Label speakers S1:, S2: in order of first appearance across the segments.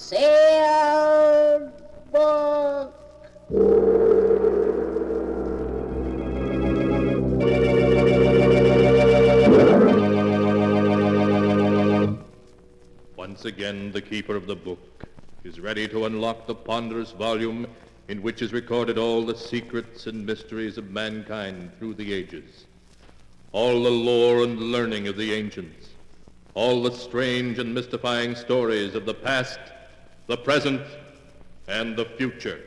S1: sealed book.
S2: Once again, the keeper of the book is ready to unlock the ponderous volume in which is recorded all the secrets and mysteries of mankind through the ages, all the lore and learning of the ancients, all the strange and mystifying stories of the past, the present, and the future.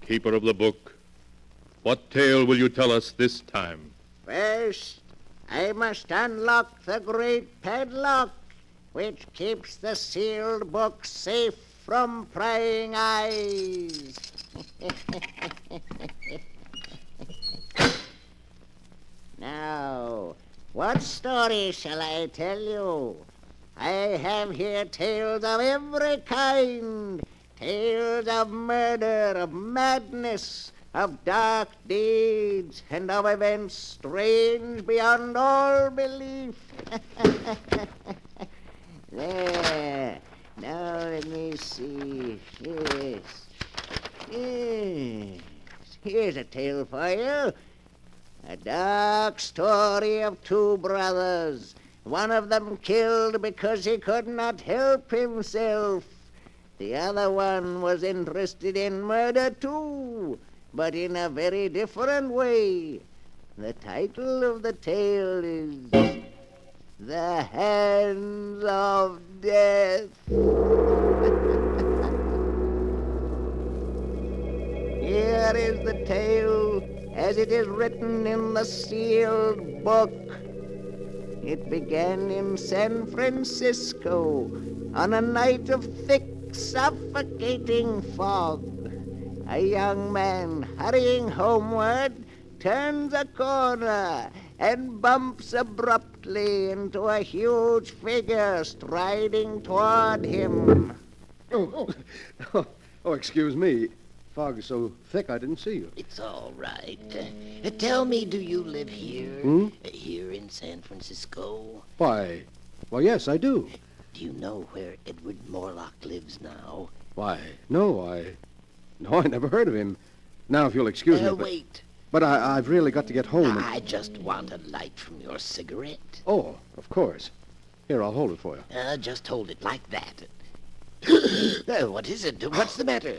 S2: Keeper of the book, what tale will you tell us this time?
S1: First, I must unlock the great padlock which keeps the sealed book safe from prying eyes. Now, what story shall I tell you? I have here tales of every kind. Tales of murder, of madness, of dark deeds, and of events strange beyond all belief. There. Now let me see. Yes. Here's a tale for you. A dark story of two brothers. One of them killed because he could not help himself. The other one was interested in murder too, but in a very different way. The title of the tale is The Hands of Death. Here is the tale as it is written in the sealed book. It began in San Francisco on a night of thick, suffocating fog. A young man hurrying homeward turns a corner and bumps abruptly into a huge figure striding toward him.
S3: Oh, excuse me. Fog is so thick I didn't see you.
S4: It's all right. Tell me, do you live here? Here in San Francisco?
S3: Why, yes, I do.
S4: Do you know where Edward Morlock lives now?
S3: Why, no, I never heard of him. Now, if you'll excuse me,
S4: Wait.
S3: But I've really got to get home.
S4: I just want a light from your cigarette.
S3: Oh, of course. Here, I'll hold it for you.
S4: Just hold it like that. What is it? What's the matter?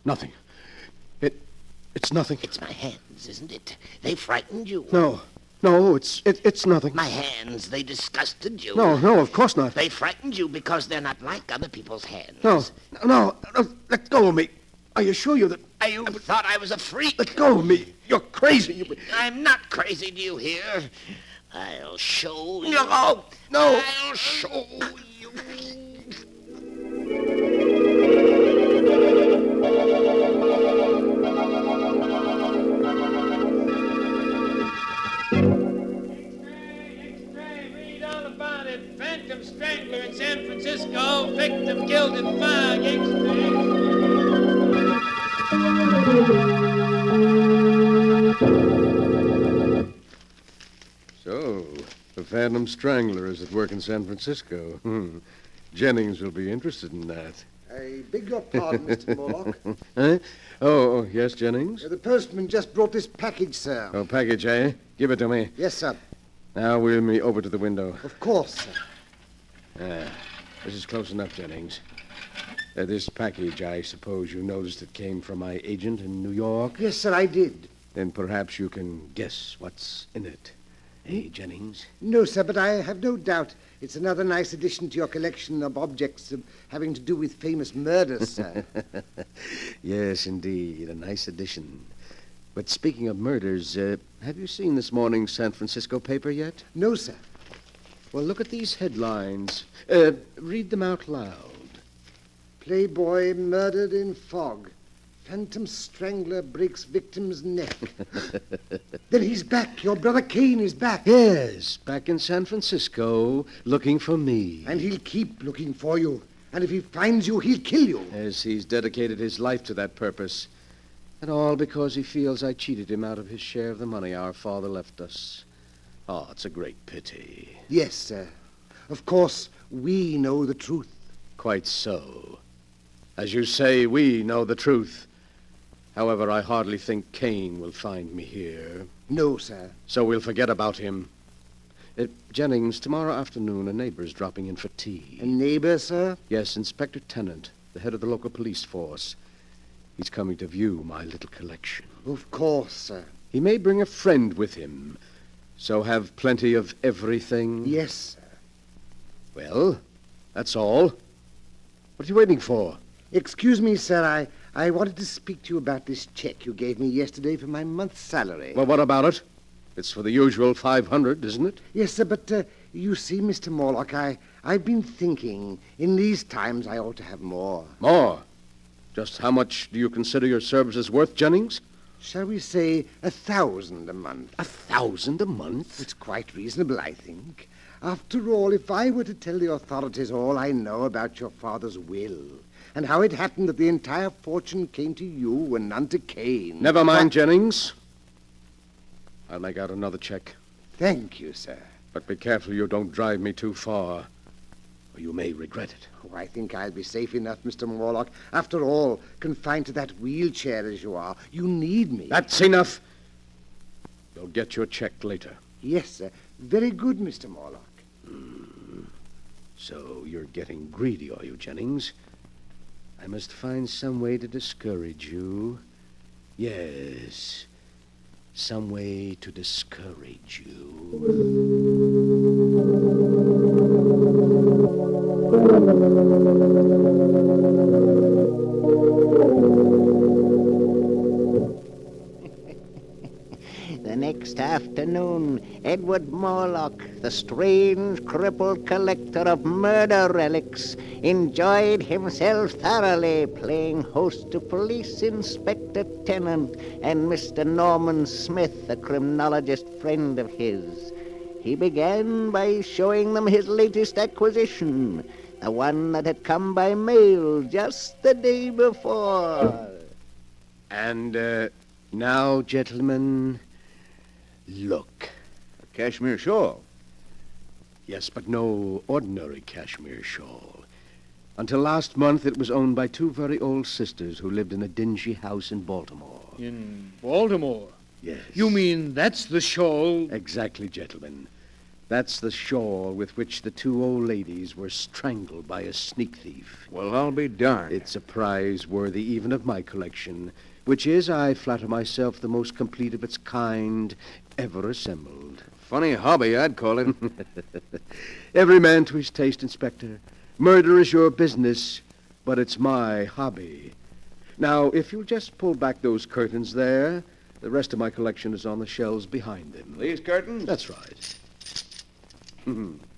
S3: Nothing. It's nothing.
S4: It's my hands, isn't it? They frightened you.
S3: No, it's nothing.
S4: My hands, they disgusted you.
S3: No, of course not.
S4: They frightened you because they're not like other people's hands.
S3: No, let go of me. Are you sure that...
S4: You thought I was a freak?
S3: Let go of me. You're crazy.
S4: I'm not crazy, do you hear? I'll show you.
S3: No.
S4: I'll show you.
S5: Strangler in San Francisco. Victim killed in fire. Gangster.
S3: So, the Phantom Strangler is at work in San Francisco. Jennings will be interested in that.
S6: I beg your pardon, Mr. Morlock.
S3: Huh? Oh, yes, Jennings?
S6: The postman just brought this package, sir.
S3: Oh, package, eh? Give it to me.
S6: Yes, sir.
S3: Now, wheel me over to the window.
S6: Of course, sir.
S3: This is close enough, Jennings. This package, I suppose you noticed it came from my agent in New York?
S6: Yes, sir, I did.
S3: Then perhaps you can guess what's in it. Eh, Jennings?
S6: No, sir, but I have no doubt it's another nice addition to your collection of objects having to do with famous murders, sir.
S3: Yes, indeed. A nice addition. But speaking of murders, have you seen this morning's San Francisco paper yet?
S6: No, sir.
S3: Well, look at these headlines. Read them out loud.
S6: Playboy murdered in fog. Phantom strangler breaks victim's neck. Then he's back. Your brother Kane is back.
S3: Yes, back in San Francisco, looking for me.
S6: And he'll keep looking for you. And if he finds you, he'll kill you.
S3: Yes, he's dedicated his life to that purpose. And all because he feels I cheated him out of his share of the money our father left us. Oh, it's a great pity.
S6: Yes, sir. Of course, we know the truth.
S3: Quite so. As you say, we know the truth. However, I hardly think Kane will find me here.
S6: No, sir.
S3: So we'll forget about him. Jennings, tomorrow afternoon, a neighbor's dropping in for tea.
S6: A neighbor, sir?
S3: Yes, Inspector Tennant, the head of the local police force. He's coming to view my little collection.
S6: Of course, sir.
S3: He may bring a friend with him, so have plenty of everything.
S6: Yes, sir.
S3: Well, that's all. What are you waiting for?
S6: Excuse me, sir. I wanted to speak to you about this check you gave me yesterday for my month's salary.
S3: Well, what about it? It's for the usual 500, isn't it?
S6: Yes, sir, but you see, Mr. Morlock, I've been thinking in these times I ought to have more.
S3: More? Just how much do you consider your services worth, Jennings?
S6: Shall we say 1,000 a month?
S3: 1,000 a month?
S6: It's quite reasonable, I think. After all, if I were to tell the authorities all I know about your father's will, and how it happened that the entire fortune came to you and none to Kane...
S3: Never mind, Jennings. I'll make out another check.
S6: Thank you, sir.
S3: But be careful you don't drive me too far, or you may regret it.
S6: Oh, I think I'll be safe enough, Mr. Morlock. After all, confined to that wheelchair as you are, you need me.
S3: That's enough. You'll get your check later.
S6: Yes, sir. Very good, Mr. Morlock.
S3: So you're getting greedy, are you, Jennings? I must find some way to discourage you. Yes, some way to discourage you.
S1: The next afternoon, Edward Morlock, the strange, crippled collector of murder relics, enjoyed himself thoroughly playing host to Police Inspector Tennant and Mr. Norman Smith, a criminologist friend of his. He began by showing them his latest acquisition, the one that had come by mail just the day before.
S3: And now, gentlemen, look.
S7: A cashmere shawl.
S3: Yes, but no ordinary cashmere shawl. Until last month, it was owned by two very old sisters who lived in a dingy house in Baltimore.
S5: In Baltimore?
S3: Yes.
S5: You mean that's the shawl?
S3: Exactly, gentlemen. That's the shawl with which the two old ladies were strangled by a sneak thief.
S7: Well, I'll be darned.
S3: It's a prize worthy even of my collection, which is, I flatter myself, the most complete of its kind ever assembled.
S7: Funny hobby, I'd call it.
S3: Every man to his taste, Inspector. Murder is your business, but it's my hobby. Now, if you'll just pull back those curtains there, the rest of my collection is on the shelves behind them.
S7: These curtains?
S3: That's right.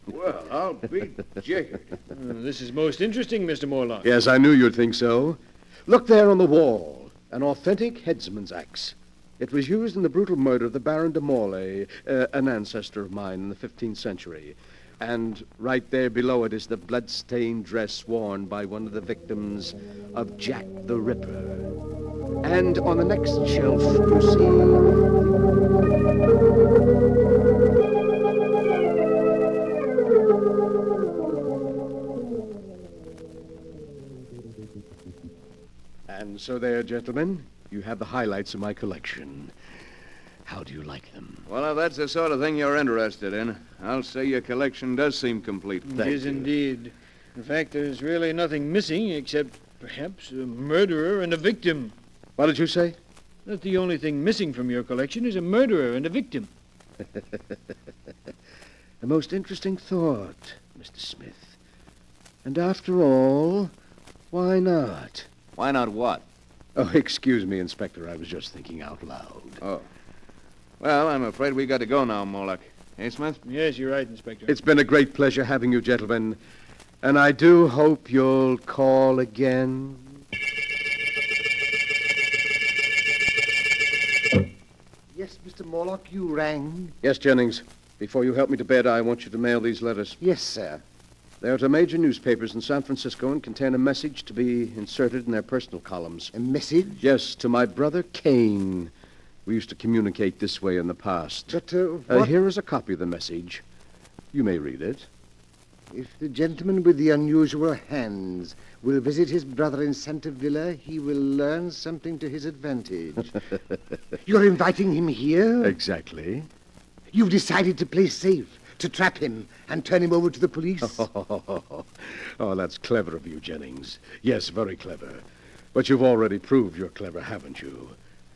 S7: Well, I'll be jiggered.
S5: This is most interesting, Mr. Morlock.
S3: Yes, I knew you'd think so. Look there on the wall. An authentic headsman's axe. It was used in the brutal murder of the Baron de Morlaix, an ancestor of mine in the 15th century. And right there below it is the blood-stained dress worn by one of the victims of Jack the Ripper. And on the next shelf, you see... And so there, gentlemen, you have the highlights of my collection. How do you like them?
S7: Well, if that's the sort of thing you're interested in, I'll say your collection does seem complete.
S8: It is indeed. In fact, there's really nothing missing except perhaps a murderer and a victim.
S3: What did you say?
S8: That the only thing missing from your collection is a murderer and a victim.
S3: A most interesting thought, Mr. Smith. And after all, why not?
S7: Why not what?
S3: Oh, excuse me, Inspector. I was just thinking out loud.
S7: Oh. Well, I'm afraid we got to go now, Moloch. Hey, Smith?
S8: Yes, you're right, Inspector.
S3: It's been a great pleasure having you, gentlemen. And I do hope you'll call again.
S6: Yes, Mr. Morlock, you rang?
S3: Yes, Jennings. Before you help me to bed, I want you to mail these letters.
S6: Yes, sir.
S3: They're to major newspapers in San Francisco and contain a message to be inserted in their personal columns.
S6: A message?
S3: Yes, to my brother Kane. We used to communicate this way in the past.
S6: But, what?
S3: Here is a copy of the message. You may read it.
S6: If the gentleman with the unusual hands will visit his brother in Santa Villa, he will learn something to his advantage. You're inviting him here?
S3: Exactly.
S6: You've decided to play safe, to trap him and turn him over to the police?
S3: Oh, that's clever of you, Jennings. Yes, very clever. But you've already proved you're clever, haven't you?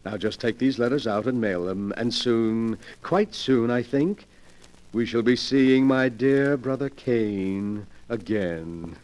S3: Now just take these letters out and mail them, and soon, quite soon, I think, we shall be seeing my dear brother Kane again.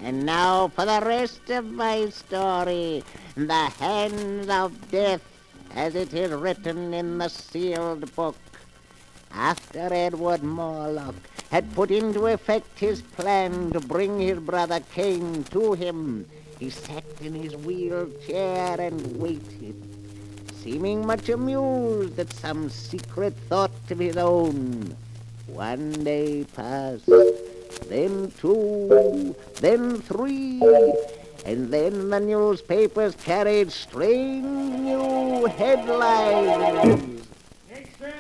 S1: And now for the rest of my story, the hands of death, as it is written in the sealed book. After Edward Morlock had put into effect his plan to bring his brother Kane to him, he sat in his wheelchair and waited, seeming much amused at some secret thought of his own. One day passed, then two, then three, and then the newspapers carried strange news new headlines.
S5: Extra,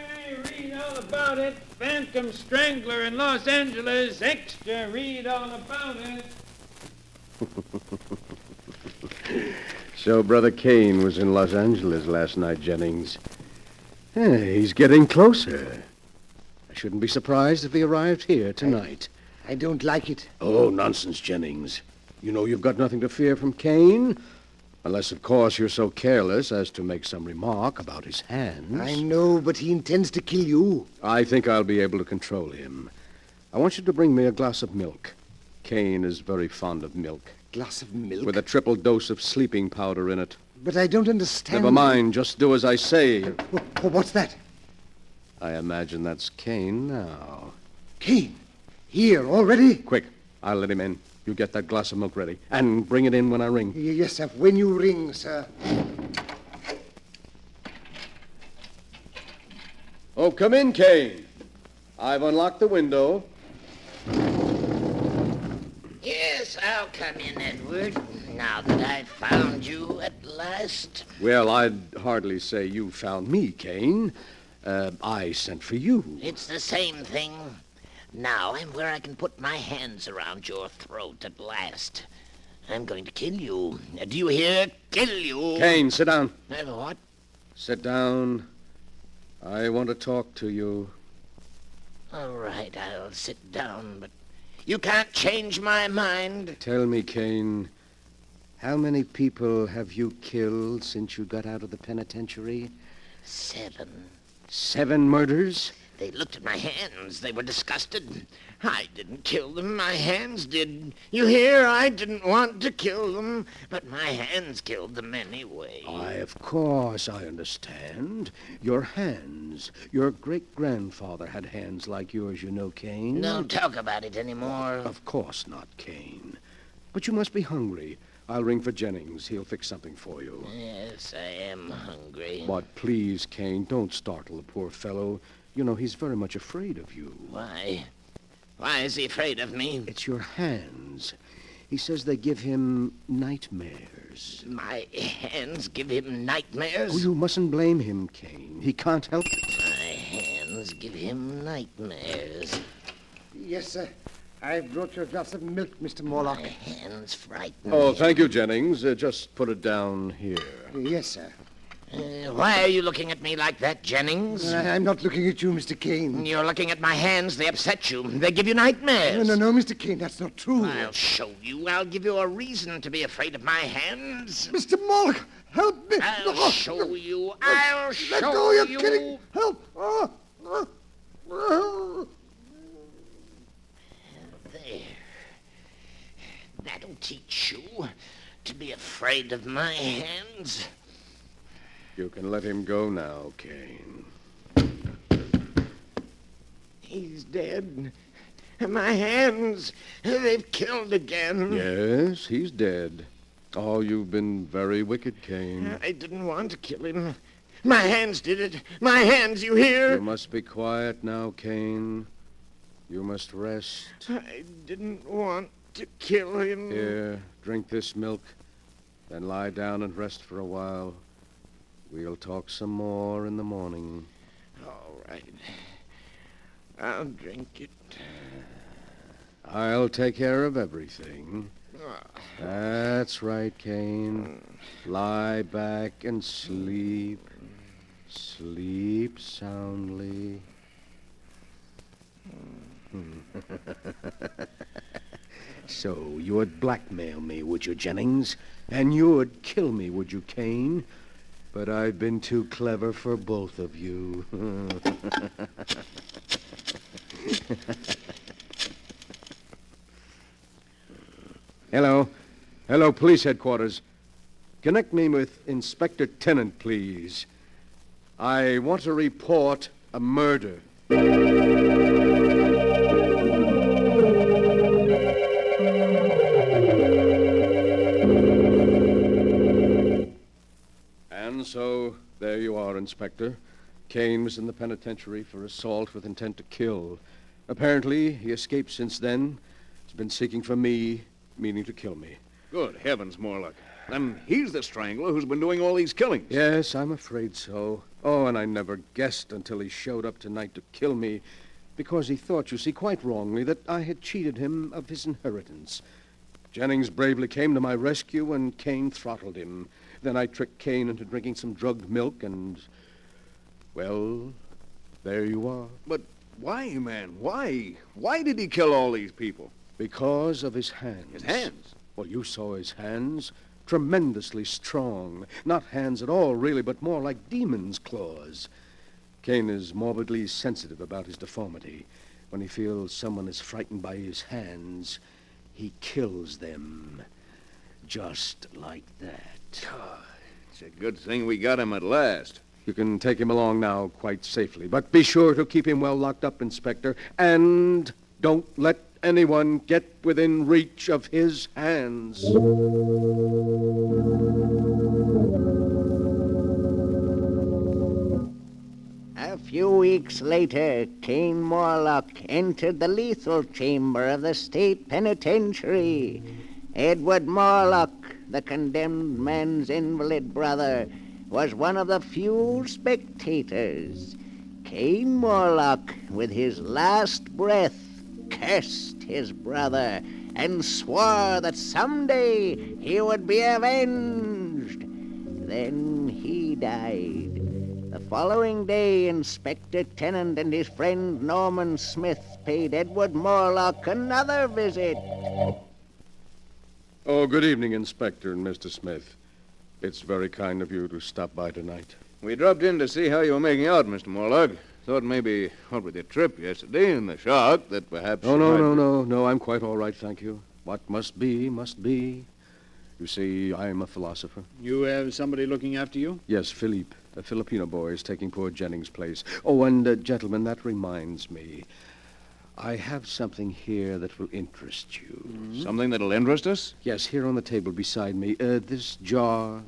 S5: read all about it. Phantom Strangler in Los Angeles. Extra, read all about it.
S3: So Brother Kane was in Los Angeles last night, Jennings. He's getting closer. I shouldn't be surprised if he arrived here tonight.
S6: I don't like it.
S3: Oh, nonsense, Jennings. You know you've got nothing to fear from Kane. Unless, of course, you're so careless as to make some remark about his hands.
S6: I know, but he intends to kill you.
S3: I think I'll be able to control him. I want you to bring me a glass of milk. Kane is very fond of milk.
S6: Glass of milk?
S3: With a triple dose of sleeping powder in it.
S6: But I don't understand.
S3: Never mind. Just do as I say.
S6: What's that?
S3: I imagine that's Kane now.
S6: Kane? Here, already?
S3: Quick. I'll let him in. You get that glass of milk ready. And bring it in when I ring.
S6: Yes, sir. When you ring, sir.
S3: Oh, come in, Kane. I've unlocked the window.
S4: Yes, I'll come in, Edward. Now that I've found you at last.
S3: Well, I'd hardly say you found me, Kane. I sent for you.
S4: It's the same thing. Now I'm where I can put my hands around your throat at last. I'm going to kill you. Do you hear? Kill you.
S3: Kane, sit down.
S4: What?
S3: Sit down. I want to talk to you.
S4: All right, I'll sit down, but you can't change my mind.
S3: Tell me, Kane, how many people have you killed since you got out of the penitentiary?
S4: 7.
S3: 7 murders?
S4: They looked at my hands. They were disgusted. I didn't kill them. My hands did. You hear? I didn't want to kill them, but my hands killed them anyway.
S3: Why, of course, I understand. Your hands. Your great-grandfather had hands like yours, you know, Kane.
S4: Don't talk about it anymore.
S3: Of course not, Kane. But you must be hungry. I'll ring for Jennings. He'll fix something for you.
S4: Yes, I am hungry.
S3: But please, Kane, don't startle the poor fellow. You know, he's very much afraid of you.
S4: Why? Why is he afraid of me?
S3: It's your hands. He says they give him nightmares.
S4: My hands give him nightmares?
S3: Oh, you mustn't blame him, Kane. He can't help it.
S4: My hands give him nightmares.
S6: Yes, sir. I brought you a glass of milk, Mr. Morlock.
S4: My hands frighten
S3: Oh,
S4: me.
S3: thank you, Jennings. Just put it down here.
S6: Yes, sir.
S4: Why are you looking at me like that, Jennings?
S6: I'm not looking at you, Mr. Kane.
S4: You're looking at my hands. They upset you. They give you nightmares.
S6: No, Mr. Kane, that's not true.
S4: I'll show you. I'll give you a reason to be afraid of my hands.
S6: Mr. Morlock, help me.
S4: I'll show you. I'll
S6: Let
S4: show
S6: go, you're
S4: you.
S6: kidding. Help.
S4: There. That'll teach you to be afraid of my hands.
S3: You can let him go now, Kane.
S4: He's dead. My hands, they've killed again.
S3: Yes, he's dead. Oh, you've been very wicked, Kane.
S4: I didn't want to kill him. My hands did it. My hands, you hear?
S3: You must be quiet now, Kane. You must rest.
S4: I didn't want to kill him.
S3: Here, drink this milk. Then lie down and rest for a while. We'll talk some more in the morning.
S4: All right. I'll drink it.
S3: I'll take care of everything.
S4: Ah.
S3: That's right, Kane. Lie back and sleep. Sleep soundly. So, you would blackmail me, would you, Jennings? And you would kill me, would you, Kane? But I've been too clever for both of you. Hello. Hello, police headquarters. Connect me with Inspector Tennant, please. I want to report a murder. And so, there you are, Inspector. Kane was in the penitentiary for assault with intent to kill. Apparently, he escaped since then. He's been seeking for me, meaning to kill me.
S7: Good heavens, Morlock. Then he's the strangler who's been doing all these killings.
S3: Yes, I'm afraid so. Oh, and I never guessed until he showed up tonight to kill me, because he thought, you see, quite wrongly, that I had cheated him of his inheritance. Jennings bravely came to my rescue, and Kane throttled him. Then I tricked Kane into drinking some drugged milk, and, well, there you are.
S7: But why, man? Why? Why did he kill all these people?
S3: Because of his hands.
S7: His hands?
S3: Well, you saw his hands. Tremendously strong. Not hands at all, really, but more like demon's claws. Kane is morbidly sensitive about his deformity. When he feels someone is frightened by his hands, he kills them. Just like that.
S7: It's a good thing we got him at last.
S3: You can take him along now quite safely, but be sure to keep him well locked up, Inspector, and don't let anyone get within reach of his hands.
S1: A few weeks later, Kane Morlock entered the lethal chamber of the state penitentiary. Edward Morlock, the condemned man's invalid brother, was one of the few spectators. Kane Morlock, with his last breath, cursed his brother and swore that someday he would be avenged. Then he died. The following day, Inspector Tennant and his friend Norman Smith paid Edward Morlock another visit.
S3: Oh, good evening, Inspector and Mr. Smith. It's very kind of you to stop by tonight.
S7: We dropped in to see how you were making out, Mr. Morlock. Thought maybe, what with your trip yesterday and the shock, that perhaps...
S3: Oh, no, I'm quite all right, thank you. What must be, must be. You see, I'm a philosopher.
S8: You have somebody looking after you?
S3: Yes, Philippe, a Filipino boy, is taking poor Jennings' place. Oh, and, gentlemen, that reminds me. I have something here that will interest you.
S7: Mm-hmm. Something that'll interest us?
S3: Yes, here on the table beside me. This jar.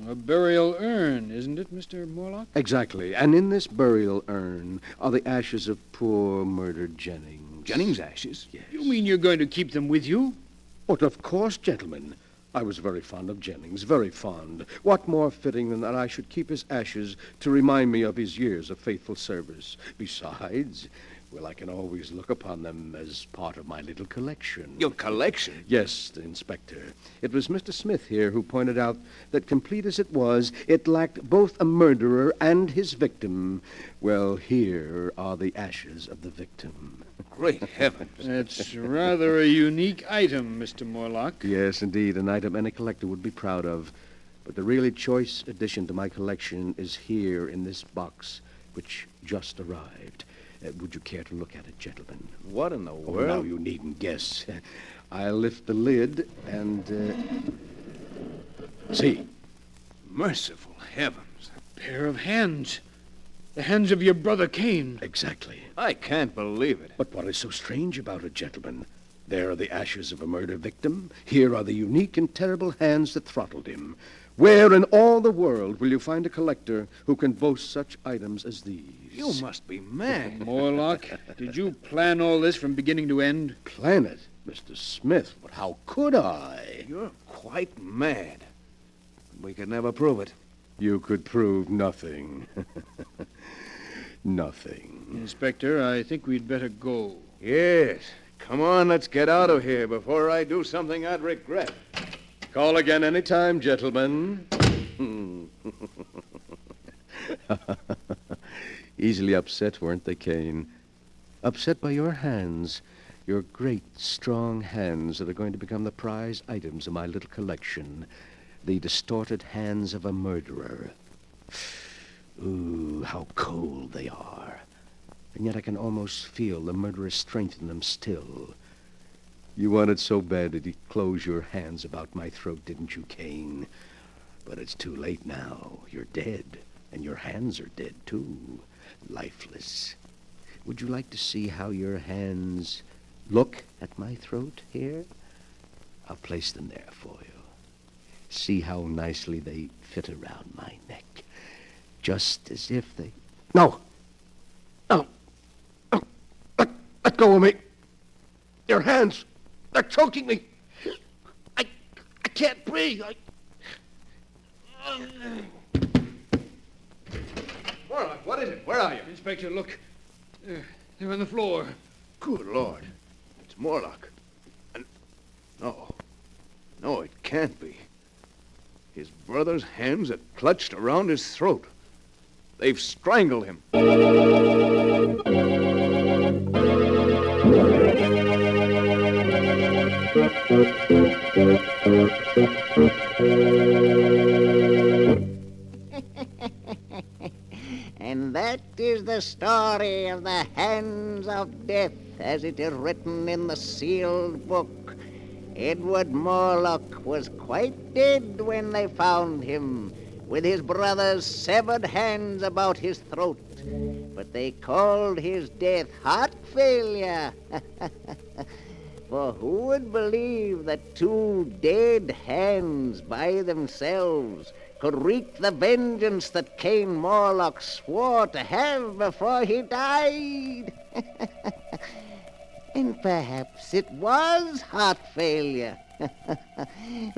S8: A burial urn, isn't it, Mr. Morlock?
S3: Exactly. And in this burial urn are the ashes of poor murdered Jennings.
S7: Jennings' ashes?
S3: Yes.
S8: You mean you're going to keep them with you?
S3: But of course, gentlemen. I was very fond of Jennings, very fond. What more fitting than that I should keep his ashes to remind me of his years of faithful service? Besides, well, I can always look upon them as part of my little collection.
S7: Your collection?
S3: Yes, Inspector. It was Mr. Smith here who pointed out that, complete as it was, it lacked both a murderer and his victim. Well, here are the ashes of the victim.
S7: Great heavens.
S8: That's rather a unique item, Mr. Morlock.
S3: Yes, indeed, an item any collector would be proud of. But the really choice addition to my collection is here in this box, which just arrived. Would you care to look at it, gentlemen?
S7: What in the
S3: Oh,
S7: world?
S3: now you needn't guess. I'll lift the lid and, see.
S7: Merciful heavens.
S8: A pair of hands. The hands of your brother Kane.
S3: Exactly.
S7: I can't believe it.
S3: But what is so strange about it, gentlemen? There are the ashes of a murder victim. Here are the unique and terrible hands that throttled him. Where in all the world will you find a collector who can boast such items as these?
S7: You must be mad.
S8: Morlock, did you plan all this from beginning to end?
S3: Plan it, Mr. Smith. But how could I?
S7: You're quite mad. We could never prove it.
S3: You could prove nothing. Nothing.
S8: Inspector, I think we'd better go.
S7: Yes. Come on, let's get out of here before I do something I'd regret.
S3: Call again any time, gentlemen. Easily upset, weren't they, Kane? Upset by your hands. Your great, strong hands that are going to become the prize items of my little collection. The distorted hands of a murderer. Ooh, how cold they are. And yet I can almost feel the murderous strength in them still. You wanted so bad that you'd close your hands about my throat, didn't you, Kane? But it's too late now. You're dead. And your hands are dead, too. Lifeless. Would you like to see how your hands look at my throat here? I'll place them there for you. See how nicely they fit around my neck. Just as if they... No! No! No! Let go of me! Your hands! They're choking me! I can't breathe!
S7: Morlock, what is it? Where are you?
S8: Inspector, look. They're on the floor.
S7: Good Lord. It's Morlock. And... No, it can't be. His brother's hands are clutched around his throat. They've strangled him.
S1: And that is the story of the Hands of Death, as it is written in the sealed book. Edward Morlock was quite dead when they found him, with his brother's severed hands about his throat. But they called his death heart failure. For who would believe that two dead hands by themselves could wreak the vengeance that Cain Morlock swore to have before he died? And perhaps it was heart failure.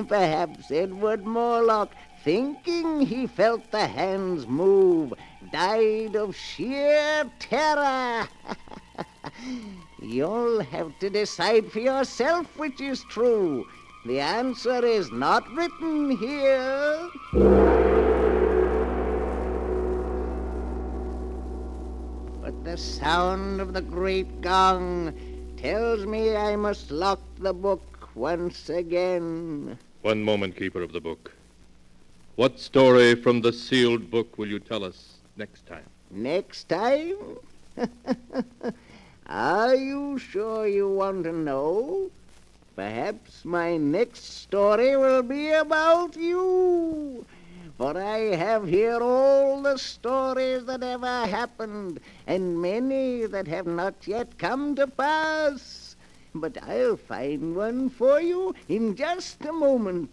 S1: Perhaps Edward Morlock, thinking he felt the hands move, died of sheer terror. You'll have to decide for yourself which is true. The answer is not written here. But the sound of the great gong tells me I must lock the book once again.
S2: One moment, Keeper of the Book. What story from the sealed book will you tell us next time?
S1: Next time? Are you sure you want to know? Perhaps my next story will be about you. For I have here all the stories that ever happened, and many that have not yet come to pass. But I'll find one for you in just a moment.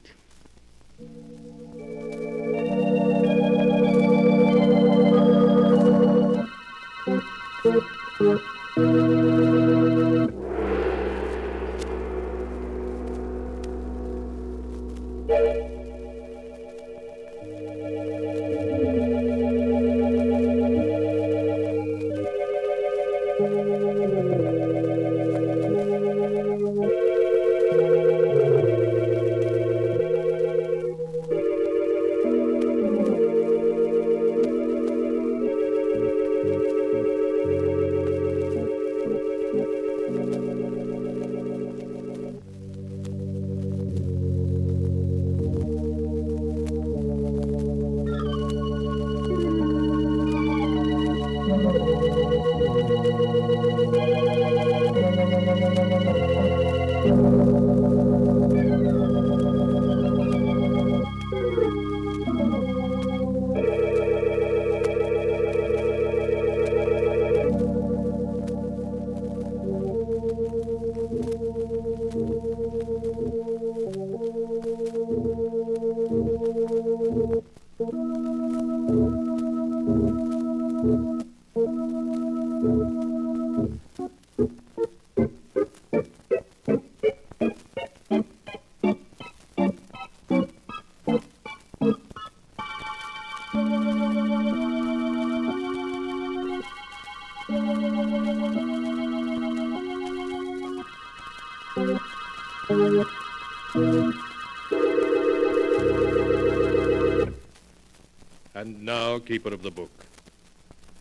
S2: And now, Keeper of the Book,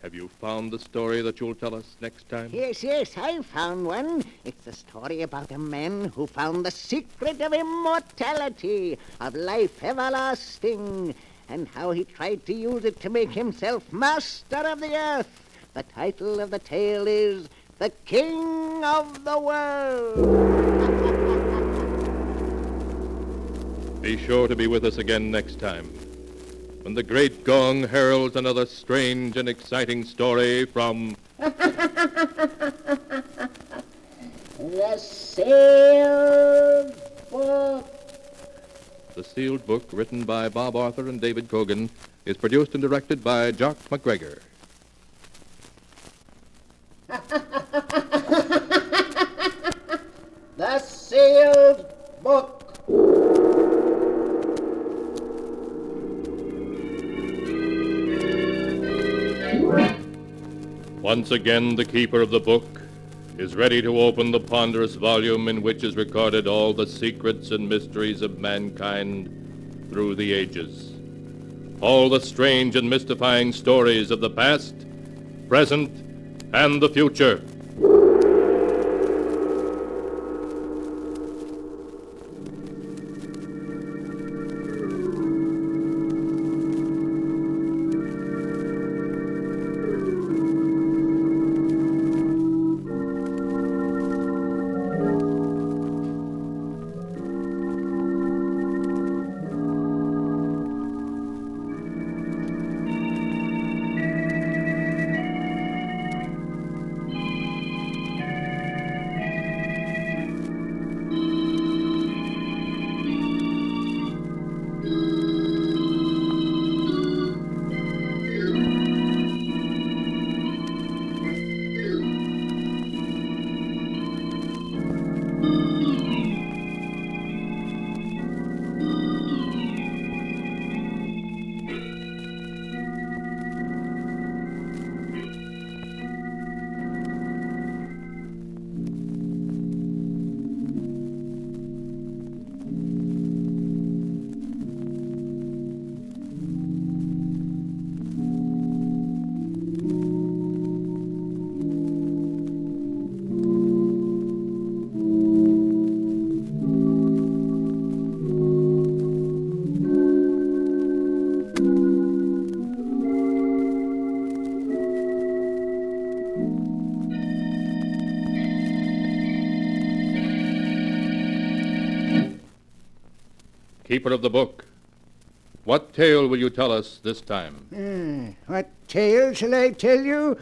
S2: have you found the story that you'll tell us next time?
S1: Yes, I found one. It's a story about a man who found the secret of immortality, of life everlasting, and how he tried to use it to make himself master of the earth. The title of the tale is The King of the World.
S2: Be sure to be with us again next time, when the great gong heralds another strange and exciting story from
S1: The Sealed Book.
S2: The Sealed Book, written by Bob Arthur and David Cogan, is produced and directed by Jock McGregor.
S1: The Sealed Book.
S2: Once again, the keeper of the book is ready to open the ponderous volume in which is recorded all the secrets and mysteries of mankind through the ages. All the strange and mystifying stories of the past, present, and the future. Keeper of the book, what tale will you tell us this time?
S1: What tale shall I tell you?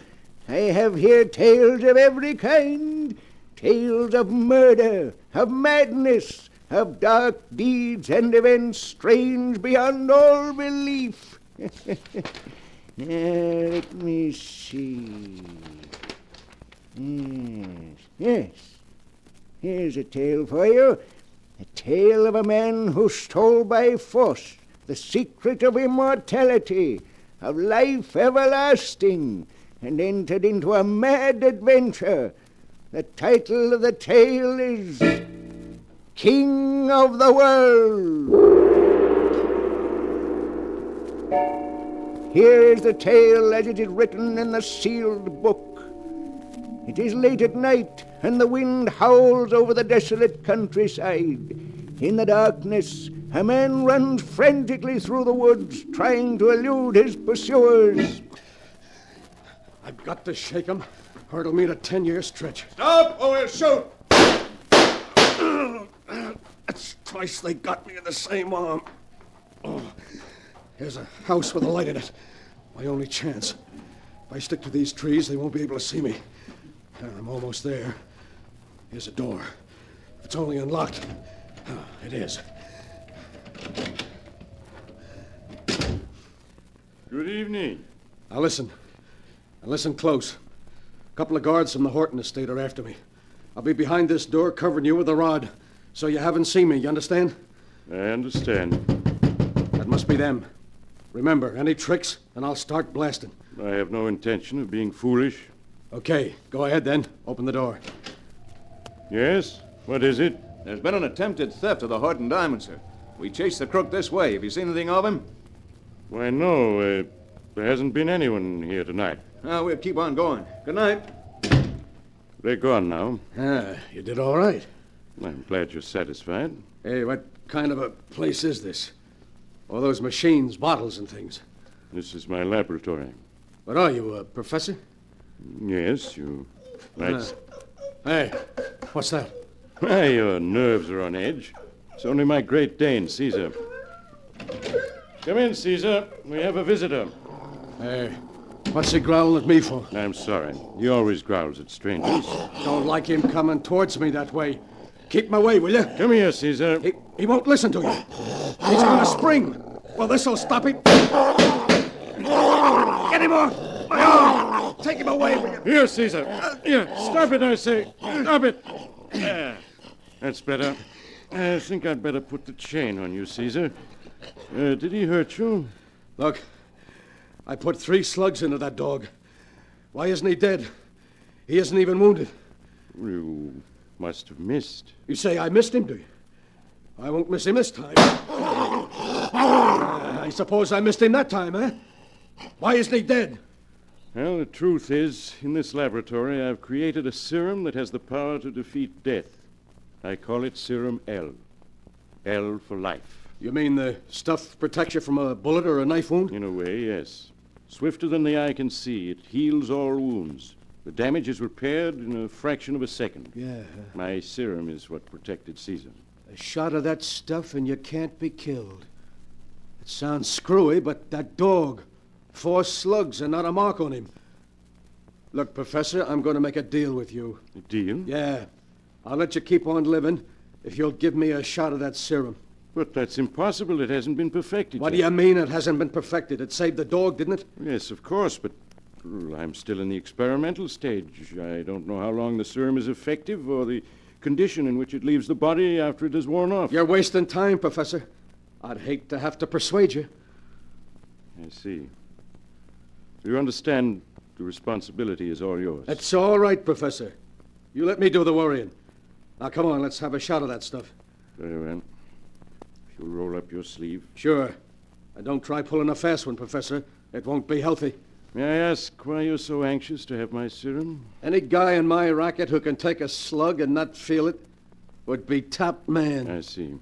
S1: I have here tales of every kind. Tales of murder, of madness, of dark deeds and events strange beyond all belief. Let me see. Yes. Here's a tale for you. A tale of a man who stole by force the secret of immortality, of life everlasting, and entered into a mad adventure. The title of the tale is King of the World. Here is the tale as it is written in the sealed book. It is late at night, and the wind howls over the desolate countryside. In the darkness, a man runs frantically through the woods, trying to elude his pursuers.
S3: I've got to shake him, or it'll mean a 10-year stretch.
S7: Stop, or we'll shoot!
S3: That's twice they got me in the same arm. Oh, here's a house with a light in it. My only chance. If I stick to these trees, they won't be able to see me. I'm almost there. Here's a door. If it's only unlocked. Oh, it is.
S9: Good evening.
S3: Now listen. And listen close. A couple of guards from the Horton estate are after me. I'll be behind this door covering you with a rod, so you haven't seen me, you understand?
S9: I understand.
S3: That must be them. Remember, any tricks, and I'll start blasting.
S9: I have no intention of being foolish.
S3: Okay, go ahead then. Open the door.
S9: Yes? What is it?
S7: There's been an attempted theft of the Horton diamond, sir. We chased the crook this way. Have you seen anything of him?
S9: Why, no. There hasn't been anyone here tonight.
S7: We'll keep on going. Good night.
S9: They're gone now.
S3: You did all right.
S9: I'm glad you're satisfied.
S3: Hey, what kind of a place is this? All those machines, bottles, and things.
S9: This is my laboratory.
S3: What are you, a professor?
S9: Yes, you might...
S3: Hey, what's that?
S9: Why, your nerves are on edge. It's only my Great Dane, Caesar. Come in, Caesar. We have a visitor.
S3: Hey, what's he growling at me for?
S9: I'm sorry. He always growls at strangers.
S3: Don't like him coming towards me that way. Keep him away, will you?
S9: Come here, Caesar.
S3: He won't listen to you. He's going to spring. Well, this'll stop him. Get him off! My arm! Take him away, will you?
S9: Here, Caesar. Here, stop it, I say. Stop it. That's better. I think I'd better put the chain on you, Caesar. Did he hurt you?
S3: Look, I put 3 slugs into that dog. Why isn't he dead? He isn't even wounded.
S9: You must have missed.
S3: You say I missed him, do you? I won't miss him this time. I suppose I missed him that time, eh? Why isn't he dead?
S9: Well, the truth is, in this laboratory, I've created a serum that has the power to defeat death. I call it Serum L. L for life.
S3: You mean the stuff protects you from a bullet or a knife wound?
S9: In a way, yes. Swifter than the eye can see, it heals all wounds. The damage is repaired in a fraction of a second.
S3: Yeah.
S9: My serum is what protected Caesar.
S3: A shot of that stuff and you can't be killed. It sounds screwy, but that dog, 4 slugs and not a mark on him. Look, Professor, I'm going to make a deal with you.
S9: A deal?
S3: Yeah. I'll let you keep on living if you'll give me a shot of that serum.
S9: But that's impossible. It hasn't been perfected
S3: What do
S9: yet.
S3: you mean it hasn't been perfected? It saved the dog, didn't it?
S9: Yes, of course, but I'm still in the experimental stage. I don't know how long the serum is effective or the condition in which it leaves the body after it has worn off.
S3: You're wasting time, Professor. I'd hate to have to persuade you.
S9: I see. You understand the responsibility is all yours.
S3: It's all right, Professor. You let me do the worrying. Now, come on, let's have a shot of that stuff.
S9: Very well. If you'll roll up your sleeve.
S3: Sure. And don't try pulling a fast one, Professor. It won't be healthy.
S9: May I ask why you're so anxious to have my serum?
S3: Any guy in my racket who can take a slug and not feel it would be top man.
S9: I see.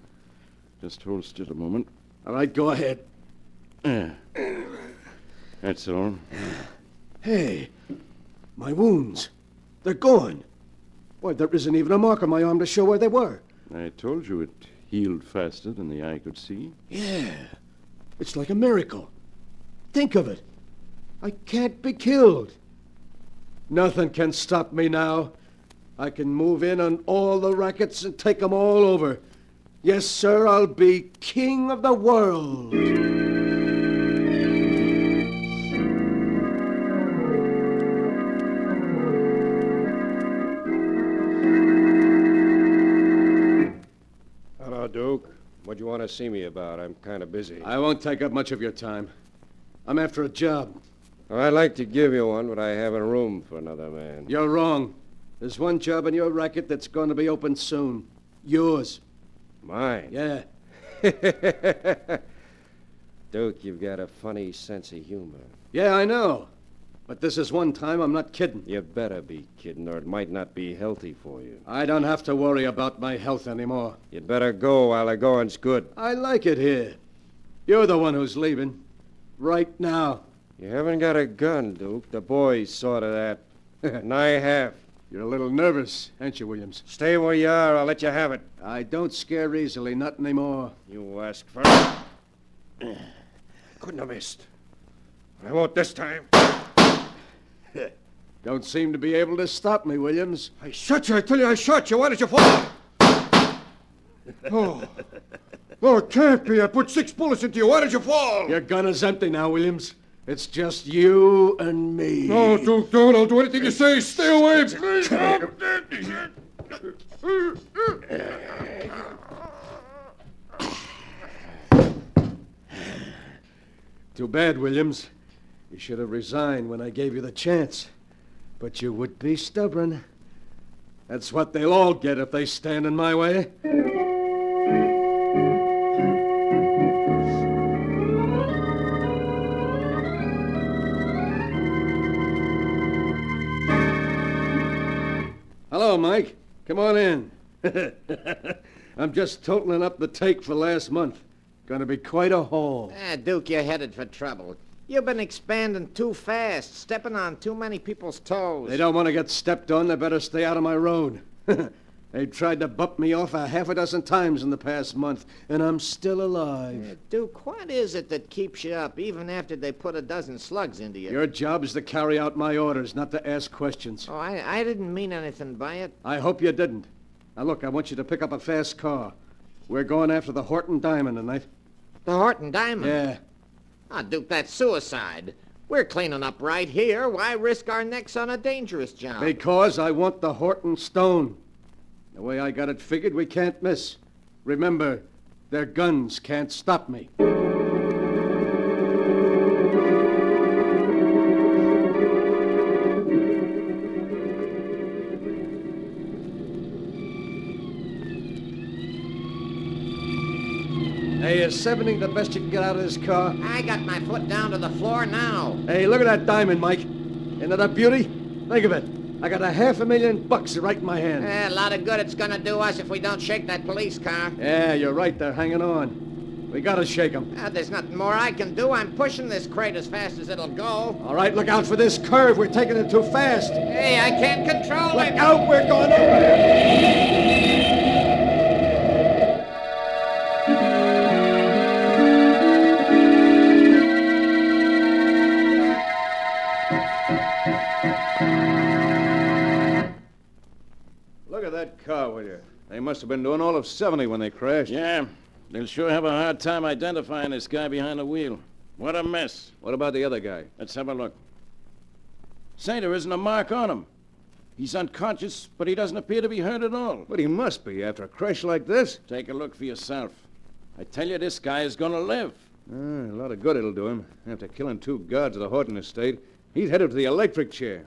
S9: Just hold still a moment.
S3: All right, go ahead.
S9: That's all.
S3: Hey, my wounds. They're gone. Why, there isn't even a mark on my arm to show where they were.
S9: I told you it healed faster than the eye could see.
S3: Yeah. It's like a miracle. Think of it. I can't be killed. Nothing can stop me now. I can move in on all the rackets and take them all over. Yes, sir, I'll be king of the world.
S10: Hello, Duke. What do you want to see me about? I'm kind of busy.
S3: I won't take up much of your time. I'm after a job.
S10: Well, I'd like to give you one, but I haven't room for another man.
S3: You're wrong. There's one job in your racket that's going to be open soon. Yours.
S10: Mine?
S3: Yeah.
S10: Duke, you've got a funny sense of humor.
S3: Yeah, I know. But this is one time I'm not kidding.
S10: You better be kidding, or it might not be healthy for you.
S3: I don't have to worry about my health anymore.
S10: You'd better go while the going's good.
S3: I like it here. You're the one who's leaving. Right now.
S10: You haven't got a gun, Duke. The boys saw to that. And I have.
S3: You're a little nervous, ain't you, Williams?
S10: Stay where you are. I'll let you have it.
S3: I don't scare easily, not anymore.
S10: You asked for it. Couldn't have missed. I won't this time.
S3: Don't seem to be able to stop me, Williams.
S10: I shot you. I tell you I shot you. Why did you fall? Oh. Oh, it can't be. I put 6 bullets into you. Why did you fall?
S3: Your gun is empty now, Williams. It's just you and me.
S10: No, Duke, don't. I'll do anything you say. Stay away, please.
S3: Too bad, Williams. You should have resigned when I gave you the chance. But you would be stubborn. That's what they'll all get if they stand in my way. Hello, Mike. Come on in. I'm just totaling up the take for last month. Gonna be quite a haul.
S4: Duke, you're headed for trouble. You've been expanding too fast, stepping on too many people's toes.
S3: They don't want to get stepped on. They better stay out of my road. They've tried to bump me off a half a dozen times in the past month, and I'm still alive.
S4: Duke, what is it that keeps you up even after they put a dozen slugs into you?
S3: Your job is to carry out my orders, not to ask questions.
S4: Oh, I didn't mean anything by it.
S3: I hope you didn't. Now, look, I want you to pick up a fast car. We're going after the Horton Diamond tonight.
S4: The Horton Diamond?
S3: Yeah.
S4: Duke, that's suicide. We're cleaning up right here. Why risk our necks on a dangerous job?
S3: Because I want the Horton Stone. The way I got it figured, we can't miss. Remember, their guns can't stop me. 70 the best you can get out of this car?
S4: I got my foot down to the floor now.
S3: Hey, look at that diamond, Mike. Isn't that beauty? Think of it. I got $500,000 right in my hand.
S4: A lot of good it's gonna do us if we don't shake that police car.
S3: Yeah, you're right. They're hanging on. We gotta shake them.
S4: There's nothing more I can do. I'm pushing this crate as fast as it'll go.
S3: All right, look out for this curve. We're taking it too fast.
S4: Hey, I can't control
S3: Look
S4: it.
S3: out, we're going over here.
S7: Look at that car, will you? They must have been doing all of 70 when they crashed.
S8: Yeah, they'll sure have a hard time identifying this guy behind the wheel. What a mess.
S7: What about the other guy?
S8: Let's have a look. Say, there isn't a mark on him. He's unconscious, but he doesn't appear to be hurt at all.
S7: But he must be after a crash like this.
S8: Take a look for yourself. I tell you, this guy is gonna live.
S7: A lot of good it'll do him. After killing 2 guards of the Horton estate, he's headed to the electric chair.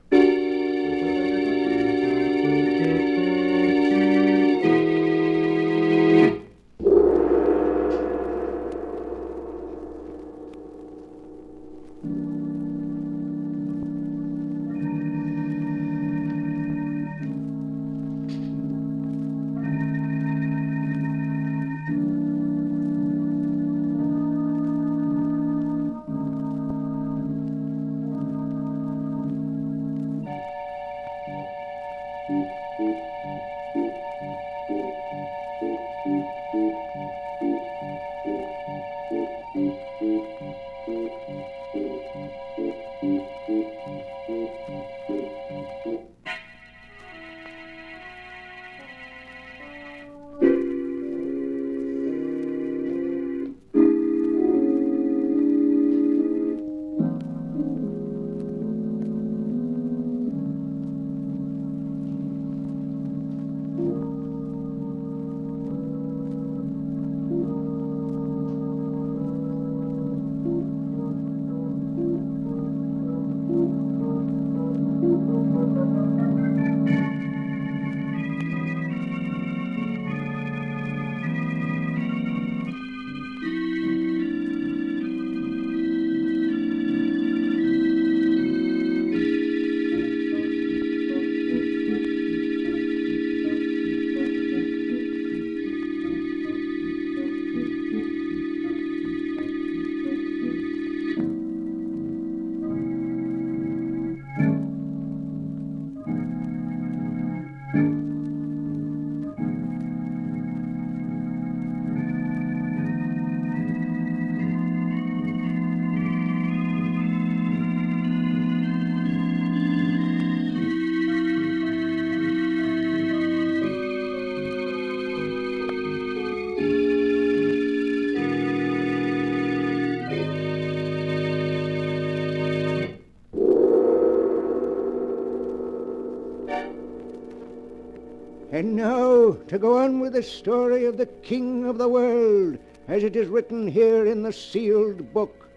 S6: And now, to go on with the story of the King of the World, as it is written here in the sealed book.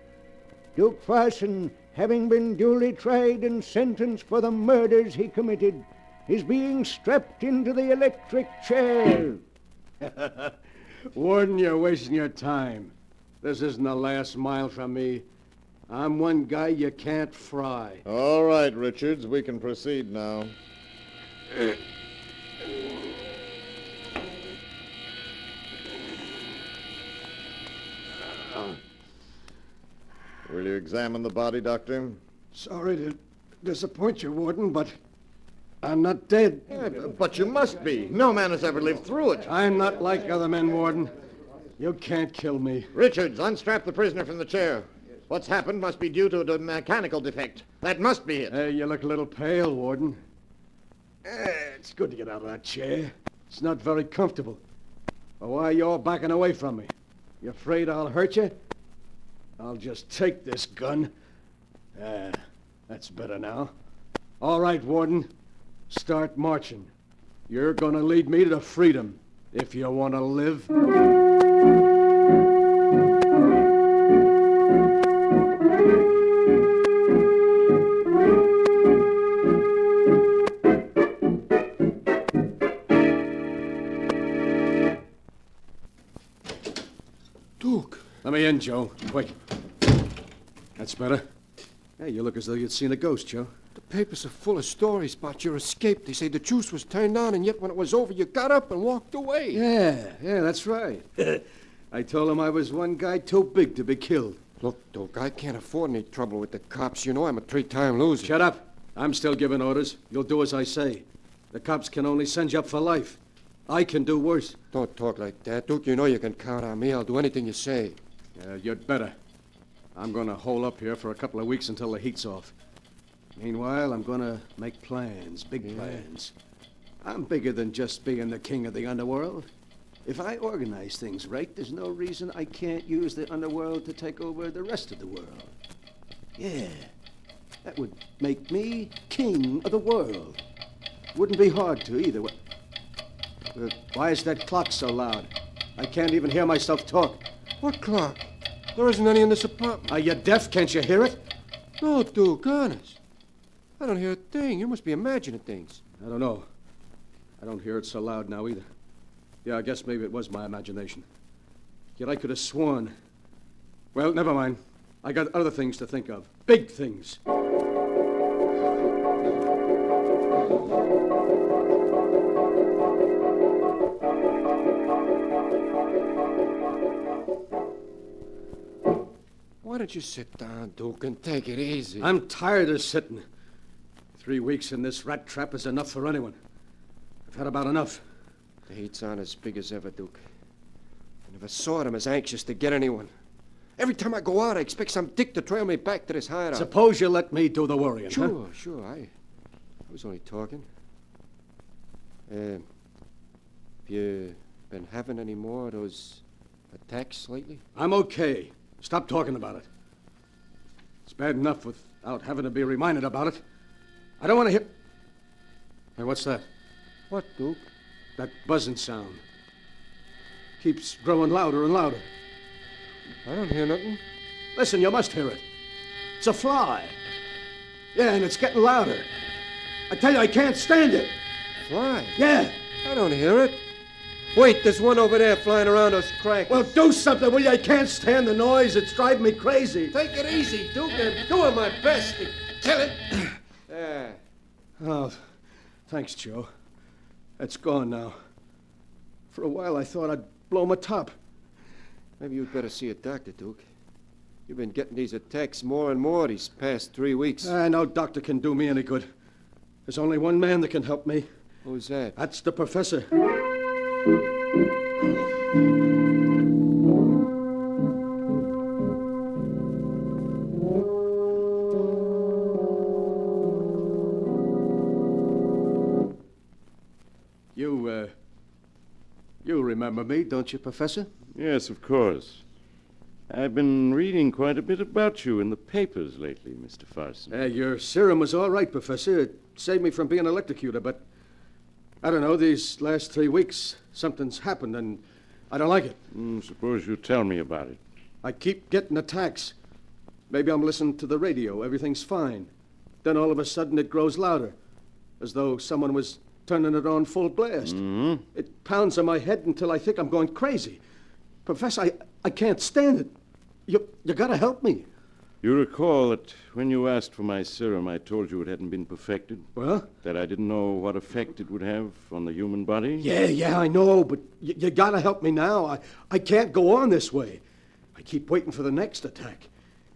S6: Duke Farson, having been duly tried and sentenced for the murders he committed, is being strapped into the electric chair.
S3: Warden, you're wasting your time. This isn't the last mile from me. I'm one guy you can't fry.
S11: All right, Richards, we can proceed now. Will you examine the body, Doctor?
S3: Sorry to disappoint you, Warden, but I'm not dead.
S11: But you must be. No man has ever lived through it.
S3: I'm not like other men, Warden. You can't kill me.
S11: Richards, unstrap the prisoner from the chair. What's happened must be due to a mechanical defect. That must be it.
S3: Hey, you look a little pale, Warden. It's good to get out of that chair. It's not very comfortable. But why are you all backing away from me? You afraid I'll hurt you? I'll just take this gun. That's better now. All right, Warden. Start marching. You're gonna lead me to freedom, if you want to live.
S10: Duke.
S3: again, Joe. Quick. That's better. Hey, you look as though you'd seen a ghost, Joe.
S10: The papers are full of stories about your escape. They say the juice was turned on, and yet when it was over, you got up and walked away.
S3: Yeah, that's right. I told him I was one guy too big to be killed.
S10: Look, Duke, I can't afford any trouble with the cops. You know I'm a three-time loser.
S3: Shut up. I'm still giving orders. You'll do as I say. The cops can only send you up for life. I can do worse.
S10: Don't talk like that, Duke. You know you can count on me. I'll do anything you say.
S3: You'd better. I'm going to hole up here for a couple of weeks until the heat's off. Meanwhile, I'm going to make plans, big plans. I'm bigger than just being the king of the underworld. If I organize things right, there's no reason I can't use the underworld to take over the rest of the world. Yeah, that would make me king of the world. Wouldn't be hard to either. Why is that clock so loud? I can't even hear myself talk.
S10: What clock? There isn't any in this apartment.
S3: Are you deaf? Can't you hear it?
S10: No, Duke, honest. I don't hear a thing. You must be imagining things.
S3: I don't know. I don't hear it so loud now either. Yeah, I guess maybe it was my imagination. Yet I could have sworn. Well, never mind. I got other things to think of. Big things.
S10: Why don't you sit down, Duke, and take it easy?
S3: I'm tired of sitting. 3 weeks in this rat trap is enough for anyone. I've had about enough.
S10: The heat's on as big as ever, Duke. I never saw them as anxious to get anyone. Every time I go out, I expect some dick to trail me back to this hideout.
S3: Suppose you let me do the worrying,
S10: Sure,
S3: huh?
S10: sure. I was only talking. Have you been having any more of those attacks lately?
S3: I'm okay. Stop talking about it. It's bad enough without having to be reminded about it. I don't want to hear... Hey, what's that?
S10: What, Duke?
S3: That buzzing sound. Keeps growing louder and louder.
S10: I don't hear nothing.
S3: Listen, you must hear it. It's a fly. Yeah, and it's getting louder. I tell you, I can't stand it.
S10: Fly?
S3: Yeah.
S10: I don't hear it. Wait, there's one over there flying around us crackers.
S3: Well, do something, will you? I can't stand the noise. It's driving me crazy.
S10: Take it easy, Duke. I'm doing my best to kill it. Yeah.
S3: Oh, thanks, Joe. It's gone now. For a while, I thought I'd blow my top.
S10: Maybe you'd better see a doctor, Duke. You've been getting these attacks more and more these past 3 weeks.
S3: No doctor can do me any good. There's only one man that can help me.
S10: Who's that?
S3: That's the professor. You remember me, don't you, Professor?
S9: Yes, of course. I've been reading quite a bit about you in the papers lately, Mr. Farson.
S3: Your serum was all right, Professor. It saved me from being electrocuted, but I don't know, these last 3 weeks, something's happened, and I don't like it.
S9: Suppose you tell me about it.
S3: I keep getting attacks. Maybe I'm listening to the radio. Everything's fine. Then all of a sudden it grows louder, as though someone was turning it on full blast.
S9: Mm-hmm.
S3: It pounds on my head until I think I'm going crazy. Professor, I can't stand it. You gotta help me.
S9: You recall that when you asked for my serum, I told you it hadn't been perfected?
S3: Well?
S9: That I didn't know what effect it would have on the human body?
S3: Yeah, I know, but you gotta help me now. I can't go on this way. I keep waiting for the next attack.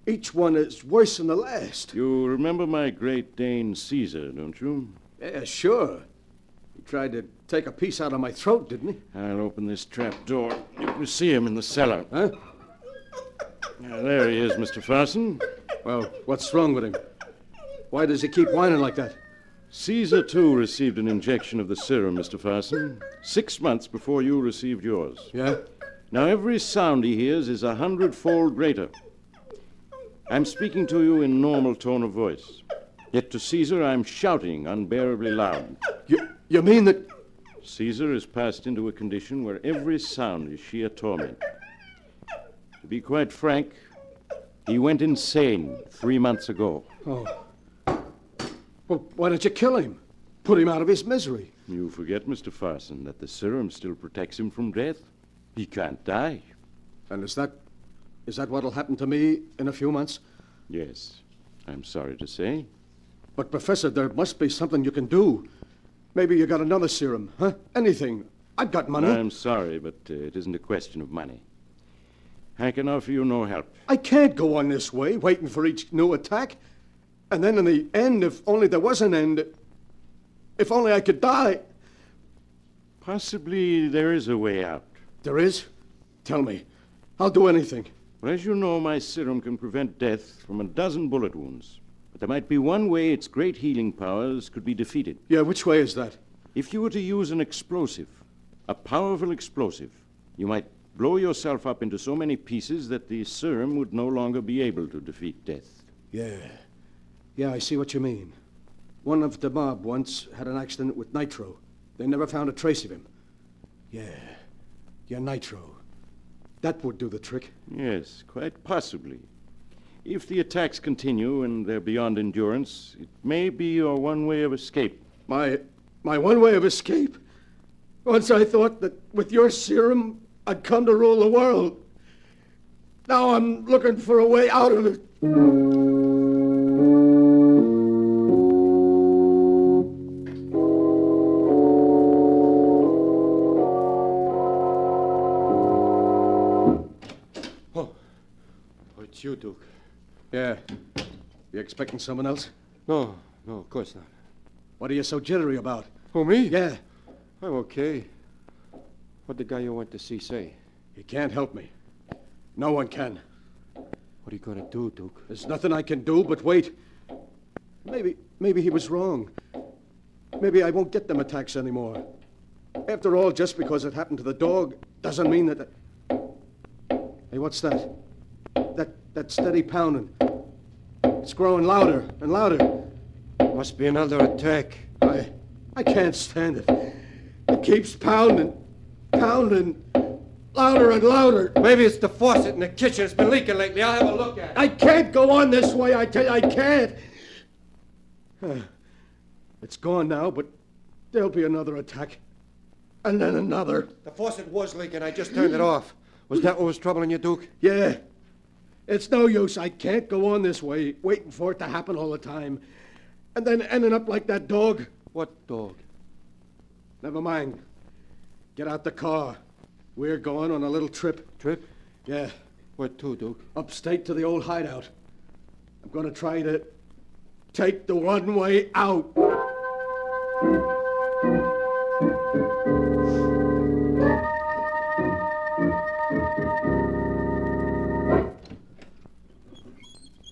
S3: Each one is worse than the last.
S9: You remember my Great Dane Caesar, don't you?
S3: Yeah, sure. He tried to take a piece out of my throat, didn't he?
S9: I'll open this trap door. You can see him in the cellar.
S3: Huh?
S9: There he is, Mr. Farson.
S3: Well, what's wrong with him? Why does he keep whining like that?
S9: Caesar, too, received an injection of the serum, Mr. Farson, 6 months before you received yours.
S3: Yeah?
S9: Now, every sound he hears is 100-fold greater. I'm speaking to you in normal tone of voice. Yet to Caesar, I'm shouting unbearably loud.
S3: You mean that...
S9: Caesar has passed into a condition where every sound is sheer torment. To be quite frank, he went insane 3 months ago.
S3: Oh. Well, why don't you kill him? Put him out of his misery.
S9: You forget, Mr. Farson, that the serum still protects him from death. He can't die.
S3: And is that Is that what'll happen to me in a few months?
S9: Yes, I'm sorry to say.
S3: But, Professor, there must be something you can do. Maybe you got another serum, huh? Anything. I've got money.
S9: I'm sorry, but it isn't a question of money. I can offer you no help.
S3: I can't go on this way, waiting for each new attack. And then in the end, if only there was an end, if only I could die.
S9: Possibly there is a way out.
S3: There is? Tell me. I'll do anything.
S9: Well, as you know, my serum can prevent death from a dozen bullet wounds. But there might be one way its great healing powers could be defeated.
S3: Yeah, which way is that?
S9: If you were to use an explosive, a powerful explosive, you might blow yourself up into so many pieces that the serum would no longer be able to defeat death.
S3: Yeah. Yeah, I see what you mean. One of the mob once had an accident with nitro. They never found a trace of him. Yeah. Yeah, nitro. That would do the trick.
S9: Yes, quite possibly. If the attacks continue and they're beyond endurance, it may be your one way of escape.
S3: My one way of escape? Once I thought that with your serum, I'd come to rule the world. Now I'm looking for a way out of it.
S10: It's you, Duke.
S3: Yeah. You expecting someone else?
S10: No, of course not.
S3: What are you so jittery about?
S10: Oh, me?
S3: Yeah.
S10: I'm okay. What'd the guy you went to see say?
S3: He can't help me. No one can.
S10: What are you gonna do, Duke?
S3: There's nothing I can do but wait. Maybe he was wrong. Maybe I won't get them attacks anymore. After all, just because it happened to the dog doesn't mean that... Hey, what's that? That steady pounding. It's growing louder and louder.
S10: Must be another attack.
S3: I can't stand it. It keeps pounding, louder and louder.
S10: Maybe it's the faucet in the kitchen. It's been leaking lately. I'll have a look at it.
S3: I can't go on this way, I tell you, I can't. It's gone now, but there'll be another attack. And then another.
S10: The faucet was leaking. I just turned it off. Was that what was troubling you, Duke?
S3: Yeah. It's no use. I can't go on this way, waiting for it to happen all the time. And then ending up like that dog.
S10: What dog?
S3: Never mind. Get out the car. We're going on a little trip.
S10: Trip?
S3: Yeah.
S10: Where to, Duke?
S3: Upstate to the old hideout. I'm going to try to take the one way out.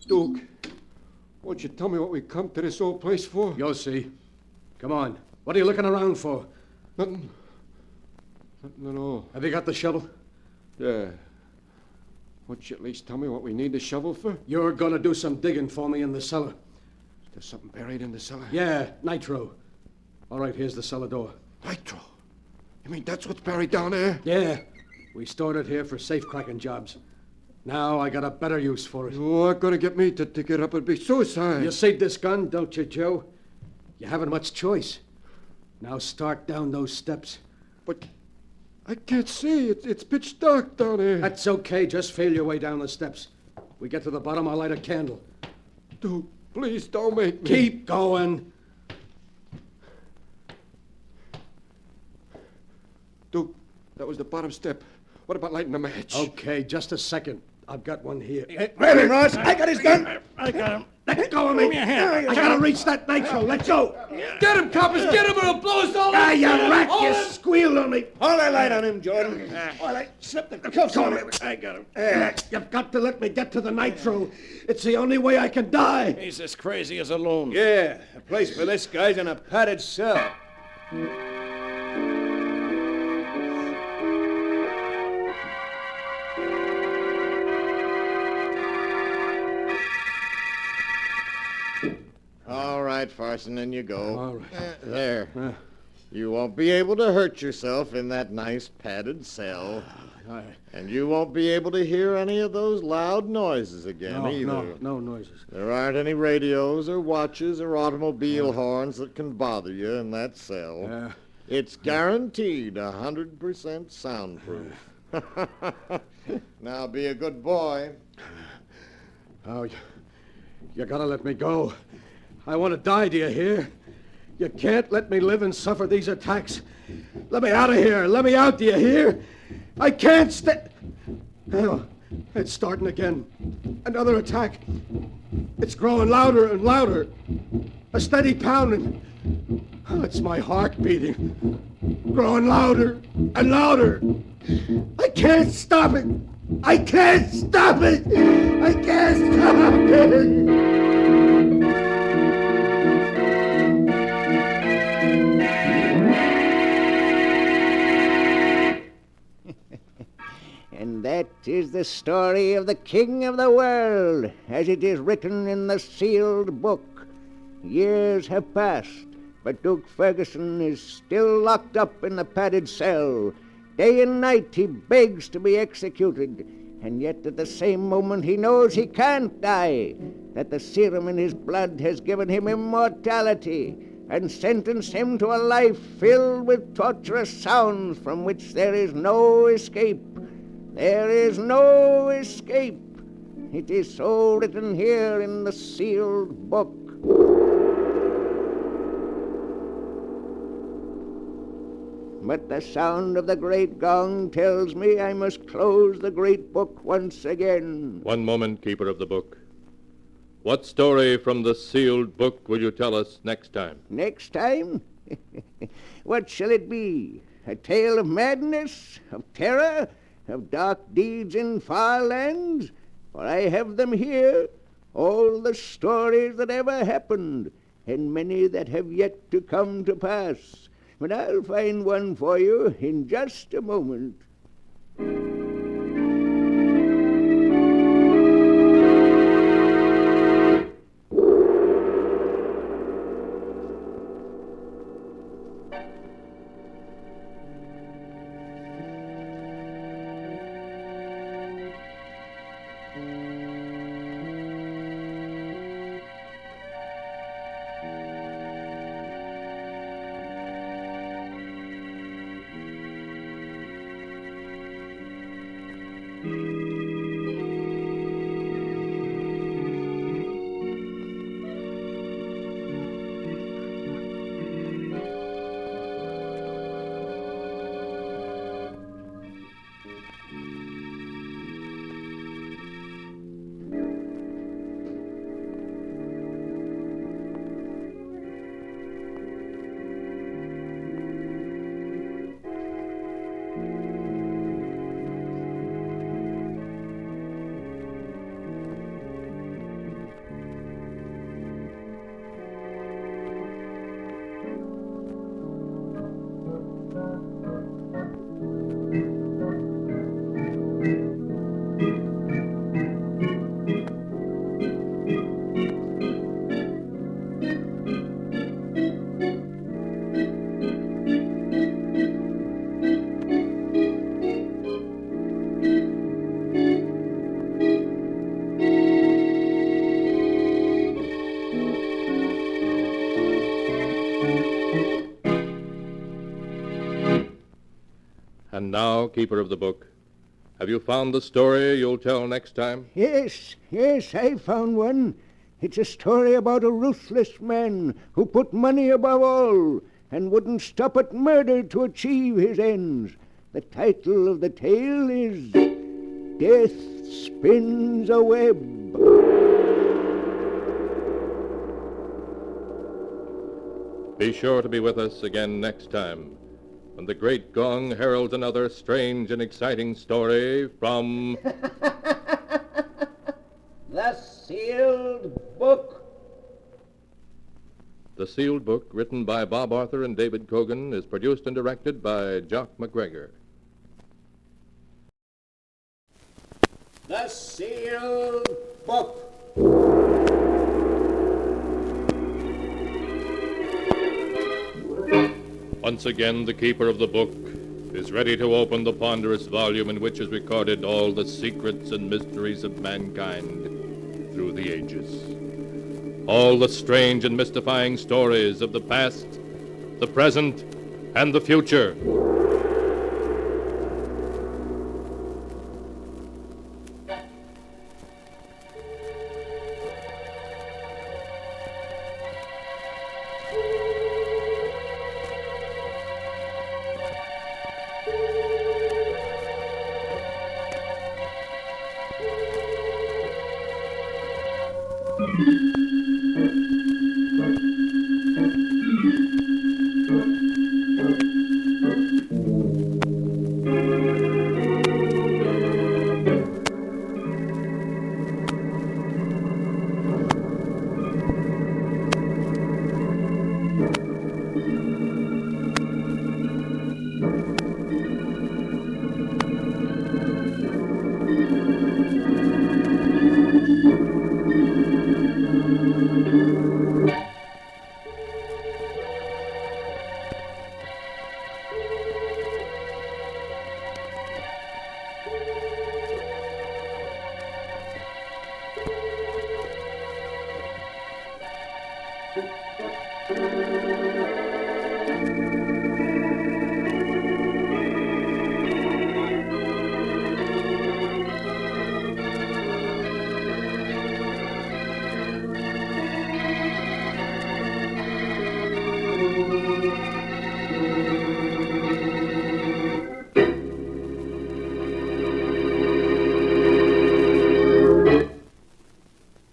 S10: Duke, won't you tell me what we come to this old place for?
S3: You'll see. Come on. What are you looking around for?
S10: Nothing. Nothing at all.
S3: Have you got the shovel?
S10: Yeah. Won't you at least tell me what we need the shovel for?
S3: You're going to do some digging for me in the cellar.
S10: There's something buried in the cellar?
S3: Yeah, nitro. All right, here's the cellar door.
S10: Nitro? You mean that's what's buried down there?
S3: Yeah. We stored it here for safe-cracking jobs. Now I got a better use for it.
S10: You aren't going to get me to dig it up. It'd be suicide.
S3: You see this gun, don't you, Joe? You haven't much choice. Now start down those steps.
S10: But I can't see. It's pitch dark down there.
S3: That's okay. Just feel your way down the steps. We get to the bottom, I'll light a candle.
S10: Duke, please don't make me.
S3: Keep going.
S10: Duke, that was the bottom step. What about lighting a match?
S3: Okay, just a second. I've got one here.
S11: Grab him, Ross. I got his gun.
S5: I got him.
S3: Let go of me. I gotta reach that nitro. Let go.
S10: Get him, coppers! Get him or he'll blow us all
S3: Ah,
S10: up!
S3: you rat! You squealed on me.
S11: Hold that light on him, Jordan.
S3: Well, I slipped the cuffs on me.
S5: I got him.
S3: You've got to let me get to the nitro. It's the only way I can die.
S5: He's as crazy as a loon.
S8: Yeah, a place for this guy's in a padded cell.
S11: All right, Farson, in you go.
S3: All right.
S11: There. You won't be able to hurt yourself in that nice padded cell. And you won't be able to hear any of those loud noises again either.
S3: No noises.
S11: There aren't any radios or watches or automobile horns that can bother you in that cell. It's guaranteed 100% soundproof. Now be a good boy.
S3: Oh, you gotta let me go. I want to die, do you hear? You can't let me live and suffer these attacks. Let me out of here. Let me out, do you hear? I can't stay. Oh, it's starting again. Another attack. It's growing louder and louder. A steady pounding. Oh, it's my heart beating. Growing louder and louder. I can't stop it. I can't stop it. I can't stop it.
S1: And that is the story of the King of the World, as it is written in the sealed book. Years have passed, but Duke Ferguson is still locked up in the padded cell. Day and night he begs to be executed, and yet at the same moment he knows he can't die, that the serum in his blood has given him immortality and sentenced him to a life filled with torturous sounds from which there is no escape. There is no escape. It is so written here in the sealed book. But the sound of the great gong tells me I must close the great book once again.
S2: One moment, keeper of the book. What story from the sealed book will you tell us next time?
S1: Next time? What shall it be? A tale of madness, of terror, of dark deeds in far lands? For I have them here, all the stories that ever happened, and many that have yet to come to pass. But I'll find one for you in just a moment.
S2: And now, keeper of the book, have you found the story you'll tell next time?
S1: Yes, I found one. It's a story about a ruthless man who put money above all and wouldn't stop at murder to achieve his ends. The title of the tale is Death Spins a Web.
S2: Be sure to be with us again next time, when the great gong heralds another strange and exciting story from
S1: The Sealed Book.
S2: The Sealed Book, written by Bob Arthur and David Cogan, is produced and directed by Jock McGregor.
S1: The Sealed Book.
S2: Once again, the keeper of the book is ready to open the ponderous volume in which is recorded all the secrets and mysteries of mankind through the ages. All the strange and mystifying stories of the past, the present, and the future.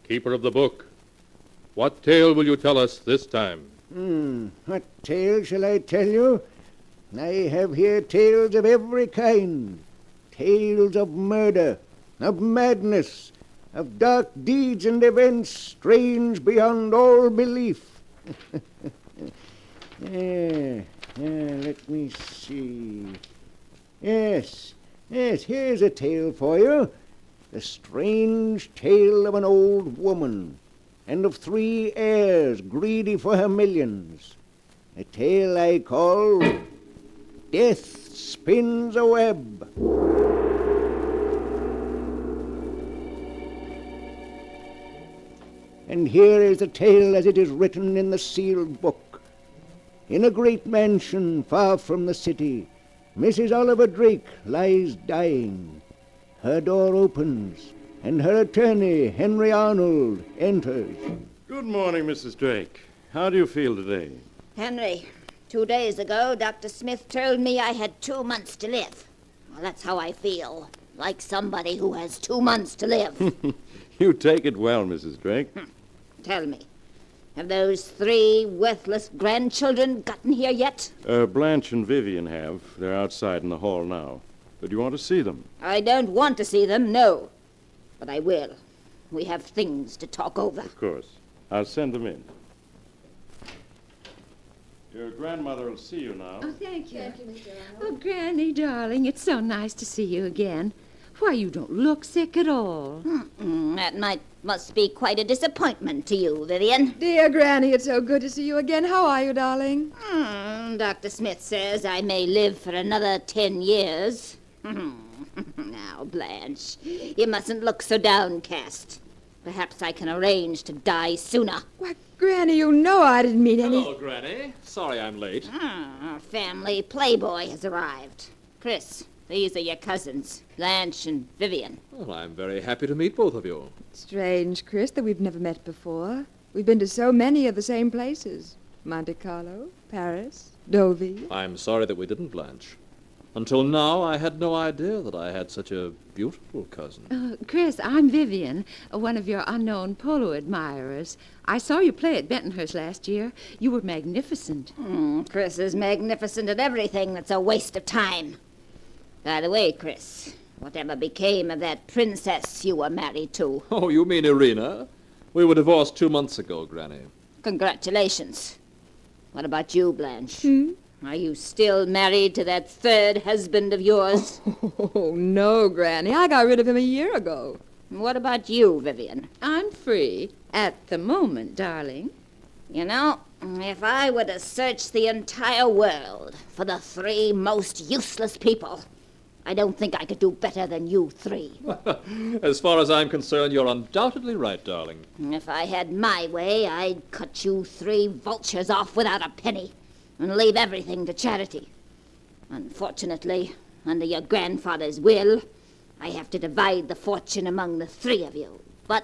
S2: Keeper of the book, what tale will you tell us this time?
S6: What tale shall I tell you? I have here tales of every kind. Tales of murder, of madness, of dark deeds and events strange beyond all belief. Let me see. Yes, here's a tale for you. The strange tale of an old woman and of 3 heirs greedy for her millions. A tale I call Death Spins a Web. And here is the tale as it is written in the sealed book. In a great mansion far from the city, Mrs. Oliver Drake lies dying. Her door opens, and her attorney, Henry Arnold, enters.
S9: Good morning, Mrs. Drake. How do you feel today?
S12: Henry, 2 days ago, Dr. Smith told me I had 2 months to live. Well, that's how I feel. Like somebody who has 2 months to live.
S9: You take it well, Mrs. Drake.
S12: Tell me, have those 3 worthless grandchildren gotten here yet?
S9: Blanche and Vivian have. They're outside in the hall now. But you want to see them?
S12: I don't want to see them, no. But I will. We have things to talk over.
S9: Of course. I'll send them in. Your grandmother will see you now.
S13: Oh, thank you. Thank you, Mr. Arnold. Oh, Granny, darling, it's so nice to see you again. Why, you don't look sick at all.
S12: That must be quite a disappointment to you, Vivian.
S14: Dear Granny, it's so good to see you again. How are you, darling?
S12: Dr. Smith says I may live for another 10 years. Now, Blanche, you mustn't look so downcast. Perhaps I can arrange to die sooner.
S14: Why, Granny, you know I didn't mean any...
S15: Hello, Granny. Sorry I'm late.
S12: Our family playboy has arrived. Chris, these are your cousins, Blanche and Vivian.
S15: Well, I'm very happy to meet both of you.
S14: Strange, Chris, that we've never met before. We've been to so many of the same places. Monte Carlo, Paris, Deauville.
S15: I'm sorry that we didn't, Blanche. Until now, I had no idea that I had such a beautiful cousin.
S13: Chris, I'm Vivian, one of your unknown polo admirers. I saw you play at Bentonhurst last year. You were magnificent.
S12: Chris is magnificent at everything that's a waste of time. By the way, Chris, whatever became of that princess you were married to?
S15: Oh, you mean Irina? We were divorced 2 months ago, Granny.
S12: Congratulations. What about you, Blanche? Are you still married to that 3rd husband of yours?
S14: Oh, no, Granny. I got rid of him a year ago.
S12: What about you, Vivian?
S13: I'm free at the moment, darling.
S12: You know, if I were to search the entire world for the 3 most useless people, I don't think I could do better than you 3.
S15: As far as I'm concerned, you're undoubtedly right, darling.
S12: If I had my way, I'd cut you 3 vultures off without a penny and leave everything to charity. Unfortunately, under your grandfather's will, I have to divide the fortune among the 3 of you. But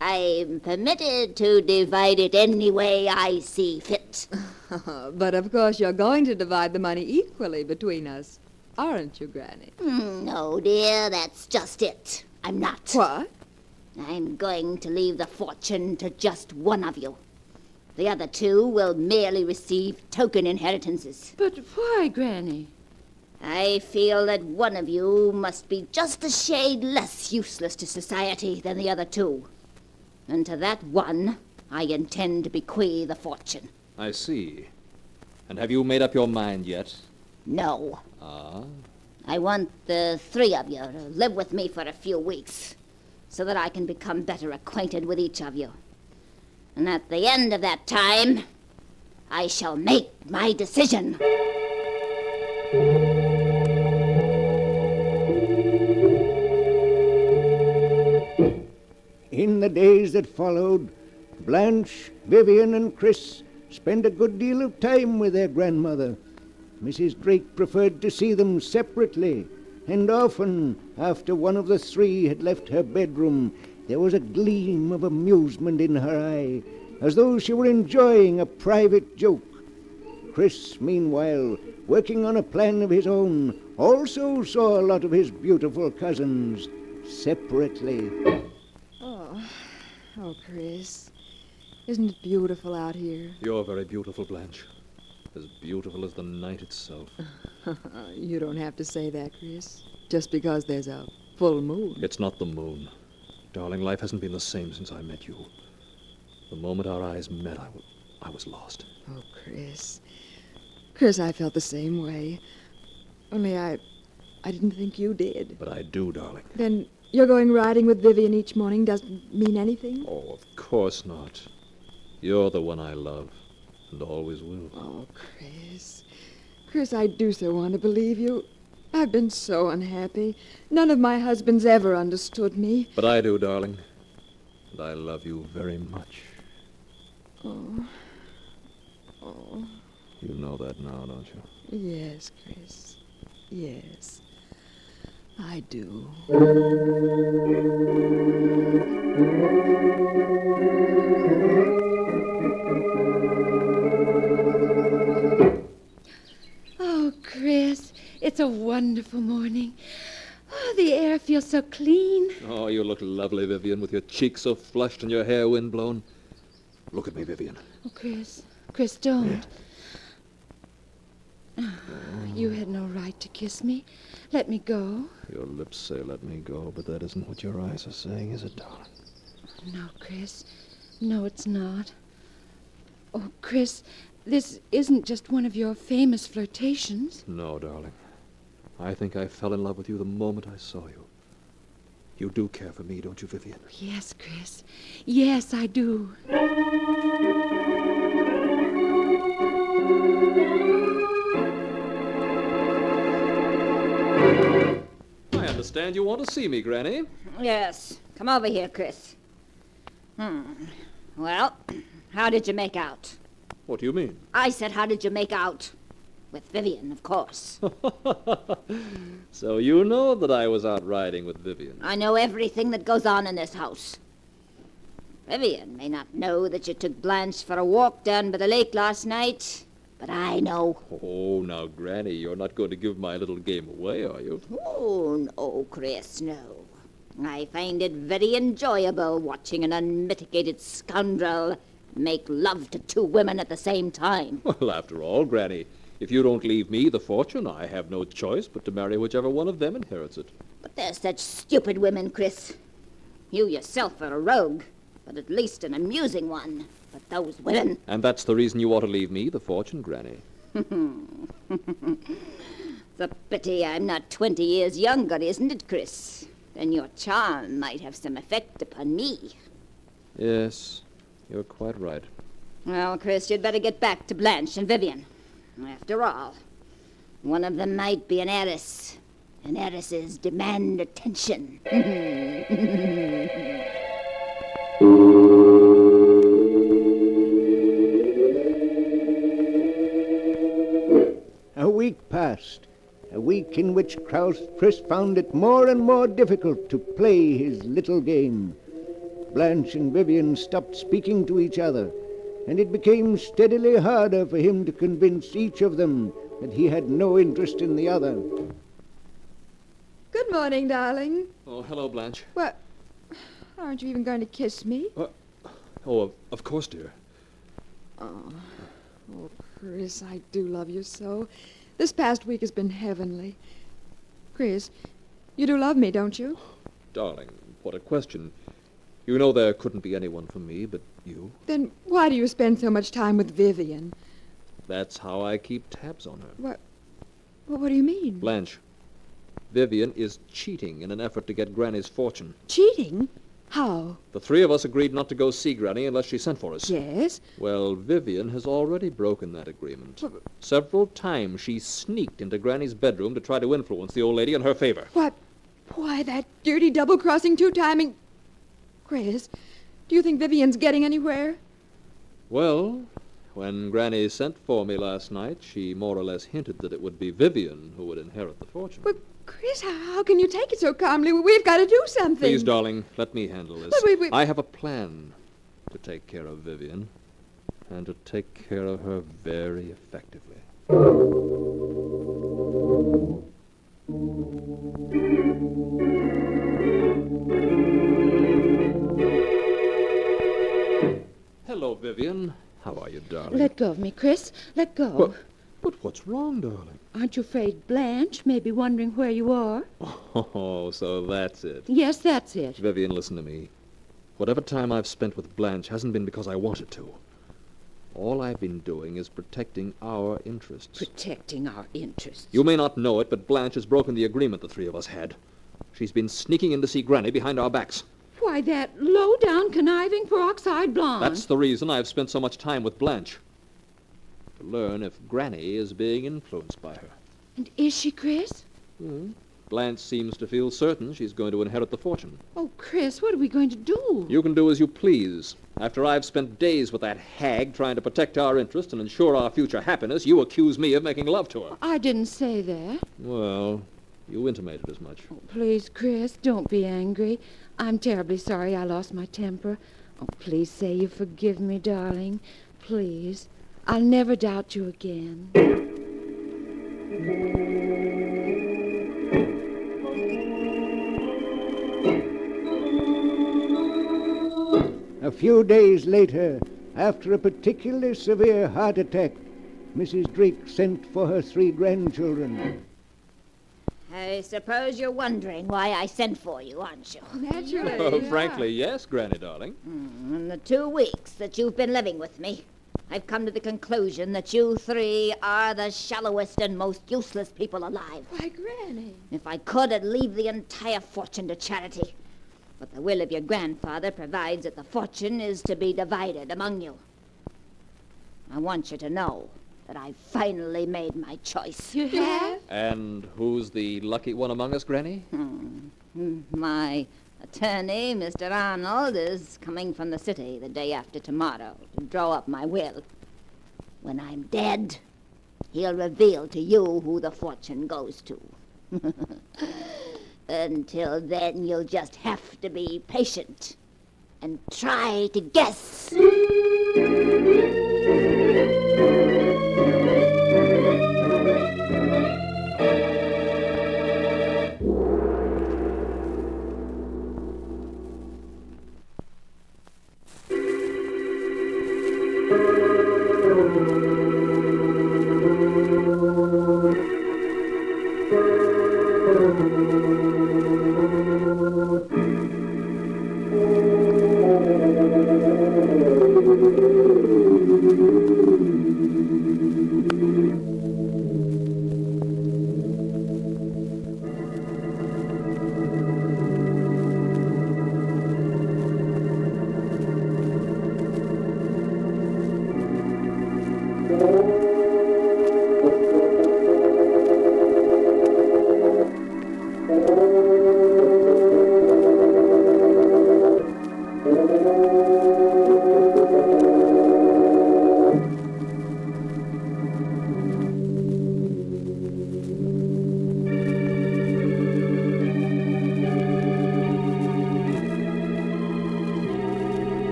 S12: I'm permitted to divide it any way I see fit.
S14: But of course you're going to divide the money equally between us, aren't you, Granny?
S12: No, dear, that's just it. I'm not.
S14: What?
S12: I'm going to leave the fortune to just one of you. The other two will merely receive token inheritances.
S13: But why, Granny?
S12: I feel that one of you must be just a shade less useless to society than the other two. And to that one, I intend to bequeath the fortune.
S15: I see. And have you made up your mind yet?
S12: No.
S15: Ah?
S12: I want the three of you to live with me for a few weeks, so that I can become better acquainted with each of you. And at the end of that time, I shall make my decision.
S6: In the days that followed, Blanche, Vivian, and Chris spent a good deal of time with their grandmother. Mrs. Drake preferred to see them separately, and often, after one of the three had left her bedroom, there was a gleam of amusement in her eye, as though she were enjoying a private joke. Chris, meanwhile, working on a plan of his own, also saw a lot of his beautiful cousins separately.
S14: Oh, Chris. Isn't it beautiful out here?
S15: You're very beautiful, Blanche. As beautiful as the night itself.
S14: You don't have to say that, Chris. Just because there's a full moon.
S15: It's not the moon. Darling, life hasn't been the same since I met you. The moment our eyes met, I was lost.
S14: Oh, Chris. Chris, I felt the same way. Only I didn't think you did.
S15: But I do, darling.
S14: Then you're going riding with Vivian each morning doesn't mean anything?
S15: Oh, of course not. You're the one I love, and always will.
S14: Oh, Chris. Chris, I do so want to believe you. I've been so unhappy. None of my husbands ever understood me.
S15: But I do, darling. And I love you very much.
S14: Oh. Oh.
S15: You know that now, don't you?
S14: Yes, Chris. Yes. I do.
S13: Oh, Chris, it's a wonderful morning. Oh, the air feels so clean.
S15: Oh, you look lovely, Vivian, with your cheeks so flushed and your hair windblown. Look at me, Vivian.
S13: Oh, Chris, don't. Oh, you had no right to kiss me. Let me go.
S15: Your lips say let me go, but that isn't what your eyes are saying, is it, darling?
S13: No, Chris. No, it's not. Oh, Chris, this isn't just one of your famous flirtations.
S15: No, darling. I think I fell in love with you the moment I saw you. You do care for me, don't you, Vivian?
S13: Yes, Chris. Yes, I do.
S15: I understand you want to see me, Granny.
S12: Yes. Come over here, Chris. Well, how did you make out?
S15: What do you mean?
S12: I said, how did you make out? With Vivian, of course.
S15: So you know that I was out riding with Vivian.
S12: I know everything that goes on in this house. Vivian may not know that you took Blanche for a walk down by the lake last night, but I know.
S15: Oh, now, Granny, you're not going to give my little game away, are you?
S12: Oh, no, Chris, no. I find it very enjoyable watching an unmitigated scoundrel make love to two women at the same time.
S15: Well, after all, Granny, if you don't leave me the fortune, I have no choice but to marry whichever one of them inherits it.
S12: But they're such stupid women, Chris. You yourself are a rogue, but at least an amusing one. But those women...
S15: And that's the reason you ought to leave me the fortune, Granny.
S12: It's a pity I'm not 20 years younger, isn't it, Chris? Then your charm might have some effect upon me.
S15: Yes, you're quite right.
S12: Well, Chris, you'd better get back to Blanche and Vivian. After all, one of them might be an heiress, and heiresses demand attention.
S6: A week passed, a week in which Chris found it more and more difficult to play his little game. Blanche and Vivian stopped speaking to each other, and it became steadily harder for him to convince each of them that he had no interest in the other.
S14: Good morning, darling.
S15: Oh, hello, Blanche.
S14: What? Aren't you even going to kiss me?
S15: Oh, of course, dear.
S14: Oh, Chris, I do love you so. This past week has been heavenly. Chris, you do love me, don't you?
S15: Darling, what a question. You know there couldn't be anyone for me but you.
S14: Then why do you spend so much time with Vivian?
S15: That's how I keep tabs on her.
S14: What? Well, what do you mean?
S15: Blanche, Vivian is cheating in an effort to get Granny's fortune.
S14: Cheating? How?
S15: The three of us agreed not to go see Granny unless she sent for us.
S14: Yes?
S15: Well, Vivian has already broken that agreement. Several times she sneaked into Granny's bedroom to try to influence the old lady in her favor.
S14: What? Why, that dirty double-crossing, two-timing... Chris, do you think Vivian's getting anywhere?
S15: Well, when Granny sent for me last night, she more or less hinted that it would be Vivian who would inherit the fortune.
S14: But, Chris, how can you take it so calmly? We've got to do something.
S15: Please, darling, let me handle this.
S14: But we...
S15: I have a plan to take care of Vivian, and to take care of her very effectively. Hello, Vivian. How are you, darling?
S13: Let go of me, Chris. Let go.
S15: But what's wrong, darling?
S13: Aren't you afraid Blanche may be wondering where you are?
S15: Oh, so that's it.
S13: Yes, that's it.
S15: Vivian, listen to me. Whatever time I've spent with Blanche hasn't been because I wanted to. All I've been doing is protecting our interests.
S13: Protecting our interests?
S15: You may not know it, but Blanche has broken the agreement the three of us had. She's been sneaking in to see Granny behind our backs.
S13: Why, that low-down, conniving, peroxide blonde.
S15: That's the reason I've spent so much time with Blanche. To learn if Granny is being influenced by her.
S13: And is she, Chris?
S15: Blanche seems to feel certain she's going to inherit the fortune.
S13: Oh, Chris, what are we going to do?
S15: You can do as you please. After I've spent days with that hag trying to protect our interests and ensure our future happiness, you accuse me of making love to her.
S13: I didn't say that.
S15: Well, you intimated as much.
S13: Oh, please, Chris, don't be angry. I'm terribly sorry I lost my temper. Oh, please say you forgive me, darling. Please. I'll never doubt you again.
S6: A few days later, after a particularly severe heart attack, Mrs. Drake sent for her 3 grandchildren.
S12: I suppose you're wondering why I sent for you, aren't you?
S14: Naturally.
S15: Oh, frankly, yes, Granny, darling.
S12: In the 2 weeks that you've been living with me, I've come to the conclusion that you 3 are the shallowest and most useless people alive.
S14: Why, Granny.
S12: If I could, I'd leave the entire fortune to charity. But the will of your grandfather provides that the fortune is to be divided among you. I want you to know that I've finally made my choice.
S14: You have?
S15: And who's the lucky one among us, Granny?
S12: My attorney, Mr. Arnold, is coming from the city the day after tomorrow to draw up my will. When I'm dead, he'll reveal to you who the fortune goes to. Until then, you'll just have to be patient and try to guess.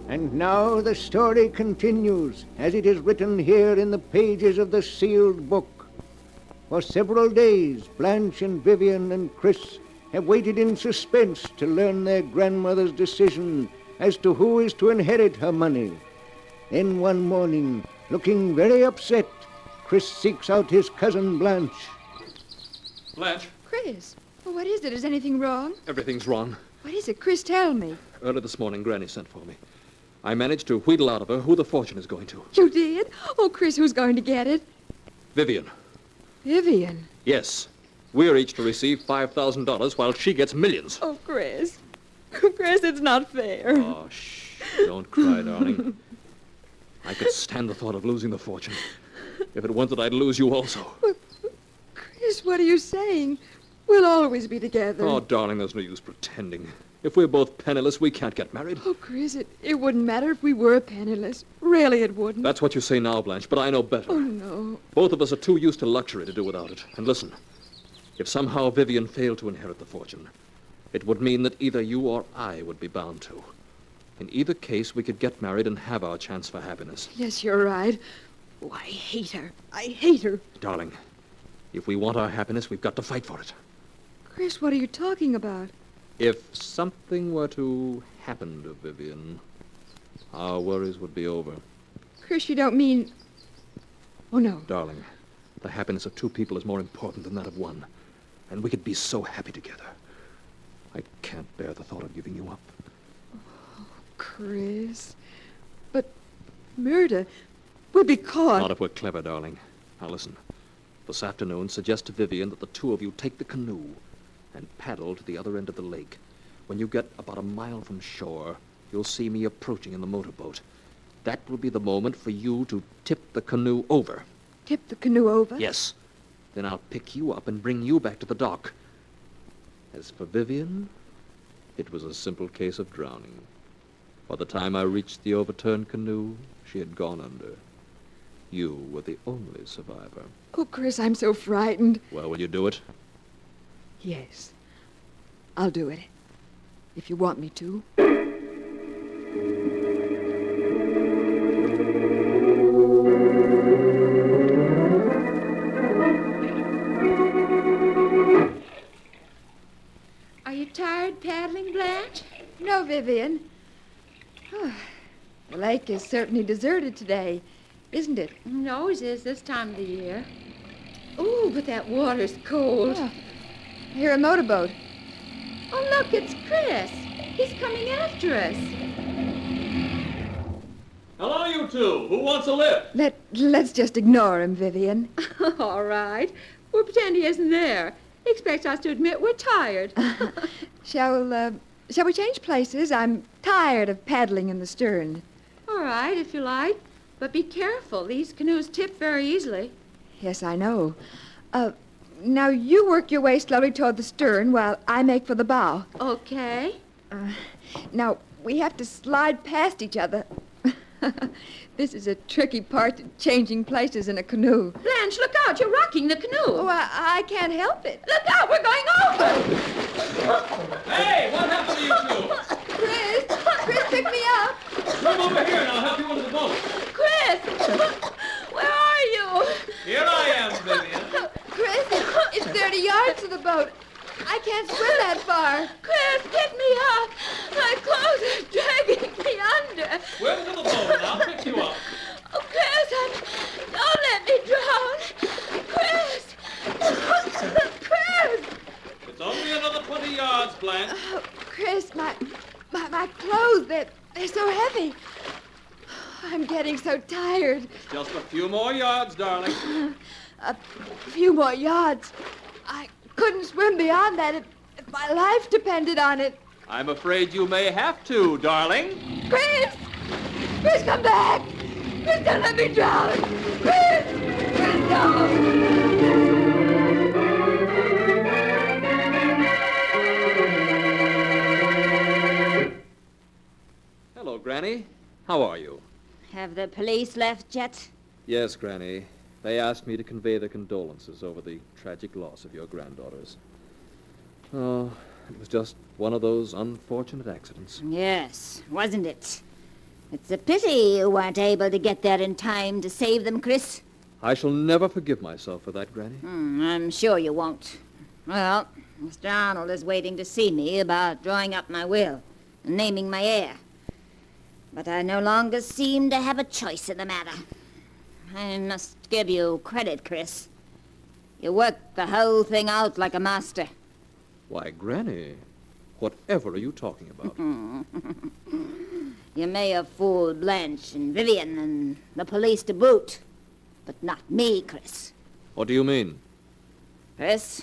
S6: And now the story continues, as it is written here in the pages of the sealed book. For several days, Blanche and Vivian and Chris have waited in suspense to learn their grandmother's decision as to who is to inherit her money. Then one morning, looking very upset, Chris seeks out his cousin Blanche.
S15: Blanche,
S14: Chris, well, what is it? Is anything wrong?
S15: everything's wrong.
S14: What is it? Chris, tell me.
S15: Early this morning, Granny sent for me. I managed to wheedle out of her who the fortune is going to.
S14: You did? Oh, Chris, who's going to get it?
S15: Vivian.
S14: Vivian.
S15: Yes. We're each to receive $5,000 while she gets millions.
S14: Oh, Chris. Chris, it's not fair.
S15: Oh, shh. Don't cry, darling. I could stand the thought of losing the fortune. If it weren't that I'd lose you also.
S14: Chris, what are you saying? We'll always be together.
S15: Oh, darling, there's no use pretending. If we're both penniless, we can't get married.
S14: Oh, Chris, it wouldn't matter if we were penniless. Really, it wouldn't.
S15: That's what you say now, Blanche, but I know better.
S14: Oh, no.
S15: Both of us are too used to luxury to do without it. And listen, if somehow Vivian failed to inherit the fortune, it would mean that either you or I would be bound to. In either case, we could get married and have our chance for happiness.
S14: Yes, you're right. Oh, I hate her. I hate her.
S15: Darling, if we want our happiness, we've got to fight for it.
S14: Chris, what are you talking about?
S15: If something were to happen to Vivian, our worries would be over.
S14: Chris, you don't mean... Oh, no.
S15: Darling, the happiness of two people is more important than that of one. And we could be so happy together. I can't bear the thought of giving you up.
S14: Oh, Chris. But murder... We'll be caught.
S15: Not if we're clever, darling. Now listen. This afternoon, suggest to Vivian that the two of you take the canoe and paddle to the other end of the lake. When you get about a mile from shore, you'll see me approaching in the motorboat. That will be the moment for you to tip the canoe over.
S14: Tip the canoe over?
S15: Yes. Then I'll pick you up and bring you back to the dock. As for Vivian, it was a simple case of drowning. By the time I reached the overturned canoe, she had gone under. You were the only survivor.
S14: Oh, Chris, I'm so frightened.
S15: Well, will you do it?
S14: Yes. I'll do it. If you want me to.
S13: Are you tired paddling, Blanche?
S14: No, Vivian. The lake is certainly deserted today, isn't it?
S13: It always is this time of the year. Ooh, but that water's cold.
S14: Oh, I hear a motorboat.
S13: Oh, look, it's Chris. He's coming after us.
S15: Hello, you two. Who wants a lift?
S14: Let's just ignore him, Vivian.
S13: All right. We'll pretend he isn't there. He expects us to admit we're tired.
S14: Shall we change places? I'm tired of paddling in the stern.
S13: All right, if you like. But be careful. These canoes tip very easily.
S14: Yes, I know. Now you work your way slowly toward the stern while I make for the bow.
S13: Okay.
S14: Now, we have to slide past each other. This is a tricky part to changing places in a canoe.
S13: Blanche, look out. You're rocking the canoe.
S14: Oh, I can't help it.
S13: Look out. We're going over.
S15: Hey, what happened to you two?
S14: Chris, pick me up.
S15: Come over here and I'll help you into the boat.
S13: Chris, where are you?
S15: Here I am, Vivian.
S14: Chris, it's 30 yards to the boat. I can't swim that far.
S13: Chris, pick me up. My clothes are dragging me under.
S15: Swim to the boat and I'll pick you up.
S13: Oh, Chris, don't let me drown. Chris! Chris!
S15: It's only another 20 yards, Blanche.
S14: Chris, my clothes, they're so heavy. I'm getting so tired.
S15: Just a few more yards, darling.
S14: A few more yards. I couldn't swim beyond that if my life depended on it.
S15: I'm afraid you may have to, darling.
S14: Chris! Chris, come back! Chris, don't let me drown! Chris! Chris, no!
S15: Hello, Granny. How are you?
S12: Have the police left yet?
S15: Yes, Granny. They asked me to convey their condolences over the tragic loss of your granddaughters. Oh, it was just one of those unfortunate accidents.
S12: Yes, wasn't it? It's a pity you weren't able to get there in time to save them, Chris.
S15: I shall never forgive myself for that, Granny.
S12: I'm sure you won't. Well, Mr. Arnold is waiting to see me about drawing up my will and naming my heir. But I no longer seem to have a choice in the matter. I must give you credit, Chris. You worked the whole thing out like a master.
S15: Why, Granny, whatever are you talking about?
S12: You may have fooled Blanche and Vivian and the police to boot, but not me, Chris.
S15: What do you mean?
S12: Chris,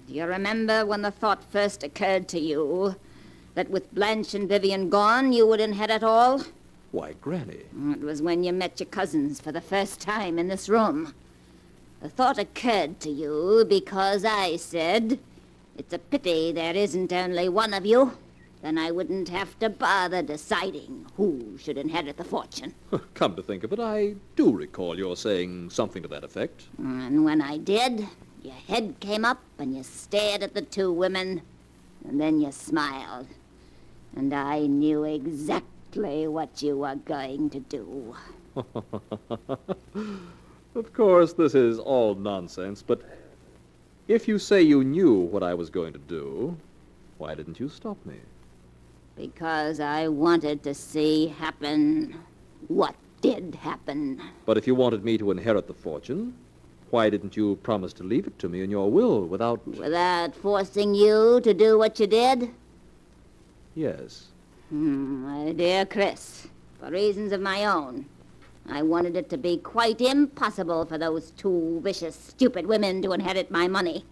S12: do you remember when the thought first occurred to you that with Blanche and Vivian gone, you would inherit all?
S15: Why, Granny.
S12: It was when you met your cousins for the first time in this room. The thought occurred to you because I said, it's a pity there isn't only one of you. Then I wouldn't have to bother deciding who should inherit the fortune.
S15: Come to think of it, I do recall your saying something to that effect.
S12: And when I did, your head came up and you stared at the two women, and then you smiled. And I knew exactly what you were going to do.
S15: Of course, this is all nonsense, but if you say you knew what I was going to do, why didn't you stop me?
S12: Because I wanted to see happen what did happen.
S15: But if you wanted me to inherit the fortune, why didn't you promise to leave it to me in your will without...
S12: Without forcing you to do what you did?
S15: Yes.
S12: My dear Chris, for reasons of my own, I wanted it to be quite impossible for those two vicious, stupid women to inherit my money.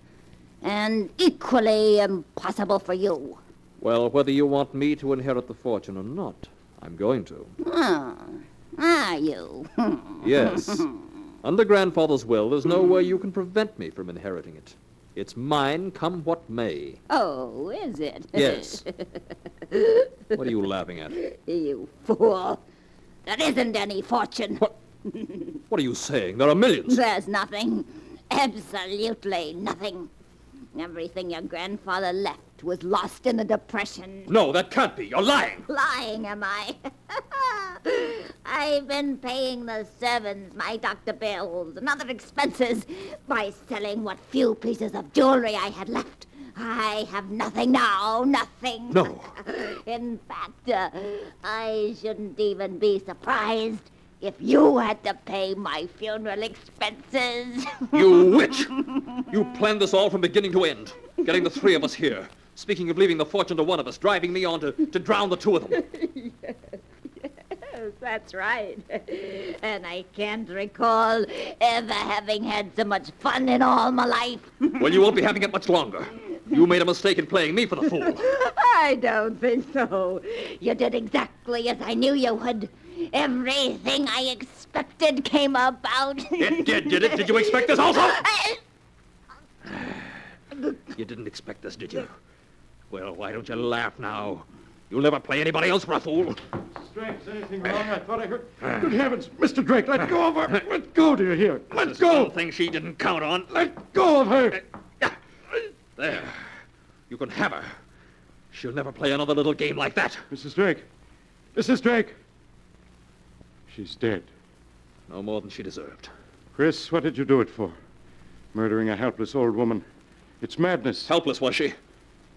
S12: And equally impossible for you.
S15: Well, whether you want me to inherit the fortune or not, I'm going to.
S12: Oh, are you?
S15: Yes. Under Grandfather's will, there's no way you can prevent me from inheriting it. It's mine, come what may.
S12: Oh, is it?
S15: Yes. What are you laughing at?
S12: You fool. There isn't any fortune.
S15: What are you saying? There are millions.
S12: There's nothing. Absolutely nothing. Everything your grandfather left was lost in the Depression.
S15: No, that can't be. You're lying.
S12: Lying, am I? I've been paying the servants my doctor bills and other expenses by selling what few pieces of jewelry I had left. I have nothing now, nothing.
S15: No.
S12: In fact, I shouldn't even be surprised if you had to pay my funeral expenses.
S15: You witch! You planned this all from beginning to end. Getting the three of us here. Speaking of leaving the fortune to one of us, driving me on to drown the two of them.
S12: Yes, that's right. And I can't recall ever having had so much fun in all my life.
S15: Well, you won't be having it much longer. You made a mistake in playing me for the fool.
S12: I don't think so. You did exactly as I knew you would. Everything I expected came about.
S15: It did it? Did you expect this also? You didn't expect this, did you? Well, why don't you laugh now? You'll never play anybody else for a fool.
S3: Mrs. Drake, is anything wrong? I thought I heard... Good heavens, Mr. Drake, let go of her. Let go, do you hear? Let go.
S15: One thing she didn't count on.
S3: Let go of her.
S15: There. You can have her. She'll never play another little game like that.
S3: Mrs. Drake. Mrs. Drake. She's dead.
S15: No more than she deserved.
S3: Chris, what did you do it for? Murdering a helpless old woman. It's madness.
S15: Helpless, was she?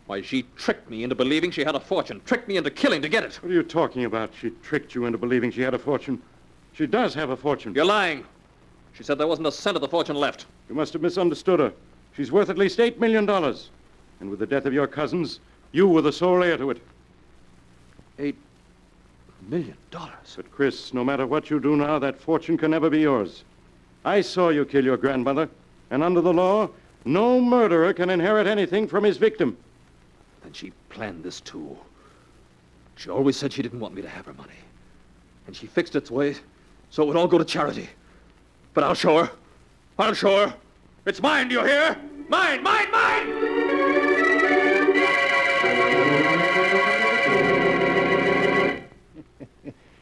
S15: Why, she tricked me into believing she had a fortune. Tricked me into killing to get it.
S3: What are you talking about? She tricked you into believing she had a fortune. She does have a fortune.
S15: You're lying. She said there wasn't a cent of the fortune left.
S3: You must have misunderstood her. She's worth at least $8 million. And with the death of your cousins, you were the sole heir to it.
S15: $8 million?
S3: But, Chris, no matter what you do now, that fortune can never be yours. I saw you kill your grandmother, and under the law,
S9: No murderer can inherit anything from his victim.
S15: Then she planned this too. She always said she didn't want me to have her money. And she fixed its way so it would all go to charity. But I'll show her. I'll show her. It's mine, do you hear? Mine, mine, mine!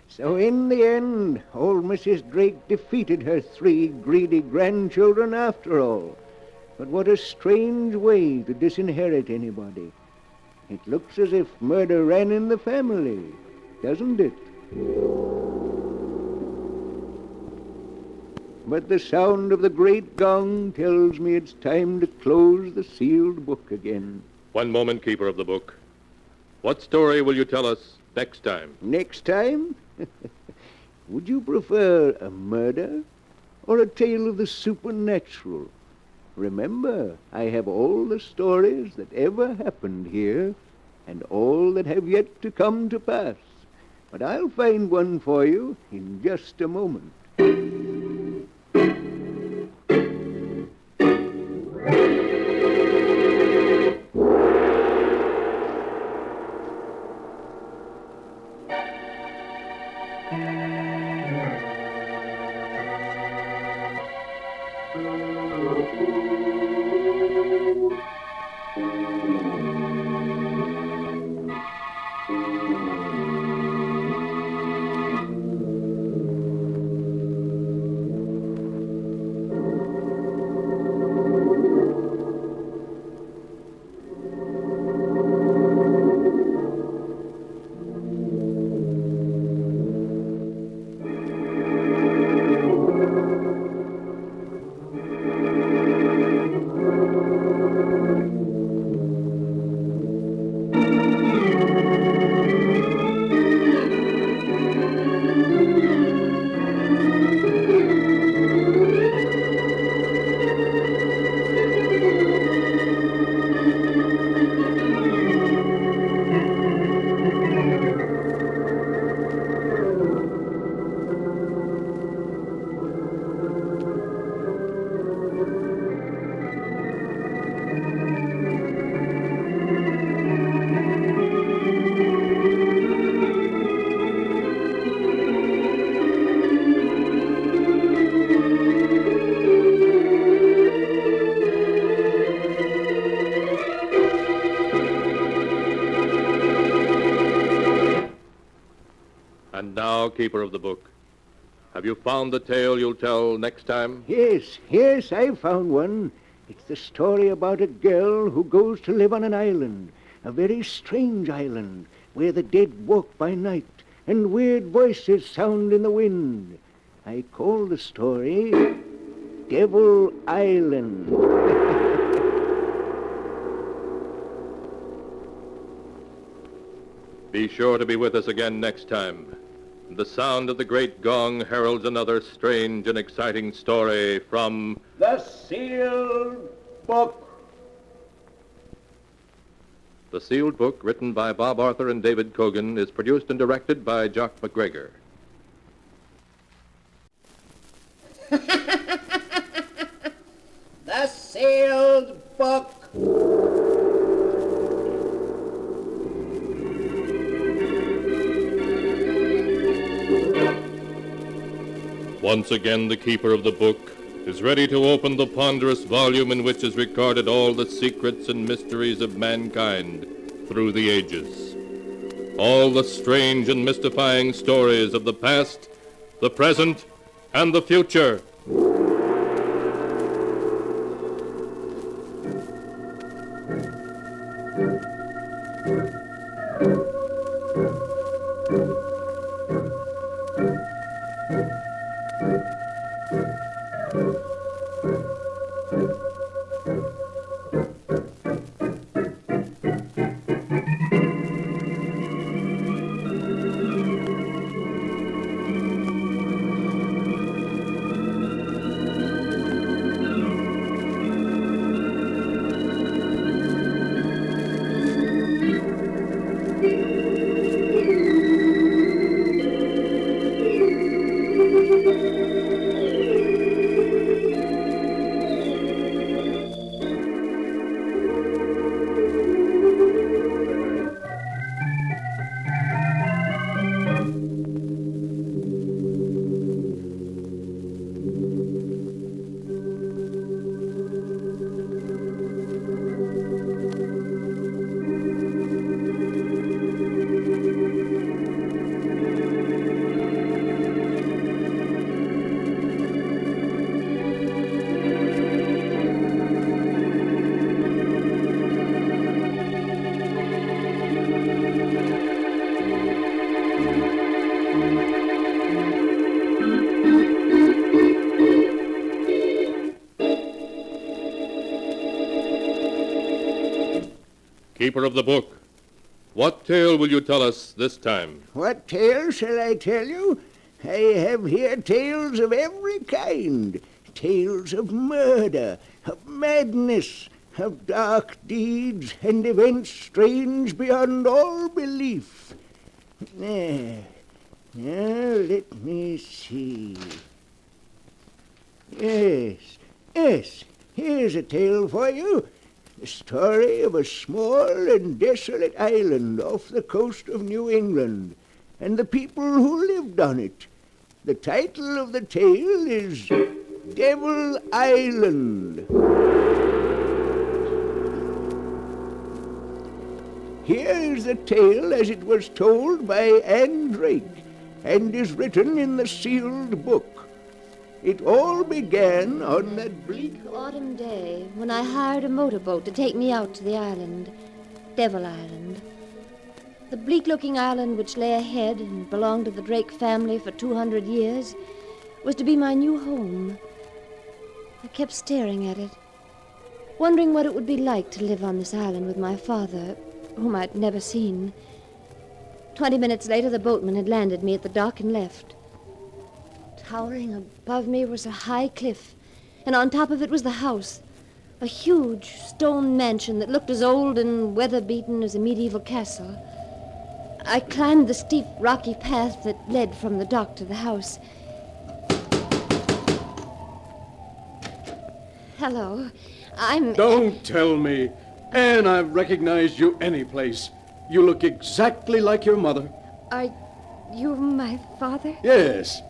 S6: So in the end, old Mrs. Drake defeated her 3 greedy grandchildren after all. But what a strange way to disinherit anybody. It looks as if murder ran in the family, doesn't it? But the sound of the great gong tells me it's time to close the sealed book again.
S2: One moment, keeper of the book. What story will you tell us next time?
S6: Next time? Would you prefer a murder or a tale of the supernatural? Remember, I have all the stories that ever happened here and all that have yet to come to pass. But I'll find one for you in just a moment.
S2: And now, keeper of the book, have you found the tale you'll tell next time?
S6: Yes, I found one. It's the story about a girl who goes to live on an island, a very strange island, where the dead walk by night and weird voices sound in the wind. I call the story Devil Island.
S2: Be sure to be with us again next time. The sound of the great gong heralds another strange and exciting story from
S6: The Sealed Book.
S2: The Sealed Book, written by Bob Arthur and David Cogan, is produced and directed by Jock McGregor.
S1: The Sealed Book.
S2: Once again, the keeper of the book is ready to open the ponderous volume in which is recorded all the secrets and mysteries of mankind through the ages. All the strange and mystifying stories of the past, the present, and the future. Keeper of the book, what tale will you tell us this time?
S6: What tale shall I tell you? I have here tales of every kind. Tales of murder, of madness, of dark deeds and events strange beyond all belief. Now, let me see. Yes, here's a tale for you. The story of a small and desolate island off the coast of New England, and the people who lived on it. The title of the tale is Devil Island. Here is the tale as it was told by Anne Drake, and is written in the sealed book. It all began on that bleak
S12: autumn day when I hired a motorboat to take me out to the island, Devil Island. The bleak-looking island which lay ahead and belonged to the Drake family for 200 years was to be my new home. I kept staring at it, wondering what it would be like to live on this island with my father, whom I'd never seen. 20 minutes later, the boatman had landed me at the dock and left. Towering above me was a high cliff, and on top of it was the house, a huge stone mansion that looked as old and weather-beaten as a medieval castle. I climbed the steep, rocky path that led from the dock to the house. Hello, I'm...
S3: Don't tell me. Anne, I've recognized you any place. You look exactly like your mother.
S12: Are you my father?
S3: Yes.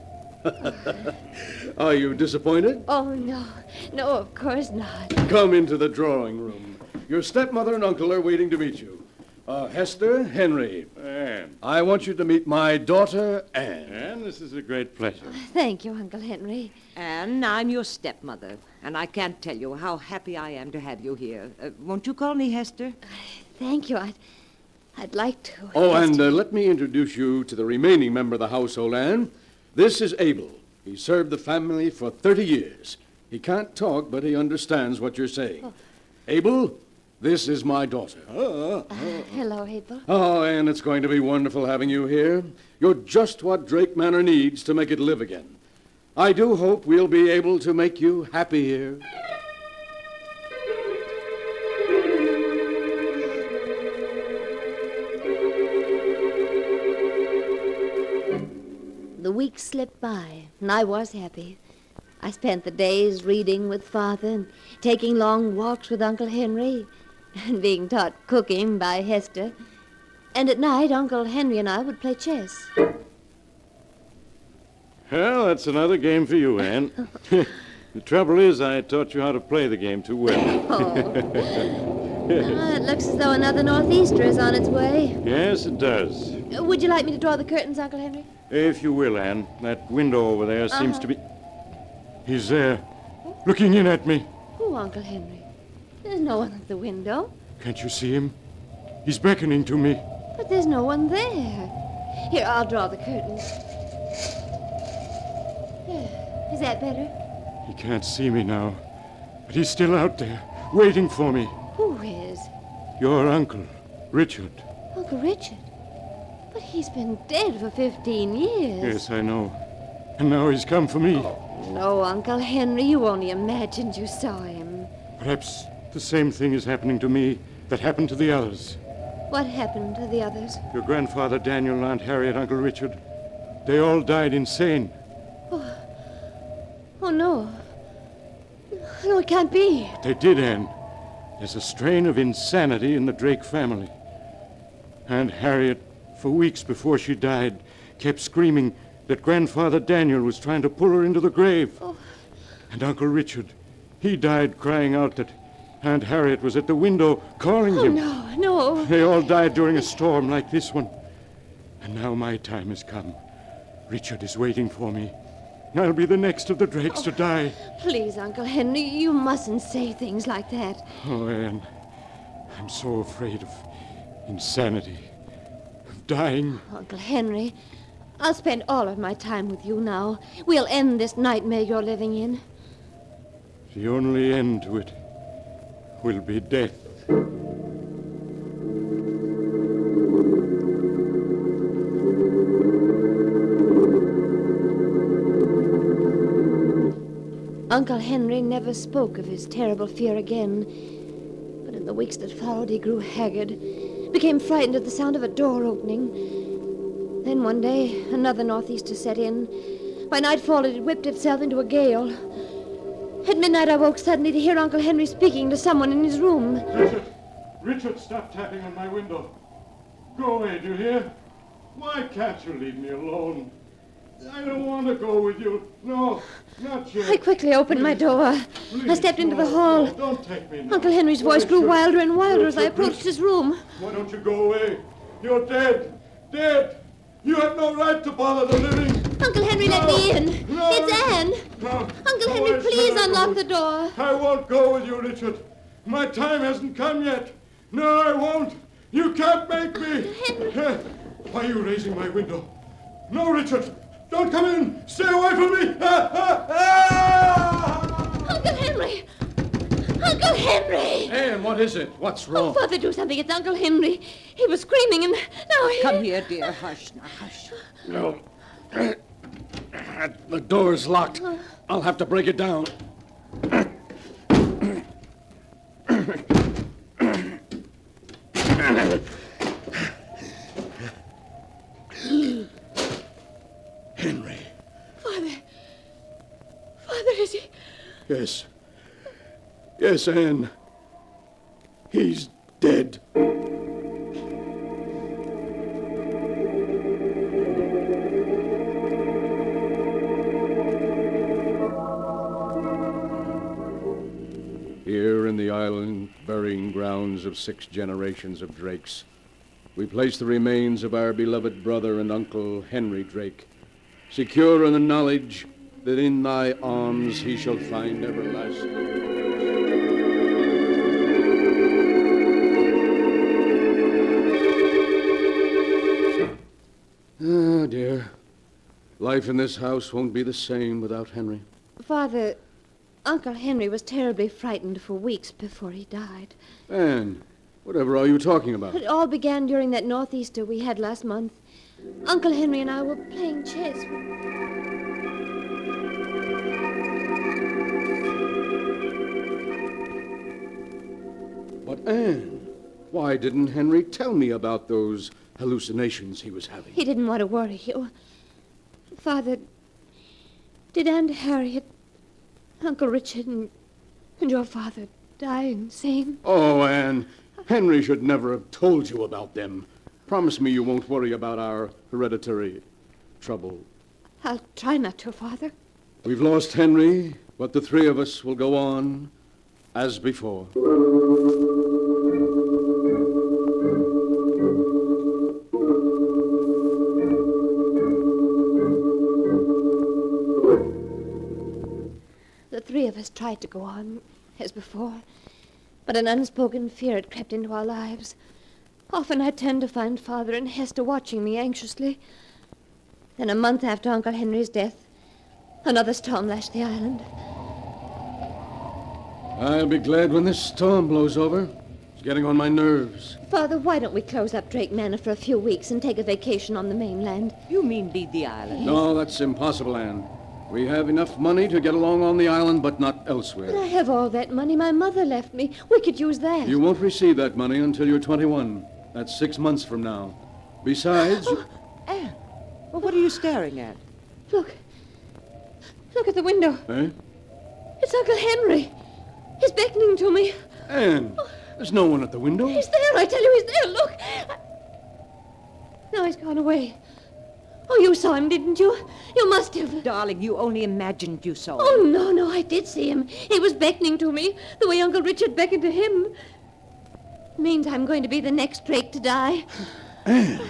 S3: Are you disappointed?
S12: Oh, no. No, of course not.
S3: Come into the drawing room. Your stepmother and uncle are waiting to meet you. Hester, Henry.
S9: Anne.
S3: I want you to meet my daughter, Anne.
S9: Anne, this is a great pleasure.
S12: Thank you, Uncle Henry.
S16: Anne, I'm your stepmother, and I can't tell you how happy I am to have you here. Won't you call me Hester?
S12: Thank you. I'd like to.
S3: Oh, and let me introduce you to the remaining member of the household, Anne. This is Abel. He served the family for 30 years. He can't talk, but he understands what you're saying.
S12: Oh.
S3: Abel, this is my daughter.
S12: Hello, Abel.
S3: Oh, Anne, it's going to be wonderful having you here. You're just what Drake Manor needs to make it live again. I do hope we'll be able to make you happy here.
S12: The weeks slipped by, and I was happy. I spent the days reading with Father and taking long walks with Uncle Henry and being taught cooking by Hester. And at night, Uncle Henry and I would play chess.
S9: Well, that's another game for you, Anne. The trouble is, I taught you how to play the game too well.
S12: It looks as though another northeaster is on its way.
S9: Yes, it does.
S12: Would you like me to draw the curtains, Uncle Henry?
S9: If you will, Anne. That window over there seems to be... He's there, looking in at me.
S12: Who, Uncle Henry? There's no one at the window.
S9: Can't you see him? He's beckoning to me.
S12: But there's no one there. Here, I'll draw the curtains. Is that better?
S9: He can't see me now, but he's still out there, waiting for me.
S12: Who is?
S9: Your uncle, Richard.
S12: Uncle Richard? But he's been dead for 15 years.
S9: Yes, I know. And now he's come for me.
S12: No, Uncle Henry, you only imagined you saw him.
S9: Perhaps the same thing is happening to me that happened to the others.
S12: What happened to the others?
S9: Your grandfather, Daniel, Aunt Harriet, Uncle Richard. They all died insane.
S12: Oh, no. No, it can't be.
S9: They did, Anne. There's a strain of insanity in the Drake family. Aunt Harriet, for weeks before she died, kept screaming that Grandfather Daniel was trying to pull her into the grave.
S12: Oh.
S9: And Uncle Richard, he died crying out that Aunt Harriet was at the window calling him.
S12: No.
S9: They all died during a storm like this one. And now my time has come. Richard is waiting for me. I'll be the next of the Drakes to die.
S12: Please, Uncle Henry, you mustn't say things like that.
S9: Oh, Anne, I'm so afraid of insanity, of dying.
S12: Uncle Henry, I'll spend all of my time with you now. We'll end this nightmare you're living in.
S9: The only end to it will be death.
S12: Uncle Henry never spoke of his terrible fear again, but in the weeks that followed he grew haggard, became frightened at the sound of a door opening. Then one day, another northeaster set in. By nightfall, it had whipped itself into a gale. At midnight, I woke suddenly to hear Uncle Henry speaking to someone in his room.
S9: Richard, stop tapping on my window. Go away, do you hear? Why can't you leave me alone? I don't want to go with you. No, not yet.
S12: I quickly opened my door. I stepped into the hall.
S9: No, don't take me now.
S12: Uncle Henry's voice grew wilder and wilder as I approached his room.
S9: Why don't you go away? You're dead. Dead. You have no right to bother the living.
S12: Uncle Henry, let me in.
S9: No.
S12: It's Anne.
S9: No.
S12: Uncle Henry, please unlock the door.
S9: I won't go with you, Richard. My time hasn't come yet. No, I won't. You can't make me.
S12: Henry.
S9: Why are you raising my window? No, Richard. Don't come in. Stay away from me.
S12: Uncle Henry. Uncle Henry.
S3: Anne, what is it? What's wrong?
S12: Oh, Father, do something. It's Uncle Henry. He was screaming and now he...
S16: Come here, dear. Hush now, hush.
S3: No. The door's locked. I'll have to break it down. Henry.
S12: Father, is he...
S3: Yes. Yes, Anne. He's dead. Here in the island, burying grounds of 6 generations of Drakes, we place the remains of our beloved brother and uncle Henry Drake, secure in the knowledge that in thy arms he shall find everlasting. Ah, dear. Life in this house won't be the same without Henry.
S12: Father, Uncle Henry was terribly frightened for weeks before he died.
S3: Anne, whatever are you talking about?
S12: It all began during that northeaster we had last month. Uncle Henry and I were playing chess.
S3: But Anne, why didn't Henry tell me about those hallucinations he was having?
S12: He didn't want to worry you. Father, did Aunt Harriet, Uncle Richard, and your father die insane?
S3: Oh, Anne, Henry should never have told you about them. Promise me you won't worry about our hereditary trouble.
S12: I'll try not to, Father.
S3: We've lost Henry, but the 3 of us will go on as before.
S12: The 3 of us tried to go on as before, but an unspoken fear had crept into our lives. Often I turned to find Father and Hester watching me anxiously. Then a month after Uncle Henry's death, another storm lashed the island.
S3: I'll be glad when this storm blows over. It's getting on my nerves.
S12: Father, why don't we close up Drake Manor for a few weeks and take a vacation on the mainland?
S16: You mean leave the island?
S3: No, that's impossible, Anne. We have enough money to get along on the island, but not elsewhere.
S12: But I have all that money my mother left me. We could use that.
S3: You won't receive that money until you're 21. That's 6 months from now. Besides...
S16: Anne, well, what are you staring at?
S12: Look. Look at the window.
S3: Eh?
S12: It's Uncle Henry. He's beckoning to me.
S3: Anne, there's no one at the window.
S12: He's there. I tell you, he's there. Look. Now he's gone away. Oh, you saw him, didn't you? You must have.
S16: Darling, you only imagined you saw him.
S12: Oh, no, I did see him. He was beckoning to me, the way Uncle Richard beckoned to him. Means I'm going to be the next Drake to die.
S3: Anne,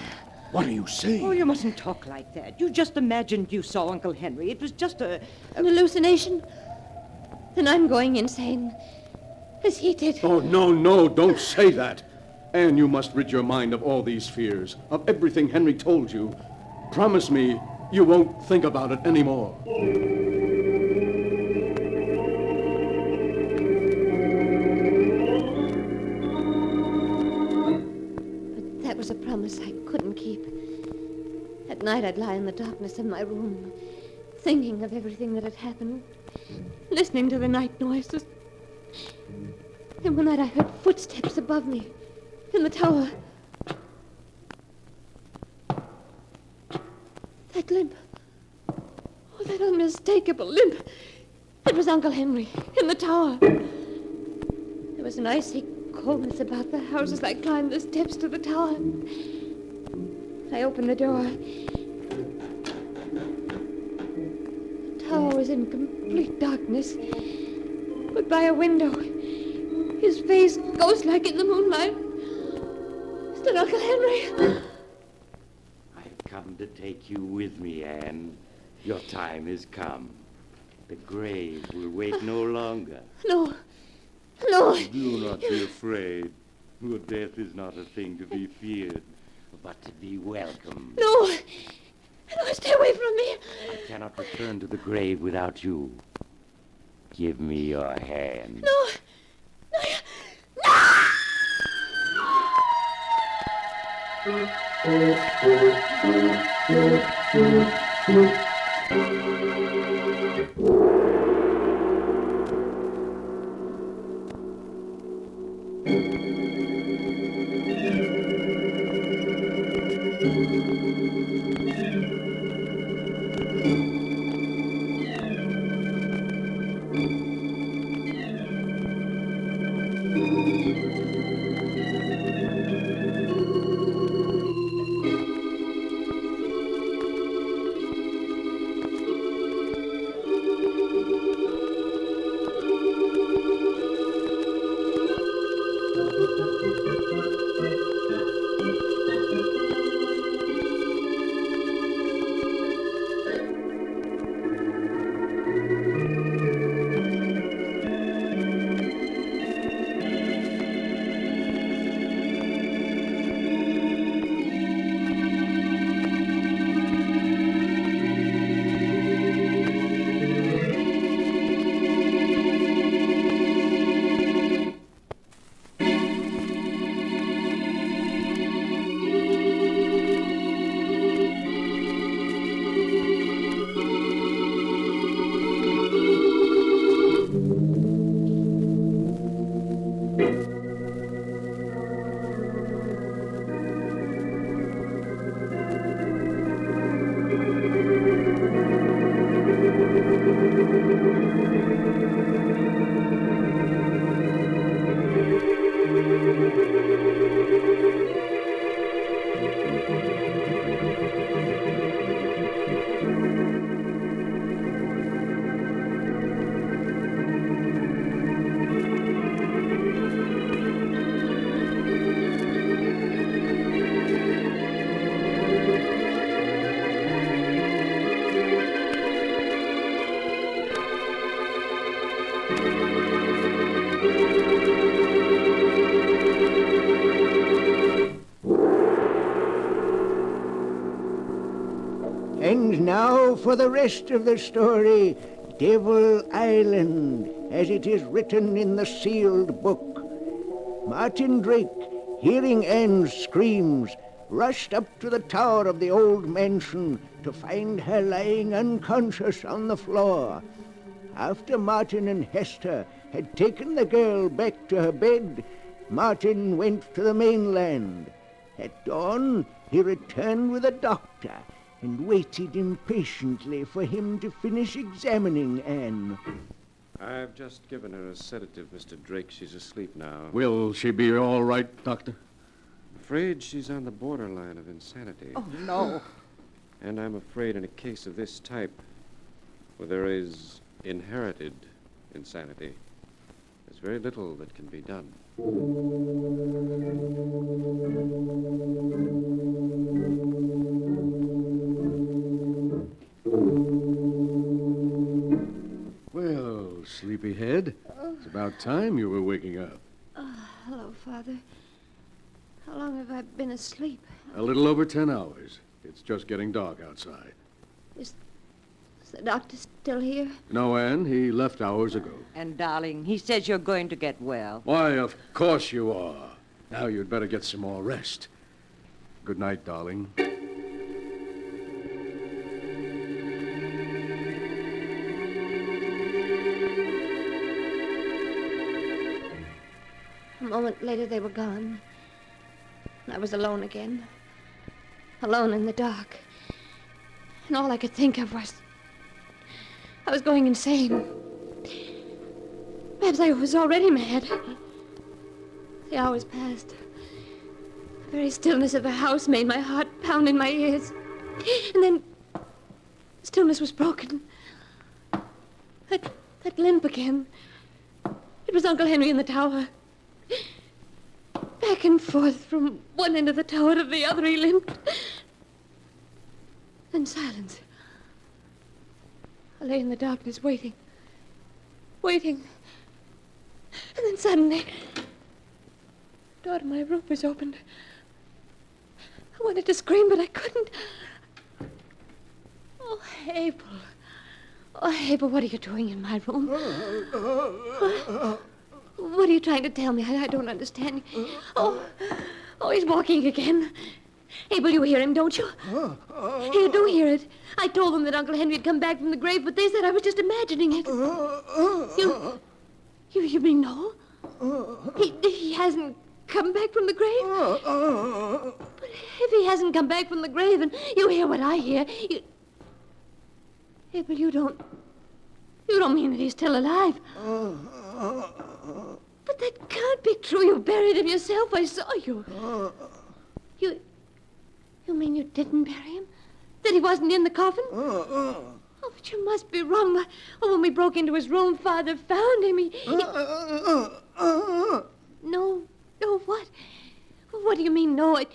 S3: what are you saying?
S16: Oh, you mustn't talk like that. You just imagined you saw Uncle Henry. It was just
S12: an hallucination? Then I'm going insane. As he did.
S3: Oh, no, don't say that. Anne, you must rid your mind of all these fears, of everything Henry told you. Promise me you won't think about it anymore.
S12: But that was a promise I couldn't keep. At night I'd lie in the darkness of my room, thinking of everything that had happened,
S17: listening to the night noises. And one night I heard footsteps above me in the tower. That limp. Oh, that unmistakable limp. It was Uncle Henry in the tower. There was an icy coldness about the house as I climbed the steps to the tower. I opened the door. The tower was in complete darkness. But by a window, his face ghost-like in the moonlight, stood Uncle Henry.
S18: I've come to take you with me, Anne. Your time has come. The grave will wait no longer.
S17: No. No.
S18: Do not be afraid. Your death is not a thing to be feared, but to be welcomed.
S17: No. No, stay away from me.
S18: I cannot return to the grave without you. Give me your hand.
S17: No.
S6: And now for the rest of the story, Devil Island, as it is written in the sealed book. Martin Drake, hearing Anne's screams, rushed up to the tower of the old mansion to find her lying unconscious on the floor. After Martin and Hester had taken the girl back to her bed, Martin went to the mainland. At dawn, he returned with a doctor and waited impatiently for him to finish examining Anne.
S10: I've just given her a sedative, Mr. Drake. She's asleep now.
S3: Will she be all right, Doctor?
S10: Afraid she's on the borderline of insanity.
S16: Oh, no.
S10: And I'm afraid in a case of this type, where there is inherited insanity, there's very little that can be done.
S3: Well, sleepyhead, it's about time you were waking up.
S17: Hello, Father. How long have I been asleep?
S3: A little over 10 hours. It's just getting dark outside.
S17: Is the doctor still here?
S3: No, Anne, he left hours ago.
S16: And, darling, he says you're going to get well.
S3: Why, of course you are. Now you'd better get some more rest. Good night, darling.
S17: moment later, they were gone. I was alone again. Alone in the dark. And all I could think of was... I was going insane. Perhaps I was already mad. The hours passed. The very stillness of the house made my heart pound in my ears. And then... the stillness was broken. That limp again. It was Uncle Henry in the tower. Back and forth from one end of the tower to the other he limped. Then silence. I lay in the darkness waiting. Waiting. And then suddenly, the door to my room was opened. I wanted to scream, but I couldn't. Oh, Abel. Oh, Abel, what are you doing in my room? What are you trying to tell me? I don't understand. Oh, he's walking again. Abel, you hear him, don't you? You do hear it. I told them that Uncle Henry had come back from the grave, but they said I was just imagining it. You mean no? He hasn't come back from the grave? But if he hasn't come back from the grave and you hear what I hear, Abel, you don't mean that he's still alive. But that can't be true. You buried him yourself. I saw you. You mean you didn't bury him? That he wasn't in the coffin? Oh, but you must be wrong. Oh, when we broke into his room, Father found him. No, what? What do you mean, no? Are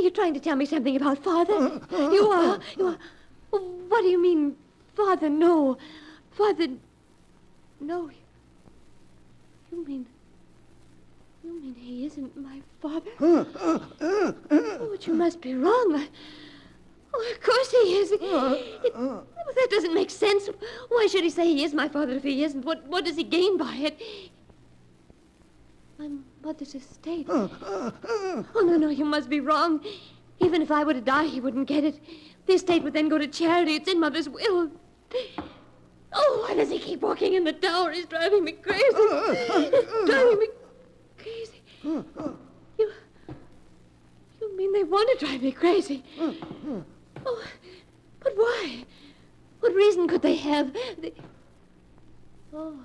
S17: you trying to tell me something about Father? You are. What do you mean, Father, no? Father, no. You mean he isn't my father? Oh, but you must be wrong. Oh, of course he is. That doesn't make sense. Why should he say he is my father if he isn't? What does he gain by it? My mother's estate. Oh, no, you must be wrong. Even if I were to die, he wouldn't get it. The estate would then go to charity. It's in Mother's will. Oh, why does he keep walking in the tower? He's driving me crazy. He's driving me crazy. You mean they want to drive me crazy? Oh, but why? What reason could they have? Oh,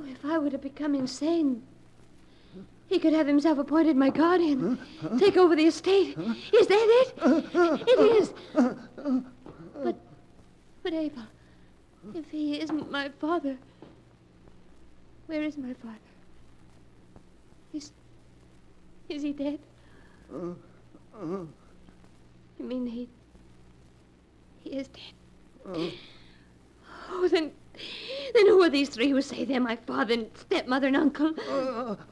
S17: if I were to become insane, he could have himself appointed my guardian, take over the estate. Is that it? It is. But Abel, if he isn't my father, where is my father? Is he dead? You mean he is dead? Oh, then who are these three who say they're my father and stepmother and uncle?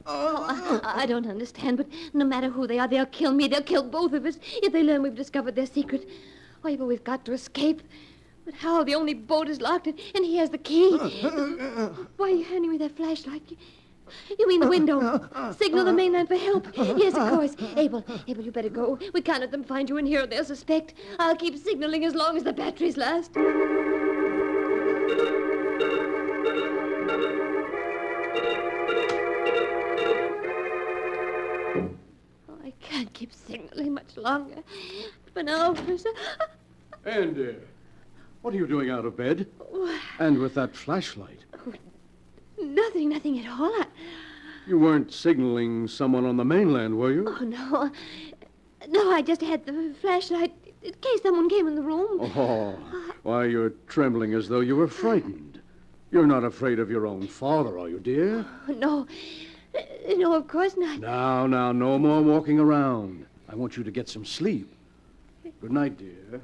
S17: I don't understand, but no matter who they are, they'll kill me. They'll kill both of us if they learn we've discovered their secret. Oh, but we've got to escape. But how? The only boat is locked, and he has the key. Why are you handing me that flashlight? You mean the window? Signal the mainland for help. Yes, of course. Abel, you better go. We can't let them find you in here or they'll suspect. I'll keep signaling as long as the batteries last. Oh, I can't keep signaling much longer. But now...
S3: Andy, what are you doing out of bed? And with that flashlight?
S17: Nothing at all.
S3: You weren't signaling someone on the mainland, were you?
S17: Oh, no. No, I just had the flashlight in case someone came in the room.
S3: Oh, why, you're trembling as though you were frightened. You're not afraid of your own father, are you, dear?
S17: Oh, no. No, of course not.
S3: Now, no more walking around. I want you to get some sleep. Good night, dear.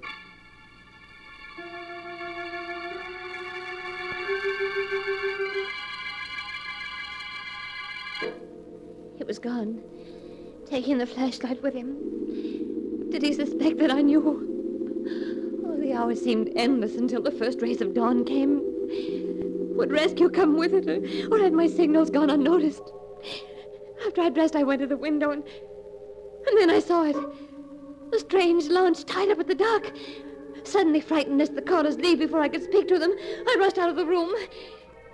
S17: He was gone, taking the flashlight with him. Did he suspect that I knew? Oh, the hours seemed endless until the first rays of dawn came. Would rescue come with it, or had my signals gone unnoticed? After I dressed, I went to the window, and then I saw it. A strange launch tied up at the dock. Suddenly frightened as the callers leave before I could speak to them, I rushed out of the room.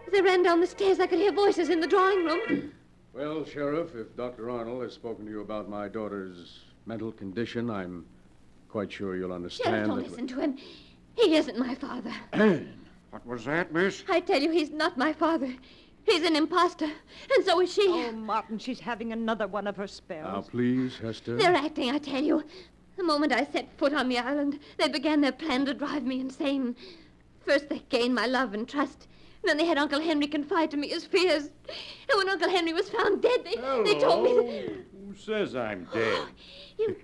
S17: As I ran down the stairs, I could hear voices in the drawing room.
S3: Well, Sheriff, if Dr. Arnold has spoken to you about my daughter's mental condition, I'm quite sure you'll understand
S17: Sheriff, don't listen to him. He isn't my father.
S10: What was that, miss?
S17: I tell you, he's not my father. He's an imposter, and so is she.
S16: Oh, Martin, she's having another one of her spells.
S3: Now, please, Hester.
S17: They're acting, I tell you. The moment I set foot on the island, they began their plan to drive me insane. First, they gained my love and trust. Then they had Uncle Henry confide to me his fears. And when Uncle Henry was found dead, they told me that...
S9: Who says I'm dead?
S17: You...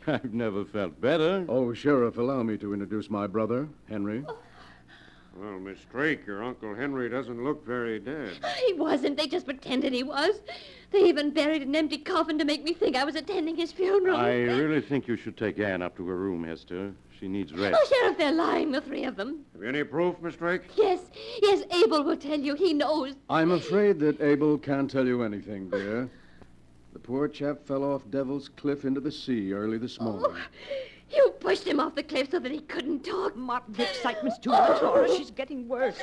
S9: I've never felt better.
S3: Oh, Sheriff, allow me to introduce my brother, Henry.
S10: Well, Miss Drake, your Uncle Henry doesn't look very dead.
S17: He wasn't. They just pretended he was. They even buried an empty coffin to make me think I was attending his funeral.
S9: I really think you should take Anne up to her room, Hester. She needs rest.
S17: Oh, Sheriff, they're lying, the three of them.
S10: Have you any proof, Miss Drake?
S17: Yes, Abel will tell you. He knows.
S3: I'm afraid that Abel can't tell you anything, dear. The poor chap fell off Devil's Cliff into the sea early this morning.
S17: Oh, you pushed him off the cliff so that he couldn't talk.
S16: Martin, the excitement's too much for her. She's getting worse.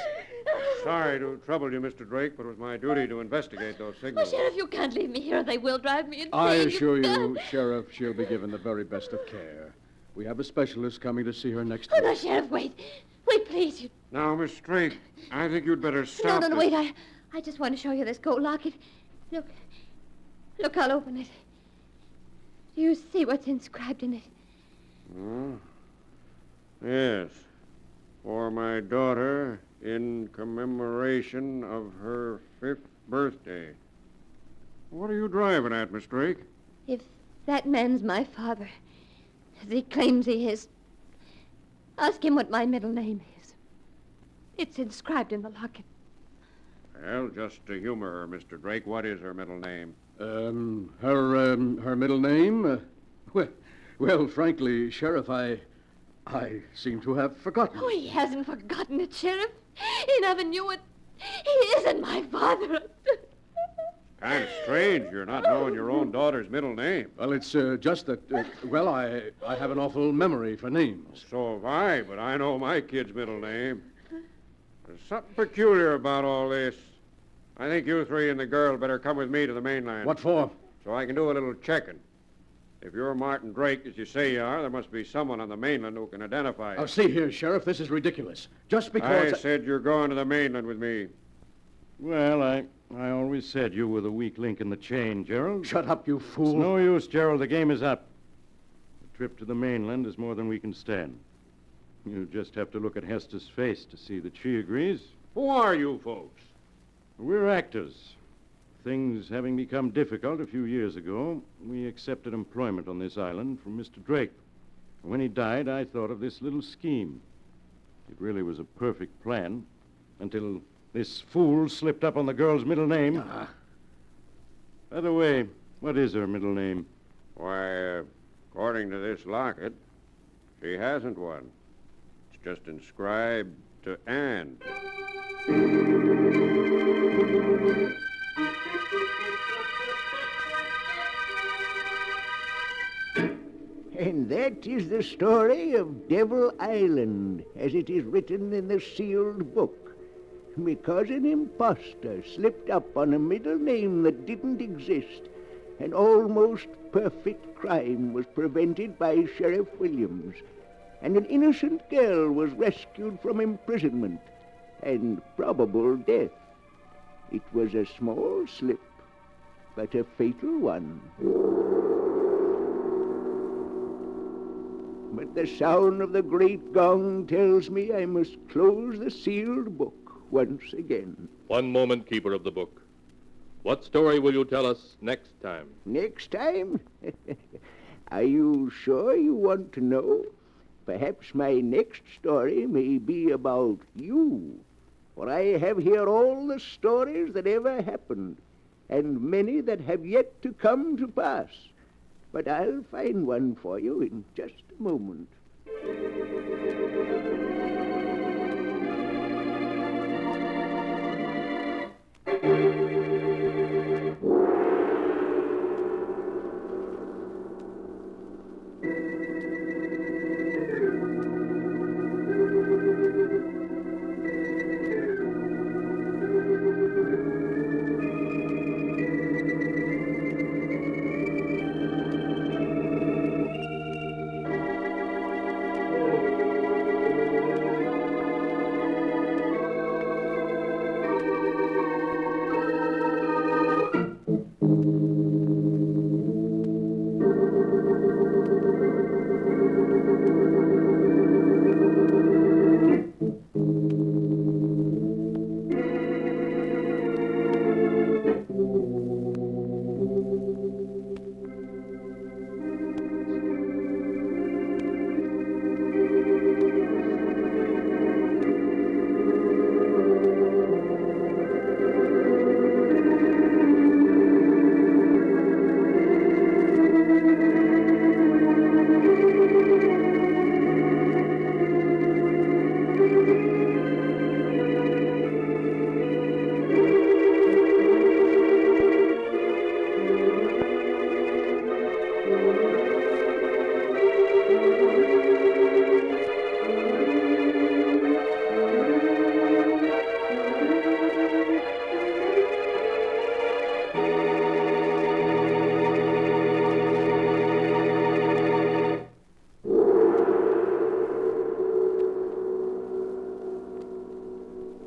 S10: Sorry to trouble you, Mr. Drake, but it was my duty to investigate those signals.
S17: Oh, Sheriff, you can't leave me here. They will drive me insane.
S3: I assure you, Sheriff, she'll be given the very best of care. We have a specialist coming to see her next week.
S17: Oh, no, Sheriff, wait. Wait, please. You...
S10: Now, Miss Drake, I think you'd better stop.
S17: No, wait. I just want to show you this gold locket. Look, I'll open it. Do you see what's inscribed in it?
S10: Oh, yes. For my daughter, in commemoration of her 5th birthday. What are you driving at, Miss Drake?
S17: If that man's my father, as he claims he is, ask him what my middle name is. It's inscribed in the locket.
S10: Well, just to humor her, Mr. Drake, what is her middle name?
S3: Her middle name? Well, frankly, Sheriff, I seem to have forgotten.
S17: Oh, he hasn't forgotten it, Sheriff. He never knew it. He isn't my father.
S10: Kind of strange you're not knowing your own daughter's middle name.
S3: Well, it's just that, I have an awful memory for names.
S10: So have I, but I know my kid's middle name. There's something peculiar about all this. I think you three and the girl better come with me to the mainland.
S3: What for?
S10: So I can do a little checking. If you're Martin Drake, as you say you are, there must be someone on the mainland who can identify you.
S3: Now, see here, Sheriff, this is ridiculous. Just because...
S10: I said you're going to the mainland with me.
S9: Well, I always said you were the weak link in the chain, Gerald.
S3: Shut up, you fool.
S9: It's no use, Gerald. The game is up. The trip to the mainland is more than we can stand. You just have to look at Hester's face to see that she agrees.
S10: Who are you folks?
S9: We're actors. Things having become difficult a few years ago, we accepted employment on this island from Mr. Drake. When he died, I thought of this little scheme. It really was a perfect plan, until this fool slipped up on the girl's middle name. By the way, what is her middle name?
S10: Why, according to this locket, she hasn't one. It's just inscribed to Anne.
S1: And that is the story of Devil Island, as it is written in the sealed book. Because an impostor slipped up on a middle name that didn't exist, an almost perfect crime was prevented by Sheriff Williams, and an innocent girl was rescued from imprisonment and probable death. It was a small slip, but a fatal one. But the sound of the great gong tells me I must close the sealed book once again.
S2: One moment, keeper of the book. What story will you tell us next time?
S1: Next time? Are you sure you want to know? Perhaps my next story may be about you. For I have here all the stories that ever happened, and many that have yet to come to pass. But I'll find one for you in just a moment.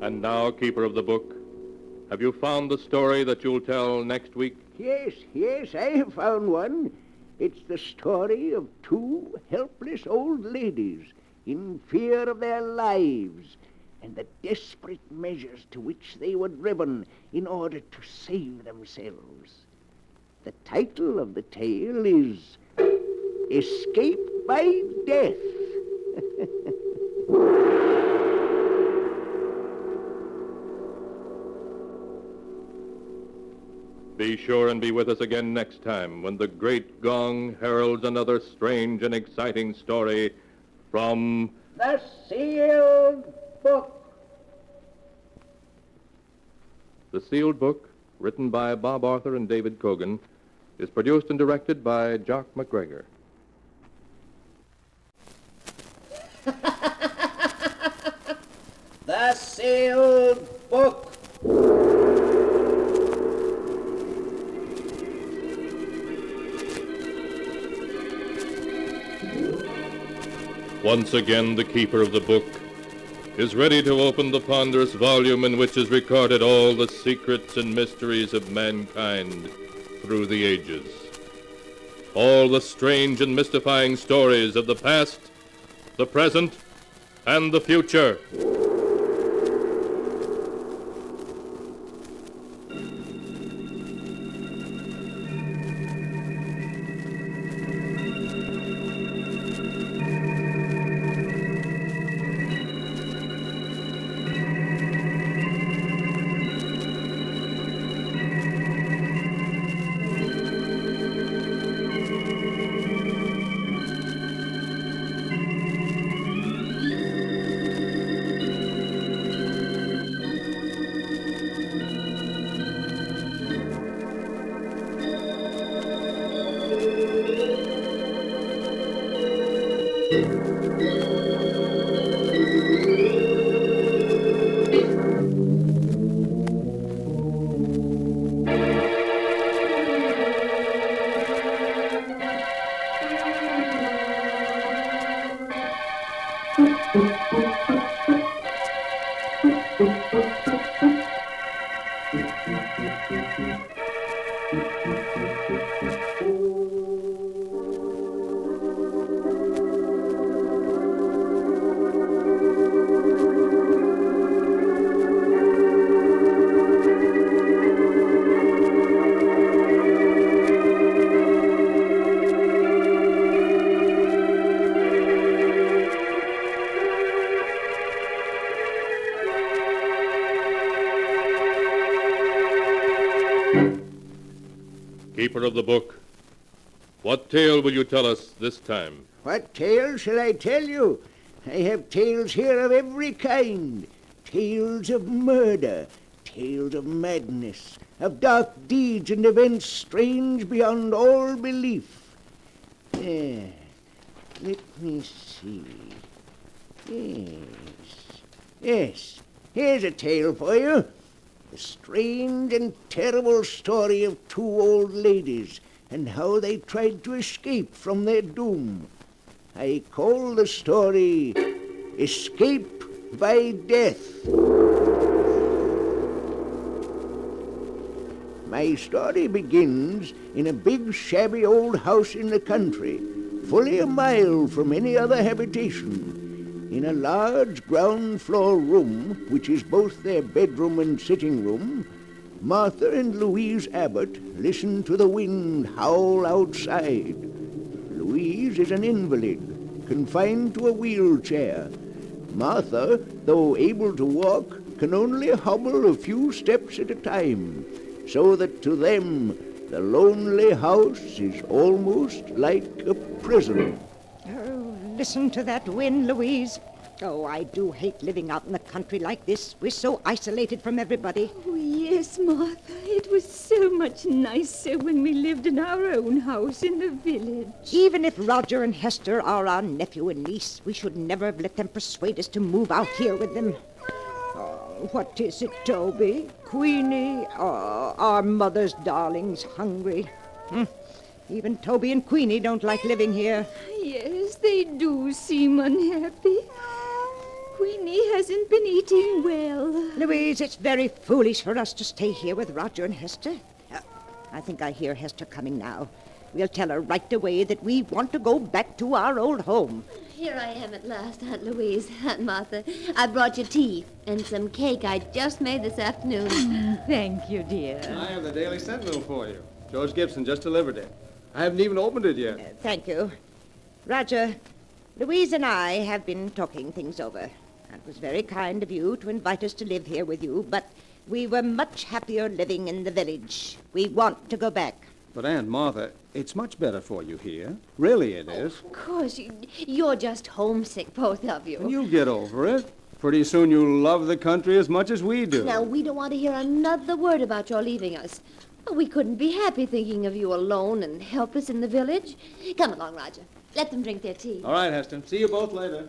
S2: And now, keeper of the book, have you found the story that you'll tell next week?
S6: Yes, I have found one. It's the story of two helpless old ladies in fear of their lives and the desperate measures to which they were driven in order to save themselves. The title of the tale is Escape by Death.
S2: Be sure and be with us again next time when the great gong heralds another strange and exciting story from
S6: The Sealed Book.
S2: The Sealed Book, written by Bob Arthur and David Cogan, is produced and directed by Jock McGregor.
S6: The Sealed Book.
S2: Once again, the keeper of the book is ready to open the ponderous volume in which is recorded all the secrets and mysteries of mankind through the ages. All the strange and mystifying stories of the past, the present, and the future. Keeper of the book, what tale will you tell us this time?
S6: What tale shall I tell you? I have tales here of every kind. Tales of murder, tales of madness, of dark deeds and events strange beyond all belief. There, let me see. Yes, here's a tale for you. The strange and terrible story of two old ladies and how they tried to escape from their doom. I call the story Escape by Death. My story begins in a big, shabby old house in the country, fully a mile from any other habitation. In a large ground-floor room, which is both their bedroom and sitting room, Martha and Louise Abbott listen to the wind howl outside. Louise is an invalid, confined to a wheelchair. Martha, though able to walk, can only hobble a few steps at a time, so that to them the lonely house is almost like a prison.
S19: Oh, listen to that wind, Louise. Oh, I do hate living out in the country like this. We're so isolated from everybody.
S13: Oh, yes, Martha. It was so much nicer when we lived in our own house in the village.
S19: Even if Roger and Hester are our nephew and niece, we should never have let them persuade us to move out here with them. Oh, what is it, Toby? Queenie? Oh, our mother's darling's hungry. Even Toby and Queenie don't like living here.
S13: Yes, they do seem unhappy.
S12: Queenie hasn't been eating well.
S19: Louise, it's very foolish for us to stay here with Roger and Hester. I think I hear Hester coming now. We'll tell her right away that we want to go back to our old home.
S17: Here I am at last, Aunt Louise, Aunt Martha. I brought you tea and some cake I just made this afternoon.
S13: Thank you, dear.
S3: I have the Daily Sentinel for you. George Gibson just delivered it. I haven't even opened it yet.
S19: Thank you. Roger, Louise and I have been talking things over. It was very kind of you to invite us to live here with you, but we were much happier living in the village. We want to go back.
S3: But, Aunt Martha, it's much better for you here. Really it is.
S17: Of course, you're just homesick, both of you.
S3: And you'll get over it. Pretty soon you'll love the country as much as we do.
S17: Now, we don't want to hear another word about your leaving us. We couldn't be happy thinking of you alone and helpless in the village. Come along, Roger. Let them drink their tea.
S3: All right, Hester. See you both later.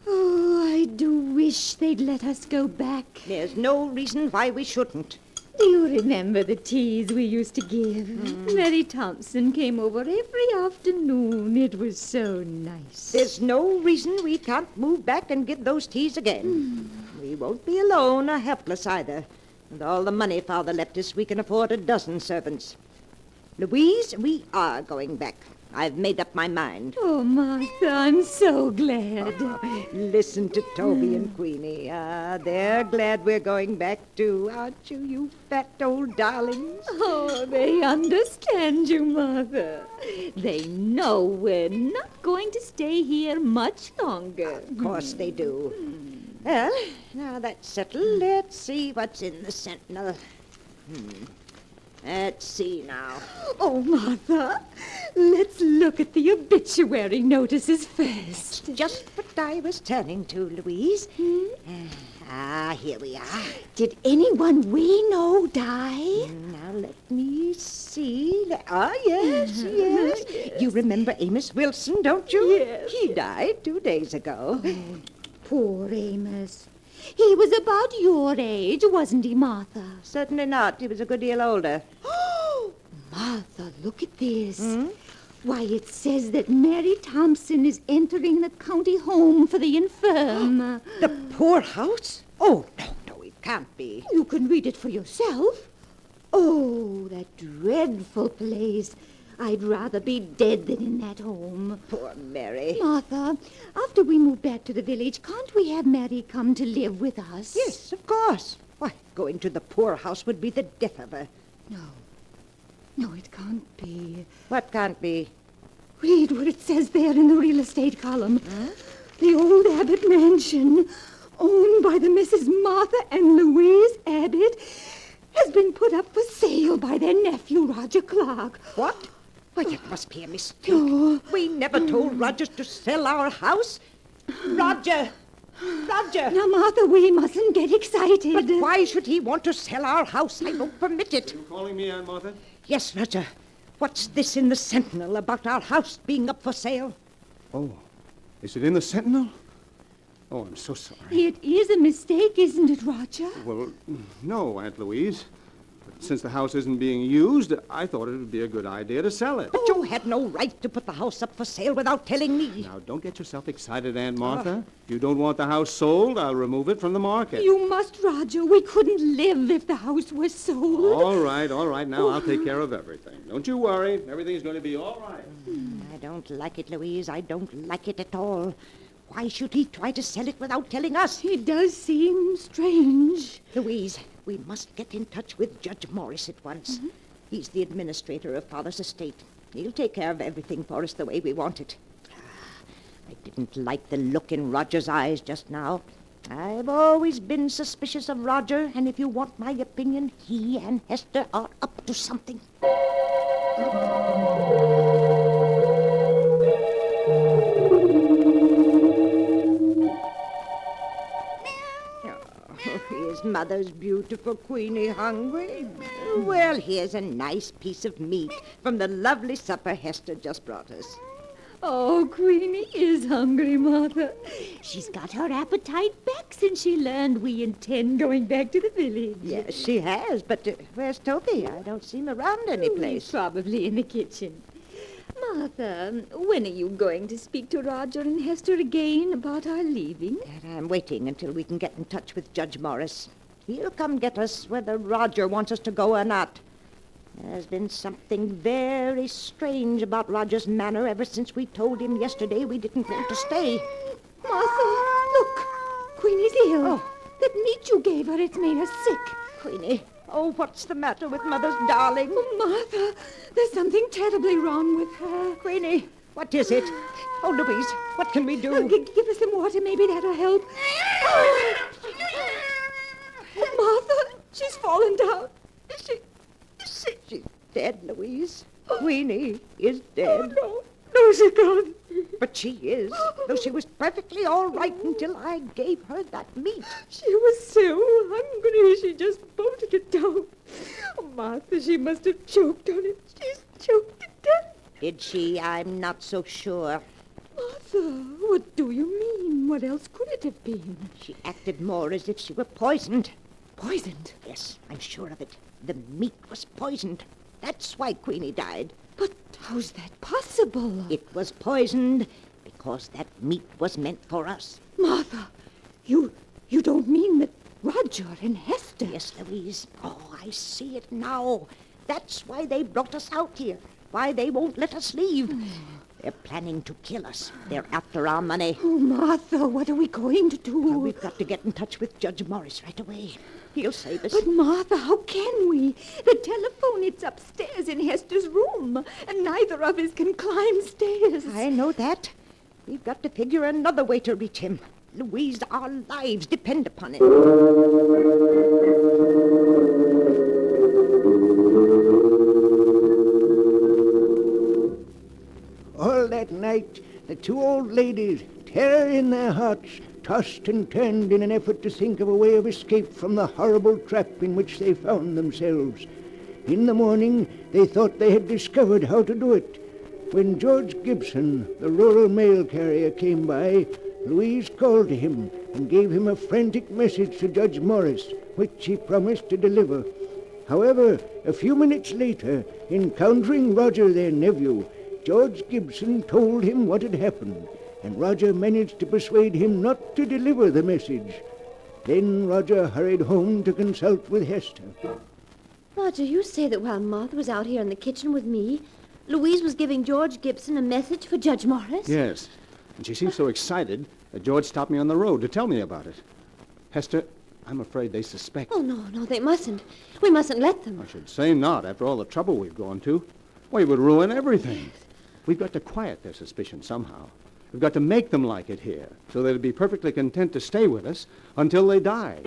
S13: Oh, I do wish they'd let us go back.
S19: There's no reason why we shouldn't.
S13: Do you remember the teas we used to give? Mary Thompson came over every afternoon. It was so nice.
S19: There's no reason we can't move back and give those teas again. We won't be alone or helpless either. With all the money Father left us, we can afford a dozen servants. Louise, we are going back. I've made up my mind.
S13: Oh, Martha, I'm so glad.
S19: Listen to Toby and Queenie. They're glad we're going back too, aren't you, you fat old darlings?
S13: Oh, they understand you, Mother. They know we're not going to stay here much longer.
S19: Of course they do. Well, now that's settled. Let's see what's in the Sentinel. Let's see now.
S13: Oh, Martha, let's look at the obituary notices first.
S19: Just what I was turning to, Louise. Here we are.
S13: Did anyone we know die?
S19: Now, let me see. Yes, yes. You remember Amos Wilson, don't you?
S13: Yes.
S19: He died 2 days ago.
S13: Poor Amos. He was about your age, wasn't he, Martha?
S19: Certainly not. He was a good deal older.
S13: Oh, Martha, look at this. Why, it says that Mary Thompson is entering the county home for the infirm.
S19: The poorhouse? Oh, no, it can't be.
S13: You can read it for yourself. Oh, that dreadful place. I'd rather be dead than in that home.
S19: Poor Mary.
S13: Martha, after we move back to the village, can't we have Mary come to live with us?
S19: Yes, of course. Why, going to the poorhouse would be the death of her.
S13: No, it can't be.
S19: What can't be?
S13: Read what it says there in the real estate column. The old Abbott mansion, owned by the Mrs. Martha and Louise Abbott, has been put up for sale by their nephew, Roger Clark.
S19: What? Why, it must be a mistake.
S13: No.
S19: We never told Roger to sell our house. Roger! Roger!
S13: Now, Martha, we mustn't get excited.
S19: But why should he want to sell our house? I won't permit it.
S3: You calling me, Aunt Martha?
S19: Yes, Roger. What's this in the Sentinel about our house being up for sale?
S3: Oh, is it in the Sentinel? Oh, I'm so sorry.
S13: It is a mistake, isn't it, Roger?
S3: Well, no, Aunt Louise. But since the house isn't being used, I thought it would be a good idea to sell it.
S19: But you had no right to put the house up for sale without telling me.
S3: Now, don't get yourself excited, Aunt Martha. If you don't want the house sold, I'll remove it from the market.
S13: You must, Roger. We couldn't live if the house was sold.
S3: All right. Now I'll take care of everything. Don't you worry. Everything's going to be all right.
S19: I don't like it, Louise. I don't like it at all. Why should he try to sell it without telling us?
S13: It does seem strange.
S19: Louise, we must get in touch with Judge Morris at once. He's the administrator of Father's estate. He'll take care of everything for us the way we want it. I didn't like the look in Roger's eyes just now. I've always been suspicious of Roger, and if you want my opinion, he and Hester are up to something. Is Mother's beautiful Queenie hungry? Well, here's a nice piece of meat from the lovely supper Hester just brought us.
S13: Oh, Queenie is hungry, Martha. She's got her appetite back since she learned we intend going back to the village.
S19: Yes, she has, but where's Toby? I don't see him around any place.
S13: He's probably in the kitchen. Martha, when are you going to speak to Roger and Hester again about our leaving?
S19: I'm waiting until we can get in touch with Judge Morris. He'll come get us whether Roger wants us to go or not. There's been something very strange about Roger's manner ever since we told him yesterday we didn't want to stay.
S13: Martha, look. Queenie's ill.
S19: Oh.
S13: That meat you gave her, it's made her sick.
S19: Queenie, oh, what's the matter with Mother's darling?
S13: Oh, Martha, there's something terribly wrong with her.
S19: Queenie, what is it? Oh, Louise, what can we do?
S13: Give her some water, maybe that'll help. Oh, Martha, she's fallen down.
S19: She's dead, Louise. Queenie is dead.
S13: Oh, no, she's gone.
S19: But she is, though she was perfectly all right until I gave her that meat.
S13: She was so hungry, she just bolted it down. Oh, Martha, she must have choked on it. She's choked to death.
S19: Did she? I'm not so sure.
S13: Martha, what do you mean? What else could it have been?
S19: She acted more as if she were poisoned.
S13: Poisoned?
S19: Yes, I'm sure of it. The meat was poisoned. That's why Queenie died.
S13: But how's that possible?
S19: It was poisoned because that meat was meant for us.
S13: Martha, you don't mean that Roger and Hester...
S19: Yes, Louise. Oh, I see it now. That's why they brought us out here. Why they won't let us leave. They're planning to kill us. They're after our money.
S13: Oh, Martha, what are we going to do?
S19: Well, we've got to get in touch with Judge Morris right away. He'll save us.
S13: But, Martha, how can we? The telephone, it's upstairs in Hester's room, and neither of us can climb stairs.
S19: I know that. We've got to figure another way to reach him. Louise, our lives depend upon it.
S6: All that night, the two old ladies, terror in their hearts, tossed and turned in an effort to think of a way of escape from the horrible trap in which they found themselves. In the morning, they thought they had discovered how to do it. When George Gibson, the rural mail carrier, came by, Louise called to him and gave him a frantic message to Judge Morris, which he promised to deliver. However, a few minutes later, encountering Roger, their nephew, George Gibson told him what had happened, and Roger managed to persuade him not to deliver the message. Then Roger hurried home to consult with Hester.
S17: Roger, you say that while Martha was out here in the kitchen with me, Louise was giving George Gibson a message for Judge Morris?
S3: Yes, and she seemed so excited that George stopped me on the road to tell me about it. Hester, I'm afraid they suspect.
S17: Oh, no, they mustn't. We mustn't let them.
S3: I should say not, after all the trouble we've gone to. Well, it would ruin everything. We've got to quiet their suspicion somehow. We've got to make them like it here, so they'll be perfectly content to stay with us until they die.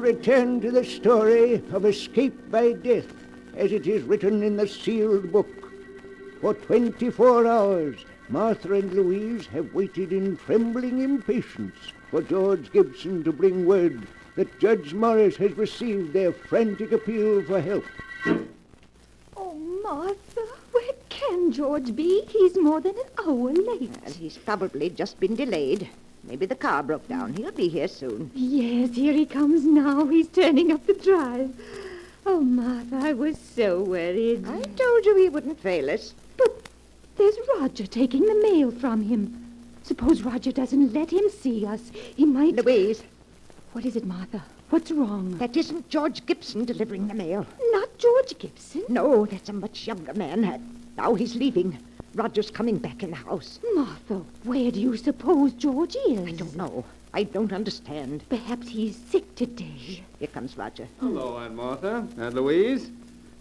S6: return to the story of escape by death, as it is written in the sealed book. For 24 hours, Martha and Louise have waited in trembling impatience for George Gibson to bring word that Judge Morris has received their frantic appeal for help.
S13: Oh, Martha, where can George be? He's more than an hour late.
S19: And he's probably just been delayed. Maybe the car broke down. He'll be here soon.
S13: Yes, here he comes now. He's turning up the drive. Oh, Martha, I was so worried.
S19: I told you he wouldn't fail us.
S13: But there's Roger taking the mail from him. Suppose Roger doesn't let him see us. He might...
S19: Louise.
S13: What is it, Martha? What's wrong?
S19: That isn't George Gibson delivering the mail.
S13: Not George Gibson?
S19: No, that's a much younger man. Now he's leaving. Roger's coming back in the house.
S13: Martha, where do you suppose George is?
S19: I don't know. I don't understand.
S13: Perhaps he's sick today.
S19: Here comes Roger.
S3: Hello, Aunt Martha. Aunt Louise.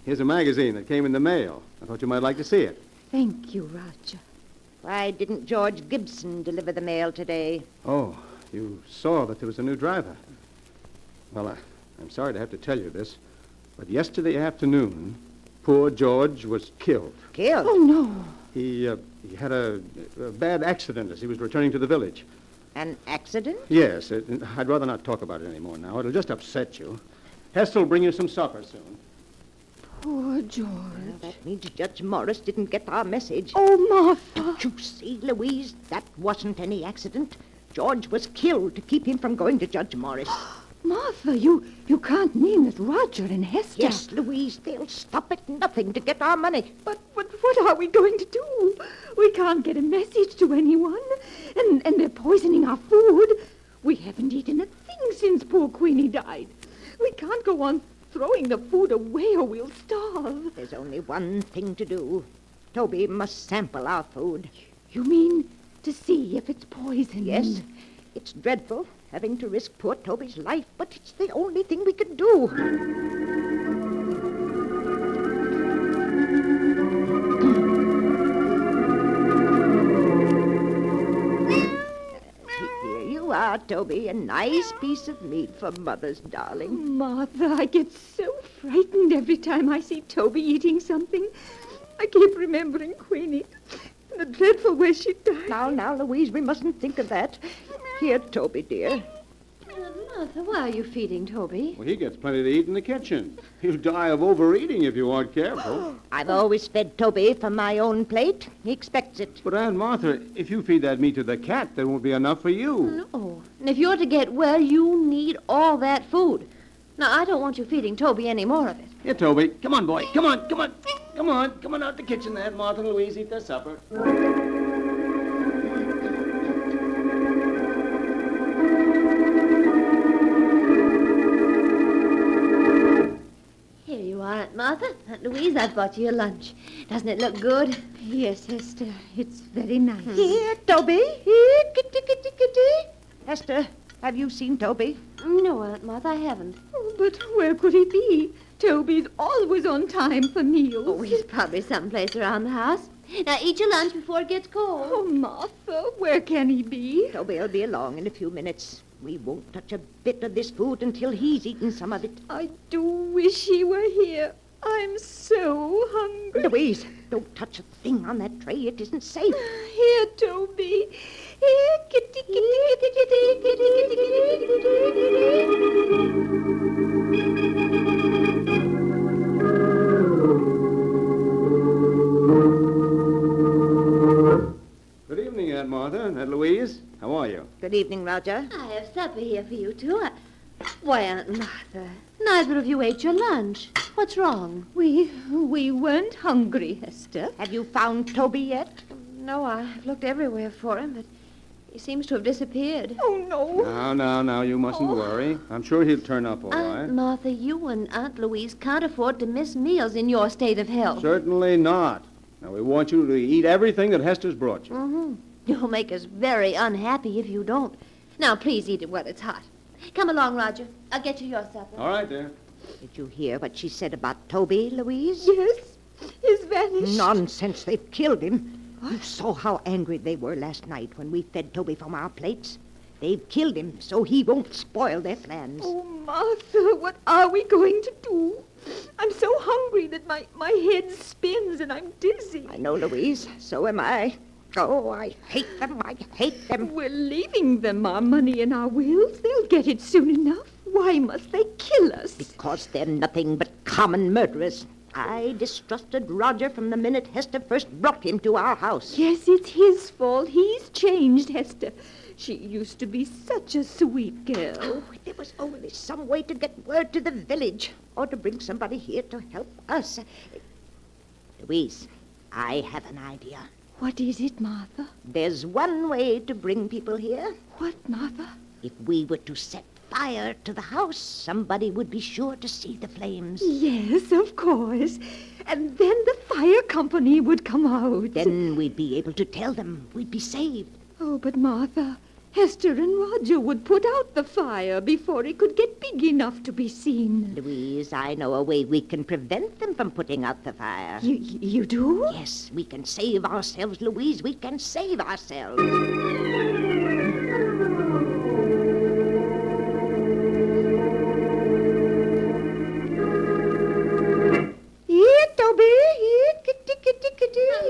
S3: Here's a magazine that came in the mail. I thought you might like to see it.
S13: Thank you, Roger.
S19: Why didn't George Gibson deliver the mail today?
S3: Oh, you saw that there was a new driver. Well, I'm sorry to have to tell you this, but yesterday afternoon, poor George was killed.
S19: Killed?
S13: Oh, no.
S3: He had a bad accident as he was returning to the village.
S19: An accident?
S3: Yes. I'd rather not talk about it anymore now. It'll just upset you. Hester will bring you some supper soon.
S13: Poor George.
S19: Well, that means Judge Morris didn't get our message.
S13: Oh, Martha.
S19: Don't you see, Louise? That wasn't any accident. George was killed to keep him from going to Judge Morris.
S13: Martha, you can't mean that Roger and Hester...
S19: Yes, Louise, they'll stop at nothing to get our money.
S13: But what are we going to do? We can't get a message to anyone. And they're poisoning our food. We haven't eaten a thing since poor Queenie died. We can't go on throwing the food away or we'll starve.
S19: There's only one thing to do. Toby must sample our food.
S13: You mean to see if it's poison?
S19: Yes. It's dreadful, having to risk poor Toby's life, but it's the only thing we can do. Here you are, Toby, a nice piece of meat for Mother's darling.
S13: Martha, I get so frightened every time I see Toby eating something. I keep remembering Queenie. The dreadful way she died.
S19: Now, Louise, we mustn't think of that. Here, Toby, dear.
S17: Martha, why are you feeding Toby?
S3: Well, he gets plenty to eat in the kitchen. He'll die of overeating if you aren't careful.
S19: I've always fed Toby from my own plate. He expects it.
S3: But, Aunt Martha, if you feed that meat to the cat, there won't be enough for you.
S17: No. And if you're to get well, you need all that food. Now, I don't want you feeding Toby any more of it.
S3: Here, Toby. Come on, boy. Come on. Come on out the kitchen there. Martha and Louise eat their supper.
S17: Here you are, Aunt Martha. Aunt Louise, I've bought you your lunch. Doesn't it look good?
S13: Yes, Hester. It's very nice.
S19: Here, Toby. Here, kitty. Hester, have you seen Toby?
S17: No, Aunt Martha, I haven't.
S13: Oh, but where could he be? Toby's always on time for meals.
S17: Oh, he's probably someplace around the house. Now, eat your lunch before it gets cold.
S13: Oh, Martha, where can he be?
S19: Toby'll be along in a few minutes. We won't touch a bit of this food until he's eaten some of it.
S13: I do wish he were here. I'm so hungry.
S19: Louise, don't touch a thing on that tray. It isn't safe.
S13: Here, Toby. Here, kitty,
S3: Good evening, Aunt Martha. Aunt Louise, how are you?
S19: Good evening, Roger.
S17: I have supper here for you, too. Why, Aunt Martha, neither of you ate your lunch. What's wrong?
S13: We weren't hungry, Hester.
S19: Have you found Toby yet?
S17: No, I've looked everywhere for him, but he seems to have disappeared.
S13: Oh, no.
S3: Now, you mustn't worry. I'm sure he'll turn up all right.
S17: Aunt Martha, you and Aunt Louise can't afford to miss meals in your state of health.
S3: Certainly not. Now, we want you to eat everything that Hester's brought you.
S17: Mm-hmm. You'll make us very unhappy if you don't. Now, please eat it while it's hot. Come along, Roger. I'll get you your supper.
S3: All right, dear.
S19: Did you hear what she said about Toby, Louise?
S13: Yes. He's vanished.
S19: Nonsense. They've killed him. You saw how angry they were last night when we fed Toby from our plates. They've killed him so he won't spoil their plans.
S13: Oh, Martha, what are we going to do? I'm so hungry that my head spins and I'm dizzy.
S19: I know, Louise. So am I. Oh, I hate them. I hate them.
S13: We're leaving them our money and our wills. They'll get it soon enough. Why must they kill us?
S19: Because they're nothing but common murderers. I distrusted Roger from the minute Hester first brought him to our house.
S13: Yes, it's his fault. He's changed Hester. She used to be such a sweet girl.
S19: Oh, if there was only some way to get word to the village, or to bring somebody here to help us. Louise, I have an idea.
S13: What is it, Martha?
S19: There's one way to bring people here.
S13: What, Martha?
S19: If we were to set fire to the house, somebody would be sure to see the flames.
S13: Yes, of course. And then the fire company would come out.
S19: Then we'd be able to tell them. We'd be saved.
S13: Oh, but Martha, Hester and Roger would put out the fire before it could get big enough to be seen.
S19: Louise, I know a way we can prevent them from putting out the fire.
S13: You do?
S19: Yes, we can save ourselves, Louise. We can save ourselves.
S13: Here, Toby. Here, kitty.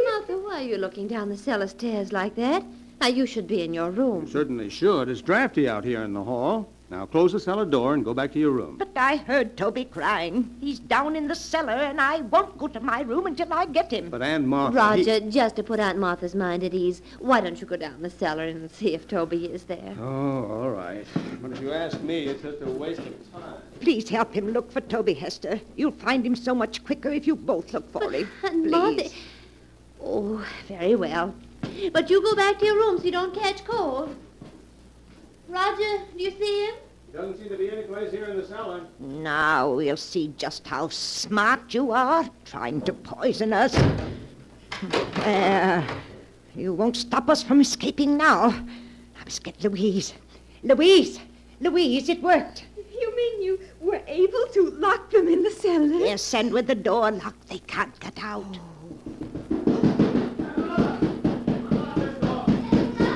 S17: Martha, why are you looking down the cellar stairs like that? Now, you should be in your room.
S3: Certainly should. It's drafty out here in the hall. Now close the cellar door and go back to your room.
S19: But I heard Toby crying. He's down in the cellar, and I won't go to my room until I get him.
S3: But Aunt Martha...
S17: Roger, just to put Aunt Martha's mind at ease, why don't you go down the cellar and see if Toby is there?
S3: Oh, all right. But if you ask me, it's just a waste of time.
S19: Please help him look for Toby, Hester. You'll find him so much quicker if you both look for him.
S17: Aunt Martha...
S19: Please.
S17: Oh, very well. But you go back to your room so you don't catch cold. Roger, do you see him?
S3: Doesn't seem to be any place here in the cellar.
S19: Now we'll see just how smart you are, trying to poison us. You won't stop us from escaping now. I must get Louise. Louise, it worked.
S13: You mean you were able to lock them in the cellar?
S19: Yes, and with the door locked, they can't get out.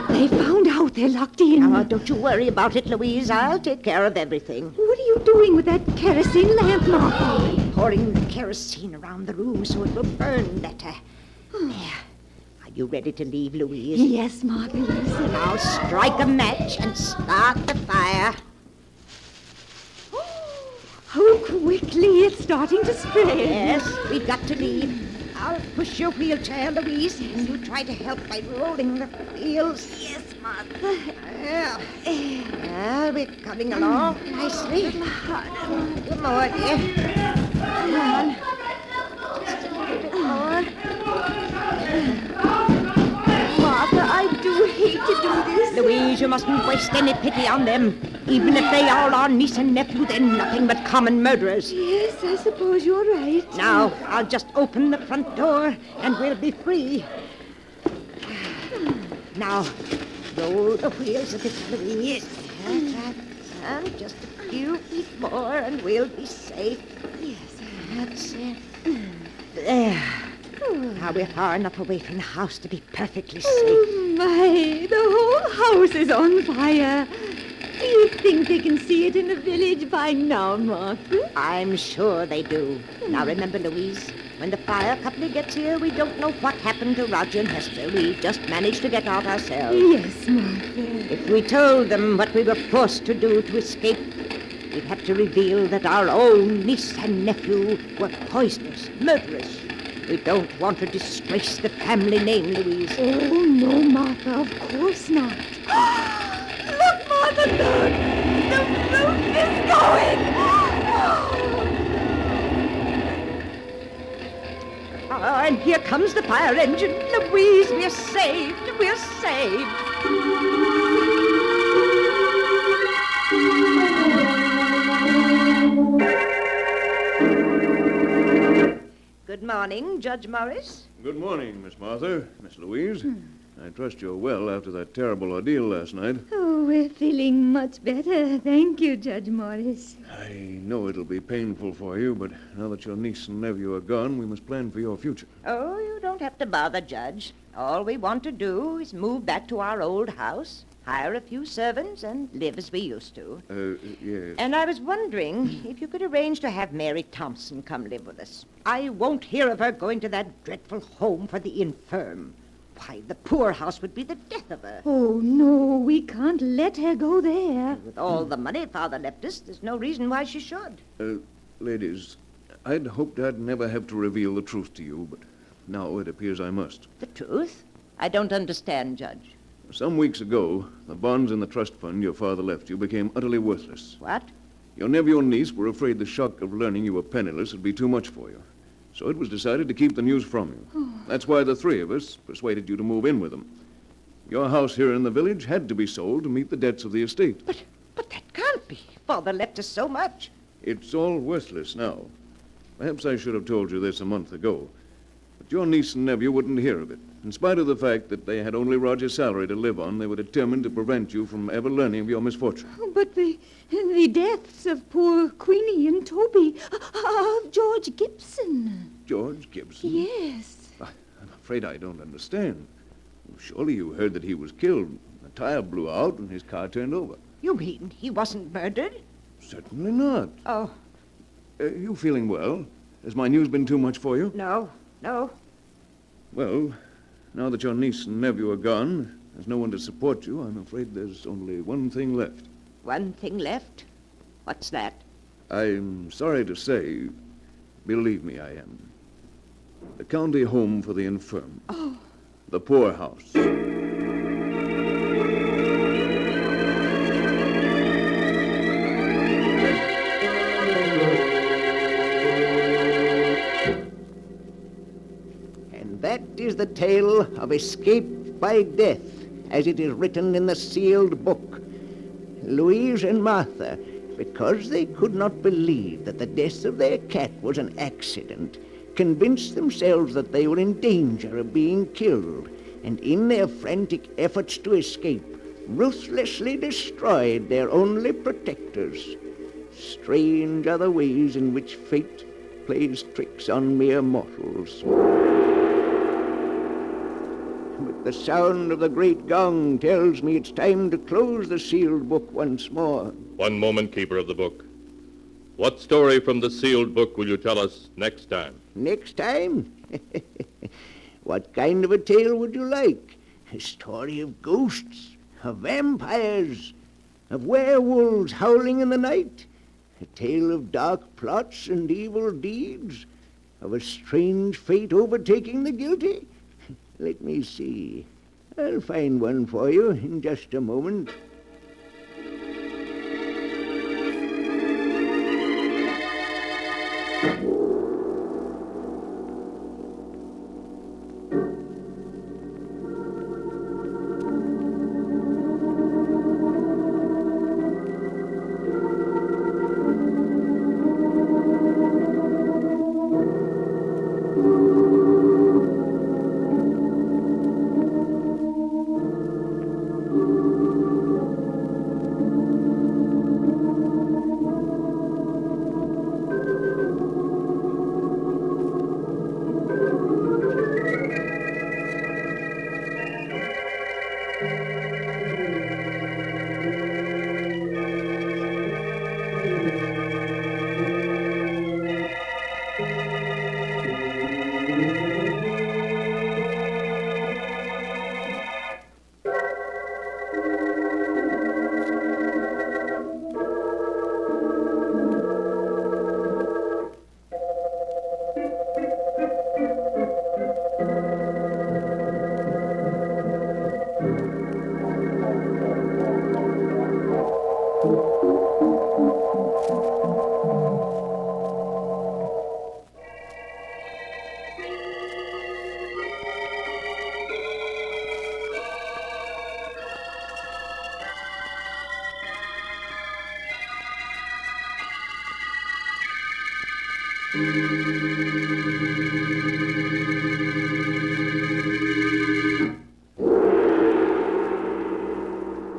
S13: They found out they're locked in.
S19: Now, don't you worry about it, Louise. I'll take care of everything.
S13: What are you doing with that kerosene lamp, Martha?
S19: Pouring the kerosene around the room so it will burn better. There. Are you ready to leave, Louise?
S13: Yes, Martha, yes.
S19: Now strike a match and start the fire.
S13: How quickly it's starting to spread.
S19: Yes, we've got to leave. I'll push your wheelchair, Louise, and you try to help by rolling the wheels. Yes, Martha. Well, we're coming along nicely. Good more, dear. Come on. Just a little bit more.
S13: Martha, I do hate to do this.
S19: Louise, you mustn't waste any pity on them. Even if they are our niece and nephew, they're nothing but common murderers.
S13: Yes, I suppose you're right.
S19: Now, I'll just open the front door, and we'll be free. Now, roll the wheels a bit, Louise. And just a few feet more, and we'll be safe. Yes, that's it. There. Now we're far enough away from the house to be perfectly safe.
S13: Oh, my. The whole house is on fire. Do you think they can see it in the village by now, Martha?
S19: I'm sure they do. Now remember, Louise, when the fire company gets here, we don't know what happened to Roger and Hester. We just managed to get out ourselves.
S13: Yes, Martha.
S19: If we told them what we were forced to do to escape, we'd have to reveal that our own niece and nephew were poisoners, murderers. We don't want to disgrace the family name, Louise.
S13: Oh, no, Martha, of course not. Look, Martha, look! The roof is going!
S19: Oh, and here comes the fire engine. Louise, we're saved. We're saved. Good morning, Judge Morris.
S7: Good morning, Miss Martha, Miss Louise. I trust you're well after that terrible ordeal last night.
S13: Oh, we're feeling much better. Thank you, Judge Morris.
S7: I know it'll be painful for you, but now that your niece and nephew are gone, we must plan for your future.
S19: Oh, you don't have to bother, Judge. All we want to do is move back to our old house. hire a few servants, and live as we used to.
S7: Yes.
S19: And I was wondering if you could arrange to have Mary Thompson come live with us. I won't hear of her going to that dreadful home for the infirm. Why, the poorhouse would be the death of her.
S13: Oh, no, we can't let her go there.
S19: With all the money Father left us, there's no reason why she should.
S7: Ladies, I'd hoped I'd never have to reveal the truth to you, but now it appears I must.
S19: The truth? I don't understand, Judge.
S7: Some weeks ago, the bonds in the trust fund your father left you became utterly worthless.
S19: What?
S7: Your nephew and niece were afraid the shock of learning you were penniless would be too much for you. So it was decided to keep the news from you. That's why the three of us persuaded you to move in with them. Your house here in the village had to be sold to meet the debts of the estate.
S19: But that can't be. Father left us so much.
S7: It's all worthless now. Perhaps I should have told you this a month ago. But your niece and nephew wouldn't hear of it. In spite of the fact that they had only Roger's salary to live on, they were determined to prevent you from ever learning of your misfortune.
S13: Oh, but the deaths of poor Queenie and Toby, of George Gibson.
S7: George Gibson?
S13: Yes.
S7: I'm afraid I don't understand. Surely you heard that he was killed. The tire blew out and his car turned over.
S19: You mean he wasn't murdered?
S7: Certainly not.
S19: Oh.
S7: You feeling well? Has my news been too much for you?
S19: No.
S7: Well, now that your niece and nephew are gone, there's no one to support you, I'm afraid there's only one thing left.
S19: One thing left? What's that?
S7: I'm sorry to say, believe me, I am. The county home for the infirm.
S13: Oh.
S7: The poorhouse.
S1: That is the tale of escape by death, as it is written in the sealed book. Louise and Martha, because they could not believe that the death of their cat was an accident, convinced themselves that they were in danger of being killed, and in their frantic efforts to escape, ruthlessly destroyed their only protectors. Strange are the ways in which fate plays tricks on mere mortals. But the sound of the great gong tells me it's time to close the sealed book once more.
S2: One moment, Keeper of the Book. What story from the sealed book will you tell us next time?
S1: Next time? What kind of a tale would you like? A story of ghosts, of vampires, of werewolves howling in the night? A tale of dark plots and evil deeds? Of a strange fate overtaking the guilty? Let me see. I'll find one for you in just a moment.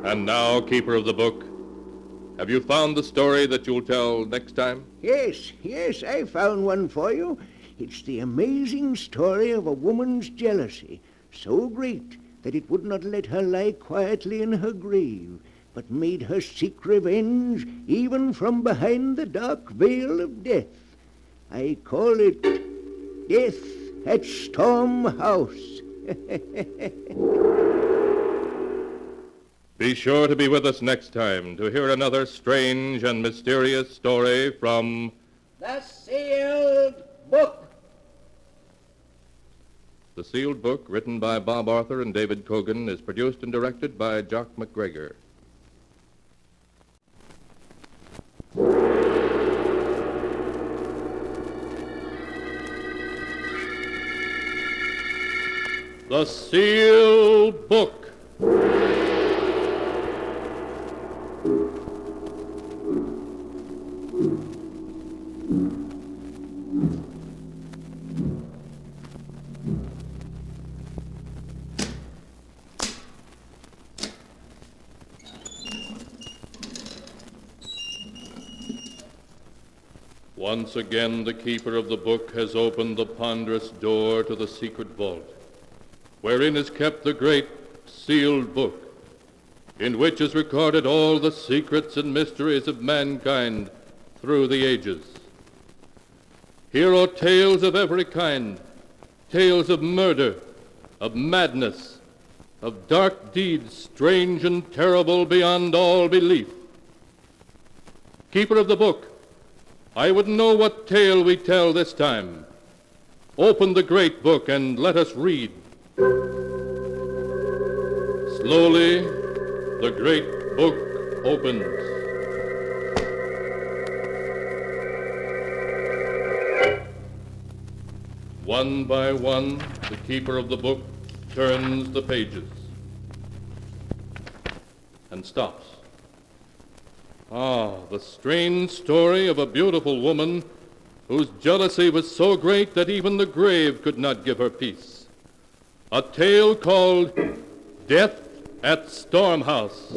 S2: And now, Keeper of the Book, have you found the story that you'll tell next time?
S1: Yes, I found one for you. It's the amazing story of a woman's jealousy, so great
S6: that it would not let her lie quietly in her grave, but made her seek revenge even from behind the dark veil of death. I call it Death at Storm House.
S2: Be sure to be with us next time to hear another strange and mysterious story from
S1: The Sealed Book.
S2: The Sealed Book, written by Bob Arthur and David Cogan, is produced and directed by Jock McGregor. The Sealed Book. Once again, the keeper of the book has opened the ponderous door to the secret vault, wherein is kept the great sealed book, in which is recorded all the secrets and mysteries of mankind through the ages. Here are tales of every kind, tales of murder, of madness, of dark deeds strange and terrible beyond all belief. Keeper of the book, I would know what tale we tell this time. Open the great book and let us read. Slowly, the great book opens. One by one, the keeper of the book turns the pages and stops. Ah, the strange story of a beautiful woman whose jealousy was so great that even the grave could not give her peace. A tale called Death at Storm House.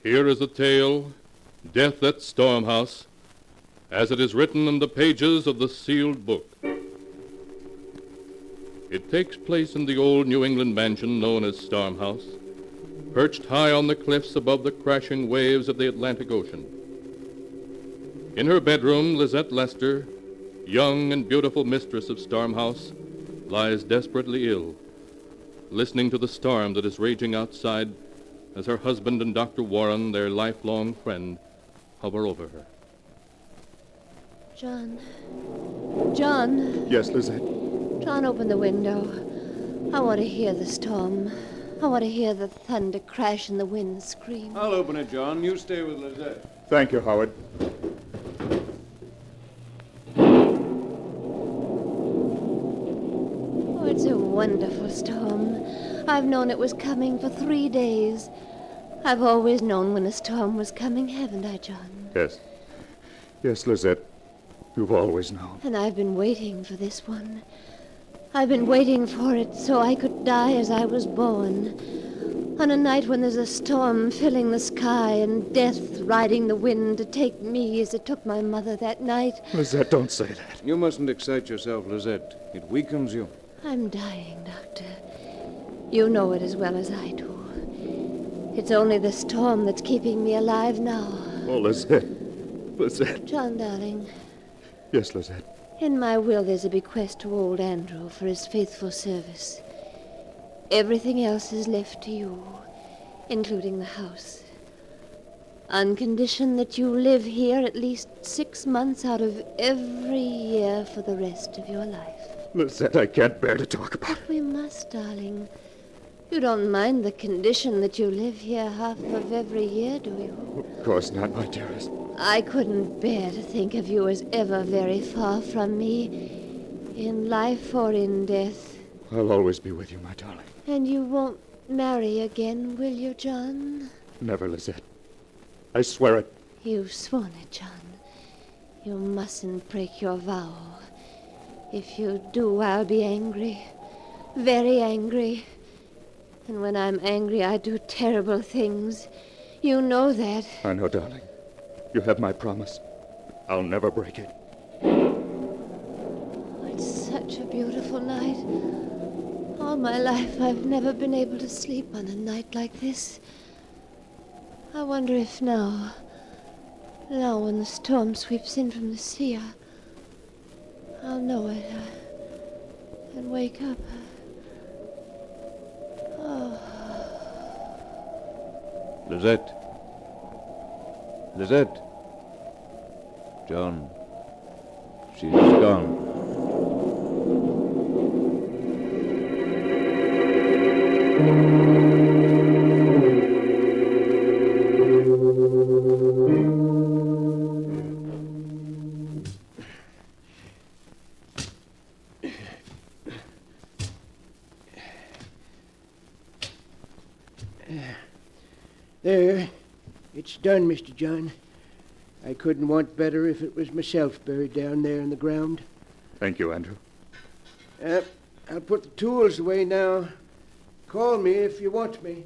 S2: Here is a tale, Death at Storm House, as it is written in the pages of the sealed book. It takes place in the old New England mansion known as Storm House, perched high on the cliffs above the crashing waves of the Atlantic Ocean. In her bedroom, Lizette Lester, young and beautiful mistress of Storm House, lies desperately ill, listening to the storm that is raging outside as her husband and Dr. Warren, their lifelong friend, hover over her.
S17: John. John.
S3: Yes, Lizette?
S17: John, open the window. I want to hear the storm. I want to hear the thunder crash and the wind scream.
S7: I'll open it, John. You stay with Lizette.
S3: Thank you, Howard.
S17: Oh, it's a wonderful storm. I've known it was coming for 3 days. I've always known when a storm was coming, haven't I, John?
S3: Yes. Yes, Lizette. You've always known.
S17: And I've been waiting for this one. I've been waiting for it so I could die as I was born. On a night when there's a storm filling the sky and death riding the wind to take me as it took my mother that night.
S3: Lizette, don't say that.
S7: You mustn't excite yourself, Lizette. It weakens you.
S17: I'm dying, Doctor. You know it as well as I do. It's only the storm that's keeping me alive now.
S3: Oh, Lizette. Lizette.
S17: John, darling,
S3: Yes, Lizette.
S17: in my will there's a bequest to old Andrew for his faithful service. Everything else is left to you, including the house. On condition that you live here at least 6 months out of every year for the rest of your life.
S9: Lizette, I can't bear to talk about it.
S17: But we must, darling. You don't mind the condition that you live here half of every year, do you?
S9: Of course not, my dearest.
S17: I couldn't bear to think of you as ever very far from me, in life or in death.
S9: I'll always be with you, my darling.
S17: And you won't marry again, will you, John?
S9: Never, Lizette. I swear it.
S17: You've sworn it, John. You mustn't break your vow. If you do, I'll be angry. Very angry. And when I'm angry, I do terrible things. You know that.
S9: I know, darling. You have my promise. I'll never break it.
S17: It's such a beautiful night. All my life, I've never been able to sleep on a night like this. I wonder if now when the storm sweeps in from the sea, I'll know it and wake up. Oh.
S7: Lizette. Lizette. John. She's gone.
S6: There. It's done, Mr. John. I couldn't want better if it was myself buried down there in the ground.
S9: Thank you, Andrew.
S6: I'll put the tools away now. Call me if you want me.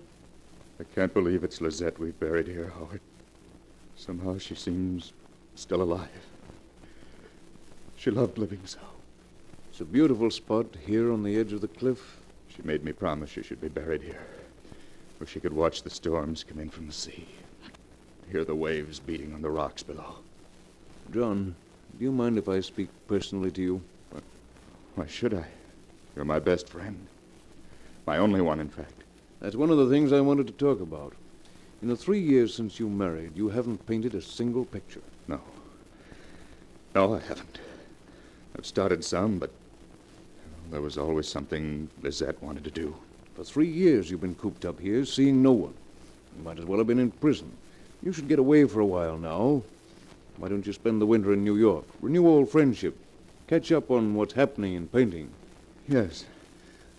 S9: I can't believe it's Lizette we've buried here, Howard. Somehow she seems still alive. She loved living so.
S7: It's a beautiful spot here on the edge of the cliff.
S9: She made me promise she should be buried here, where she could watch the storms come in from the sea, hear the waves beating on the rocks below.
S7: John, do you mind if I speak personally to you?
S9: Why should I? You're my best friend. My only one, in fact.
S7: That's one of the things I wanted to talk about. In the 3 years since you married, you haven't painted a single picture.
S9: No. No, I haven't. I've started some, but there was always something Lizette wanted to do.
S7: For 3 years you've been cooped up here, seeing no one. You might as well have been in prison. You should get away for a while now. Why don't you spend the winter in New York? Renew old friendship. Catch up on what's happening in painting.
S9: Yes,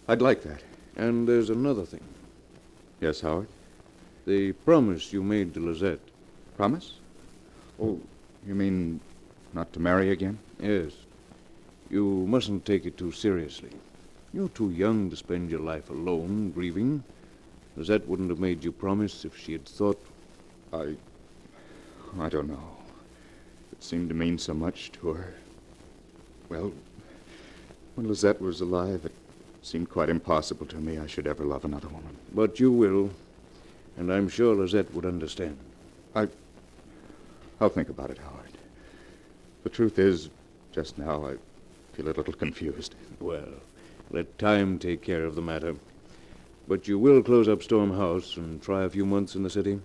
S9: I'd like that.
S7: And there's another thing.
S9: Yes, Howard?
S7: The promise you made to Lizette.
S9: Promise? Oh, you mean not to marry again?
S7: Yes. You mustn't take it too seriously. You're too young to spend your life alone, grieving. Lizette wouldn't have made you promise if she had thought...
S9: I don't know. It seemed to mean so much to her. Well, when Lizette was alive, it seemed quite impossible to me I should ever love another woman.
S7: But you will, and I'm sure Lizette would understand.
S9: I'll think about it, Howard. The truth is, just now I feel a little confused.
S7: Well, let time take care of the matter. But you will close up Storm House and try a few months in the city?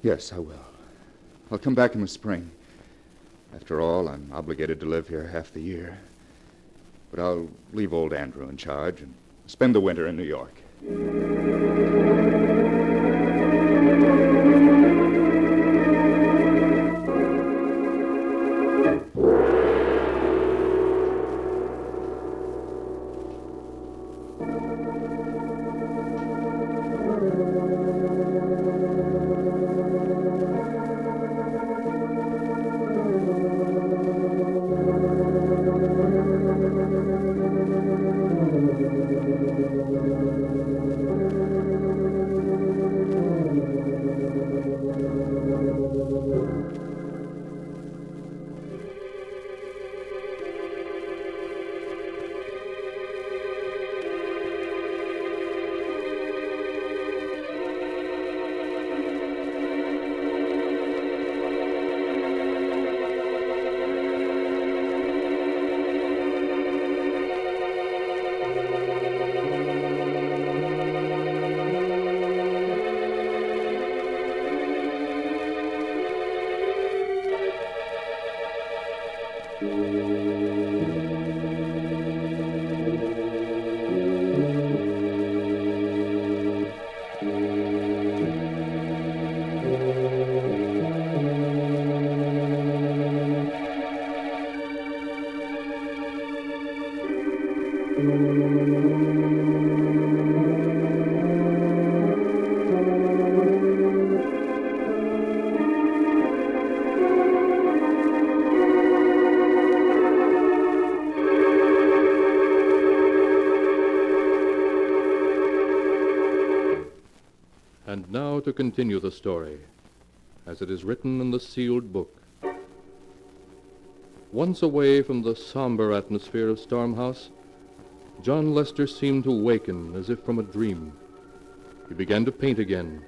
S9: Yes, I will. I'll come back in the spring. After all, I'm obligated to live here half the year. But I'll leave old Andrew in charge and spend the winter in New York.
S2: And now to continue the story, as it is written in the sealed book. Once away from the somber atmosphere of Stormhouse, John Lester seemed to waken as if from a dream. He began to paint again,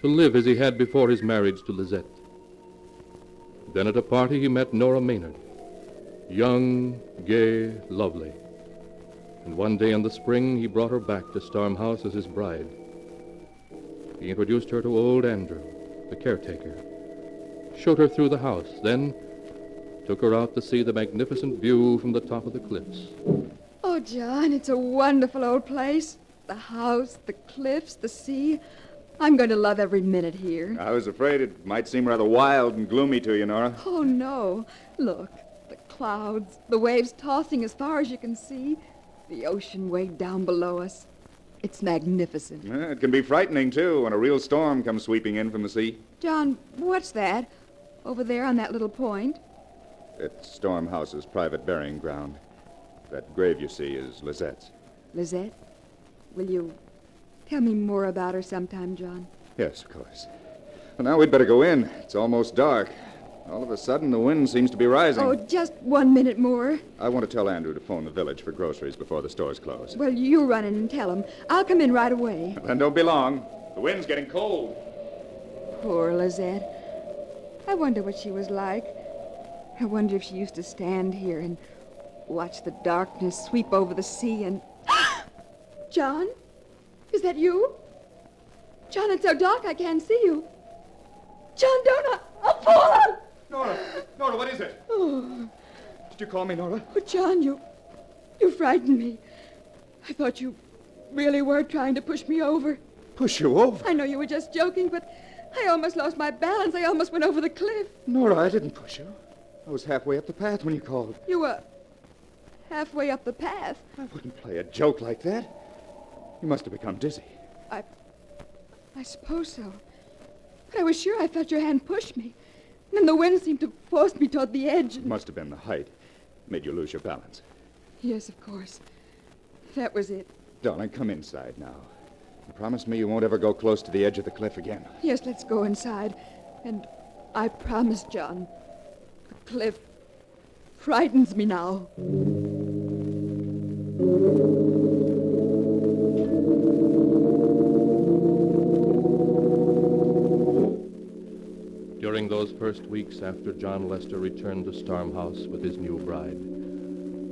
S2: to live as he had before his marriage to Lizette. Then at a party he met Nora Maynard, young, gay, lovely. And one day in the spring he brought her back to Stormhouse as his bride. He introduced her to old Andrew, the caretaker, showed her through the house, then took her out to see the magnificent view from the top of the cliffs.
S14: Oh, John, it's a wonderful old place. The house, the cliffs, the sea. I'm going to love every minute here.
S20: I was afraid it might seem rather wild and gloomy to you, Nora.
S14: Oh, no. Look, the clouds, the waves tossing as far as you can see, the ocean way down below us. It's magnificent.
S20: It can be frightening, too, when a real storm comes sweeping in from the sea.
S14: John, what's that? Over there on that little point?
S20: It's Stormhouse's private burying ground. That grave you see is Lizette's.
S14: Lizette? Will you tell me more about her sometime, John?
S20: Yes, of course. Well, now we'd better go in. It's almost dark. All of a sudden, the wind seems to be rising.
S14: Oh, just 1 minute more.
S20: I want to tell Andrew to phone the village for groceries before the stores close.
S14: Well, you run in and tell him. I'll come in right away.
S20: Then don't be long. The wind's getting cold.
S14: Poor Lizette. I wonder what she was like. I wonder if she used to stand here and watch the darkness sweep over the sea and... John? Is that you? John, it's so dark I can't see you. John, don't I'll fall!
S20: Nora, what is it?
S14: Oh.
S20: Did you call me, Nora?
S14: Oh, John, you frightened me. I thought you really were trying to push me over.
S20: Push you over?
S14: I know you were just joking, but I almost lost my balance. I almost went over the cliff.
S20: Nora, I didn't push you. I was halfway up the path when you called.
S14: You were halfway up the path.
S20: I wouldn't play a joke like that. You must have become dizzy.
S14: I suppose so. But I was sure I felt your hand push me. And then the wind seemed to force me toward the edge.
S20: It must have been the height. Made you lose your balance.
S14: Yes, of course. That was it.
S20: Darling, come inside now. And promise me you won't ever go close to the edge of the cliff again.
S14: Yes, let's go inside. And I promise, John, the cliff frightens me now.
S2: During those first weeks after John Lester returned to Stormhouse with his new bride,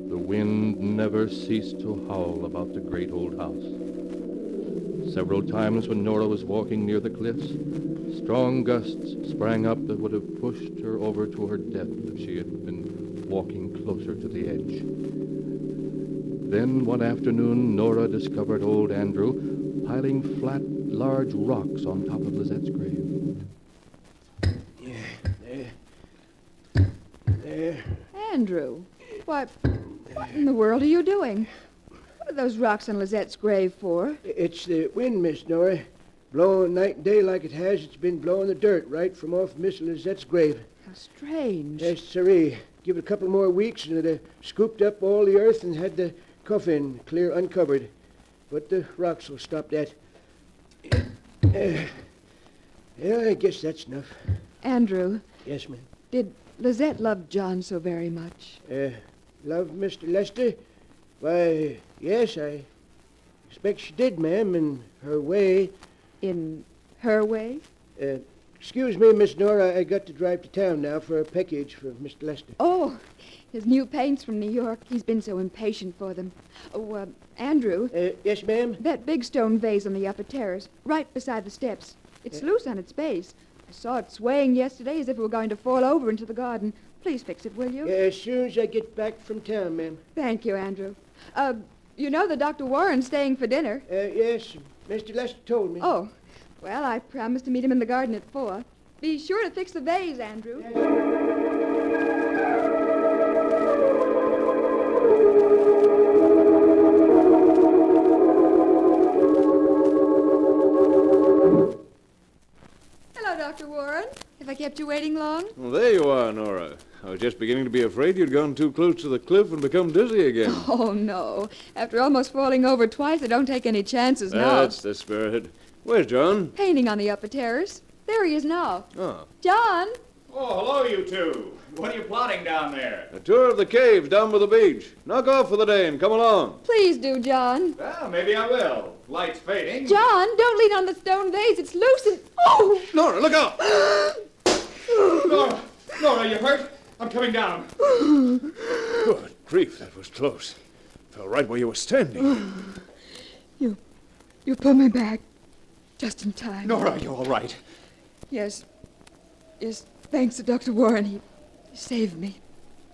S2: the wind never ceased to howl about the great old house. Several times when Nora was walking near the cliffs, strong gusts sprang up that would have pushed her over to her death if she had been walking closer to the edge. Then one afternoon, Nora discovered old Andrew piling flat, large rocks on top of Lizette's grave.
S6: There.
S14: Andrew, what in the world are you doing? What are those rocks on Lizette's grave for?
S6: It's the wind, Miss Nora. Blowing night and day like it has, it's been blowing the dirt right from off Miss Lizette's grave.
S14: How strange.
S6: Yes, sirree. Give it a couple more weeks and it'd have scooped up all the earth and had the coffin clear uncovered. But the rocks will stop that. Yeah, I guess that's enough.
S14: Andrew.
S6: Yes, ma'am.
S14: Did Lizette love John so very much?
S6: Love Mr. Lester? Why, yes, I expect she did, ma'am, in her way.
S14: In her way?
S6: Excuse me, Miss Nora, I got to drive to town now for a package for Mr. Lester.
S14: Oh, his new paints from New York. He's been so impatient for them. Oh, Andrew.
S6: Yes, ma'am?
S14: That big stone vase on the upper terrace, right beside the steps. It's loose on its base. I saw it swaying yesterday as if it were going to fall over into the garden. Please fix it, will you?
S6: Yeah, as soon as I get back from town, ma'am.
S14: Thank you, Andrew. You know that Dr. Warren's staying for dinner.
S6: Yes, Mr. Lester told me.
S14: Oh, well, I promised to meet him in the garden at 4. Be sure to fix the vase, Andrew. Hello, Dr. Warren. Have I kept you waiting long?
S7: Well, there you are, Nora. I was just beginning to be afraid you'd gone too close to the cliff and become dizzy again.
S14: Oh, no. After almost falling over twice, I don't take any chances now.
S7: That's the spirit. Where's John?
S14: Painting on the upper terrace. There he is now.
S7: Oh.
S14: John!
S20: Oh, hello, you two. What are you plotting down there?
S7: A tour of the caves down by the beach. Knock off for the day and come along.
S14: Please do, John.
S20: Well, maybe I will. Light's fading.
S14: John, don't lean on the stone vase. It's loose and... Oh!
S7: Nora, look out!
S20: Nora, you hurt? I'm coming down.
S7: Good grief, that was close. Fell right where you were standing.
S14: You pulled me back. Just in time.
S20: Nora, you all right?
S14: Yes. Yes, thanks to Dr. Warren. He saved me.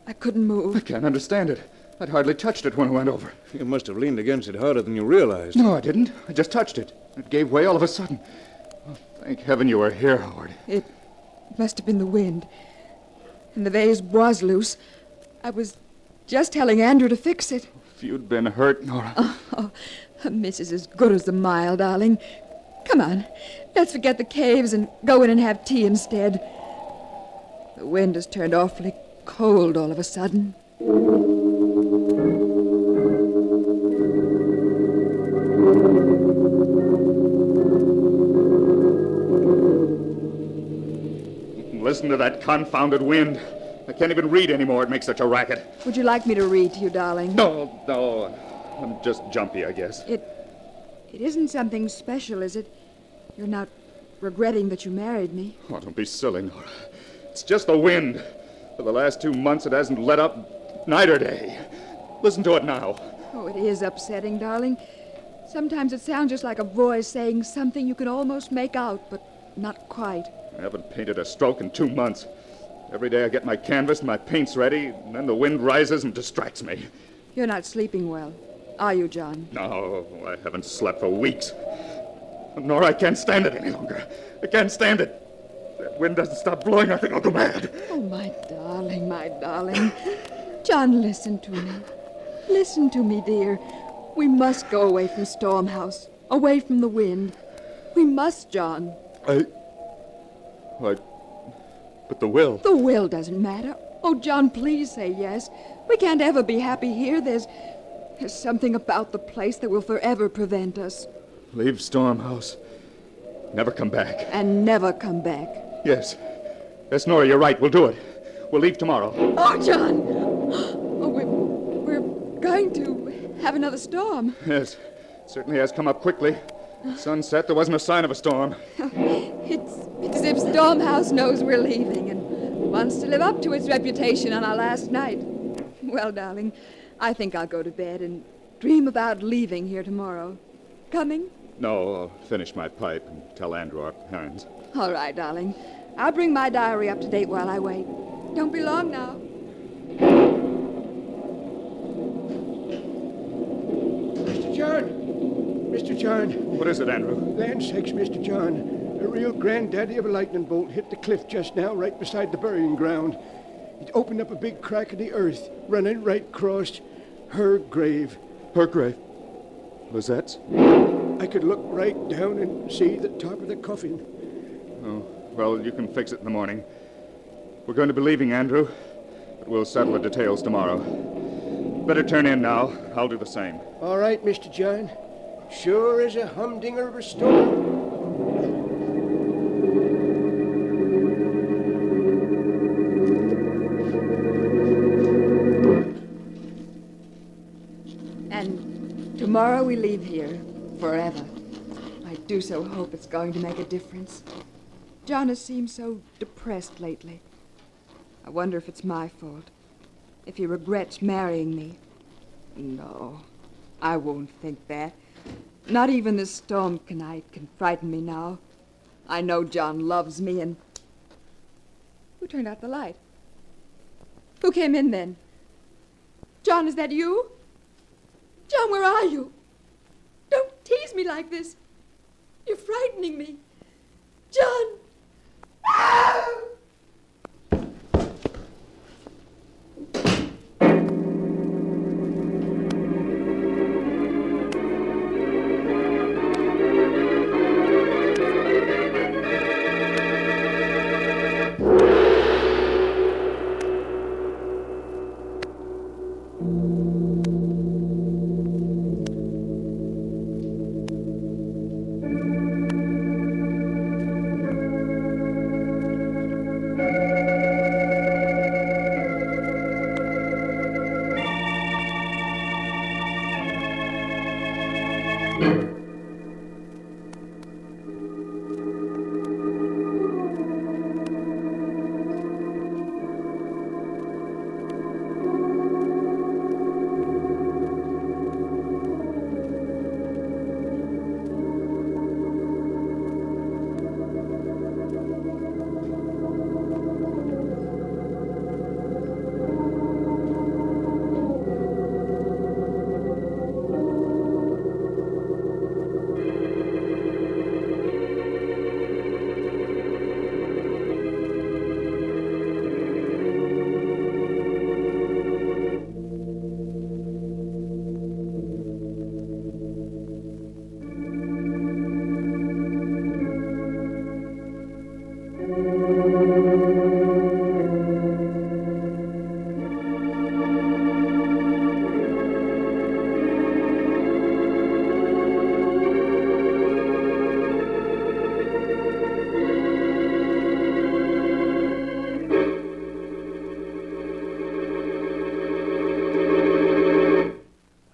S14: I couldn't move.
S20: I can't understand it. I'd hardly touched it when I went over.
S7: You must have leaned against it harder than you realized.
S20: No, I didn't. I just touched it. It gave way all of a sudden. Oh, thank heaven you were here, Howard.
S14: It must have been the wind. And the vase was loose. I was just telling Andrew to fix it.
S20: If you'd been hurt, Nora.
S14: Oh, a miss is as good as a mile, darling. Come on. Let's forget the caves and go in and have tea instead. The wind has turned awfully cold all of a sudden.
S20: Listen to that confounded wind. I can't even read anymore. It makes such a racket.
S14: Would you like me to read to you, darling?
S20: No. I'm just jumpy, I guess.
S14: It isn't something special, is it? You're not regretting that you married me?
S20: Oh, don't be silly, Nora. It's just the wind. For the last 2 months, it hasn't let up night or day. Listen to it now.
S14: Oh, it is upsetting, darling. Sometimes it sounds just like a voice saying something you can almost make out, but not quite.
S20: I haven't painted a stroke in 2 months. Every day I get my canvas and my paints ready, and then the wind rises and distracts me.
S14: You're not sleeping well, are you, John?
S20: No, I haven't slept for weeks. Nora, I can't stand it any longer. I can't stand it. If that wind doesn't stop blowing, I think I'll go mad.
S14: Oh, my darling, my darling. John, listen to me. Listen to me, dear. We must go away from Storm House, away from the wind. We must, John.
S20: But the will.
S14: The will doesn't matter. Oh, John, please say yes. We can't ever be happy here. There's something about the place that will forever prevent us.
S20: Leave Storm House. Never come back.
S14: And never come back.
S20: Yes. Yes, Nora, you're right. We'll do it. We'll leave tomorrow.
S14: Oh, John! Oh, we're going to have another storm.
S20: Yes. Certainly has come up quickly. Sunset, there wasn't a sign of a storm.
S14: It's as if Storm House knows we're leaving and wants to live up to its reputation on our last night. Well, darling, I think I'll go to bed and dream about leaving here tomorrow. Coming?
S20: No, I'll finish my pipe and tell Andrew our plans.
S14: All right, darling. I'll bring my diary up to date while I wait. Don't be long now.
S6: Mr. John! Mr. John!
S20: What is it, Andrew?
S6: Land sakes, Mr. John. A real granddaddy of a lightning bolt hit the cliff just now, right beside the burying ground. It opened up a big crack in the earth, running right across her grave.
S20: Her grave? Lizette's?
S6: I could look right down and see the top of the coffin.
S20: Oh, well, you can fix it in the morning. We're going to be leaving, Andrew, but we'll settle the details tomorrow. Better turn in now. I'll do the same.
S6: All right, Mr. John. Sure as a humdinger of a storm.
S14: And tomorrow we leave here forever. I do so hope it's going to make a difference. John has seemed so depressed lately. I wonder if it's my fault. If he regrets marrying me. No, I won't think that. Not even this storm tonight can frighten me now. I know John loves me and... Who turned out the light? Who came in then? John, is that you? John, where are you? Don't tease me like this. You're frightening me. John!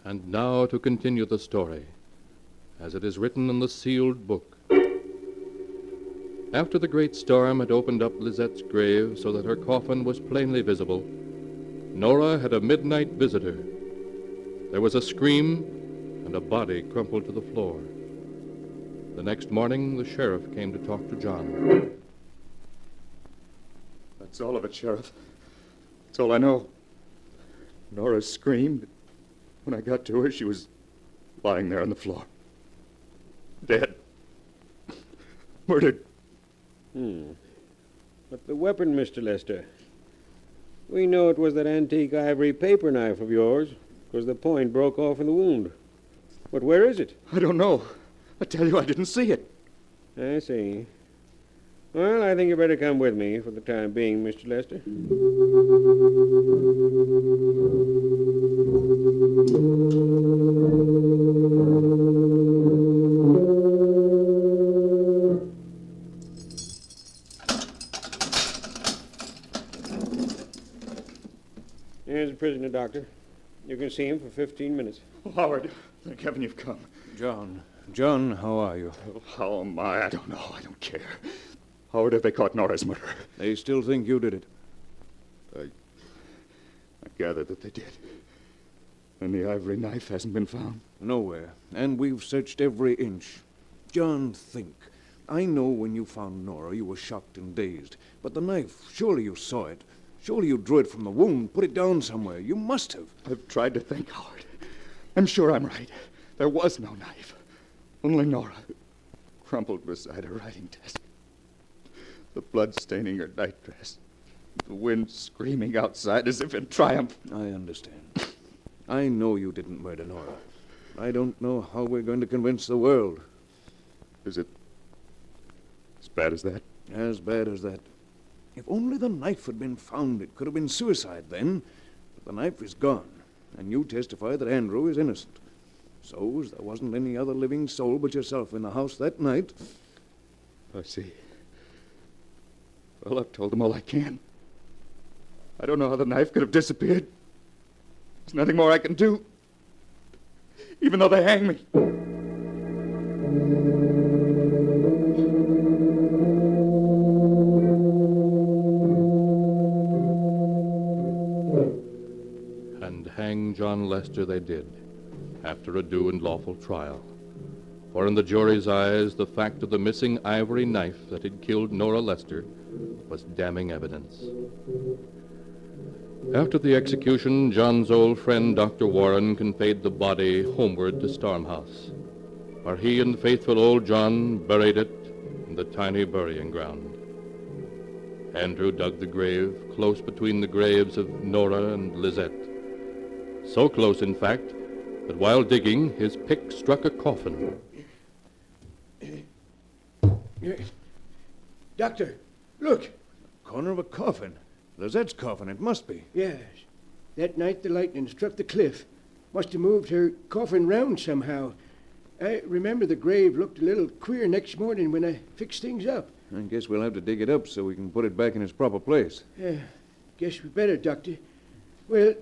S2: And now to continue the story, as it is written in the sealed book. After the great storm had opened up Lizette's grave so that her coffin was plainly visible, Nora had a midnight visitor. There was a scream, and a body crumpled to the floor. The next morning, the sheriff came to talk to John.
S20: That's all of it, Sheriff. That's all I know. Nora screamed. When I got to her, she was lying there on the floor. Dead. Murdered.
S10: But the weapon, Mr. Lester? We know it was that antique ivory paper knife of yours, because the point broke off in the wound. But where is it?
S20: I don't know. I tell you, I didn't see it.
S10: I see. Well, I think you better come with me for the time being, Mr. Lester. Here's the prisoner, Doctor. You can see him for 15 minutes.
S20: Oh, Howard, thank heaven you've come.
S3: John, how are you?
S20: Oh, how am I? I don't know. I don't care. Howard, have they caught Nora's murderer?
S3: They still think you did it.
S20: I gather that they did. And the ivory knife hasn't been found?
S3: Nowhere. And we've searched every inch. John, think. I know when you found Nora, you were shocked and dazed. But the knife, surely you saw it. Surely you drew it from the wound, put it down somewhere. You must have.
S20: I've tried to think, Howard. I'm sure I'm right. There was no knife. Only Nora, crumpled beside her writing desk. The blood staining her nightdress. The wind screaming outside as if in triumph.
S3: I understand. I know you didn't murder Nora. I don't know how we're going to convince the world.
S20: Is it as bad as that?
S3: As bad as that. If only the knife had been found, it could have been suicide then. But the knife is gone, and you testify that Andrew is innocent. So, as there wasn't any other living soul but yourself in the house that night...
S20: I see. Well, I've told them all I can. I don't know how the knife could have disappeared. There's nothing more I can do. Even though they hang me.
S2: And hang John Lester they did, after a due and lawful trial. For in the jury's eyes, the fact of the missing ivory knife that had killed Nora Lester was damning evidence. After the execution, John's old friend Dr. Warren conveyed the body homeward to Stormhouse, where he and faithful old John buried it in the tiny burying ground. Andrew dug the grave close between the graves of Nora and Lizette. So close, in fact, that while digging, his pick struck a coffin.
S6: Doctor, look.
S7: Corner of a coffin. Lizette's coffin, it must be.
S6: Yes. That night the lightning struck the cliff. Must have moved her coffin round somehow. I remember the grave looked a little queer next morning when I fixed things up.
S7: I guess we'll have to dig it up so we can put it back in its proper place.
S6: Yeah, guess we better, Doctor. Well,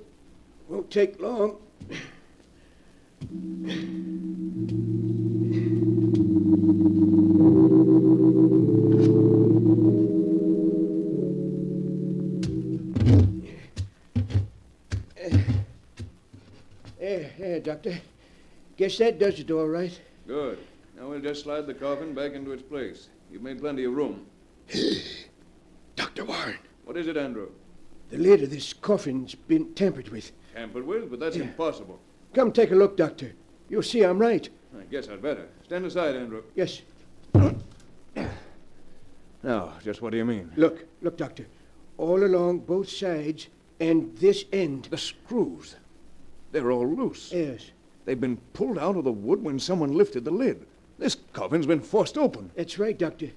S6: won't take long. There, Doctor. Guess that does it all right.
S7: Good. Now we'll just slide the coffin back into its place. You've made plenty of room.
S6: Dr. Warren.
S7: What is it, Andrew?
S6: The lid of this coffin's been tampered with.
S7: Tampered with? But that's impossible.
S6: Come take a look, Doctor. You'll see I'm right.
S7: I guess I'd better. Stand aside, Andrew.
S6: Yes.
S7: Now, just what do you mean?
S6: Look, Doctor. All along both sides and this end.
S7: The screws. They're all loose.
S6: Yes.
S7: They've been pulled out of the wood when someone lifted the lid. This coffin's been forced open.
S6: That's right, Doctor.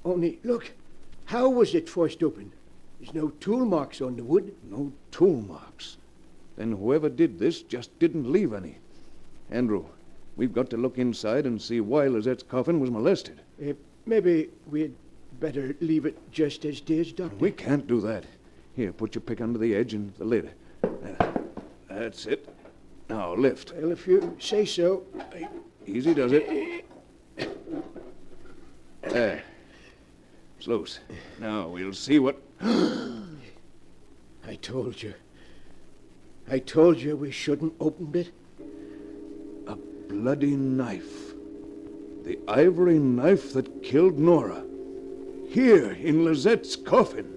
S6: Only, look, how was it forced open? There's no tool marks on the wood.
S7: No tool marks. Then whoever did this just didn't leave any. Andrew, we've got to look inside and see why Lizette's coffin was molested.
S6: Maybe we'd better leave it just as it is, Doctor.
S7: We can't do that. Here, put your pick under the edge and the lid. That's it. Now, lift.
S6: Well, if you say so.
S7: Easy does it. There. It's loose. Now, we'll see what...
S6: I told you. I told you we shouldn't open it.
S7: A bloody knife. The ivory knife that killed Nora. Here, in Lizette's coffin.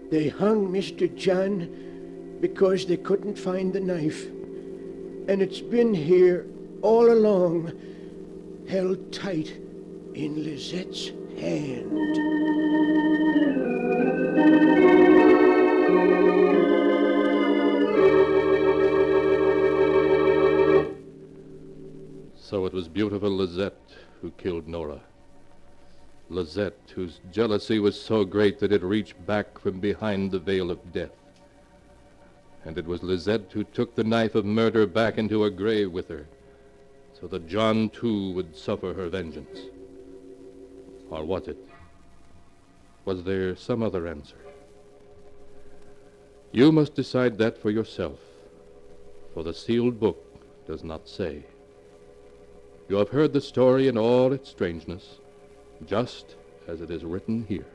S6: They hung Mr. John because they couldn't find the knife. And it's been here all along, held tight in Lizette's hand.
S2: So it was beautiful Lizette who killed Nora. Lizette, whose jealousy was so great that it reached back from behind the veil of death. And it was Lizette who took the knife of murder back into her grave with her, so that John, too, would suffer her vengeance. Or was it? Was there some other answer? You must decide that for yourself, for the sealed book does not say. You have heard the story in all its strangeness, just as it is written here.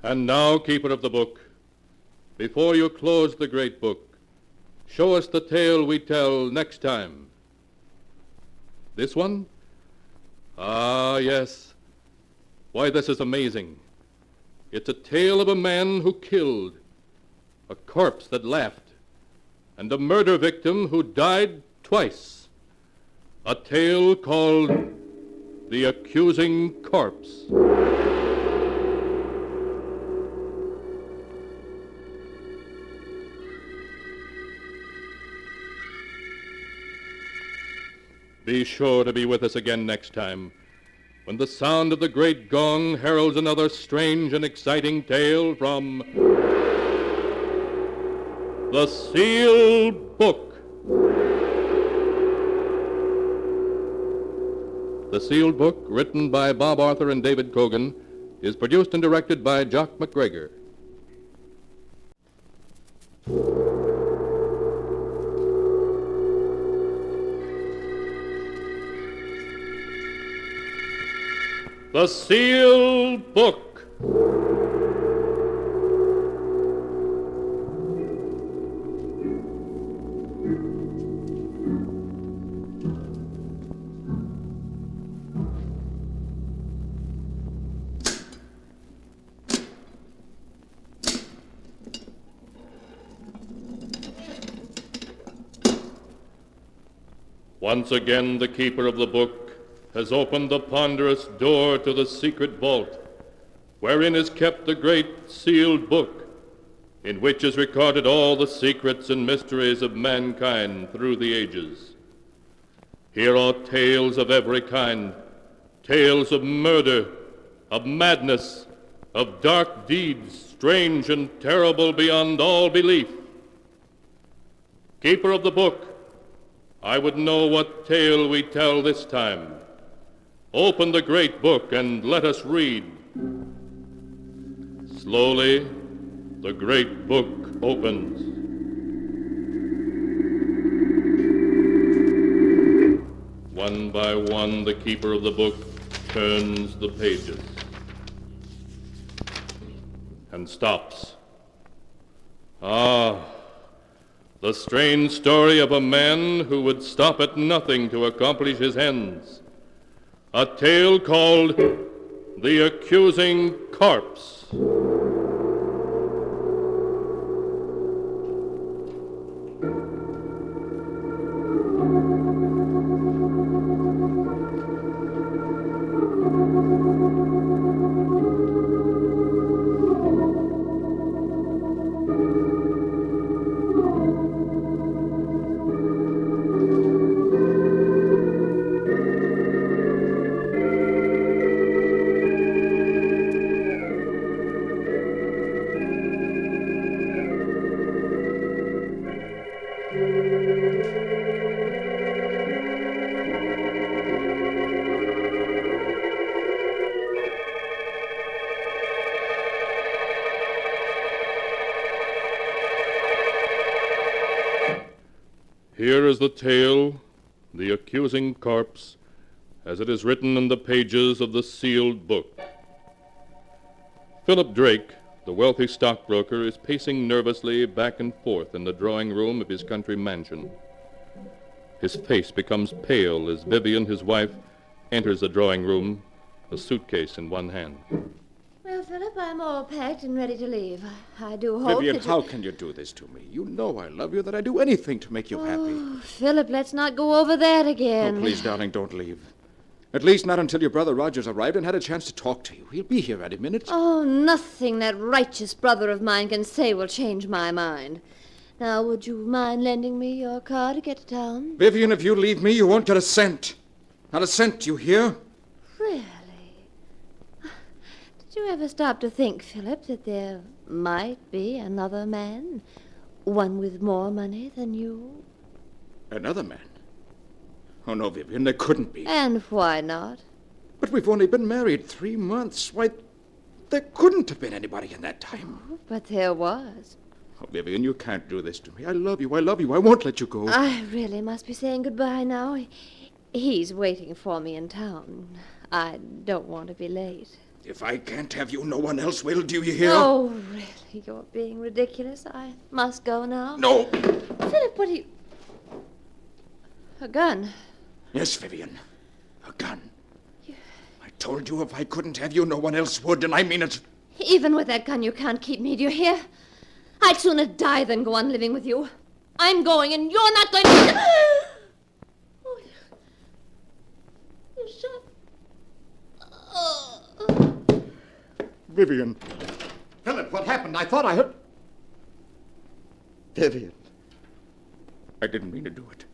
S2: And now, keeper of the book, before you close the great book, show us the tale we tell next time. This one? Ah, yes. Why, this is amazing. It's a tale of a man who killed, a corpse that laughed, and a murder victim who died twice. A tale called The Accusing Corpse. Be sure to be with us again next time, when the sound of the great gong heralds another strange and exciting tale from The Sealed Book. The Sealed Book, written by Bob Arthur and David Cogan, is produced and directed by Jock McGregor. The Sealed Book. Once again, the keeper of the book has opened the ponderous door to the secret vault, wherein is kept the great sealed book, in which is recorded all the secrets and mysteries of mankind through the ages. Here are tales of every kind, tales of murder, of madness, of dark deeds, strange and terrible beyond all belief. Keeper of the book, I would know what tale we tell this time. Open the great book and let us read. Slowly, the great book opens. One by one, the keeper of the book turns the pages and stops. Ah, the strange story of a man who would stop at nothing to accomplish his ends. A tale called The Accusing Corpse. Here is the tale, The Accusing Corpse, as it is written in the pages of the sealed book. Philip Drake, the wealthy stockbroker, is pacing nervously back and forth in the drawing room of his country mansion. His face becomes pale as Vivian, his wife, enters the drawing room, a suitcase in one hand.
S17: Well, Philip, I'm all packed and ready to leave. I do hope
S20: Vivian,
S17: that
S20: how can you do this to me? You know I love you, that I'd do anything to make you happy.
S17: Oh, Philip, let's not go over that again.
S20: Oh, please, darling, don't leave. At least not until your brother Roger's arrived and had a chance to talk to you. He'll be here any minute.
S17: Oh, nothing that righteous brother of mine can say will change my mind. Now, would you mind lending me your car to get to town?
S20: Vivian, if you leave me, you won't get a cent. Not a cent, you hear?
S17: Really? Did you ever stop to think, Philip, that there might be another man? One with more money than you?
S20: Another man? Oh, no, Vivian, there couldn't be.
S17: And why not?
S20: But we've only been married 3 months. Why, there couldn't have been anybody in that time.
S17: Oh, but there was.
S20: Oh, Vivian, you can't do this to me. I love you. I love you. I won't let you go.
S17: I really must be saying goodbye now. He's waiting for me in town. I don't want to be late.
S20: If I can't have you, no one else will. Do you hear?
S17: Oh, really? You're being ridiculous. I must go now.
S20: No!
S17: Philip, what are you... A gun?
S20: Yes, Vivian. A gun. I told you if I couldn't have you, no one else would, and I mean it.
S17: Even with that gun, you can't keep me, do you hear? I'd sooner die than go on living with you. I'm going, and you're not going to... Oh, you shot
S20: Vivian.
S11: Philip, what happened? I thought I heard... Vivian.
S20: I didn't mean to do it.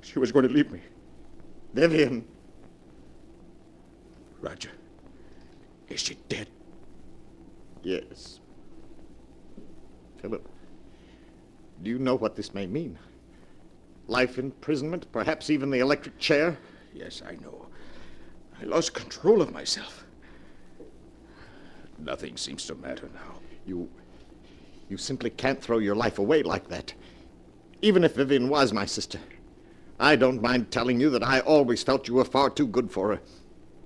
S20: She was going to leave me.
S11: Vivian.
S20: Roger, is she dead?
S11: Yes. Philip, do you know what this may mean? Life imprisonment, perhaps even the electric chair?
S20: Yes, I know. I lost control of myself. Nothing seems to matter now.
S11: You simply can't throw your life away like that. Even if Vivian was my sister. I don't mind telling you that I always felt you were far too good for her.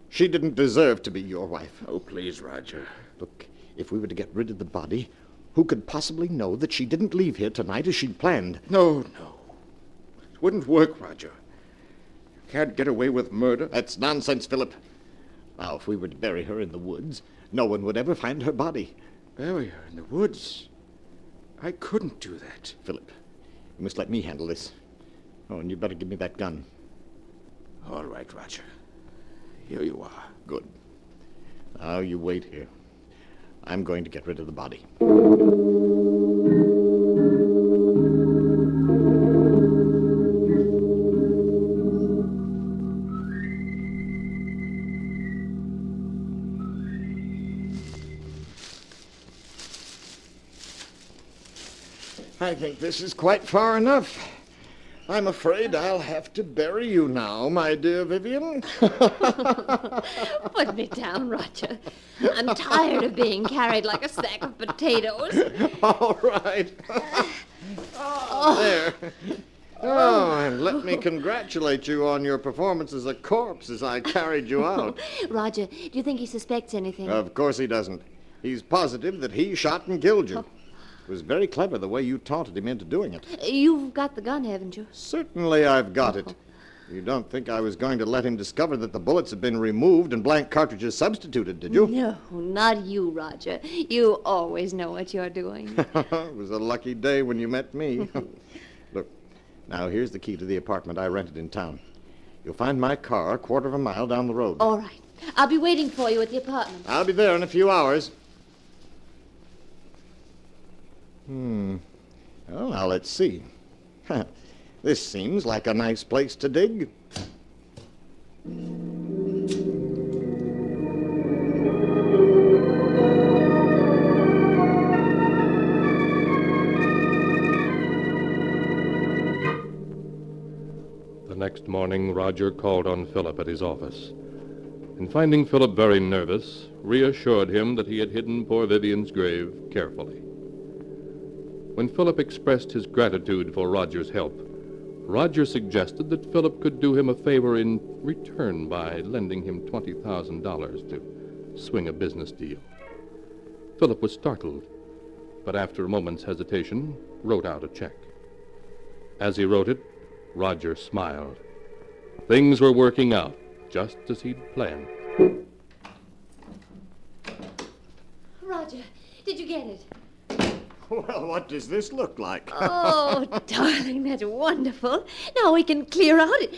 S11: She didn't deserve to be your wife.
S20: Oh, please, Roger.
S11: Look, if we were to get rid of the body, who could possibly know that she didn't leave here tonight as she'd planned?
S20: No. It wouldn't work, Roger. You can't get away with murder.
S11: That's nonsense, Philip. Now, if we were to bury her in the woods, no one would ever find her body.
S20: Bury her in the woods? I couldn't do that.
S11: Philip, you must let me handle this. Oh, and you better give me that gun.
S20: All right, Roger. Here you are.
S11: Good. Now you wait here. I'm going to get rid of the body. I think this is quite far enough. I'm afraid I'll have to bury you now, my dear Vivian.
S17: Put me down, Roger. I'm tired of being carried like a sack of potatoes.
S11: All right. There. Oh, and let me congratulate you on your performance as a corpse as I carried you out.
S17: Roger, do you think he suspects anything?
S11: Of course he doesn't. He's positive that he shot and killed you. It was very clever the way you taunted him into doing it.
S17: You've got the gun, haven't you?
S11: Certainly I've got it. You don't think I was going to let him discover that the bullets have been removed and blank cartridges substituted, did you?
S17: No, not you, Roger. You always know what you're doing.
S11: It was a lucky day when you met me. Look, now here's the key to the apartment I rented in town. You'll find my car a quarter of a mile down the road.
S17: All right. I'll be waiting for you at the apartment.
S11: I'll be there in a few hours. Well, now let's see. This seems like a nice place to dig.
S2: The next morning, Roger called on Philip at his office, and finding Philip very nervous, reassured him that he had hidden poor Vivian's grave carefully. When Philip expressed his gratitude for Roger's help, Roger suggested that Philip could do him a favor in return by lending him $20,000 to swing a business deal. Philip was startled, but after a moment's hesitation, wrote out a check. As he wrote it, Roger smiled. Things were working out just as he'd planned.
S17: Roger, did you get it?
S11: Well, what does this look like?
S17: Oh, darling, that's wonderful. Now we can clear out it.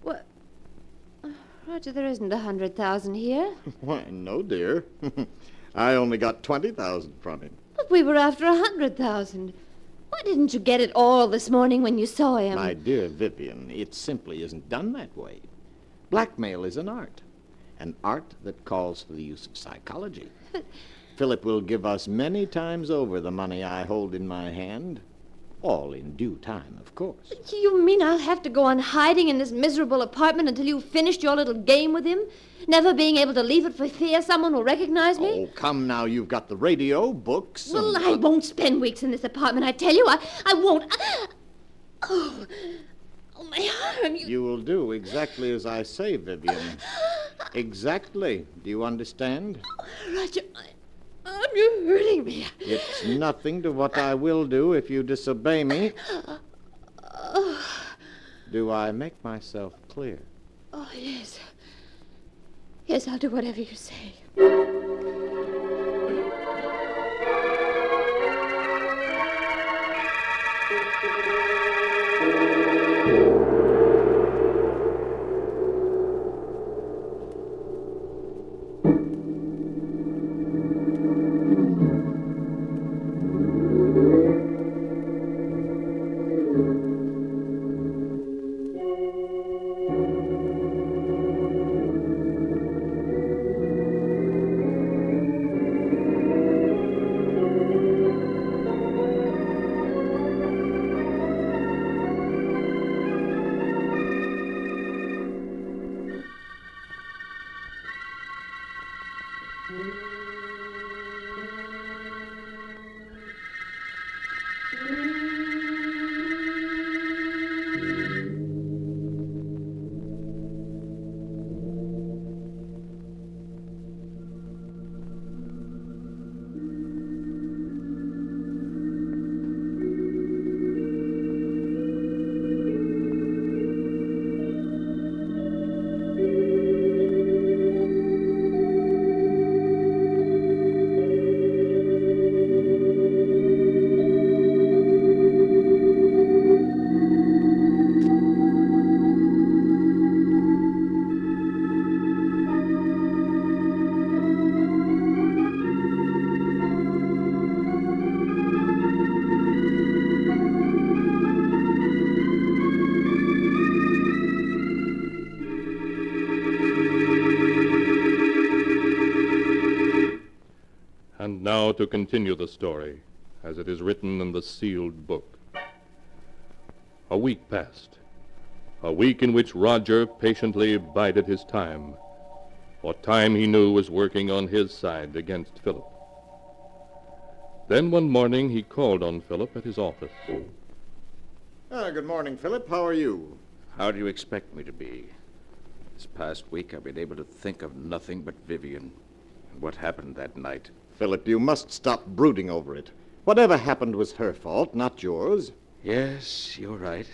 S17: What? Roger, there isn't 100,000 here.
S11: Why, no, dear. I only got 20,000 from him.
S17: But we were after 100,000. Why didn't you get it all this morning when you saw him?
S11: My dear Vivian, it simply isn't done that way. Blackmail is an art that calls for the use of psychology. Philip will give us many times over the money I hold in my hand. All in due time, of course.
S17: You mean I'll have to go on hiding in this miserable apartment until you've finished your little game with him? Never being able to leave it for fear someone will recognize me?
S11: Oh, come now. You've got the radio, books.
S17: Well, I won't spend weeks in this apartment, I tell you. I won't. Oh, my arm.
S11: You will do exactly as I say, Vivian. Exactly. Do you understand?
S17: Roger, you're hurting me.
S11: It's nothing to what I will do if you disobey me. Do I make myself clear?
S17: Oh, yes. Yes, I'll do whatever you say.
S2: And now to continue the story, as it is written in the sealed book. A week passed. A week in which Roger patiently bided his time, for time he knew was working on his side against Philip. Then one morning he called on Philip at his office.
S11: Good morning, Philip. How are you?
S7: How do you expect me to be? This past week I've been able to think of nothing but Vivian and what happened that night.
S11: Philip, you must stop brooding over it. Whatever happened was her fault, not yours.
S7: Yes, you're right.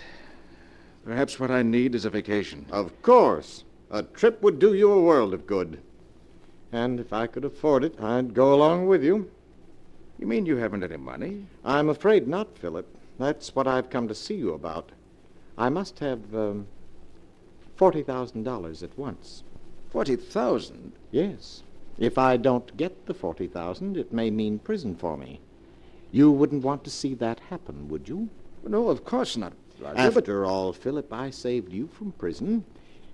S7: Perhaps what I need is a vacation.
S11: Of course. A trip would do you a world of good. And if I could afford it, I'd go along with you.
S7: You mean you haven't any money?
S11: I'm afraid not, Philip. That's what I've come to see you about. I must have $40,000 at once.
S7: 40,000?
S11: Yes. If I don't get the 40,000, it may mean prison for me. You wouldn't want to see that happen, would you?
S7: No, of course not, Roger.
S11: After all, Philip, I saved you from prison.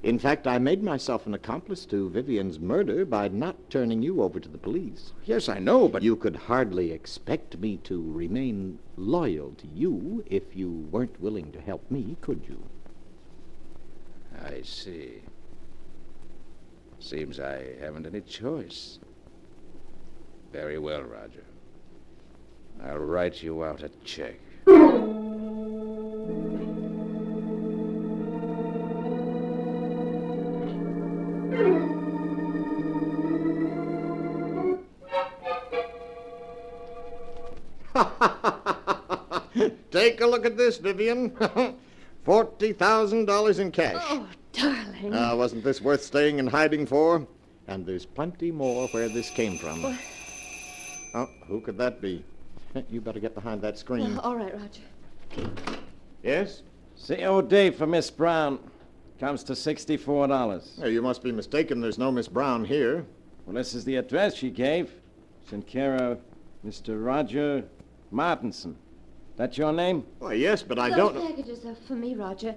S11: In fact, I made myself an accomplice to Vivian's murder by not turning you over to the police.
S7: Yes, I know, but...
S11: You could hardly expect me to remain loyal to you if you weren't willing to help me, could you?
S7: I see. Seems I haven't any choice. Very well, Roger. I'll write you out a check.
S11: Take a look at this, Vivian. $40,000 in cash.
S17: Oh, darling.
S11: Wasn't this worth staying in hiding for? And there's plenty more where this came from.
S17: What?
S11: Oh, who could that be? You better get behind that screen.
S17: All right, Roger.
S11: Yes?
S21: COD for Miss Brown. Comes to $64.
S11: You must be mistaken. There's no Miss Brown here.
S21: Well, this is the address she gave. It's in care of Mr. Roger Martinson. That your name?
S11: Why, yes, but I
S17: Those
S11: don't know.
S17: packages are for me, Roger.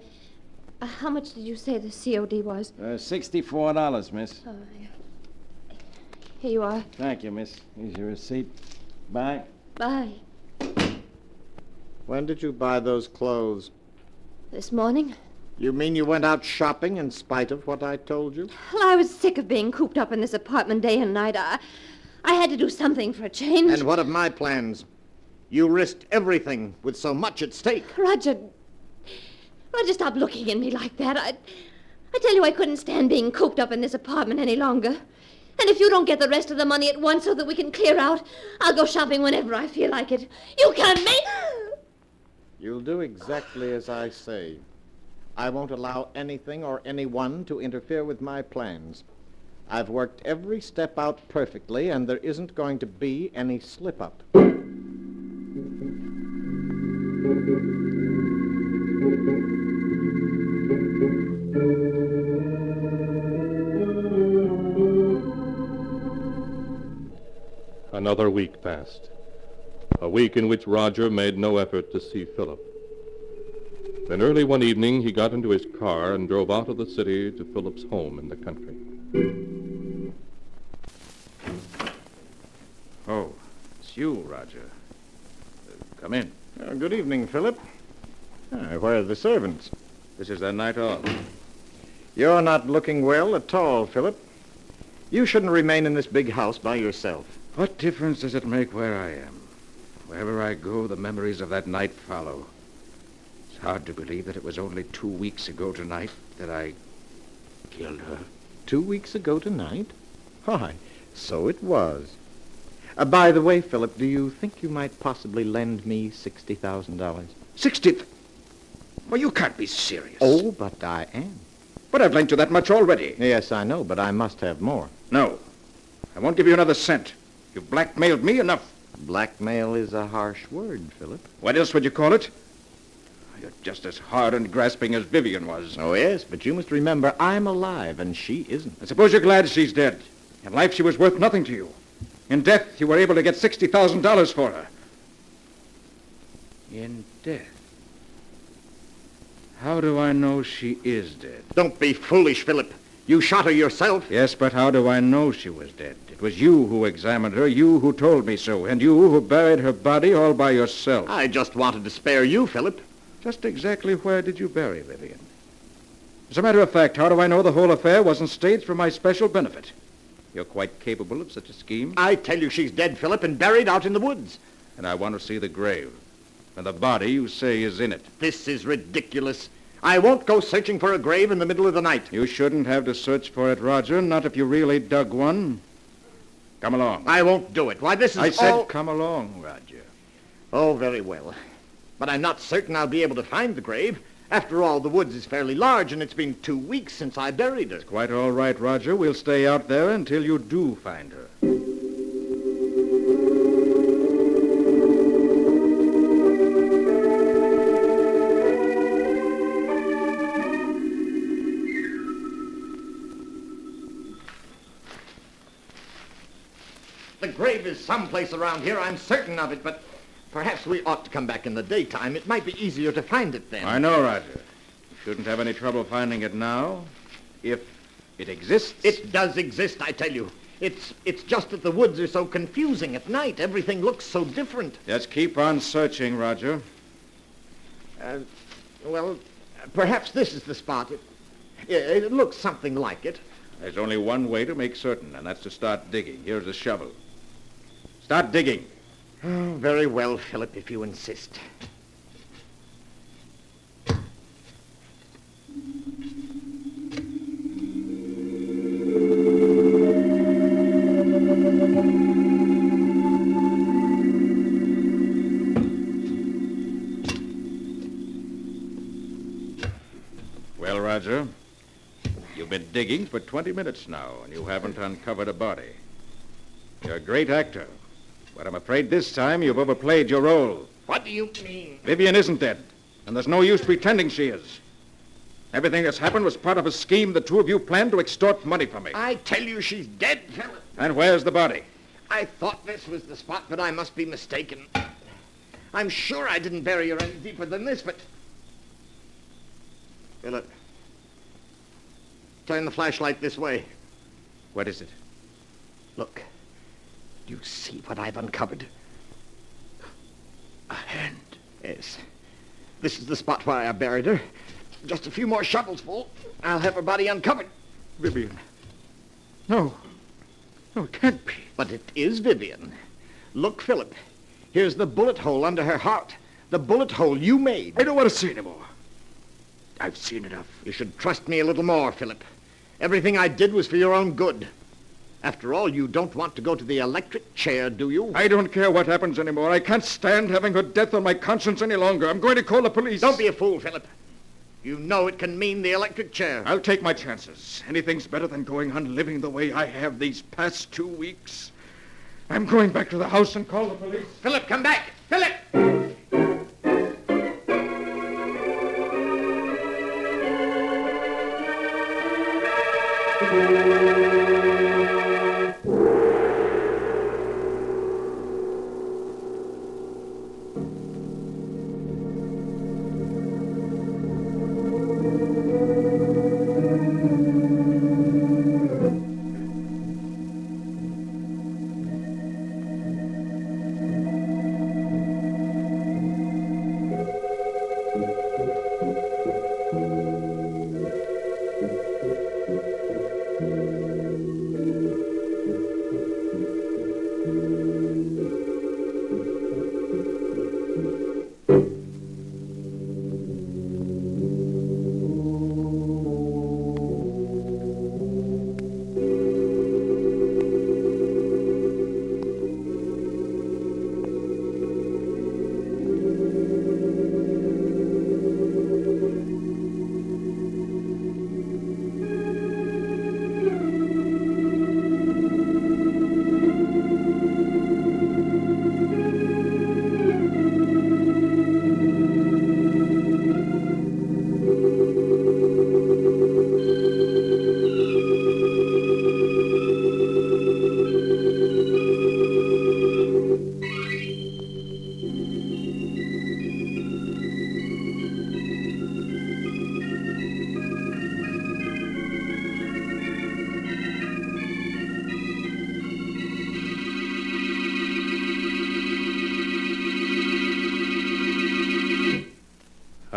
S17: How much did you say the COD was?
S21: $64, miss.
S17: Oh, here you are.
S21: Thank you, miss. Here's your receipt. Bye.
S17: Bye.
S11: When did you buy those clothes?
S17: This morning?
S11: You mean you went out shopping in spite of what I told you?
S17: Well, I was sick of being cooped up in this apartment day and night. I had to do something for a change.
S11: And what of my plans? You risked everything with so much at stake.
S17: Roger, stop looking at me like that. I tell you, I couldn't stand being cooped up in this apartment any longer. And if you don't get the rest of the money at once so that we can clear out, I'll go shopping whenever I feel like it. You can't make...
S11: You'll do exactly as I say. I won't allow anything or anyone to interfere with my plans. I've worked every step out perfectly, and there isn't going to be any slip-up.
S2: Another week passed. A week in which Roger made no effort to see Philip. Then early one evening, he got into his car and drove out of the city to Philip's home in the country.
S7: Oh, it's you, Roger. Come in.
S11: Good evening, Philip. Where are the servants?
S7: This is their night off.
S11: You're not looking well at all, Philip. You shouldn't remain in this big house by yourself.
S3: What difference does it make where I am? Wherever I go, the memories of that night follow. It's hard to believe that it was only 2 weeks ago tonight that I killed her.
S11: 2 weeks ago tonight? Why, so it was. By the way, Philip, do you think you might possibly lend me $60,000?
S3: 60? Well, you can't be serious.
S11: Oh, but I am.
S3: But I've lent you that much already.
S11: Yes, I know, but I must have more.
S3: No. I won't give you another cent. You've blackmailed me enough.
S11: Blackmail is a harsh word, Philip.
S3: What else would you call it? You're just as hard and grasping as Vivian was.
S11: Oh, yes, but you must remember I'm alive and she isn't.
S3: I suppose you're glad she's dead. In life, she was worth nothing to you. In death, you were able to get $60,000 for her. In death? How do I know she is dead?
S11: Don't be foolish, Philip. You shot her yourself.
S3: Yes, but how do I know she was dead? It was you who examined her, you who told me so, and you who buried her body all by yourself.
S11: I just wanted to spare you, Philip.
S3: Just exactly where did you bury Vivian? As a matter of fact, how do I know the whole affair wasn't staged for my special benefit? You're quite capable of such a scheme?
S11: I tell you she's dead, Philip, and buried out in the woods.
S3: And I want to see the grave. And the body you say is in it.
S11: This is ridiculous. I won't go searching for a grave in the middle of the night.
S3: You shouldn't have to search for it, Roger, not if you really dug one. Come along.
S11: I won't do it. Why, this is
S3: I said come along, Roger.
S11: Oh, very well. But I'm not certain I'll be able to find the grave. After all, the woods is fairly large, and it's been 2 weeks since I buried her.
S3: It's quite all right, Roger. We'll stay out there until you do find her.
S11: The grave is someplace around here, I'm certain of it, but perhaps we ought to come back in the daytime. It might be easier to find it then.
S3: I know, Roger. You shouldn't have any trouble finding it now, if it exists.
S11: It does exist, I tell you. It's just that the woods are so confusing at night. Everything looks so different.
S3: Just keep on searching, Roger.
S11: Perhaps this is the spot. It looks something like it.
S3: There's only one way to make certain, and that's to start digging. Here's a shovel. Start digging.
S11: Oh, very well, Philip, if you insist.
S3: Well, Roger, you've been digging for 20 minutes now, and you haven't uncovered a body. You're a great actor, but I'm afraid this time you've overplayed your role.
S11: What do you mean?
S3: Vivian isn't dead, and there's no use pretending she is. Everything that's happened was part of a scheme the two of you planned to extort money from me.
S11: I tell you she's dead, Philip.
S3: And where's the body?
S11: I thought this was the spot, but I must be mistaken. I'm sure I didn't bury her any deeper than this, but... Philip, turn the flashlight this way.
S3: What is it?
S11: Look. Do you see what I've uncovered?
S3: A hand.
S11: Yes. This is the spot where I buried her. Just a few more shovels full. I'll have her body uncovered.
S3: Vivian. No. No, it can't be.
S11: But it is Vivian. Look, Philip. Here's the bullet hole under her heart. The bullet hole you made.
S3: I don't want to see anymore. I've seen enough.
S11: You should trust me a little more, Philip. Everything I did was for your own good. After all, you don't want to go to the electric chair, do you?
S3: I don't care what happens anymore. I can't stand having her death on my conscience any longer. I'm going to call the police.
S11: Don't be a fool, Philip. You know it can mean the electric chair.
S3: I'll take my chances. Anything's better than going on living the way I have these past 2 weeks. I'm going back to the house and call the police.
S11: Philip, come back! Philip!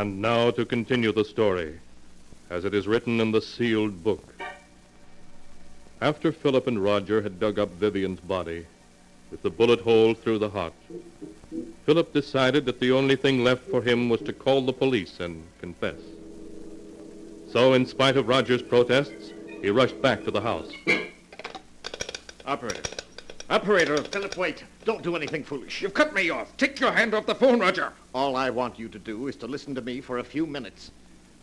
S2: And now to continue the story, as it is written in the sealed book. After Philip and Roger had dug up Vivian's body, with the bullet hole through the heart, Philip decided that the only thing left for him was to call the police and confess. So, in spite of Roger's protests, he rushed back to the house.
S4: Operator. Operator.
S11: Philip, wait. Don't do anything foolish.
S4: You've cut me off. Take your hand off the phone, Roger.
S11: All I want you to do is to listen to me for a few minutes.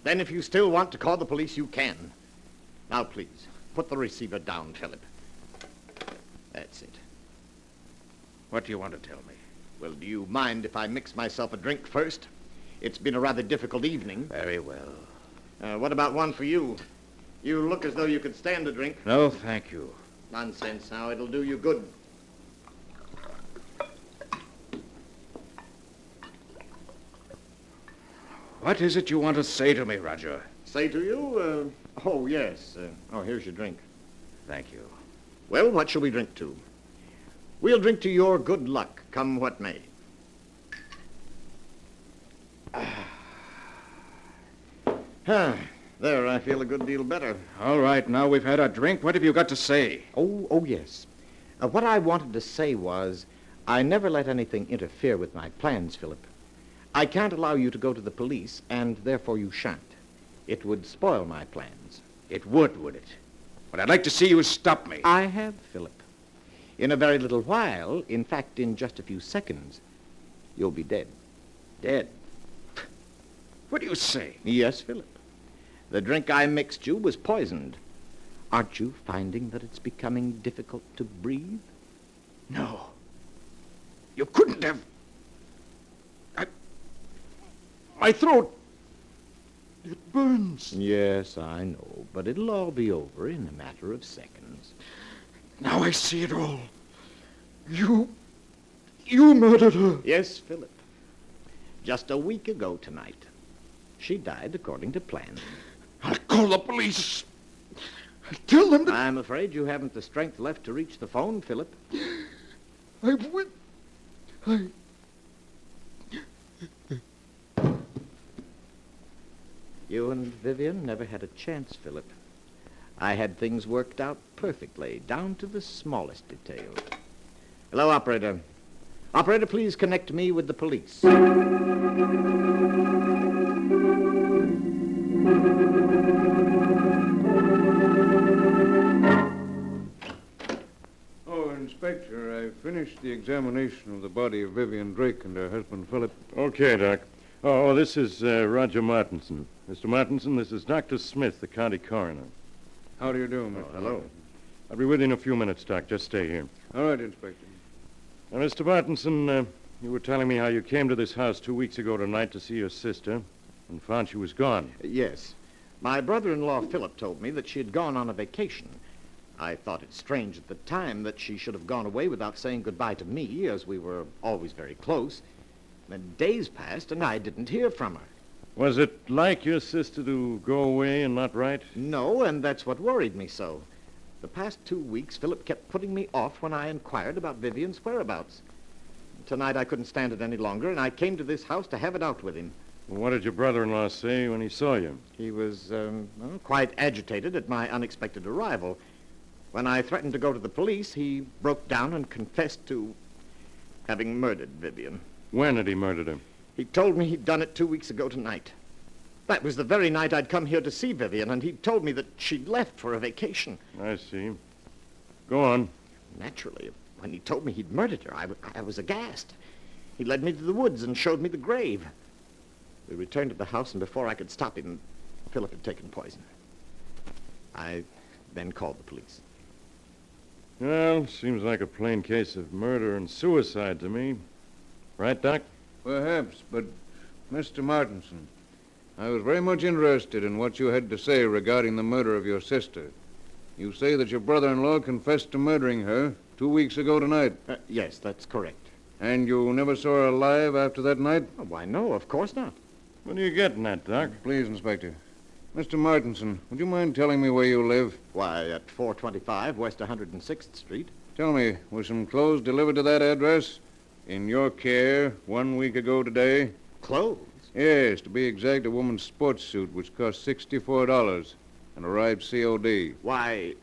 S11: Then if you still want to call the police, you can. Now, please, put the receiver down, Philip. That's it.
S4: What do you want to tell me?
S11: Well, do you mind if I mix myself a drink first? It's been a rather difficult evening.
S4: Very well.
S11: What about one for you? You look as though you could stand a drink.
S4: No, thank you.
S11: Nonsense now. It'll do you good.
S4: What is it you want to say to me, Roger?
S11: Say to you? Oh, yes. Here's your drink.
S4: Thank you.
S11: Well, what shall we drink to? We'll drink to your good luck, come what may. There, I feel a good deal better.
S4: All right, now we've had our drink. What have you got to say?
S11: Oh, yes. What I wanted to say was, I never let anything interfere with my plans, Philip. I can't allow you to go to the police, and therefore you shan't. It would spoil my plans.
S4: It would it? But I'd like to see you stop me.
S11: I have, Philip. In a very little while, in fact, in just a few seconds, you'll be dead.
S4: Dead? What do you say?
S11: Yes, Philip. The drink I mixed you was poisoned. Aren't you finding that it's becoming difficult to breathe?
S4: No. You couldn't have... My throat... It burns.
S11: Yes, I know, but it'll all be over in a matter of seconds.
S4: Now I see it all. You murdered her.
S11: Yes, Philip. Just a week ago tonight. She died according to plan.
S4: I'll call the police. I'll tell them that...
S11: I'm afraid you haven't the strength left to reach the phone, Philip.
S4: I will...
S11: You and Vivian never had a chance, Philip. I had things worked out perfectly, down to the smallest detail. Hello, operator. Operator, please connect me with the police.
S3: Oh, Inspector, I finished the examination of the body of Vivian Drake and her husband, Philip.
S9: Okay, Doc. Oh, this is Roger Martinson. Mr. Martinson, this is Dr. Smith, the county coroner.
S3: How do you do, Mr.
S11: Hello.
S9: I'll be with you in a few minutes, Doc. Just stay here.
S3: All right, Inspector.
S9: Now, Mr. Martinson, you were telling me how you came to this house 2 weeks ago tonight to see your sister and found she was gone.
S11: Yes. My brother-in-law, Philip, told me that she had gone on a vacation. I thought it strange at the time that she should have gone away without saying goodbye to me, as we were always very close. Then days passed, and I didn't hear from her.
S9: Was it like your sister to go away and not write?
S11: No, and that's what worried me so. The past 2 weeks, Philip kept putting me off when I inquired about Vivian's whereabouts. Tonight I couldn't stand it any longer, and I came to this house to have it out with him.
S9: Well, what did your brother-in-law say when he saw you?
S11: He was quite agitated at my unexpected arrival. When I threatened to go to the police, he broke down and confessed to having murdered Vivian.
S9: When had he murdered her?
S11: He told me he'd done it 2 weeks ago tonight. That was the very night I'd come here to see Vivian, and he'd told me that she'd left for a vacation.
S9: I see. Go on.
S11: Naturally, when he told me he'd murdered her, I was aghast. He led me to the woods and showed me the grave. We returned to the house, and before I could stop him, Philip had taken poison. I then called the police.
S9: Well, seems like a plain case of murder and suicide to me. Right, Doc?
S3: Perhaps, but Mr. Martinson, I was very much interested in what you had to say regarding the murder of your sister. You say that your brother-in-law confessed to murdering her 2 weeks ago tonight.
S11: Yes, that's correct.
S3: And you never saw her alive after that night?
S11: Oh, why, no, of course not.
S9: What are you getting at, Doc?
S3: Please, Inspector. Mr. Martinson, would you mind telling me where you live?
S11: Why, at 425 West 106th Street.
S3: Tell me, were some clothes delivered to that address? In your care 1 week ago today?
S11: Clothes?
S5: Yes, to be exact, a woman's sports suit, which cost $64 and arrived COD.
S11: Why,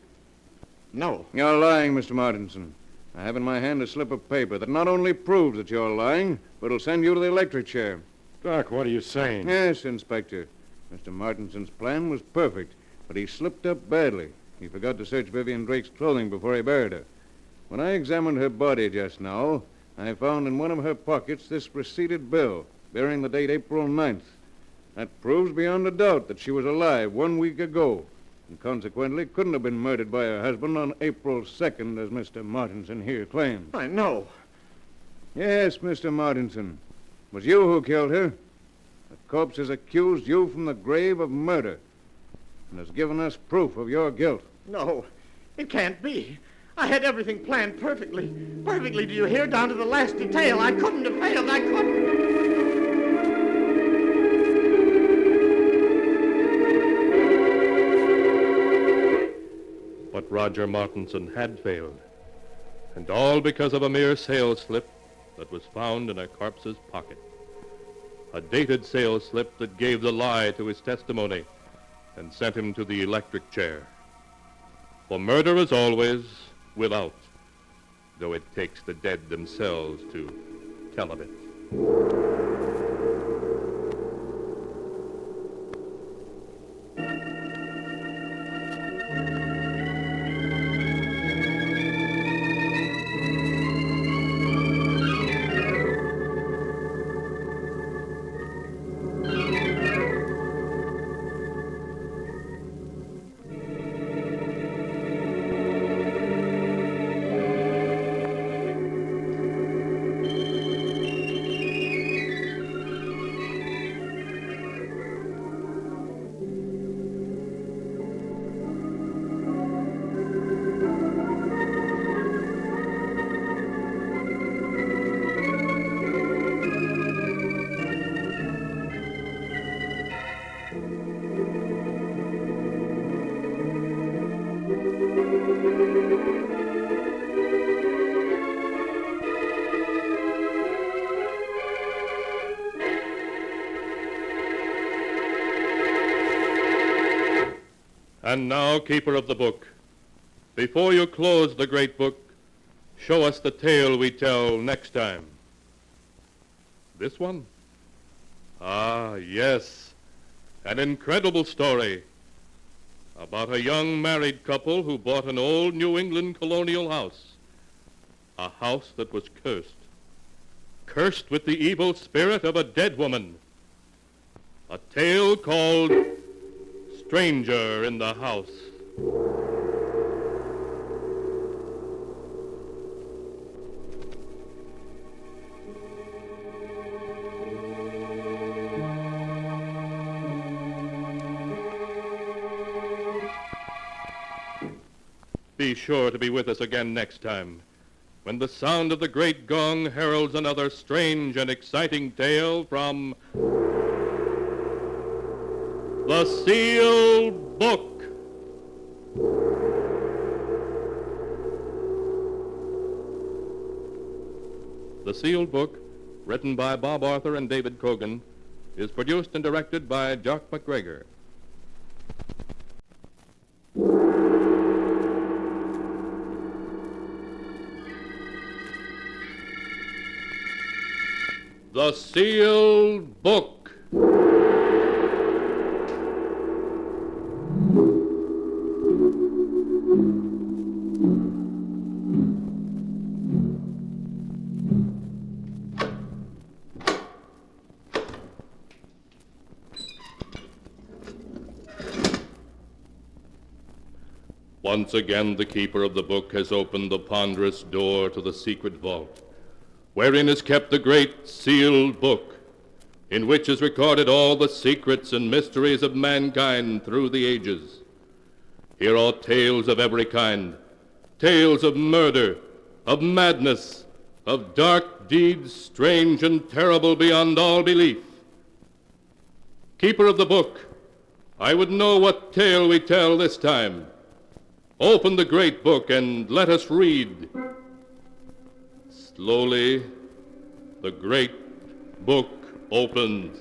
S11: no.
S5: You're lying, Mr. Martinson. I have in my hand a slip of paper that not only proves that you're lying, but will send you to the electric chair.
S9: Doc, what are you saying?
S5: Yes, Inspector. Mr. Martinson's plan was perfect, but he slipped up badly. He forgot to search Vivian Drake's clothing before he buried her. When I examined her body just now, I found in one of her pockets this receipted bill bearing the date April 9th. That proves beyond a doubt that she was alive 1 week ago, and consequently couldn't have been murdered by her husband on April 2nd, as Mr. Martinson here claims.
S11: I know.
S5: Yes, Mr. Martinson. It was you who killed her. The corpse has accused you from the grave of murder and has given us proof of your guilt.
S11: No, it can't be. I had everything planned perfectly. Perfectly, do you hear? Down to the last detail. I couldn't have failed. I couldn't.
S2: But Roger Martinson had failed. And all because of a mere sales slip that was found in a corpse's pocket. A dated sales slip that gave the lie to his testimony and sent him to the electric chair. For murder is always without, though it takes the dead themselves to tell of it. And now, keeper of the book, before you close the great book, show us the tale we tell next time. This one? Ah, yes. An incredible story about a young married couple who bought an old New England colonial house. A house that was cursed. Cursed with the evil spirit of a dead woman. A tale called Stranger in the House. Be sure to be with us again next time, when the sound of the great gong heralds another strange and exciting tale from The Sealed Book. The Sealed Book, written by Bob Arthur and David Cogan, is produced and directed by Jock McGregor. The Sealed Book. Once again, the keeper of the book has opened the ponderous door to the secret vault, wherein is kept the great sealed book, in which is recorded all the secrets and mysteries of mankind through the ages. Here are tales of every kind, tales of murder, of madness, of dark deeds strange and terrible beyond all belief. Keeper of the book, I would know what tale we tell this time. Open the great book and let us read. Slowly, the great book opens.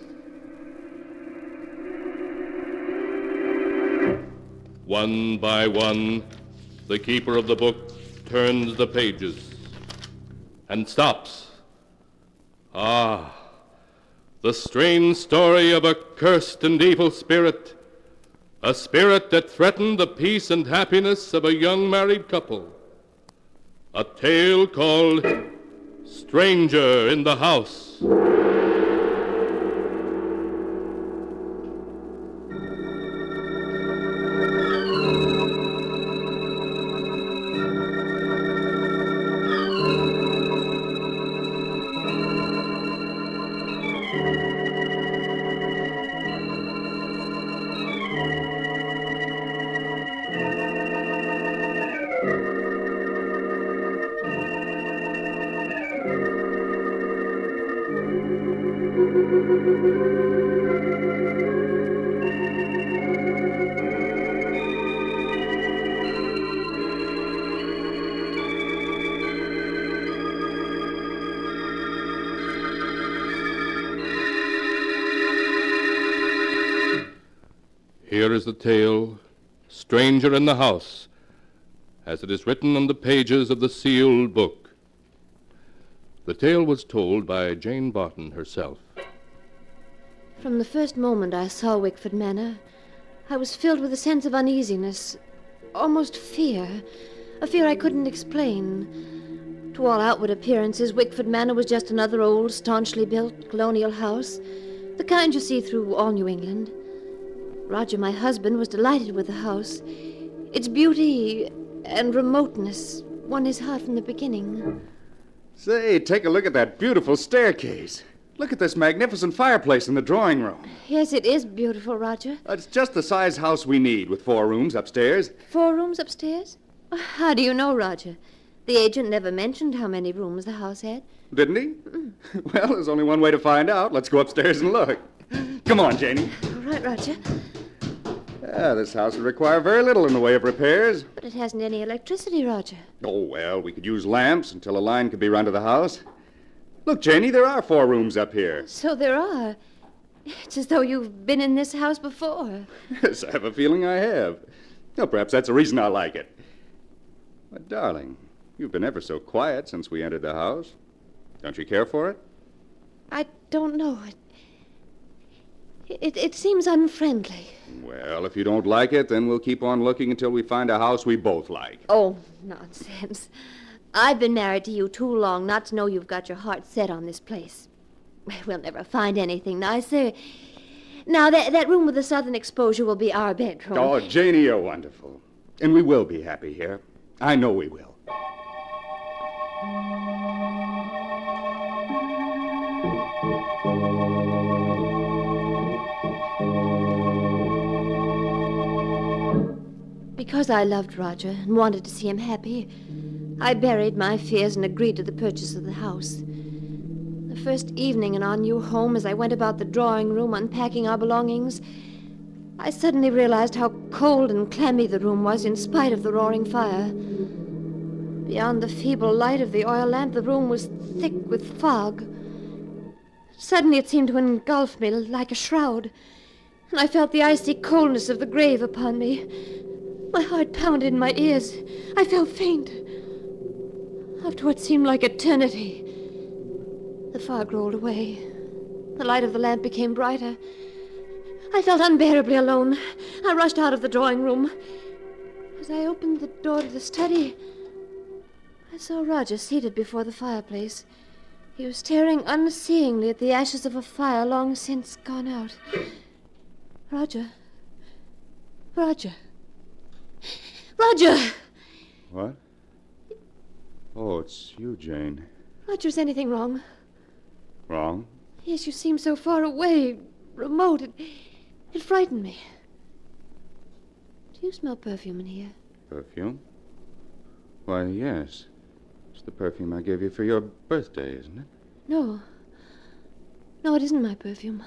S2: One by one, the keeper of the book turns the pages and stops. Ah, the strange story of a cursed and evil spirit, a spirit that threatened the peace and happiness of a young married couple. A tale called Stranger in the House. Here is the tale, Stranger in the House, as it is written on the pages of the sealed book. The tale was told by Jane Barton herself.
S17: From the first moment I saw Wickford Manor, I was filled with a sense of uneasiness, almost fear, a fear I couldn't explain. To all outward appearances, Wickford Manor was just another old, staunchly built colonial house, the kind you see through all New England. Roger, my husband, was delighted with the house. Its beauty and remoteness won his heart from the beginning.
S20: Say, take a look at that beautiful staircase. Look at this magnificent fireplace in the drawing room.
S17: Yes, it is beautiful, Roger.
S20: It's just the size house we need, with 4 rooms upstairs.
S17: 4 rooms upstairs? How do you know, Roger? The agent never mentioned how many rooms the house had.
S20: Didn't he? Well, there's only one way to find out. Let's go upstairs and look. Come on, Janie.
S17: All right, Roger.
S20: This house would require very little in the way of repairs.
S17: But it hasn't any electricity, Roger.
S20: Oh, well, we could use lamps until a line could be run to the house. Look, Janie, there are 4 rooms up here.
S17: So there are. It's as though you've been in this house before.
S20: Yes, I have a feeling I have. Well, perhaps that's the reason I like it. But, darling, you've been ever so quiet since we entered the house. Don't you care for it?
S17: I don't know. It seems unfriendly.
S20: Well, if you don't like it, then we'll keep on looking until we find a house we both like.
S17: Oh, nonsense. I've been married to you too long not to know you've got your heart set on this place. We'll never find anything nicer. Now, that room with the southern exposure will be our bedroom.
S20: Oh, Janie, you're wonderful. And we will be happy here. I know we will.
S17: Because I loved Roger and wanted to see him happy, I buried my fears and agreed to the purchase of the house. The first evening in our new home, as I went about the drawing room unpacking our belongings, I suddenly realized how cold and clammy the room was in spite of the roaring fire. Beyond the feeble light of the oil lamp, the room was thick with fog. Suddenly it seemed to engulf me like a shroud, and I felt the icy coldness of the grave upon me. My heart pounded in my ears. I felt faint. After what seemed like eternity, the fog rolled away. The light of the lamp became brighter. I felt unbearably alone. I rushed out of the drawing room. As I opened the door to the study, I saw Roger seated before the fireplace. He was staring unseeingly at the ashes of a fire long since gone out. Roger. Roger. Roger!
S20: What? Oh, it's you, Jane.
S17: Roger, is anything wrong?
S20: Wrong?
S17: Yes, you seem so far away, remote. It frightened me. Do you smell perfume in here?
S20: Perfume? Why, yes. It's the perfume I gave you for your birthday, isn't it?
S17: No. No, it isn't my perfume.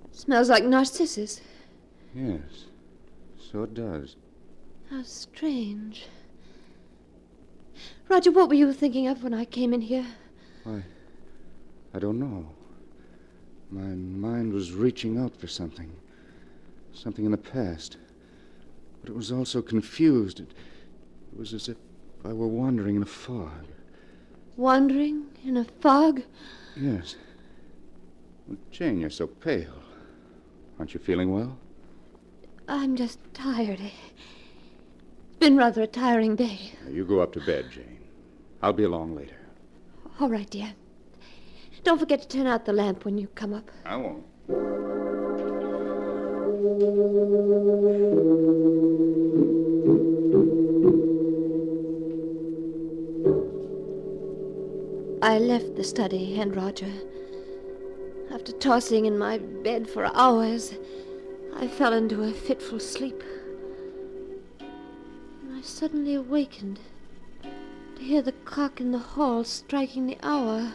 S17: It smells like narcissus.
S20: Yes, so it does.
S17: How strange. Roger, what were you thinking of when I came in here?
S20: Why, I don't know. My mind was reaching out for something. Something in the past. but it was also confused. It was as if I were wandering in a fog.
S17: Wandering in a fog?
S20: Yes. Well, Jane, you're so pale. Aren't you feeling well?
S17: I'm just tired. It's been rather a tiring day.
S20: Now, you go up to bed, Jane. I'll be along later.
S17: All right, dear. Don't forget to turn out the lamp when you come up.
S20: I won't.
S17: I left the study and Roger. After tossing in my bed for hours, I fell into a fitful sleep. And I suddenly awakened to hear the clock in the hall striking the hour.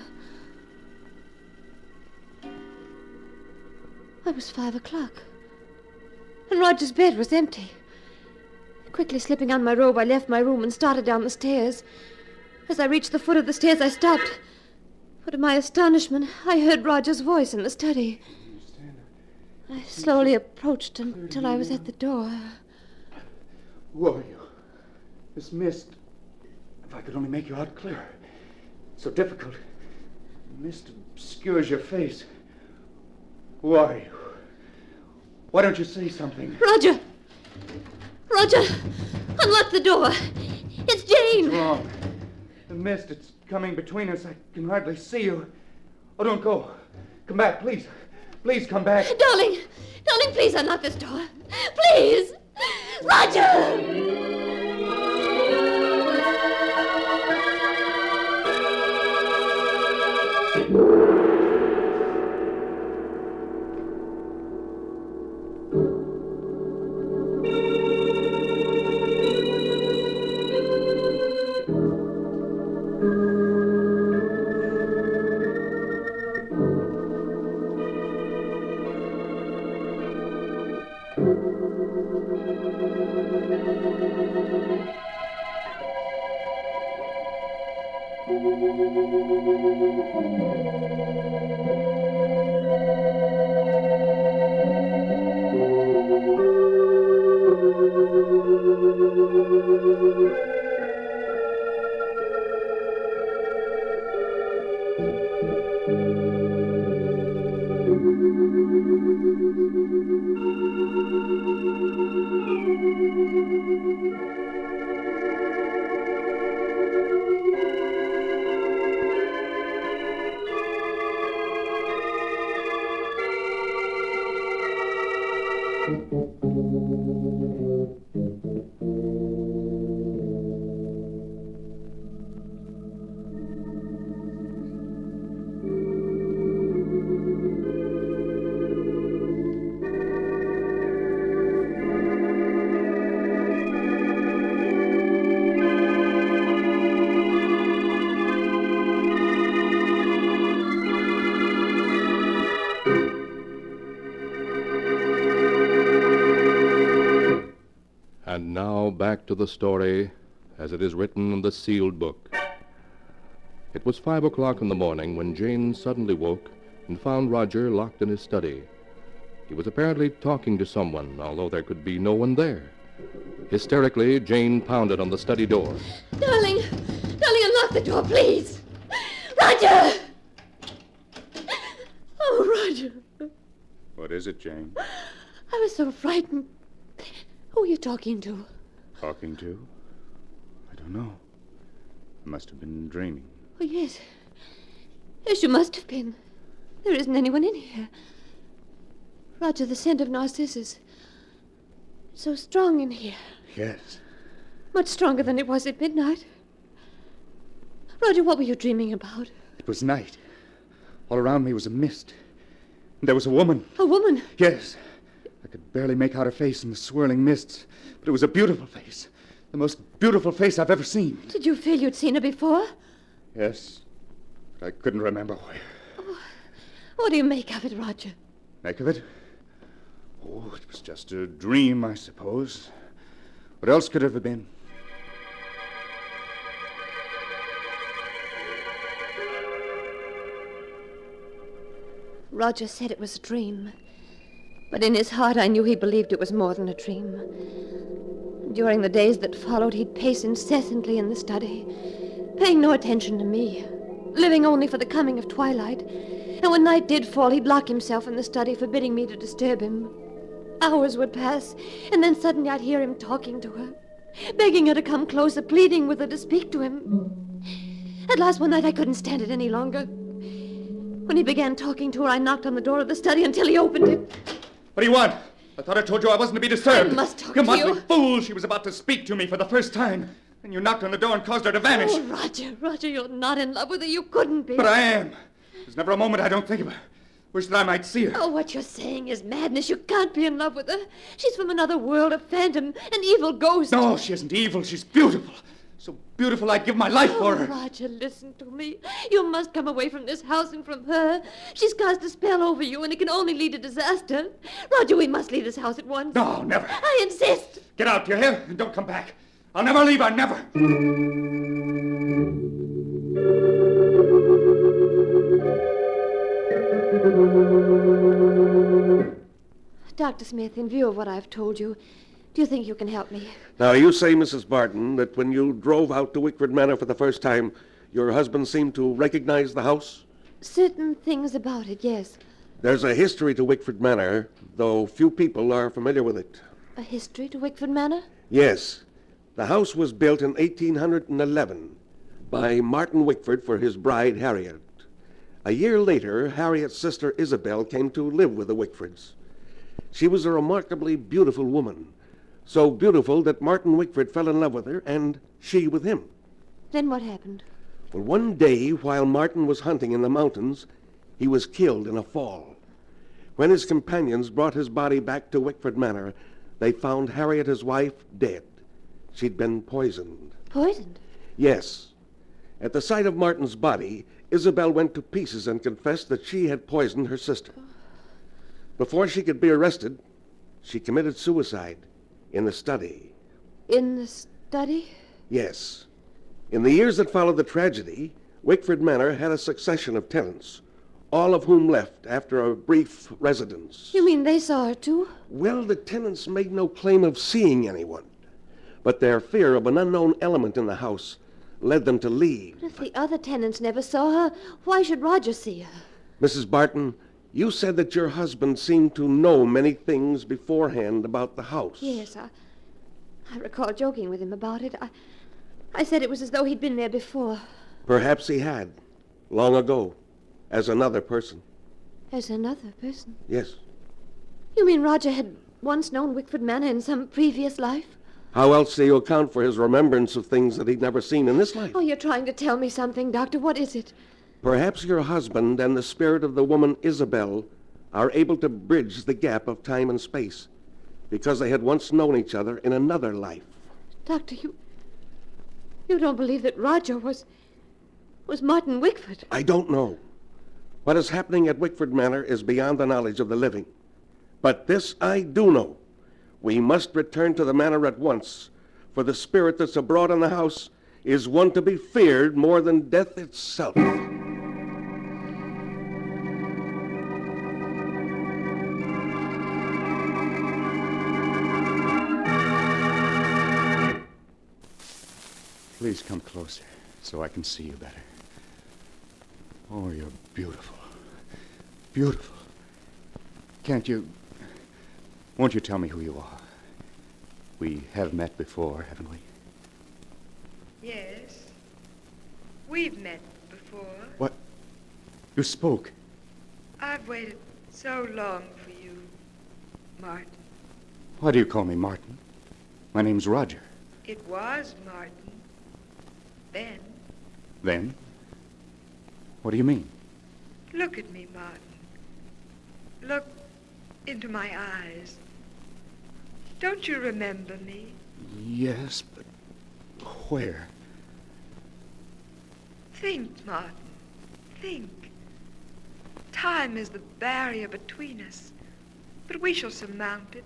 S17: It was 5 o'clock, and Roger's bed was empty. Quickly slipping on my robe, I left my room and started down the stairs. As I reached the foot of the stairs, I stopped. For to my astonishment, I heard Roger's voice in the study. I slowly approached until I was at the door.
S20: Who are you? This mist. If I could only make you out clearer. So difficult. The mist obscures your face. Who are you? Why don't you say something?
S17: Roger! Roger! Unlock the door! It's Jane!
S20: What's wrong? The mist, it's coming between us. I can hardly see you. Oh, don't go. Come back, please. Please come back.
S17: Darling! Darling, please unlock this door. Please! Roger!
S2: And now back to the story as it is written in the sealed book. It was 5 o'clock in the morning when Jane suddenly woke and found Roger locked in his study. He was apparently talking to someone, although there could be no one there. Hysterically, Jane pounded on the study door.
S17: Darling! Darling, unlock the door, please! Roger! Oh, Roger.
S20: What is it, Jane?
S17: I was so frightened. Who are you talking to?
S20: Talking to? I don't know. I must have been dreaming.
S17: Oh, yes. Yes, you must have been. There isn't anyone in here. Roger, the scent of narcissus. So strong in here.
S20: Yes.
S17: Much stronger than it was at midnight. Roger, what were you dreaming about?
S20: It was night. All around me was a mist. And there was a woman.
S17: A woman?
S20: Yes. I could barely make out her face in the swirling mists, but it was a beautiful face. The most beautiful face I've ever seen.
S17: Did you feel you'd seen her before?
S20: Yes, but I couldn't remember where.
S17: Oh, what do you make of it, Roger?
S20: Make of it? Oh, it was just a dream, I suppose. What else could it have been?
S17: Roger said it was a dream. But in his heart, I knew he believed it was more than a dream. During the days that followed, he'd pace incessantly in the study, paying no attention to me, living only for the coming of twilight. And when night did fall, he'd lock himself in the study, forbidding me to disturb him. Hours would pass, and then suddenly I'd hear him talking to her, begging her to come closer, pleading with her to speak to him. At last, one night, I couldn't stand it any longer. When he began talking to her, I knocked on the door of the study until he opened it.
S20: What do you want? I thought I told you I wasn't to be disturbed.
S17: I must talk to you.
S20: You motley fool! She was about to speak to me for the first time. And you knocked on the door and caused her to vanish.
S17: Oh, Roger, you're not in love with her. You couldn't be.
S20: But I am. There's never a moment I don't think of her. Wish that I might see her.
S17: Oh, what you're saying is madness. You can't be in love with her. She's from another world, a phantom, an evil ghost.
S20: No, she isn't evil. She's beautiful. So beautiful I'd give my life for her.
S17: Roger, listen to me. You must come away from this house and from her. She's cast a spell over you, and it can only lead to disaster. Roger, we must leave this house at once.
S20: No, never.
S17: I insist.
S20: Get out, you hear? And don't come back. I'll never leave her, never.
S17: Dr. Smith, in view of what I've told you, do you think you can help me?
S3: Now, you say, Mrs. Barton, that when you drove out to Wickford Manor for the first time, your husband seemed to recognize the house?
S17: Certain things about it, yes.
S3: There's a history to Wickford Manor, though few people are familiar with it.
S17: A history to Wickford Manor?
S3: Yes. The house was built in 1811 by Martin Wickford for his bride, Harriet. A year later, Harriet's sister Isabel came to live with the Wickfords. She was a remarkably beautiful woman, so beautiful that Martin Wickford fell in love with her, and she with him.
S17: Then what happened?
S3: Well, one day, while Martin was hunting in the mountains, he was killed in a fall. When his companions brought his body back to Wickford Manor, they found Harriet, his wife, dead. She'd been poisoned.
S17: Poisoned?
S3: Yes. At the sight of Martin's body, Isabel went to pieces and confessed that she had poisoned her sister. Before she could be arrested, she committed suicide in the study.
S17: In the study?
S3: Yes. In the years that followed the tragedy, Wickford Manor had a succession of tenants, all of whom left after a brief residence.
S17: You mean they saw her too?
S3: Well, the tenants made no claim of seeing anyone, but their fear of an unknown element in the house led them to leave.
S17: But if the other tenants never saw her, why should Roger see her?
S3: Mrs. Barton, you said that your husband seemed to know many things beforehand about the house.
S17: Yes, I recall joking with him about it. I said it was as though he'd been there before.
S3: Perhaps he had, long ago, as another person.
S17: As another person?
S3: Yes.
S17: You mean Roger had once known Wickford Manor in some previous life?
S3: How else do you account for his remembrance of things that he'd never seen in this life?
S17: Oh, you're trying to tell me something, Doctor. What is it?
S3: Perhaps your husband and the spirit of the woman Isabel are able to bridge the gap of time and space because they had once known each other in another life.
S17: Doctor, you don't believe that Roger was Martin Wickford?
S3: I don't know. What is happening at Wickford Manor is beyond the knowledge of the living. But this I do know. We must return to the manor at once, for the spirit that's abroad in the house is one to be feared more than death itself.
S20: Please come closer so I can see you better. Oh, you're beautiful. Beautiful. Won't you tell me who you are? We have met before, haven't we?
S8: Yes. We've met before.
S20: What? You spoke.
S8: I've waited so long for you, Martin.
S20: Why do you call me Martin? My name's Roger.
S8: It was Martin. Then.
S20: Then? What do you mean?
S8: Look at me, Martin. Look into my eyes. Don't you remember me?
S20: Yes, but where?
S8: Think, Martin. Think. Time is the barrier between us, but we shall surmount it.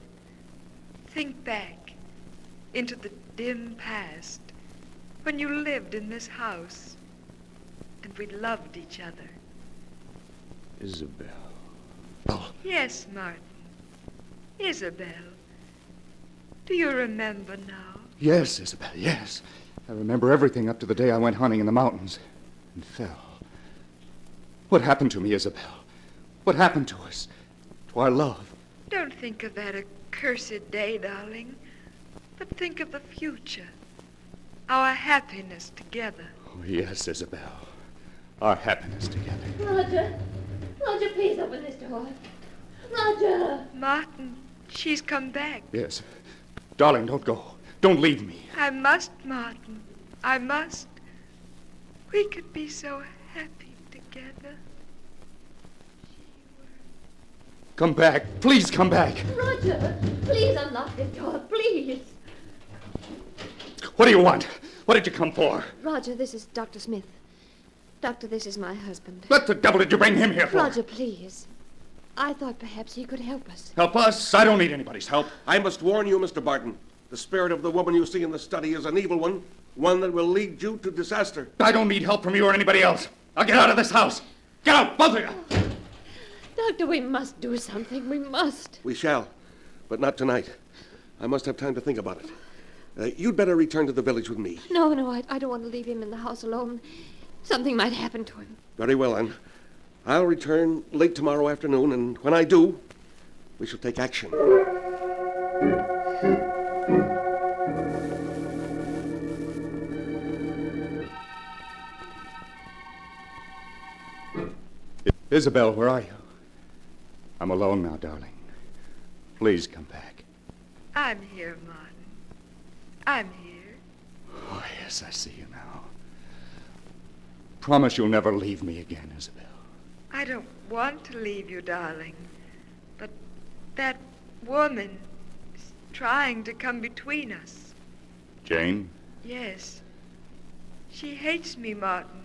S8: Think back into the dim past when you lived in this house and we loved each other.
S20: Isabel.
S8: Yes, Martin. Isabel. Do you remember now?
S20: Yes, Isabel, yes. I remember everything up to the day I went hunting in the mountains and fell. What happened to me, Isabel? What happened to us? To our love?
S8: Don't think of that accursed day, darling, but think of the future. Our happiness together.
S20: Oh, yes, Isabel. Our happiness together.
S17: Roger! Roger, please open this door. Roger!
S8: Martin, she's come back.
S20: Yes. Darling, don't go. Don't leave me.
S8: I must, Martin. I must. We could be so happy together.
S20: Come back. Please come back.
S17: Roger, please unlock this door, please.
S20: What do you want? What did you come for?
S17: Roger, this is Dr. Smith. Doctor, this is my husband.
S20: What the devil did you bring him here for?
S17: Roger, please. I thought perhaps he could help us.
S20: Help us? I don't need anybody's help.
S15: I must warn you, Mr. Barton. The spirit of the woman you see in the study is an evil one that will lead you to disaster.
S20: I don't need help from you or anybody else. I'll get out of this house. Get out, both of you!
S17: Doctor, we must do something. We must.
S15: We shall, but not tonight. I must have time to think about it. You'd better return to the village with me.
S17: No, I don't want to leave him in the house alone. Something might happen to him.
S15: Very well, then. I'll return late tomorrow afternoon, and when I do, we shall take action.
S20: Isabel, where are you? I'm alone now, darling. Please come back.
S8: I'm here, Martin. I'm here.
S20: Oh, yes, I see you now. Promise you'll never leave me again, Isabel.
S8: I don't want to leave you, darling. But that woman is trying to come between us.
S20: Jane?
S8: Yes. She hates me, Martin.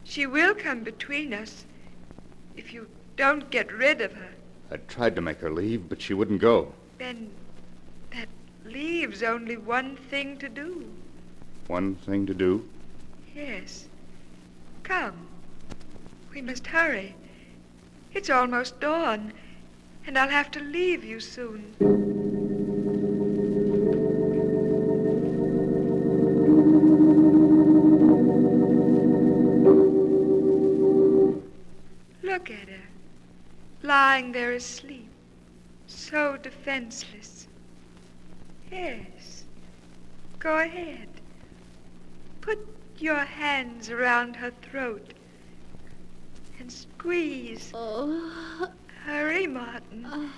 S8: She will come between us if you don't get rid of her.
S20: I tried to make her leave, but she wouldn't go.
S8: Then that leaves only one thing to do.
S20: One thing to do?
S8: Yes. Come. We must hurry. It's almost dawn, and I'll have to leave you soon. Look at her, lying there asleep, so defenseless. Yes, go ahead. Put your hands around her throat and squeeze.
S17: Oh.
S8: Hurry, Martin,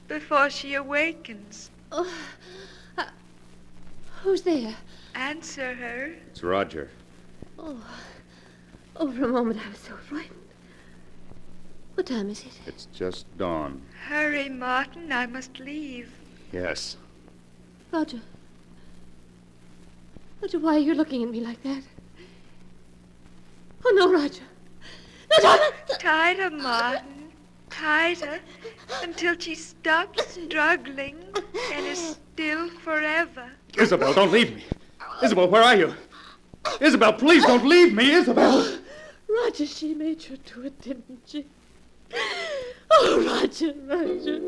S8: before she awakens.
S17: Who's there?
S8: Answer her.
S20: It's Roger.
S17: Oh, for a moment I was so frightened. What time is it?
S20: It's just dawn.
S8: Hurry, Martin, I must leave.
S20: Yes.
S17: Roger. Roger, why are you looking at me like that? Oh, no, Roger. No,
S8: Tighter, Martin. Tighter until she stops struggling and is still forever.
S20: Isabel, don't leave me. Isabel, where are you? Isabel, please don't leave me, Isabel.
S17: Roger, she made you do it, didn't she? Oh, Roger, Roger.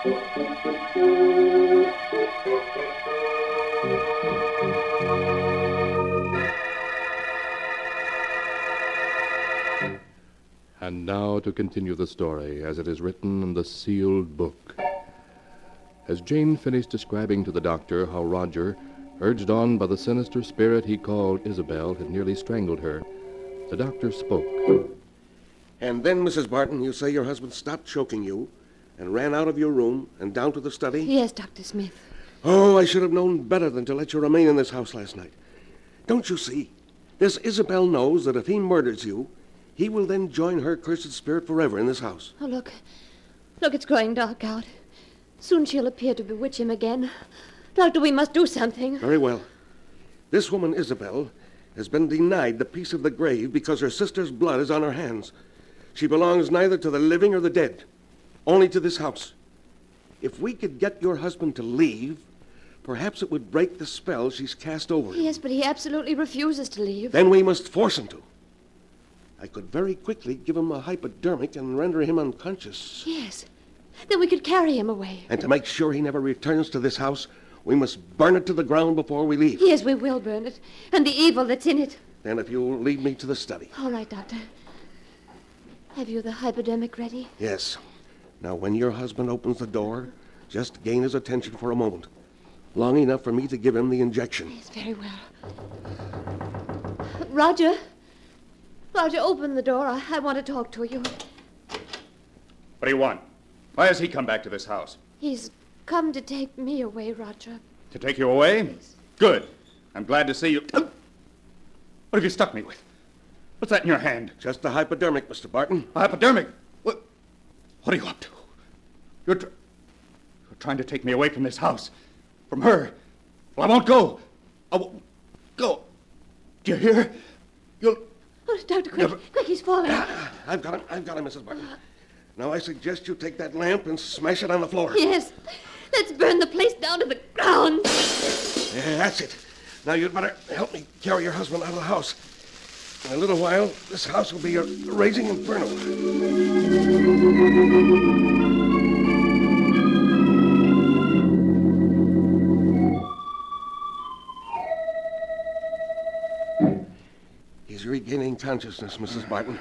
S2: And now to continue the story as it is written in the sealed book. As Jane finished describing to the doctor how Roger, urged on by the sinister spirit he called Isabel, had nearly strangled her, the doctor spoke.
S15: And then, Mrs. Barton, you say your husband stopped choking you and ran out of your room and down to the study?
S17: Yes, Dr. Smith.
S15: Oh, I should have known better than to let you remain in this house last night. Don't you see? This Isabel knows that if he murders you, he will then join her cursed spirit forever in this house.
S17: Oh, look. Look, it's growing dark out. Soon she'll appear to bewitch him again. Doctor, we must do something.
S15: Very well. This woman, Isabel, has been denied the peace of the grave because her sister's blood is on her hands. She belongs neither to the living or the dead, only to this house. If we could get your husband to leave, perhaps it would break the spell she's cast over him.
S17: Yes, but he absolutely refuses to leave.
S15: Then we must force him to. I could very quickly give him a hypodermic and render him unconscious.
S17: Yes. Then we could carry him away.
S15: And to make sure he never returns to this house, we must burn it to the ground before we leave.
S17: Yes, we will burn it. And the evil that's in it.
S15: Then if you'll lead me to the study.
S17: All right, Doctor. Have you the hypodermic ready?
S15: Yes. Now, when your husband opens the door, just gain his attention for a moment. Long enough for me to give him the injection.
S17: Yes, very well. Roger. Roger, open the door. I want to talk to you.
S20: What do you want? Why has he come back to this house?
S17: He's come to take me away, Roger.
S20: To take you away? Yes. Good. I'm glad to see you. What have you stuck me with? What's that in your hand?
S15: Just a hypodermic, Mr. Barton.
S20: A hypodermic? What are you up to? You're trying to take me away from this house. From her. Well, I won't go. I won't go. Do you hear? You'll...
S17: Oh, Doctor, quick, he's falling.
S15: I've got him, Mrs. Barton. Now I suggest you take that lamp and smash it on the floor.
S17: Yes. Let's burn the place down to the ground.
S15: Yeah, that's it. Now you'd better help me carry your husband out of the house. In a little while, this house will be a raging inferno. He's regaining consciousness, Mrs. Barton.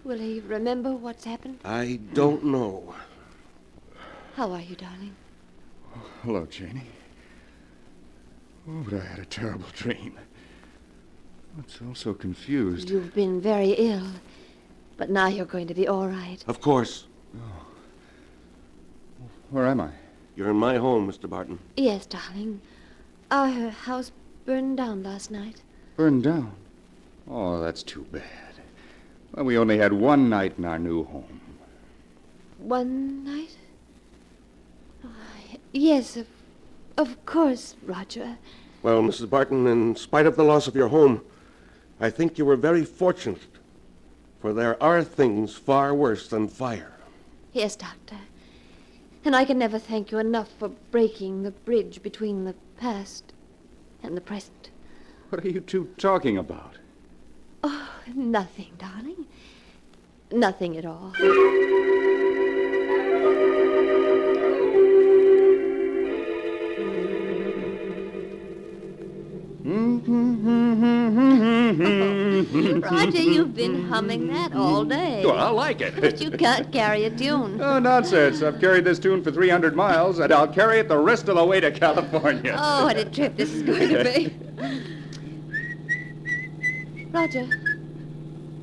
S17: Will he remember what's happened?
S15: I don't know.
S17: How are you, darling?
S20: Oh, hello, Janie. Oh, but I had a terrible dream. I'm so confused.
S17: You've been very ill, but now you're going to be all right.
S15: Of course.
S20: Oh. Where am I?
S15: You're in my home, Mr. Barton.
S17: Yes, darling. Our house burned down last night.
S20: Burned down? Oh, that's too bad. Well, we only had one night in our new home.
S17: One night? Oh, yes, of course, Roger.
S15: Well, Mrs. Barton, in spite of the loss of your home, I think you were very fortunate, for there are things far worse than fire.
S17: Yes, Doctor. And I can never thank you enough for breaking the bridge between the past and the present.
S20: What are you two talking about?
S17: Oh, nothing, darling. Nothing at all. Roger, you've been humming that all day.
S20: Well, I like it.
S17: But you can't carry a tune.
S20: Oh, nonsense. I've carried this tune for 300 miles, and I'll carry it the rest of the way to California.
S17: Oh, what a trip this is going to be. Roger.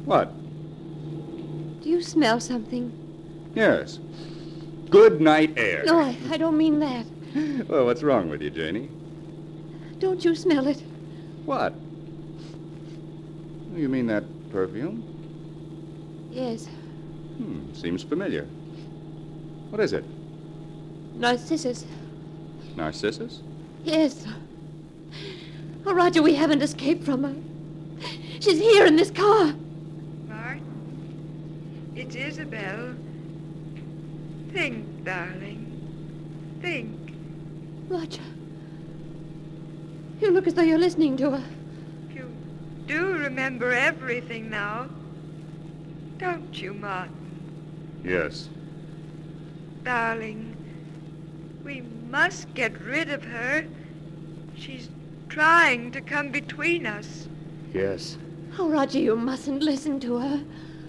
S20: What?
S17: Do you smell something?
S20: Yes. Good night air.
S17: No, I don't mean that.
S20: Well, what's wrong with you, Janie?
S17: Don't you smell it?
S20: What? You mean that perfume?
S17: Yes.
S20: Seems familiar. What is it?
S17: Narcissus.
S20: Narcissus?
S17: Yes. Oh, Roger, we haven't escaped from her. She's here in this car.
S8: Martin, it's Isabel. Think, darling. Think.
S17: Roger. You look as though you're listening to her.
S8: You do remember everything now. Don't you, Martin?
S20: Yes.
S8: Darling, We must get rid of her. She's trying to come between us.
S3: Yes.
S17: Oh, Roger, you mustn't listen to her.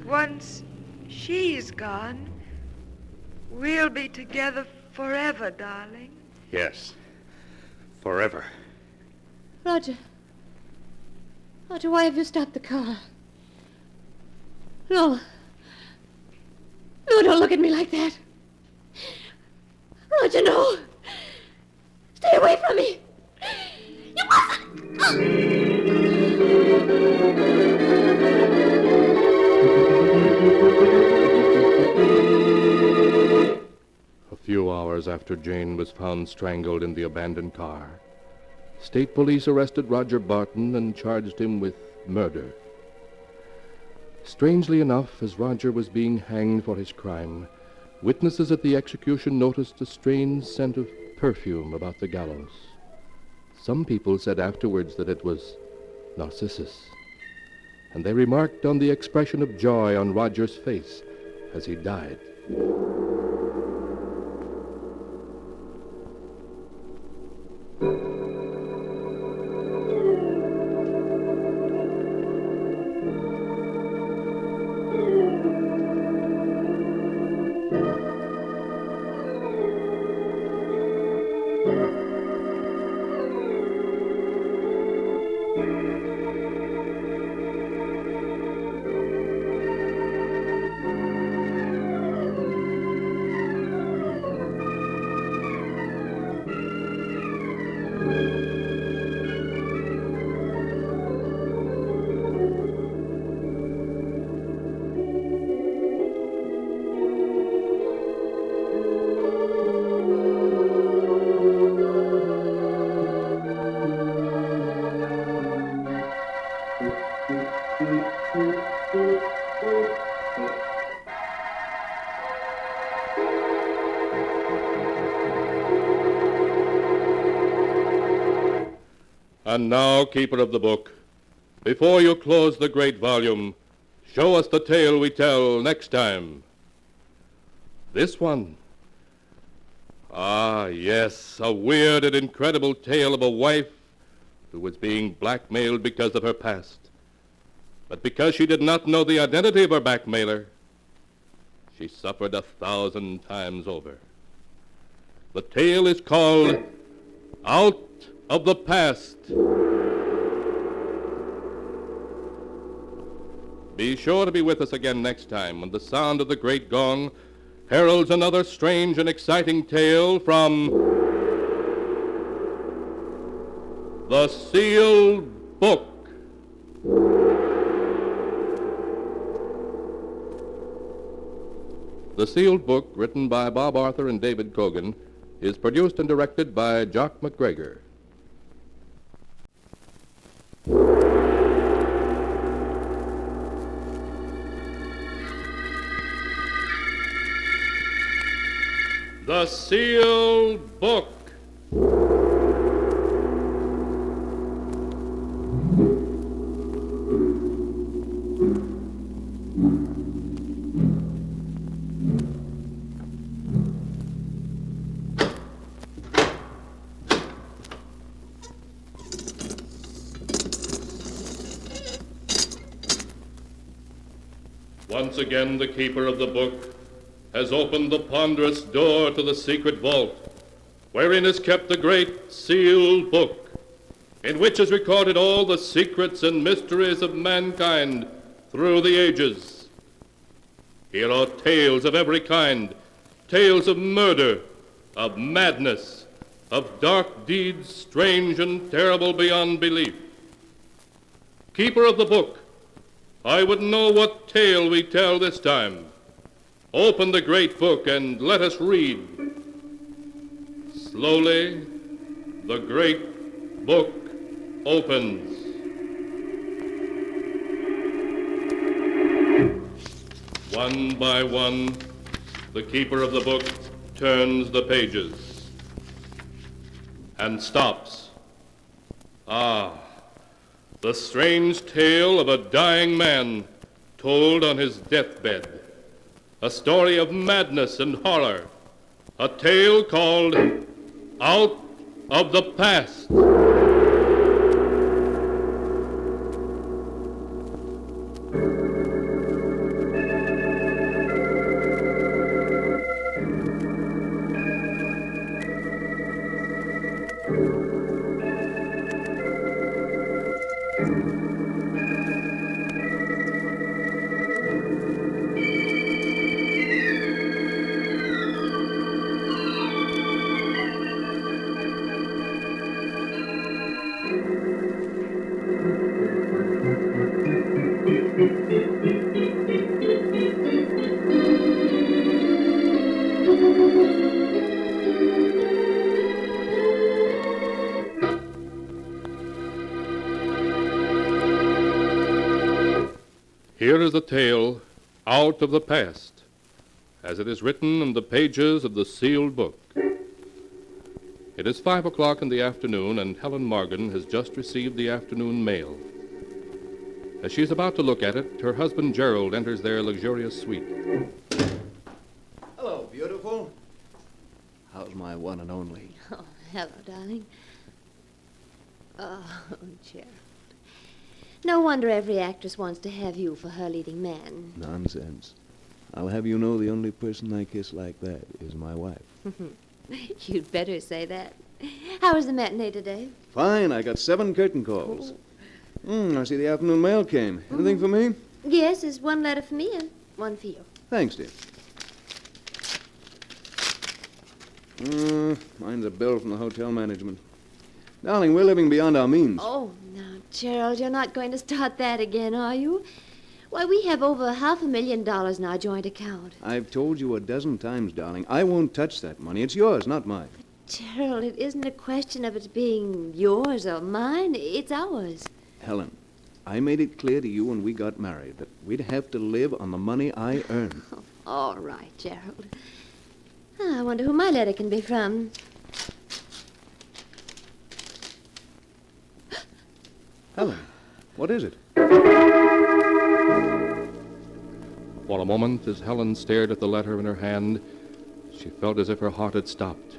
S8: Once she's gone, we'll be together forever, darling.
S3: Yes. Forever.
S17: Roger. Roger, why have you stopped the car? No. No, don't look at me like that. Roger, no. Stay away from me. You mustn't.
S2: A few hours after Jane was found strangled in the abandoned car, state police arrested Roger Barton and charged him with murder. Strangely enough, as Roger was being hanged for his crime, witnesses at the execution noticed a strange scent of perfume about the gallows. Some people said afterwards that it was Narcissus, and they remarked on the expression of joy on Roger's face as he died. And now, keeper of the book, before you close the great volume, show us the tale we tell next time. This one. Ah, yes, a weird and incredible tale of a wife who was being blackmailed because of her past. But because she did not know the identity of her blackmailer, she suffered 1,000 times over. The tale is called Out of the Past. Be sure to be with us again next time when the sound of the great gong heralds another strange and exciting tale from The Sealed Book. The Sealed Book, written by Bob Arthur and David Cogan, is produced and directed by Jock McGregor. The Sealed Book. Once again, the keeper of the book has opened the ponderous door to the secret vault, wherein is kept the great sealed book, in which is recorded all the secrets and mysteries of mankind through the ages. Here are tales of every kind, tales of murder, of madness, of dark deeds strange and terrible beyond belief. Keeper of the book, I would know what tale we tell this time. Open the great book and let us read. Slowly, the great book opens. One by one, the keeper of the book turns the pages and stops. Ah, the strange tale of a dying man told on his deathbed. A story of madness and horror, A tale called Out of the Past. Here is the tale, Out of the Past, as it is written in the pages of the sealed book. It is 5 o'clock in the afternoon, and Helen Morgan has just received the afternoon mail. As she is about to look at it, her husband Gerald enters their luxurious suite.
S7: Hello, beautiful. How's my one and only?
S17: Oh, hello, darling. Oh, Gerald. No wonder every actress wants to have you for her leading man.
S7: Nonsense. I'll have you know the only person I kiss like that is my wife.
S17: You'd better say that. How was the matinee today?
S7: Fine, I got 7 curtain calls. I see the afternoon mail came. Anything for me?
S17: Yes, there's one letter for me and one for you.
S7: Thanks, dear. Mine's a bill from the hotel management. Darling, we're living beyond our means.
S17: Oh, now, Gerald, you're not going to start that again, are you? Why, we have over $500,000 in our joint account.
S7: I've told you a dozen times, darling, I won't touch that money. It's yours, not mine.
S17: Gerald, it isn't a question of it being yours or mine. It's ours.
S7: Helen, I made it clear to you when we got married that we'd have to live on the money I earn.
S17: All right, Gerald. I wonder who my letter can be from.
S7: Helen, what is it?
S2: For a moment, as Helen stared at the letter in her hand, she felt as if her heart had stopped.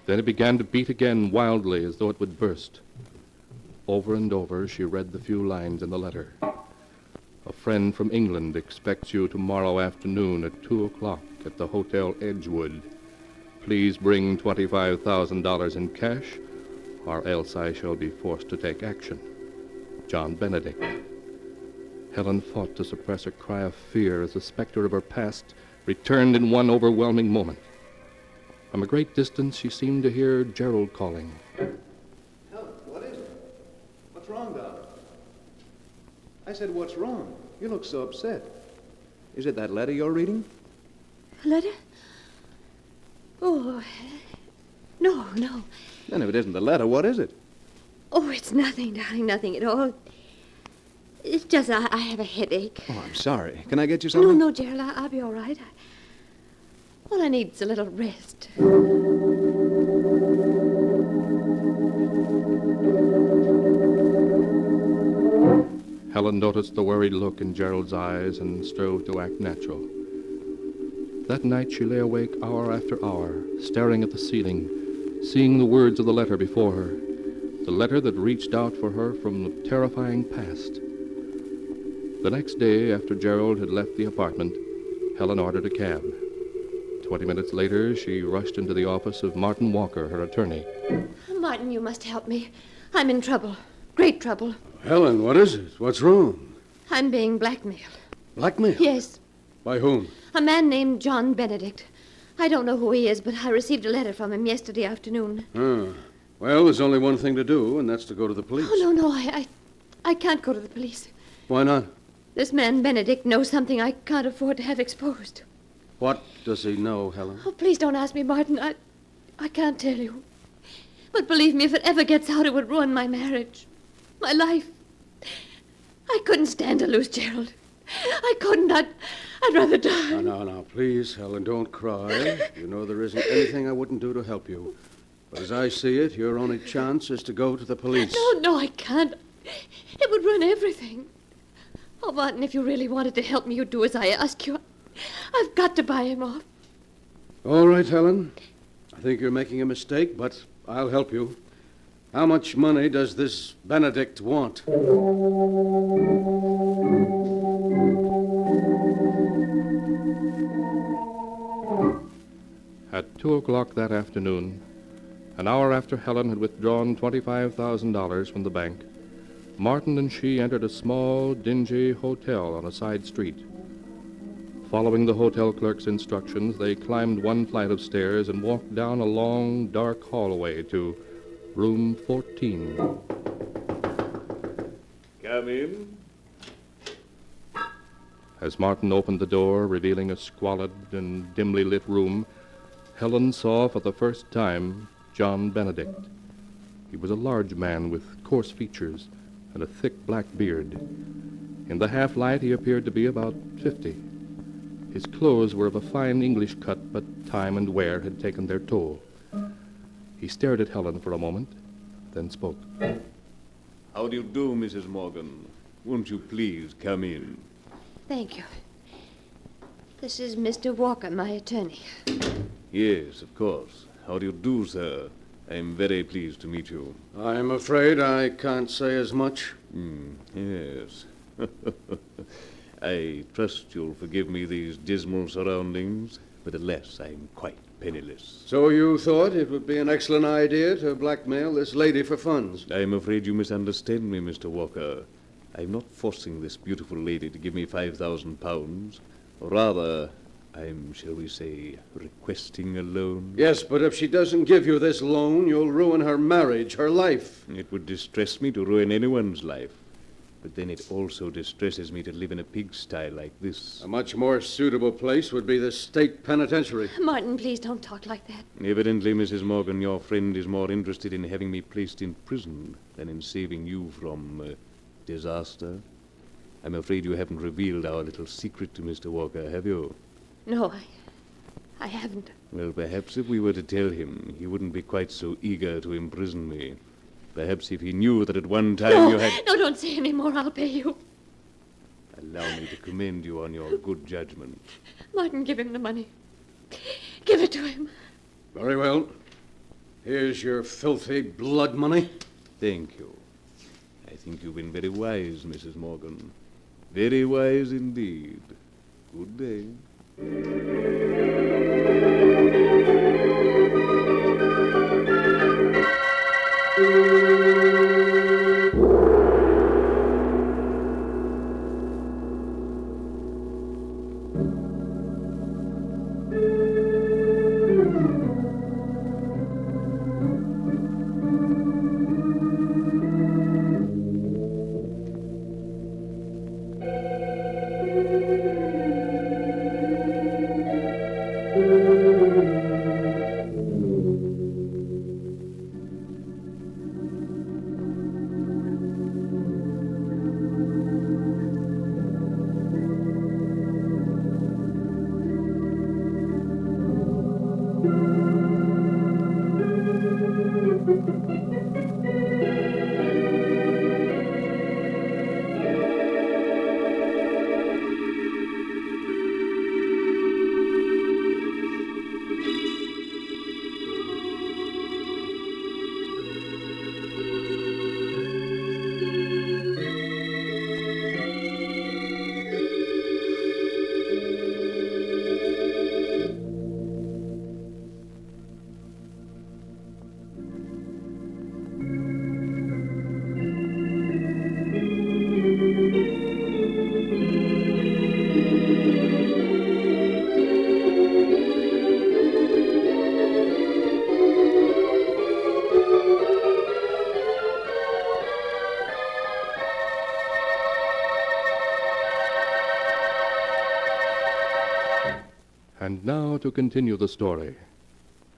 S2: Then it began to beat again wildly, as though it would burst. Over and over, she read the few lines in the letter. A friend from England expects you tomorrow afternoon at 2 o'clock at the Hotel Edgewood. Please bring $25,000 in cash, or else I shall be forced to take action. John Benedict. Helen fought to suppress a cry of fear as the specter of her past returned in one overwhelming moment. From a great distance, she seemed to hear Gerald calling.
S7: Helen, what is it? What's wrong, darling? I said, what's wrong? You look so upset. Is it that letter you're reading?
S17: A letter? Oh, no.
S7: Then if it isn't the letter, what is it?
S17: Oh, it's nothing, darling, nothing at all. It's just I have a headache.
S7: Oh, I'm sorry. Can I get you something?
S17: No, Gerald, I'll be all right. All I need is a little rest.
S2: Helen noticed the worried look in Gerald's eyes and strove to act natural. That night she lay awake hour after hour, staring at the ceiling, seeing the words of the letter before her, the letter that reached out for her from the terrifying past. The next day, after Gerald had left the apartment, Helen ordered a cab. 20 minutes later, she rushed into the office of Martin Walker, her attorney.
S17: Martin, you must help me. I'm in trouble. Great trouble.
S15: Helen, what is it? What's wrong?
S17: I'm being blackmailed.
S15: Blackmailed?
S17: Yes.
S15: By whom?
S17: A man named John Benedict. I don't know who he is, but I received a letter from him yesterday afternoon.
S15: Well, there's only one thing to do, and that's to go to the police.
S17: Oh, no, I can't go to the police.
S15: Why not?
S17: This man Benedict knows something I can't afford to have exposed.
S15: What does he know, Helen?
S17: Oh, please don't ask me, Martin. I can't tell you. But believe me, if it ever gets out, it would ruin my marriage. My life. I couldn't stand to lose Gerald. I couldn't. I'd rather die.
S15: No, please, Helen, don't cry. You know there isn't anything I wouldn't do to help you. But as I see it, your only chance is to go to the police.
S17: No, I can't. It would ruin everything. Oh, Martin, if you really wanted to help me, you'd do as I ask you. I've got to buy him off.
S3: All right, Helen. I think you're making a mistake, but I'll help you. How much money does this Benedict want?
S2: At 2 o'clock that afternoon, an hour after Helen had withdrawn $25,000 from the bank, Martin and she entered a small, dingy hotel on a side street. Following the hotel clerk's instructions, they climbed one flight of stairs and walked down a long, dark hallway to room 14.
S5: Come in.
S2: As Martin opened the door, revealing a squalid and dimly lit room, Helen saw for the first time John Benedict. He was a large man with coarse features and a thick black beard. In the half-light, he appeared to be about 50. His clothes were of a fine English cut, but time and wear had taken their toll. He stared at Helen for a moment, then spoke.
S5: How do you do, Mrs. Morgan? Won't you please come in?
S17: Thank you. This is Mr. Walker, my attorney.
S5: Yes, of course. How do you do, sir? I'm very pleased to meet you.
S3: I'm afraid I can't say as much.
S5: Yes. I trust you'll forgive me these dismal surroundings, but alas, I'm quite penniless.
S3: So you thought it would be an excellent idea to blackmail this lady for funds?
S5: I'm afraid you misunderstand me, Mr. Walker. I'm not forcing this beautiful lady to give me £5,000. Rather, I'm, shall we say, requesting a loan.
S3: Yes, but if she doesn't give you this loan, you'll ruin her marriage, her life.
S5: It would distress me to ruin anyone's life. But then it also distresses me to live in a pigsty like this.
S3: A much more suitable place would be the state penitentiary.
S17: Martin, please don't talk like that.
S5: Evidently, Mrs. Morgan, your friend is more interested in having me placed in prison than in saving you from disaster. I'm afraid you haven't revealed our little secret to Mr. Walker, have you?
S17: No, I haven't.
S5: Well, perhaps if we were to tell him, he wouldn't be quite so eager to imprison me. Perhaps if he knew that at one time you had...
S17: No, don't say any more. I'll pay you.
S5: Allow me to commend you on your good judgment.
S17: Martin, give him the money. Give it to him.
S3: Very well. Here's your filthy blood money.
S5: Thank you. I think you've been very wise, Mrs. Morgan. Very wise indeed. Good day.
S2: And now to continue the story,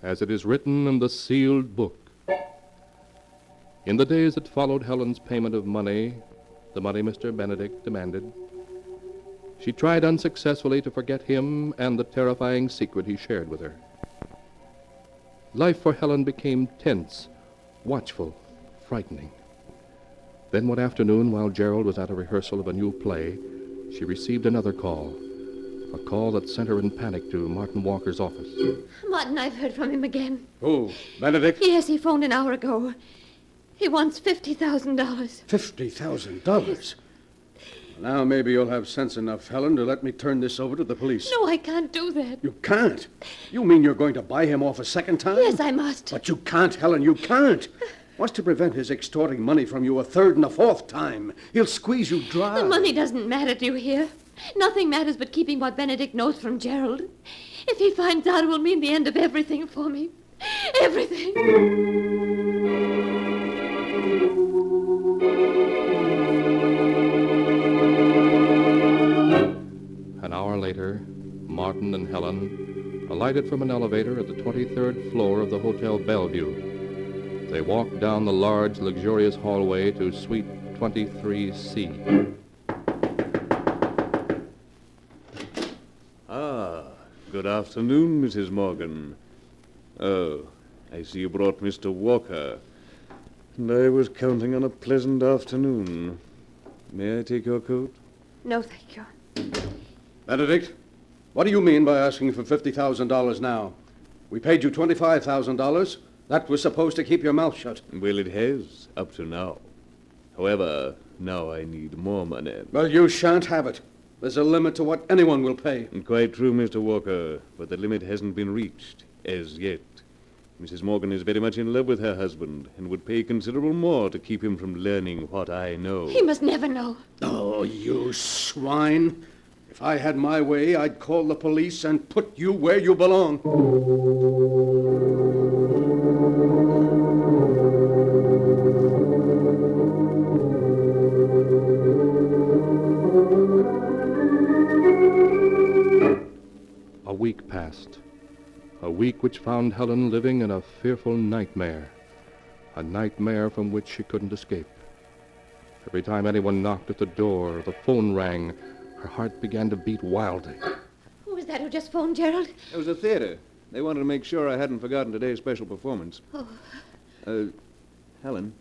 S2: as it is written in the sealed book. In the days that followed Helen's payment of money, the money Mr. Benedict demanded, she tried unsuccessfully to forget him and the terrifying secret he shared with her. Life for Helen became tense, watchful, frightening. Then one afternoon, while Gerald was at a rehearsal of a new play, she received another call. A call that sent her in panic to Martin Walker's office.
S17: Martin, I've heard from him again.
S3: Who? Benedict?
S17: Yes, he phoned an hour ago. He wants $50,000.
S3: $50,000? Now maybe you'll have sense enough, Helen, to let me turn this over to the police.
S17: No, I can't do that.
S3: You can't? You mean you're going to buy him off a second time?
S17: Yes, I must.
S3: But you can't, Helen, you can't. What's to prevent his extorting money from you a third and a fourth time? He'll squeeze you dry.
S17: The money doesn't matter, do you hear? Nothing matters but keeping what Benedict knows from Gerald. If he finds out, it will mean the end of everything for me. Everything.
S2: An hour later, Martin and Helen alighted from an elevator at the 23rd floor of the Hotel Bellevue. They walked down the large, luxurious hallway to Suite 23C.
S5: Good afternoon, Mrs. Morgan. Oh, I see you brought Mr. Walker. And I was counting on a pleasant afternoon. May I take your coat?
S17: No, thank you.
S3: Benedict, what do you mean by asking for $50,000 now? We paid you $25,000. That was supposed to keep your mouth shut.
S5: Well, it has, up to now. However, now I need more money.
S3: Well, you shan't have it. There's a limit to what anyone will pay.
S5: Quite true, Mr. Walker, but the limit hasn't been reached, as yet. Mrs. Morgan is very much in love with her husband and would pay considerable more to keep him from learning what I know.
S17: He must never know.
S3: Oh, you swine. If I had my way, I'd call the police and put you where you belong.
S2: A week passed. A week which found Helen living in a fearful nightmare. A nightmare from which she couldn't escape. Every time anyone knocked at the door or the phone rang, her heart began to beat wildly.
S17: Who was that who just phoned, Gerald?
S5: It was the theater. They wanted to make sure I hadn't forgotten today's special performance.
S17: Oh.
S5: Helen,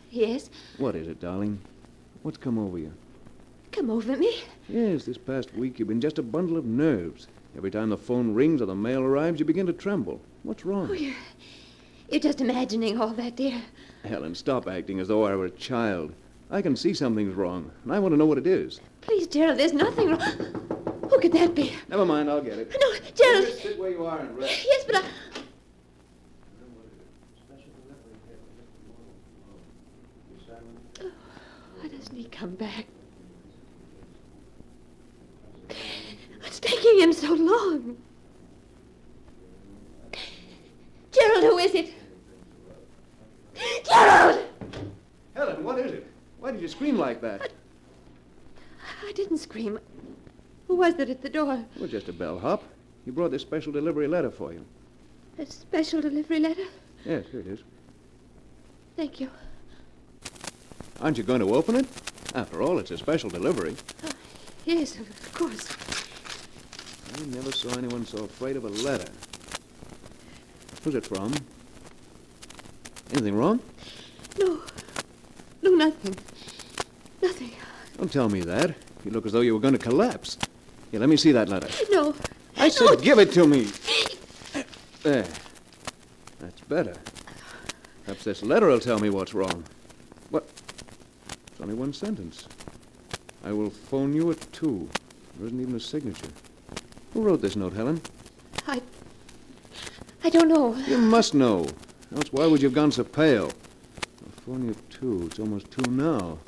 S17: Yes?
S5: what is it, darling? What's come over you?
S17: Come over me?
S5: Yes, this past week you've been just a bundle of nerves. Every time the phone rings or the mail arrives, you begin to tremble. What's wrong?
S17: Oh, you're just imagining all that, dear.
S5: Helen, stop acting as though I were a child. I can see something's wrong, and I want to know what it is.
S17: Please, Gerald, there's nothing wrong. Who could that be?
S5: Never mind, I'll get it.
S17: No, Gerald.
S5: Just sit where you are and rest.
S17: Yes, but I... Oh, why doesn't he come back? What's taking him so long? Gerald, who is it? Gerald!
S5: Helen, what is it? Why did you scream like that?
S17: I didn't scream. Who was it at the door?
S5: Well, just a bellhop. He brought this special delivery letter for you.
S17: A special delivery letter?
S5: Yes, here it is.
S17: Thank you.
S5: Aren't you going to open it? After all, it's a special delivery.
S17: Yes, of course.
S5: I never saw anyone so afraid of a letter. Who's it from? Anything wrong?
S17: No. No, nothing. Nothing.
S5: Don't tell me that. You look as though you were going to collapse. Here, let me see that letter.
S17: No.
S5: I said give it to me. There. That's better. Perhaps this letter will tell me what's wrong. What? It's only one sentence. I will phone you at 2. There isn't even a signature. Who wrote this note, Helen?
S17: I don't know.
S5: You must know. Else why would you have gone so pale? I'll phone you at 2. It's almost 2 now.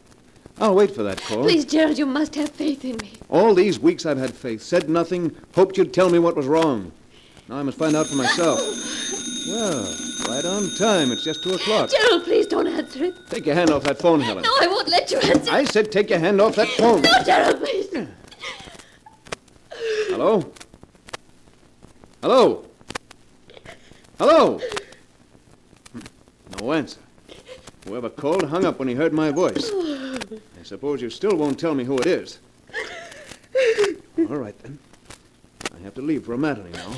S5: I'll wait for that call.
S17: Please, Gerald, you must have faith in me.
S5: All these weeks I've had faith, said nothing, hoped you'd tell me what was wrong. Now I must find out for myself. Well, right on time. It's just 2 o'clock.
S17: Gerald, please don't answer it.
S5: Take your hand off that phone, Helen.
S17: No, I won't let you answer.
S5: I said take your hand off that phone.
S17: No, Gerald, please.
S5: Hello? Hello? Hello? No answer. Whoever called hung up when he heard my voice. I suppose you still won't tell me who it is. All right, then. I have to leave for a matinee now.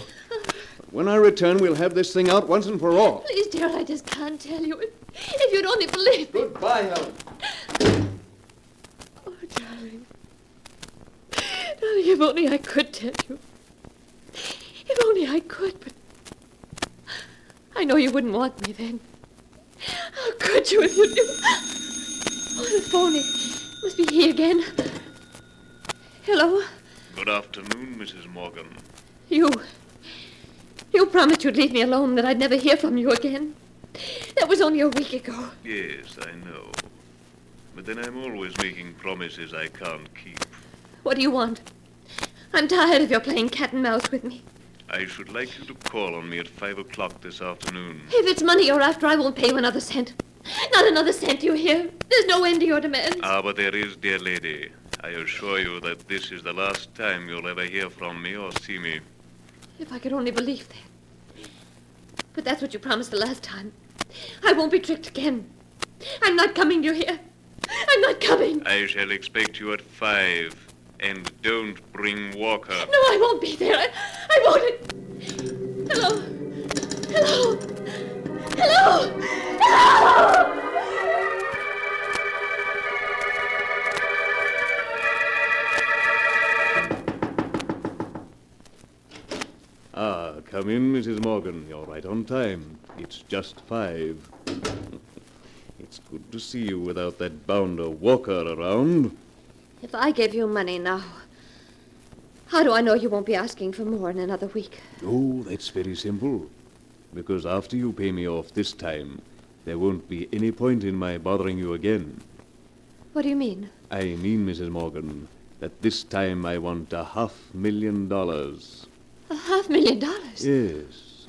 S5: But when I return, we'll have this thing out once and for all.
S17: Please, Gerald, I just can't tell you. If you'd only believe me.
S5: Goodbye, Helen.
S17: Oh, darling. Oh, if only I could tell you. If only I could, but I know you wouldn't want me then. How could you if you knew? Oh, the phone. It must be he again. Hello?
S18: Good afternoon, Mrs. Morgan.
S17: You promised you'd leave me alone, that I'd never hear from you again. That was only a week ago.
S18: Yes, I know. But then I'm always making promises I can't keep.
S17: What do you want? I'm tired of your playing cat and mouse with me.
S18: I should like you to call on me at 5 o'clock this afternoon.
S17: If it's money you're after, I won't pay you another cent. Not another cent, you hear? There's no end to your demands.
S18: Ah, but there is, dear lady. I assure you that this is the last time you'll ever hear from me or see me.
S17: If I could only believe that. But that's what you promised the last time. I won't be tricked again. I'm not coming, you hear? I'm not coming.
S18: I shall expect you at 5. And don't bring Walker.
S17: No, I won't be there. I won't. Hello? Hello? Hello? Hello?
S5: Ah, come in, Mrs. Morgan. You're right on time. It's just 5. It's good to see you without that bounder Walker around.
S17: If I gave you money now, how do I know you won't be asking for more in another week?
S5: Oh, that's very simple. Because after you pay me off this time, there won't be any point in my bothering you again.
S17: What do you mean?
S5: I mean, Mrs. Morgan, that this time I want $500,000.
S17: $500,000?
S5: Yes.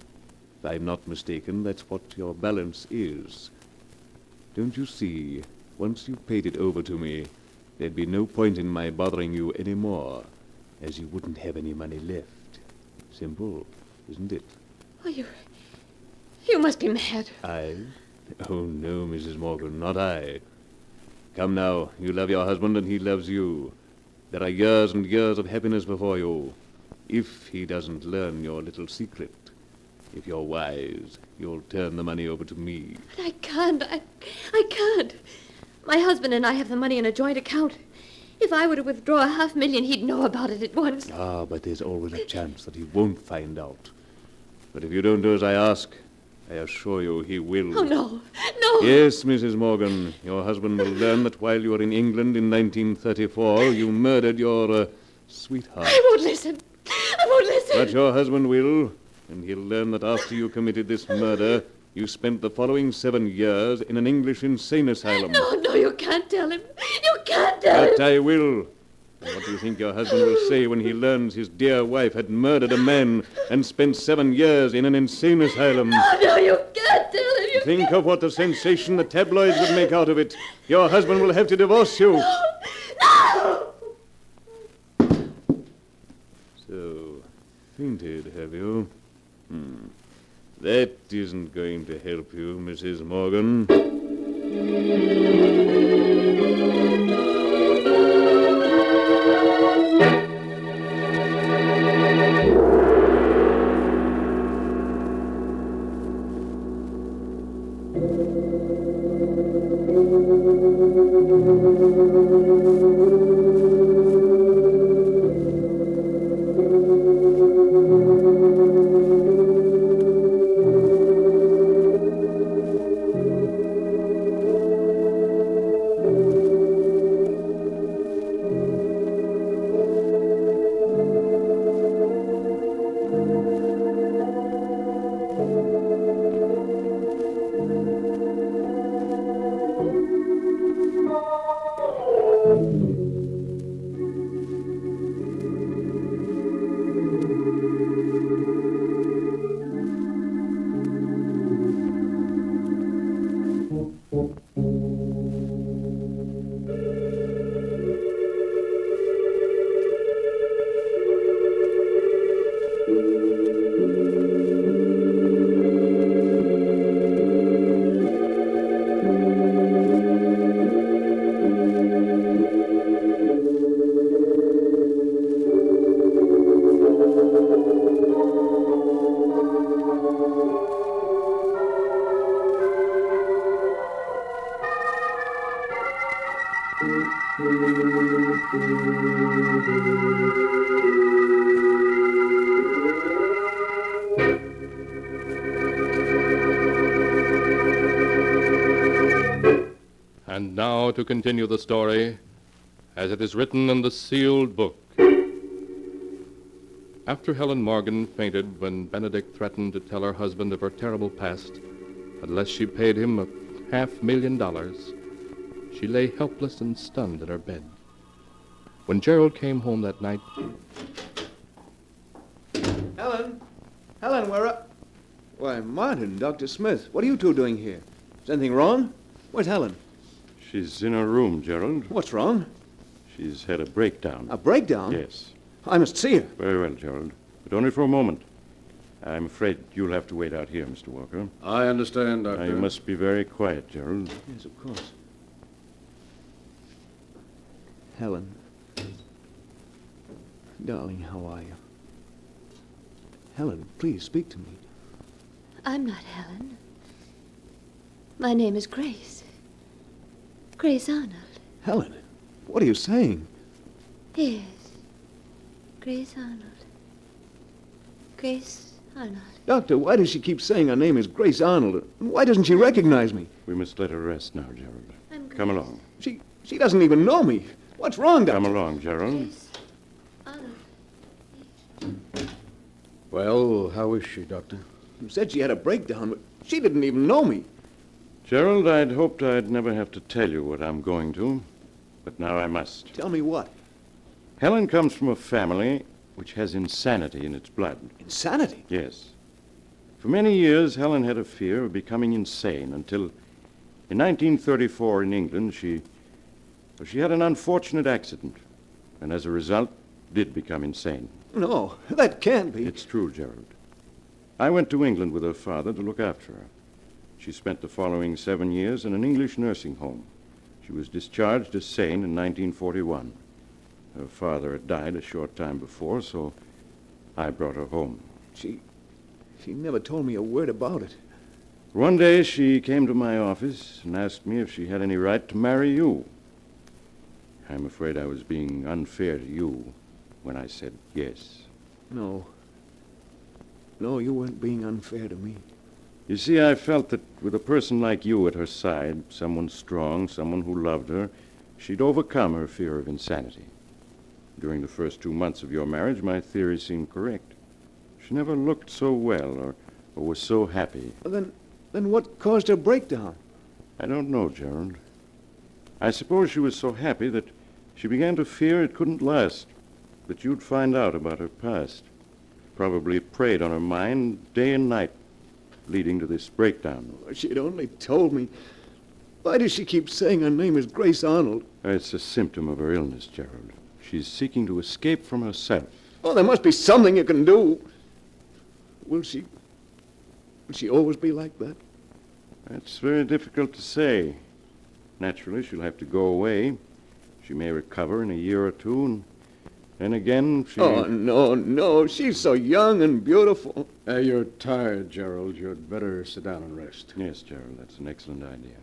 S5: If I'm not mistaken, that's what your balance is. Don't you see, once you've paid it over to me, there'd be no point in my bothering you any more, as you wouldn't have any money left. Simple, isn't it?
S17: Oh, you must be mad.
S5: I? Oh, no, Mrs. Morgan, not I. Come now, you love your husband and he loves you. There are years and years of happiness before you. If he doesn't learn your little secret, if you're wise, you'll turn the money over to me.
S17: But I can't. I can't. My husband and I have the money in a joint account. If I were to withdraw $500,000, he'd know about it at once.
S5: Ah, but there's always a chance that he won't find out. But if you don't do as I ask, I assure you he will.
S17: Oh, no. No.
S5: Yes, Mrs. Morgan, your husband will learn that while you were in England in 1934, you murdered your sweetheart.
S17: I won't listen. I won't listen.
S5: But your husband will, and he'll learn that after you committed this murder, you spent the following 7 years in an English insane asylum.
S17: No, you can't tell him. You can't tell him.
S5: But I will. And what do you think your husband will say when he learns his dear wife had murdered a man and spent 7 years in an insane asylum?
S17: No, you can't tell him. You
S5: Think of what a sensation the tabloids would make out of it. Your husband will have to divorce you.
S17: No!
S5: So, fainted, have you? That isn't going to help you, Mrs. Morgan.
S2: And now to continue the story as it is written in the sealed book. After Helen Morgan fainted when Benedict threatened to tell her husband of her terrible past unless she paid him $500,000, she lay helpless and stunned in her bed. When Gerald came home that night...
S16: Helen! Helen, where are... Why, Martin, Dr. Smith, what are you two doing here? Is anything wrong? Where's Helen?
S9: She's in her room, Gerald.
S16: What's wrong?
S9: She's had a breakdown.
S16: A breakdown?
S9: Yes.
S16: I must see her.
S9: Very well, Gerald. But only for a moment. I'm afraid you'll have to wait out here, Mr. Walker.
S3: I understand, Doctor.
S9: Now, you must be very quiet, Gerald.
S16: Yes, of course. Helen. Darling, how are you? Helen, please speak to me.
S17: I'm not Helen. My name is Grace. Grace Arnold.
S16: Helen, what are you saying?
S17: Yes. Grace Arnold. Grace Arnold.
S16: Doctor, why does she keep saying her name is Grace Arnold? Why doesn't she recognize me?
S9: We must let her rest now, Gerald.
S17: I'm Grace.
S9: Come along.
S16: She doesn't even know me. What's wrong, Doctor?
S9: Come along, Gerald.
S17: Grace Arnold.
S3: Well, how is she, Doctor?
S16: You said she had a breakdown, but she didn't even know me.
S9: Gerald, I'd hoped I'd never have to tell you what I'm going to, but now I must.
S16: Tell me what?
S9: Helen comes from a family which has insanity in its blood.
S16: Insanity?
S9: Yes. For many years, Helen had a fear of becoming insane until, in 1934 in England, she had an unfortunate accident, and as a result, did become insane.
S16: No, that can't be.
S9: It's true, Gerald. I went to England with her father to look after her. She spent the following 7 years in an English nursing home. She was discharged as sane in 1941. Her father had died a short time before, so I brought her home.
S16: She never told me a word about it.
S9: One day she came to my office and asked me if she had any right to marry you. I'm afraid I was being unfair to you when I said yes.
S16: No, you weren't being unfair to me.
S9: You see, I felt that with a person like you at her side, someone strong, someone who loved her, she'd overcome her fear of insanity. During the first 2 months of your marriage, my theory seemed correct. She never looked so well or was so happy.
S16: Then what caused her breakdown?
S9: I don't know, Gerald. I suppose she was so happy that she began to fear it couldn't last, that you'd find out about her past. Probably preyed on her mind day and night, leading to this breakdown.
S16: She'd only told me. Why does she keep saying her name is Grace Arnold?
S9: It's a symptom of her illness, Gerald. She's seeking to escape from herself.
S16: Oh, there must be something you can do. Will she always be like that?
S9: That's very difficult to say. Naturally, she'll have to go away. She may recover in a year or two, and then again she...
S16: Oh, no. She's so young and beautiful.
S3: You're tired, Gerald. You'd better sit down and rest.
S9: Yes, Gerald, that's an excellent idea.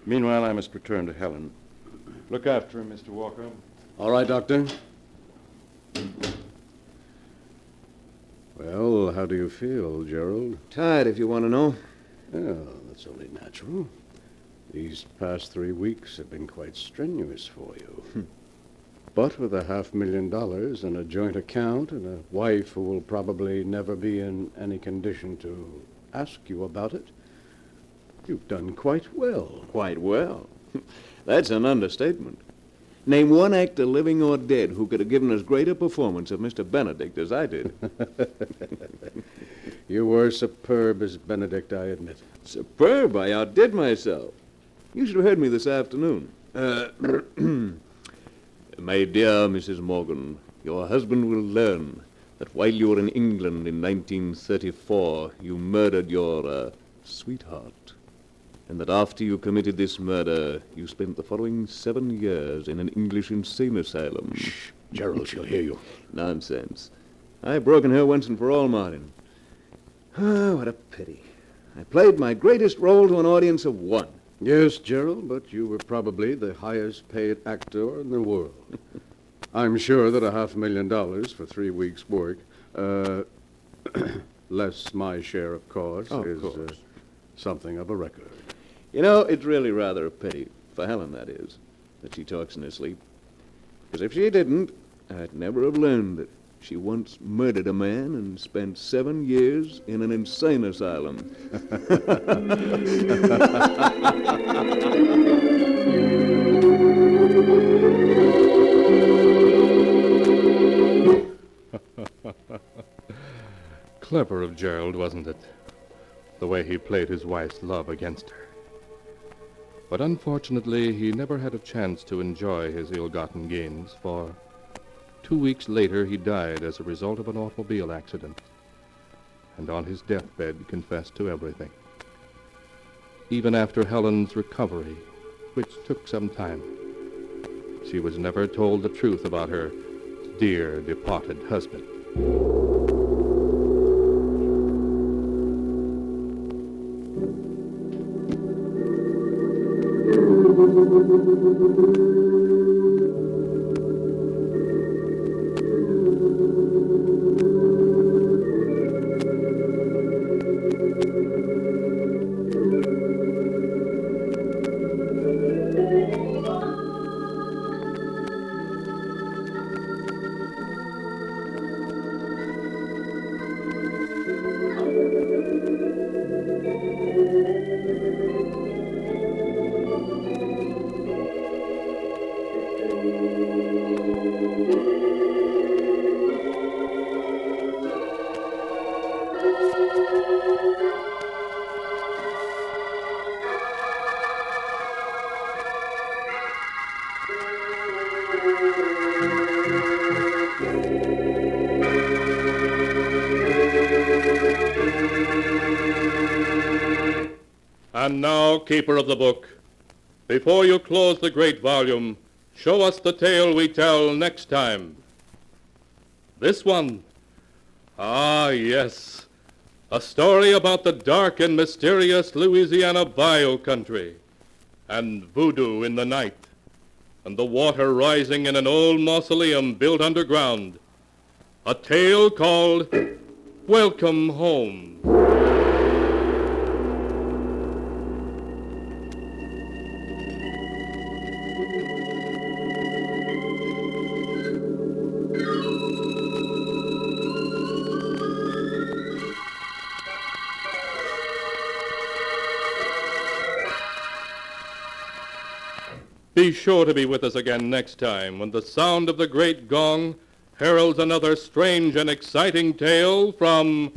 S9: Meanwhile, I must return to Helen. Look after her, Mr. Walker.
S3: All right, Doctor. Well, how do you feel, Gerald?
S16: Tired, if you want to know.
S3: Well, that's only natural. These past 3 weeks have been quite strenuous for you. But with $500,000 and a joint account and a wife who will probably never be in any condition to ask you about it, you've done quite well.
S16: Quite well? That's an understatement. Name one actor, living or dead, who could have given as great a performance of Mr. Benedict as I did.
S3: You were superb as Benedict, I admit.
S16: Superb? I outdid myself. You should have heard me this afternoon. My dear Mrs. Morgan, your husband will learn that while you were in England in 1934, you murdered your sweetheart. And that after you committed this murder, you spent the following 7 years in an English insane asylum.
S3: Shh, Gerald, she'll hear you.
S16: Nonsense. I've broken her once and for all, Martin. Oh, what a pity. I played my greatest role to an audience of 1.
S3: Yes, Gerald, but you were probably the highest paid actor in the world. I'm sure that $500,000 for 3 weeks' work, less my share, of course, is something of a record.
S16: You know, it's really rather a pity, for Helen, that is, that she talks in her sleep. Because if she didn't, I'd never have learned that she once murdered a man and spent 7 years in an insane asylum.
S2: Clever of Gerald, wasn't it? The way he played his wife's love against her. But unfortunately, he never had a chance to enjoy his ill-gotten gains, for 2 weeks later he died as a result of an automobile accident, and on his deathbed confessed to everything. Even after Helen's recovery, which took some time, she was never told the truth about her dear departed husband. And now, keeper of the book, before you close the great volume, show us the tale we tell next time. This one. Ah, yes. A story about the dark and mysterious Louisiana bayou country, and voodoo in the night, and the water rising in an old mausoleum built underground. A tale called Welcome Home. Be sure to be with us again next time when the sound of the great gong heralds another strange and exciting tale from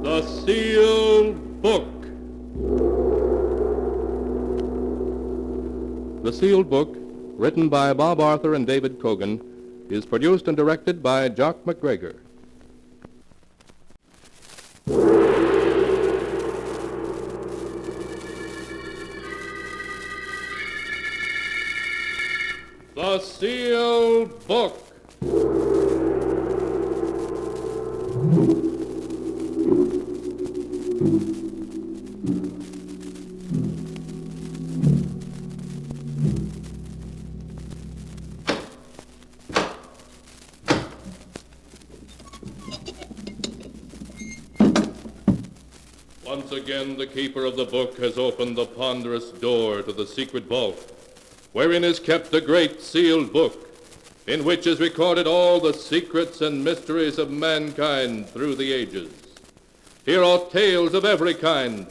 S2: The Sealed Book. The Sealed Book, written by Bob Arthur and David Cogan, is produced and directed by Jock McGregor. The Sealed Book. Once again, the keeper of the book has opened the ponderous door to the secret vault, wherein is kept the great sealed book, in which is recorded all the secrets and mysteries of mankind through the ages. Here are tales of every kind,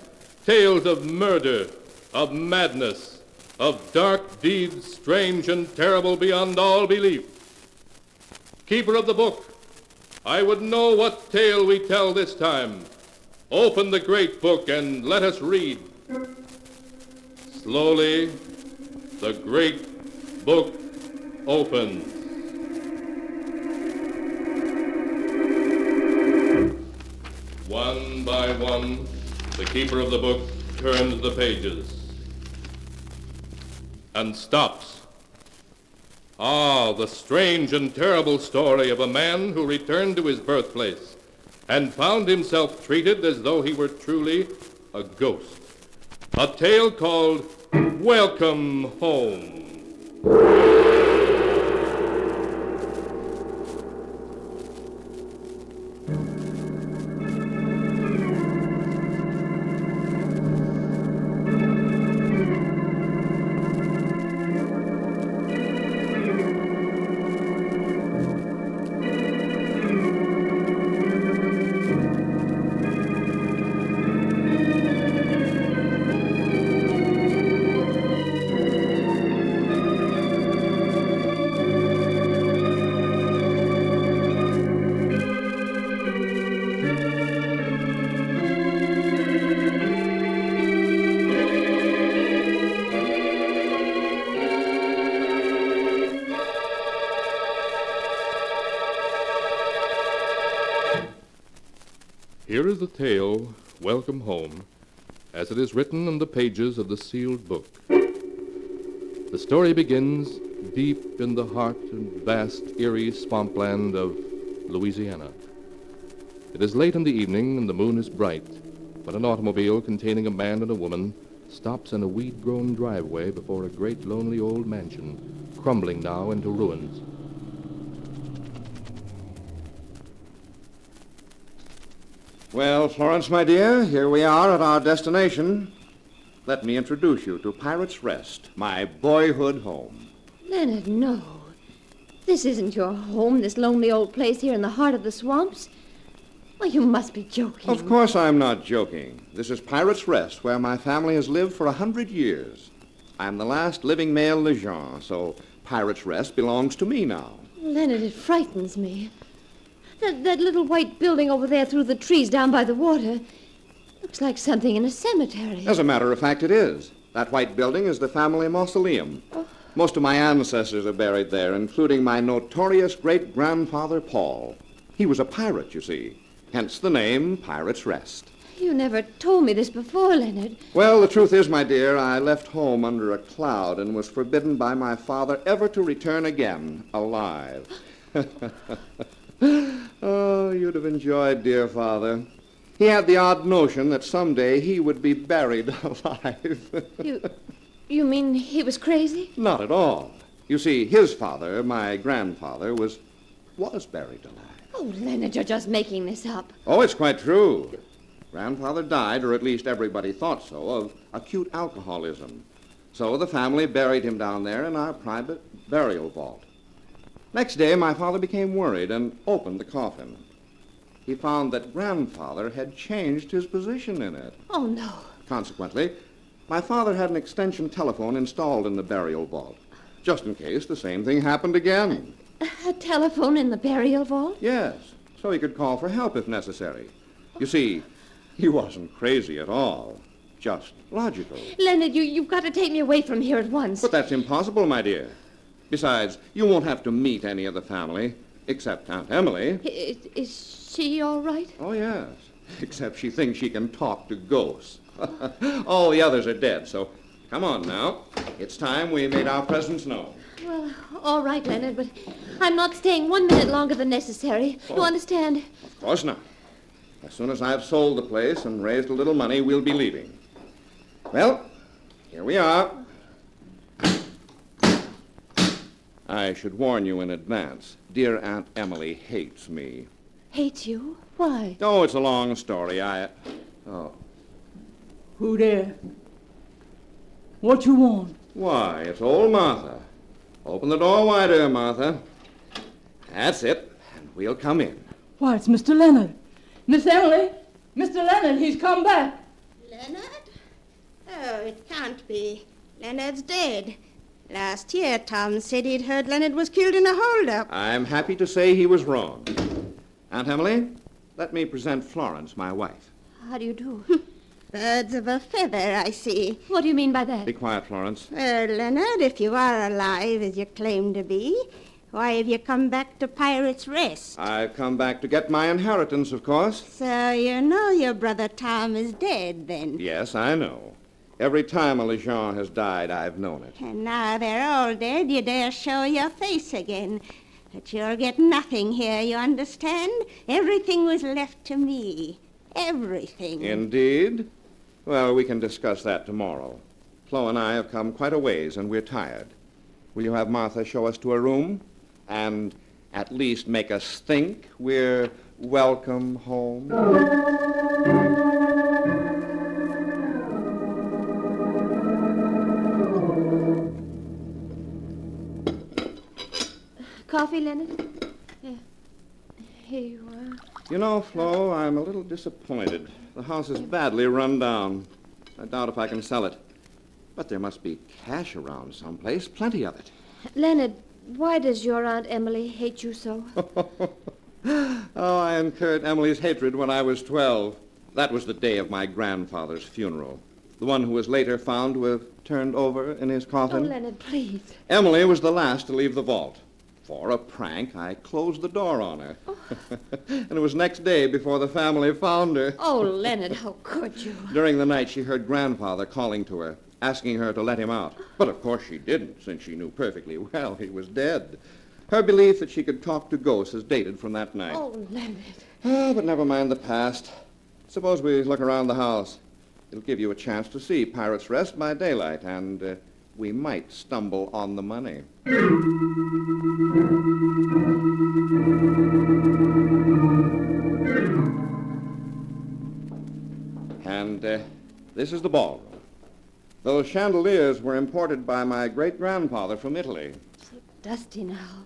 S2: tales of murder, of madness, of dark deeds strange and terrible beyond all belief. Keeper of the book, I would know what tale we tell this time. Open the great book and let us read. Slowly, the great book opens. One by one, the keeper of the book turns the pages and stops. Ah, the strange and terrible story of a man who returned to his birthplace and found himself treated as though he were truly a ghost. A tale called Welcome Home. Here is the tale, Welcome Home, as it is written on the pages of the sealed book. The story begins deep in the heart and vast, eerie swampland of Louisiana. It is late in the evening and the moon is bright when an automobile containing a man and a woman stops in a weed-grown driveway before a great lonely old mansion, crumbling now into ruins.
S21: Well, Florence, my dear, here we are at our destination. Let me introduce you to Pirate's Rest, my boyhood home.
S17: Leonard, no. This isn't your home, this lonely old place here in the heart of the swamps. Why, you must be joking.
S21: Of course I'm not joking. This is Pirate's Rest, where my family has lived for 100 years. I'm the last living male Lejean, so Pirate's Rest belongs to me now.
S17: Leonard, it frightens me. That little white building over there through the trees down by the water looks like something in a cemetery.
S21: As a matter of fact, it is. That white building is the family mausoleum. Most of my ancestors are buried there, including my notorious great-grandfather, Paul. He was a pirate, you see, hence the name Pirate's Rest.
S17: You never told me this before, Leonard.
S21: Well, the truth is, my dear, I left home under a cloud and was forbidden by my father ever to return again alive. Oh, you'd have enjoyed dear father. He had the odd notion that someday he would be buried alive.
S17: You mean he was crazy?
S21: Not at all. You see, his father, my grandfather, was buried alive.
S17: Oh, Leonard, you're just making this up.
S21: Oh, it's quite true. Grandfather died, or at least everybody thought so, of acute alcoholism. So the family buried him down there in our private burial vault. Next day, my father became worried and opened the coffin. He found that Grandfather had changed his position in it.
S17: Oh, no.
S21: Consequently, my father had an extension telephone installed in the burial vault, just in case the same thing happened again.
S17: A telephone in the burial vault?
S21: Yes, so he could call for help if necessary. You see, he wasn't crazy at all, just logical.
S17: Leonard, you've got to take me away from here at once.
S21: But that's impossible, my dear. Besides, you won't have to meet any of the family, except Aunt Emily.
S17: Is she all right?
S21: Oh, yes, except she thinks she can talk to ghosts. All the others are dead, so come on now. It's time we made our presence known.
S17: Well, all right, Leonard, but I'm not staying 1 minute longer than necessary. You understand?
S21: Of course not. As soon as I've sold the place and raised a little money, we'll be leaving. Well, here we are. I should warn you in advance. Dear Aunt Emily hates me.
S17: Hates you? Why?
S21: Oh, it's a long story. Oh.
S12: Who there? What you want?
S21: Why, it's old Martha. Open the door wider, Martha. That's it, and we'll come in.
S12: Why, it's Mr. Leonard. Miss Emily, Mr. Leonard, he's come back.
S22: Leonard? Oh, it can't be. Leonard's dead. Last year, Tom said he'd heard Leonard was killed in a holdup.
S21: I'm happy to say he was wrong. Aunt Emily, let me present Florence, my wife.
S17: How do you do?
S22: Birds of a feather, I see.
S17: What do you mean by that?
S21: Be quiet, Florence.
S22: Leonard, if you are alive as you claim to be, why have you come back to Pirate's Rest?
S21: I've come back to get my inheritance, of course.
S22: So you know your brother Tom is dead, then?
S21: Yes, I know. Every time a Lejean has died, I've known it.
S22: And now they're all dead, you dare show your face again. But you'll get nothing here, you understand? Everything was left to me. Everything.
S21: Indeed? Well, we can discuss that tomorrow. Flo and I have come quite a ways, and we're tired. Will you have Martha show us to a room and at least make us think we're welcome home?
S17: Coffee, Leonard? Yeah. Here you are.
S21: You know, Flo, I'm a little disappointed. The house is badly run down. I doubt if I can sell it. But there must be cash around someplace, plenty of it.
S17: Leonard, why does your Aunt Emily hate you so?
S21: Oh, I incurred Emily's hatred when I was 12. That was the day of my grandfather's funeral. The one who was later found to have turned over in his
S17: Oh,
S21: coffin.
S17: Leonard, please.
S21: Emily was the last to leave the vault. For a prank, I closed the door on her. And it was next day before the family found her.
S17: Oh, Leonard, how could you?
S21: During the night, she heard Grandfather calling to her, asking her to let him out. But of course she didn't, since she knew perfectly well he was dead. Her belief that she could talk to ghosts is dated from that night.
S17: Oh, Leonard.
S21: Oh, but never mind the past. Suppose we look around the house. It'll give you a chance to see Pirates Rest by daylight, and we might stumble on the money. And this is the ballroom. Those chandeliers were imported by my great-grandfather from Italy.
S17: So dusty now.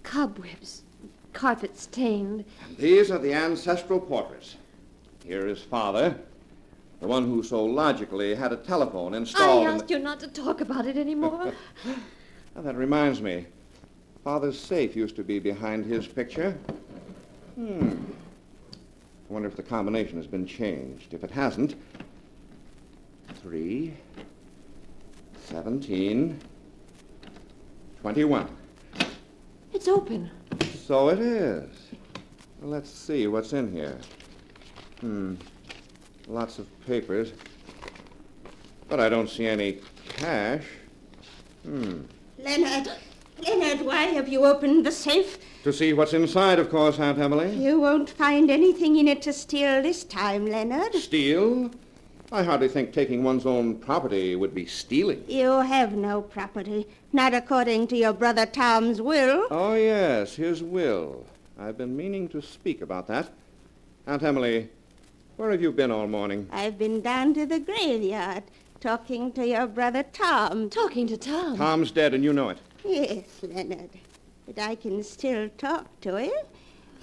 S17: Cobwebs. Carpet stained.
S21: And these are the ancestral portraits. Here is Father, the one who so logically had a telephone installed.
S17: I asked you not to talk about it anymore.
S21: Now, that reminds me. Father's safe used to be behind his picture. I wonder if the combination has been changed. If it hasn't, 3, 17, 21.
S17: It's open.
S21: So it is. Well, let's see what's in here. Lots of papers. But I don't see any cash.
S22: Leonard, why have you opened the safe?
S21: To see what's inside, of course, Aunt Emily.
S22: You won't find anything in it to steal this time, Leonard.
S21: Steal? I hardly think taking one's own property would be stealing.
S22: You have no property, not according to your brother Tom's will.
S21: Oh, yes, his will. I've been meaning to speak about that. Aunt Emily, where have you been all morning?
S22: I've been down to the graveyard, talking to your brother Tom.
S17: Talking to Tom?
S21: Tom's dead, and you know it.
S22: Yes, Leonard, but I can still talk to him.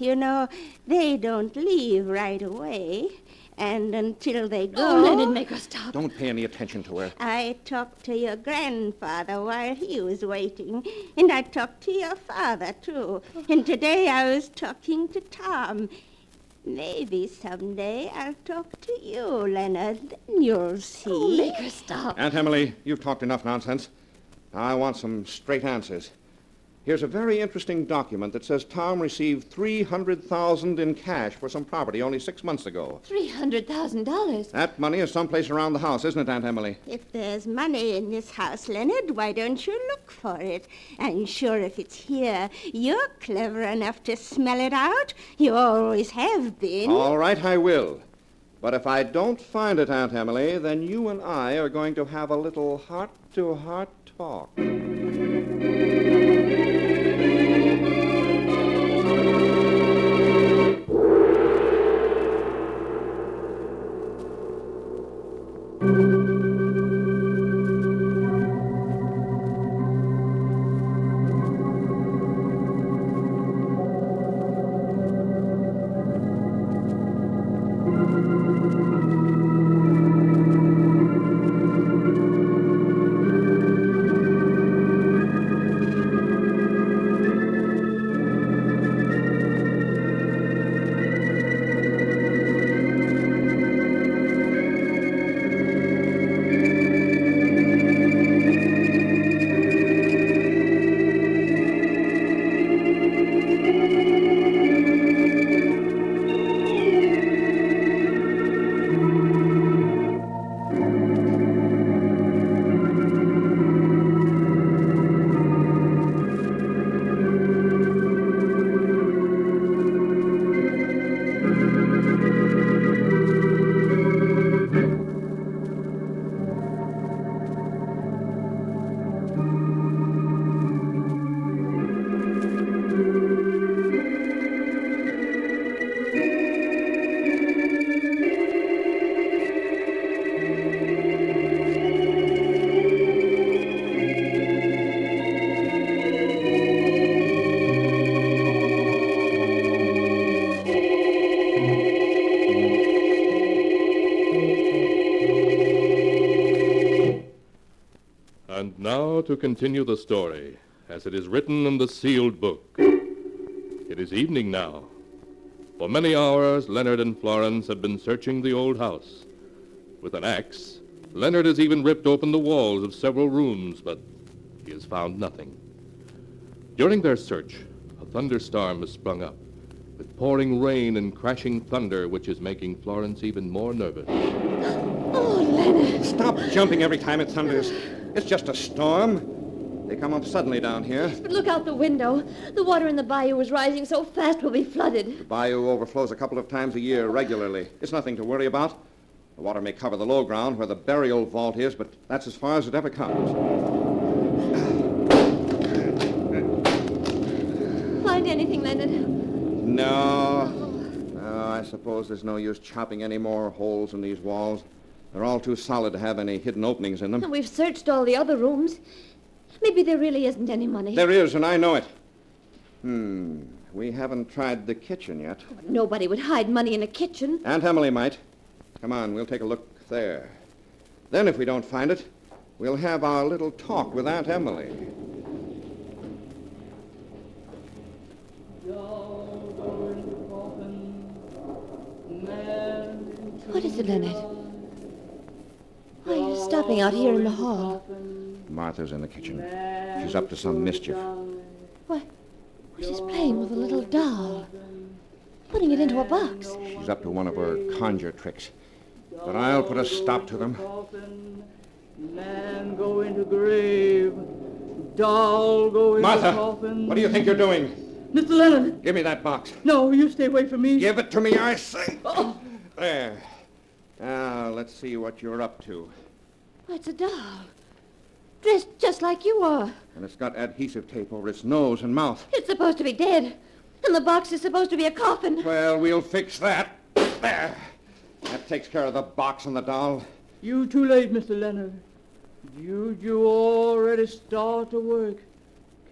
S22: You know, they don't leave right away, and until they go...
S17: Oh, Leonard, make her stop.
S21: Don't pay any attention to her.
S22: I talked to your grandfather while he was waiting, and I talked to your father, too. And today I was talking to Tom. Maybe someday I'll talk to you, Leonard, then you'll see.
S17: Oh, make her stop.
S21: Aunt Emily, you've talked enough nonsense. Now, I want some straight answers. Here's a very interesting document that says Tom received $300,000 in cash for some property only 6 months ago.
S17: $300,000?
S21: That money is someplace around the house, isn't it, Aunt Emily?
S22: If there's money in this house, Leonard, why don't you look for it? I'm sure if it's here, you're clever enough to smell it out. You always have been.
S21: All right, I will. But if I don't find it, Aunt Emily, then you and I are going to have a little heart-to-heart talk.
S2: Now to continue the story, as it is written in the sealed book. It is evening now. For many hours, Leonard and Florence have been searching the old house. With an axe, Leonard has even ripped open the walls of several rooms, but he has found nothing. During their search, a thunderstorm has sprung up, with pouring rain and crashing thunder, which is making Florence even more nervous.
S21: Oh, Leonard! Stop jumping every time it thunders. It's just a storm. They come up suddenly down here.
S17: But look out the window. The water in the bayou is rising so fast we'll be flooded.
S21: The bayou overflows a couple of times a year regularly. It's nothing to worry about. The water may cover the low ground where the burial vault is, but that's as far as it ever comes.
S17: Find anything, Leonard?
S21: No. No, I suppose there's no use chopping any more holes in these walls. They're all too solid to have any hidden openings in them.
S17: And we've searched all the other rooms. Maybe there really isn't any money.
S21: There is, and I know it. We haven't tried the kitchen yet.
S17: Nobody would hide money in a kitchen.
S21: Aunt Emily might. Come on, we'll take a look there. Then if we don't find it, we'll have our little talk with Aunt Emily.
S17: What is it, Leonard? Why are you stopping out here in the hall?
S21: Martha's in the kitchen. She's up to some mischief.
S17: What? She's playing with a little doll. Putting it into a box.
S21: She's up to one of her conjure tricks. But I'll put a stop to them.
S12: Man go into grave. Doll go into
S21: Martha,
S12: coffin.
S21: what do you think you're doing?
S12: Mr. Leonard.
S21: Give me that box.
S12: No, you stay away from me.
S21: Give it to me, I say.
S12: Oh.
S21: There. Now, let's see what you're up to.
S17: Oh, it's a doll. Dressed just like you are.
S21: And it's got adhesive tape over its nose and mouth.
S17: It's supposed to be dead. And the box is supposed to be a coffin.
S21: Well, we'll fix that. There. That takes care of the box and the doll.
S12: You too late, Mr. Leonard. Juju already start to work.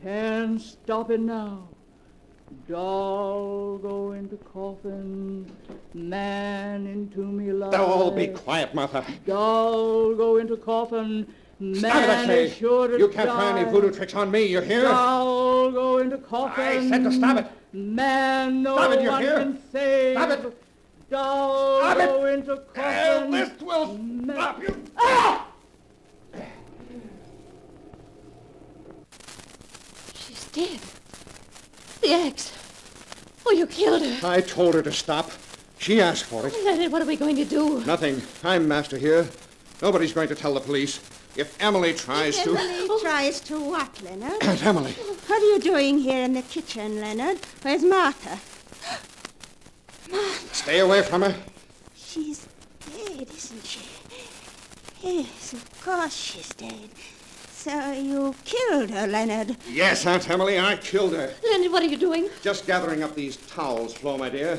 S12: Can't stop it now. Doll go into coffin. Man into me alive.
S21: Oh, be quiet, Martha.
S12: Doll go into coffin.
S21: Stop it, I say.
S12: Sure to
S21: You can't
S12: die.
S21: try any voodoo tricks on me, you hear?
S12: Doll go into coffin.
S21: I said to stop it.
S12: Man no
S21: Stop it, you
S12: one
S21: hear?
S12: can save.
S21: Stop it.
S12: Doll
S21: Stop
S12: go
S21: it.
S12: into coffin.
S21: This will stop you.
S12: Ah!
S17: She's dead. The axe. Oh, you killed her.
S21: I told her to stop. She asked for it.
S17: Leonard, what are we going to do?
S21: Nothing. I'm master here. Nobody's going to tell the police. If Emily tries to...
S22: Emily tries to what, Leonard?
S21: Aunt Emily.
S22: What are you doing here in the kitchen, Leonard? Where's Martha? Martha.
S21: Stay away from her.
S22: She's dead, isn't she? Yes, of course she's dead. So you killed her, Leonard.
S21: Yes, Aunt Emily, I killed her.
S17: Leonard, what are you doing?
S21: Just gathering up these towels, Flo, my dear.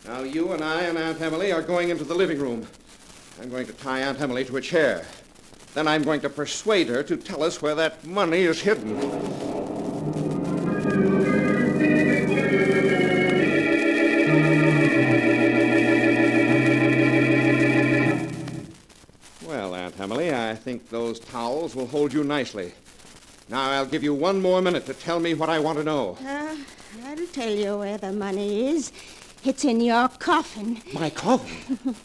S21: Now you and I and Aunt Emily are going into the living room. I'm going to tie Aunt Emily to a chair. Then I'm going to persuade her to tell us where that money is hidden. Well, Aunt Emily, I think those towels will hold you nicely. Now, I'll give you one more minute to tell me what I want to know.
S22: I'll tell you where the money is. It's in your coffin.
S21: My coffin?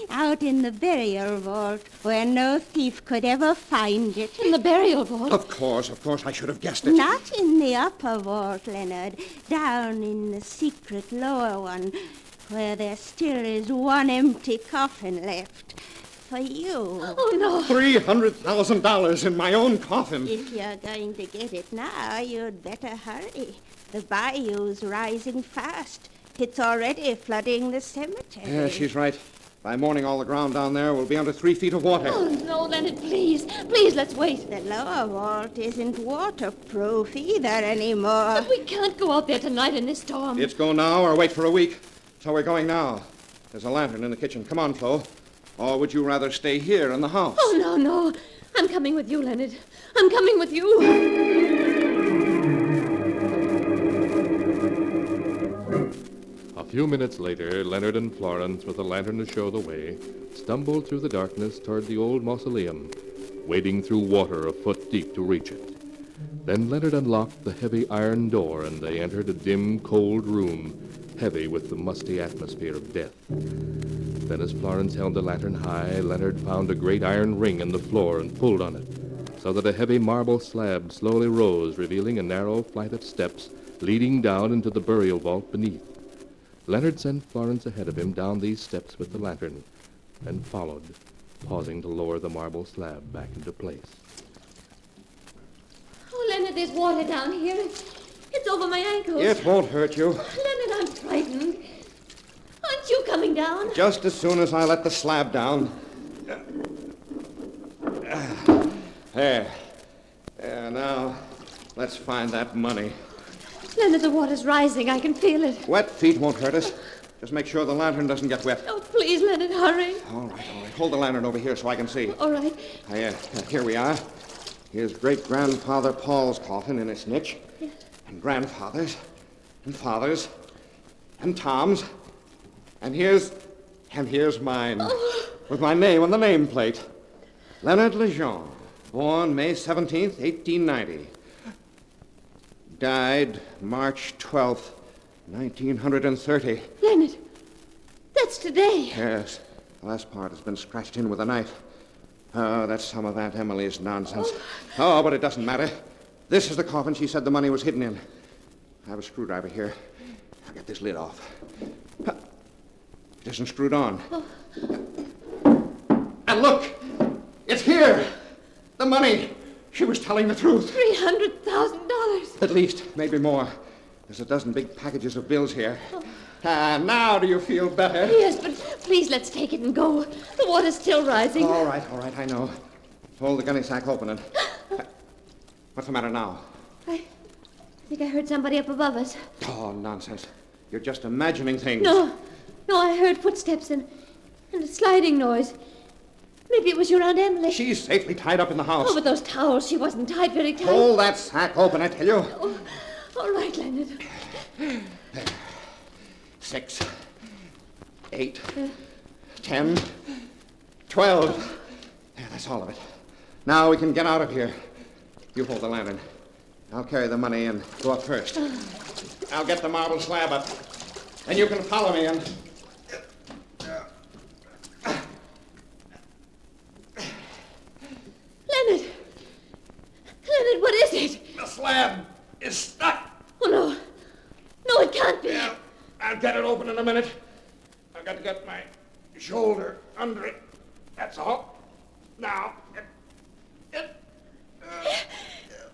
S22: Out in the burial vault, where no thief could ever find it.
S17: In the burial vault?
S21: Of course, I should have guessed it.
S22: Not in the upper vault, Leonard. Down in the secret lower one, where there still is one empty coffin left. For you.
S17: Oh, no.
S21: $300,000 in my own coffin.
S22: If you're going to get it now, you'd better hurry. The bayou's rising fast. It's already flooding the cemetery.
S21: Yeah, she's right. By morning, all the ground down there will be under 3 feet of water.
S17: Oh, no, Leonard, please. Please, let's wait.
S22: The lower vault isn't waterproof either anymore.
S17: But we can't go out there tonight in this storm.
S21: It's go now or wait for a week. So we're going now. There's a lantern in the kitchen. Come on, Flo. Or would you rather stay here in the house?
S17: Oh, no. I'm coming with you, Leonard. I'm coming with you.
S2: A few minutes later, Leonard and Florence, with a lantern to show the way, stumbled through the darkness toward the old mausoleum, wading through water a foot deep to reach it. Then Leonard unlocked the heavy iron door, and they entered a dim, cold room, heavy with the musty atmosphere of death. Then as Florence held the lantern high, Leonard found a great iron ring in the floor and pulled on it, so that a heavy marble slab slowly rose, revealing a narrow flight of steps leading down into the burial vault beneath. Leonard sent Florence ahead of him down these steps with the lantern, and followed, pausing to lower the marble slab back into place.
S17: Oh, Leonard, there's water down here. It's over my ankles.
S21: It won't hurt you.
S17: Leonard, I'm frightened. Aren't you coming down?
S21: Just as soon as I let the slab down. There. There, now, let's find that money.
S17: Leonard, the water's rising. I can feel it.
S21: Wet feet won't hurt us. Just make sure the lantern doesn't get wet.
S17: Oh, please, Leonard, hurry.
S21: All right. Hold the lantern over here so I can see.
S17: All right.
S21: Here we are. Here's great-grandfather Paul's coffin in its niche.
S17: Yes.
S21: And grandfather's. And father's. And Tom's. And here's mine.
S17: Oh.
S21: With my name on the nameplate. Leonard Lejeune. Born May 17th, 1890. Died March 12th, 1930.
S17: Leonard, that's today.
S21: Yes. The last part has been scratched in with a knife. Oh, that's some of Aunt Emily's nonsense. Oh, but it doesn't matter. This is the coffin she said the money was hidden in. I have a screwdriver here. I'll get this lid off. It isn't screwed on.
S17: Oh.
S21: And look! It's here! The money! She was telling the truth.
S17: $300,000.
S21: At least, maybe more. There's a dozen big packages of bills here. Now do you feel better?
S17: Yes, but please let's take it and go. The water's still rising.
S21: All right, I know. Hold the gunny sack open and... What's the matter now?
S17: I think I heard somebody up above us.
S21: Oh, nonsense. You're just imagining things.
S17: No, I heard footsteps and a sliding noise. Maybe it was your Aunt Emily.
S21: She's safely tied up in the house.
S17: Oh, but those towels, she wasn't tied very tight.
S21: Hold that sack open, I tell you.
S17: Oh, all right, Leonard.
S21: 6, 8, 10, 12. That's all of it. Now we can get out of here. You hold the lantern. I'll carry the money and go up first. I'll get the marble slab up. And you can follow me and...
S17: Leonard, what is it?
S21: The slab is stuck.
S17: Oh, no. No, it can't be.
S21: Yeah, I'll get it open in a minute. I've got to get my shoulder under it. That's all. Now,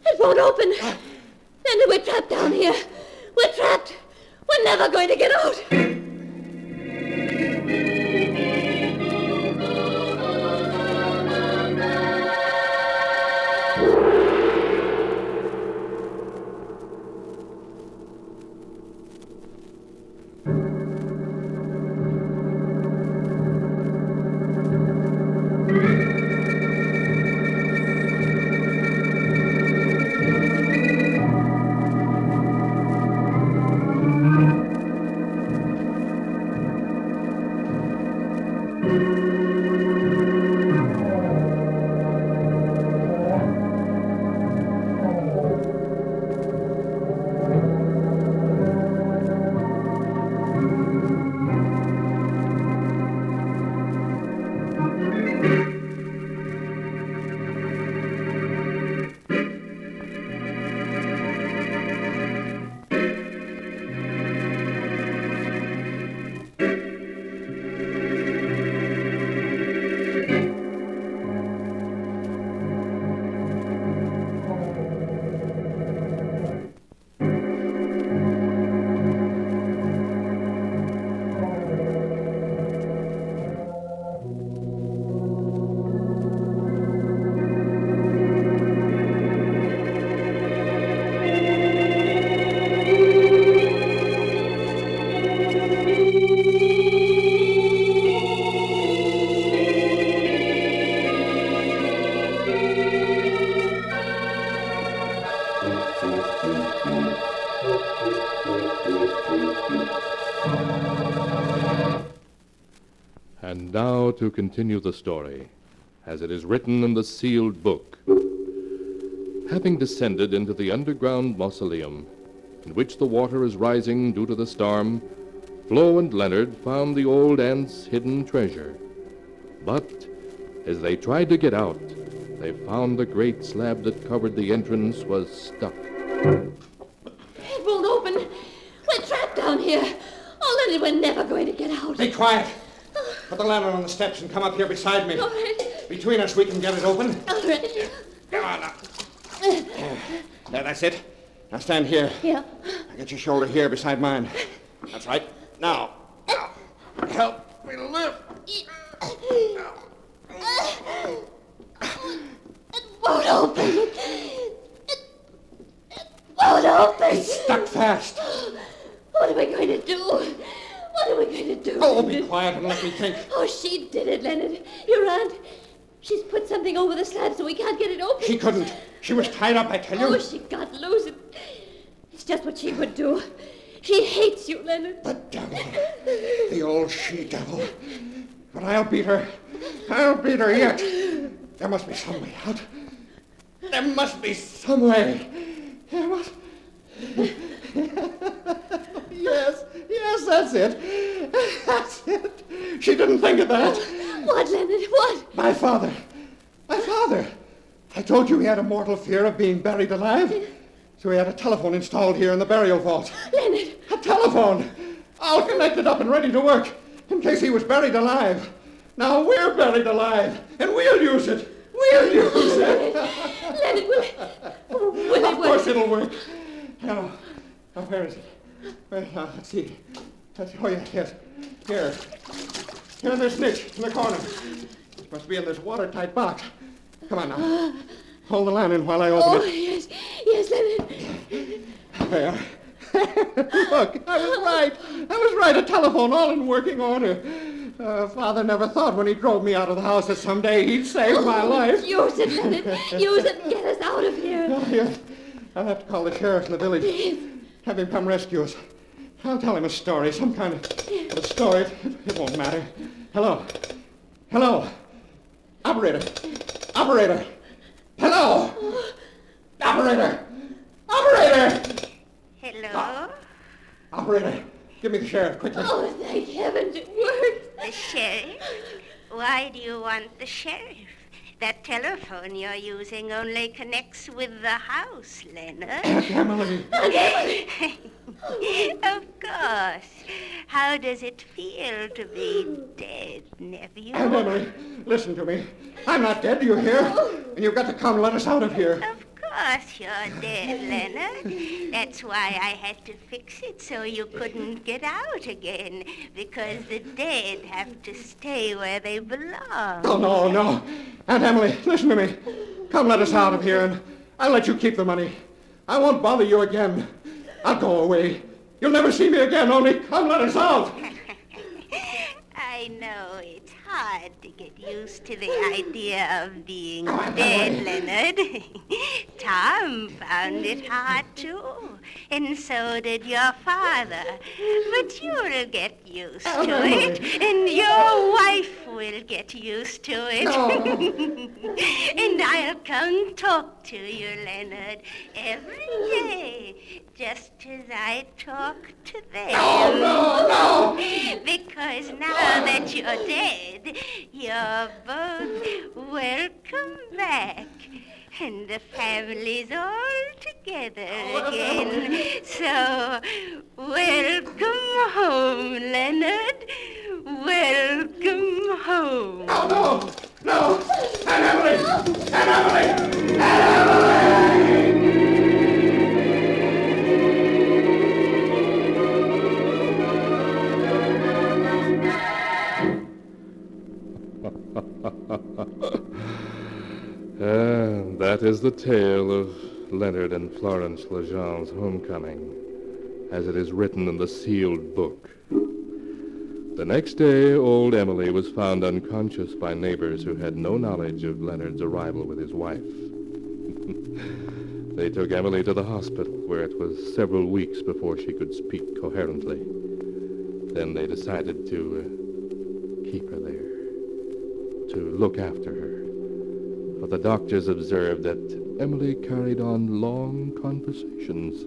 S17: It won't open. Leonard, we're trapped down here. We're trapped. We're never going to get out.
S2: And now to continue the story. as it is written in the sealed book. Having descended into the underground mausoleum, in which the water is rising due to the storm, Flo and Leonard found the old aunt's hidden treasure. But as they tried to get out, they found the great slab that covered the entrance was stuck.
S17: It won't open. We're trapped down here. Oh, Leonard, we're never going to get out.
S4: Be quiet. Put the lantern on the steps and come up here beside me.
S17: All right.
S4: Between us, we can get it open.
S17: All right.
S4: Come on now. There, that's it. Now stand here.
S17: Yeah.
S4: Now get your shoulder here beside mine. That's right. Now. Help me lift.
S17: It won't open. It won't open.
S4: It's stuck fast.
S17: What are we going to do? What are we going to do?
S4: Oh, be quiet and let me think.
S17: Oh, she did it, Leonard. Your aunt. She's put something over the slab so we can't get it open.
S4: She couldn't. She was tied up, I tell you.
S17: Oh, she got loose. It's just what she would do. She hates you, Leonard.
S4: The devil. The old she-devil. But I'll beat her. I'll beat her yet. There must be some way out. There must be some way. There must... Yes, that's it. That's it. She didn't think of that.
S17: What, Leonard? What?
S4: My father. I told you he had a mortal fear of being buried alive. So he had a telephone installed here in the burial vault.
S17: Leonard!
S4: A telephone! All connected up and ready to work, in case he was buried alive. Now we're buried alive, and we'll use it. We'll use it.
S17: Leonard, will it work?
S4: Of course it'll work. Now, where is it? Let's see. Oh, yes. Here. Here in this niche in the corner. It must be in this watertight box. Come on now. Hold the lantern while I open it.
S17: Yes, Leonard.
S4: There. Look, I was right. A telephone all in working order. Father never thought when he drove me out of the house that someday he'd save my life.
S17: Use it, Leonard. Use it and get us out of here.
S4: Yes. I'll have to call the sheriff in the village.
S17: Yes.
S4: Have him come rescue us. I'll tell him a story, some kind of a story. It won't matter. Hello. Operator. Hello. Operator.
S22: Hello?
S4: Operator, give me the sheriff, quickly.
S17: Oh, thank heavens, it worked.
S22: The sheriff? Why do you want the sheriff? That telephone you're using only connects with the house, Leonard.
S4: Aunt Emily.
S22: Of course. How does it feel to be dead, nephew?
S4: Aunt Emily, listen to me. I'm not dead, do you hear? And you've got to come let us out of here.
S22: Of course you're dead, Leonard. That's why I had to fix it so you couldn't get out again, because the dead have to stay where they belong.
S4: Oh, no. Aunt Emily, listen to me. Come let us out of here, and I'll let you keep the money. I won't bother you again. I'll go away. You'll never see me again, only come let us out.
S22: I know it's hard to get used to the idea of being dead, Leonard. Tom found it hard, too. And so did your father. But you'll get used to it. And your wife will get used to it. And I'll come talk to you, Leonard, every day, just as I talk to them.
S4: No!
S22: Because now that you're dead, you're both welcome back. And the family's all together again. So, welcome home, Leonard. Welcome home.
S4: No! Aunt Emily!
S2: And that is the tale of Leonard and Florence Legend's homecoming, as it is written in the sealed book. The next day, old Emily was found unconscious by neighbors who had no knowledge of Leonard's arrival with his wife. They took Emily to the hospital, where it was several weeks before she could speak coherently. Then they decided to keep her there, to look after her.
S13: but the doctors observed that Emily carried on long conversations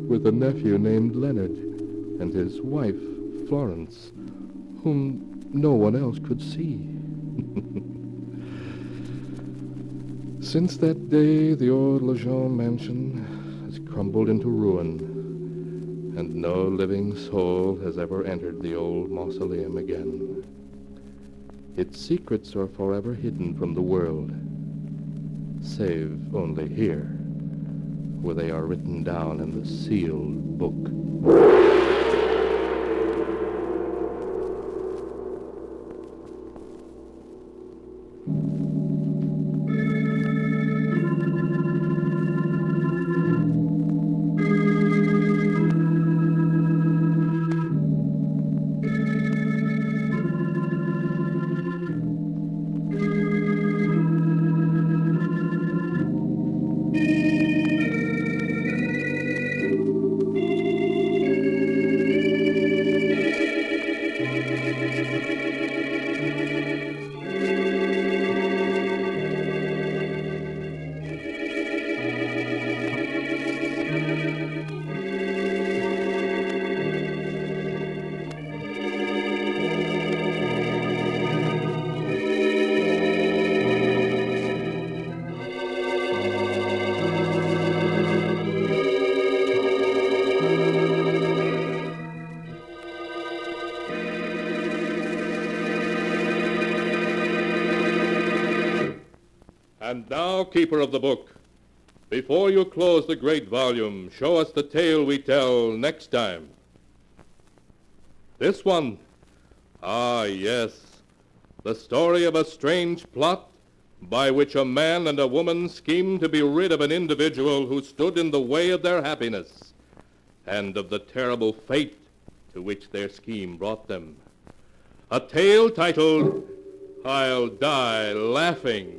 S13: with a nephew named Leonard and his wife, Florence, whom no one else could see. Since that day, the old Lejeune mansion has crumbled into ruin, and no living soul has ever entered the old mausoleum again. Its secrets are forever hidden from the world, save only here, where they are written down in the sealed book.
S2: And now, keeper of the book, before you close the great volume, show us the tale we tell next time. This one. Ah, yes. The story of a strange plot by which a man and a woman schemed to be rid of an individual who stood in the way of their happiness, and of the terrible fate to which their scheme brought them. A tale titled, I'll Die Laughing.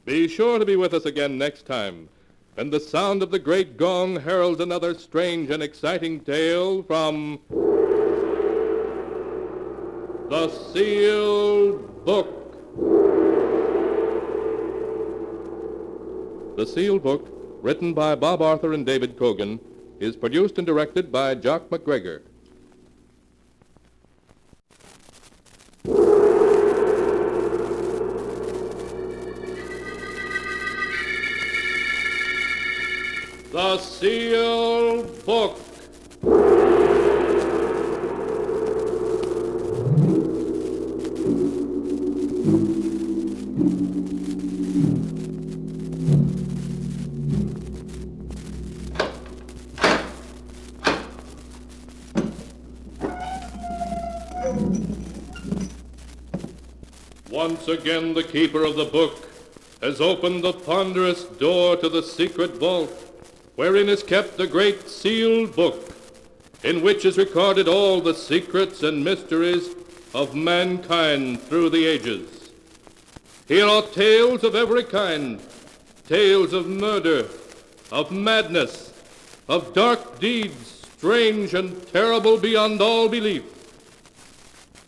S2: Be sure to be with us again next time, when the sound of the great gong heralds another strange and exciting tale from The Sealed Book. The Sealed Book, written by Bob Arthur and David Cogan, is produced and directed by Jock McGregor. The Sealed Book. Once again, the keeper of the book has opened the ponderous door to the secret vault, wherein is kept the great sealed book, in which is recorded all the secrets and mysteries of mankind through the ages. Here are tales of every kind, tales of murder, of madness, of dark deeds, strange and terrible beyond all belief.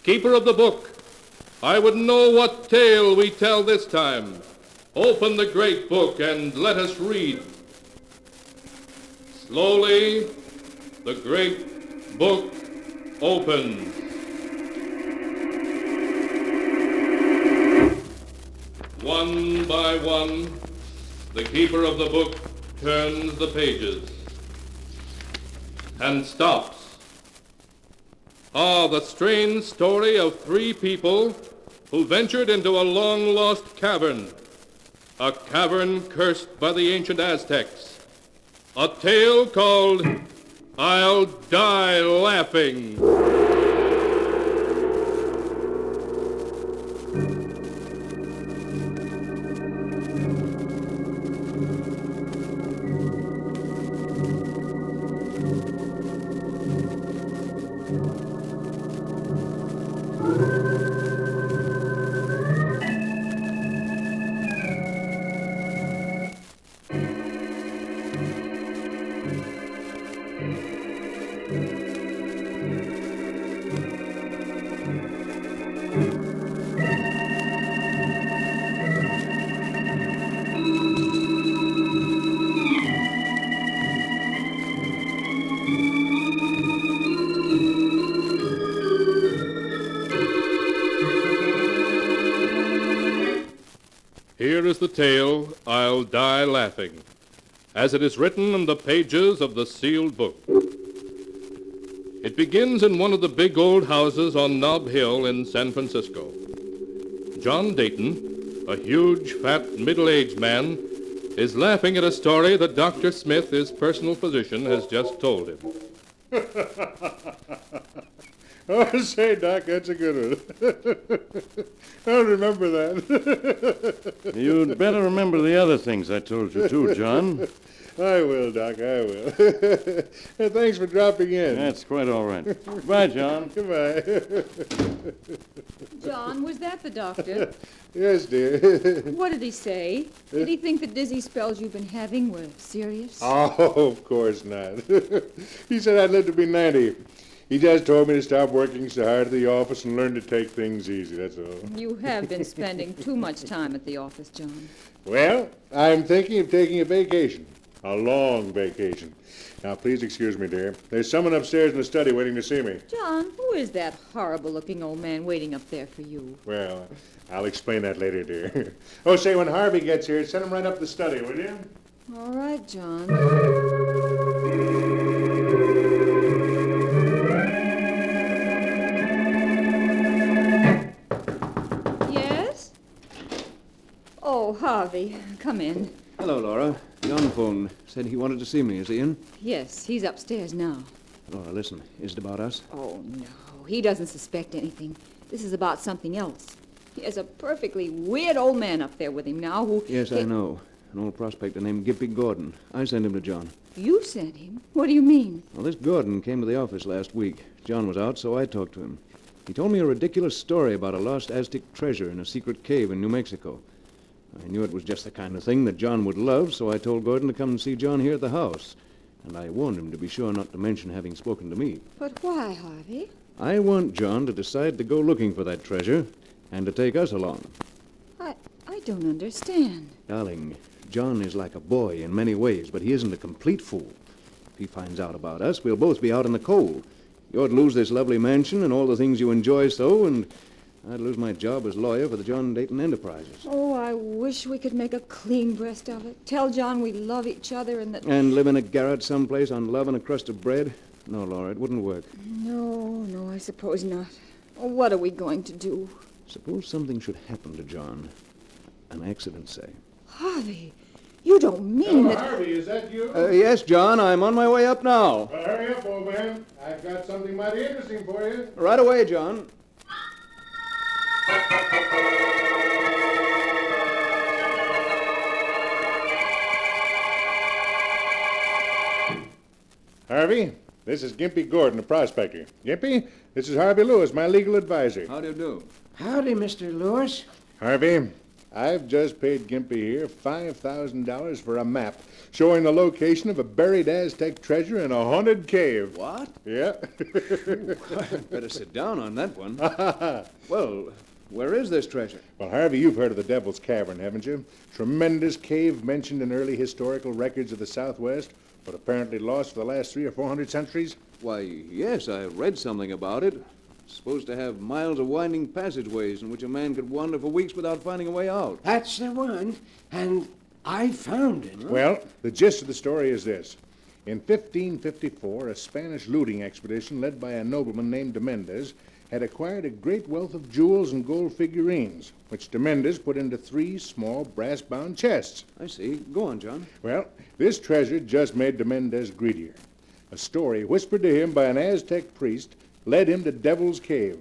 S2: Keeper of the book, I would know what tale we tell this time. Open the great book and let us read. Slowly, the great book opens. One by one, the keeper of the book turns the pages and stops. Ah, the strange story of three people who ventured into a long-lost cavern, a cavern cursed by the ancient Aztecs. A tale called I'll Die Laughing. Here is the tale, I'll Die Laughing, as it is written in the pages of the sealed book. It begins in one of the big old houses on Nob Hill in San Francisco. John Dayton, a huge, fat, middle-aged man, is laughing at a story that Dr. Smith, his personal physician, has just told him.
S9: Oh, say, Doc, that's a good one. I'll remember that. You'd better remember the other things I told you, too, John. I will, Doc, I will. Thanks for dropping in. That's quite all right. Goodbye, John. Goodbye.
S1: John, was that the doctor?
S9: Yes, dear.
S1: What did he say? Did he think the dizzy spells you've been having were serious?
S9: Oh, of course not. He said I'd live to be 90. He just told me to stop working so hard at the office and learn to take things easy, that's all.
S1: You have been spending too much time at the office, John.
S9: Well, I'm thinking of taking a vacation. A long vacation. Now, please excuse me, dear. There's someone upstairs in the study waiting to see me.
S1: John, who is that horrible-looking old man waiting up there for you?
S9: Well, I'll explain that later, dear. Oh, say, when Harvey gets here, send him right up the study, will you?
S1: All right, John. Yes? Oh, Harvey, come in.
S7: Hello, Laura. John phoned. Said he wanted to see me. Is he in?
S1: Yes, he's upstairs now.
S7: Laura, listen. Is it about us?
S1: Oh, no. He doesn't suspect anything. This is about something else. He has a perfectly weird old man up there with him now who...
S7: Yes, I know. An old prospector named Gimpy Gordon. I sent him to John.
S1: You sent him? What do you mean?
S7: Well, this Gordon came to the office last week. John was out, so I talked to him. He told me a ridiculous story about a lost Aztec treasure in a secret cave in New Mexico. I knew it was just the kind of thing that John would love, so I told Gordon to come and see John here at the house. And I warned him to be sure not to mention having spoken to me.
S1: But why, Harvey?
S7: I want John to decide to go looking for that treasure and to take us along.
S1: I don't understand.
S7: Darling, John is like a boy in many ways, but he isn't a complete fool. If he finds out about us, we'll both be out in the cold. You'd lose this lovely mansion and all the things you enjoy so, and I'd lose my job as lawyer for the John Dayton Enterprises.
S1: Oh, I wish we could make a clean breast of it. Tell John we love each other and that...
S7: And live in a garret someplace on love and a crust of bread? No, Laura, it wouldn't work.
S1: No, I suppose not. Oh, what are we going to do?
S7: Suppose something should happen to John. An accident, say.
S1: Harvey, you don't mean that...
S9: Harvey, is that you?
S7: Yes, John, I'm on my way up now.
S9: Well, hurry up, old man. I've got something mighty interesting for you.
S7: Right away, John.
S9: Harvey, this is Gimpy Gordon, a prospector. Gimpy, this is Harvey Lewis, my legal advisor.
S7: How do you do?
S6: Howdy, Mr. Lewis.
S9: Harvey, I've just paid Gimpy here $5,000 for a map showing the location of a buried Aztec treasure in a haunted cave.
S7: What?
S9: Yeah.
S7: Better sit down on that one. Well, where is this treasure?
S9: Well, Harvey, you've heard of the Devil's Cavern, haven't you? Tremendous cave mentioned in early historical records of the Southwest, but apparently lost for the last 300 or 400 centuries.
S7: Why, yes, I read something about it. It's supposed to have miles of winding passageways in which a man could wander for weeks without finding a way out.
S6: That's the one, and I found it.
S9: Well, the gist of the story is this. In 1554, a Spanish looting expedition led by a nobleman named de Mendez had acquired a great wealth of jewels and gold figurines, which de Mendez put into 3 small brass-bound chests.
S7: I see. Go on, John.
S9: Well, this treasure just made de Mendez greedier. A story whispered to him by an Aztec priest led him to Devil's Cave,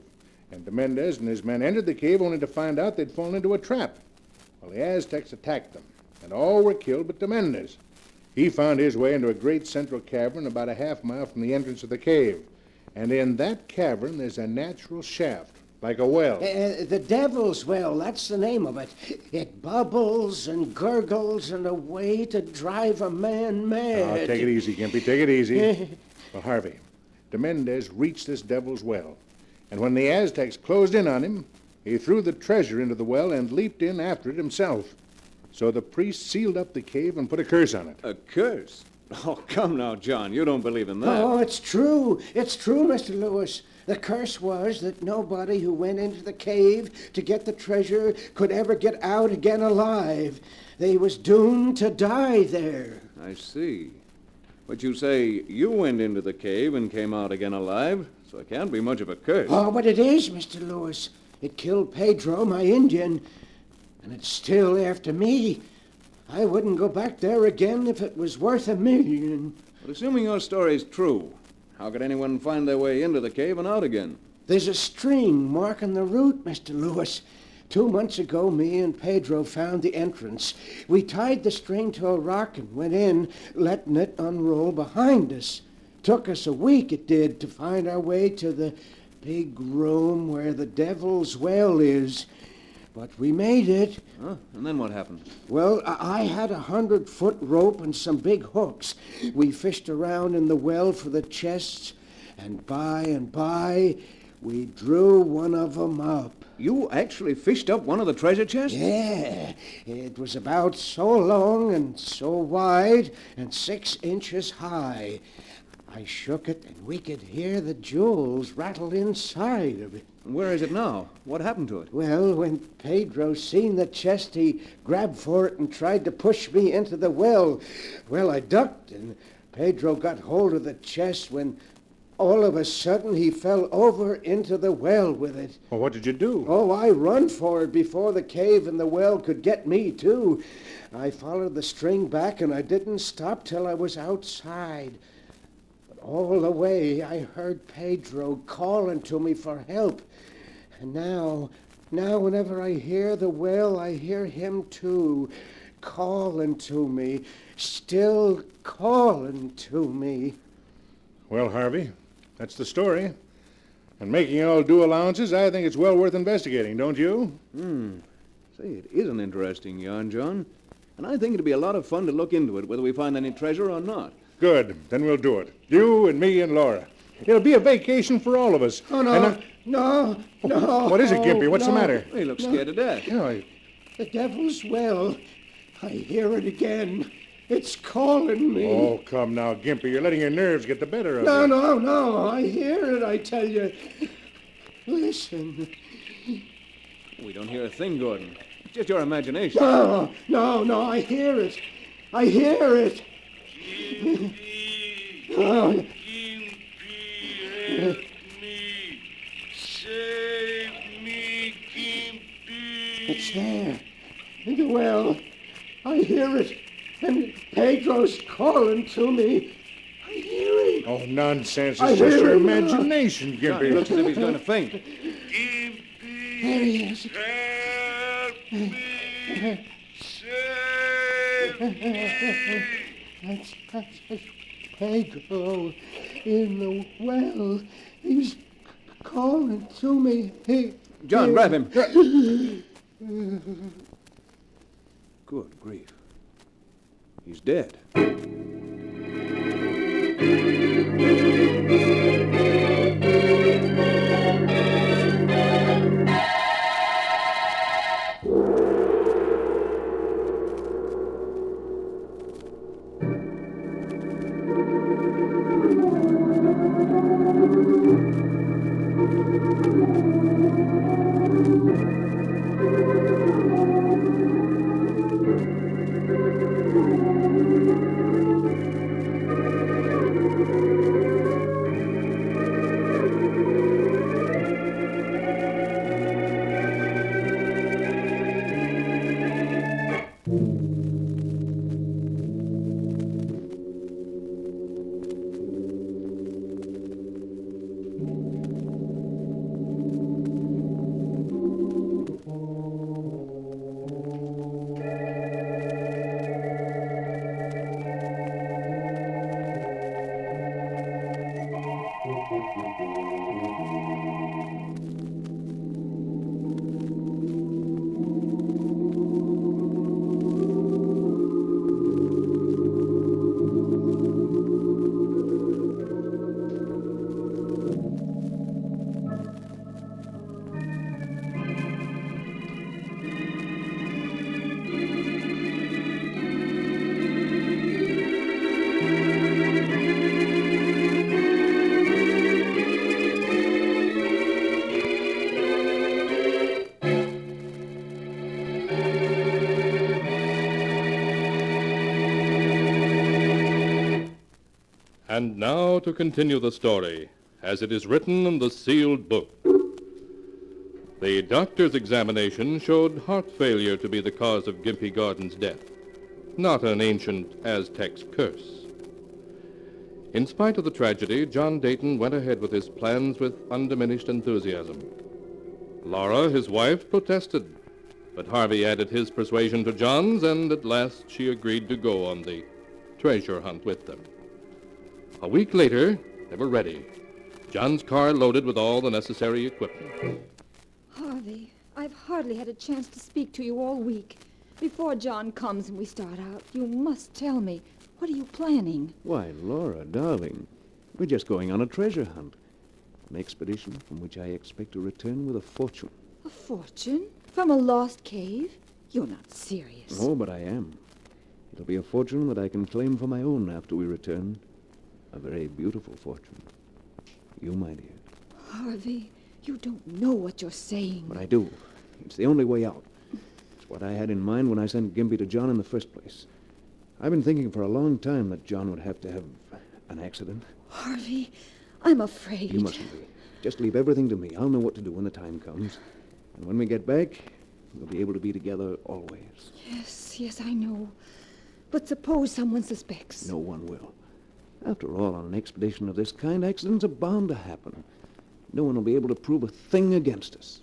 S9: and de Mendez and his men entered the cave only to find out they'd fallen into a trap. Well, the Aztecs attacked them, and all were killed but de Mendez. He found his way into a great central cavern about a half-mile from the entrance of the cave, and in that cavern there's a natural shaft, like a well.
S6: The Devil's Well, that's the name of it. It bubbles and gurgles in a way to drive a man mad.
S9: Oh, take it easy, Gimpy, take it easy. Well, Harvey, de Mendez reached this Devil's Well, and when the Aztecs closed in on him, he threw the treasure into the well and leaped in after it himself. So the priest sealed up the cave and put a curse on it.
S7: A curse?
S5: Oh, come now, John. You don't believe in that.
S6: Oh, it's true. It's true, Mr. Lewis. The curse was that nobody who went into the cave to get the treasure could ever get out again alive. They was doomed to die there.
S5: I see. But you say you went into the cave and came out again alive, so it can't be much of a curse.
S6: Oh, but it is, Mr. Lewis. It killed Pedro, my Indian, and it's still after me. I wouldn't go back there again if it was worth $1 million.
S5: But assuming your story's true, how could anyone find their way into the cave and out again?
S6: There's a string marking the route, Mr. Lewis. 2 months ago, me and Pedro found the entrance. We tied the string to a rock and went in, letting it unroll behind us. Took us a week, it did, to find our way to the big room where the devil's well is. But we made it.
S5: Huh? And then what happened?
S6: Well, I had a 100-foot rope and some big hooks. We fished around in the well for the chests, and by, we drew one of them up.
S5: You actually fished up one of the treasure chests?
S6: Yeah. It was about so long and so wide and 6 inches high. I shook it, and we could hear the jewels rattle inside of it.
S5: Where is it now? What happened to it?
S6: Well, when Pedro seen the chest, he grabbed for it and tried to push me into the well. Well, I ducked, and Pedro got hold of the chest when all of a sudden he fell over into the well with it.
S9: Well, what did you do?
S6: Oh, I run for it before the cave and the well could get me, too. I followed the string back, and I didn't stop till I was outside. All the way, I heard Pedro calling to me for help. And now whenever I hear the well, I hear him too, calling to me, still calling to me.
S9: Well, Harvey, that's the story. And making all due allowances, I think it's well worth investigating, don't you?
S5: Say, it is an interesting yarn, John. And I think it'd be a lot of fun to look into it, whether we find any treasure or not.
S9: Good. Then we'll do it. You and me and Laura. It'll be a vacation for all of us.
S6: Oh, no, no.
S9: What is it, Gimpy? What's the matter?
S5: He looks scared to death.
S6: The devil's well. I hear it again. It's calling me.
S9: Oh, come now, Gimpy. You're letting your nerves get the better of you.
S6: No. I hear it, I tell you. Listen.
S5: We don't hear a thing, Gordon. It's just your imagination.
S6: No. I hear it. I hear it. Oh.
S14: Save me, Gimpy.
S6: It's there. In the well. I hear it. And Pedro's calling to me. I hear it.
S9: Oh, nonsense.
S6: I
S9: It's just
S6: hear
S9: your
S6: it.
S9: imagination,
S5: John, he
S9: Gimpy.
S5: looks as if he's going to faint.
S6: There he is. That's Pedro in the well. He's calling to me.
S5: John, grab him. Good grief. He's dead.
S2: And now to continue the story, as it is written in the sealed book. The doctor's examination showed heart failure to be the cause of Gimpy Gordon's death, not an ancient Aztec's curse. In spite of the tragedy, John Dayton went ahead with his plans with undiminished enthusiasm. Laura, his wife, protested, but Harvey added his persuasion to John's, and at last she agreed to go on the treasure hunt with them. A week later, they were ready, John's car loaded with all the necessary equipment.
S1: Harvey, I've hardly had a chance to speak to you all week. Before John comes and we start out, you must tell me, what are you planning?
S5: Why, Laura, darling, we're just going on a treasure hunt. An expedition from which I expect to return with a fortune.
S1: A fortune? From a lost cave? You're not serious.
S5: Oh, but I am. It'll be a fortune that I can claim for my own after we return. A very beautiful fortune. You, my dear.
S1: Harvey, you don't know what you're saying.
S5: But I do. It's the only way out. It's what I had in mind when I sent Gimpy to John in the first place. I've been thinking for a long time that John would have to have an accident.
S1: Harvey, I'm afraid.
S5: You mustn't be. Just leave everything to me. I'll know what to do when the time comes. And when we get back, we'll be able to be together always.
S1: Yes, I know. But suppose someone suspects.
S5: No one will. After all, on an expedition of this kind, accidents are bound to happen. No one will be able to prove a thing against us.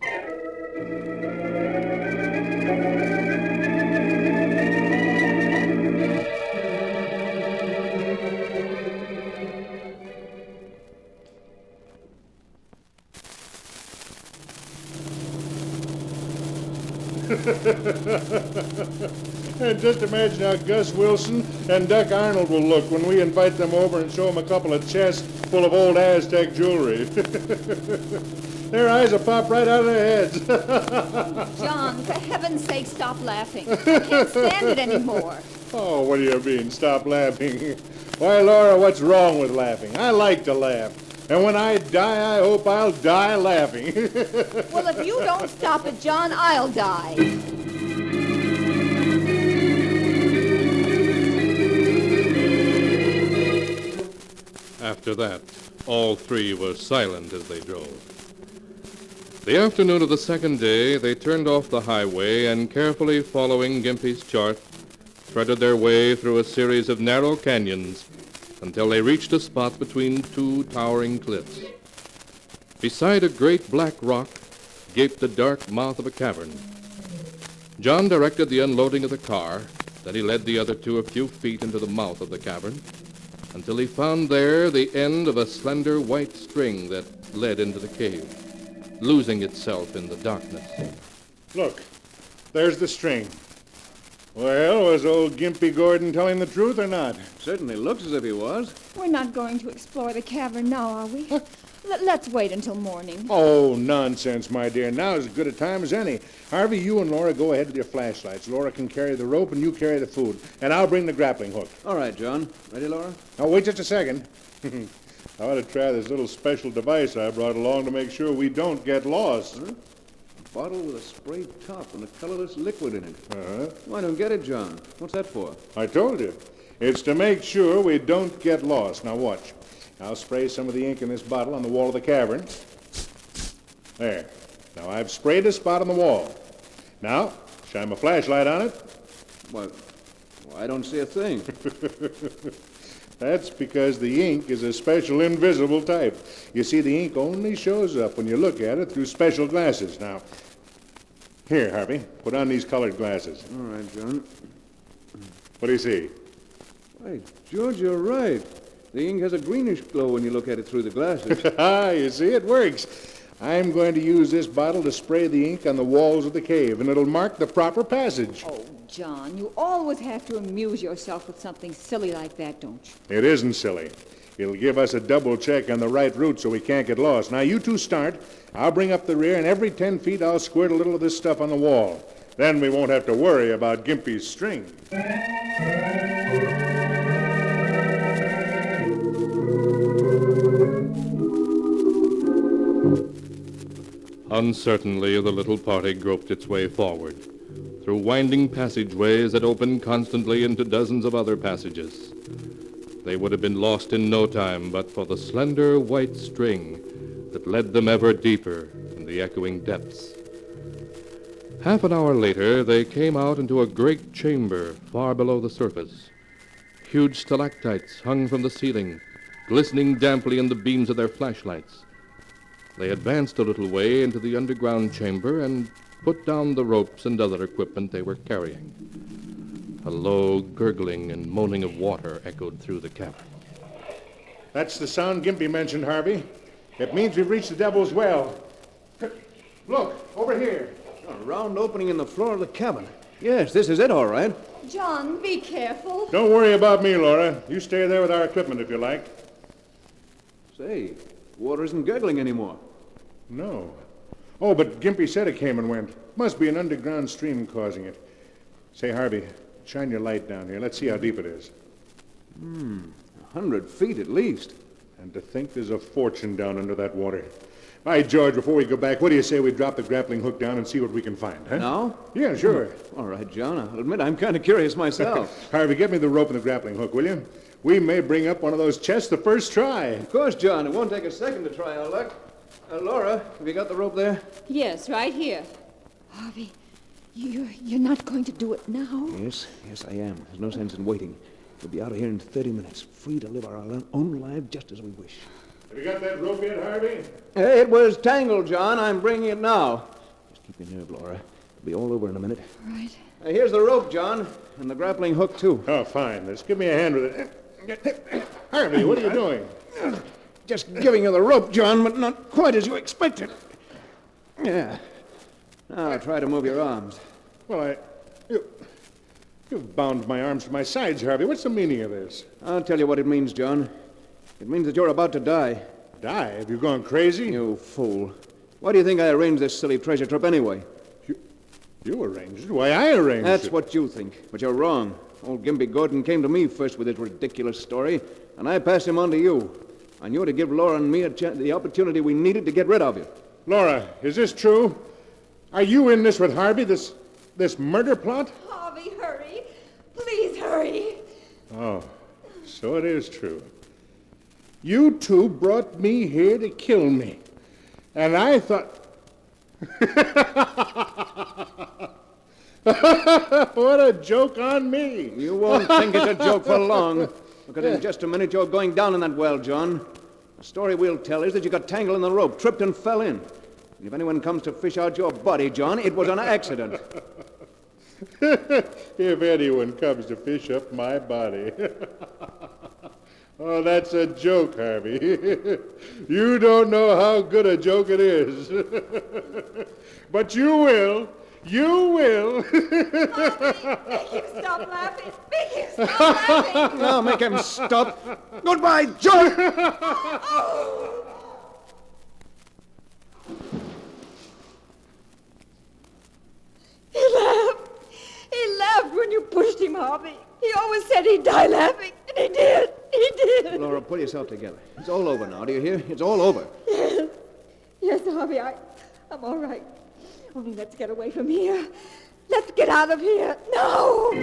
S9: And just imagine how Gus Wilson and Duck Arnold will look when we invite them over and show them a couple of chests full of old Aztec jewelry. Their eyes will pop right out of their heads.
S1: John, for heaven's sake, stop laughing. I can't stand it anymore.
S9: Oh, what do you mean, stop laughing? Why, Laura, what's wrong with laughing? I like to laugh. And when I die, I hope I'll die laughing.
S1: Well, if you don't stop it, John, I'll die.
S2: After that, all three were silent as they drove. The afternoon of the second day, they turned off the highway and, carefully following Gimpy's chart, threaded their way through a series of narrow canyons until they reached a spot between two towering cliffs. Beside a great black rock gaped the dark mouth of a cavern. John directed the unloading of the car, then he led the other two a few feet into the mouth of the cavern until he found there the end of a slender white string that led into the cave, losing itself in the darkness.
S9: Look, there's the string. Well, was old Gimpy Gordon telling the truth or not?
S5: Certainly looks as if he was.
S1: We're not going to explore the cavern now, are we? Let's wait until morning.
S9: Oh, nonsense, my dear. Now is as good a time as any. Harvey, you and Laura go ahead with your flashlights. Laura can carry the rope and you carry the food. And I'll bring the grappling hook.
S5: All right, John. Ready, Laura?
S9: Now, wait just a second. I ought to try this little special device I brought along to make sure we don't get lost.
S5: Huh? A bottle with a sprayed top and a colorless liquid in it.
S9: Uh-huh.
S5: Well, I don't get it, John. What's that for?
S9: I told you. It's to make sure we don't get lost. Now, watch. I'll spray some of the ink in this bottle on the wall of the cavern. There. Now, I've sprayed a spot on the wall. Now, shine my flashlight on it.
S5: Well, I don't see a thing.
S9: That's because the ink is a special invisible type. You see, the ink only shows up when you look at it through special glasses. Now, here, Harvey, put on these colored glasses.
S5: All right, John.
S9: What do you see?
S5: Why, George, you're right. The ink has a greenish glow when you look at it through the glasses.
S9: You see, it works. I'm going to use this bottle to spray the ink on the walls of the cave, and it'll mark the proper passage.
S1: Oh, John, you always have to amuse yourself with something silly like that, don't you?
S9: It isn't silly. It'll give us a double check on the right route so we can't get lost. Now, you two start. I'll bring up the rear, and every 10 feet I'll squirt a little of this stuff on the wall. Then we won't have to worry about Gimpy's string.
S2: Uncertainly, the little party groped its way forward, through winding passageways that opened constantly into dozens of other passages.
S13: They would have been lost in no time but for the slender white string that led them ever deeper in the echoing depths. Half an hour later, they came out into a great chamber far below the surface. Huge stalactites hung from the ceiling, glistening damply in the beams of their flashlights. They advanced a little way into the underground chamber and put down the ropes and other equipment they were carrying. A low gurgling and moaning of water echoed through the cavern.
S10: That's the sound Gimpy mentioned, Harvey. It means we've reached the Devil's Well. Look, over here.
S5: A round opening in the floor of the cabin. Yes, this is it, all right.
S1: John, be careful.
S10: Don't worry about me, Laura. You stay there with our equipment if you like.
S5: Say, water isn't gurgling anymore.
S10: No. Oh, but Gimpy said it came and went. Must be an underground stream causing it. Say, Harvey, shine your light down here. Let's see how deep it is.
S5: 100 feet at least.
S10: And to think there's a fortune down under that water. By George, before we go back, what do you say we drop the grappling hook down and see what we can find, huh?
S5: Now?
S10: Yeah, sure.
S5: All right, John. I'll admit I'm kind of curious myself.
S10: Harvey, get me the rope and the grappling hook, will you? We may bring up one of those chests the first try.
S5: Of course, John. It won't take a second to try our luck. Laura, have you got the rope there?
S1: Yes, right here. Harvey, you're not going to do it now?
S5: Yes, I am. There's no sense in waiting. We'll be out of here in 30 minutes, free to live our own lives just as we wish.
S10: Have you got that rope yet, Harvey?
S5: It was tangled, John. I'm bringing it now. Just keep your nerve, Laura. It'll be all over in a minute.
S1: Right.
S5: Here's the rope, John, and the grappling hook, too.
S10: Oh, fine. Just give me a hand with it. Harvey, what are you doing?
S5: Just giving you the rope, John, but not quite as you expected. Yeah. Now try to move your arms.
S10: Well, you've bound my arms to my sides, Harvey. What's the meaning of this?
S5: I'll tell you what it means, John. It means that you're about to die.
S10: Die? Have you gone crazy?
S5: You fool. Why do you think I arranged this silly treasure trip anyway?
S10: You arranged it? Why, I arranged it.
S5: That's what you think, but you're wrong. Old Gimpy Gordon came to me first with his ridiculous story, and I passed him on to you. I knew to give Laura and me the opportunity we needed to get rid of you.
S10: Laura, is this true? Are you in this with Harvey, this murder plot?
S1: Harvey, hurry. Please hurry.
S10: Oh, so it is true. You two brought me here to kill me. And I thought... What a joke on me.
S5: You won't think it's a joke for long. Because in just a minute you're going down in that well, John. The story we'll tell is that you got tangled in the rope, tripped and fell in. And if anyone comes to fish out your body, John, it was an accident.
S10: If anyone comes to fish up my body. Oh, that's a joke, Harvey. You don't know how good a joke it is. But you will. You will.
S1: Make him stop laughing. Make him stop laughing.
S5: Now make him stop. Goodbye, John.
S1: He laughed. He laughed when you pushed him, Harvey. He always said he'd die laughing, and he did. He did.
S5: Laura, pull yourself together. It's all over now, do you hear? It's all over.
S1: Yes. Yes, Harvey, I'm all right. Only let's get away from here. Let's get out of here. No!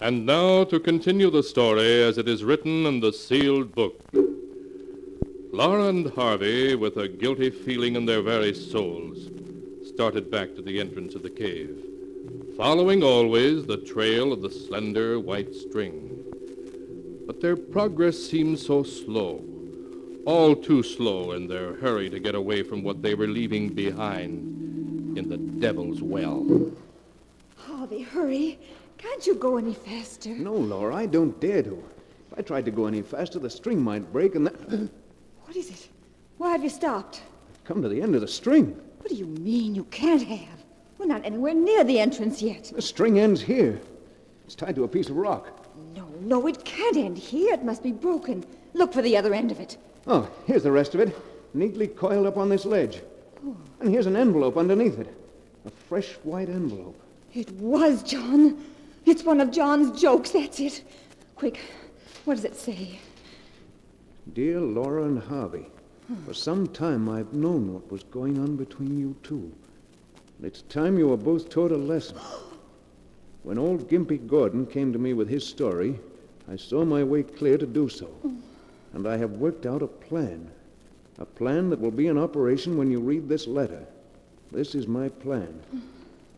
S2: And now to continue the story as it is written in the sealed book. Laura and Harvey, with a guilty feeling in their very souls, started back to the entrance of the cave, following always the trail of the slender white string. But their progress seemed so slow, all too slow in their hurry to get away from what they were leaving behind in the Devil's Well.
S1: Harvey, hurry. Can't you go any faster?
S5: No, Laura, I don't dare to. If I tried to go any faster, the string might break and then...
S1: What is it? Why have you stopped?
S5: Come to the end of the string.
S1: What do you mean you can't have? We're not anywhere near the entrance yet.
S5: The string ends here. It's tied to a piece of rock.
S1: No, it can't end here. It must be broken. Look for the other end of it.
S5: Oh, here's the rest of it, neatly coiled up on this ledge.
S1: Oh.
S5: And here's an envelope underneath it. A fresh white envelope.
S1: It was John. It's one of John's jokes, that's it. Quick, what does it say?
S5: Dear Laura and Harvey, for some time I've known what was going on between you two. It's time you were both taught a lesson. When old Gimpy Gordon came to me with his story, I saw my way clear to do so. And I have worked out a plan that will be in operation when you read this letter. This is my plan.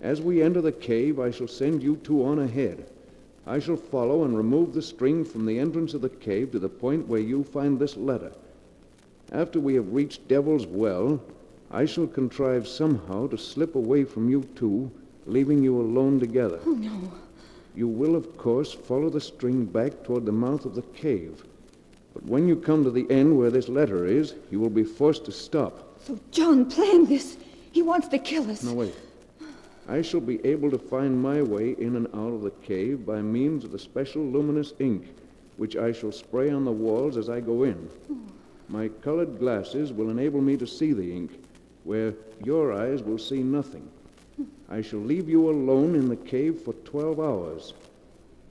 S5: As we enter the cave, I shall send you two on ahead. I shall follow and remove the string from the entrance of the cave to the point where you find this letter. After we have reached Devil's Well, I shall contrive somehow to slip away from you two, leaving you alone together.
S1: Oh, no.
S5: You will, of course, follow the string back toward the mouth of the cave. But when you come to the end where this letter is, you will be forced to stop.
S1: So John planned this. He wants to kill us.
S5: No, wait. I shall be able to find my way in and out of the cave by means of the special luminous ink, which I shall spray on the walls as I go in. My colored glasses will enable me to see the ink, where your eyes will see nothing. I shall leave you alone in the cave for 12 hours.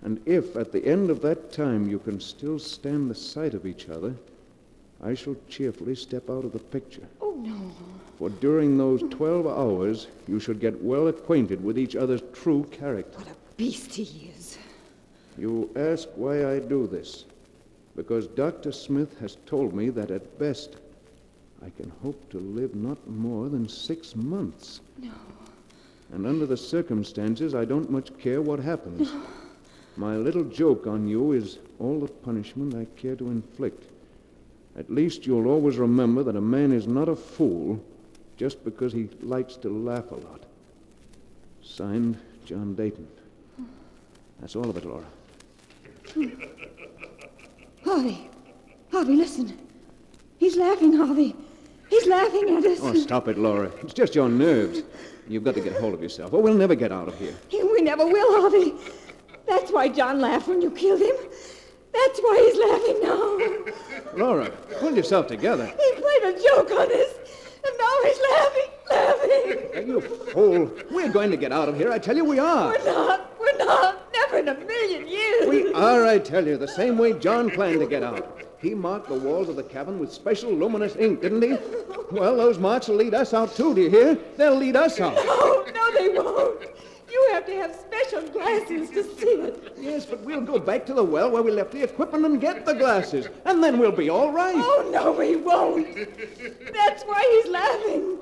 S5: And if at the end of that time you can still stand the sight of each other, I shall cheerfully step out of the picture.
S1: Oh, no.
S5: For during those 12 hours, you should get well acquainted with each other's true character.
S1: What a beast he is.
S5: You ask why I do this. Because Dr. Smith has told me that at best, I can hope to live not more than 6 months.
S1: No.
S5: And under the circumstances, I don't much care what happens. No. My little joke on you is all the punishment I care to inflict. At least you'll always remember that a man is not a fool just because he likes to laugh a lot. Signed, John Dayton. That's all of it, Laura.
S1: Harvey, listen. He's laughing, Harvey. He's laughing at us.
S5: Oh, stop it, Laura. It's just your nerves. You've got to get hold of yourself, or we'll never get out of here.
S1: We never will, Harvey. That's why John laughed when you killed him. That's why he's laughing now.
S5: Laura, pull yourself together.
S1: He played a joke on us, and now he's laughing.
S5: You fool. We're going to get out of here. I tell you we are.
S1: We're not. Never in a million years.
S5: We are, I tell you, the same way John planned to get out. He marked the walls of the cabin with special luminous ink, didn't he? Well, those marks will lead us out, too, do you hear? They'll lead us out.
S1: No, they won't. You have to have special glasses to see it.
S5: Yes, but we'll go back to the well where we left the equipment and get the glasses, and then we'll be all right.
S1: Oh, no, we won't. That's why he's laughing.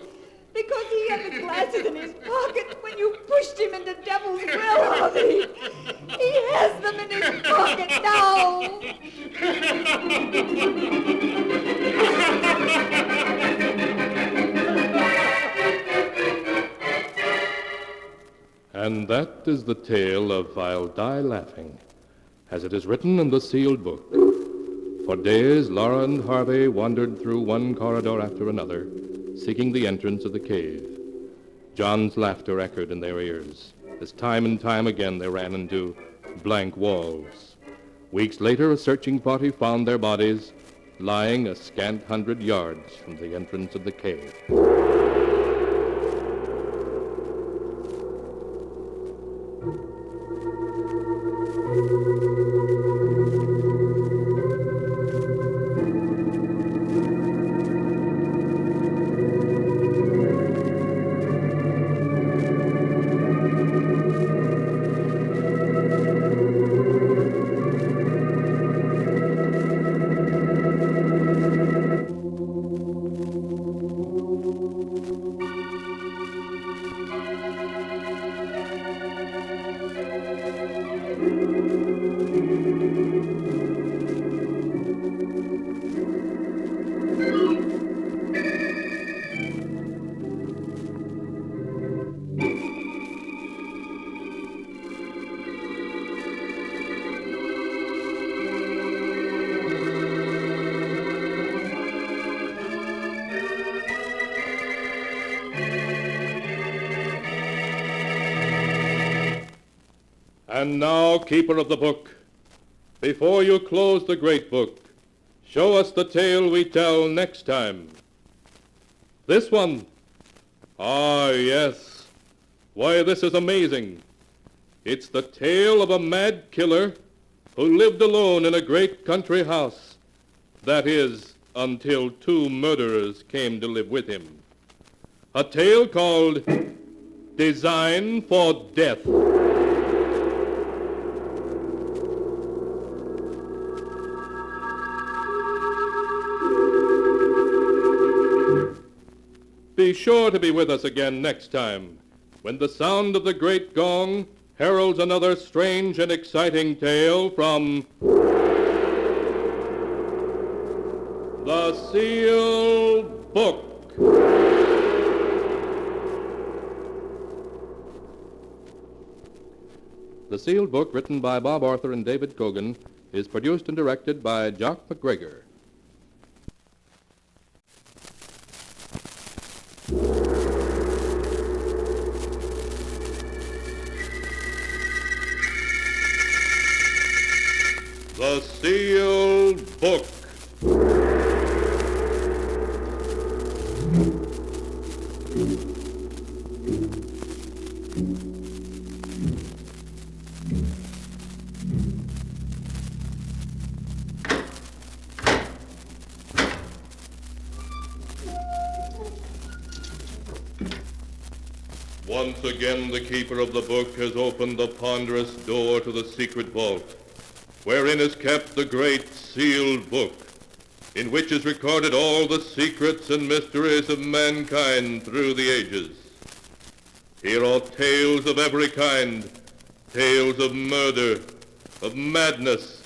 S1: Because he had the glasses in his pocket when you pushed him into Devil's Well, Harvey. He has them in his pocket now.
S2: And that is the tale of I'll Die Laughing, as it is written in the sealed book. For days, Laura and Harvey wandered through one corridor after another, seeking the entrance of the cave. John's laughter echoed in their ears, as time and time again they ran into blank walls. Weeks later, a searching party found their bodies lying a scant 100 yards from the entrance of the cave. And now, keeper of the book, before you close the great book, show us the tale we tell next time. This one. Ah, yes. Why, this is amazing. It's the tale of a mad killer who lived alone in a great country house. That is, until two murderers came to live with him. A tale called Design for Death. Be sure to be with us again next time, when the sound of the great gong heralds another strange and exciting tale from The Sealed Book. The Sealed Book, written by Bob Arthur and David Cogan, is produced and directed by Jock McGregor. The Sealed Book. Once again, the keeper of the book has opened the ponderous door to the secret vault, wherein is kept the great sealed book, in which is recorded all the secrets and mysteries of mankind through the ages. Here are tales of every kind, tales of murder, of madness,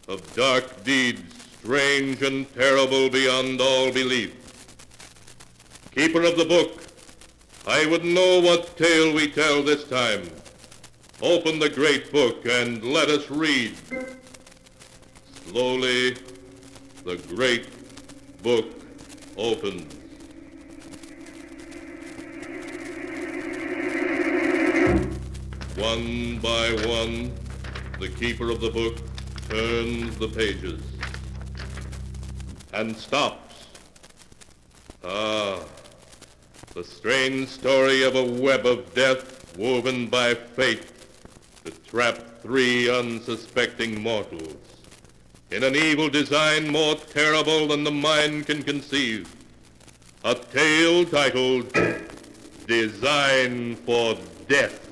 S2: of dark deeds, strange and terrible beyond all belief. Keeper of the book, I would know what tale we tell this time. Open the great book and let us read. Slowly, the great book opens. One by one, the keeper of the book turns the pages and stops. Ah, the strange story of a web of death woven by fate to trap three unsuspecting mortals in an evil design more terrible than the mind can conceive. A tale titled Design for Death.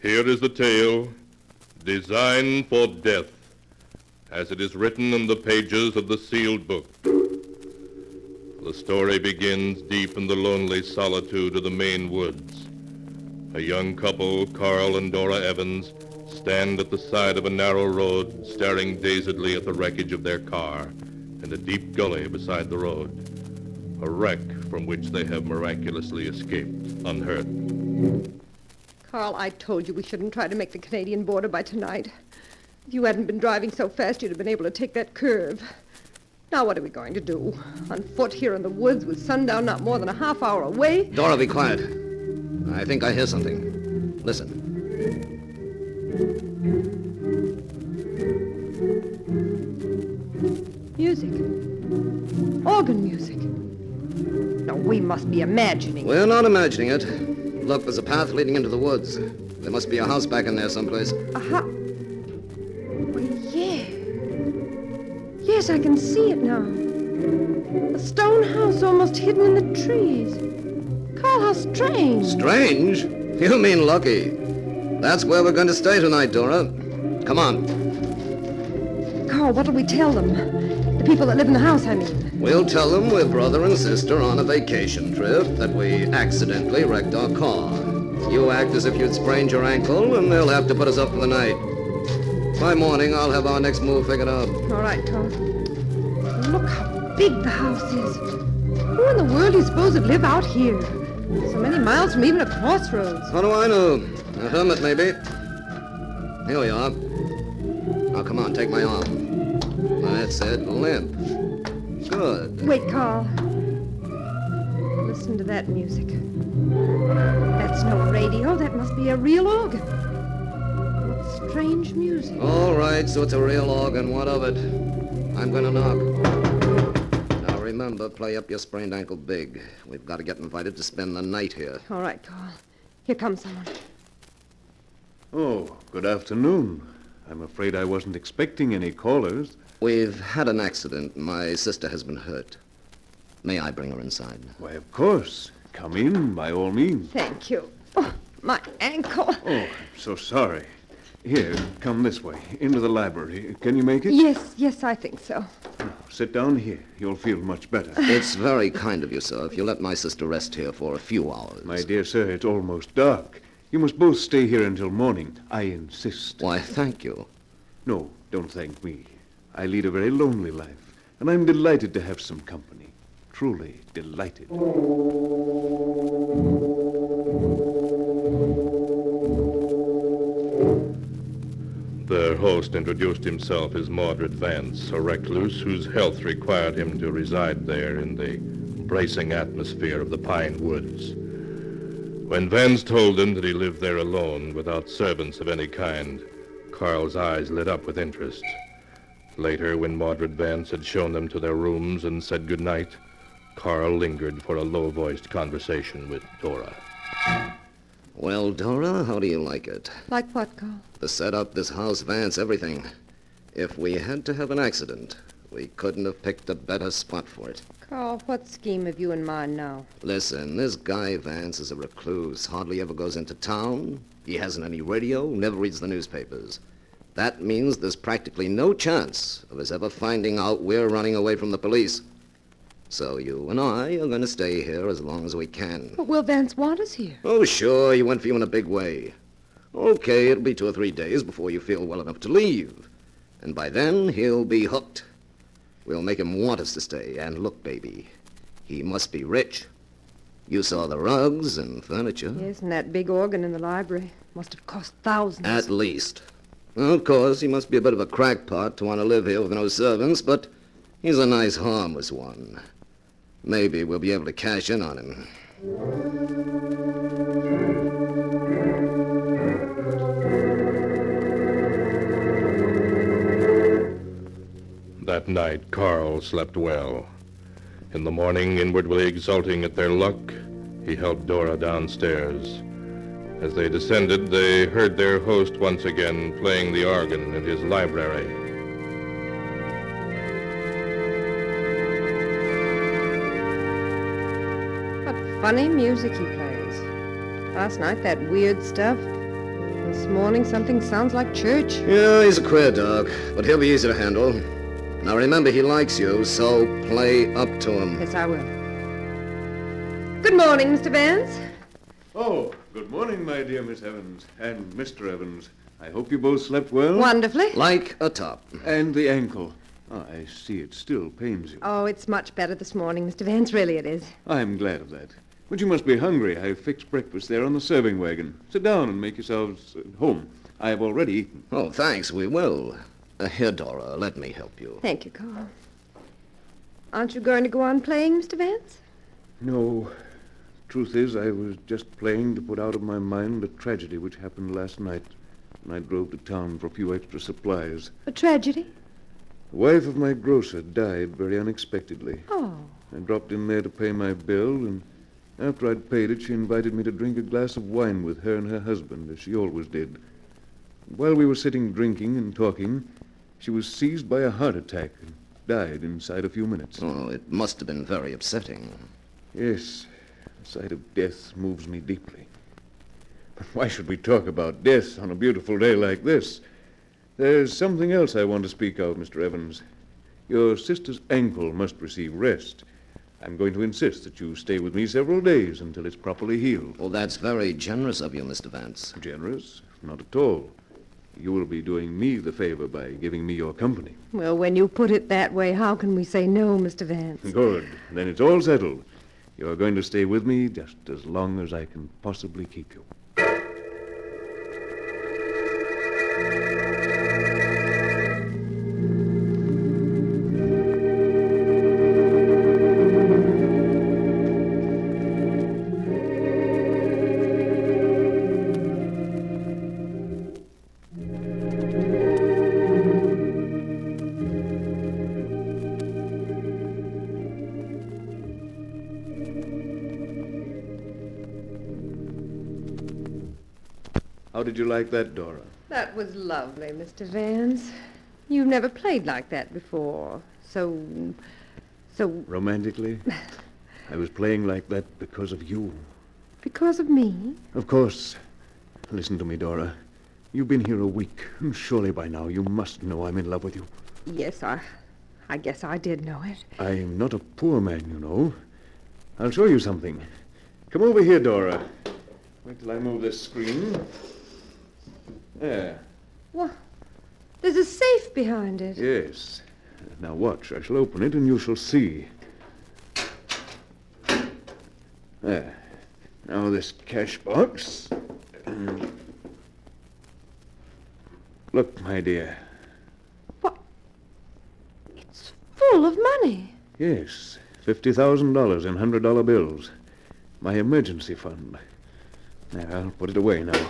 S2: Here is the tale, Design for Death, as it is written in the pages of the sealed book. The story begins deep in the lonely solitude of the Maine woods. A young couple, Carl and Dora Evans, stand at the side of a narrow road, staring dazedly at the wreckage of their car and a deep gully beside the road, a wreck from which they have miraculously escaped unhurt.
S11: Carl, I told you we shouldn't try to make the Canadian border by tonight. If you hadn't been driving so fast, you'd have been able to take that curve. Now what are we going to do? On foot here in the woods with sundown not more than a half hour away?
S19: Dora, be quiet. I think I hear something. Listen.
S11: Music. Organ music. No, we must be imagining.
S19: We're not imagining it. Look, there's a path leading into the woods. There must be a house back in there someplace.
S11: Aha. Well, yeah. Yes, I can see it now. A stone house almost hidden in the trees. Carl, how strange.
S19: Strange? You mean lucky. That's where we're going to stay tonight, Dora. Come on.
S11: Carl, what'll we tell them? The people that live in the house, I mean.
S19: We'll tell them we're brother and sister on a vacation trip, that we accidentally wrecked our car. You act as if you'd sprained your ankle, and they'll have to put us up for the night. By morning, I'll have our next move figured out.
S11: All right, Carl. Look how big the house is. Who in the world do you suppose would live out here? So many miles from even a crossroads.
S19: How do I know? A hermit, maybe. Here we are. Now, come on, take my arm. That's it, limp. Good.
S11: Wait, Carl. Listen to that music. That's no radio. That must be a real organ. What strange music.
S19: All right, so it's a real organ. What of it? I'm gonna knock. Now remember, play up your sprained ankle big. We've got to get invited to spend the night here.
S11: All right, Carl. Here comes someone.
S5: Oh, good afternoon. I'm afraid I wasn't expecting any callers.
S19: We've had an accident. My sister has been hurt. May I bring her inside?
S5: Why, of course. Come in, by all means.
S11: Thank you. Oh, my ankle.
S5: Oh, I'm so sorry. Here, come this way, into the library. Can you make it?
S11: Yes, I think so.
S5: Now, sit down here. You'll feel much better.
S19: It's very kind of you, sir, if you let my sister rest here for a few hours.
S5: My dear sir, it's almost dark. You must both stay here until morning. I insist.
S19: Why, thank you.
S5: No, don't thank me. I lead a very lonely life, and I'm delighted to have some company. Truly delighted.
S2: Their host introduced himself as Mordred Vance, a recluse whose health required him to reside there in the bracing atmosphere of the pine woods. When Vance told them that he lived there alone, without servants of any kind, Carl's eyes lit up with interest. Later, when Mordred Vance had shown them to their rooms and said goodnight, Carl lingered for a low-voiced conversation with Dora.
S19: Well, Dora, how do you like it?
S11: Like what, Carl?
S19: The setup, this house, Vance, everything. If we had to have an accident, we couldn't have picked a better spot for it.
S11: Carl, what scheme have you in mind now?
S19: Listen, this guy Vance is a recluse, hardly ever goes into town. He hasn't any radio, never reads the newspapers. That means there's practically no chance of us ever finding out we're running away from the police. So you and I are going to stay here as long as we can.
S11: But will Vance want us here?
S19: Oh, sure, he went for you in a big way. Okay, it'll be 2 or 3 days before you feel well enough to leave. And by then, he'll be hooked. We'll make him want us to stay. And look, baby, he must be rich. You saw the rugs and furniture.
S11: Yes, and that big organ in the library. Must have cost thousands.
S19: At least. Of course, he must be a bit of a crackpot to want to live here with no servants, but he's a nice, harmless one. Maybe we'll be able to cash in on him.
S2: That night, Carl slept well. In the morning, inwardly exulting at their luck, he helped Dora downstairs. As they descended, they heard their host once again playing the organ in his library.
S11: What funny music he plays. Last night, that weird stuff. This morning, something sounds like church.
S19: Yeah, he's a queer dog, but he'll be easy to handle. Now remember, he likes you, so play up to him.
S11: Yes, I will. Good morning, Mr. Vance.
S5: Oh, good morning, my dear Miss Evans. And Mr. Evans. I hope you both slept well?
S11: Wonderfully.
S19: Like a top.
S5: And the ankle. Oh, I see it still pains you.
S11: Oh, it's much better this morning, Mr. Vance. Really it is.
S5: I'm glad of that. But you must be hungry. I've fixed breakfast there on the serving wagon. Sit down and make yourselves at home. I have already eaten.
S19: Oh, thanks, we will. Here, Dora, let me help you.
S11: Thank you, Carl. Aren't you going to go on playing, Mr. Vance?
S5: No. Truth is, I was just playing to put out of my mind a tragedy which happened last night when I drove to town for a few extra supplies.
S11: A tragedy?
S5: The wife of my grocer died very unexpectedly.
S11: Oh.
S5: I dropped in there to pay my bill, and after I'd paid it, she invited me to drink a glass of wine with her and her husband, as she always did. While we were sitting drinking and talking, she was seized by a heart attack and died inside a few minutes.
S19: Oh, it must have been very upsetting.
S5: Yes, the sight of death moves me deeply. But why should we talk about death on a beautiful day like this? There's something else I want to speak of, Mr. Evans. Your sister's ankle must receive rest. I'm going to insist that you stay with me several days until it's properly healed.
S19: Well, that's very generous of you, Mr. Vance.
S5: Generous? Not at all. You will be doing me the favor by giving me your company.
S11: Well, when you put it that way, how can we say no, Mr. Vance?
S5: Good. Then it's all settled. You're going to stay with me just as long as I can possibly keep you. How did you like that, Dora?
S11: That was lovely, Mr. Vance. You've never played like that before. So...
S5: Romantically? I was playing like that because of you.
S11: Because of me?
S5: Of course. Listen to me, Dora. You've been here a week, and surely by now you must know I'm in love with you.
S11: Yes, I guess I did know it.
S5: I'm not a poor man, you know. I'll show you something. Come over here, Dora. Wait till I move this screen. There.
S11: What? There's a safe behind it.
S5: Yes. Now watch. I shall open it and you shall see. There. Now this cash box. Look, my dear.
S11: What? It's full of money.
S5: Yes. $50,000 in $100 bills. My emergency fund. There, I'll put it away now.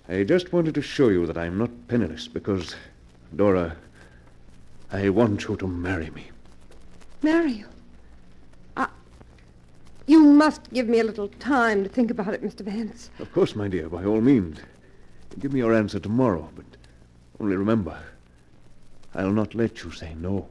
S5: I just wanted to show you that I'm not penniless because, Dora, I want you to marry me.
S11: Marry you? You must give me a little time to think about it, Mr. Vance.
S5: Of course, my dear, by all means. Give me your answer tomorrow, but only remember, I'll not let you say no.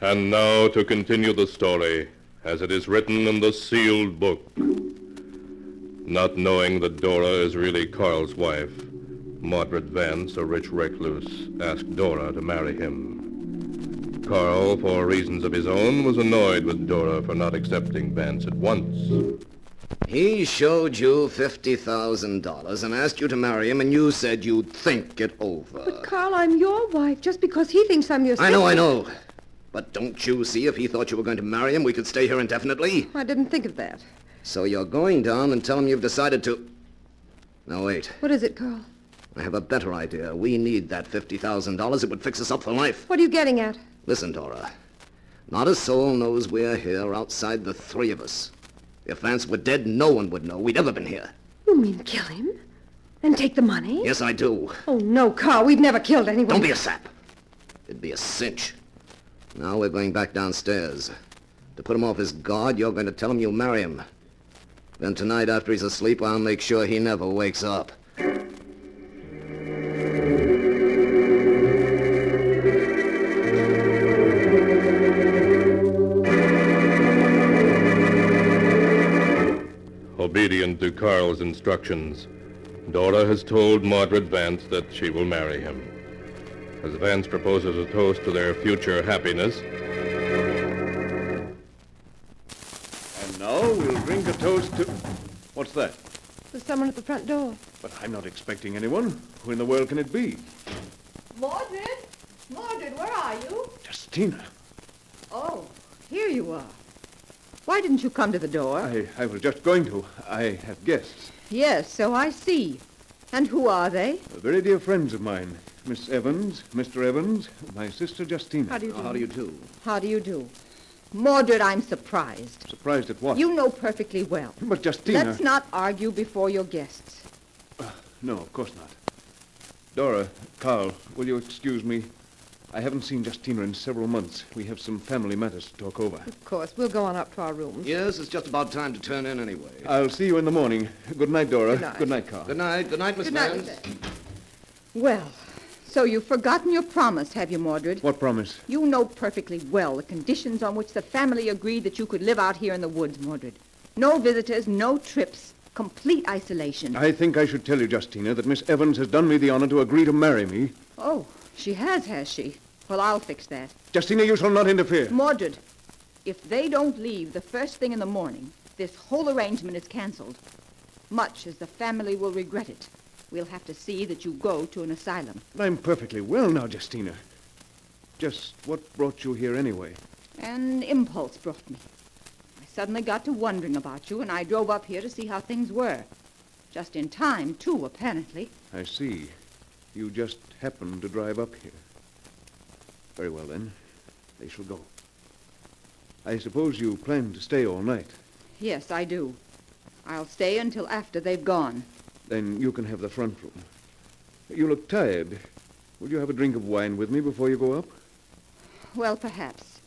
S2: And now to continue the story as it is written in the sealed book. Not knowing that Dora is really Carl's wife, Mordred Vance, a rich recluse, asked Dora to marry him. Carl, for reasons of his own, was annoyed with Dora for not accepting Vance at once.
S19: He showed you $50,000 and asked you to marry him, and you said you'd think it over.
S11: But, Carl, I'm your wife just because he thinks I'm your sister.
S19: I know. But don't you see, if he thought you were going to marry him, we could stay here indefinitely?
S11: I didn't think of that.
S19: So you're going down and tell him you've decided to... Now, wait.
S11: What is it, Carl?
S19: I have a better idea. We need that $50,000. It would fix us up for life.
S11: What are you getting at?
S19: Listen, Dora. Not a soul knows we're here outside the three of us. If Vance were dead, no one would know we'd ever been here.
S11: You mean kill him? And take the money?
S19: Yes, I do.
S11: Oh, no, Carl. We've never killed anyone.
S19: Don't be a sap. It'd be a cinch. Now we're going back downstairs. To put him off his guard, you're going to tell him you'll marry him. Then tonight, after he's asleep, I'll make sure he never wakes up.
S2: Obedient to Carl's instructions, Dora has told Mordred Vance that she will marry him. As Vance proposes a toast to their future happiness.
S5: And now we'll drink a toast to... What's that?
S11: There's someone at the front door.
S5: But I'm not expecting anyone. Who in the world can it be?
S11: Mordred? Mordred, where are you?
S5: Justina.
S11: Oh, here you are. Why didn't you come to the door?
S5: I was just going to. I have guests.
S11: Yes, so I see. And who are they?
S5: Very dear friends of mine. Miss Evans, Mr. Evans, my sister Justina.
S11: How do you do?
S19: How do you do?
S11: How do you do? Mordred, I'm surprised.
S5: Surprised at what?
S11: You know perfectly well.
S5: But Justina...
S11: Let's not argue before your guests.
S5: No, of course not. Dora, Carl, will you excuse me? I haven't seen Justina in several months. We have some family matters to talk over.
S11: Of course. We'll go on up to our rooms.
S19: Yes, it's just about time to turn in anyway.
S5: I'll see you in the morning. Good night, Dora.
S11: Good night.
S5: Good night, Carl.
S19: Good night. Good night, Miss
S11: Good night,
S19: Vance.
S11: Miss Vance. Well, so you've forgotten your promise, have you, Mordred?
S5: What promise?
S11: You know perfectly well the conditions on which the family agreed that you could live out here in the woods, Mordred. No visitors, no trips, complete isolation.
S5: I think I should tell you, Justina, that Miss Evans has done me the honor to agree to marry me.
S11: Oh, she has she? Well, I'll fix that.
S5: Justina, you shall not interfere.
S11: Mordred, if they don't leave the first thing in the morning, this whole arrangement is canceled. Much as the family will regret it, we'll have to see that you go to an asylum.
S5: I'm perfectly well now, Justina. Just what brought you here anyway?
S11: An impulse brought me. I suddenly got to wondering about you, and I drove up here to see how things were. Just in time, too, apparently.
S5: I see. You just happened to drive up here. Very well, then. They shall go. I suppose you plan to stay all night.
S11: Yes, I do. I'll stay until after they've gone.
S5: Then you can have the front room. You look tired. Would you have a drink of wine with me before you go up?
S11: Well, perhaps.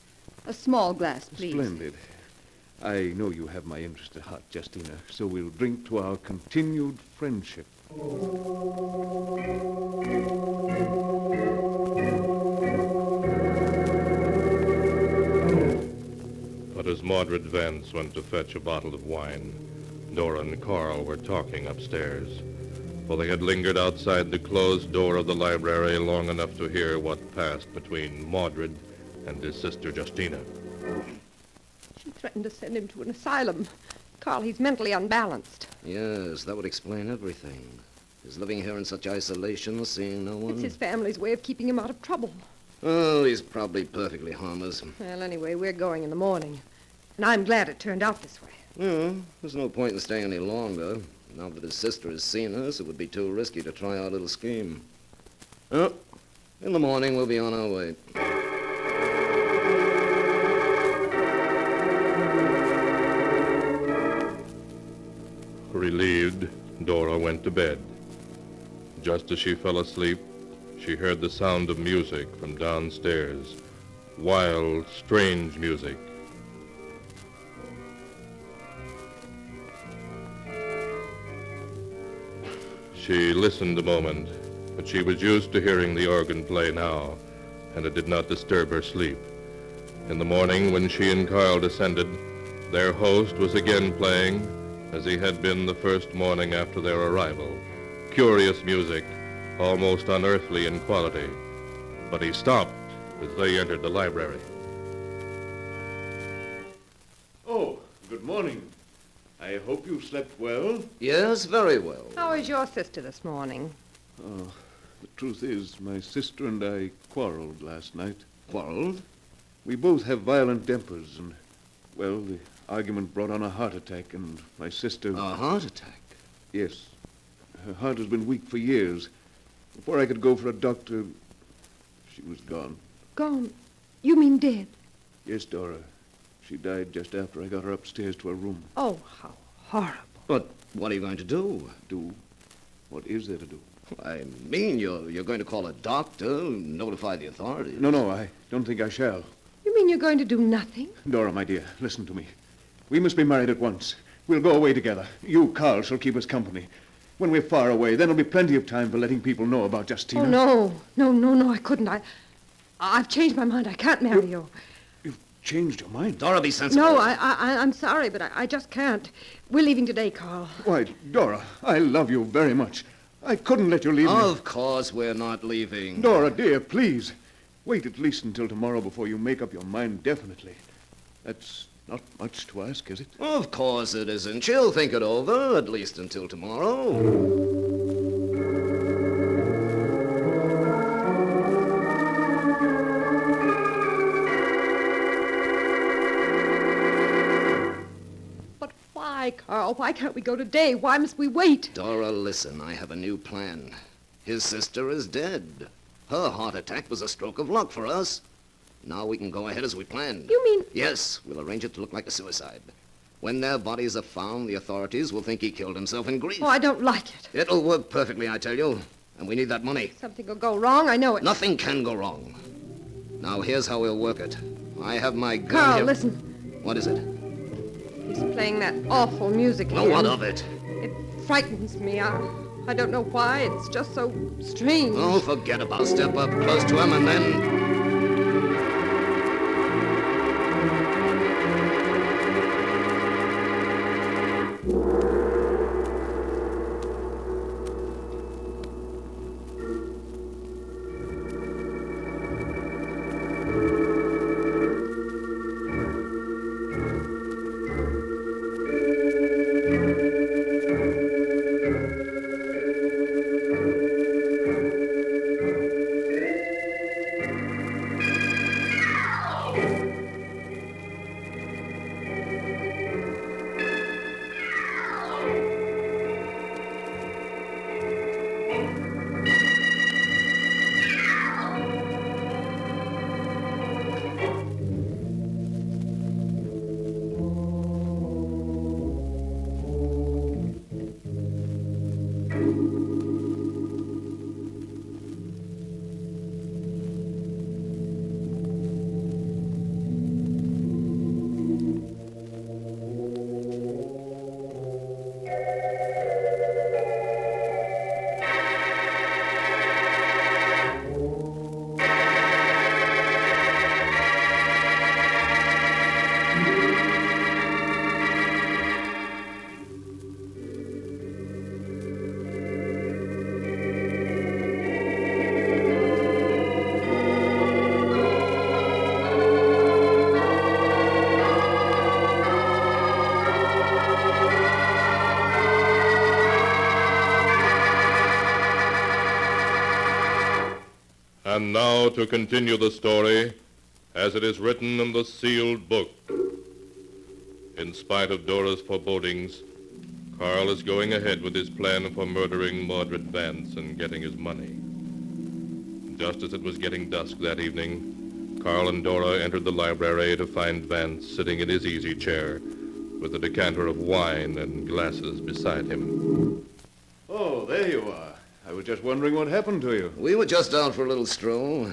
S11: A small glass, please.
S5: Splendid. I know you have my interest at heart, Justina, so we'll drink to our continued friendship.
S2: But as Mordred Vance went to fetch a bottle of wine, Dora and Carl were talking upstairs, for they had lingered outside the closed door of the library long enough to hear what passed between Mordred and his sister Justina.
S11: She threatened to send him to an asylum. Carl, he's mentally unbalanced.
S19: Yes, that would explain everything. His living here in such isolation, seeing no one.
S11: It's his family's way of keeping him out of trouble.
S19: Oh, he's probably perfectly harmless.
S11: Well, anyway, we're going in the morning. And I'm glad it turned out this way.
S19: Well, there's no point in staying any longer. Now that his sister has seen us, it would be too risky to try our little scheme. Oh, in the morning, we'll be on our way.
S2: Relieved, Dora went to bed. Just as she fell asleep, she heard the sound of music from downstairs. Wild, strange music. She listened a moment, but she was used to hearing the organ play now, and it did not disturb her sleep. In the morning, when she and Carl descended, their host was again playing, as he had been the first morning after their arrival. Curious music, almost unearthly in quality. But he stopped as they entered the library.
S5: Oh, good morning. I hope you slept well.
S19: Yes, very well.
S11: How is your sister this morning?
S5: Oh, the truth is, my sister and I quarreled last night.
S19: Quarreled?
S5: We both have violent tempers, and, well, the argument brought on a heart attack, and my sister...
S19: A heart attack?
S5: Yes. Her heart has been weak for years.
S7: Before I could go for a doctor, she was gone.
S11: Gone? You mean dead?
S7: Yes, Dora. She died just after I got her upstairs to her room.
S11: Oh, how horrible.
S19: But what are you going to do?
S7: Do? What is there to do?
S19: I mean, you're going to call a doctor, notify the authorities.
S7: No, I don't think I shall.
S11: You mean you're going to do nothing?
S7: Dora, my dear, listen to me. We must be married at once. We'll go away together. You, Carl, shall keep us company. When we're far away, then there'll be plenty of time for letting people know about Justina.
S11: Oh, no, I couldn't. I've changed my mind. I can't marry you.
S7: You've changed your mind?
S19: Dora, be sensible.
S11: No, I'm sorry, but I just can't. We're leaving today, Carl.
S7: Why, Dora, I love you very much. I couldn't let you leave me.
S19: Of course we're not leaving.
S7: Dora, dear, please. Wait at least until tomorrow before you make up your mind definitely. That's not much to ask, is it?
S19: Of course it isn't. She'll think it over, at least until tomorrow.
S11: Why, Carl? Why can't we go today? Why must we wait?
S19: Dora, listen, I have a new plan. His sister is dead. Her heart attack was a stroke of luck for us. Now we can go ahead as we planned.
S11: You mean...
S19: Yes, we'll arrange it to look like a suicide. When their bodies are found, the authorities will think he killed himself in grief.
S11: Oh, I don't like it.
S19: It'll work perfectly, I tell you. And we need that money.
S11: Something will go wrong, I know it.
S19: Nothing can go wrong. Now, here's how we'll work it. I have my gun
S11: Carl,
S19: here.
S11: listen.
S19: What is it?
S11: He's playing that awful music
S19: Well,
S11: again.
S19: what of it?
S11: It frightens me. I don't know why. It's just so strange.
S19: Oh, forget about it. Step up close to him and then...
S2: And now to continue the story as it is written in the sealed book. In spite of Dora's forebodings, Carl is going ahead with his plan for murdering Mordred Vance and getting his money. Just as it was getting dusk that evening, Carl and Dora entered the library to find Vance sitting in his easy chair with a decanter of wine and glasses beside him.
S7: Oh, there you are. I was just wondering what happened to you.
S19: We were just out for a little stroll.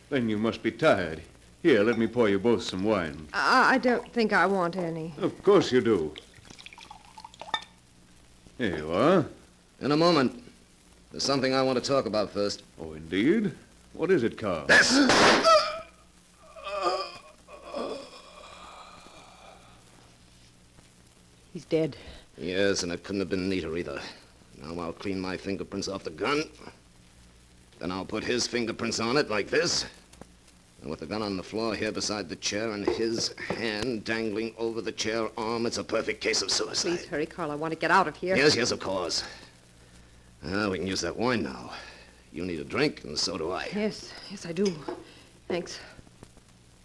S7: Then you must be tired. Here, let me pour you both some wine.
S11: I don't think I want any.
S7: Of course you do. Here you are.
S19: In a moment. There's something I want to talk about first.
S7: Oh, indeed? What is it, Carl?
S19: This!
S11: He's dead.
S19: Yes, and it couldn't have been neater either. Now I'll clean my fingerprints off the gun. Then I'll put his fingerprints on it like this. And with the gun on the floor here beside the chair and his hand dangling over the chair arm, it's a perfect case of suicide.
S11: Please hurry, Carl. I want to get out of here.
S19: Yes, of course. We can use that wine now. You need a drink, and so do I.
S11: Yes, I do. Thanks.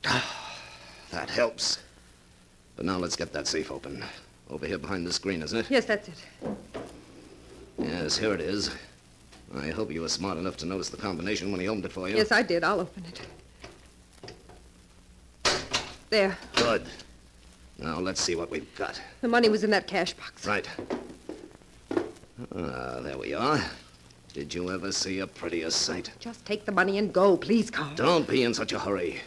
S19: That helps. But now let's get that safe open. Over here behind the screen, isn't it?
S11: Yes, that's it.
S19: Yes, here it is. I hope you were smart enough to notice the combination when he opened it for you.
S11: Yes, I did. I'll open it. There.
S19: Good. Now, let's see what we've got.
S11: The money was in that cash box.
S19: Right. There we are. Did you ever see a prettier sight?
S11: Just take the money and go, please, Carl.
S19: Don't be in such a hurry.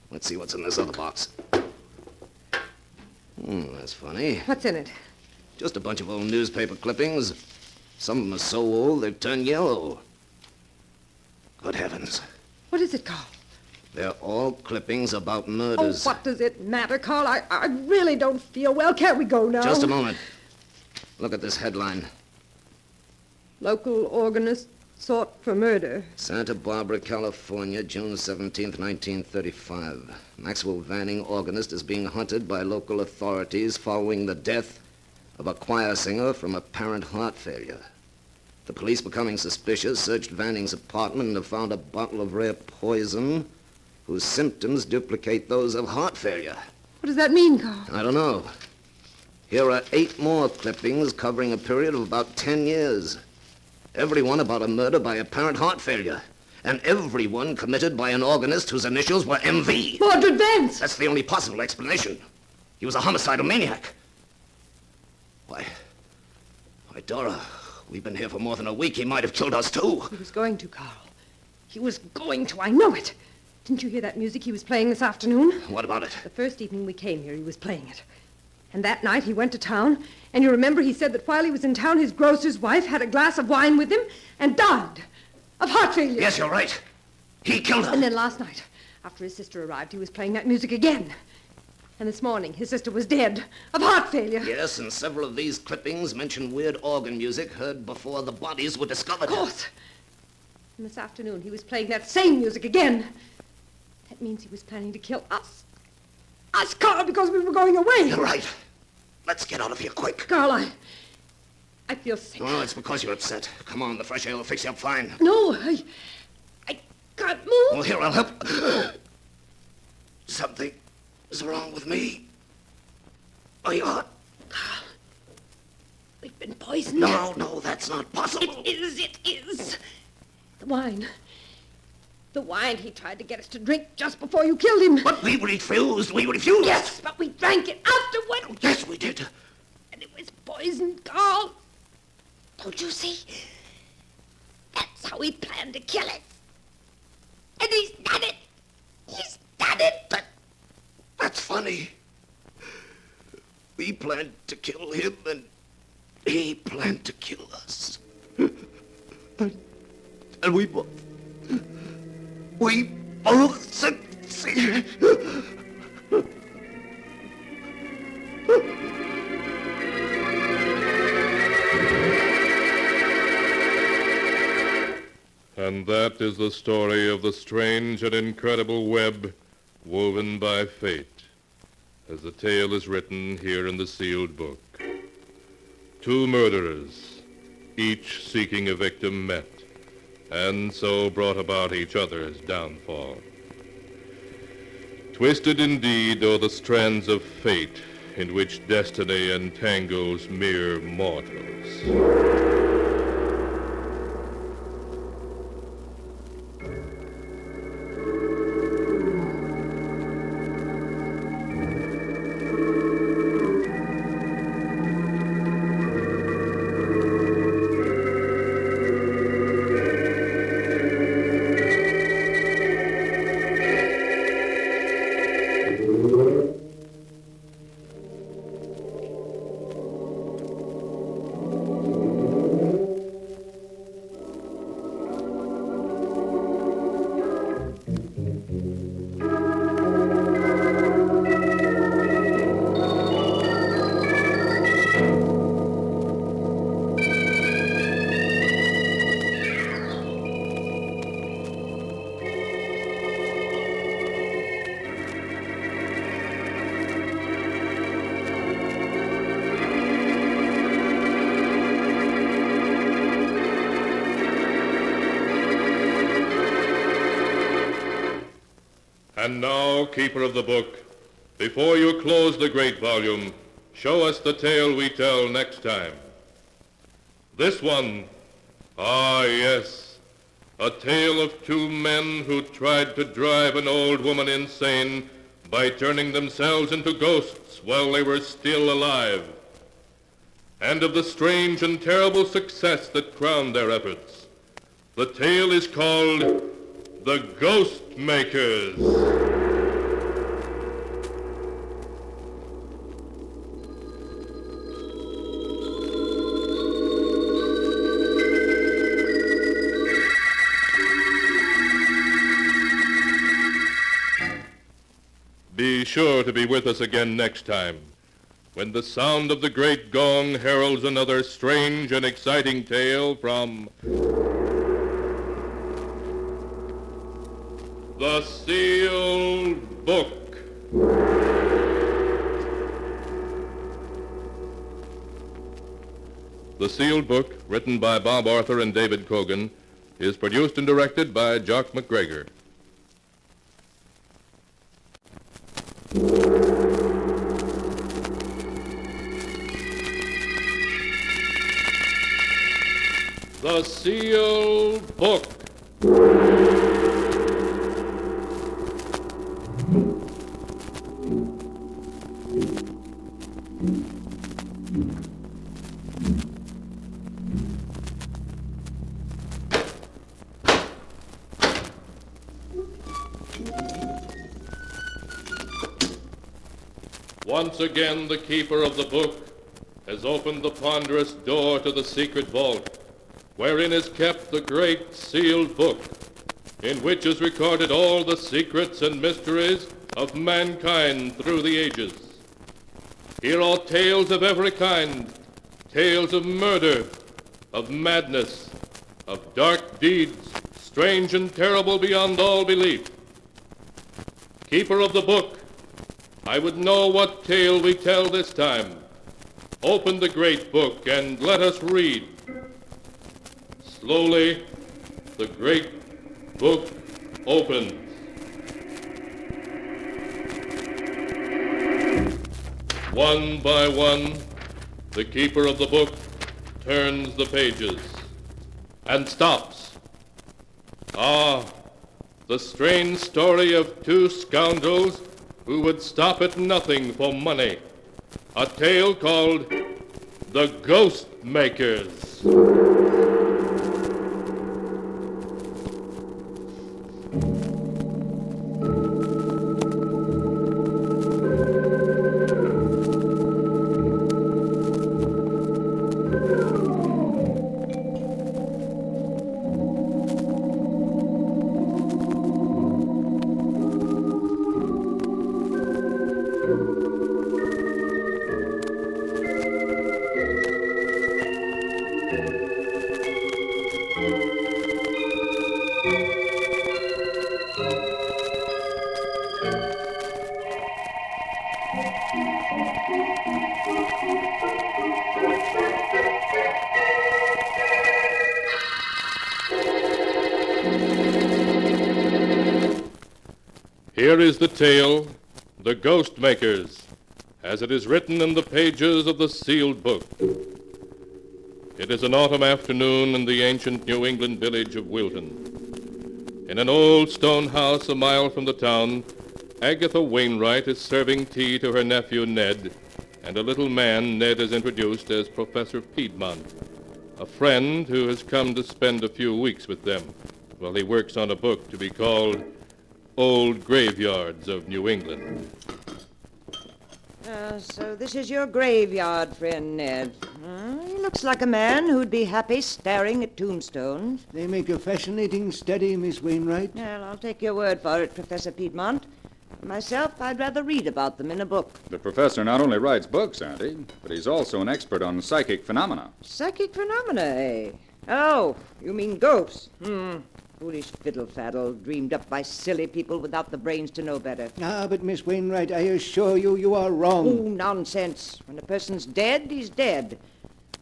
S19: Let's see what's in this other box. That's funny.
S11: What's in it?
S19: Just a bunch of old newspaper clippings. Some of them are so old they've turned yellow. Good heavens.
S11: What is it, Carl?
S19: They're all clippings about
S11: Oh,
S19: murders.
S11: what does it matter, Carl? I really don't feel well. Can't we go now?
S19: Just a moment. Look at this headline.
S11: Local organist sought for murder.
S19: Santa Barbara, California, June 17th, 1935. Maxwell Vanning, organist, is being hunted by local authorities following the death of a choir singer from apparent heart failure. The police, becoming suspicious, searched Vanning's apartment and have found a bottle of rare poison whose symptoms duplicate those of heart failure.
S11: What does that mean, Carl?
S19: I don't know. Here are 8 more clippings covering a period of about 10 years. Every one about a murder by apparent heart failure. And every one committed by an organist whose initials were MV.
S11: Mordred Vance!
S19: That's the only possible explanation. He was a homicidal maniac. Why, Dora, we've been here for more than a week. He might have killed us, too.
S11: He was going to, Carl. He was going to. I know it. Didn't you hear that music he was playing this afternoon?
S19: What about it?
S11: The first evening we came here, he was playing it. And that night he went to town, and you remember he said that while he was in town, his grocer's wife had a glass of wine with him and died of heart failure.
S19: Yes, you're right. He killed her.
S11: And then last night, after his sister arrived, he was playing that music again. And this morning, his sister was dead of heart failure.
S19: Yes, and several of these clippings mention weird organ music heard before the bodies were discovered.
S11: Of course. And this afternoon, he was playing that same music again. That means he was planning to kill us. Us, Carl, because we were going away.
S19: You're right. Let's get out of here quick.
S11: Carl, I feel sick.
S19: Well, it's because you're upset. Come on, the fresh air will fix you up fine.
S11: No, I can't move.
S19: Well, here, I'll help. Something is wrong with me. Are you hot?
S11: Carl, we've been poisoned.
S19: No, that's not possible.
S11: It is. The wine. The wine he tried to get us to drink just before you killed him.
S19: But we refused. We refused.
S11: Yes, but we drank it afterward.
S19: Oh, yes, we did.
S11: And it was poisoned, Carl. Don't you see? That's how he planned to kill us. And he's done it. He's done it.
S19: That's funny. We planned to kill him, and he planned to kill us. And we both succeeded.
S2: And that is the story of the strange and incredible web woven by fate, as the tale is written here in the sealed book. 2 murderers, each seeking a victim, met, and so brought about each other's downfall. Twisted indeed are the strands of fate in which destiny entangles mere mortals. And now, keeper of the book, before you close the great volume, show us the tale we tell next time. This one, Ah, yes. A tale of two men who tried to drive an old woman insane by turning themselves into ghosts while they were still alive. And of the strange and terrible success that crowned their efforts. The tale is called The Ghost Makers. Be sure to be with us again next time, when the sound of the great gong heralds another strange and exciting tale from The Sealed Book. The Sealed Book, written by Bob Arthur and David Cogan, is produced and directed by Jock McGregor. The Sealed Book. Once again, the keeper of the book has opened the ponderous door to the secret vault, wherein is kept the great sealed book, in which is recorded all the secrets and mysteries of mankind through the ages. Here are tales of every kind, tales of murder, of madness, of dark deeds, strange and terrible beyond all belief. Keeper of the book, I would know what tale we tell this time. Open the great book and let us read. Slowly, the great book opens. One by one, the keeper of the book turns the pages and stops. Ah, the strange story of two scoundrels who would stop at nothing for money. A tale called The Ghost Makers. Here is the tale, The Ghost Makers, as it is written in the pages of the sealed book. It is an autumn afternoon in the ancient New England village of Wilton. In an old stone house a mile from the town, Agatha Wainwright is serving tea to her nephew Ned, and a little man Ned has introduced as Professor Piedmont, a friend who has come to spend a few weeks with them while he works on a book to be called Old Graveyards of New England.
S8: So this is your graveyard, friend Ned. He looks like a man who'd be happy staring at tombstones.
S6: They make a fascinating study, Miss Wainwright.
S8: Well, I'll take your word for it, Professor Piedmont. Myself, I'd rather read about them in a book.
S20: The professor not only writes books, Auntie, but he's also an expert on psychic phenomena.
S8: Psychic phenomena, eh? Oh, you mean ghosts. Foolish fiddle-faddle, dreamed up by silly people without the brains to know better.
S6: Ah, but Miss Wainwright, I assure you, you are wrong.
S8: Oh, nonsense. When a person's dead, he's dead.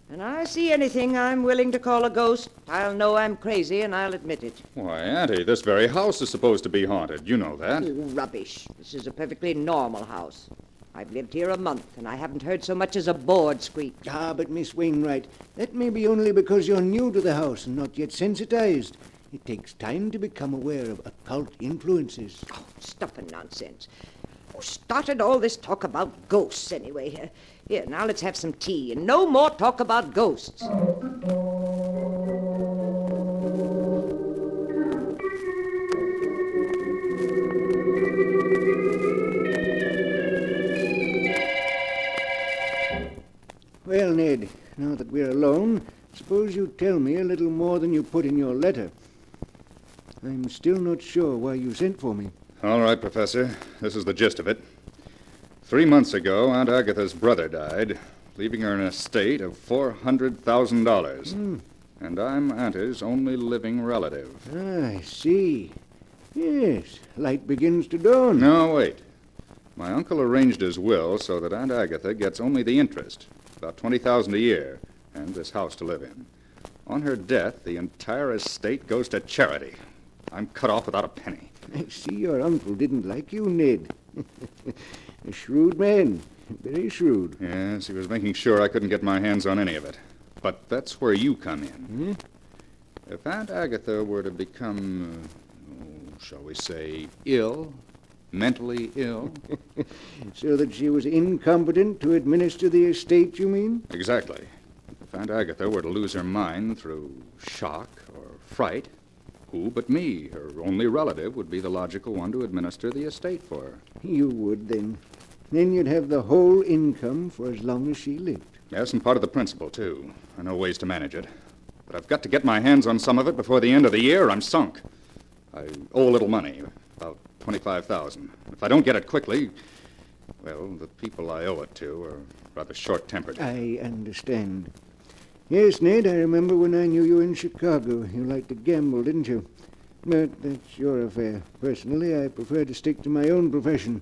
S8: And I see anything I'm willing to call a ghost, I'll know I'm crazy, and I'll admit it.
S20: Why, Auntie, this very house is supposed to be haunted. You know that.
S8: Oh, rubbish. This is a perfectly normal house. I've lived here a month, and I haven't heard so much as a board squeak.
S6: Ah, but Miss Wainwright, that may be only because you're new to the house and not yet sensitized. It takes time to become aware of occult influences.
S8: Oh, stuff and nonsense. Who started all this talk about ghosts, anyway? Here, now let's have some tea, and no more talk about ghosts.
S6: Well, Ned, now that we're alone, suppose you tell me a little more than you put in your letter. I'm still not sure why you sent for me.
S20: All right, Professor. This is the gist of it. 3 months ago, Aunt Agatha's brother died, leaving her an estate of $400,000. And I'm Auntie's only living relative.
S6: I see. Yes, light begins to dawn.
S20: No, wait. My uncle arranged his will so that Aunt Agatha gets only the interest, about $20,000 a year, and this house to live in. On her death, the entire estate goes to charity. I'm cut off without a penny.
S6: I see your uncle didn't like you, Ned. A shrewd man. Very shrewd.
S20: Yes, he was making sure I couldn't get my hands on any of it. But that's where you come in. If Aunt Agatha were to become, shall we say, ill, mentally ill...
S6: So that she was incompetent to administer the estate, you mean?
S20: Exactly. If Aunt Agatha were to lose her mind through shock or fright, who but me, her only relative, would be the logical one to administer the estate for her?
S6: You would, then. Then you'd have the whole income for as long as she lived.
S20: Yes, and part of the principal, too. I know ways to manage it. But I've got to get my hands on some of it before the end of the year, or I'm sunk. I owe a little money, about $25,000. If I don't get it quickly, well, the people I owe it to are rather short-tempered.
S6: I understand. Yes, Ned, I remember when I knew you in Chicago. You liked to gamble, didn't you? But that's your affair. Personally, I prefer to stick to my own profession,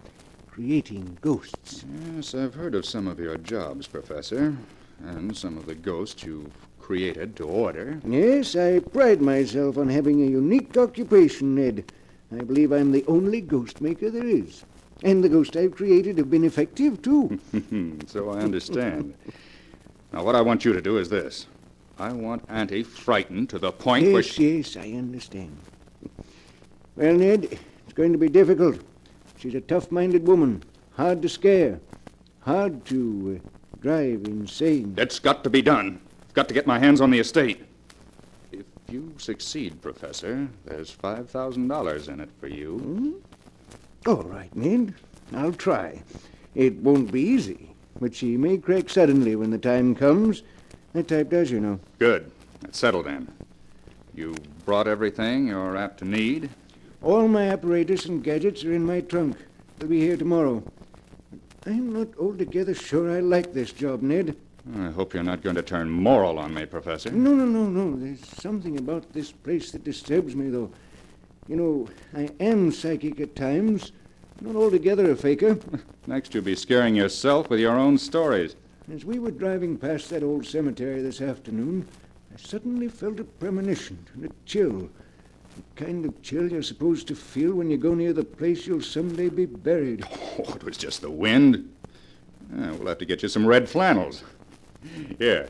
S6: creating ghosts.
S20: Yes, I've heard of some of your jobs, Professor, and some of the ghosts you've created to order.
S6: Yes, I pride myself on having a unique occupation, Ned. I believe I'm the only ghost maker there is. And the ghosts I've created have been effective, too.
S20: So I understand. Now, what I want you to do is this. I want Auntie frightened to the point where she...
S6: Yes, I understand. Well, Ned, it's going to be difficult. She's a tough-minded woman, hard to scare, hard to drive insane.
S20: It's got to be done. I've got to get my hands on the estate. If you succeed, Professor, there's $5,000 in it for you.
S6: All right, Ned. I'll try. It won't be easy, but she may crack suddenly when the time comes. That type does, you know.
S20: Good. That's settled then. You brought everything you're apt to need?
S6: All my apparatus and gadgets are in my trunk. They'll be here tomorrow. I'm not altogether sure I like this job, Ned.
S20: I hope you're not going to turn moral on me, Professor.
S6: No. There's something about this place that disturbs me, though. You know, I am psychic at times. Not altogether a faker.
S20: Next, you'll be scaring yourself with your own stories.
S6: As we were driving past that old cemetery this afternoon, I suddenly felt a premonition and a chill. The kind of chill you're supposed to feel when you go near the place you'll someday be buried.
S20: Oh, it was just the wind. We'll have to get you some red flannels. Here.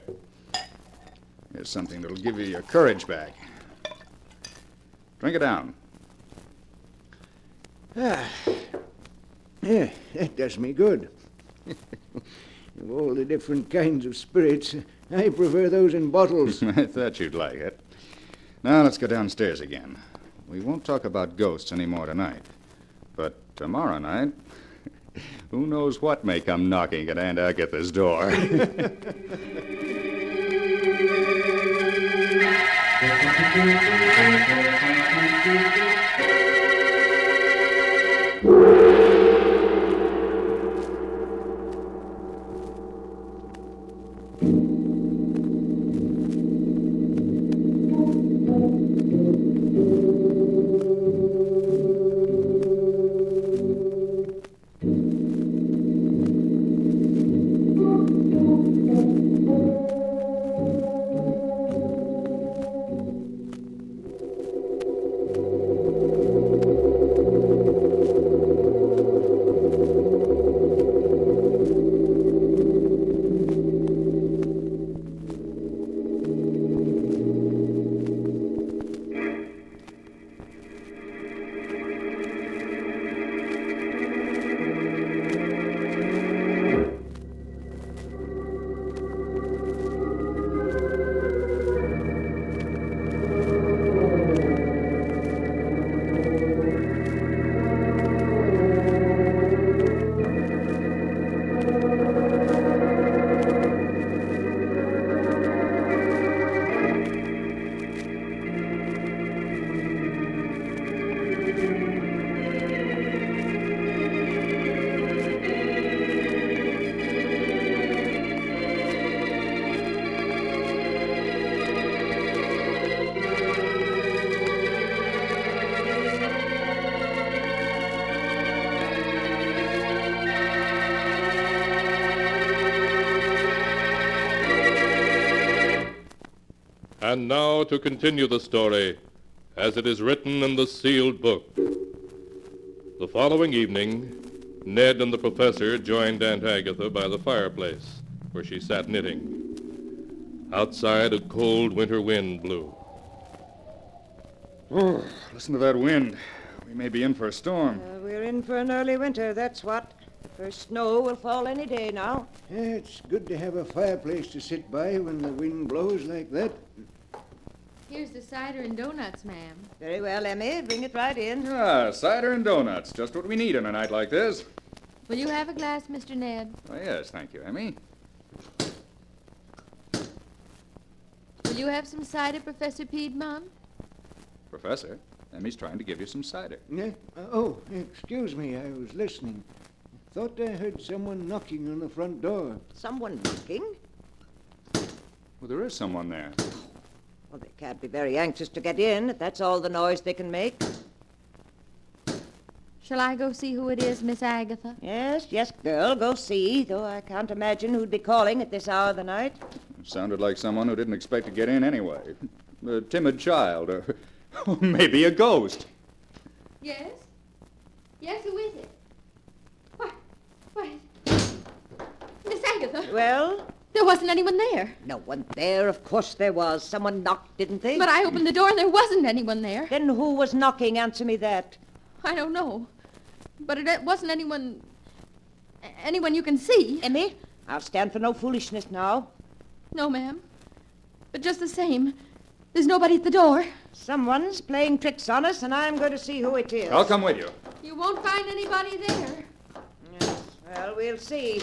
S20: Here's something that'll give you your courage back. Drink it down.
S6: Yeah, that does me good. Of all the different kinds of spirits, I prefer those in bottles.
S20: I thought you'd like it. Now let's go downstairs again. We won't talk about ghosts anymore tonight. But tomorrow night, who knows what may come knocking at Aunt Agatha's door.
S2: And now to continue the story as it is written in the sealed book. The following evening, Ned and the professor joined Aunt Agatha by the fireplace, where she sat knitting. Outside, a cold winter wind blew.
S20: Oh, listen to that wind. We may be in for a storm.
S8: We're in for an early winter, that's what. The first snow will fall any day now.
S6: It's good to have a fireplace to sit by when the wind blows like that.
S15: Here's the cider and donuts, ma'am.
S8: Very well, Emmy. Bring it right in.
S20: Ah, cider and donuts. Just what we need on a night like this.
S15: Will you have a glass, Mr. Ned?
S20: Oh, yes, thank you, Emmy.
S15: Will you have some cider, Professor Piedmont?
S20: Professor, Emmy's trying to give you some cider.
S6: Excuse me. I was listening. Thought I heard someone knocking on the front door.
S8: Someone knocking?
S20: Well, there is someone there.
S8: Well, they can't be very anxious to get in if that's all the noise they can make.
S15: Shall I go see who it is, Miss Agatha?
S8: Yes, girl, go see, though I can't imagine who'd be calling at this hour of the night.
S20: It sounded like someone who didn't expect to get in anyway. A timid child, or maybe a ghost.
S15: Yes? Yes, who is it? What? Miss Agatha?
S8: Well?
S15: There wasn't anyone there.
S8: No one there? Of course there was. Someone knocked, didn't they?
S15: But I opened the door and there wasn't anyone there.
S8: Then who was knocking? Answer me that.
S15: I don't know. But it wasn't anyone you can see.
S8: Emmy, I'll stand for no foolishness now.
S15: No, ma'am. But just the same, there's nobody at the door.
S8: Someone's playing tricks on us, and I'm going to see who it is.
S20: I'll come with you.
S15: You won't find anybody there.
S8: Yes, well, we'll see.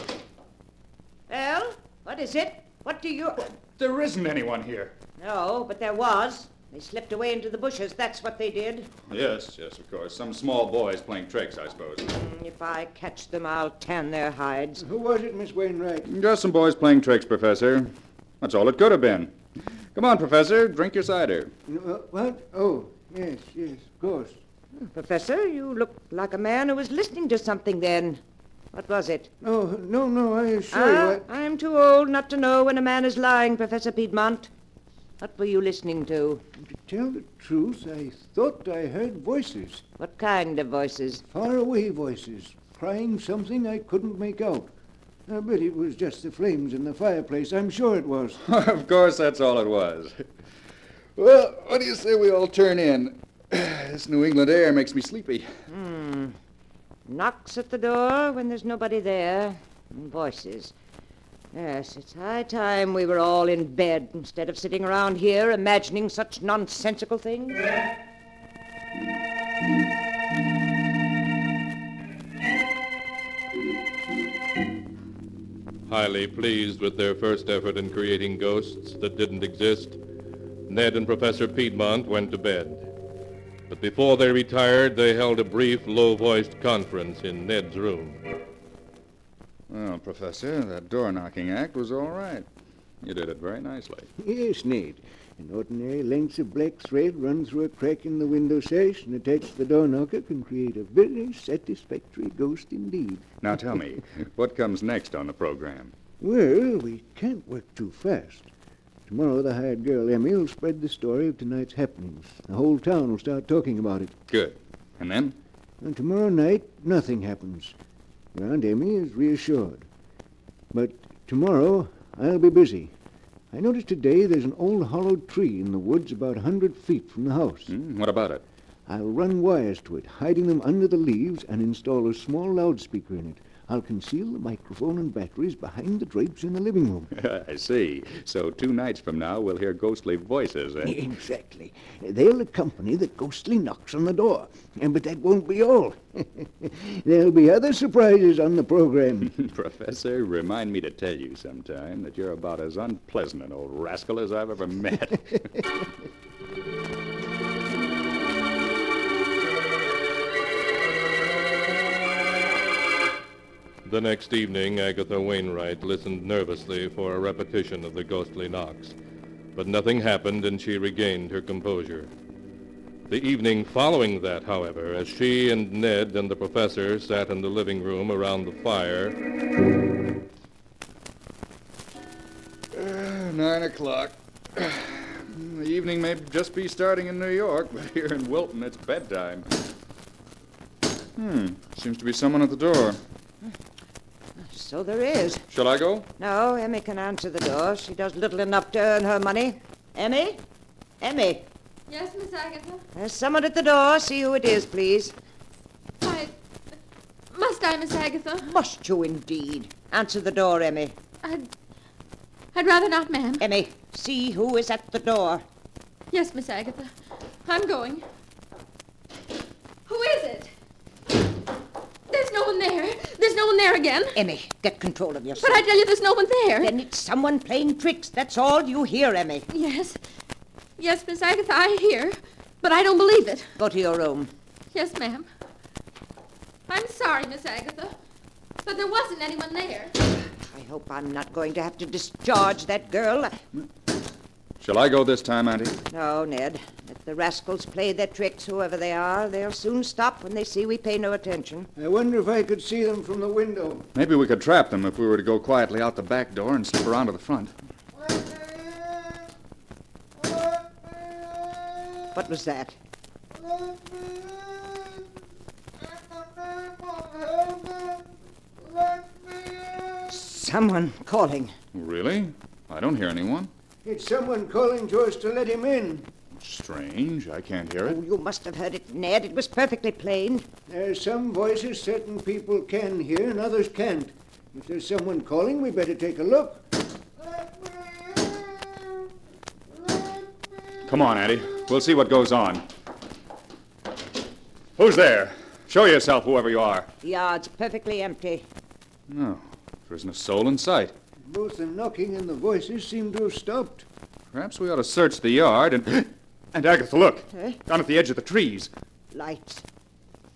S8: Well, what is it? What do you...
S20: There isn't anyone here.
S8: No, but there was. They slipped away into the bushes, that's what they did.
S20: Yes, of course. Some small boys playing tricks, I suppose.
S8: If I catch them, I'll tan their hides.
S6: Who was it, Miss Wainwright?
S20: Just some boys playing tricks, Professor. That's all it could have been. Come on, Professor, drink your cider.
S6: What? Oh, yes, of course.
S8: Professor, you look like a man who was listening to something then. What was it?
S6: Oh, no, I assure you.
S8: I'm too old not to know when a man is lying, Professor Piedmont. What were you listening to?
S6: To tell the truth, I thought I heard voices.
S8: What kind of voices?
S6: Faraway voices, crying something I couldn't make out. I bet it was just the flames in the fireplace. I'm sure it was.
S20: Of course, that's all it was. Well, what do you say we all turn in? This New England air makes me sleepy.
S8: Knocks at the door when there's nobody there. And voices. Yes, it's high time we were all in bed instead of sitting around here imagining such nonsensical things.
S2: Highly pleased with their first effort in creating ghosts that didn't exist, Ned and Professor Piedmont went to bed. But before they retired, they held a brief, low-voiced conference in Ned's room.
S20: Well, Professor, that door-knocking act was all right. You did it very nicely.
S6: Yes, Ned. An ordinary length of black thread run through a crack in the window sash and attached to the door knocker can create a very satisfactory ghost indeed.
S20: Now tell me, what comes next on the program?
S6: Well, we can't work too fast. Tomorrow the hired girl, Emmy, will spread the story of tonight's happenings. The whole town will start talking about it.
S20: Good. And then?
S6: And tomorrow night, nothing happens. Your Aunt Emmy is reassured. But tomorrow, I'll be busy. I noticed today there's an old hollowed tree in the woods about 100 feet from the house.
S20: What about it?
S6: I'll run wires to it, hiding them under the leaves, and install a small loudspeaker in it. I'll conceal the microphone and batteries behind the drapes in the living room.
S20: I see. So 2 nights from now, we'll hear ghostly voices, eh?
S6: Exactly. They'll accompany the ghostly knocks on the door. But that won't be all. There'll be other surprises on the program.
S20: Professor, remind me to tell you sometime that you're about as unpleasant an old rascal as I've ever met.
S2: The next evening, Agatha Wainwright listened nervously for a repetition of the ghostly knocks. But nothing happened, and she regained her composure. The evening following that, however, as she and Ned and the professor sat in the living room around the fire...
S20: 9 o'clock. The evening may just be starting in New York, but here in Wilton, it's bedtime. Seems to be someone at the door.
S8: So there is.
S20: Shall I go?
S8: No, Emmy can answer the door. She does little enough to earn her money. Emmy? Emmy?
S15: Yes, Miss Agatha?
S8: There's someone at the door. See who it is, please.
S15: Must I, Miss Agatha?
S8: Must you indeed? Answer the door, Emmy.
S15: I'd rather not, ma'am.
S8: Emmy, see who is at the door.
S15: Yes, Miss Agatha. I'm going. Who is it? There's no one there. There's no one there again.
S8: Emmy, get control of yourself.
S15: But I tell you, there's no one there.
S8: Then it's someone playing tricks. That's all you hear, Emmy.
S15: Yes. Yes, Miss Agatha, I hear. But I don't believe it.
S8: Go to your room.
S15: Yes, ma'am. I'm sorry, Miss Agatha, but there wasn't anyone there.
S8: I hope I'm not going to have to discharge that girl.
S20: Shall I go this time, Auntie?
S8: No, Ned. Let the rascals play their tricks, whoever they are. They'll soon stop when they see we pay no attention.
S6: I wonder if I could see them from the window.
S20: Maybe we could trap them if we were to go quietly out the back door and slip around to the front.
S8: What was that? Someone calling.
S20: Really? I don't hear anyone.
S6: It's someone calling to us to let him in.
S20: Strange. I can't hear it.
S8: Oh, you must have heard it, Ned. It was perfectly plain.
S6: There's some voices certain people can hear and others can't. If there's someone calling, we better take a look.
S20: Come on, Auntie. We'll see what goes on. Who's there? Show yourself, whoever you are.
S8: The yard's perfectly empty.
S20: No, there isn't a soul in sight.
S6: Both the knocking and the voices seem to have stopped.
S20: Perhaps we ought to search the yard and... And Agatha, look!
S8: Huh?
S20: Down at the edge of the trees.
S8: Lights.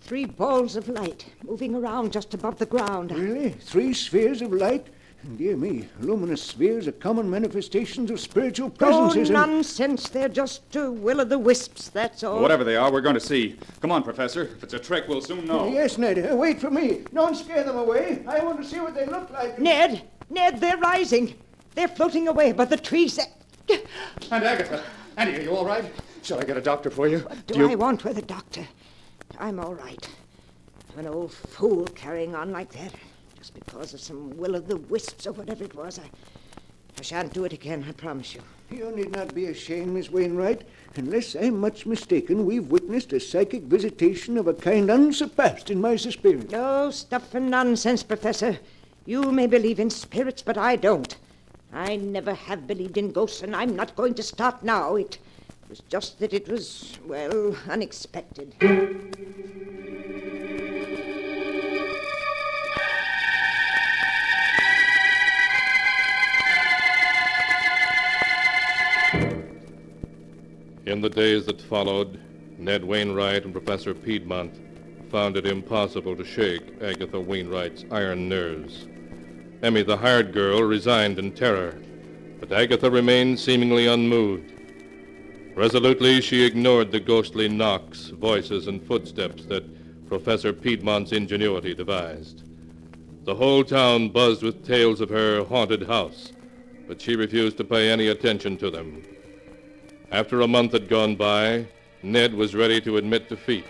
S8: 3 balls of light moving around just above the ground.
S6: Really? 3 spheres of light? Dear me, luminous spheres are common manifestations of spiritual presences.
S8: Oh, nonsense. They're just will-o'-the-wisps, that's all.
S20: Whatever they are, we're going to see. Come on, Professor. If it's a trick, we'll soon know.
S6: Yes, Ned. Wait for me. Don't scare them away. I want to see what they look like.
S8: Ned, they're rising. They're floating away above the trees.
S20: And Agatha. Annie, are you all right? Shall I get a doctor for you?
S8: What do I want with a doctor? I'm all right. I'm an old fool carrying on like that. Just because of some will-o'-the-wisps or whatever it was. I shan't do it again, I promise you.
S6: You need not be ashamed, Miss Wainwright. Unless I'm much mistaken, we've witnessed a psychic visitation of a kind unsurpassed in my experience.
S8: No stuff and nonsense, Professor. You may believe in spirits, but I don't. I never have believed in ghosts, and I'm not going to start now. It was just that it was, well, unexpected.
S2: In the days that followed, Ned Wainwright and Professor Piedmont found it impossible to shake Agatha Wainwright's iron nerves. Emmy, the hired girl, resigned in terror, but Agatha remained seemingly unmoved. Resolutely, she ignored the ghostly knocks, voices, and footsteps that Professor Piedmont's ingenuity devised. The whole town buzzed with tales of her haunted house, but she refused to pay any attention to them. After a month had gone by, Ned was ready to admit defeat.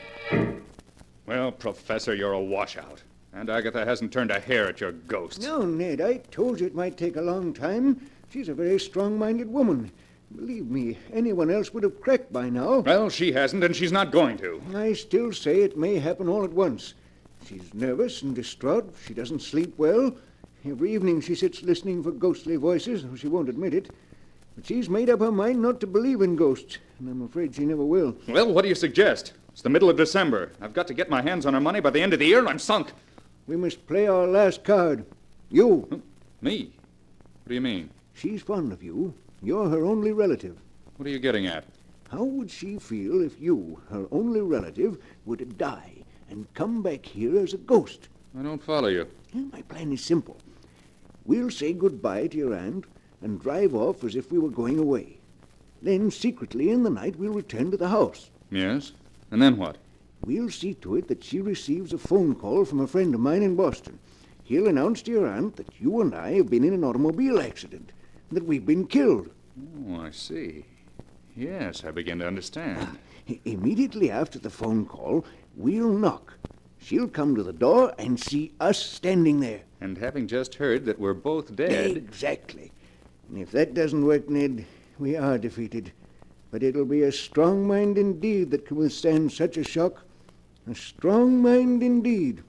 S20: Well, Professor, you're a washout. And Agatha hasn't turned a hair at your ghost.
S6: No, Ned, I told you it might take a long time. She's a very strong-minded woman. Believe me, anyone else would have cracked by now.
S20: Well, she hasn't, and she's not going to.
S6: I still say it may happen all at once. She's nervous and distraught. She doesn't sleep well. Every evening she sits listening for ghostly voices, though she won't admit it. But she's made up her mind not to believe in ghosts, and I'm afraid she never will.
S20: Well, what do you suggest? It's the middle of December. I've got to get my hands on her money by the end of the year, and I'm sunk.
S6: We must play our last card. You.
S20: Me? What do you mean?
S6: She's fond of you. You're her only relative.
S20: What are you getting at?
S6: How would she feel if you, her only relative, were to die and come back here as a ghost?
S20: I don't follow you.
S6: My plan is simple. We'll say goodbye to your aunt and drive off as if we were going away. Then, secretly, in the night, we'll return to the house.
S20: Yes? And then what?
S6: We'll see to it that she receives a phone call from a friend of mine in Boston. He'll announce to your aunt that you and I have been in an automobile accident, and that we've been killed.
S20: Oh, I see. Yes, I begin to understand.
S6: Immediately after the phone call, we'll knock. She'll come to the door and see us standing there.
S20: And having just heard that we're both dead...
S6: Exactly. And if that doesn't work, Ned, we are defeated. But it'll be a strong mind indeed that can withstand such a shock. A strong mind indeed.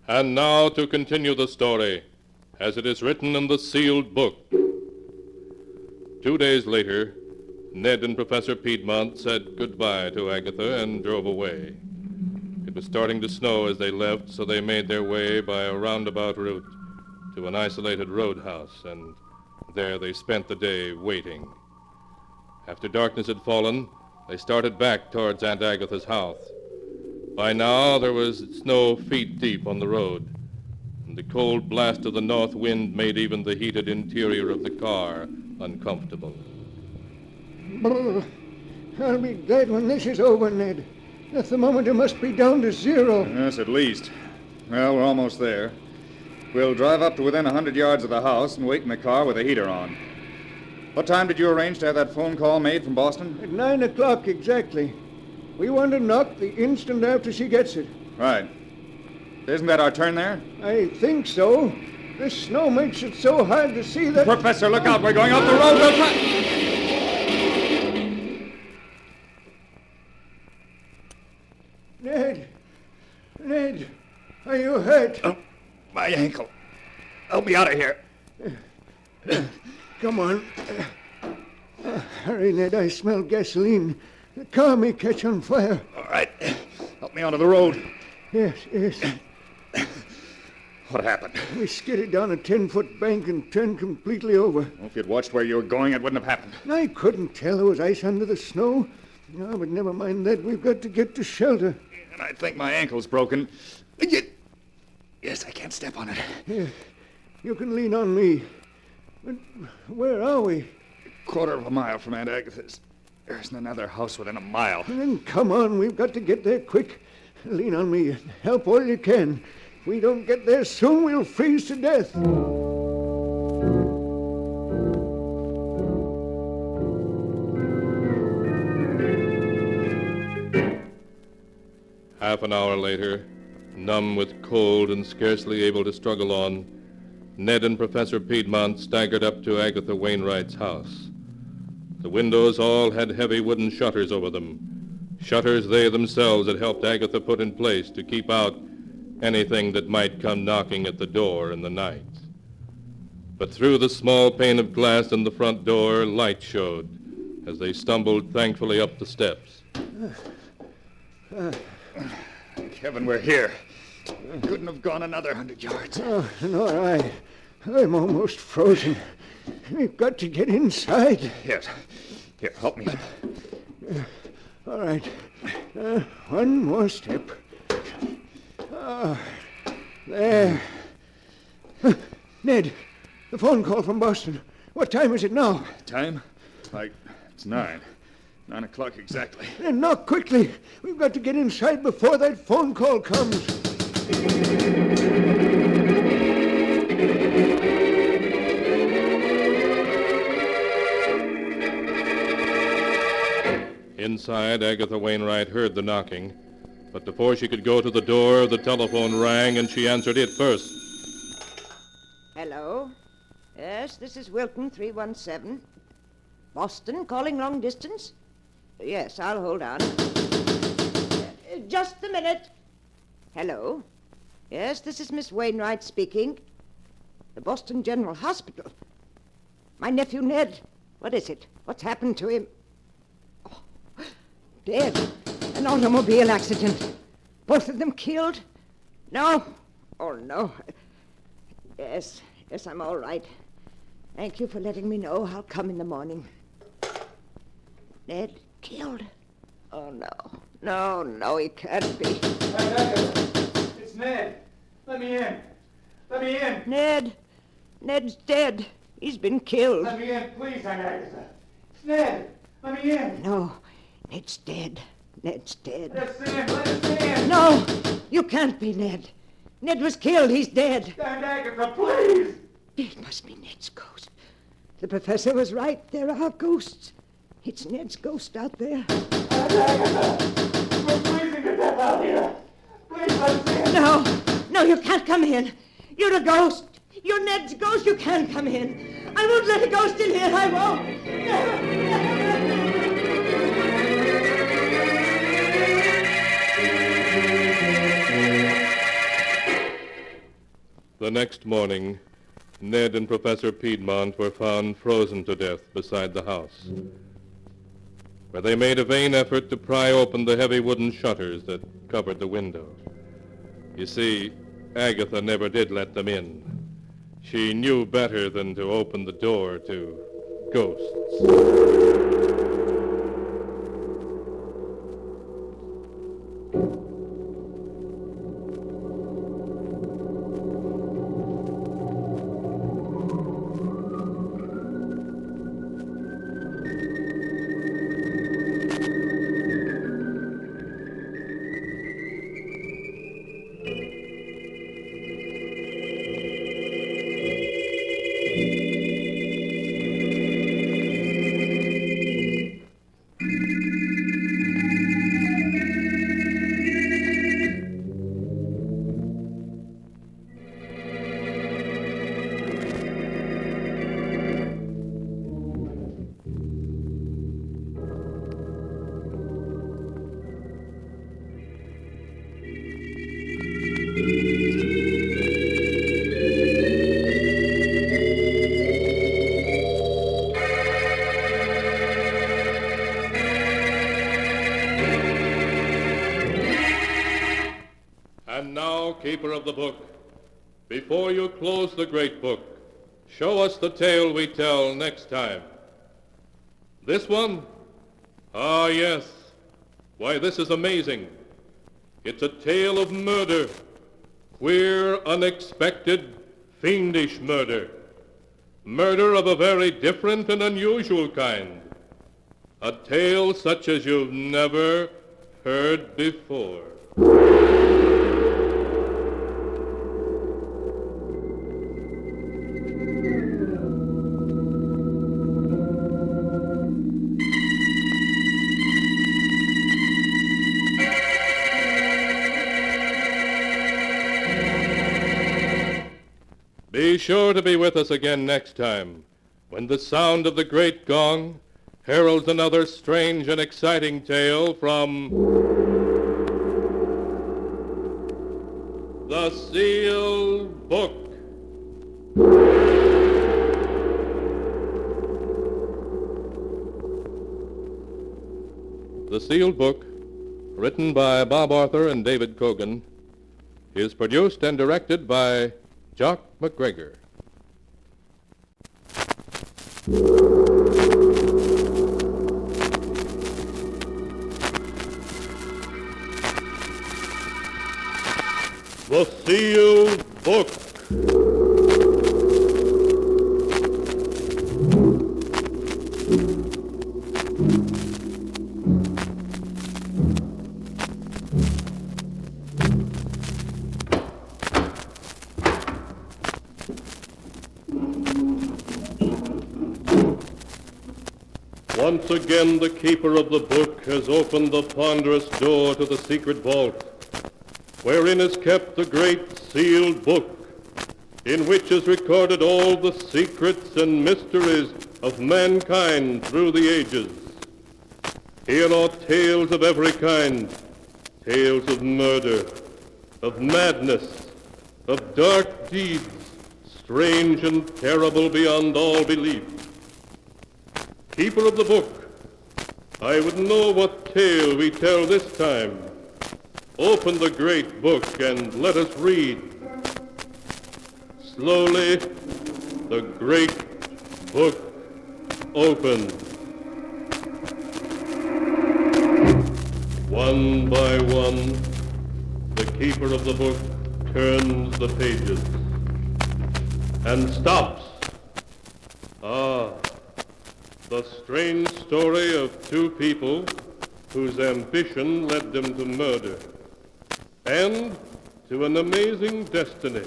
S2: And now to continue the story, as it is written in the sealed book. 2 days later, Ned and Professor Piedmont said goodbye to Agatha and drove away. It was starting to snow as they left, so they made their way by a roundabout route to an isolated roadhouse, and there they spent the day waiting. After darkness had fallen, they started back towards Aunt Agatha's house. By now, there was snow feet deep on the road, and the cold blast of the north wind made even the heated interior of the car uncomfortable.
S6: Brr. I'll be glad when this is over, Ned. The thermometer must be down to 0.
S20: Yes, at least. Well, we're almost there. We'll drive up to within 100 yards of the house and wait in the car with the heater on. What time did you arrange to have that phone call made from Boston?
S6: At 9 o'clock exactly. We want to knock the instant after she gets it.
S20: Right. Isn't that our turn there?
S6: I think so. This snow makes it so hard to see that...
S20: Professor, look out! We're going off the road!
S6: Ned, are you hurt?
S20: Oh, my ankle. Help me out of here.
S6: Come on. Hurry, Ned, I smell gasoline. The car may catch on fire.
S20: All right. Help me onto the road.
S6: Yes.
S20: What happened?
S6: We skidded down a 10-foot bank and turned completely over.
S20: Well, if you'd watched where you were going, it wouldn't have happened.
S6: I couldn't tell there was ice under the snow. No, but never mind that. We've got to get to shelter.
S20: And I think my ankle's broken. Yes, I can't step on it.
S6: Here, you can lean on me. But where are we?
S20: Quarter of a mile from Aunt Agatha's. There isn't another house within a mile.
S6: Then come on, we've got to get there quick. Lean on me. Help all you can. If we don't get there soon, we'll freeze to death.
S2: Half an hour later, numb with cold and scarcely able to struggle on, Ned and Professor Piedmont staggered up to Agatha Wainwright's house. The windows all had heavy wooden shutters over them, shutters they themselves had helped Agatha put in place to keep out anything that might come knocking at the door in the night. But through the small pane of glass in the front door, light showed as they stumbled thankfully up the steps.
S20: Thank heaven we're here. Couldn't have gone another 100 yards.
S6: Oh, nor I. I'm almost frozen. We've got to get inside.
S20: Yes. Here, help me.
S6: All right. One more step. There. Ned, the phone call from Boston. What time is it now?
S20: Time? It's 9. 9 o'clock exactly.
S6: Then knock quickly. We've got to get inside before that phone call comes.
S2: Inside, Agatha Wainwright heard the knocking, but before she could go to the door, the telephone rang and she answered it first.
S8: Hello? Yes, this is Wilton 317. Boston, calling long distance? Yes, I'll hold on. Just a minute. Hello? Yes, this is Miss Wainwright speaking. The Boston General Hospital. My nephew Ned. What is it? What's happened to him? Oh, dead. An automobile accident. Both of them killed? No. Oh, no. Yes, I'm all right. Thank you for letting me know. I'll come in the morning. Ned killed? Oh, no. No, he can't be.
S4: It's Ned. Let me in. Let me in.
S8: Ned's dead. He's been killed.
S4: Let me in, please, Aunt Agatha. It's Ned. Let me in.
S8: No, Ned's dead. Ned's dead.
S4: Let us in. Let us in.
S8: No, you can't be Ned. Ned was killed. He's dead.
S4: Aunt Agatha, please.
S8: It must be Ned's ghost. The professor was right. There are ghosts. It's Ned's ghost out there.
S4: Aunt Agatha, we're freezing to death out here. Please let us in.
S8: No, you can't come in. You're a ghost. You're Ned's ghost. You can't come in. I won't let a ghost in here. I won't.
S2: The next morning, Ned and Professor Piedmont were found frozen to death beside the house, where they made a vain effort to pry open the heavy wooden shutters that covered the window. You see, Agatha never did let them in. She knew better than to open the door to ghosts. And now, keeper of the book, before you close the great book, show us the tale we tell next time. This one? Ah, yes. Why, this is amazing. It's a tale of murder. Queer, unexpected, fiendish murder. Murder of a very different and unusual kind. A tale such as you've never heard before. Be sure to be with us again next time, when the sound of the great gong heralds another strange and exciting tale from the Sealed Book. The Sealed Book, written by Bob Arthur and David Cogan, is produced and directed by Jock McGregor. The Sealed Book. Once again, the keeper of the book has opened the ponderous door to the secret vault, wherein is kept the great sealed book, in which is recorded all the secrets and mysteries of mankind through the ages. Here are tales of every kind, tales of murder, of madness, of dark deeds, strange and terrible beyond all belief. Keeper of the book, I would know what tale we tell this time. Open the great book and let us read. Slowly, the great book opened. One by one, the keeper of the book turns the pages and stops. Ah, the strange story of two people whose ambition led them to murder and to an amazing destiny.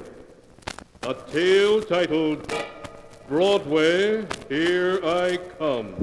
S2: A tale titled, Broadway, Here I Come.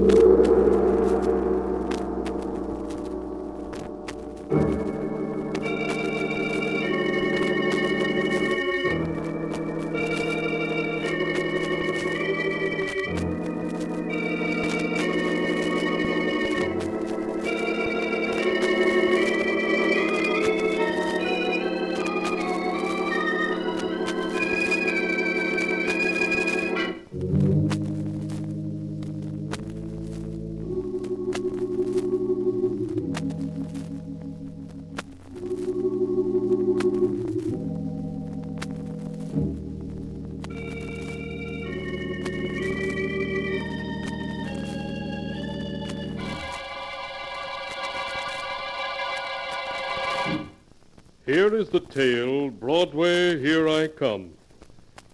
S2: Here is the tale, Broadway, Here I Come,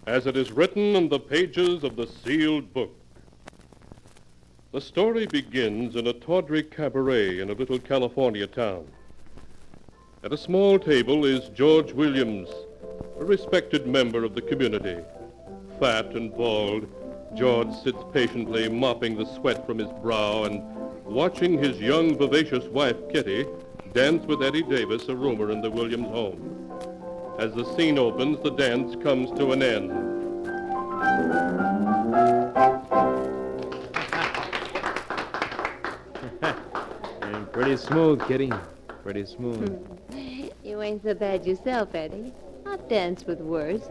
S2: as it is written in the pages of the sealed book. The story begins in a tawdry cabaret in a little California town. At a small table is George Williams, a respected member of the community. Fat and bald, George sits patiently mopping the sweat from his brow and watching his young, vivacious wife, Kitty, dance with Eddie Davis, a roomer in the Williams home. As the scene opens, the dance comes to an end.
S3: Pretty smooth, Kitty. Pretty smooth.
S17: You ain't so bad yourself, Eddie. I've danced with worse.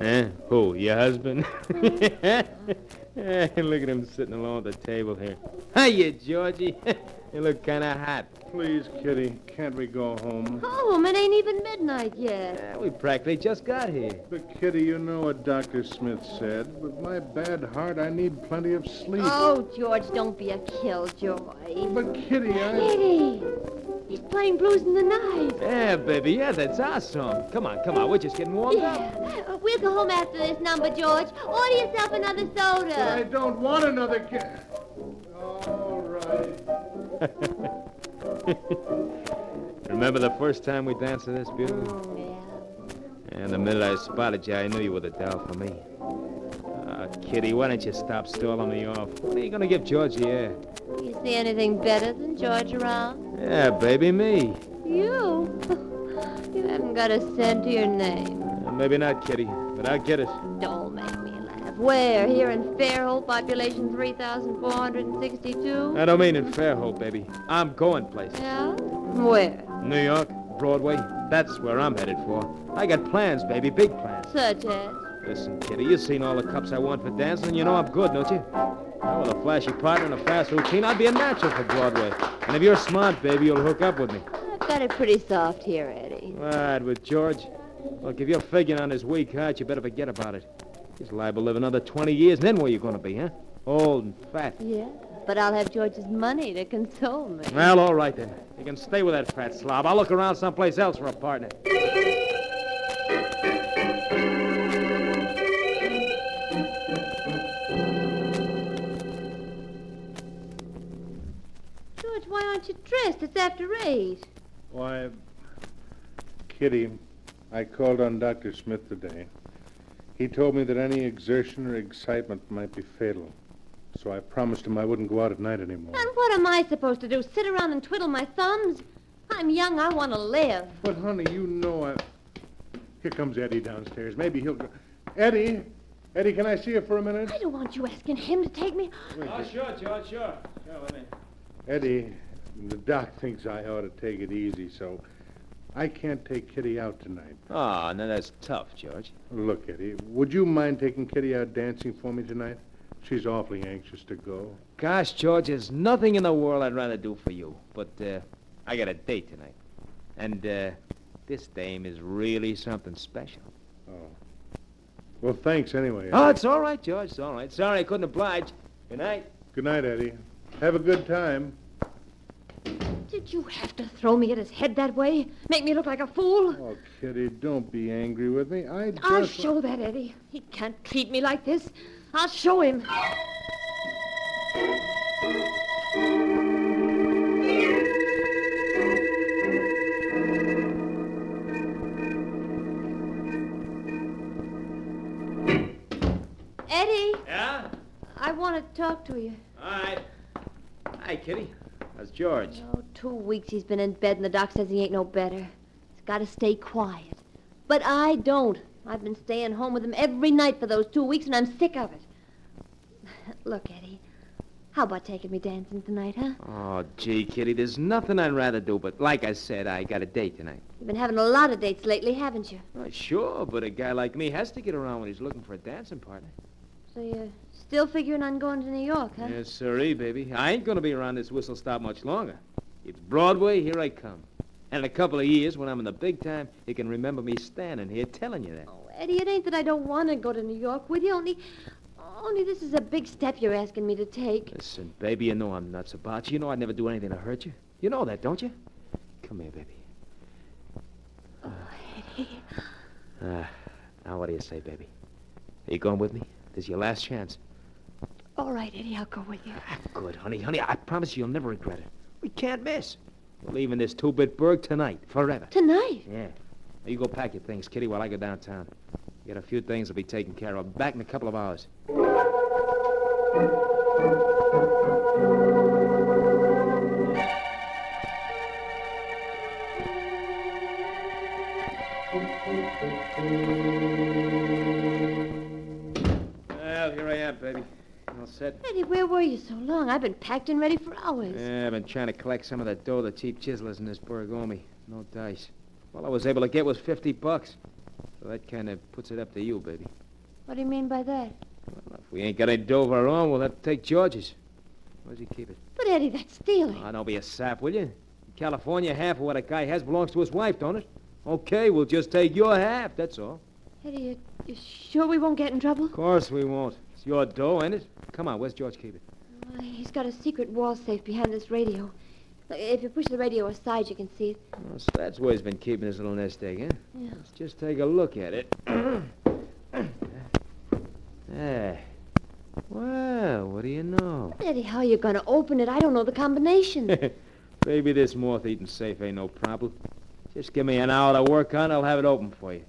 S3: Who, your husband? Look at him sitting alone at the table here. Hiya, Georgie. You look kind of hot.
S10: Please, Kitty, can't we go home?
S17: Home? It ain't even midnight yet.
S3: We practically just got here.
S10: But, Kitty, you know what Dr. Smith said. With my bad heart, I need plenty of sleep.
S17: Oh, George, don't be a killjoy.
S10: But, Kitty,
S17: Eddie, he's playing Blues in the Night.
S3: Yeah, baby, yeah, that's our song. Come on, we're just getting warmed up.
S17: We'll go home after this number, George. Order yourself another soda.
S10: But I don't want another All right.
S3: Remember the first time we danced to this, beautiful?
S17: Yeah.
S3: And the minute I spotted you, I knew you were the doll for me. Kitty, why don't you stop stalling me off? When are you going to give George the air?
S17: You see anything better than George around?
S3: Yeah, baby, me.
S17: You? You haven't got a cent to your name.
S3: Maybe not, Kitty, but I'll get it.
S17: Don't make me laugh. Where? Here in Fairhope, population 3,462?
S3: I don't mean in Fairhope, baby. I'm going places.
S17: Yeah? Where?
S3: New York, Broadway. That's where I'm headed for. I got plans, baby, big plans.
S17: Such as?
S3: Listen, Kitty, you've seen all the cups I won for dancing, and you know I'm good, don't you? Now, with a flashy partner and a fast routine, I'd be a natural for Broadway. And if you're smart, baby, you'll hook up with me.
S17: I've got it pretty soft here, Eddie.
S3: All right, with George. Look, if you're figuring on his weak heart, you better forget about it. He's liable to live another 20 years, and then where you going to be, huh? Old and fat.
S17: Yeah, but I'll have George's money to console me.
S3: Well, all right then. You can stay with that fat slob. I'll look around someplace else for a partner.
S17: George, why aren't you dressed? It's after 8.
S10: Why, Kitty, I called on Dr. Smith today. He told me that any exertion or excitement might be fatal. So I promised him I wouldn't go out at night anymore.
S17: And what am I supposed to do? Sit around and twiddle my thumbs? I'm young. I want to live.
S10: But, honey, you know I... Here comes Eddie downstairs. Maybe he'll go... Eddie! Eddie, can I see you for a minute?
S17: I don't want you asking him to take me.
S3: Oh, sure, George, sure. Sure, let me...
S10: Eddie, the doc thinks I ought to take it easy, so I can't take Kitty out tonight.
S3: Oh, no, that's tough, George.
S10: Look, Eddie, would you mind taking Kitty out dancing for me tonight? She's awfully anxious to go.
S3: Gosh, George, there's nothing in the world I'd rather do for you. But I got a date tonight. And this dame is really something special.
S10: Oh. Well, thanks anyway, Eddie.
S3: Oh, it's all right, George. It's all right. Sorry I couldn't oblige. Good night.
S10: Good night, Eddie. Have a good time.
S17: Did you have to throw me at his head that way? Make me look like a fool?
S10: Oh, Kitty, don't be angry with me.
S17: I'll show that, Eddie. He can't treat me like this. I'll show him. Eddie.
S3: Yeah?
S17: I want to talk to you.
S3: All right. Hi, Kitty. How's George?
S17: Oh, 2 weeks he's been in bed, and the doc says he ain't no better. He's got to stay quiet. But I don't. I've been staying home with him every night for those 2 weeks, and I'm sick of it. Look, Eddie, how about taking me dancing tonight, huh?
S3: Oh, gee, Kitty, there's nothing I'd rather do, but like I said, I got a date tonight.
S17: You've been having a lot of dates lately, haven't you?
S3: Oh, sure, but a guy like me has to get around when he's looking for a dancing partner.
S17: So you're still figuring on going to New York, huh?
S3: Yes, sirree, baby. I ain't gonna be around this whistle stop much longer. It's Broadway, here I come. And in a couple of years, when I'm in the big time, you can remember me standing here telling you that.
S17: Oh, Eddie, it ain't that I don't want to go to New York with you, only this is a big step you're asking me to take.
S3: Listen, baby, you know I'm nuts about you. You know I'd never do anything to hurt you. You know that, don't you? Come here, baby.
S17: Oh, Eddie.
S3: Now what do you say, baby? Are you going with me? This is your last chance.
S17: All right, Eddie, I'll go with you.
S3: Good, honey. Honey, I promise you'll never regret it. We can't miss. We're leaving this two-bit burg tonight, forever.
S17: Tonight?
S3: Yeah. Now you go pack your things, Kitty, while I go downtown. Got a few things to be taken care of. Back in a couple of hours. Well, here I am, baby. All set?
S17: Eddie, where were you so long? I've been packed and ready for hours.
S3: Yeah, I've been trying to collect some of the dough the cheap chiselers in this burg owe me. No dice. All I was able to get was $50. So that kind of puts it up to you, baby.
S17: What do you mean by that?
S3: Well, if we ain't got any dough of our own, we'll have to take George's. Where's he keep it?
S17: But, Eddie, that's stealing.
S3: Oh, don't be a sap, will you? In California, half of what a guy has belongs to his wife, don't it? Okay, we'll just take your half, that's all.
S17: Eddie, you sure we won't get in trouble?
S3: Of course we won't. It's your dough, ain't it? Come on, where's George keep it?
S17: He's got a secret wall safe behind this radio. If you push the radio aside, you can see it.
S3: Oh, so that's where he's been keeping his little nest egg, huh?
S17: Yeah.
S3: Let's just take a look at it. There. Well, what do you know?
S17: Eddie, how are you going to open it? I don't know the combination.
S3: Baby, this moth-eating safe ain't no problem. Just give me an hour to work on, I'll have it open for you.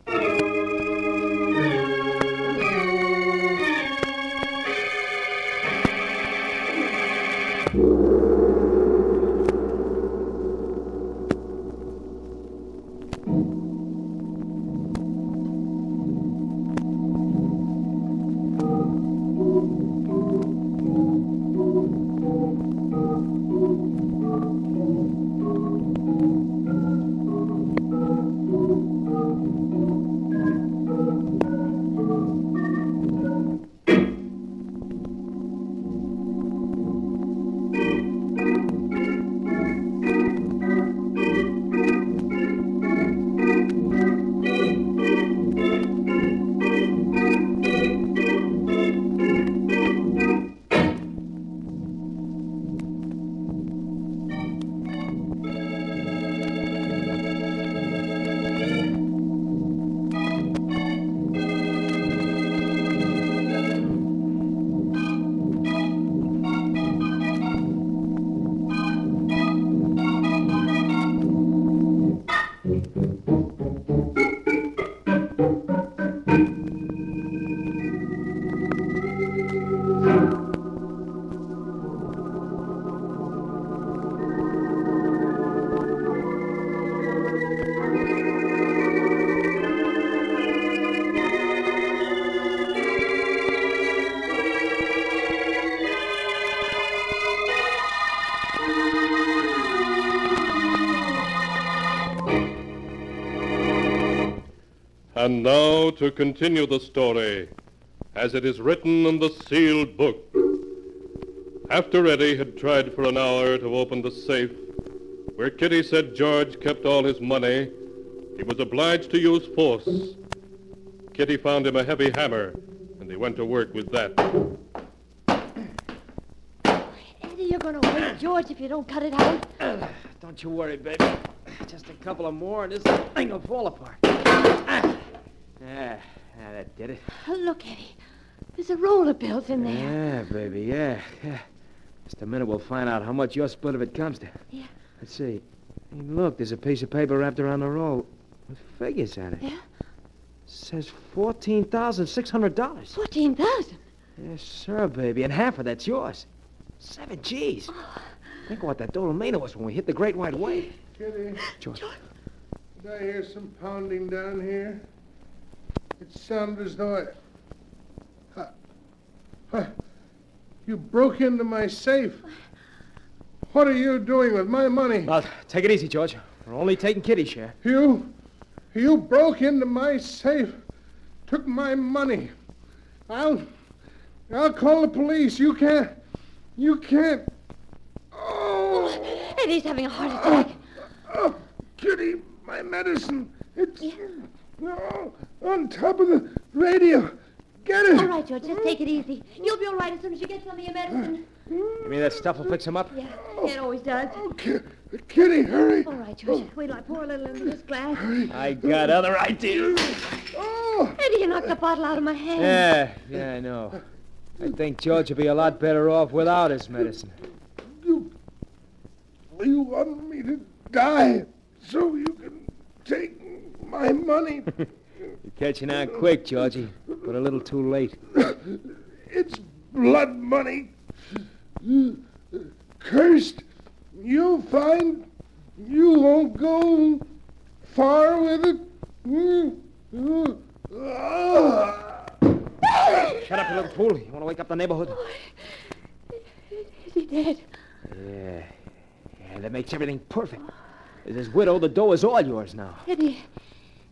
S2: And now to continue the story, as it is written in the sealed book. After Eddie had tried for an hour to open the safe, where Kitty said George kept all his money, he was obliged to use force. Kitty found him a heavy hammer, and they went to work with that.
S17: Eddie, you're going to wake George if you don't cut it out.
S3: Don't you worry, baby. Just a couple of more, and this thing will fall apart. That did it.
S17: Look, Eddie. There's a roll of bills in there.
S3: Yeah, baby, yeah. Just a minute, we'll find out how much your split of it comes to.
S17: Yeah.
S3: Let's see. Hey, look, there's a piece of paper wrapped around the roll with figures on it.
S17: Yeah?
S3: It says $14,600.
S17: $14,000?
S3: Yes, sir, baby, and half of that's yours. 7 G's. Think what that total mean to us when we hit the Great White Way.
S10: Kitty,
S3: George.
S10: did I hear some pounding down here? It sounded as though you broke into my safe. What are you doing with my money?
S3: Well, take it easy, George. We're only taking Kitty's share.
S10: You broke into my safe, took my money. I'll call the police. You can't. Oh!
S17: Eddie's having a heart attack.
S10: Oh, Kitty, my medicine. It's on top of the radio. Get it.
S17: All right, George, just take it easy. You'll be all right as soon as you get some of your medicine.
S3: You mean that stuff will fix him up?
S17: Yeah, it always does.
S10: Kitty, hurry.
S17: All right, George. Wait till I pour a little into this glass.
S3: I got other ideas.
S10: Oh!
S17: Eddie, you knocked the bottle out of my hand.
S3: Yeah, I know. I think George would be a lot better off without his medicine.
S10: You want me to die so you can take my money?
S3: You're catching on quick, Georgie, but a little too late.
S10: It's blood money. Cursed. You'll find you won't go far with it.
S3: Shut up, you little fool. You want to wake up the neighborhood?
S17: Is he dead?
S3: Yeah, that makes everything perfect. As his widow, the dough is all yours now.
S17: Eddie,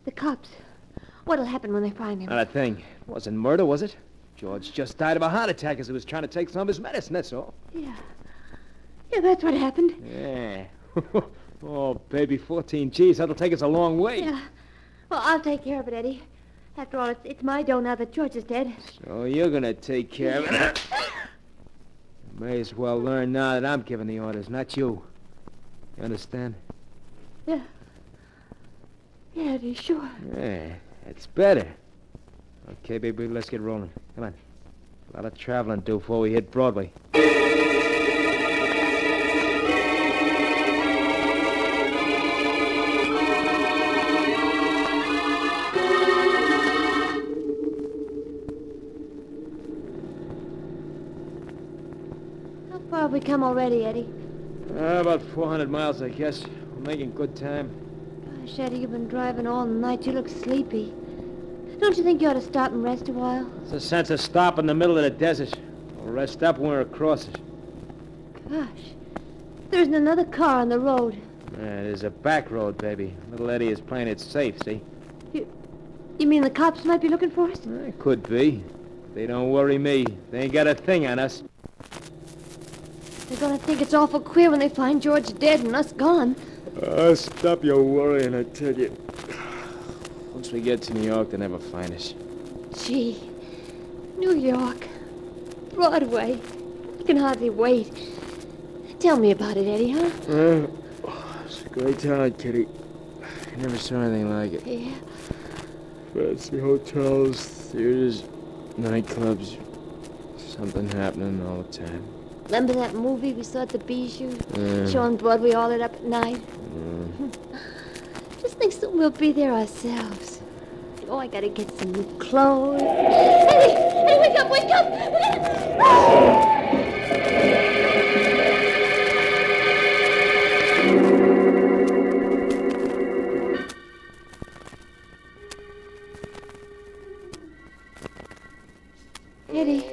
S17: the cops. What'll happen when they find him?
S3: Not a thing. It wasn't murder, was it? George just died of a heart attack as he was trying to take some of his medicine, that's all.
S17: Yeah, that's what happened.
S3: Yeah. Oh, baby, 14 G's. That'll take us a long way.
S17: Yeah. Well, I'll take care of it, Eddie. After all, it's my dough now that George is dead.
S3: So you're going to take care of it. May as well learn now that I'm giving the orders, not you. You understand?
S17: Yeah. Yeah, Eddie, sure.
S3: Yeah, it's better. Okay, baby, let's get rolling. Come on. A lot of traveling to do before we hit Broadway.
S17: How far have we come already, Eddie?
S3: About 400 miles, I guess. We're making good time.
S17: Gosh, Eddie, you've been driving all night. You look sleepy. Don't you think you ought to stop and rest a while?
S3: It's a sense of stop in the middle of the desert. We'll rest up when we're across it.
S17: Gosh, there isn't another car on the road.
S3: There's a back road, baby. Little Eddie is playing it safe, see?
S17: You mean the cops might be looking for us?
S3: It could be. They don't worry me. They ain't got a thing on us.
S17: They're gonna think it's awful queer when they find George dead and us gone.
S3: Stop your worrying, I tell you. Once we get to New York, they'll never find us.
S17: Gee, New York, Broadway. You can hardly wait. Tell me about it, Eddie, huh?
S3: It's a great town, Kitty. I never saw anything like it.
S17: Yeah.
S3: Fancy hotels, theaters, nightclubs. Something happening all the time.
S17: Remember that movie we saw at the Bijou? Showing Broadway all lit up at night? Just think soon we'll be there ourselves. Oh, I gotta get some new clothes. Eddie, wake up, wake up! Eddie.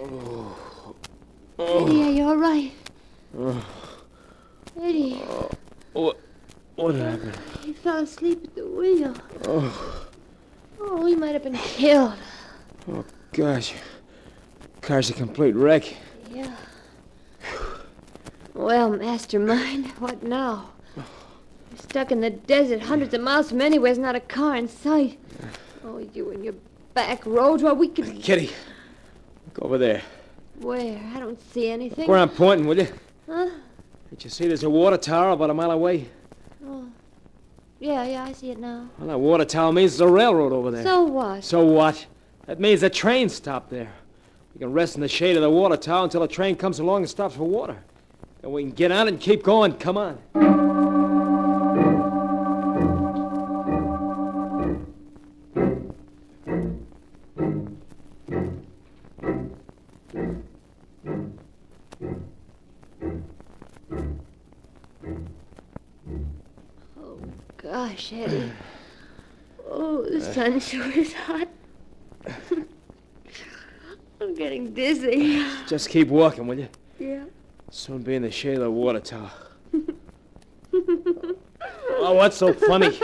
S17: Eddie, are you all right? Eddie.
S3: What happened?
S17: He fell asleep at the wheel. Oh, he might have been killed.
S3: Oh, gosh. Car's a complete wreck.
S17: Yeah. Well, mastermind, what now? We're stuck in the desert, hundreds of miles from anywhere. There's not a car in sight. Oh, you and your back roads. Well, we could...
S3: Kitty, look over there.
S17: Where? I don't see anything.
S3: Where I'm pointing, will you?
S17: Huh?
S3: Did you see there's a water tower about a mile away?
S17: Oh. Yeah, I see it now.
S3: Well, that water tower means there's a railroad over there.
S17: So what?
S3: So what? That means the train stopped there. We can rest in the shade of the water tower until a train comes along and stops for water. Then we can get on it and keep going. Come on.
S17: Gosh, Eddie. Oh, the sun sure is hot. I'm getting dizzy.
S3: Just keep walking, will you?
S17: Yeah.
S3: Soon be in the shade of the water tower. Oh, what's so funny?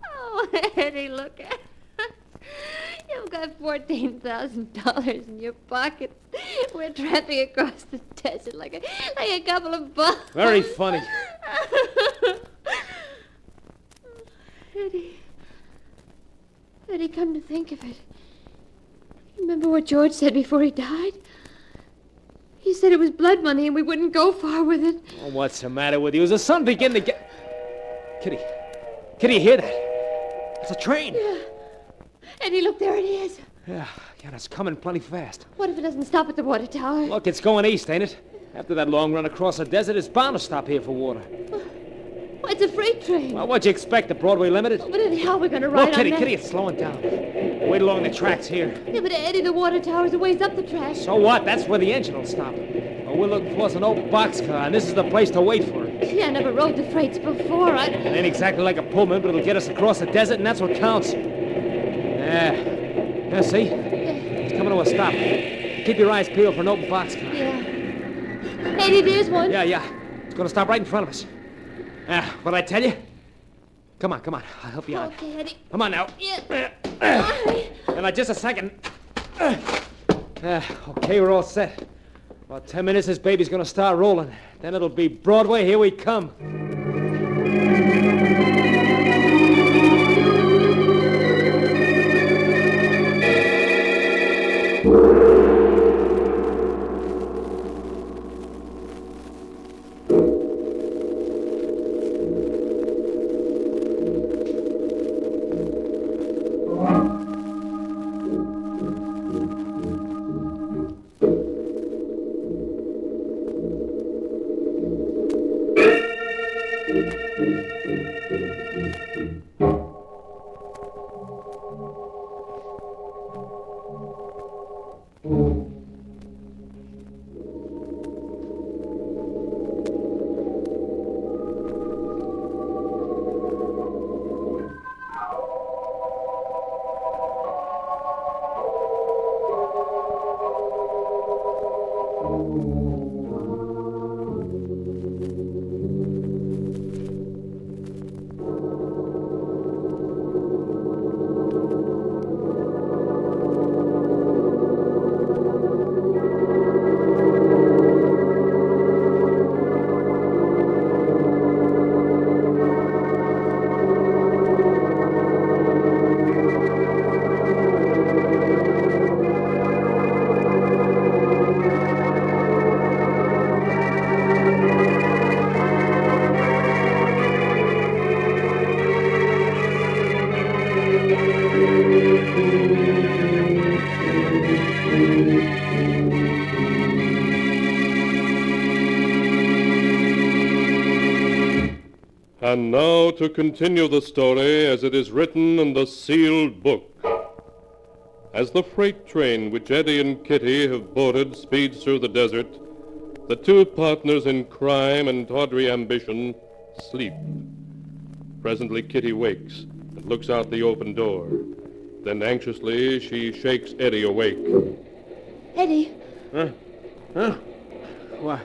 S17: Oh, Eddie, look at us. You've got $14,000 in your pocket. We're tramping across the desert like a couple of bums.
S3: Very funny.
S17: Eddie, come to think of it. Remember what George said before he died? He said it was blood money and we wouldn't go far with it.
S3: Oh, what's the matter with you? Is the sun beginning to get... Kitty, you hear that? It's a train.
S17: Yeah. Eddie, look, there it is.
S3: Yeah, it's coming plenty fast.
S17: What if it doesn't stop at the water tower?
S3: Look, it's going east, ain't it? After that long run across the desert, it's bound to stop here for water.
S17: Well, it's a freight train.
S3: Well, what'd you expect, the Broadway Limited?
S17: Oh, but Eddie, how are we going to ride
S3: Look,
S17: on that?
S3: Kitty, it's slowing down. Wait along the tracks here.
S17: Yeah, but Eddie, the water tower's a ways up the track.
S3: So what? That's where the engine will stop. Well, we're looking for an old boxcar, and this is the place to wait for it.
S17: Yeah, I never rode the freights before.
S3: It ain't exactly like a Pullman, but it'll get us across the desert, and that's what counts. Yeah, see? It's coming to a stop. Keep your eyes peeled for an open boxcar.
S17: Yeah. Eddie, there's one.
S3: Yeah. It's going to stop right in front of us. What'd I tell you? Come on. I'll help you out.
S17: Okay, Eddie.
S3: Come on now.
S17: Yeah.
S3: Now, just a second. Okay, we're all set. About 10 minutes, this baby's going to start rolling. Then it'll be Broadway. Here we come.
S2: And now to continue the story as it is written in the sealed book. As the freight train which Eddie and Kitty have boarded speeds through the desert, the two partners in crime and tawdry ambition sleep. Presently Kitty wakes and looks out the open door. Then anxiously she shakes Eddie awake.
S17: Eddie,
S3: Huh? What?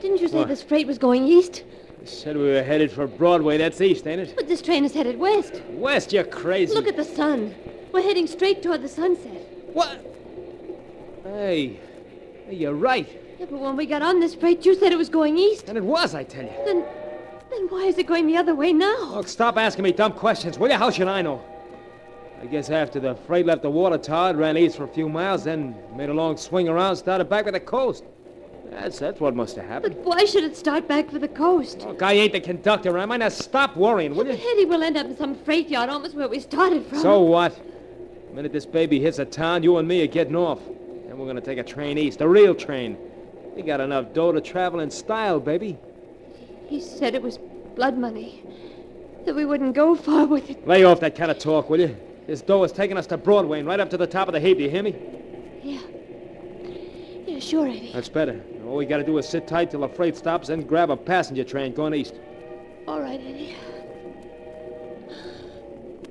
S17: didn't you say
S3: What?
S17: this freight was going east?
S3: You said we were headed for Broadway. That's east, ain't it?
S17: But this train is headed west.
S3: West, you're crazy.
S17: Look at the sun. We're heading straight toward the sunset.
S3: What? Hey, you're right.
S17: Yeah, but when we got on this freight, you said it was going east.
S3: And it was, I tell you.
S17: Then why is it going the other way now?
S3: Look, stop asking me dumb questions, will you? How should I know? I guess after the freight left the water tower, it ran east for a few miles, then made a long swing around, started back with the coast. That's what must have happened.
S17: But why should it start back for the coast?
S3: Look, I ain't the conductor, am I? Now stop worrying, will you?
S17: Eddie, we'll end up in some freight yard almost where we started from.
S3: So what? The minute this baby hits a town, you and me are getting off. Then we're gonna take a train east, a real train. We got enough dough to travel in style, baby.
S17: He said it was blood money. That we wouldn't go far with it.
S3: Lay off that kind of talk, will you? This dough is taking us to Broadway and right up to the top of the heap, do you hear me?
S17: Yeah, sure, Eddie.
S3: That's better. All we gotta do is sit tight till the freight stops, then grab a passenger train going east.
S17: All right, Eddie.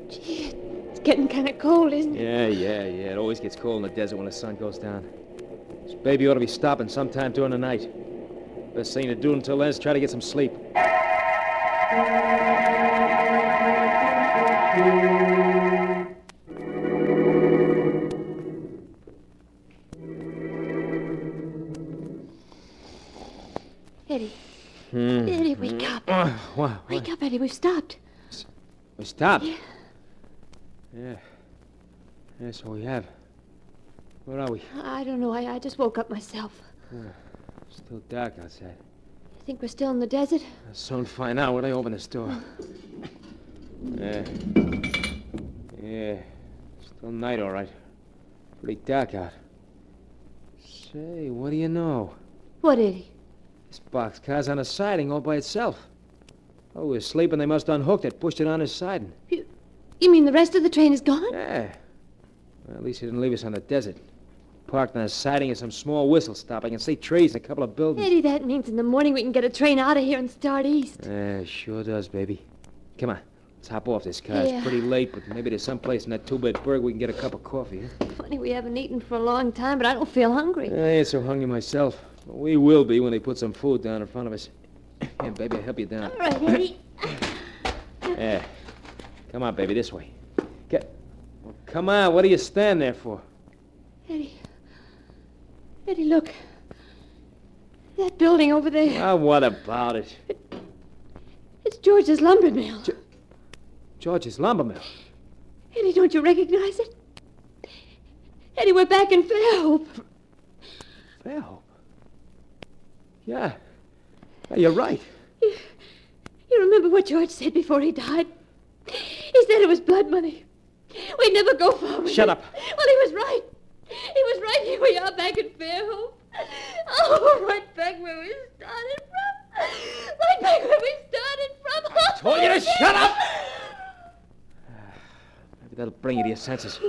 S17: Gee, it's getting kind of cold, isn't it?
S3: Yeah. It always gets cold in the desert when the sun goes down. This baby ought to be stopping sometime during the night. Best thing to do until then is try to get some sleep.
S17: Eddie. Eddie, wake up.
S3: What?
S17: Wake up, Eddie. We've stopped.
S3: We stopped?
S17: Yeah.
S3: Yeah, so we have. Where are we?
S17: I don't know. I just woke up myself.
S3: Still dark outside.
S17: You think we're still in the desert?
S3: I'll soon find out when I open this door. Yeah. Still night, all right. Pretty dark out. Say, what do you know?
S17: What, Eddie?
S3: This boxcar's on a siding all by itself. Oh, we were sleeping. They must have unhooked it, pushed it on his siding.
S17: You mean the rest of the train is gone?
S3: Yeah. Well, at least he didn't leave us on the desert. Parked on a siding and some small whistle stop. I can see trees and a couple of buildings.
S17: Eddie, that means in the morning we can get a train out of here and start east.
S3: Yeah, sure does, baby. Come on. Let's hop off this car.
S17: Yeah.
S3: It's pretty late, but maybe there's some place in that two-bit burg we can get a cup of coffee, huh?
S17: Funny we haven't eaten for a long time, but I don't feel hungry.
S3: I ain't so hungry myself. But we will be when they put some food down in front of us. Here, baby, I'll help you down.
S17: All right, Eddie.
S3: Yeah. Come on, baby, this way. Well, come on, what are you standing there for?
S17: Eddie, look. That building over there.
S3: Oh, what about it?
S17: It's George's lumber mill.
S3: George's lumber mill.
S17: Eddie, don't you recognize it? Eddie, we're back in Fairhope.
S3: Fairhope? Yeah. You're right.
S17: You remember what George said before he died? He said it was blood money. We'd never go far with
S3: Shut
S17: it.
S3: up.
S17: Well, he was right. He was right. Here we are back in Fairhope. Oh, right back where we started from. Right back where we started from.
S3: I told you to shut up! Maybe that'll bring you to your senses.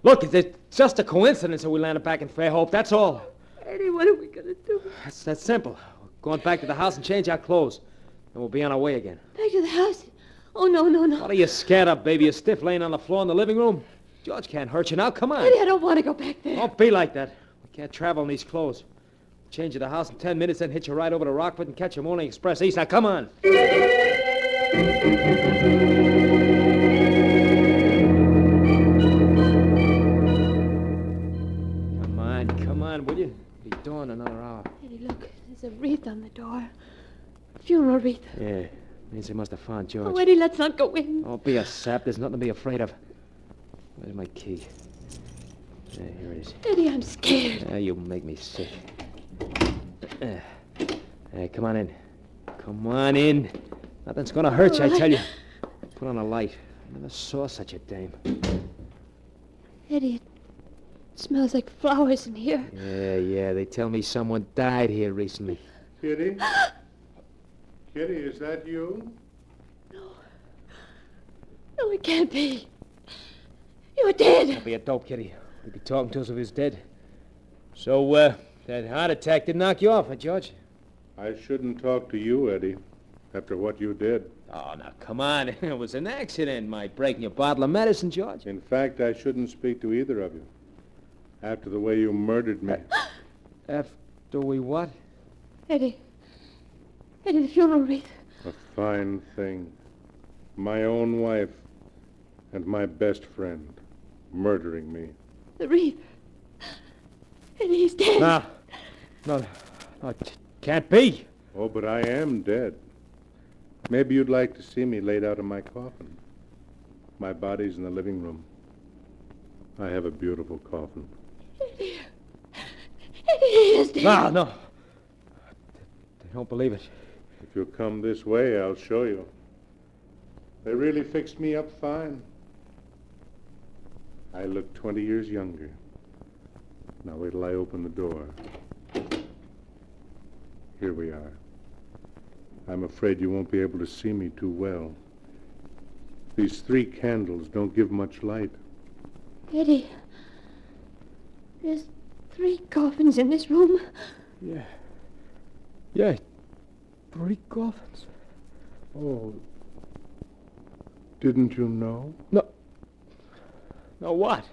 S3: Look, it's just a coincidence that we landed back in Fairhope, that's all.
S17: Eddie, what are we going to do?
S3: That's simple. We're going back to the house and change our clothes. Then we'll be on our way again.
S17: Back to the house? Oh, no.
S3: What are you scared of, baby? You're stiff laying on the floor in the living room? George can't hurt you now. Come on.
S17: Eddie, I don't want to go back there.
S3: Don't be like that. We can't travel in these clothes. Change at the house in 10 minutes, then hitch a ride over to Rockford and catch a morning express east. Now, come on. Come on, will you? It'll be dawn in another hour.
S17: Eddie, look. There's a wreath on the door. A funeral wreath.
S3: Yeah. Means they must have found George.
S17: Oh, Eddie, let's not go in.
S3: Don't be a sap. There's nothing to be afraid of. Where's my key? Yeah, here it is.
S17: Eddie, I'm scared.
S3: You make me sick. Hey, come on in. Come on in. Nothing's gonna hurt you, I tell you. Put on a light. I never saw such a dame.
S17: Eddie, it smells like flowers in here.
S3: Yeah. They tell me someone died here recently.
S10: Kitty? Kitty, is that you?
S17: No, it can't be. You're dead.
S3: Don't be a dope, Kitty. He'd be talking to us if he was dead. So, that heart attack didn't knock you off, huh, George?
S10: I shouldn't talk to you, Eddie, after what you did.
S3: Oh, now, come on. It was an accident, Mike, breaking your bottle of medicine, George.
S10: In fact, I shouldn't speak to either of you. After the way you murdered me.
S3: After we what?
S17: Eddie, the funeral wreath.
S10: A fine thing. My own wife and my best friend murdering me.
S17: The wreath. Eddie, he's dead.
S3: No, it can't be.
S10: Oh, but I am dead. Maybe you'd like to see me laid out in my coffin. My body's in the living room. I have a beautiful coffin.
S17: Eddie is dead.
S3: No. They don't believe it.
S10: If you'll come this way, I'll show you. They really fixed me up fine. I look 20 years younger. Now wait till I open the door. Here we are. I'm afraid you won't be able to see me too well. These 3 candles don't give much light.
S17: Eddie, there's 3 coffins in this room.
S3: Yeah, 3 coffins.
S10: Oh, didn't you know?
S3: No, what?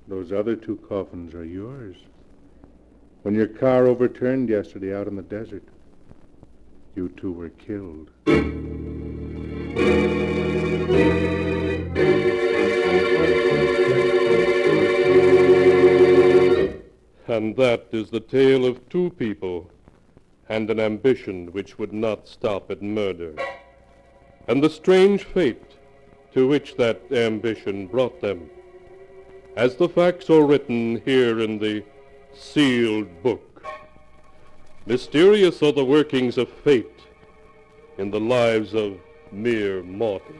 S10: Those other 2 coffins are yours. When your car overturned yesterday out in the desert, you 2 were killed.
S13: And that is the tale of 2 people and an ambition which would not stop at murder, and the strange fate to which that ambition brought them, as the facts are written here in the sealed book. Mysterious are the workings of fate in the lives of mere mortals.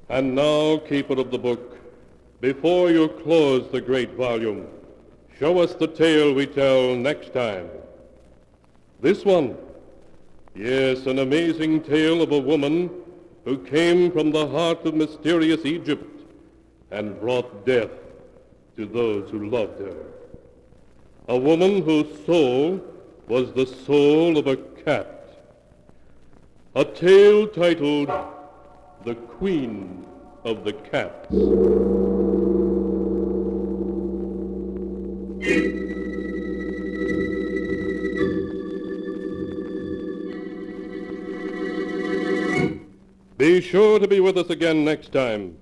S13: And now, keeper of the book, before you close the great volume, show us the tale we tell next time. This one, yes, an amazing tale of a woman who came from the heart of mysterious Egypt and brought death to those who loved her. A woman whose soul was the soul of a cat. A tale titled The Queen of the Cats. Be sure to be with us again next time,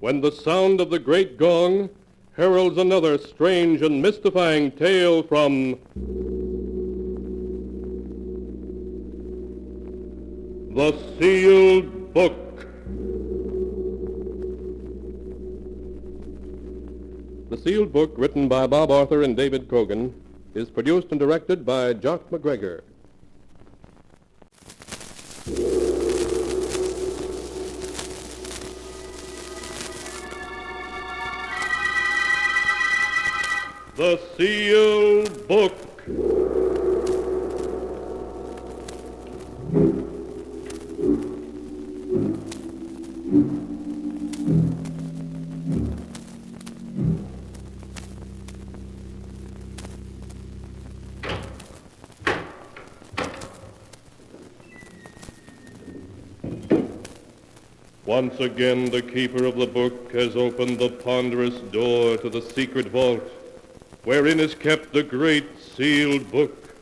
S13: when the sound of the great gong heralds another strange and mystifying tale from The Sealed Book. The Sealed Book, written by Bob Arthur and David Cogan, is produced and directed by Jock McGregor. The Sealed Book.
S2: Once again, the keeper of the book has opened the ponderous door to the secret vault, wherein is kept the great sealed book,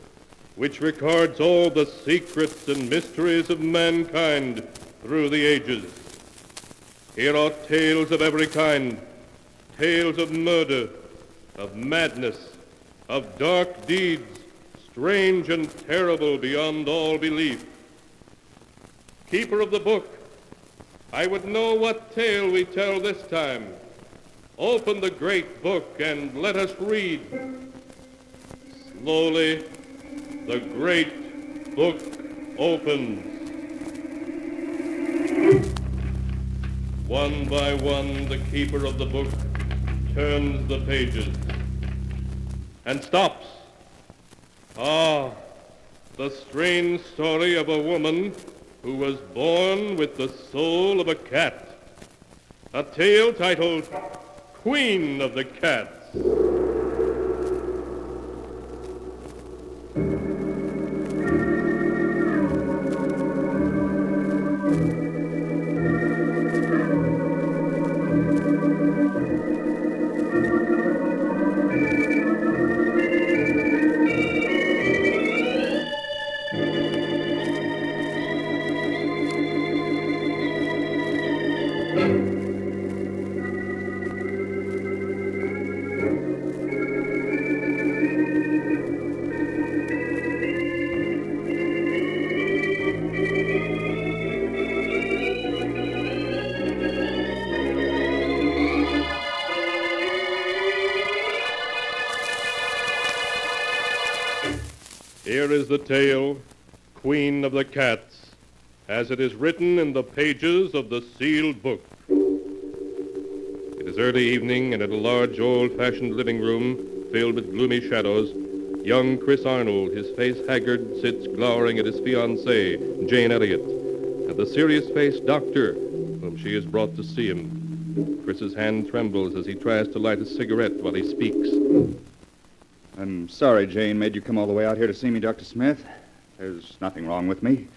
S2: which records all the secrets and mysteries of mankind through the ages. Here are tales of every kind, tales of murder, of madness, of dark deeds, strange and terrible beyond all belief. Keeper of the book, I would know what tale we tell this time. Open the great book and let us read. Slowly, the great book opens. One by one, the keeper of the book turns the pages and stops. Ah, the strange story of a woman who was born with the soul of a cat. A tale titled Queen of the Cats. Here is the tale, Queen of the Cats, as it is written in the pages of the sealed book. It is early evening, and in a large, old-fashioned living room filled with gloomy shadows, young Chris Arnold, his face haggard, sits glowering at his fiancée, Jane Elliott, and the serious-faced doctor, whom she has brought to see him. Chris's hand trembles as he tries to light a cigarette while he speaks.
S20: I'm sorry Jane made you come all the way out here to see me, Dr. Smith. There's nothing wrong with me.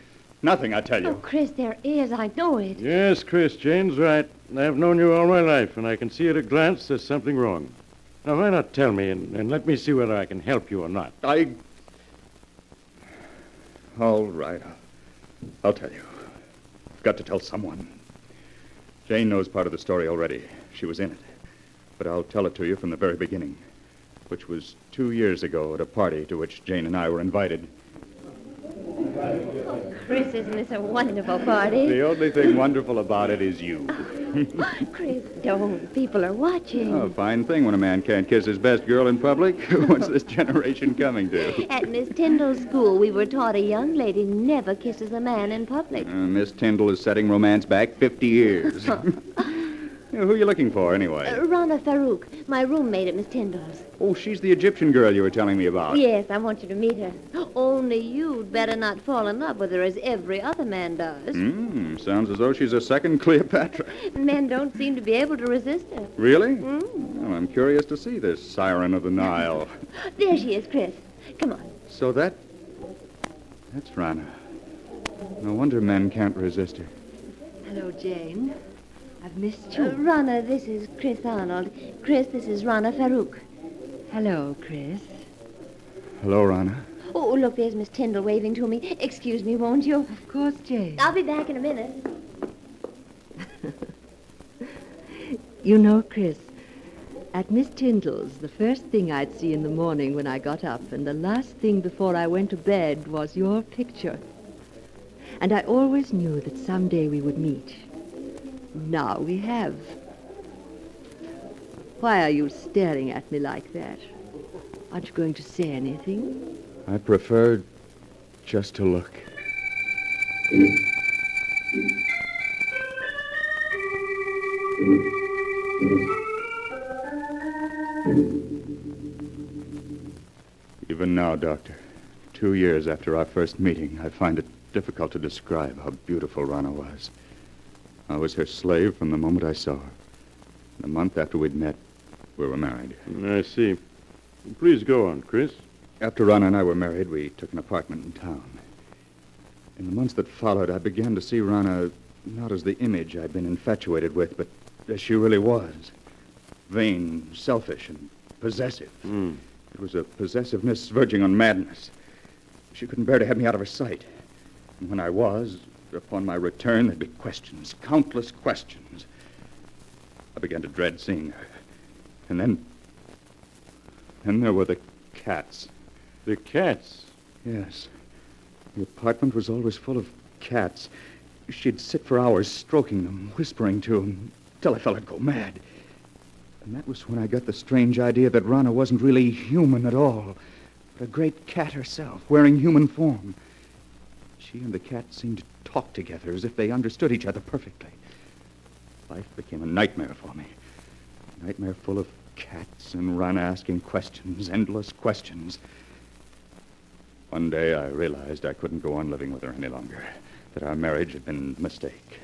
S20: Nothing, I tell you.
S17: Oh, Chris, there is. I know it.
S9: Yes, Chris, Jane's right. I've known you all my life, and I can see at a glance there's something wrong. Now, why not tell me and let me see whether I can help you or not?
S20: All right. I'll tell you. I've got to tell someone. Jane knows part of the story already. She was in it. But I'll tell it to you from the very beginning, which was 2 years ago at a party to which Jane and I were invited.
S17: Oh, Chris, isn't this a wonderful party?
S20: The only thing wonderful about it is you.
S17: Chris, don't. People are watching.
S20: Oh, fine thing when a man can't kiss his best girl in public. What's this generation coming to?
S17: At Miss Tyndall's school, we were taught a young lady never kisses a man in public.
S20: Miss Tyndall is setting romance back 50 years. Who are you looking for, anyway?
S17: Rana Farouk, my roommate at Miss Tyndall's.
S20: Oh, she's the Egyptian girl you were telling me about.
S17: Yes, I want you to meet her. Only you'd better not fall in love with her as every other man does.
S20: Sounds as though she's a second Cleopatra.
S17: Men don't seem to be able to resist her.
S20: Really? Well, I'm curious to see this siren of the Nile.
S17: There she is, Chris. Come on.
S20: So that's Rana. No wonder men can't resist her.
S16: Hello, Jane. I've missed you.
S17: Rana, this is Chris Arnold. Chris, this is Rana Farouk.
S16: Hello, Chris.
S20: Hello, Rana.
S17: Oh, look, there's Miss Tyndall waving to me. Excuse me, won't you?
S16: Of course, Jane.
S17: I'll be back in a minute.
S16: You know, Chris, at Miss Tyndall's, the first thing I'd see in the morning when I got up and the last thing before I went to bed was your picture. And I always knew that someday we would meet. Now we have. Why are you staring at me like that? Aren't you going to say anything?
S20: I prefer just to look. Even now, Doctor, 2 years after our first meeting, I find it difficult to describe how beautiful Rana was. I was her slave from the moment I saw her. And a month after we'd met, we were married.
S9: I see. Please go on, Chris.
S20: After Rana and I were married, we took an apartment in town. In the months that followed, I began to see Rana Not as the image I'd been infatuated with, but as she really was. Vain, selfish, and possessive. It was a possessiveness verging on madness. She couldn't bear to have me out of her sight. And when I was, upon my return, there'd be questions, countless questions. I began to dread seeing her. And then there were the cats.
S9: The cats?
S20: Yes. The apartment was always full of cats. She'd sit for hours stroking them, whispering to them, till I felt I'd go mad. And that was when I got the strange idea that Rana wasn't really human at all, but a great cat herself, wearing human form. She and the cat seemed to talk together as if they understood each other perfectly. Life became a nightmare for me. A nightmare full of cats and Rana asking questions, endless questions. One day I realized I couldn't go on living with her any longer, that our marriage had been a mistake.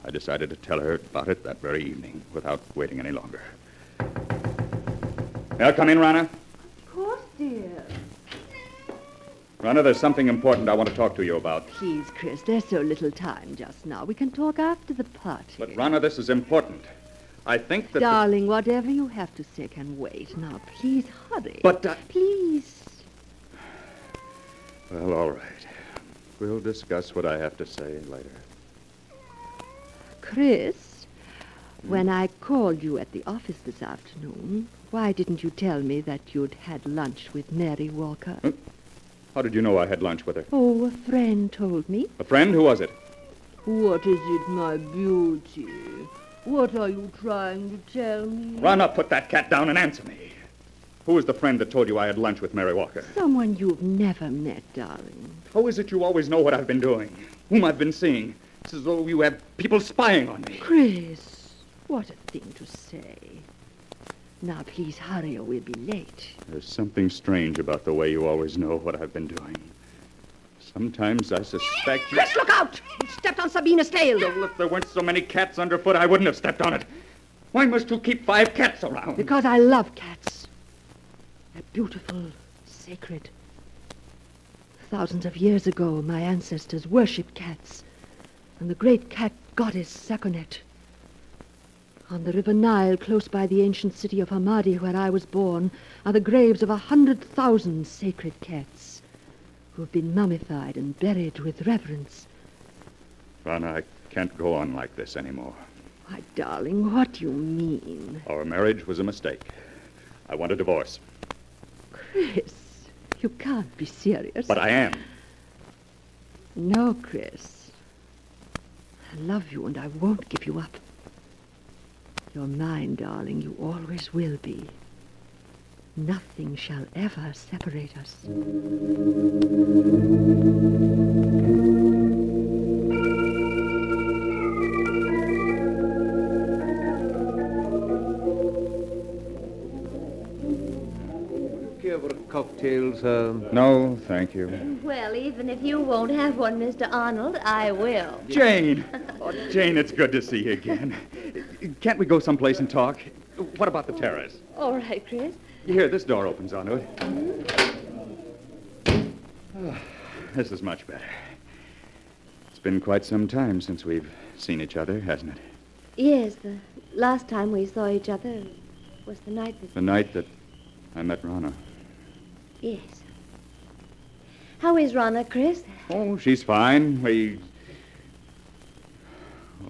S20: I decided to tell her about it that very evening, without waiting any longer. May I come in, Rana?
S16: Of course, dear.
S20: Rana, there's something important I want to talk to you about.
S16: Please, Chris, there's so little time just now. We can talk after the party.
S20: But, Rana, this is important. I think that...
S16: Darling, whatever you have to say can wait. Now, please hurry.
S20: But,
S16: Please.
S20: Well, all right. We'll discuss what I have to say later.
S16: Chris, when I called you at the office this afternoon, why didn't you tell me that you'd had lunch with Mary Walker?
S20: How did you know I had lunch with her?
S16: Oh, a friend told me.
S20: A friend? Who was it?
S16: What is it, my beauty? What are you trying to tell me?
S20: Rana, put that cat down and answer me. Who was the friend that told you I had lunch with Mary Walker?
S16: Someone you've never met, darling.
S20: How is it you always know what I've been doing? Whom I've been seeing? It's as though you have people spying on me.
S16: Chris, what a thing to say. Now, please hurry or we'll be late.
S20: There's something strange about the way you always know what I've been doing. Sometimes I suspect...
S8: Chris, look out! You stepped on Sabina's tail.
S20: Well, if there weren't so many cats underfoot, I wouldn't have stepped on it. Why must you keep 5 cats around?
S16: Because I love cats. They're beautiful, sacred. Thousands of years ago, my ancestors worshipped cats. And the great cat goddess Sakonet. On the River Nile, close by the ancient city of Hamadi, where I was born, are the graves of 100,000 sacred cats who have been mummified and buried with reverence.
S20: Rana, I can't go on like this anymore.
S16: Why, darling, what do you mean?
S20: Our marriage was a mistake. I want a divorce.
S16: Chris, you can't be serious.
S20: But I am.
S16: No, Chris. I love you and I won't give you up. You're mine, darling. You always will be. Nothing shall ever separate us.
S5: Care for cocktails?
S20: No, thank you.
S15: Well, even if you won't have one, Mr. Arnold, I will.
S20: Jane! Oh, Jane, it's good to see you again. Can't we go someplace and talk? What about the terrace?
S15: All right, Chris.
S20: Here, this door opens onto it. Oh, this is much better. It's been quite some time since we've seen each other, hasn't it?
S15: Yes, the last time we saw each other was the night that...
S20: The night that I met Rana.
S15: Yes. How is Rana, Chris?
S20: Oh, she's fine.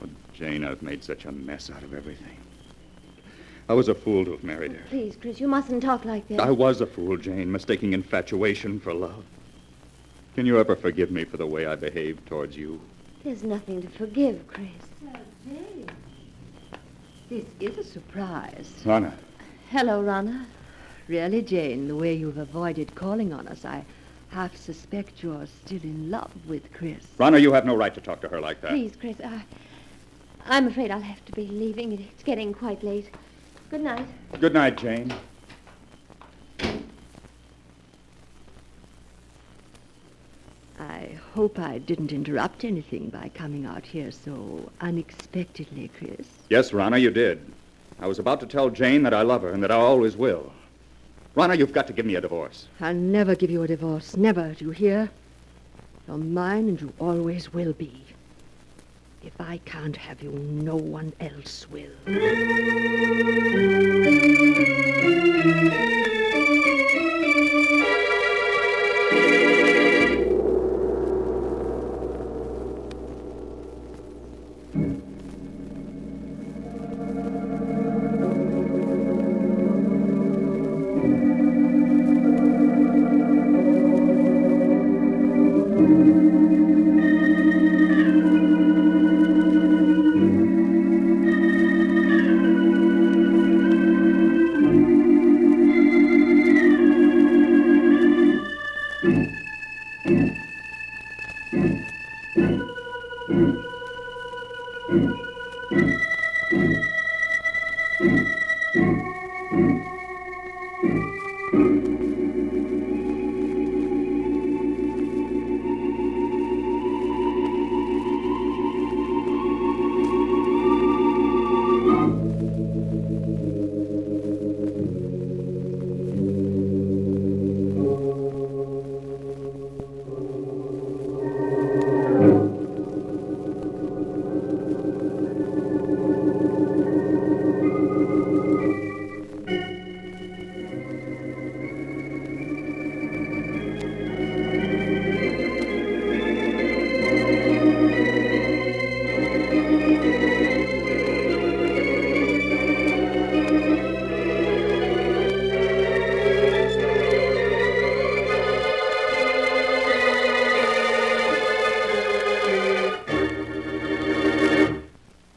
S20: Oh, Jane, I've made such a mess out of everything. I was a fool to have married her.
S15: Please, Chris, you mustn't talk like that.
S20: I was a fool, Jane, mistaking infatuation for love. Can you ever forgive me for the way I behaved towards you?
S15: There's nothing to forgive, Chris.
S16: Jane, this is a surprise.
S20: Rana.
S15: Hello, Rana.
S16: Really, Jane, the way you've avoided calling on us, I half suspect you're still in love with Chris.
S20: Rana, you have no right to talk to her like that.
S15: Please, Chris, I'm afraid I'll have to be leaving. It's getting quite late. Good night.
S20: Good night, Jane.
S16: I hope I didn't interrupt anything by coming out here so unexpectedly, Chris.
S20: Yes, Rana, you did. I was about to tell Jane that I love her and that I always will. Rana, you've got to give me a divorce.
S16: I'll never give you a divorce. Never, do you hear? You're mine and you always will be. If I can't have you, no one else will.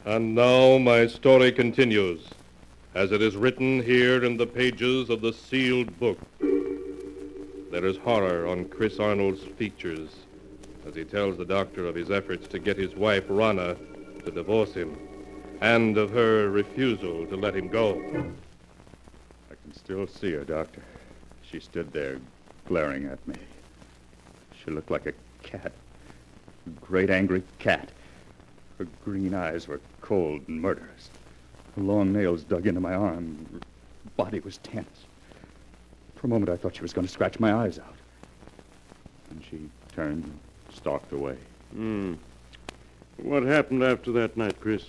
S2: And now my story continues, as it is written here in the pages of the sealed book. There is horror on Chris Arnold's features as he tells the doctor of his efforts to get his wife, Rana, to divorce him, and of her refusal to let him go.
S20: I can still see her, Doctor. She stood there, glaring at me. She looked like a cat. A great angry cat. Her green eyes were cold and murderous. Her long nails dug into my arm. Her body was tense. For a moment, I thought she was going to scratch my eyes out. And she turned and stalked away.
S9: What happened after that night, Chris?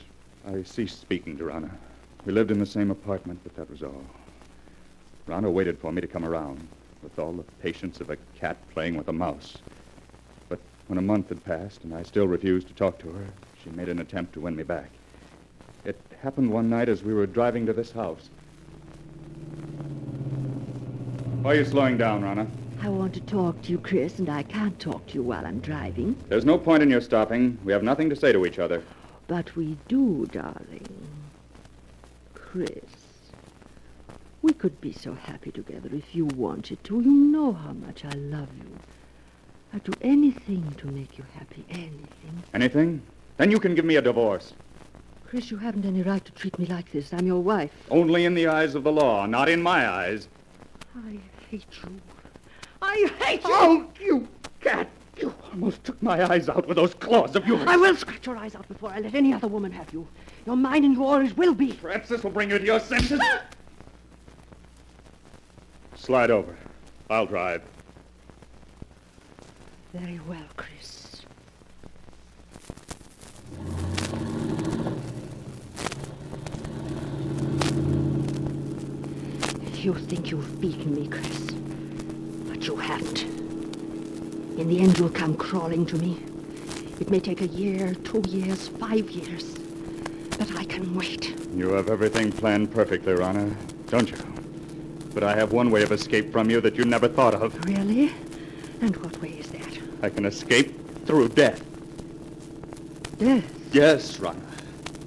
S20: I ceased speaking to Rana. We lived in the same apartment, but that was all. Rana waited for me to come around, with all the patience of a cat playing with a mouse. But when a month had passed and I still refused to talk to her, she made an attempt to win me back. It happened one night as we were driving to this house. Why are you slowing down, Rana?
S16: I want to talk to you, Chris, and I can't talk to you while I'm driving.
S20: There's no point in your stopping. We have nothing to say to each other.
S16: But we do, darling. Chris, we could be so happy together if you wanted to. You know how much I love you. I'd do anything to make you happy, anything.
S20: Anything? Then you can give me a divorce.
S16: Chris, you haven't any right to treat me like this. I'm your wife.
S20: Only in the eyes of the law, not in my eyes.
S16: I hate you. I hate you!
S20: Oh, you cat! You almost took my eyes out with those claws of yours.
S16: I will scratch your eyes out before I let any other woman have you. You're mine and you always will be.
S20: Perhaps this will bring you to your senses. Slide over. I'll drive.
S16: Very well, Chris. You think you've beaten me, Chris. But you haven't. In the end, you'll come crawling to me. It may take a year, 2 years, 5 years. But I can wait.
S20: You have everything planned perfectly, Rana, don't you? But I have one way of escape from you that you never thought of.
S16: Really? And what way is that?
S20: I can escape through death.
S16: Death?
S20: Yes, Rana.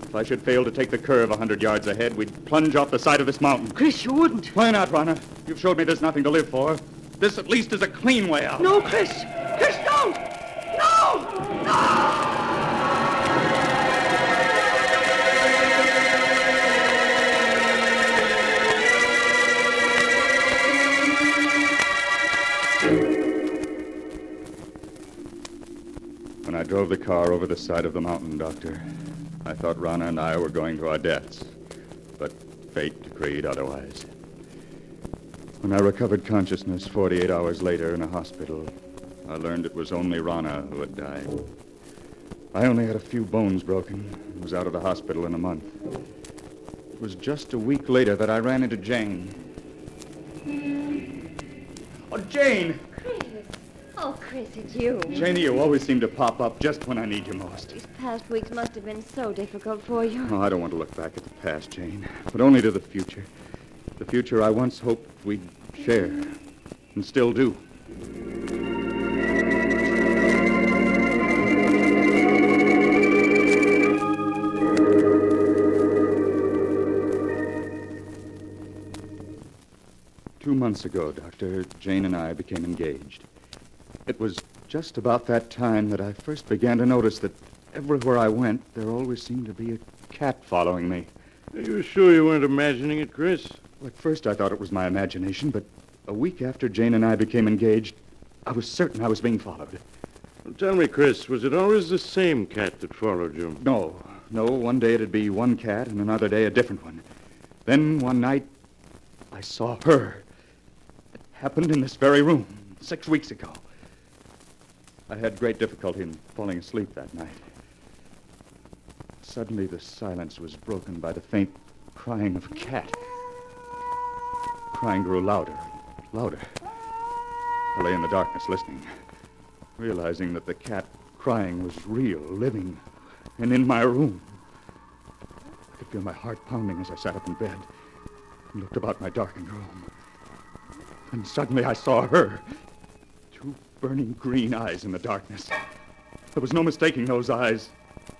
S20: If I should fail to take the curve 100 yards ahead, we'd plunge off the side of this mountain.
S16: Chris, you wouldn't.
S20: Why not, Rana? You've showed me there's nothing to live for. This at least is a clean way out.
S16: No, Chris! Chris, don't! No! No!
S20: When I drove the car over the side of the mountain, Doctor, I thought Rana and I were going to our deaths. But fate decreed otherwise. When I recovered consciousness 48 hours later in a hospital, I learned it was only Rana who had died. I only had a few bones broken. I was out of the hospital in a month. It was just a week later that I ran into Jane. Oh, Jane!
S17: Oh, Chris, it's you.
S20: Janie, you always seem to pop up just when I need you most.
S17: These past weeks must have been so difficult for you.
S20: Oh, I don't want to look back at the past, Jane, but only to the future. The future I once hoped we'd share, and still do. Two months ago, Doctor, Jane and I became engaged. It was just about that time that I first began to notice that everywhere I went, there always seemed to be a cat following me.
S9: Are you sure you weren't imagining it, Chris?
S20: Well, at first I thought it was my imagination, but a week after Jane and I became engaged, I was certain I was being followed.
S9: Well, tell me, Chris, was it always the same cat that followed you?
S20: No. One day it'd be one cat, and another day a different one. Then one night, I saw her. It happened in this very room 6 weeks ago. I had great difficulty in falling asleep that night. Suddenly, the silence was broken by the faint crying of a cat. The crying grew louder, louder. I lay in the darkness listening, realizing that the cat crying was real, living, and in my room. I could feel my heart pounding as I sat up in bed and looked about my darkened room. And suddenly I saw her. Two burning green eyes in the darkness. There was no mistaking those eyes.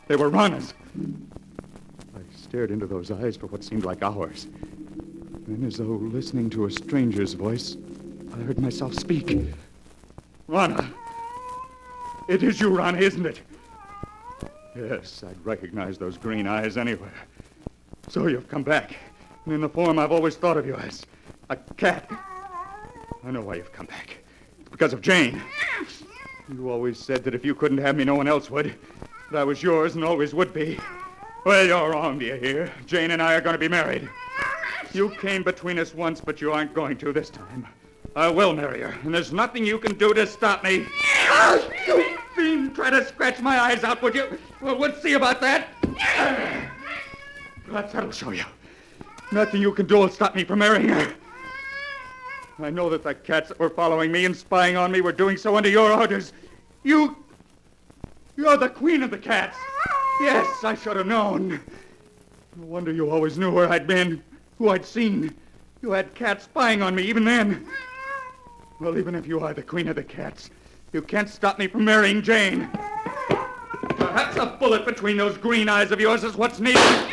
S20: They were Rana's. I stared into those eyes for what seemed like hours. Then, as though listening to a stranger's voice, I heard myself speak. Rana! It is you, Rana, isn't it? Yes, I'd recognize those green eyes anywhere. So you've come back, and in the form I've always thought of you as, a cat. I know why you've come back. It's because of Jane. You always said that if you couldn't have me, no one else would. That I was yours and always would be. Well, you're wrong, do you hear? Jane and I are going to be married. You came between us once, but you aren't going to this time. I will marry her, and there's nothing you can do to stop me. You fiend, try to scratch my eyes out, would you? Well, we'll see about that. Perhaps that'll show you. Nothing you can do will stop me from marrying her. I know that the cats that were following me and spying on me were doing so under your orders. You're the queen of the cats. Yes, I should have known. No wonder you always knew where I'd been, who I'd seen. You had cats spying on me even then. Well, even if you are the queen of the cats, you can't stop me from marrying Jane. Perhaps a bullet between those green eyes of yours is what's needed.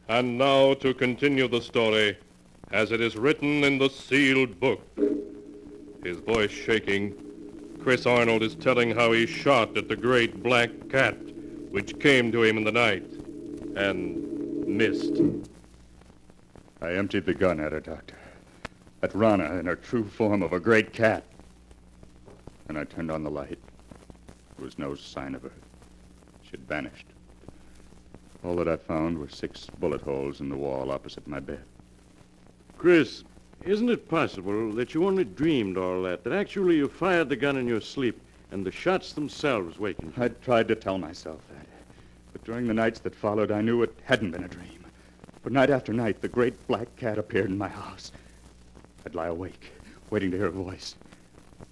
S2: And now to continue the story as it is written in the sealed book. His voice shaking, Chris Arnold is telling how he shot at the great black cat
S13: which came to him in the night and missed.
S20: I emptied the gun at her, Doctor. At Rana in her true form of a great cat. And I turned on the light. There was no sign of her. She had vanished. All that I found were 6 bullet holes in the wall opposite my bed.
S9: Chris, isn't it possible that you only dreamed all that actually you fired the gun in your sleep and the shots themselves wakened you?
S20: I tried to tell myself that. But during the nights that followed, I knew it hadn't been a dream. For night after night, the great black cat appeared in my house. I'd lie awake, waiting to hear her voice.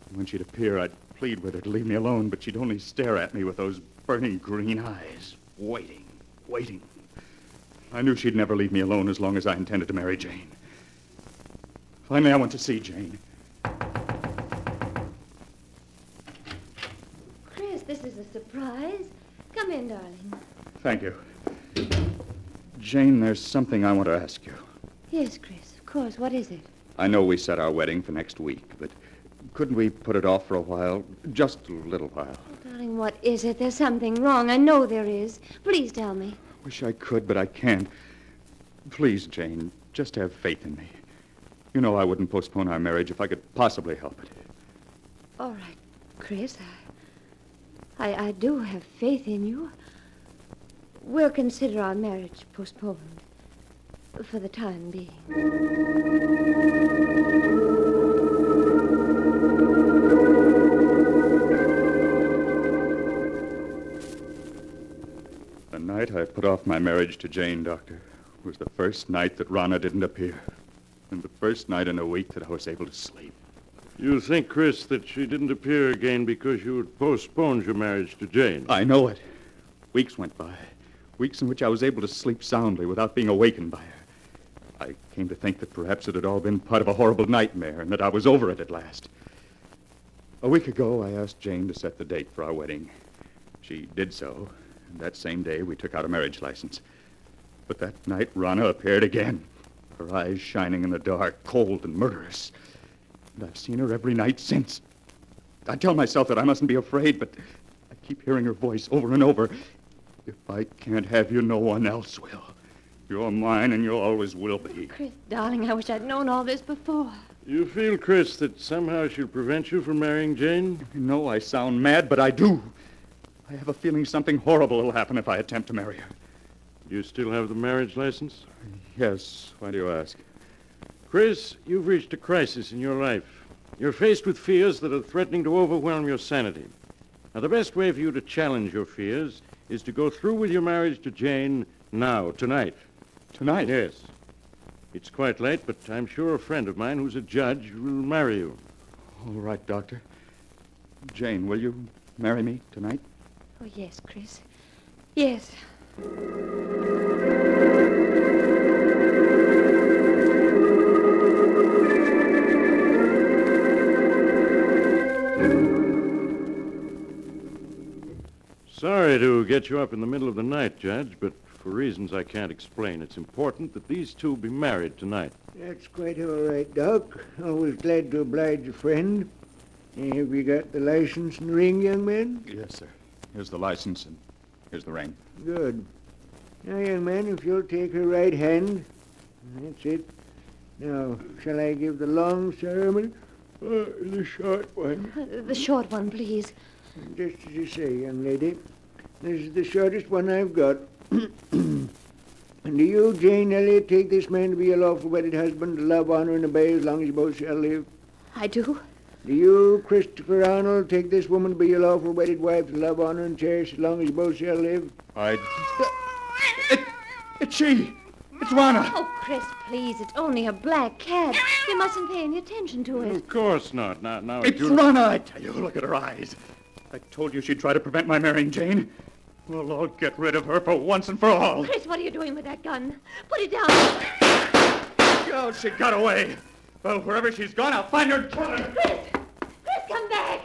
S20: And when she'd appear, I'd plead with her to leave me alone, but she'd only stare at me with those burning green eyes, waiting. I knew she'd never leave me alone as long as I intended to marry Jane. Finally, I went to see Jane.
S17: Chris, this is a surprise. Come in, darling.
S20: Thank you. Jane, there's something I want to ask you.
S17: Yes, Chris, of course. What is it?
S20: I know we set our wedding for next week, but couldn't we put it off for a while? Just a little while.
S17: Oh, darling, what is it? There's something wrong. I know there is. Please tell me.
S20: Wish I could, but I can't. Please, Jane, just have faith in me. You know I wouldn't postpone our marriage if I could possibly help it.
S17: All right, Chris. I do have faith in you. We'll consider our marriage postponed for the time being.
S20: The night I put off my marriage to Jane, Doctor, was the first night that Rana didn't appear. And the first night in a week that I was able to sleep.
S9: You think, Chris, that she didn't appear again because you had postponed your marriage to Jane?
S20: I know it. Weeks went by. Weeks in which I was able to sleep soundly without being awakened by her. I came to think that perhaps it had all been part of a horrible nightmare and that I was over it at last. A week ago, I asked Jane to set the date for our wedding. She did so, and that same day we took out a marriage license. But that night, Rana appeared again, her eyes shining in the dark, cold and murderous. And I've seen her every night since. I tell myself that I mustn't be afraid, but I keep hearing her voice over and over. If I can't have you, no one else will. You're mine, and you always will be.
S17: Chris, darling, I wish I'd known all this before.
S9: You feel, Chris, that somehow she'll prevent you from marrying Jane?
S20: You know I sound mad, but I do. I have a feeling something horrible will happen if I attempt to marry her.
S9: You still have the marriage license?
S20: Yes. Why do you ask?
S9: Chris, you've reached a crisis in your life. You're faced with fears that are threatening to overwhelm your sanity. Now, the best way for you to challenge your fears is to go through with your marriage to Jane now, tonight.
S20: Tonight?
S9: Yes. It's quite late, but I'm sure a friend of mine who's a judge will marry you.
S20: All right, Doctor. Jane, will you marry me tonight?
S17: Oh, yes, Chris. Yes.
S9: Sorry to get you up in the middle of the night, Judge, but for reasons I can't explain, it's important that these two be married tonight.
S6: That's quite all right, Doc. Always glad to oblige a friend. Have you got the license and ring, young man?
S20: Yes, sir. Here's the license and here's the ring.
S6: Good. Now, young man, if you'll take her right hand. That's it. Now, shall I give the long ceremony or the short one?
S17: The short one, please.
S6: Just as you say, young lady. This is the shortest one I've got. And do you, Jane Elliott, take this man to be your lawful wedded husband, to love, honor, and obey as long as you both shall live?
S17: I do.
S6: Do you, Christopher Arnold, take this woman to be your lawful wedded wife, to love, honor, and cherish as long as you both shall live?
S20: It's she! It's Rana!
S17: Oh, Chris, please. It's only a black cat. You mustn't pay any attention to it.
S9: Of course not. Now
S20: It's Rana, I tell you. Look at her eyes. I told you she'd try to prevent my marrying Jane. Well, I'll get rid of her for once and for all.
S17: Chris, what are you doing with that gun? Put it down.
S20: Oh, she got away. Well, wherever she's gone, I'll find her and kill her.
S17: Chris! Chris, come back!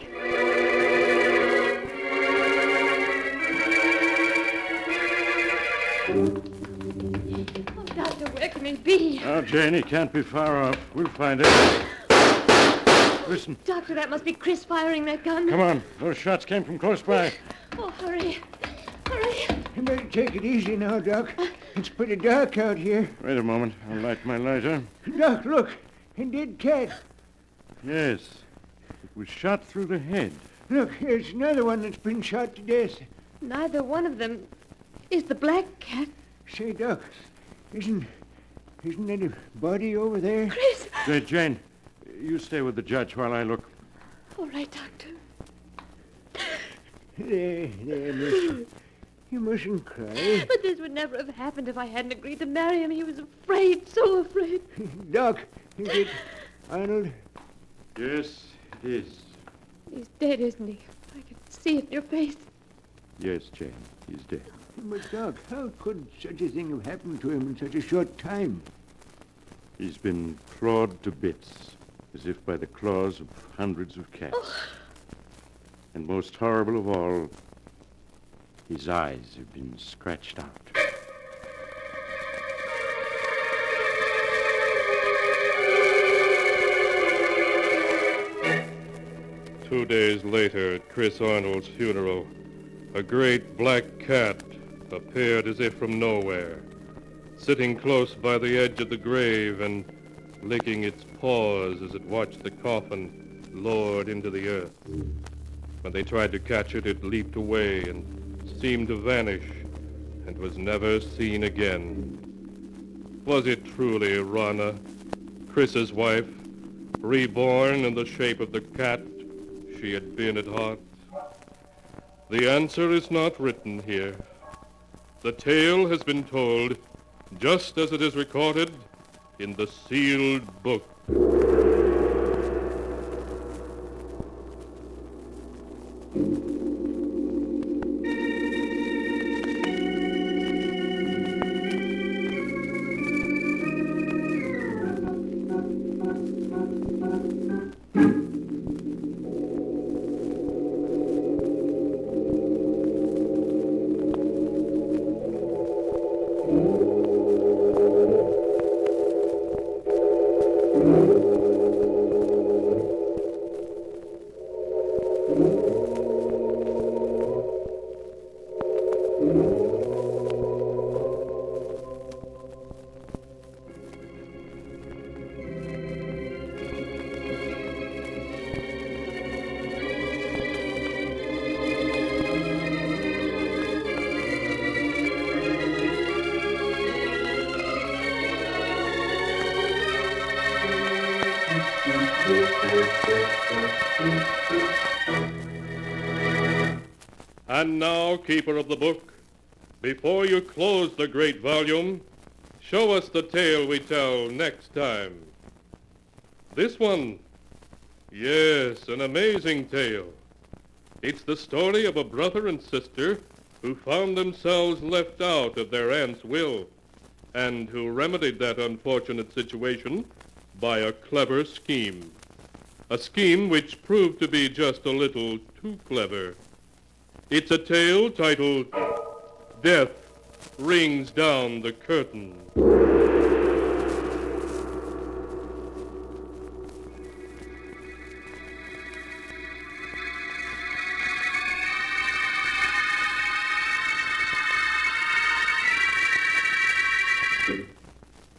S17: Oh, Doctor, where can he be?
S9: Now, Jane, he can't be far off. We'll find him. Listen.
S17: Doctor, that must be Chris firing that gun.
S9: Come on. Those shots came from close by.
S17: Oh, hurry. Hurry.
S6: You better take it easy now, Doc. It's pretty dark out here.
S9: Wait a moment. I'll light my lighter.
S6: Doc, look. A dead cat.
S9: Yes. It was shot through the head.
S6: Look, here's another one that's been shot to death.
S17: Neither one of them is the black cat.
S6: Say, Doc, isn't that a body over there?
S17: Chris!
S9: Jane, you stay with the judge while I look.
S17: All right, Doctor.
S6: There, miss. You mustn't cry.
S17: But this would never have happened if I hadn't agreed to marry him. He was afraid, so afraid.
S6: Doc, is it Arnold?
S9: Yes, it is.
S17: He's dead, isn't he? I can see it in your face.
S9: Yes, Jane, he's dead.
S6: But, Doc, how could such a thing have happened to him in such a short time?
S9: He's been clawed to bits, as if by the claws of hundreds of cats.
S17: Oh.
S9: And most horrible of all, his eyes have been scratched out.
S2: 2 days later, at Chris Arnold's funeral, a great black cat appeared as if from nowhere, sitting close by the edge of the grave and licking its paws as it watched the coffin lowered into the earth. When they tried to catch it, it leaped away and seemed to vanish and was never seen again. Was it truly Rana, Chris's wife, reborn in the shape of the cat she had been at heart? The answer is not written here. The tale has been told just as it is recorded in the sealed book. 'And now, keeper of the book, before you close the great volume, show us the tale we tell next time. This one, yes, an amazing tale. It's the story of a brother and sister who found themselves left out of their aunt's will and who remedied that unfortunate situation by a clever scheme. A scheme which proved to be just a little too clever. It's a tale titled Death Rings Down the Curtain.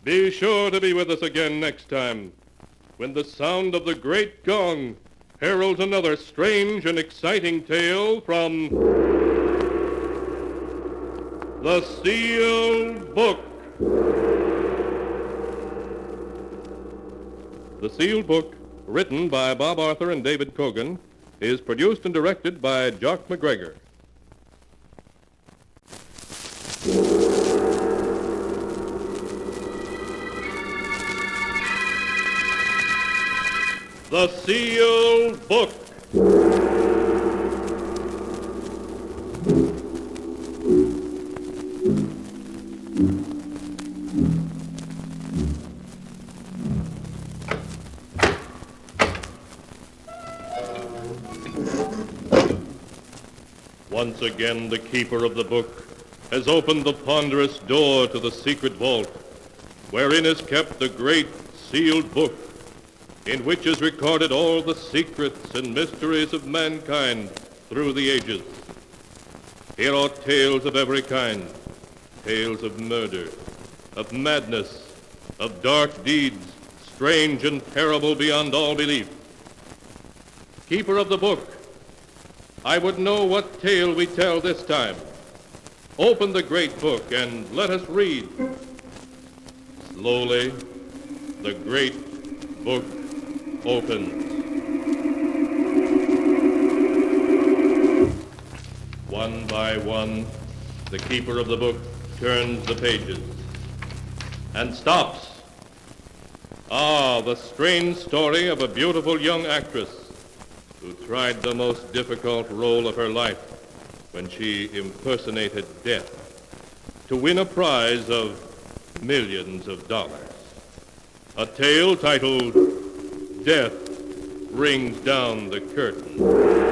S2: Be sure to be with us again next time, when the sound of the great gong heralds another strange and exciting tale from the Sealed Book. The Sealed Book, written by Bob Arthur and David Cogan, is produced and directed by Jock McGregor. The Sealed Book. Once again, the keeper of the book has opened the ponderous door to the secret vault, wherein is kept the great sealed book, in which is recorded all the secrets and mysteries of mankind through the ages. Here are tales of every kind. Tales of murder, of madness, of dark deeds, strange and terrible beyond all belief. Keeper of the book, I would know what tale we tell this time. Open the great book and let us read. Slowly, the great book opens. One by one, the keeper of the book turns the pages and stops. Ah, the strange story of a beautiful young actress who tried the most difficult role of her life when she impersonated death to win a prize of millions of dollars. A tale titled Death Rings Down the Curtain.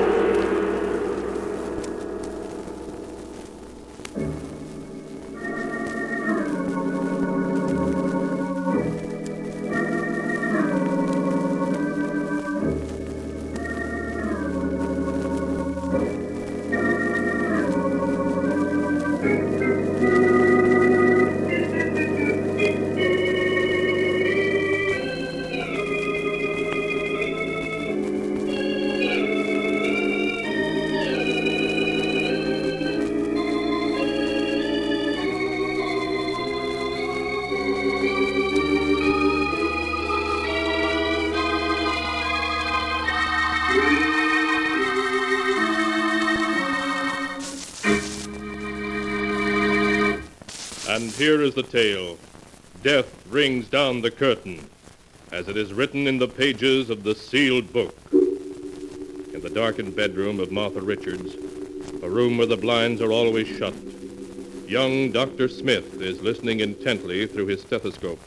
S2: And here is the tale, Death Rings Down the Curtain, as it is written in the pages of the sealed book. In the darkened bedroom of Martha Richards, a room where the blinds are always shut, young Dr. Smith is listening intently through his stethoscope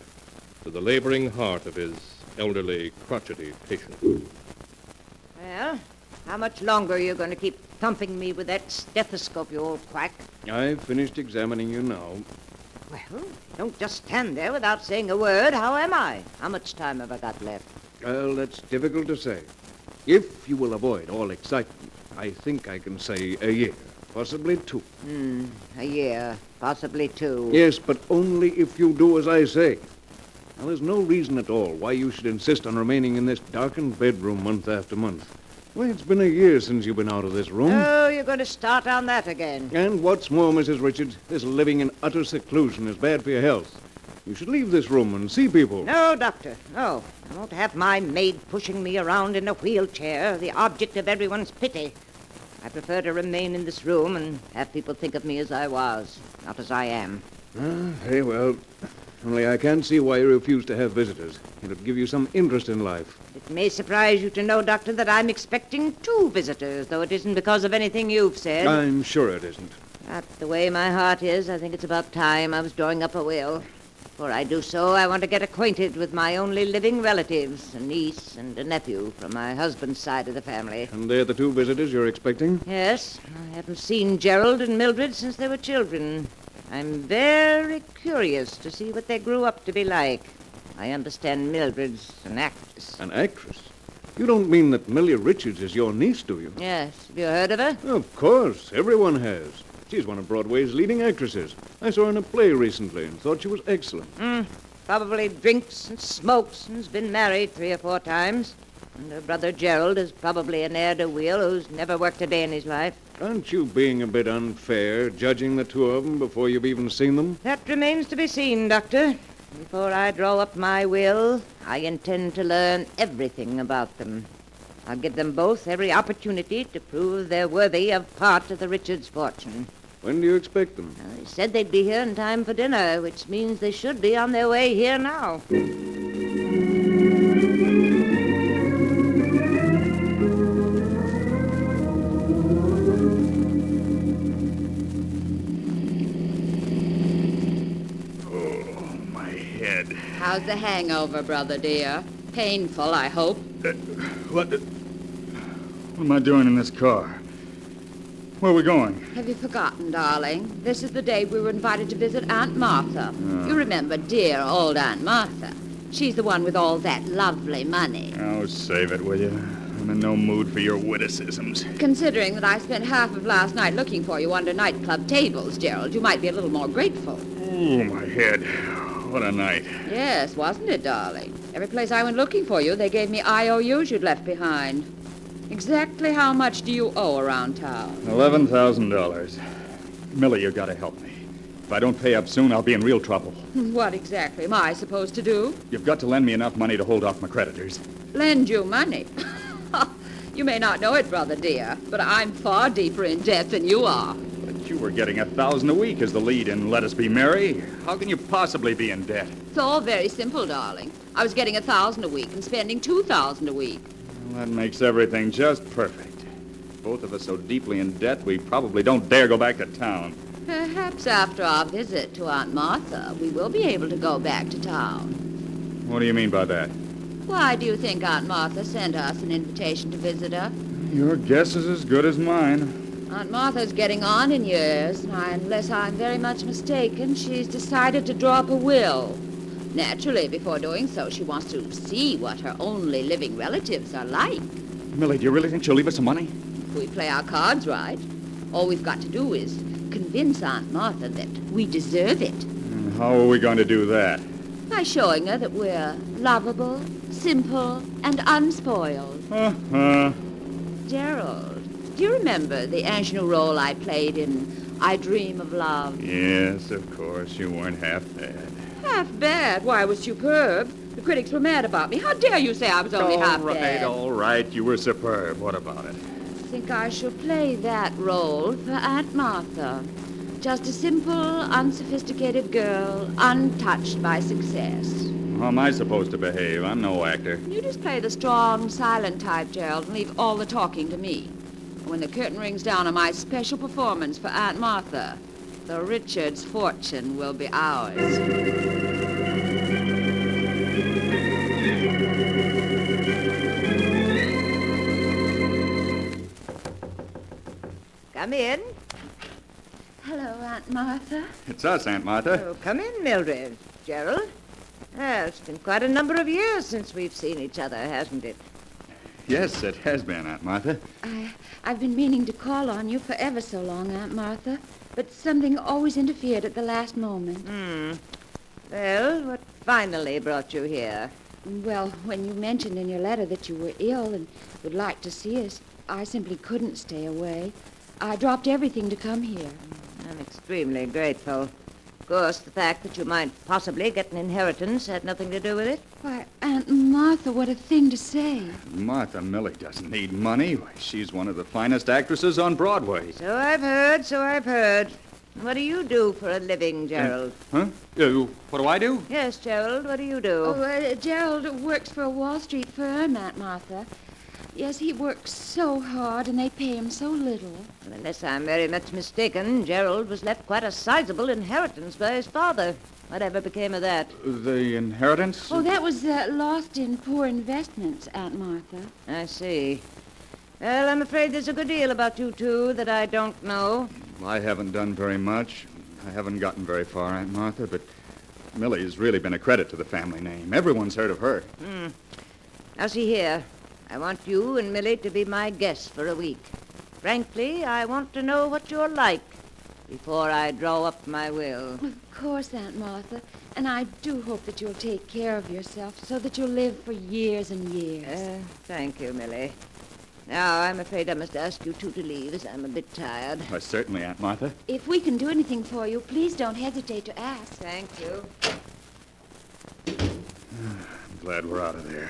S2: to the laboring heart of his elderly, crotchety patient.
S8: Well, how much longer are you going to keep thumping me with that stethoscope, you old quack?
S5: I've finished examining you now.
S8: Well, don't just stand there without saying a word. How am I? How much time have I got left?
S5: Well, that's difficult to say. If you will avoid all excitement, I think I can say a year, possibly 2.
S8: A year, possibly 2.
S5: Yes, but only if you do as I say. Now, there's no reason at all why you should insist on remaining in this darkened bedroom month after month. Why, it's been a year since you've been out of this room.
S8: Oh, you're going to start on that again.
S5: And what's more, Mrs. Richards, this living in utter seclusion is bad for your health. You should leave this room and see people.
S8: No, Doctor, no. I won't have my maid pushing me around in a wheelchair, the object of everyone's pity. I prefer to remain in this room and have people think of me as I was, not as I am.
S5: Very well. Only I can't see why you refuse to have visitors. It'll give you some interest in life.
S8: It may surprise you to know, Doctor, that I'm expecting 2 visitors, though it isn't because of anything you've said.
S5: I'm sure it isn't.
S8: Not the way my heart is. I think it's about time I was drawing up a will. Before I do so, I want to get acquainted with my only living relatives, a niece and a nephew from my husband's side of the family.
S5: And they're the 2 visitors you're expecting?
S8: Yes. I haven't seen Gerald and Mildred since they were children. I'm very curious to see what they grew up to be like. I understand Mildred's an actress.
S5: An actress? You don't mean that Millie Richards is your niece, do you?
S8: Yes. Have you heard of her?
S5: Of course. Everyone has. She's one of Broadway's leading actresses. I saw her in a play recently and thought she was excellent.
S8: Probably drinks and smokes and has been married 3 or 4 times. And her brother Gerald is probably an heir-to-wheel who's never worked a day in his life.
S5: Aren't you being a bit unfair, judging the 2 of them before you've even seen them?
S8: That remains to be seen, Doctor. Before I draw up my will, I intend to learn everything about them. I'll give them both every opportunity to prove they're worthy of part of the Richards' fortune.
S5: When do you expect them?
S8: They said they'd be here in time for dinner, which means they should be on their way here now.
S12: How's the hangover, brother dear? Painful, I hope.
S20: What am I doing in this car? Where are we going?
S12: Have you forgotten, darling? This is the day we were invited to visit Aunt Martha. You remember dear old Aunt Martha. She's the one with all that lovely money.
S20: Oh, save it, will you? I'm in no mood for your witticisms.
S12: Considering that I spent half of last night looking for you under nightclub tables, Gerald, you might be a little more grateful.
S20: Ooh, my head. What a night.
S12: Yes, wasn't it, darling? Every place I went looking for you, they gave me IOUs you'd left behind. Exactly how much do you owe around town?
S20: $11,000. Millie, you gotta help me. If I don't pay up soon, I'll be in real trouble.
S12: What exactly am I supposed to do?
S20: You've got to lend me enough money to hold off my creditors.
S12: Lend you money? You may not know it, brother dear, but I'm far deeper in debt than you are.
S20: But you were getting $1,000 a week as the lead in Let Us Be Merry. How can you possibly be in debt?
S12: It's all very simple, darling. I was getting $1,000 a week and spending $2,000 a week.
S20: Well, that makes everything just perfect. Both of us so deeply in debt, we probably don't dare go back to town.
S12: Perhaps after our visit to Aunt Martha, we will be able to go back to town.
S20: What do you mean by that?
S12: Why do you think Aunt Martha sent us an invitation to visit her?
S20: Your guess is as good as mine.
S12: Aunt Martha's getting on in years, and unless I'm very much mistaken, she's decided to draw up a will. Naturally, before doing so, she wants to see what her only living relatives are like.
S20: Millie, do you really think she'll leave us some money?
S12: If we play our cards right, all we've got to do is convince Aunt Martha that we deserve it.
S20: And how are we going to do that?
S12: By showing her that we're lovable, simple, and unspoiled. Gerald, do you remember the ingenue role I played in I Dream of Love?
S20: Yes, of course. You weren't half bad.
S12: Half bad? Why, I was superb. The critics were mad about me. How dare you say I was only half bad?
S20: All right. You were superb. What about it?
S12: I think I shall play that role for Aunt Martha. Just a simple, unsophisticated girl, untouched by success.
S20: How am I supposed to behave? I'm no actor.
S12: You just play the strong, silent type, Gerald, and leave all the talking to me. When the curtain rings down on my special performance for Aunt Martha, the Richards' fortune will be ours.
S8: Come in.
S12: Hello, Aunt Martha.
S20: It's us, Aunt Martha.
S8: Oh, come in, Mildred. Gerald. Well, it's been quite a number of years since we've seen each other, hasn't it?
S20: Yes, it has been, Aunt Martha.
S12: I've been meaning to call on you for ever so long, Aunt Martha, but something always interfered at the last moment.
S8: Well, what finally brought you here?
S12: Well, when you mentioned in your letter that you were ill and would like to see us, I simply couldn't stay away. I dropped everything to come here.
S8: I'm extremely grateful. Of course, the fact that you might possibly get an inheritance had nothing to do with it.
S12: Why, Aunt Martha, what a thing to say.
S20: Martha Millie doesn't need money. Why, she's one of the finest actresses on Broadway.
S8: So I've heard. What do you do for a living, Gerald?
S20: Huh? What do I do?
S8: Yes, Gerald, what do you do?
S12: Gerald works for a Wall Street firm, Aunt Martha. Yes, he works so hard, and they pay him so little.
S8: Well, unless I'm very much mistaken, Gerald was left quite a sizable inheritance by his father. Whatever became of that?
S20: The inheritance?
S12: Oh, that was lost in poor investments, Aunt Martha.
S8: I see. Well, I'm afraid there's a good deal about you two that I don't know.
S20: I haven't done very much. I haven't gotten very far, Aunt Martha, but Millie's really been a credit to the family name. Everyone's heard of her.
S8: Now, see here. I want you and Millie to be my guests for a week. Frankly, I want to know what you're like before I draw up my will.
S12: Of course, Aunt Martha. And I do hope that you'll take care of yourself so that you'll live for years and years.
S8: Thank you, Millie. Now, I'm afraid I must ask you two to leave, as I'm a bit tired.
S20: Why, certainly, Aunt Martha.
S12: If we can do anything for you, please don't hesitate to ask.
S8: Thank you.
S20: I'm glad we're out of there.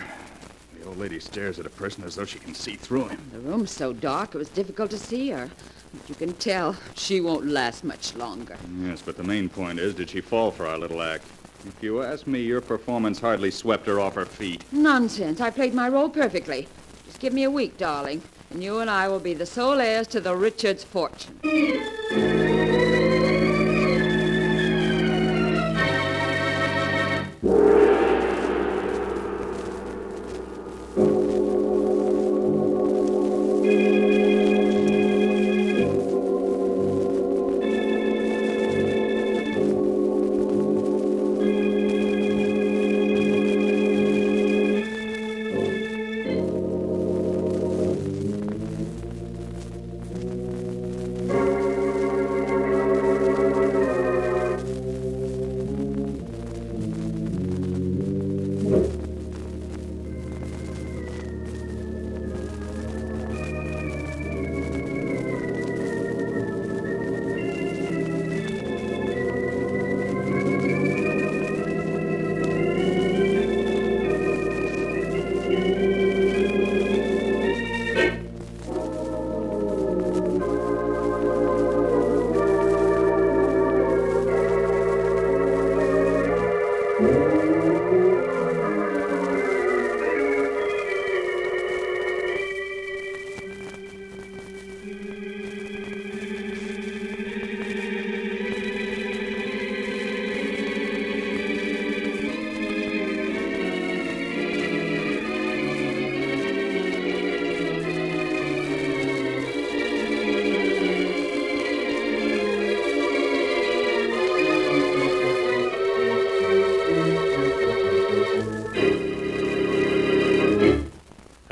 S20: The old lady stares at a person as though she can see through him.
S12: The room's so dark, it was difficult to see her. But you can tell she won't last much longer.
S20: Yes, but the main point is, did she fall for our little act? If you ask me, your performance hardly swept her off her feet.
S12: Nonsense. I played my role perfectly. Just give me a week, darling, and you and I will be the sole heirs to the Richards' fortune.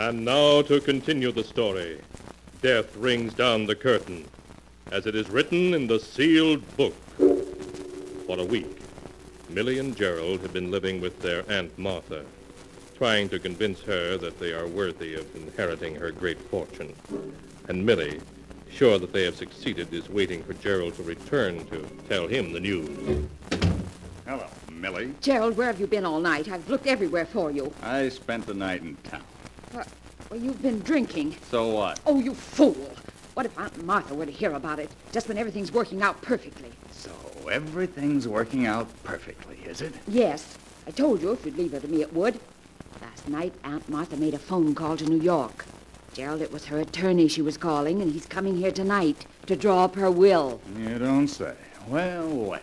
S2: And now to continue the story. Death rings down the curtain, as it is written in the sealed book. For a week, Millie and Gerald have been living with their Aunt Martha, trying to convince her that they are worthy of inheriting her great fortune. And Millie, sure that they have succeeded, is waiting for Gerald to return to tell him the news.
S20: Hello, Millie.
S12: Gerald, where have you been all night? I've looked everywhere for you.
S20: I spent the night in town.
S12: Well, you've been drinking.
S20: So what?
S12: Oh, you fool. What if Aunt Martha were to hear about it, just when everything's working out perfectly?
S20: So everything's working out perfectly, is it?
S12: Yes. I told you if you'd leave her to me, it would. Last night, Aunt Martha made a phone call to New York. Gerald, it was her attorney she was calling, and he's coming here tonight to draw up her will.
S20: You don't say. Well, well.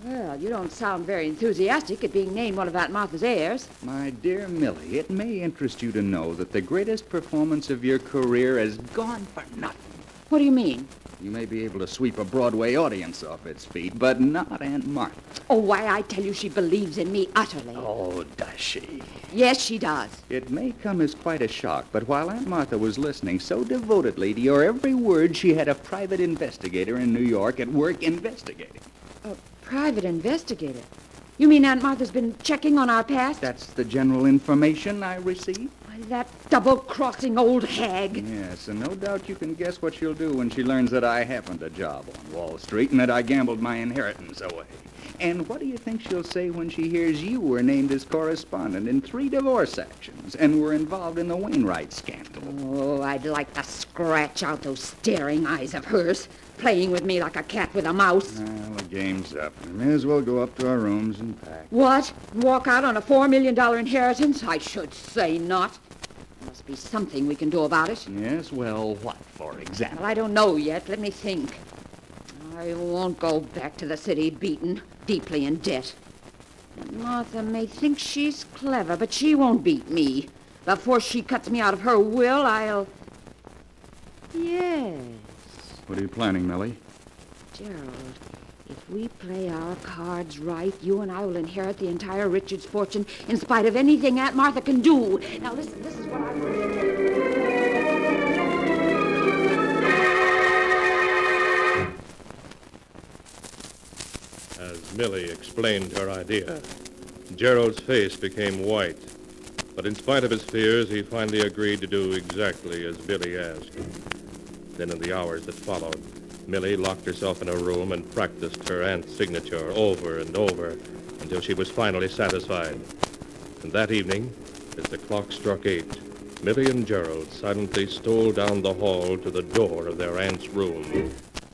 S12: Well, you don't sound very enthusiastic at being named one of Aunt Martha's heirs.
S20: My dear Millie, it may interest you to know that the greatest performance of your career has gone for nothing.
S12: What do you mean?
S20: You may be able to sweep a Broadway audience off its feet, but not Aunt Martha.
S12: Oh, why, I tell you, she believes in me utterly.
S20: Oh, does she?
S12: Yes, she does.
S20: It may come as quite a shock, but while Aunt Martha was listening so devotedly to your every word, she had a private investigator in New York at work investigating.
S12: A private investigator? You mean Aunt Martha's been checking on our past?
S20: That's the general information I received.
S12: Why, that double-crossing old hag.
S20: Yes, and no doubt you can guess what she'll do when she learns that I happened a job on Wall Street and that I gambled my inheritance away. And what do you think she'll say when she hears you were named as correspondent in 3 divorce actions and were involved in the Wainwright scandal?
S12: Oh, I'd like to scratch out those staring eyes of hers, playing with me like a cat with a mouse.
S20: Well, the game's up. We may as well go up to our rooms and pack.
S12: What? Walk out on a $4 million inheritance? I should say not. There must be something we can do about it.
S20: Yes, well, what, for example?
S12: Well, I don't know yet. Let me think. I won't go back to the city beaten, deeply in debt. And Martha may think she's clever, but she won't beat me. Before she cuts me out of her will, I'll... Yes.
S20: What are you planning, Millie?
S12: Gerald, if we play our cards right, you and I will inherit the entire Richards fortune in spite of anything Aunt Martha can do. Now, listen, this is what I want.
S2: As Millie explained her idea, Gerald's face became white. But in spite of his fears, he finally agreed to do exactly as Billy asked. Then in the hours that followed, Millie locked herself in her room and practiced her aunt's signature over and over until she was finally satisfied. And that evening, as the clock struck 8, Millie and Gerald silently stole down the hall to the door of their aunt's room.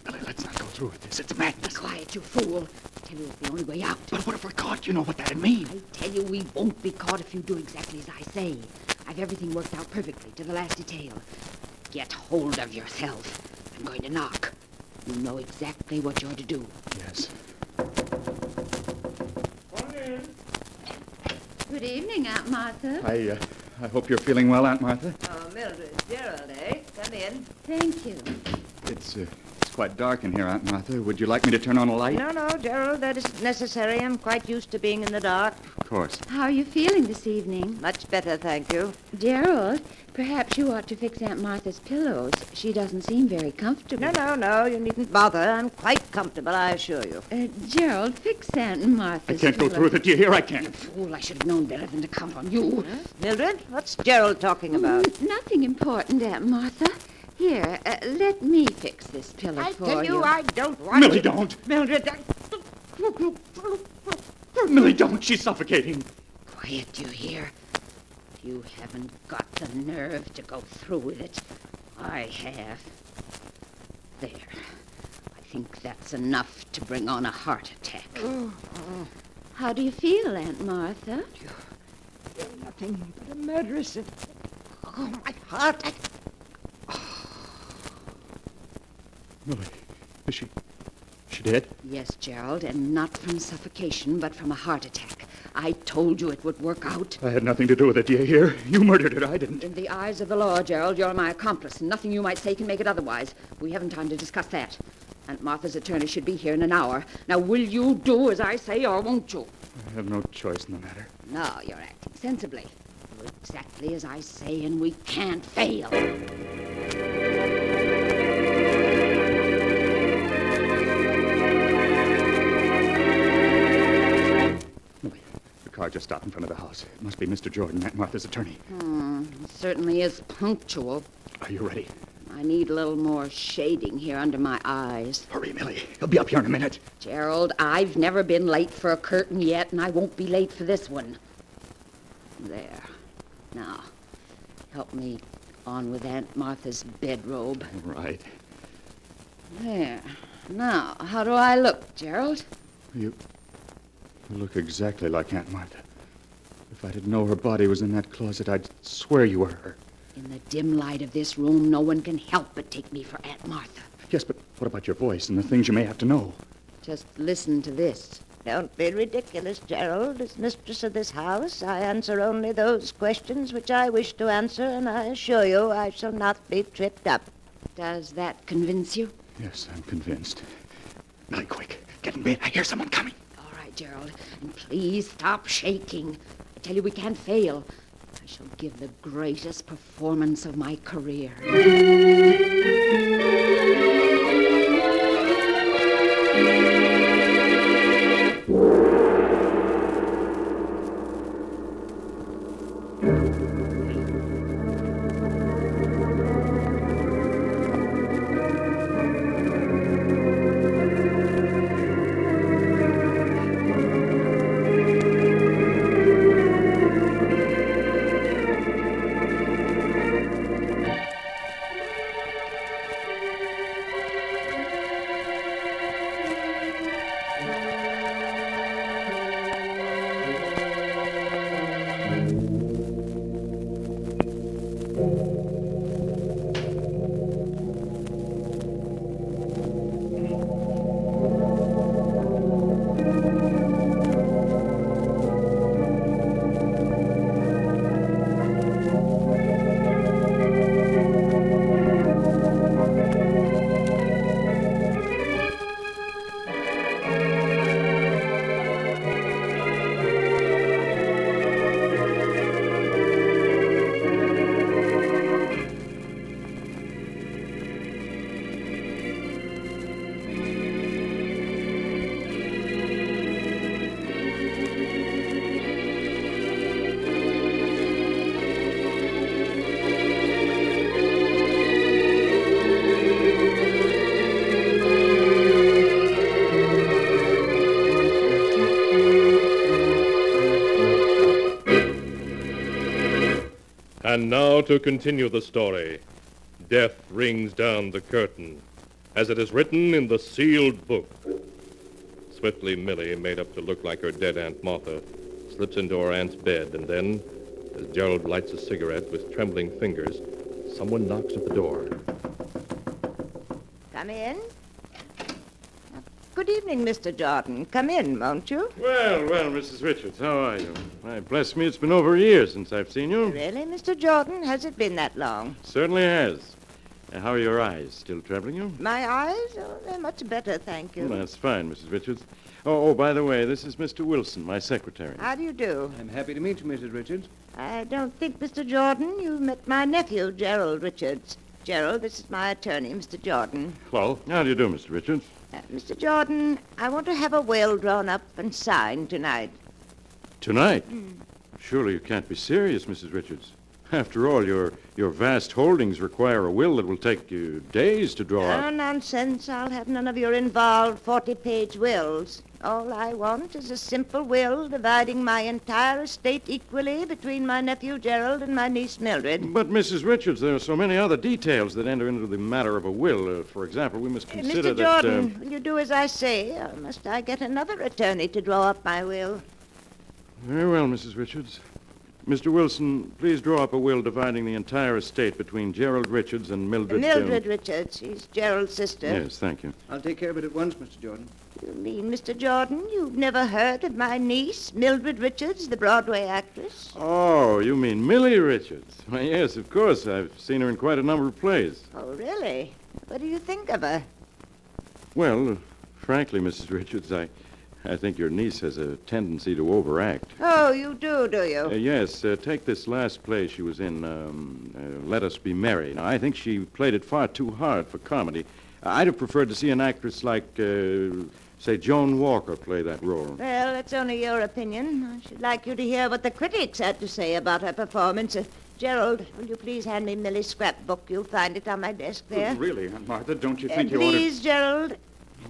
S20: Millie, let's not go through with this. It's madness.
S12: Be quiet, you fool. I tell you, it's the only way out.
S20: But what if we're caught? You know what that'd mean.
S12: I tell you, we won't be caught if you do exactly as I say. I've everything worked out perfectly, to the last detail. Get hold of yourself. I'm going to knock. You know exactly what you're to do.
S20: Yes.
S14: Come in.
S12: Good evening, Aunt Martha.
S20: I hope you're feeling well, Aunt Martha.
S8: Oh, Mildred, Gerald, eh? Come in.
S12: Thank you.
S20: It's quite dark in here, Aunt Martha. Would you like me to turn on a light?
S8: No, Gerald, that isn't necessary. I'm quite used to being in the dark.
S20: Of course.
S12: How are you feeling this evening?
S8: Much better, thank you.
S12: Gerald, perhaps you ought to fix Aunt Martha's pillows. She doesn't seem very comfortable.
S8: No, you needn't bother. I'm quite comfortable, I assure you.
S12: Gerald, fix Aunt Martha's
S20: I can't go through with it. Do you hear? I can't.
S12: Fool, I should have known better than to count on you.
S8: Mildred, what's Gerald talking about?
S12: Nothing important, Aunt Martha. Here, let me fix this pillow
S8: I
S12: for
S8: tell you, I don't want
S20: Millie,
S8: to...
S20: don't.
S8: Mildred,
S20: Millie, don't. She's suffocating.
S12: Quiet, do you hear? You haven't got the nerve to go through with it. I have. There. I think that's enough to bring on a heart attack. How do you feel, Aunt Martha?
S8: You're nothing but a murderess. Oh, my heart.
S20: Millie, is she dead?
S12: Yes, Gerald, and not from suffocation, but from a heart attack. I told you it would work out.
S20: I had nothing to do with it, do you hear? You murdered her, I didn't.
S12: In the eyes of the law, Gerald, you're my accomplice, and nothing you might say can make it otherwise. We haven't time to discuss that. Aunt Martha's attorney should be here in an hour. Now, will you do as I say, or won't you?
S20: I have no choice in the matter.
S12: No, you're acting sensibly. Would exactly as I say, and we can't fail.
S20: The car just stopped in front of the house. It must be Mr. Jordan, Aunt Martha's attorney.
S12: It certainly is punctual.
S20: Are you ready?
S12: I need a little more shading here under my eyes.
S20: Hurry, Millie. He'll be up here in a minute.
S12: Gerald, I've never been late for a curtain yet, and I won't be late for this one. There. Now, help me on with Aunt Martha's bedrobe.
S20: Right.
S12: There. Now, how do I look, Gerald?
S20: You look exactly like Aunt Martha. If I didn't know her body was in that closet, I'd swear you were her.
S12: In the dim light of this room, no one can help but take me for Aunt Martha.
S20: Yes, but what about your voice and the things you may have to know?
S12: Just listen to this.
S8: Don't be ridiculous, Gerald. As mistress of this house, I answer only those questions which I wish to answer, and I assure you I shall not be tripped up.
S12: Does that convince you?
S20: Yes, I'm convinced. Millie, quick. Get in bed. I hear someone coming.
S12: All right, Gerald. And please stop shaking. I tell you, we can't fail. I shall give the greatest performance of my career.
S2: And now to continue the story. Death rings down the curtain, as it is written in the sealed book. Swiftly, Millie, made up to look like her dead Aunt Martha, slips into her aunt's bed, and then, as Gerald lights a cigarette with trembling fingers, someone knocks at the door.
S8: Come in. Good evening, Mr. Jordan. Come in, won't you?
S9: Well, Mrs. Richards, how are you? Why, bless me, it's been over a year since I've seen you.
S8: Really, Mr. Jordan? Has it been that long?
S9: Certainly has. How are your eyes? Still troubling you?
S8: My eyes? Oh, they're much better, thank you.
S9: Well, that's fine, Mrs. Richards. Oh, by the way, this is Mr. Wilson, my secretary.
S8: How do you do?
S6: I'm happy to meet you, Mrs. Richards.
S8: I don't think, Mr. Jordan, you've met my nephew, Gerald Richards. Gerald, this is my attorney, Mr. Jordan.
S9: Hello. How do you do, Mr. Richards?
S8: Mr. Jordan, I want to have a will drawn up and signed tonight.
S9: Tonight? Surely you can't be serious, Mrs. Richards. After all, your vast holdings require a will that will take you days to draw
S8: No
S9: up.
S8: nonsense. I'll have none of your involved 40-page wills. All I want is a simple will dividing my entire estate equally between my nephew Gerald and my niece Mildred.
S9: But, Mrs. Richards, there are so many other details that enter into the matter of a will. For example, we must consider
S8: Mr.
S9: that...
S8: Jordan, will you do as I say, or must I get another attorney to draw up my will?
S9: Very well, Mrs. Richards. Mr. Wilson, please draw up a will dividing the entire estate between Gerald Richards and Mildred...
S8: Mildred Richards. She's Gerald's sister.
S9: Yes, thank you.
S6: I'll take care of it at once, Mr. Jordan.
S8: You mean, Mr. Jordan, you've never heard of my niece, Mildred Richards, the Broadway actress?
S9: Oh, you mean Millie Richards? Why, yes, of course. I've seen her in quite a number of plays.
S8: Oh, really? What do you think of her?
S9: Well, frankly, Mrs. Richards, I I think your niece has a tendency to overact.
S8: Oh, you do you?
S9: Yes, take this last play she was in, Let Us Be Merry. Now, I think she played it far too hard for comedy. I'd have preferred to see an actress like, say, Joan Walker play that role.
S8: Well, it's only your opinion. I should like you to hear what the critics had to say about her performance. Gerald, will you please hand me Millie's scrapbook? You'll find it on my desk there.
S20: Really, Aunt Martha, don't you think you ought to...
S8: Please, Gerald.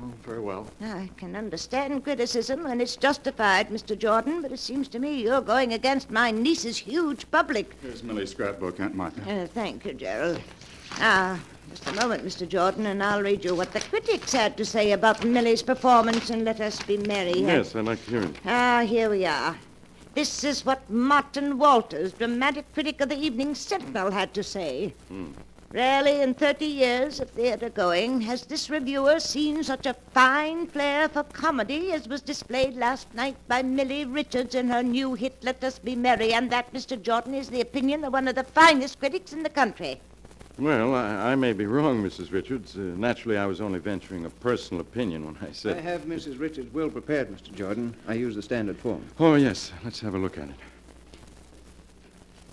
S20: Oh, very well.
S8: I can understand criticism when it's justified, Mr. Jordan, but it seems to me you're going against my niece's huge public.
S20: Here's Millie's scrapbook, Aunt Martha.
S8: Thank you, Gerald. Now, just a moment, Mr. Jordan, and I'll read you what the critics had to say about Millie's performance in Let Us Be Merry.
S9: Yes, I'd like to hear it.
S8: Here we are. This is what Martin Walters, dramatic critic of the Evening Sentinel, had to say. Rarely in 30 years of theater going has this reviewer seen such a fine flair for comedy as was displayed last night by Millie Richards in her new hit, Let Us Be Merry, and that, Mr. Jordan, is the opinion of one of the finest critics in the country.
S9: Well, I may be wrong, Mrs. Richards. Naturally, I was only venturing a personal opinion when I said...
S5: I have Mrs. Richards well prepared, Mr. Jordan. I use the standard form.
S9: Oh, yes. Let's have a look at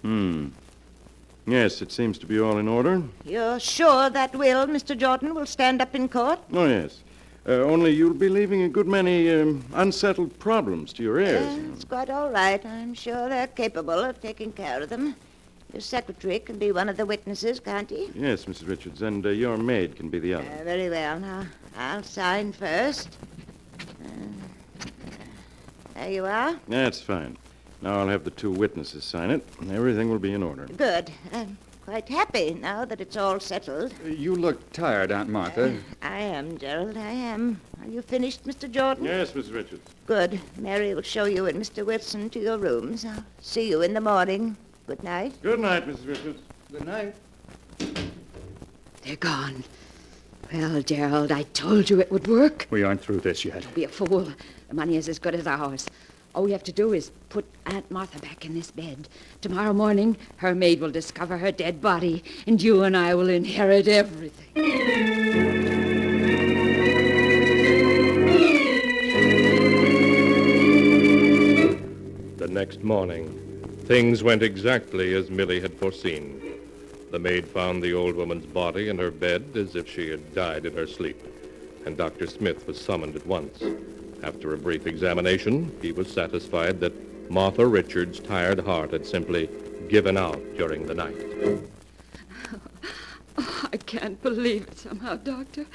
S9: it. Yes, it seems to be all in order.
S8: You're sure that will, Mr. Jordan, will stand up in court?
S9: Oh, yes. Only you'll be leaving a good many unsettled problems to your heirs.
S8: It's quite all right. I'm sure they're capable of taking care of them. Your secretary can be one of the witnesses, can't he?
S9: Yes, Mrs. Richards, and your maid can be the other.
S8: Very well. Now, I'll sign first. There you are.
S9: That's fine. Now I'll have the two witnesses sign it, and everything will be in order.
S8: Good. I'm quite happy now that it's all settled.
S20: You look tired, Aunt Martha.
S8: I am, Gerald, I am. Are you finished, Mr. Jordan?
S9: Yes, Mrs. Richards.
S8: Good. Mary will show you and Mr. Wilson to your rooms. I'll see you in the morning. Good night.
S9: Good night, Mrs. Richards.
S5: Good night.
S12: They're gone. Well, Gerald, I told you it would work.
S20: We aren't through this yet.
S12: Don't be a fool. The money is as good as ours. All we have to do is put Aunt Martha back in this bed. Tomorrow morning, her maid will discover her dead body, and you and I will inherit everything.
S2: The next morning, things went exactly as Millie had foreseen. The maid found the old woman's body in her bed as if she had died in her sleep, and Dr. Smith was summoned at once. After a brief examination, he was satisfied that Martha Richards' tired heart had simply given out during the night.
S12: Oh, I can't believe it somehow, Doctor.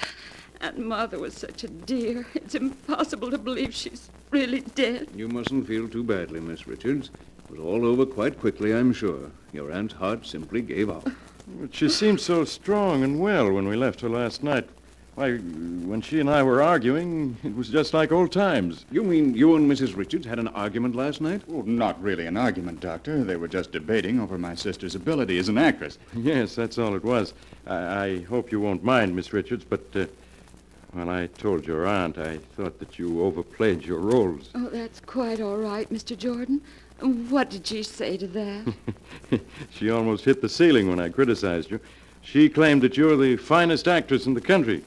S12: Aunt Martha was such a dear. It's impossible to believe she's really dead.
S5: You mustn't feel too badly, Miss Richards. It was all over quite quickly, I'm sure. Your aunt's heart simply gave out.
S9: But she seemed so strong and well when we left her last night. Why, when she and I were arguing, it was just like old times.
S5: You mean you and Mrs. Richards had an argument last night?
S20: Well, not really an argument, Doctor. They were just debating over my sister's ability as an actress.
S9: Yes, that's all it was. I hope you won't mind, Miss Richards, but when I told your aunt, I thought that you overplayed your roles.
S12: Oh, that's quite all right, Mr. Jordan. What did she say to that?
S9: She almost hit the ceiling when I criticized you. She claimed that you're the finest actress in the country.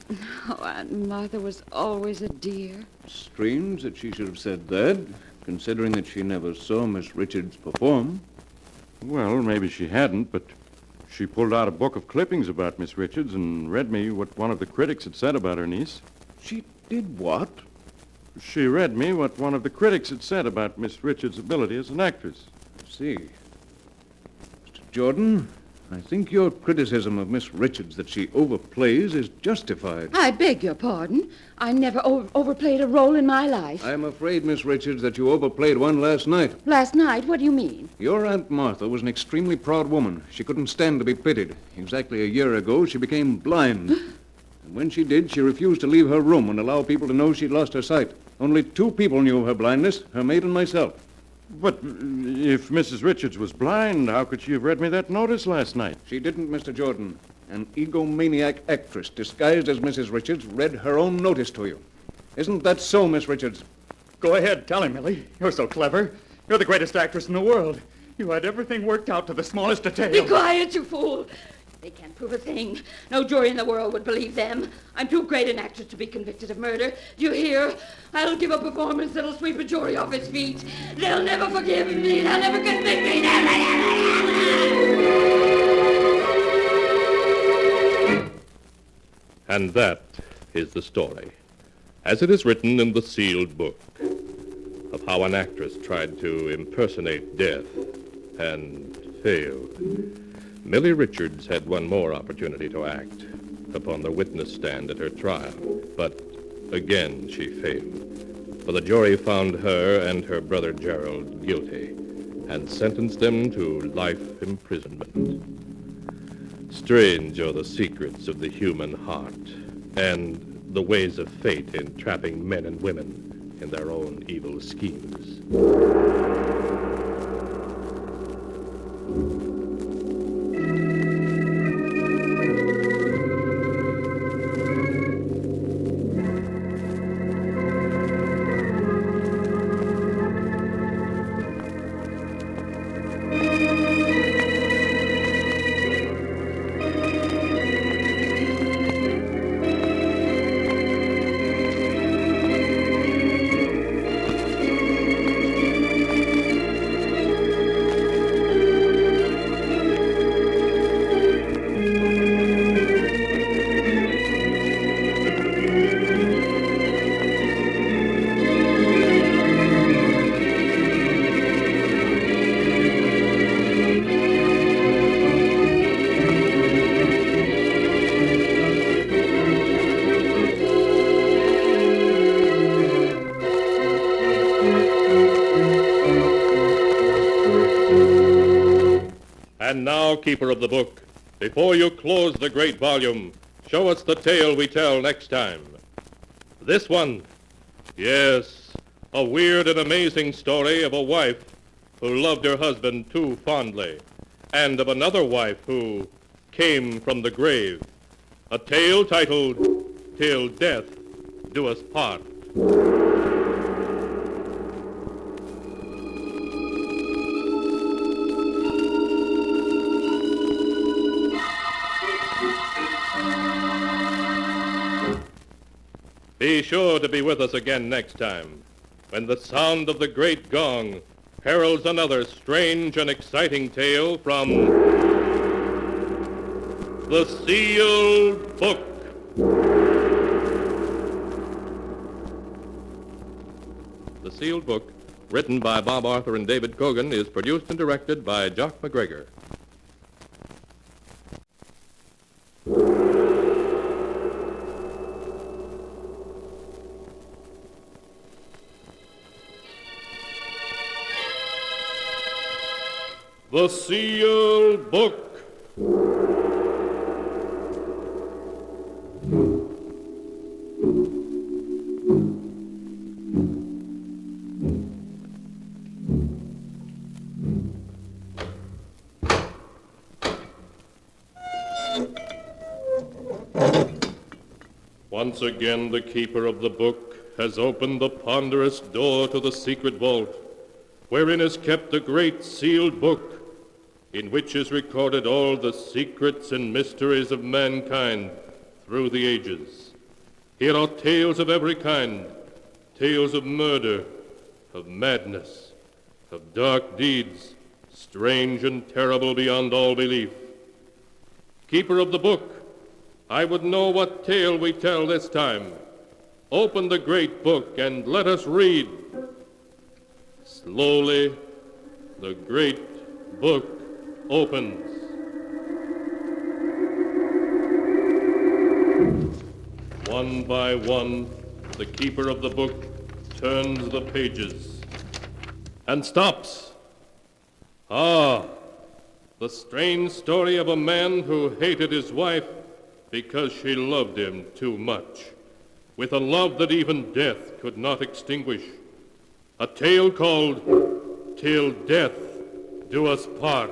S12: Oh, Aunt Martha was always a dear.
S5: Strange that she should have said that, considering that she never saw Miss Richards perform.
S9: Well, maybe she hadn't, but she pulled out a book of clippings about Miss Richards and read me what one of the critics had said about her niece.
S5: She did what?
S9: She read me what one of the critics had said about Miss Richards' ability as an actress.
S5: I see. Mr. Jordan, I think your criticism of Miss Richards that she overplays is justified.
S12: I beg your pardon. I never overplayed a role in my life.
S5: I'm afraid, Miss Richards, that you overplayed one last night.
S12: Last night? What do you mean?
S5: Your Aunt Martha was an extremely proud woman. She couldn't stand to be pitied. Exactly a year ago, she became blind. And when she did, she refused to leave her room and allow people to know she'd lost her sight. Only 2 people knew of her blindness, her maid and myself.
S9: But if Mrs. Richards was blind, how could she have read me that notice last night?
S5: She didn't, Mr. Jordan. An egomaniac actress disguised as Mrs. Richards read her own notice to you. Isn't that so, Miss Richards?
S20: Go ahead, tell him, Millie. You're so clever. You're the greatest actress in the world. You had everything worked out to the smallest detail.
S12: Be quiet, you fool. They can't prove a thing. No jury in the world would believe them. I'm too great an actress to be convicted of murder. Do you hear? I'll give a performance that'll sweep a jury off its feet. They'll never forgive me. They'll never convict me.
S2: And that is the story, as it is written in the sealed book, of how an actress tried to impersonate death and failed. Millie Richards had one more opportunity to act upon the witness stand at her trial, but again she failed, for the jury found her and her brother Gerald guilty and sentenced them to life imprisonment. Strange are the secrets of the human heart and the ways of fate in trapping men and women in their own evil schemes. And now, keeper of the book, before you close the great volume, show us the tale we tell next time. This one, yes, a weird and amazing story of a wife who loved her husband too fondly, and of another wife who came from the grave. A tale titled, Till Death Do Us Part. Be sure to be with us again next time, when the sound of the great gong heralds another strange and exciting tale from the sealed book. The Sealed Book, written by Bob Arthur and David Cogan, is produced and directed by Jock McGregor. The Sealed Book. Once again, the keeper of the book has opened the ponderous door to the secret vault, wherein is kept the great sealed book, in which is recorded all the secrets and mysteries of mankind through the ages. Here are tales of every kind, tales of murder, of madness, of dark deeds, strange and terrible beyond all belief. Keeper of the book, I would know what tale we tell this time. Open the great book and let us read. Slowly, the great book opens. One by one, the keeper of the book turns the pages and stops. Ah, the strange story of a man who hated his wife because she loved him too much, with a love that even death could not extinguish. A tale called Till Death Do Us Part.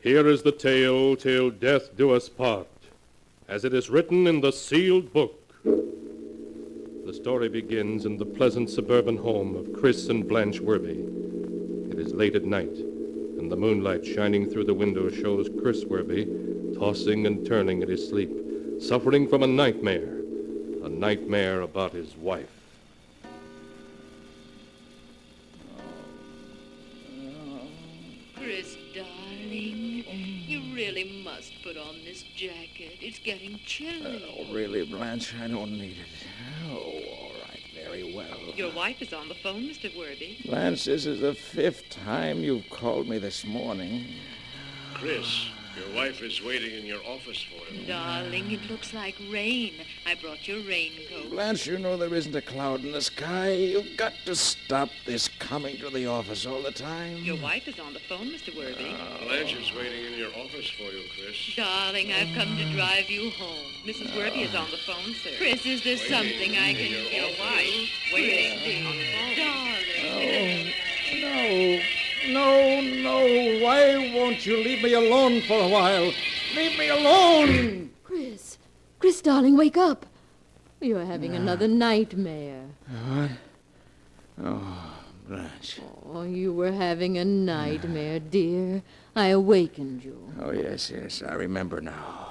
S13: Here is the tale till death do us part, as it is written in the sealed book. The story begins in the pleasant suburban home of Chris and Blanche Werby. It is late at night, and the moonlight shining through the window shows Chris Werby tossing and turning in his sleep, suffering from a nightmare about his wife.
S18: Chris, darling, you really must put on this jacket. It's getting chilly.
S21: Oh, really, Blanche? I don't need it. Oh, all right, very well.
S18: Your wife is on the phone, Mr. Werby.
S21: Blanche, this is the 5th time you've called me this morning.
S23: Chris, your wife is waiting in your office for you.
S18: Darling, it looks like rain. I brought your raincoat.
S21: Blanche, you know there isn't a cloud in the sky. You've got to stop this coming to the office all the time.
S18: Your wife is on the phone, Mr. Werby.
S23: Blanche is waiting in your office for you, Chris.
S18: Darling, I've come to drive you home. Mrs. Werby is on the phone, sir. Chris, is there something I can do? Your wife waiting on the phone. Darling.
S21: No. Why won't you leave me alone for a while? Leave me alone!
S17: Chris, darling, wake up. You're having another nightmare.
S21: What? Oh, Blanche.
S17: Oh, you were having a nightmare, dear. I awakened you.
S21: Oh, yes, I remember now.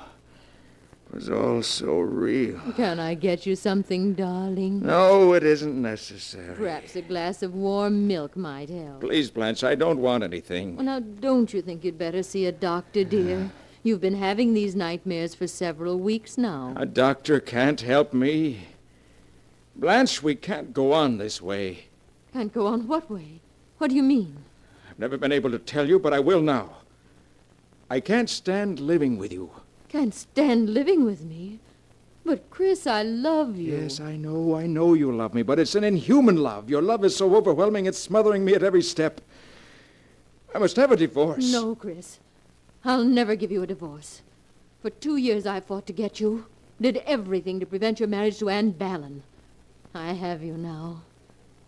S21: It was all so real.
S17: Can I get you something, darling?
S21: No, it isn't necessary.
S17: Perhaps a glass of warm milk might help.
S21: Please, Blanche, I don't want anything.
S17: Well, now, don't you think you'd better see a doctor, dear? You've been having these nightmares for several weeks now.
S21: A doctor can't help me. Blanche, we can't go on this way.
S17: Can't go on what way? What do you mean?
S21: I've never been able to tell you, but I will now. I can't stand living with you.
S17: Can't stand living with me? But, Chris, I love you.
S21: Yes, I know you love me, but it's an inhuman love. Your love is so overwhelming, it's smothering me at every step. I must have a divorce.
S17: No, Chris. I'll never give you a divorce. For 2 years I fought to get you. Did everything to prevent your marriage to Anne Ballon. I have you now.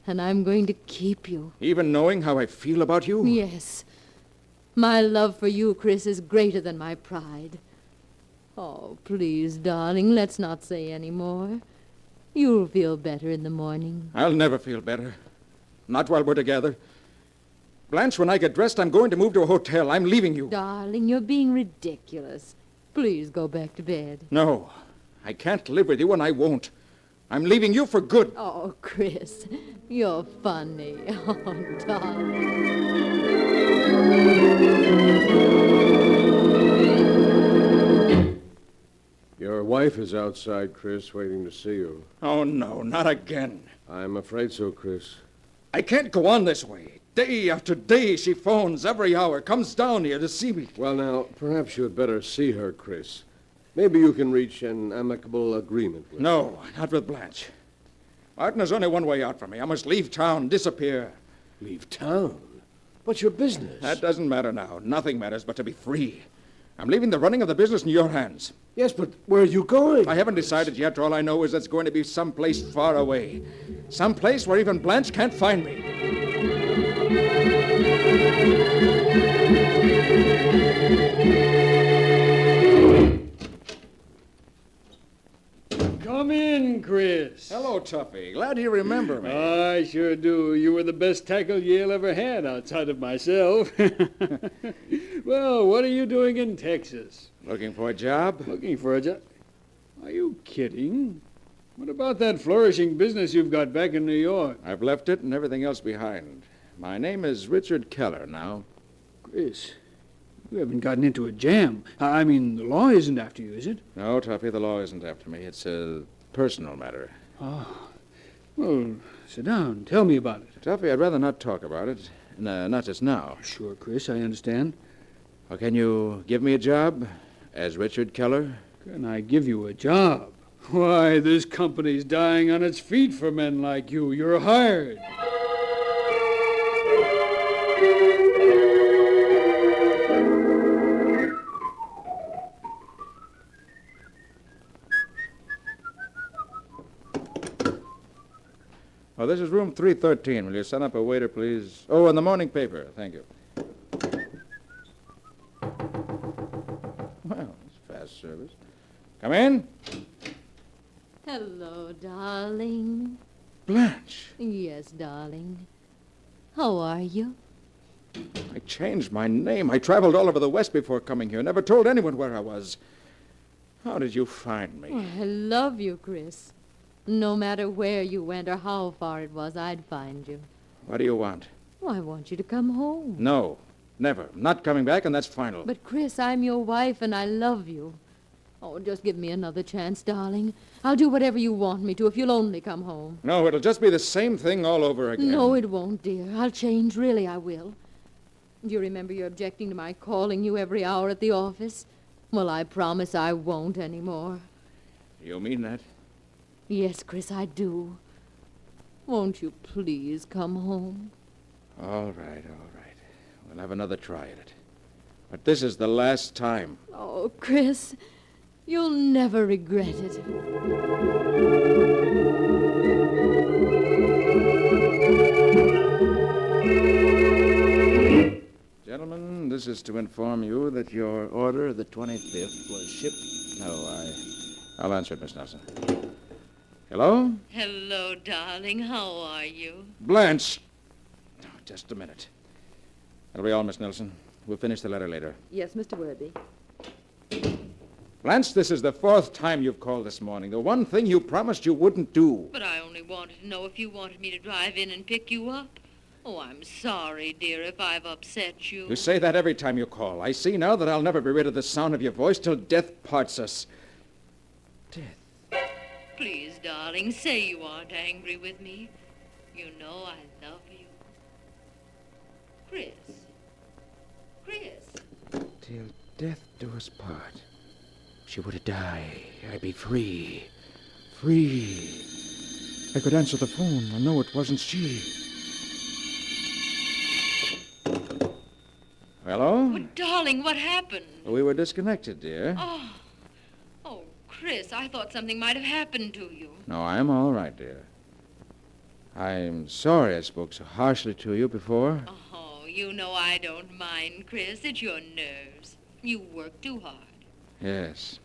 S17: And I'm going to keep you.
S21: Even knowing how I feel about you?
S17: Yes. My love for you, Chris, is greater than my pride. Oh, please, darling, let's not say any more. You'll feel better in the morning.
S21: I'll never feel better. Not while we're together. Blanche, when I get dressed, I'm going to move to a hotel. I'm leaving you.
S17: Darling, you're being ridiculous. Please go back to bed.
S21: No, I can't live with you, and I won't. I'm leaving you for good.
S17: Oh, Chris, you're funny. Oh, darling.
S24: Your wife is outside, Chris, waiting to see you.
S21: Oh, no, not again.
S24: I'm afraid so, Chris.
S21: I can't go on this way. Day after day, she phones every hour, comes down here to see me.
S24: Well, now, perhaps you had better see her, Chris. Maybe you can reach an amicable agreement with her.
S21: No, not with Blanche. Martin, there's only one way out for me. I must leave town, disappear.
S24: Leave town? What's your business?
S21: That doesn't matter now. Nothing matters but to be free. I'm leaving the running of the business in your hands.
S24: Yes, but where are you going?
S21: I haven't decided yet. All I know is it's going to be someplace far away. Someplace where even Blanche can't find me.
S25: Come in, Chris.
S21: Hello, Tuffy. Glad you remember me.
S25: I sure do. You were the best tackle Yale ever had outside of myself. Well, what are you doing in Texas?
S21: Looking for a job?
S25: Looking for a job? Are you kidding? What about that flourishing business you've got back in New York?
S21: I've left it and everything else behind. My name is Richard Keller now.
S25: Chris, you haven't gotten into a jam. I mean, the law isn't after you, is it?
S21: No, Tuffy, the law isn't after me. It's a personal matter.
S25: Oh. Well, sit down. Tell me about it.
S21: Tuffy, I'd rather not talk about it. Not just now.
S25: Sure, Chris, I understand.
S21: Well, can you give me a job as Richard Keller?
S25: Can I give you a job? Why, this company's dying on its feet for men like you. You're hired.
S21: Oh, this is room 313. Will you send up a waiter, please? Oh, and the morning paper. Thank you. best service. Come in.
S17: Hello, darling.
S21: Blanche.
S17: Yes, darling. How are you?
S21: I changed my name. I traveled all over the West before coming here. Never told anyone where I was. How did you find me?
S17: Oh, I love you, Chris. No matter where you went or how far it was, I'd find you.
S21: What do you want?
S17: Oh, I want you to come home.
S21: No, never. I'm not coming back, and that's final.
S17: But, Chris, I'm your wife, and I love you. Oh, just give me another chance, darling. I'll do whatever you want me to if you'll only come home.
S21: No, it'll just be the same thing all over again.
S17: No, it won't, dear. I'll change. Really, I will. Do you remember your objecting to my calling you every hour at the office? Well, I promise I won't anymore.
S21: You mean that?
S17: Yes, Chris, I do. Won't you please come home?
S21: All right. We'll have another try at it. But this is the last time.
S17: Oh, Chris, you'll never regret it.
S21: Gentlemen, this is to inform you that your order of the 25th was shipped. No, I'll answer it, Miss Nelson. Hello?
S18: Hello, darling. How are you?
S21: Blanche! Oh, just a minute. That'll be all, Miss Nelson. We'll finish the letter later.
S16: Yes, Mr. Worthy.
S21: Blanche, this is the 4th time you've called this morning. The one thing you promised you wouldn't do.
S18: But I only wanted to know if you wanted me to drive in and pick you up. Oh, I'm sorry, dear, if I've upset you.
S21: You say that every time you call. I see now that I'll never be rid of the sound of your voice till death parts us.
S18: Please, darling, say you aren't angry with me. You know I love you. Chris.
S21: Till death do us part. If she were to die, I'd be free. Free. I could answer the phone. I know it wasn't she. Hello?
S18: Oh, darling, what happened?
S21: We were disconnected, dear.
S18: Oh, Chris, I thought something might have happened to you.
S21: No, I'm all right, dear. I'm sorry I spoke so harshly to you before.
S18: Oh, you know I don't mind, Chris. It's your nerves. You work too hard.
S21: Yes.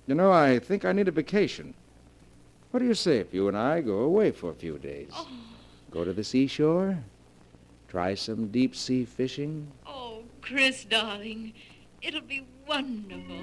S21: You know, I think I need a vacation. What do you say if you and I go away for a few days? Go to the seashore? Try some deep-sea fishing?
S18: Oh, Chris, darling, it'll be wonderful.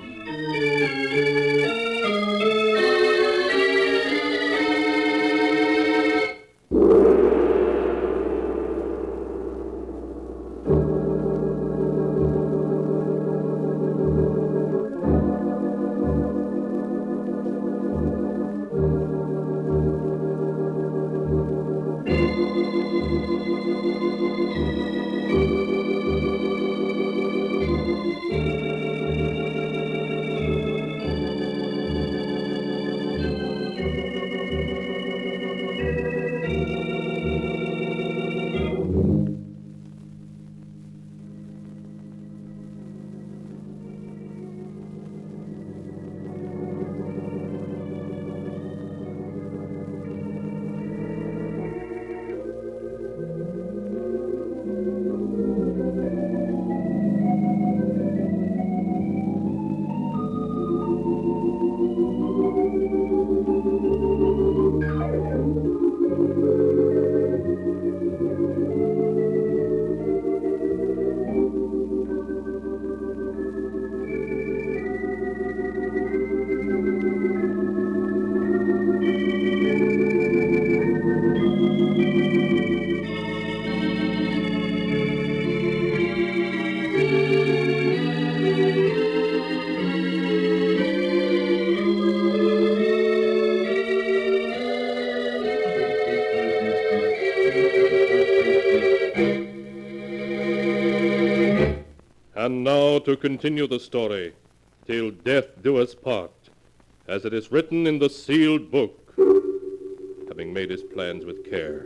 S2: And now to continue the story, till death do us part, as it is written in the sealed book. Having made his plans with care,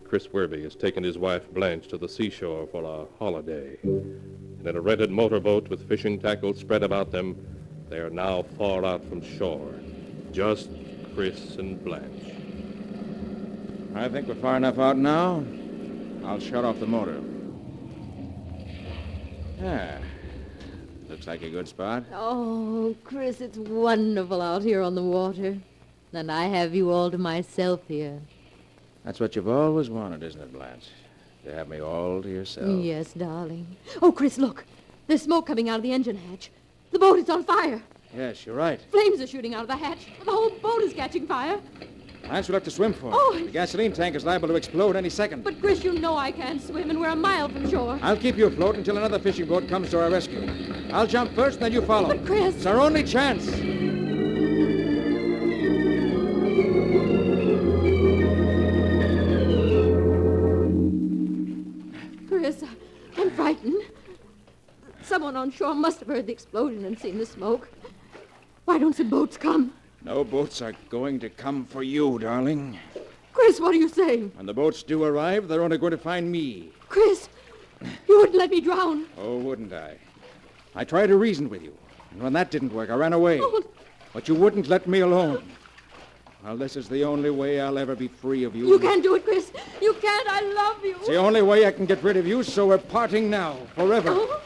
S2: Chris Werby has taken his wife Blanche to the seashore for a holiday. And in a rented motorboat with fishing tackle spread about them, they are now far out from shore, just Chris and Blanche.
S21: I think we're far enough out now. I'll shut off the motor. The Looks like a good spot.
S16: Oh, Chris, it's wonderful out here on the water. And I have you all to myself here.
S21: That's what you've always wanted, isn't it, Blanche? To have me all to yourself.
S16: Yes, darling. Oh, Chris, look. There's smoke coming out of the engine hatch. The boat is on fire.
S21: Yes, you're right.
S15: Flames are shooting out of the hatch. The whole boat is catching fire.
S21: Blanche will have to swim for it.
S15: Oh.
S21: The gasoline tank is liable to explode any second.
S15: But, Chris, you know I can't swim, and we're a mile from shore.
S21: I'll keep you afloat until another fishing boat comes to our rescue. I'll jump first, then you follow.
S15: But, Chris...
S21: It's our only chance.
S15: Chris, I'm frightened. Someone on shore must have heard the explosion and seen the smoke. Why don't some boats come?
S21: No boats are going to come for you, darling.
S15: Chris, what are you saying?
S21: When the boats do arrive, they're only going to find me.
S15: Chris, you wouldn't let me drown.
S21: Oh, wouldn't I? I tried to reason with you, and when that didn't work, I ran away.
S15: Oh.
S21: But you wouldn't let me alone. Well, this is the only way I'll ever be free of you.
S15: You can't do it, Chris. You can't. I love you.
S21: It's the only way I can get rid of you, so we're parting now, forever.
S15: Oh.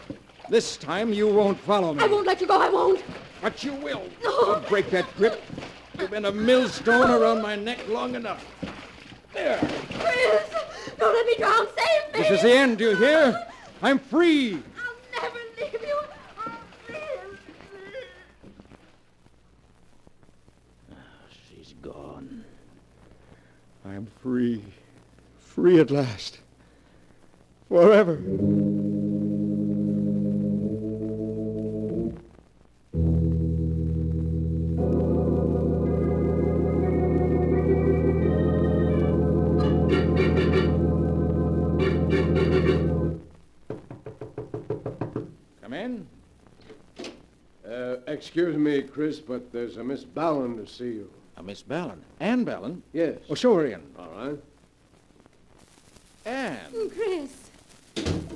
S21: This time you won't follow me.
S15: I won't let you go. I won't.
S21: But you will.
S15: No.
S21: Don't break that grip. You've been a millstone around my neck long enough. There.
S15: Chris, don't let me drown. Save me.
S21: This is the end, do you hear? I'm free.
S15: I'll never leave you.
S21: She's gone. I'm free. Free at last. Forever. Come in.
S24: Excuse me, Chris, but there's a Miss Ballon to see you.
S21: A Miss Ballon? Ann Ballon?
S24: Yes.
S21: Oh, show her in.
S24: All right.
S21: Ann.
S15: Chris.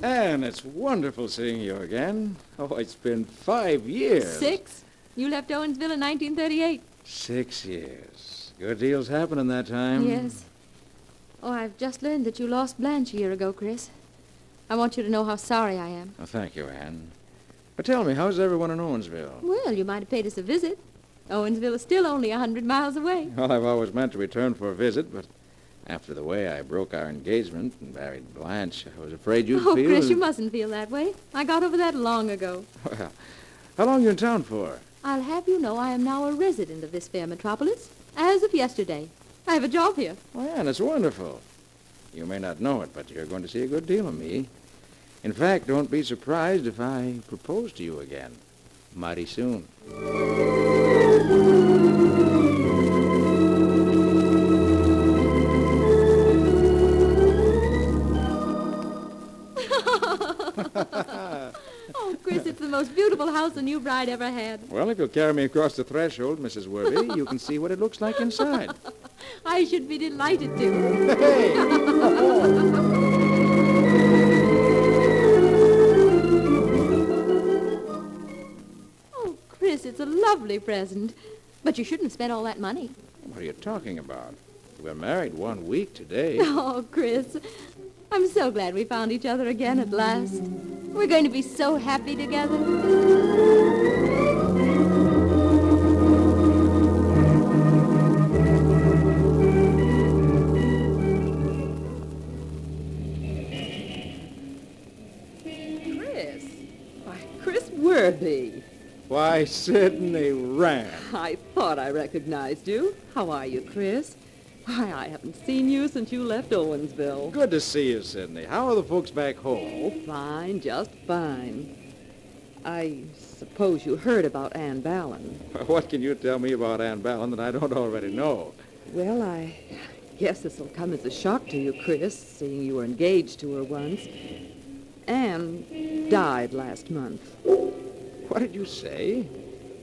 S21: Ann, it's wonderful seeing you again. Oh, it's been 5 years.
S15: 6. You left Owensville in 1938.
S21: 6 years. Good deals happened in that time.
S15: Yes. Oh, I've just learned that you lost Blanche a year ago, Chris. I want you to know how sorry I am.
S21: Oh, thank you, Ann. But tell me, how's everyone in Owensville?
S15: Well, you might have paid us a visit. Owensville is still only 100 miles away.
S21: Well, I've always meant to return for a visit, but after the way I broke our engagement and married Blanche, I was afraid you'd
S15: Oh,
S21: feel...
S15: Chris, you mustn't feel that way. I got over that long ago.
S21: Well, how long are you in town for?
S15: I'll have you know I am now a resident of this fair metropolis, as of yesterday. I have a job here.
S21: Oh, Ann, it's wonderful. You may not know it, but you're going to see a good deal of me. In fact, don't be surprised if I propose to you again. Mighty soon.
S15: Oh, Chris, it's the most beautiful house a new bride ever had.
S21: Well, if you'll carry me across the threshold, Mrs. Worby, you can see what it looks like inside.
S15: I should be delighted to.
S21: Hey!
S15: Oh, Chris, it's a lovely present. But you shouldn't have spent all that money.
S21: What are you talking about? We're married 1 week today.
S15: Oh, Chris, I'm so glad we found each other again at last. We're going to be so happy together.
S1: Chris? Why, Chris Worby.
S21: Why, Sidney Rand.
S1: I thought I recognized you. How are you, Chris? Why, I haven't seen you since you left Owensville.
S21: Good to see you, Sidney. How are the folks back home?
S1: Oh, fine, just fine. I suppose you heard about Ann Ballon.
S21: What can you tell me about Ann Ballon that I don't already know?
S1: Well, I guess this will come as a shock to you, Chris, seeing you were engaged to her once. Ann died last month.
S21: What did you say?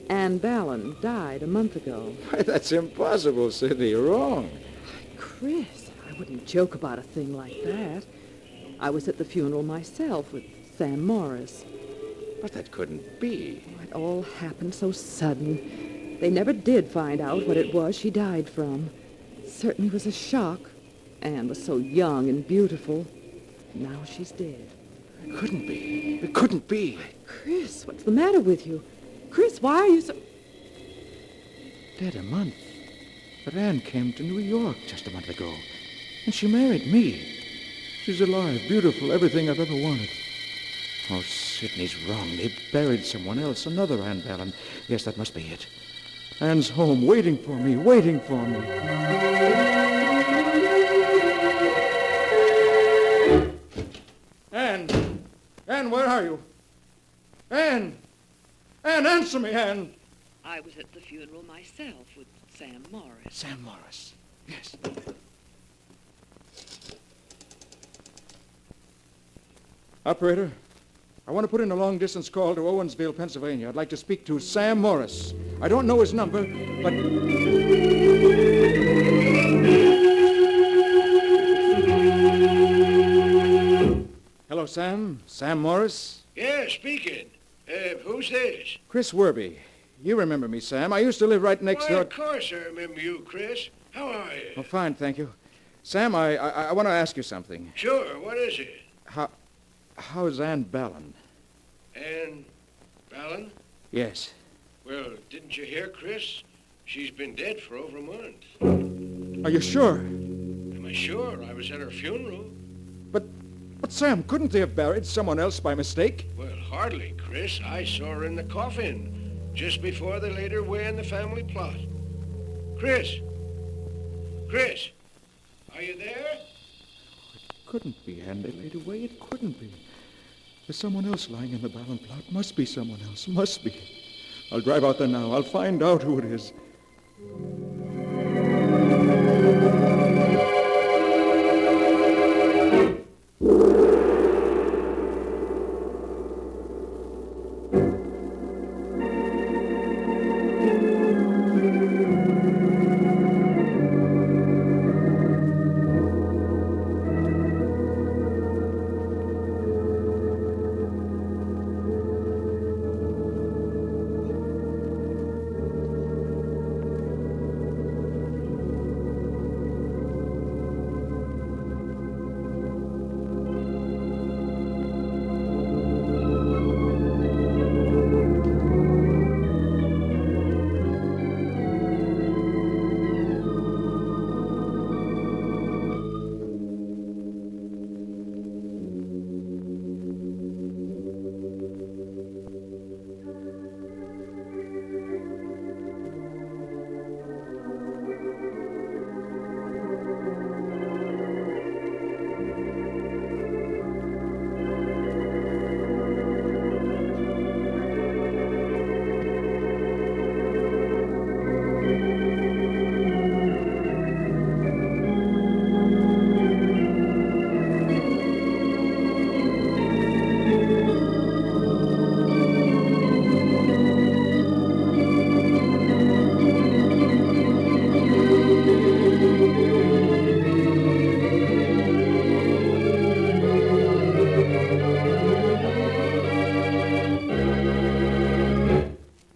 S1: Ann Ballon died a month ago.
S21: Why, that's impossible, Sidney. You're wrong.
S1: Chris, I wouldn't joke about a thing like that. I was at the funeral myself with Sam Morris.
S21: But that couldn't be.
S1: It all happened so sudden. They never did find out what it was she died from. It certainly was a shock. Anne was so young and beautiful. Now she's dead.
S21: Couldn't be. It couldn't be.
S1: Chris, what's the matter with you? Chris, why are you so...
S21: Dead a month. But Anne came to New York just a month ago. And she married me. She's alive, beautiful, everything I've ever wanted. Oh, Sidney's wrong. They buried someone else, another Anne Ballon. Yes, that must be it. Anne's home, waiting for me, waiting for me. Anne! Anne, where are you? Anne! Anne, answer me, Anne!
S18: I was at the funeral myself with Sam Morris.
S21: Sam Morris. Yes. Operator, I want to put in a long-distance call to Owensville, Pennsylvania. I'd like to speak to Sam Morris. I don't know his number, but... Hello, Sam. Sam Morris?
S23: Yeah, speaking. Who's this?
S21: Chris Werby. You remember me, Sam. I used to live right next
S23: Why,
S21: door...
S23: of course I remember you, Chris. How are you?
S21: Oh, fine, thank you. Sam, I want to ask you something.
S23: Sure, what is it?
S21: How's Anne Ballon?
S23: Anne Ballon?
S21: Yes.
S23: Well, didn't you hear, Chris? She's been dead for over a month.
S21: Are you sure?
S23: Am I sure? I was at her funeral.
S21: But Sam, couldn't they have buried someone else by mistake?
S23: Well, hardly, Chris. I saw her in the coffin just before they laid her away in the family plot. Chris! Chris! Are you there?
S21: Couldn't be Anne they laid away. It couldn't be. There's someone else lying in the Ballon plot. Must be someone else. Must be. I'll drive out there now. I'll find out who it is.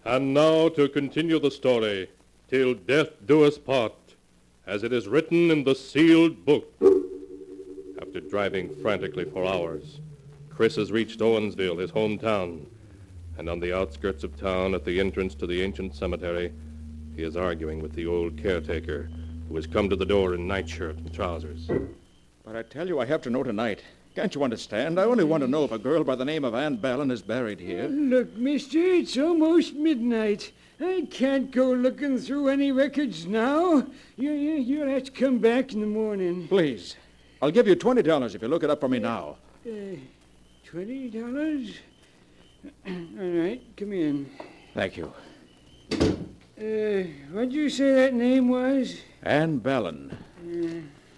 S2: And now to continue the story, till death do us part, as it is written in the sealed book. After driving frantically for hours, Chris has reached Owensville, his hometown, and on the outskirts of town, at the entrance to the ancient cemetery, he is arguing with the old caretaker, who has come to the door in nightshirt and trousers.
S21: But I tell you, I have to know tonight. Can't you understand? I only want to know if a girl by the name of Anne Ballon is buried here.
S6: Look, mister, it's almost midnight. I can't go looking through any records now. You'll have to come back in the morning.
S21: Please. I'll give you $20 if you look it up for me now.
S6: $20? All right, come in.
S21: Thank you.
S6: What'd you say that name was?
S21: Anne Ballon.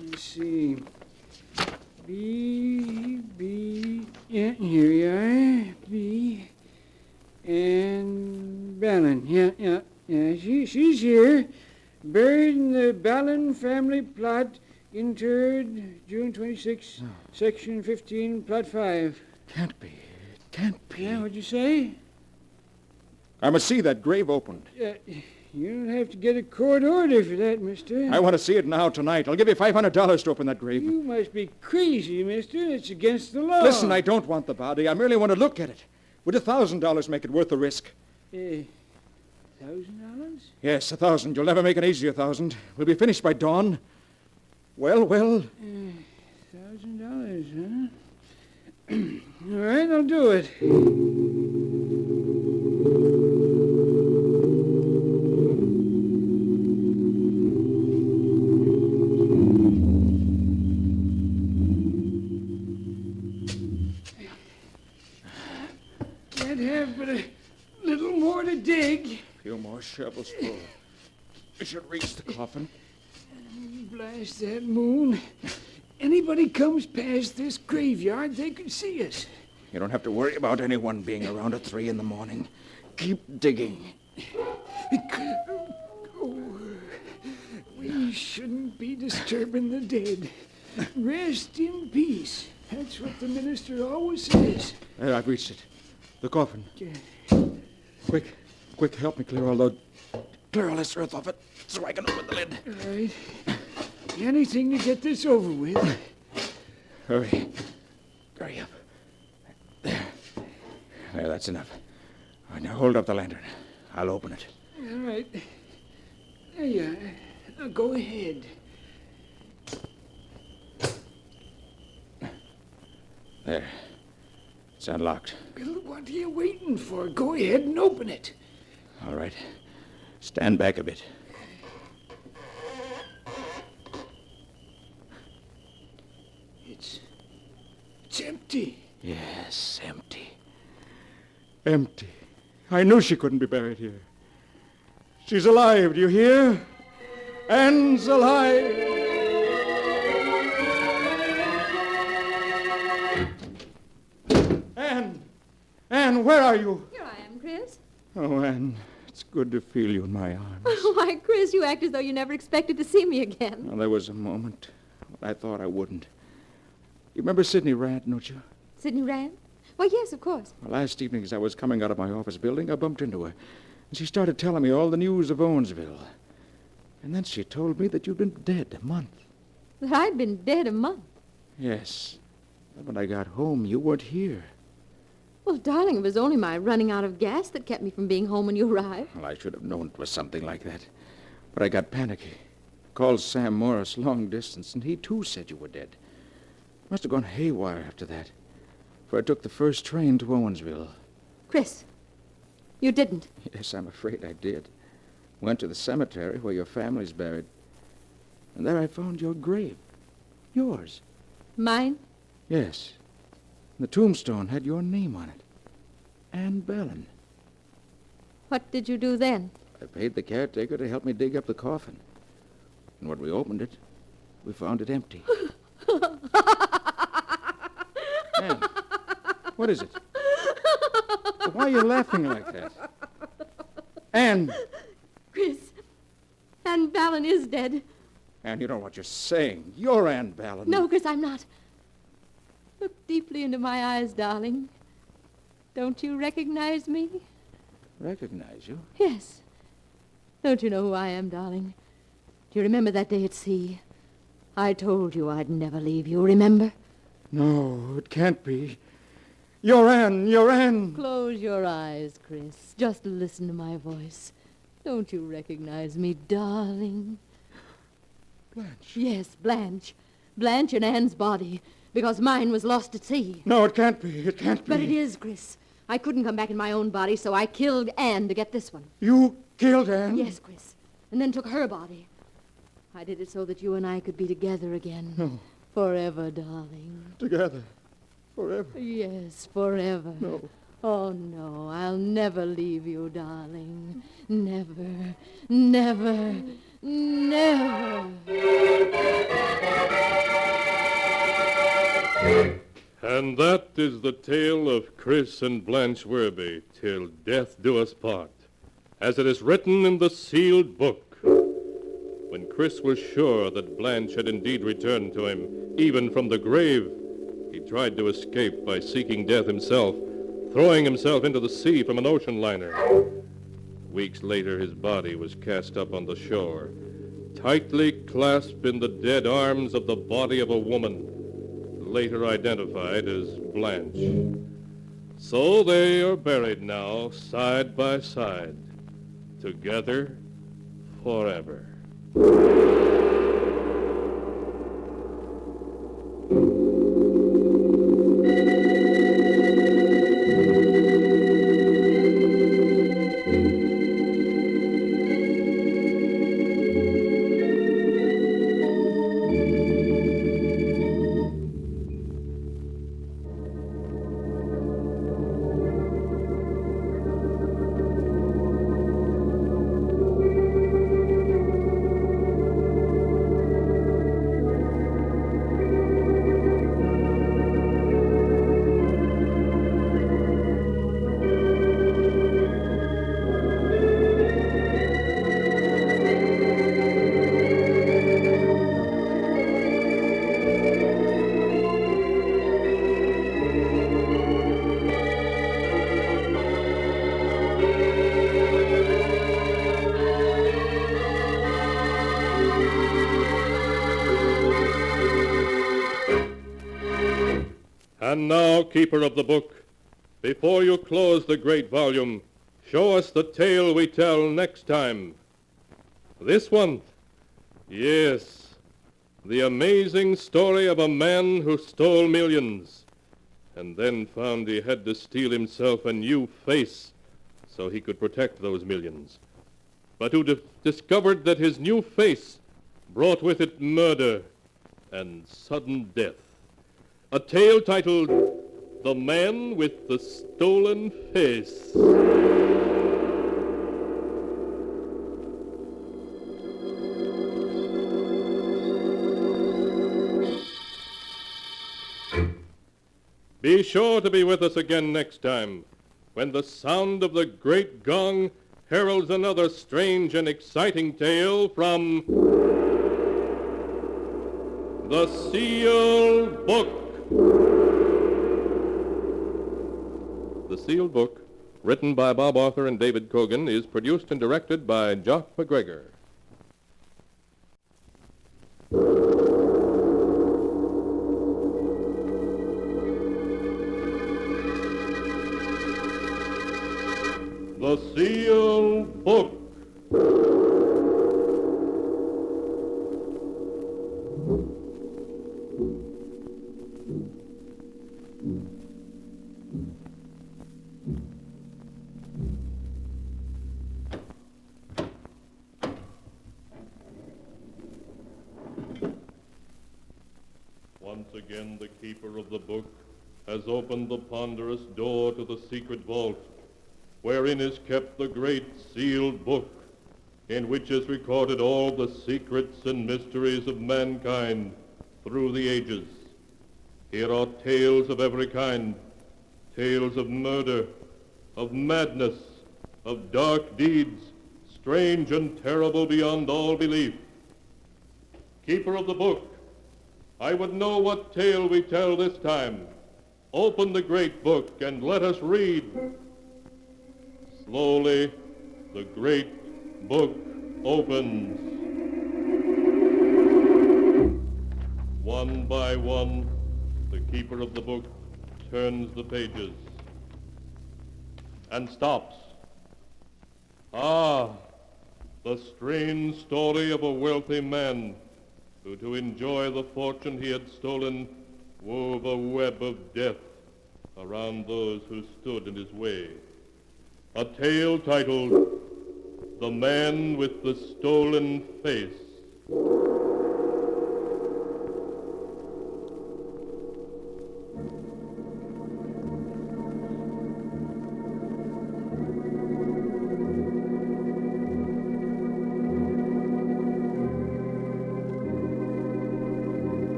S6: Let's see. Yeah, here you are. B. And Ballon. Yeah. She's here. Buried in the Ballon family plot, interred June 26, Section 15, Plot 5.
S21: Can't be. It can't be.
S6: Yeah, what'd you say?
S21: I must see that grave opened.
S6: You don't have to get a court order for that, mister.
S21: I want to see it now, tonight. I'll give you $500 to open that grave.
S6: You must be crazy, mister. It's against the law.
S21: Listen, I don't want the body. I merely want to look at it. Would $1,000 make it worth the risk?
S6: $1,000?
S21: Yes, 1,000. You'll never make an easier 1,000. We'll be finished by dawn. Well.
S6: $1,000, huh? All right, I'll do it. Can't have but a little more to dig.
S21: A few more shovels full. We should reach the coffin.
S6: Blast that moon. Anybody comes past this graveyard, they can see us.
S21: You don't have to worry about anyone being around at 3 in the morning. Keep digging.
S6: We shouldn't be disturbing the dead. Rest in peace. That's what the minister always says.
S21: There, I've reached it. The coffin. Quick, help me clear all this earth off it so I can open the lid.
S6: All right. Anything to get this over with.
S21: Hurry up. There, that's enough. All right, now hold up the lantern. I'll open it.
S6: All right. There you are. Now go ahead.
S21: There. It's unlocked.
S6: Well, what are you waiting for? Go ahead and open it.
S21: All right. Stand back a bit.
S6: It's empty.
S21: Yes, empty. Empty. I knew she couldn't be buried here. She's alive, do you hear? Anne's alive. Anne, where are you?
S17: Here I am, Chris.
S21: Oh, Anne, it's good to feel you in my arms.
S17: Why, Chris, you act as though you never expected to see me again.
S21: Well, there was a moment when I thought I wouldn't. You remember Sidney Rand, don't you?
S17: Sidney Rand? Why, yes, of course.
S21: Well, last evening as I was coming out of my office building, I bumped into her. And she started telling me all the news of Owensville. And then she told me that you'd been dead a month.
S17: That I'd been dead a month?
S21: Yes. But when I got home, you weren't here.
S17: Well, darling, it was only my running out of gas that kept me from being home when you arrived.
S21: Well, I should have known it was something like that. But I got panicky. Called Sam Morris long distance, and he too said you were dead. Must have gone haywire after that. For I took the first train to Owensville.
S17: Chris, you didn't.
S21: Yes, I'm afraid I did. Went to the cemetery where your family's buried. And there I found your grave. Yours.
S17: Mine?
S21: Yes. The tombstone had your name on it. Anne Bellin.
S17: What did you do then?
S21: I paid the caretaker to help me dig up the coffin. And when we opened it, we found it empty. Anne, what is it? Why are you laughing like that? Anne!
S17: Chris, Anne Ballin is dead.
S21: Anne, you know what you're saying. You're Anne Ballin.
S17: No, Chris, I'm not. Look deeply into my eyes, darling. Don't you recognize me?
S21: Recognize you?
S17: Yes. Don't you know who I am, darling? Do you remember that day at sea? I told you I'd never leave you, remember?
S21: No, it can't be. You're Anne, you're Anne.
S17: Close your eyes, Chris. Just listen to my voice. Don't you recognize me, darling?
S21: Blanche.
S17: Yes, Blanche. Blanche in Anne's body, because mine was lost at sea.
S21: No, it can't be. It can't be.
S17: But it is, Chris. I couldn't come back in my own body, so I killed Anne to get this one.
S21: You killed Anne?
S17: Yes, Chris. And then took her body. I did it so that you and I could be together again.
S21: No.
S17: Forever, darling.
S21: Together. Forever.
S17: Yes, forever.
S21: No.
S17: Oh, no, I'll never leave you, darling. Never, never, never.
S2: And that is the tale of Chris and Blanche Werby, till death do us part, as it is written in the sealed book. When Chris was sure that Blanche had indeed returned to him, even from the grave, he tried to escape by seeking death himself, throwing himself into the sea from an ocean liner. Weeks later, his body was cast up on the shore, tightly clasped in the dead arms of the body of a woman, later identified as Blanche. So they are buried now, side by side, together forever. And now, keeper of the book, before you close the great volume, show us the tale we tell next time. This one? Yes, the amazing story of a man who stole millions and then found he had to steal himself a new face so he could protect those millions, but who discovered that his new face brought with it murder and sudden death. A tale titled The Man with the Stolen Face. Be sure to be with us again next time, when the sound of the great gong heralds another strange and exciting tale from The Sealed Book. The Sealed Book, written by Bob Arthur and David Cogan, is produced and directed by Jock McGregor. The Sealed Book. Once again, the keeper of the book has opened the ponderous door to the secret vault, wherein is kept the great sealed book, in which is recorded all the secrets and mysteries of mankind through the ages. Here are tales of every kind, tales of murder, of madness, of dark deeds, strange and terrible beyond all belief. Keeper of the book, I would know what tale we tell this time. Open the great book and let us read. Slowly, the great book opens. One by one, the keeper of the book turns the pages and stops. Ah, the strange story of a wealthy man who, to enjoy the fortune he had stolen, wove a web of death around those who stood in his way. A tale titled The Man with the Stolen Face.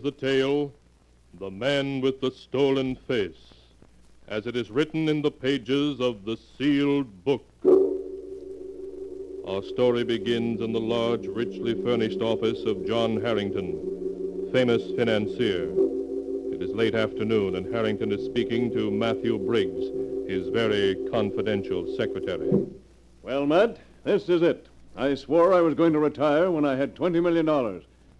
S2: is the tale, The Man with the Stolen Face, as it is written in the pages of the sealed book. Our story begins in the large, richly furnished office of John Harrington, famous financier. It is late afternoon, and Harrington is speaking to Matthew Briggs, his very confidential secretary.
S5: Well, Matt, this is it. I swore I was going to retire when I had $20 million,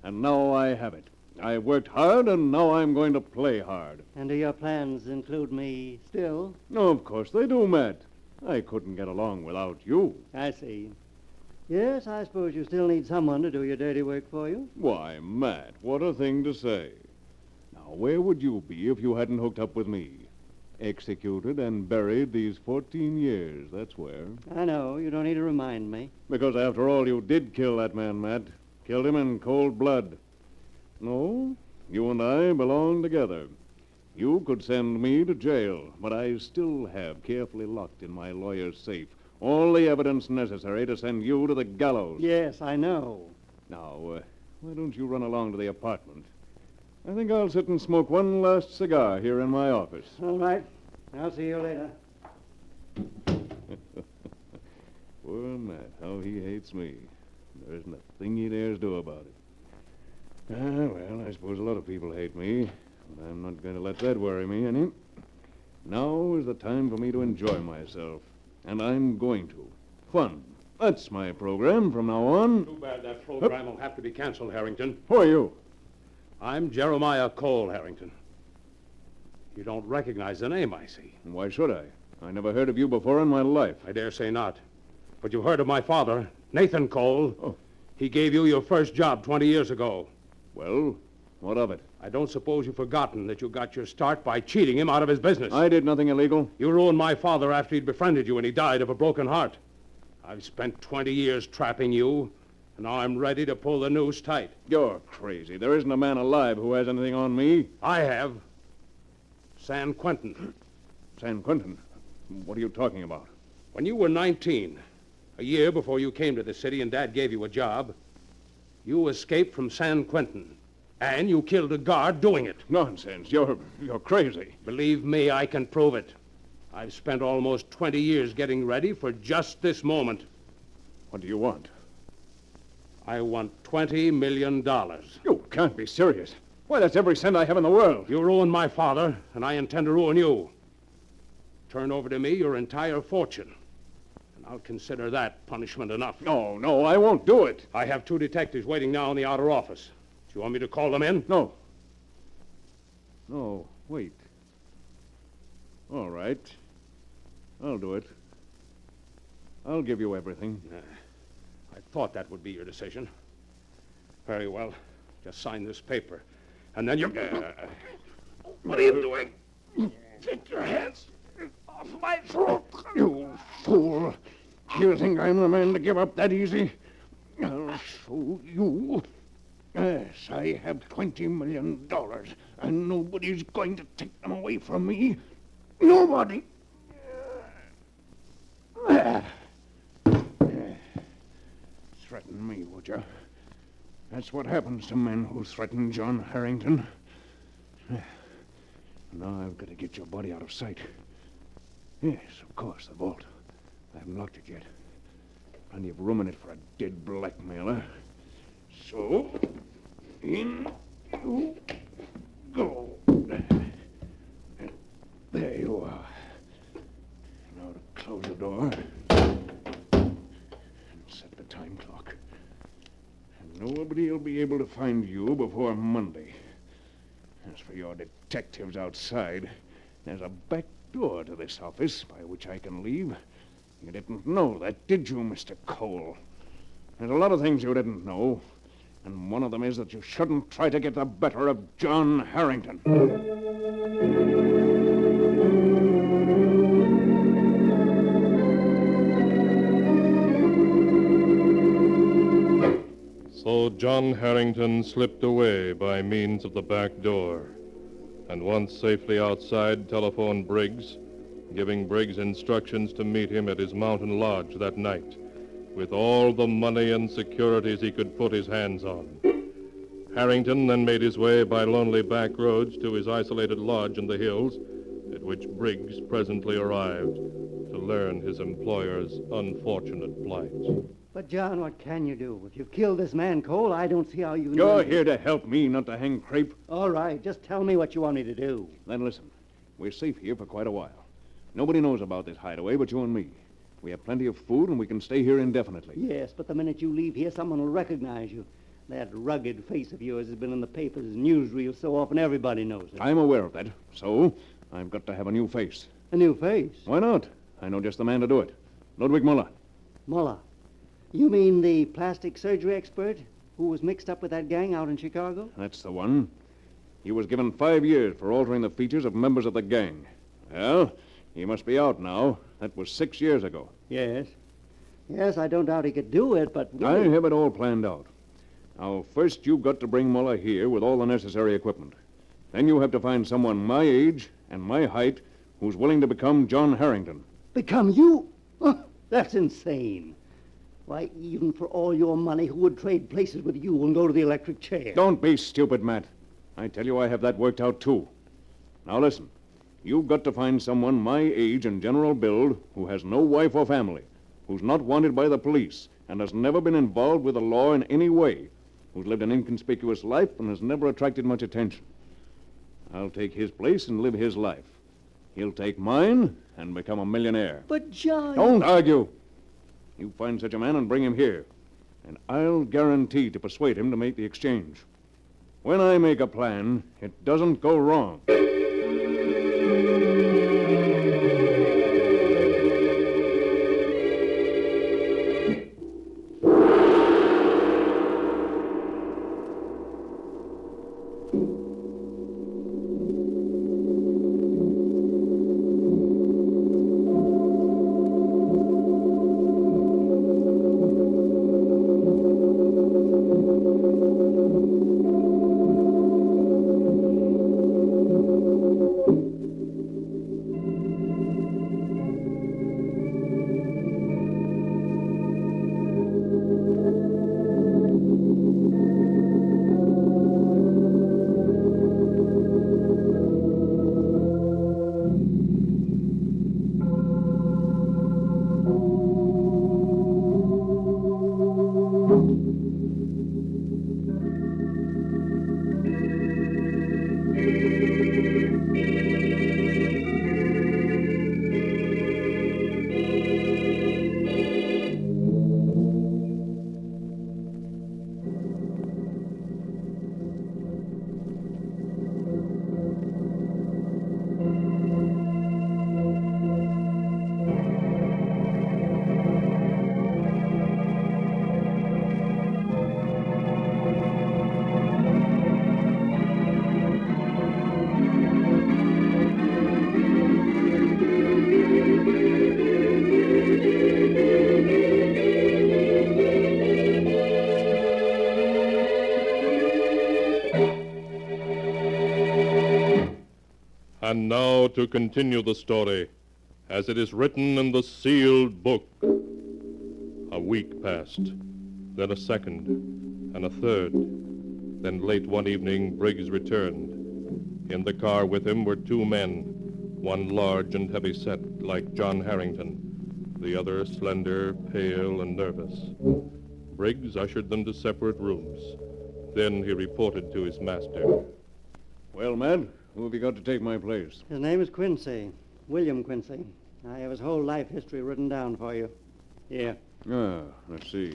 S5: and now I have it. I worked hard, and now I'm going to play hard.
S4: And do your plans include me still?
S5: No, of course they do, Matt. I couldn't get along without you.
S4: I see. Yes, I suppose you still need someone to do your dirty work for you.
S5: Why, Matt, what a thing to say. Now, where would you be if you hadn't hooked up with me? Executed and buried these 14 years, that's where.
S4: I know, you don't need to remind me.
S5: Because after all, you did kill that man, Matt. Killed him in cold blood. No, you and I belong together. You could send me to jail, but I still have carefully locked in my lawyer's safe all the evidence necessary to send you to the gallows.
S4: Yes, I know.
S5: Now, why don't you run along to the apartment? I think I'll sit and smoke one last cigar here in my office.
S4: All right. I'll see you later.
S5: Poor Matt, how he hates me. There isn't a thing he dares do about it. Well, I suppose a lot of people hate me, but I'm not going to let that worry me any. Now is the time for me to enjoy myself, and I'm going to. Fun. That's my program from now on.
S7: Too bad that program will have to be canceled, Harrington.
S5: Who are you?
S7: I'm Jeremiah Cole, Harrington. You don't recognize the name, I see.
S5: Why should I? I never heard of you before in my life.
S7: I dare say not. But you've heard of my father, Nathan Cole.
S5: Oh.
S7: He gave you your first job 20 years ago.
S5: Well, what of it?
S7: I don't suppose you've forgotten that you got your start by cheating him out of his business.
S5: I did nothing illegal.
S7: You ruined my father after he'd befriended you and he died of a broken heart. I've spent 20 years trapping you, and now I'm ready to pull the noose tight.
S5: You're crazy. There isn't a man alive who has anything on me.
S7: I have. San Quentin.
S5: San Quentin? What are you talking about?
S7: When you were 19, a year before you came to the city and Dad gave you a job, you escaped from San Quentin, and you killed a guard doing it.
S5: Nonsense. You're crazy.
S7: Believe me, I can prove it. I've spent almost 20 years getting ready for just this moment.
S5: What do you want?
S7: I want $20 million.
S5: You can't be serious. Why, that's every cent I have in the world.
S7: You ruined my father, and I intend to ruin you. Turn over to me your entire fortune. I'll consider that punishment enough.
S5: No, I won't do it.
S7: I have 2 detectives waiting now in the outer office. Do you want me to call them in?
S5: No. No, wait. All right. I'll do it. I'll give you everything.
S7: I thought that would be your decision. Very well. Just sign this paper. And then you...
S14: What are you doing? Take your hands off my throat.
S6: You fool. You think I'm the man to give up that easy? I'll show you. Yes, I have $20 million, and nobody's going to take them away from me. Nobody. Threaten me, would you? That's what happens to men who threaten John Harrington. Now I've got to get your body out of sight. Yes, of course, the vault. I haven't locked it yet. Plenty of room in it for a dead blackmailer. So, in you go. There you are. Now to close the door and set the time clock. And nobody will be able to find you before Monday. As for your detectives outside, there's a back door to this office by which I can leave. You didn't know that, did you, Mr. Cole? There's a lot of things you didn't know, and one of them is that you shouldn't try to get the better of John Harrington.
S2: So John Harrington slipped away by means of the back door, and once safely outside, telephoned Briggs, giving Briggs instructions to meet him at his mountain lodge that night, with all the money and securities he could put his hands on.
S13: Harrington then made his way by lonely back roads to his isolated lodge in the hills, at which Briggs presently arrived to learn his employer's unfortunate plight.
S4: But, John, what can you do? If you've killed this man, Cole, I don't see how you...
S5: You're here to help me, not to hang crepe.
S4: All right, just tell me what you want me to do.
S5: Then listen, we're safe here for quite a while. Nobody knows about this hideaway but you and me. We have plenty of food, and we can stay here indefinitely.
S4: Yes, but the minute you leave here, someone will recognize you. That rugged face of yours has been in the papers and newsreels so often everybody knows it.
S5: I'm aware of that, so I've got to have a new face.
S4: A new face?
S5: Why not? I know just the man to do it. Ludwig Muller.
S4: Muller? You mean the plastic surgery expert who was mixed up with that gang out in Chicago?
S5: That's the one. He was given 5 years for altering the features of members of the gang. Well, he must be out now. That was 6 years ago.
S4: Yes. Yes, I don't doubt he could do it, but...
S5: I have it all planned out. Now, first you've got to bring Muller here with all the necessary equipment. Then you have to find someone my age and my height who's willing to become John Harrington.
S4: Become you? Oh, that's insane. Why, even for all your money, who would trade places with you and go to the electric chair?
S5: Don't be stupid, Matt. I tell you I have that worked out, too. Now, listen. You've got to find someone my age and general build who has no wife or family, who's not wanted by the police, and has never been involved with the law in any way, who's lived an inconspicuous life and has never attracted much attention. I'll take his place and live his life. He'll take mine and become a millionaire.
S4: But, John...
S5: Don't argue. You find such a man and bring him here, and I'll guarantee to persuade him to make the exchange. When I make a plan, it doesn't go wrong.
S13: And now to continue the story, as it is written in the sealed book. A week passed, then a second, and a third. Then late one evening, Briggs returned. In the car with him were two men, one large and heavy-set, like John Harrington, the other slender, pale, and nervous. Briggs ushered them to separate rooms. Then he reported to his master.
S5: Well, Matt, who have you got to take my place?
S4: His name is Quincy. William Quincy. I have his whole life history written down for you. Here.
S5: Let's see.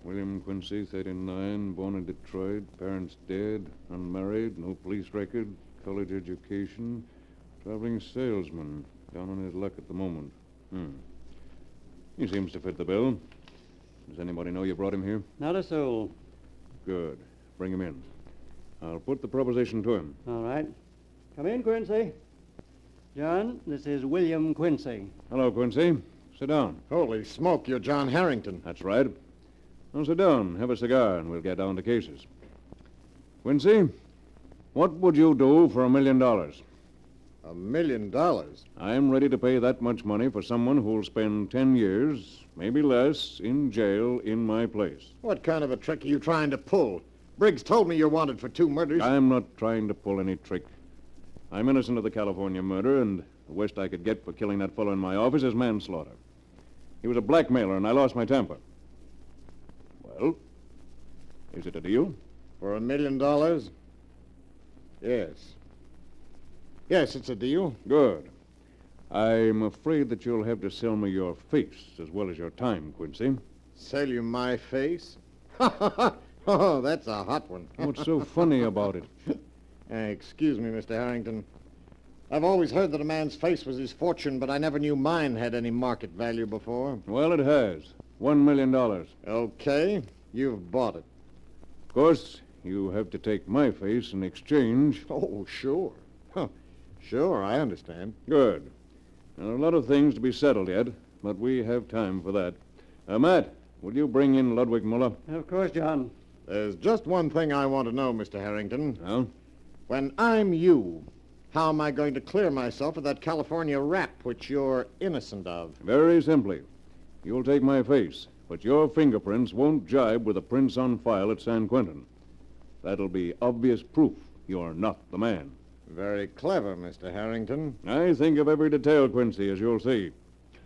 S5: William Quincy, 39, born in Detroit, parents dead, unmarried, no police record, college education, traveling salesman, down on his luck at the moment. He seems to fit the bill. Does anybody know you brought him here?
S4: Not a soul.
S5: Good. Bring him in. I'll put the proposition to him.
S4: All right. Come in, Quincy. John, this is William Quincy.
S5: Hello, Quincy. Sit down.
S3: Holy smoke, you're John Harrington.
S5: That's right. Now sit down, have a cigar, and we'll get down to cases. Quincy, what would you do for $1 million?
S3: $1 million?
S5: I'm ready to pay that much money for someone who'll spend 10 years, maybe less, in jail in my place.
S3: What kind of a trick are you trying to pull? Briggs told me you're wanted for 2 murders.
S5: I'm not trying to pull any trick. I'm innocent of the California murder, and the worst I could get for killing that fellow in my office is manslaughter. He was a blackmailer, and I lost my temper. Well, is it a deal?
S3: For $1 million? Yes. Yes, it's a deal.
S5: Good. I'm afraid that you'll have to sell me your face as well as your time, Quincy.
S3: Sell you my face? Oh, that's a hot one.
S5: What's so funny about it?
S3: Excuse me, Mr. Harrington. I've always heard that a man's face was his fortune, but I never knew mine had any market value before.
S5: Well, it has. $1 million.
S3: Okay, you've bought it.
S5: Of course, you have to take my face in exchange.
S3: Oh, sure. Huh. Sure, I understand.
S5: Good. There are a lot of things to be settled yet, but we have time for that. Matt, will you bring in Ludwig Muller?
S4: Of course, John.
S3: There's just one thing I want to know, Mr. Harrington.
S5: Oh?
S3: When I'm you, how am I going to clear myself of that California rap which you're innocent of?
S5: Very simply. You'll take my face, but your fingerprints won't jibe with the prints on file at San Quentin. That'll be obvious proof you're not the man.
S3: Very clever, Mr. Harrington.
S5: I think of every detail, Quincy, as you'll see.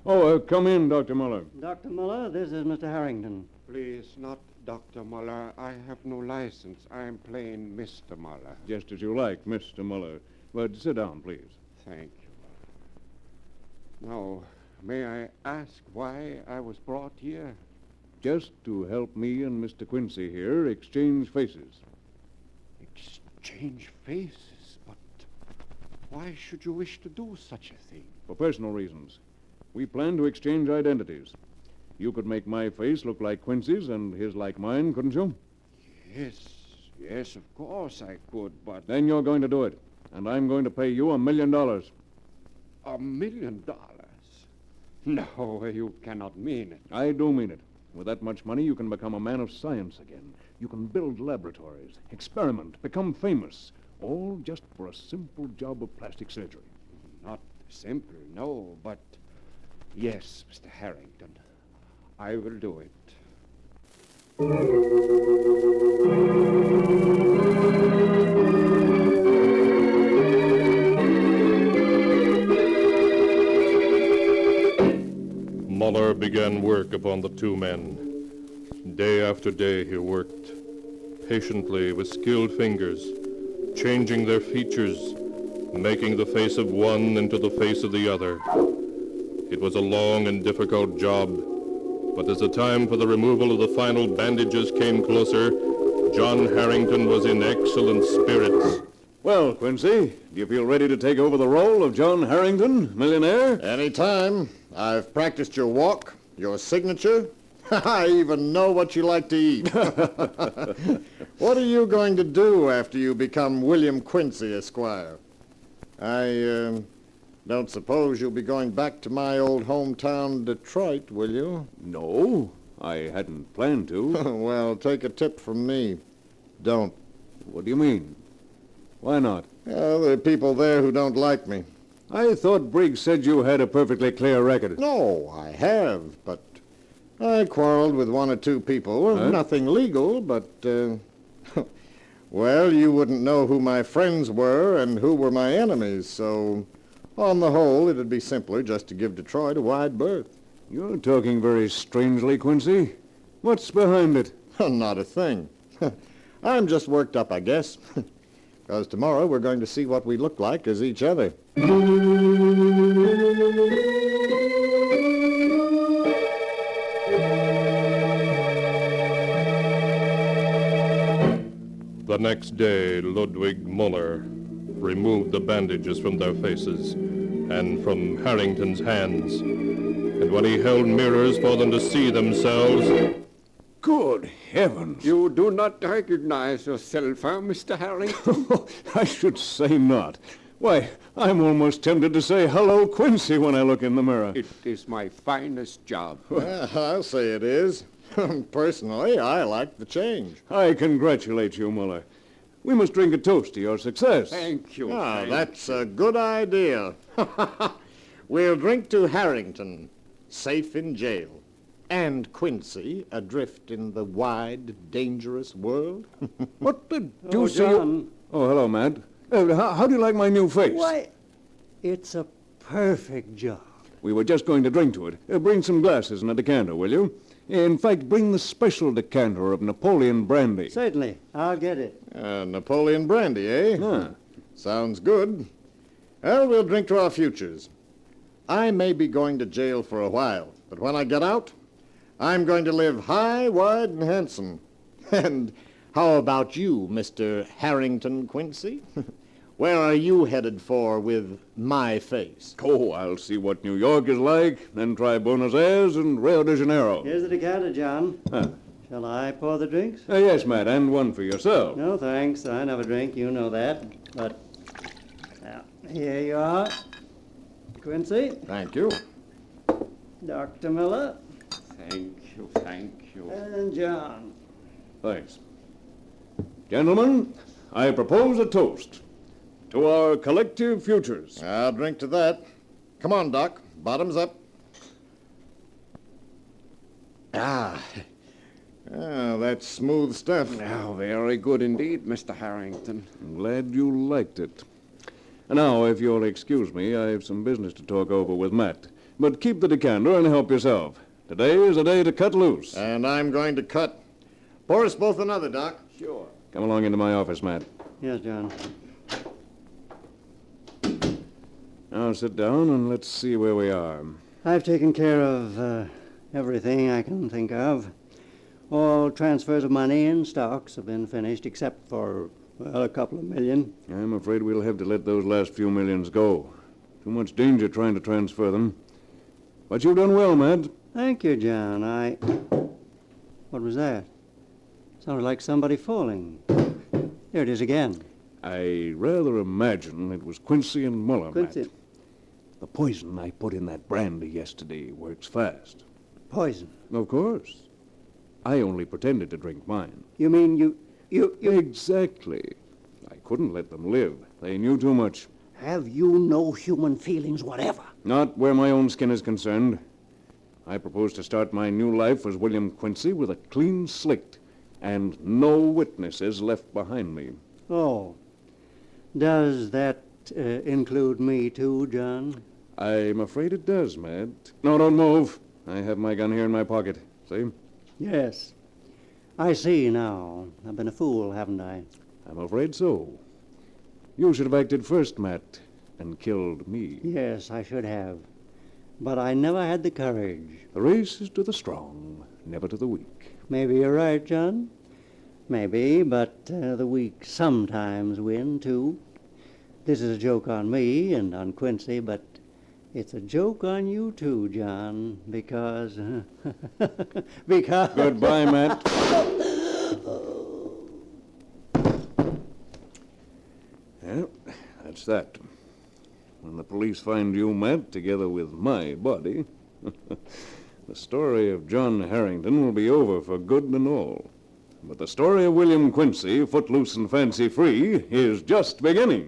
S5: Oh, come in, Dr. Muller.
S4: Dr. Muller, this is Mr. Harrington.
S8: Please, not Dr. Muller. I have no license. I'm plain Mr. Muller.
S5: Just as you like, Mr. Muller. But sit down, please.
S8: Thank you. Now, may I ask why I was brought here?
S5: Just to help me and Mr. Quincy here exchange faces.
S8: Exchange faces? But why should you wish to do such a thing?
S5: For personal reasons. We plan to exchange identities. You could make my face look like Quincy's and his like mine, couldn't you?
S8: Yes, of course I could, but...
S5: Then you're going to do it, and I'm going to pay you $1 million.
S8: $1 million? No, you cannot mean it.
S5: I do mean it. With that much money, you can become a man of science again. You can build laboratories, experiment, become famous, all just for a simple job of plastic surgery.
S8: Not simple, no, but yes, Mr. Harrington, I will do it.
S2: Muller began work upon the 2 men. Day after day he worked, patiently with skilled fingers, changing their features, making the face of one into the face of the other. It was a long and difficult job, but as the time for the removal of the final bandages came closer, John Harrington was in excellent spirits.
S5: Well, Quincy, do you feel ready to take over the role of John Harrington, millionaire?
S3: Anytime. I've practiced your walk, your signature. I even know what you like to eat. What are you going to do after you become William Quincy, Esquire? I don't suppose you'll be going back to my old hometown, Detroit, will you?
S5: No, I hadn't planned to.
S3: Well, take a tip from me. Don't.
S5: What do you mean? Why not?
S3: Well, there are people there who don't like me.
S5: I thought Briggs said you had a perfectly clear record.
S3: No, I have, but I quarreled with 1 or 2 people.
S5: Huh?
S3: Nothing legal, but, well, you wouldn't know who my friends were and who were my enemies, so on the whole, it'd be simpler just to give Detroit a wide berth.
S5: You're talking very strangely, Quincy. What's behind it?
S3: Not a thing. I'm just worked up, I guess. Because tomorrow we're going to see what we look like as each other.
S2: The next day, Ludwig Muller removed the bandages from their faces and from Harrington's hands. And when he held mirrors for them to see themselves...
S5: Good heavens!
S8: You do not recognize yourself, huh, Mr. Harrington?
S5: I should say not. Why, I'm almost tempted to say hello, Quincy, when I look in the mirror.
S8: It is my finest job.
S3: Well, I'll say it is. Personally, I like the change.
S5: I congratulate you, Muller. We must drink a toast to your success.
S8: Thank you.
S3: Ah, that's a good idea. We'll drink to Harrington, safe in jail, and Quincy, adrift in the wide, dangerous world.
S5: What the deuce are you... Oh, hello, Matt. How do you like my new face?
S4: Why, it's a perfect job.
S5: We were just going to drink to it. Bring some glasses and a decanter, will you? In fact, bring the special decanter of Napoleon brandy.
S4: Certainly. I'll get it.
S3: Napoleon brandy, eh?
S5: Ah.
S3: Sounds good. Well, we'll drink to our futures. I may be going to jail for a while, but when I get out, I'm going to live high, wide, and handsome. And how about you, Mr. Harrington Quincy? Where are you headed for with my face?
S5: Oh, I'll see what New York is like, then try Buenos Aires and Rio de Janeiro.
S4: Here's the decanter, John.
S5: Huh.
S4: Shall I pour the drinks?
S5: Yes, Matt, and one for yourself.
S4: No, thanks. I never drink. You know that. But here you are. Quincy.
S3: Thank you.
S4: Dr. Miller.
S8: Thank you, thank you.
S4: And John.
S5: Thanks. Gentlemen, I propose a toast to our collective futures.
S3: I'll drink to that. Come on, Doc. Bottoms up. That's smooth stuff.
S8: Oh, very good indeed, Mr. Harrington.
S5: I'm glad you liked it. Now, if you'll excuse me, I have some business to talk over with Matt. But keep the decanter and help yourself. Today is a day to cut loose.
S3: And I'm going to cut. Pour us both another, Doc.
S8: Sure.
S5: Come along into my office, Matt.
S4: Yes, John.
S5: Now sit down and let's see where we are.
S4: I've taken care of everything I can think of. All transfers of money and stocks have been finished, except for, well, a couple of million.
S5: I'm afraid we'll have to let those last few millions go. Too much danger trying to transfer them. But you've done well, Matt.
S4: Thank you, John. What was that? Sounded like somebody falling. There it is again.
S5: I rather imagine it was Quincy and Muller,
S4: Quincy.
S5: Matt. The poison I put in that brandy yesterday works fast.
S4: Poison?
S5: Of course. I only pretended to drink mine.
S4: You mean you...
S5: Exactly. I couldn't let them live. They knew too much.
S4: Have you no human feelings whatever?
S5: Not where my own skin is concerned. I propose to start my new life as William Quincy with a clean slate and no witnesses left behind me.
S4: Oh. Does that include me too, John?
S5: I'm afraid it does, Matt. No, don't move. I have my gun here in my pocket. See?
S4: Yes. I see now. I've been a fool, haven't I?
S5: I'm afraid so. You should have acted first, Matt, and killed me.
S4: Yes, I should have. But I never had the courage.
S5: The race is to the strong, never to the weak.
S4: Maybe you're right, John. Maybe, but the weak sometimes win, too. This is a joke on me and on Quincy, but it's a joke on you, too, John, because... because...
S5: Goodbye, Matt. Well, that's that. When the police find you, Matt, together with my body, the story of John Harrington will be over for good and all. But the story of William Quincy, footloose and fancy-free, is just beginning.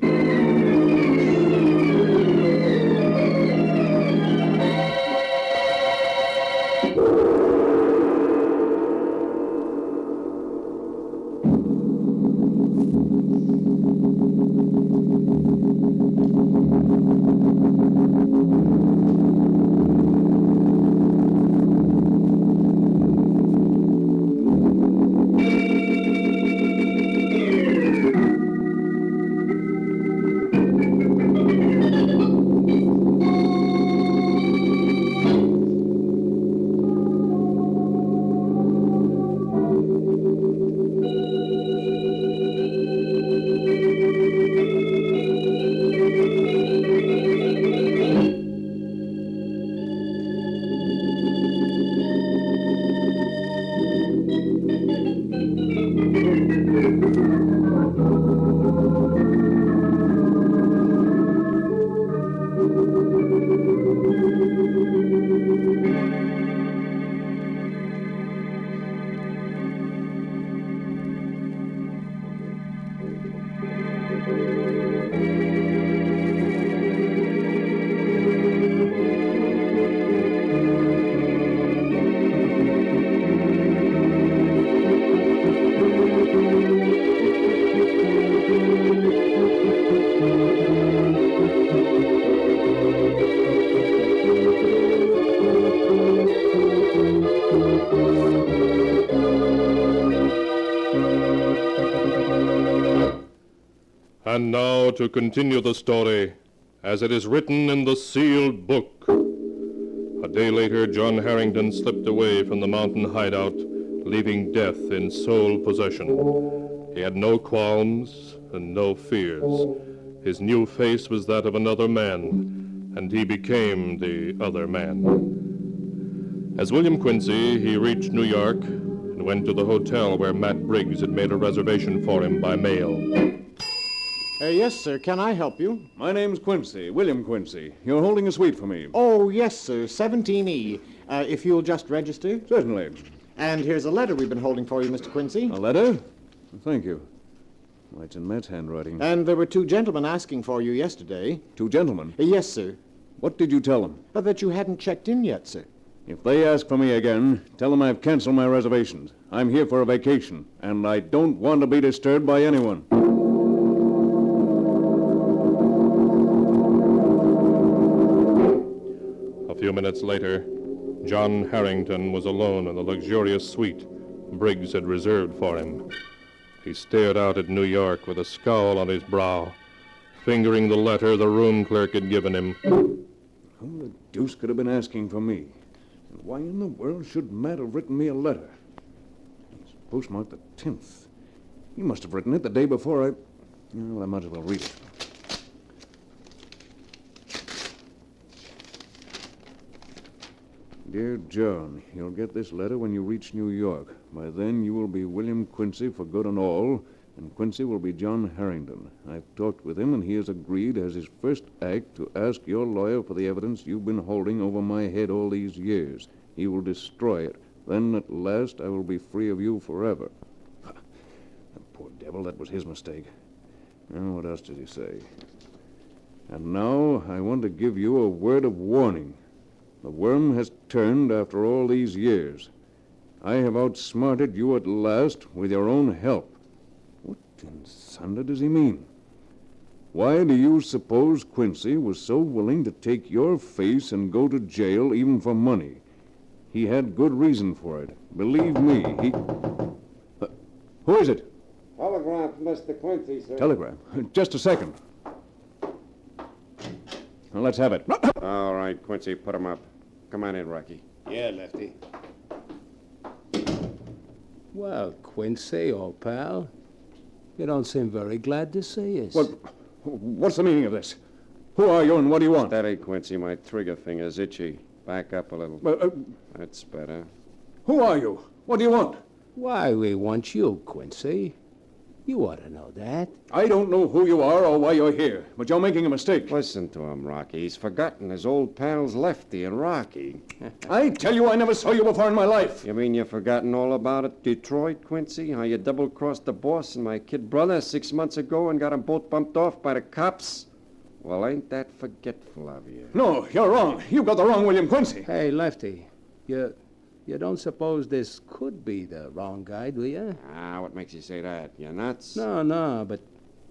S13: And now to continue the story, as it is written in the sealed book. A day later, John Harrington slipped away from the mountain hideout, leaving death in sole possession. He had no qualms and no fears. His new face was that of another man, and he became the other man. As William Quincy, he reached New York and went to the hotel where Matt Briggs had made a reservation for him by mail.
S3: Yes, sir. Can I help you?
S5: My name's Quincy, William Quincy. You're holding a suite for me.
S3: Oh, yes, sir. 17E. If you'll just register.
S5: Certainly.
S3: And here's a letter we've been holding for you, Mr. Quincy.
S5: A letter? Thank you. Why, it's in Matt's handwriting.
S3: And there were 2 gentlemen asking for you yesterday.
S5: 2 gentlemen?
S3: Yes, sir.
S5: What did you tell them?
S3: That you hadn't checked in yet, sir.
S5: If they ask for me again, tell them I've canceled my reservations. I'm here for a vacation, and I don't want to be disturbed by anyone.
S13: A few minutes later, John Harrington was alone in the luxurious suite Briggs had reserved for him. He stared out at New York with a scowl on his brow, fingering the letter the room clerk had given him.
S5: Who the deuce could have been asking for me? And why in the world should Matt have written me a letter? It's postmarked the 10th. He must have written it the day before I... Well, I might as well read it. Dear John, you'll get this letter when you reach New York. By then you will be William Quincy for good and all, and Quincy will be John Harrington. I've talked with him, and he has agreed as his first act to ask your lawyer for the evidence you've been holding over my head all these years. He will destroy it. Then, at last, I will be free of you forever. The poor devil, that was his mistake. Now, what else did he say? And now, I want to give you a word of warning. The worm has turned after all these years. I have outsmarted you at last with your own help. What in thunder does he mean? Why do you suppose Quincy was so willing to take your face and go to jail even for money? He had good reason for it. Believe me, he... who is it?
S8: Telegram from Mr. Quincy, sir.
S5: Telegram? Just a second. Well, let's have it.
S8: All right, Quincy, put him up. Come on in, Rocky.
S7: Yeah, Lefty. Well, Quincy, old pal, you don't seem very glad to see us.
S5: What's the meaning of this? Who are you and what do you want?
S8: Steady, Quincy. My trigger finger's itchy. Back up a little. That's better.
S5: Who are you? What do you want?
S7: Why, we want you, Quincy. You ought to know that.
S5: I don't know who you are or why you're here, but you're making a mistake.
S8: Listen to him, Rocky. He's forgotten his old pals Lefty and Rocky.
S5: I tell you, I never saw you before in my life.
S8: You mean you've forgotten all about it, Detroit, Quincy? How you double-crossed the boss and my kid brother 6 months ago and got them both bumped off by the cops? Well, ain't that forgetful of you?
S5: No, you're wrong. You've got the wrong William Quincy.
S7: Hey, Lefty, you don't suppose this could be the wrong guy, do you?
S8: What makes you say that? You nuts?
S7: No, but,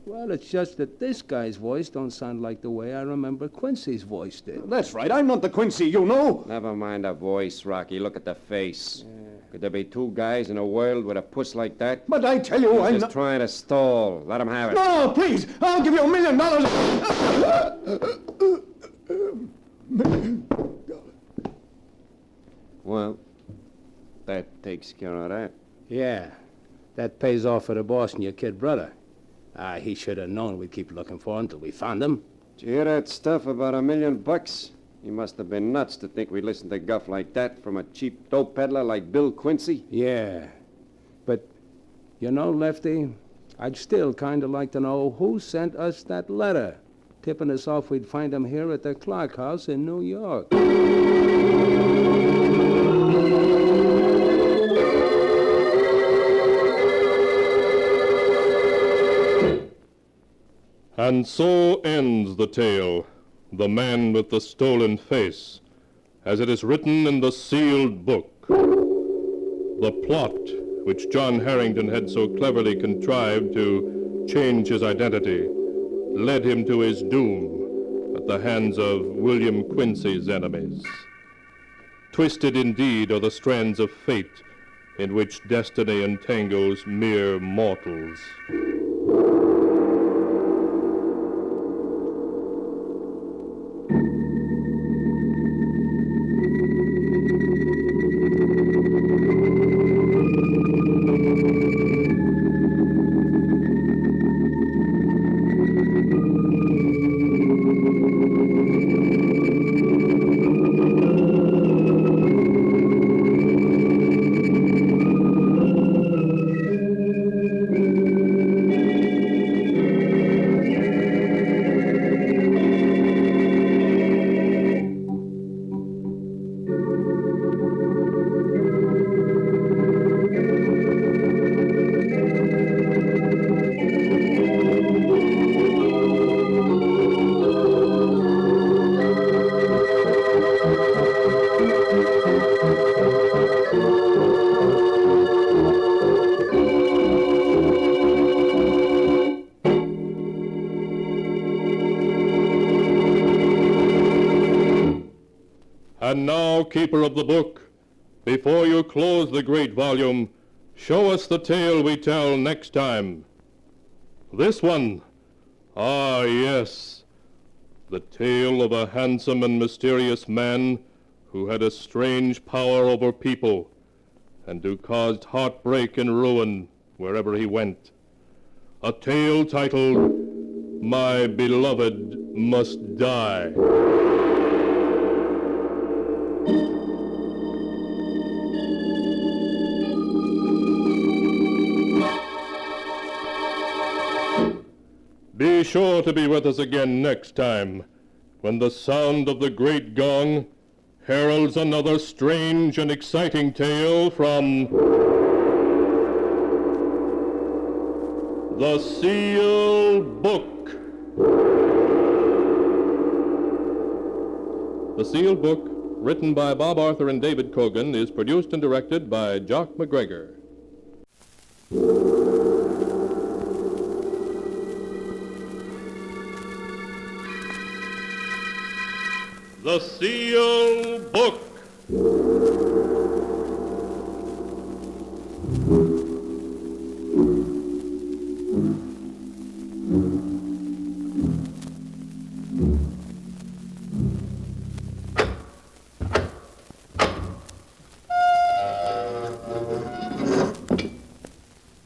S7: well, it's just that this guy's voice don't sound like the way I remember Quincy's voice did.
S5: That's right. I'm not the Quincy you know.
S8: Never mind the voice, Rocky. Look at the face. Could there be 2 guys in a world with a puss like that?
S5: But I tell you,
S8: He's just trying to stall. Let him have it.
S5: No, please. I'll give you $1 million.
S8: Well, that takes care of that.
S7: Yeah, that pays off for the boss and your kid brother. He should have known we'd keep looking for him till we found him.
S8: Did you hear that stuff about $1 million? You must have been nuts to think we'd listen to guff like that from a cheap dope peddler like Bill Quincy.
S7: Yeah, but, you know, Lefty, I'd still kind of like to know who sent us that letter, tipping us off we'd find him here at the Clark House in New York.
S13: And so ends the tale, The Man with the Stolen Face, as it is written in the sealed book. The plot, which John Harrington had so cleverly contrived to change his identity, led him to his doom at the hands of William Quincy's enemies. Twisted indeed are the strands of fate in which destiny entangles mere mortals.
S2: And now, keeper of the book, before you close the great volume, show us the tale we tell next time. This one. Ah, yes. The tale of a handsome and mysterious man who had a strange power over people and who caused heartbreak and ruin wherever he went. A tale titled, My Beloved Must Die. Be sure to be with us again next time, when the sound of the great gong heralds another strange and exciting tale from The Sealed Book. The Sealed Book, written by Bob Arthur and David Cogan, is produced and directed by Jock McGregor. The Sealed Book.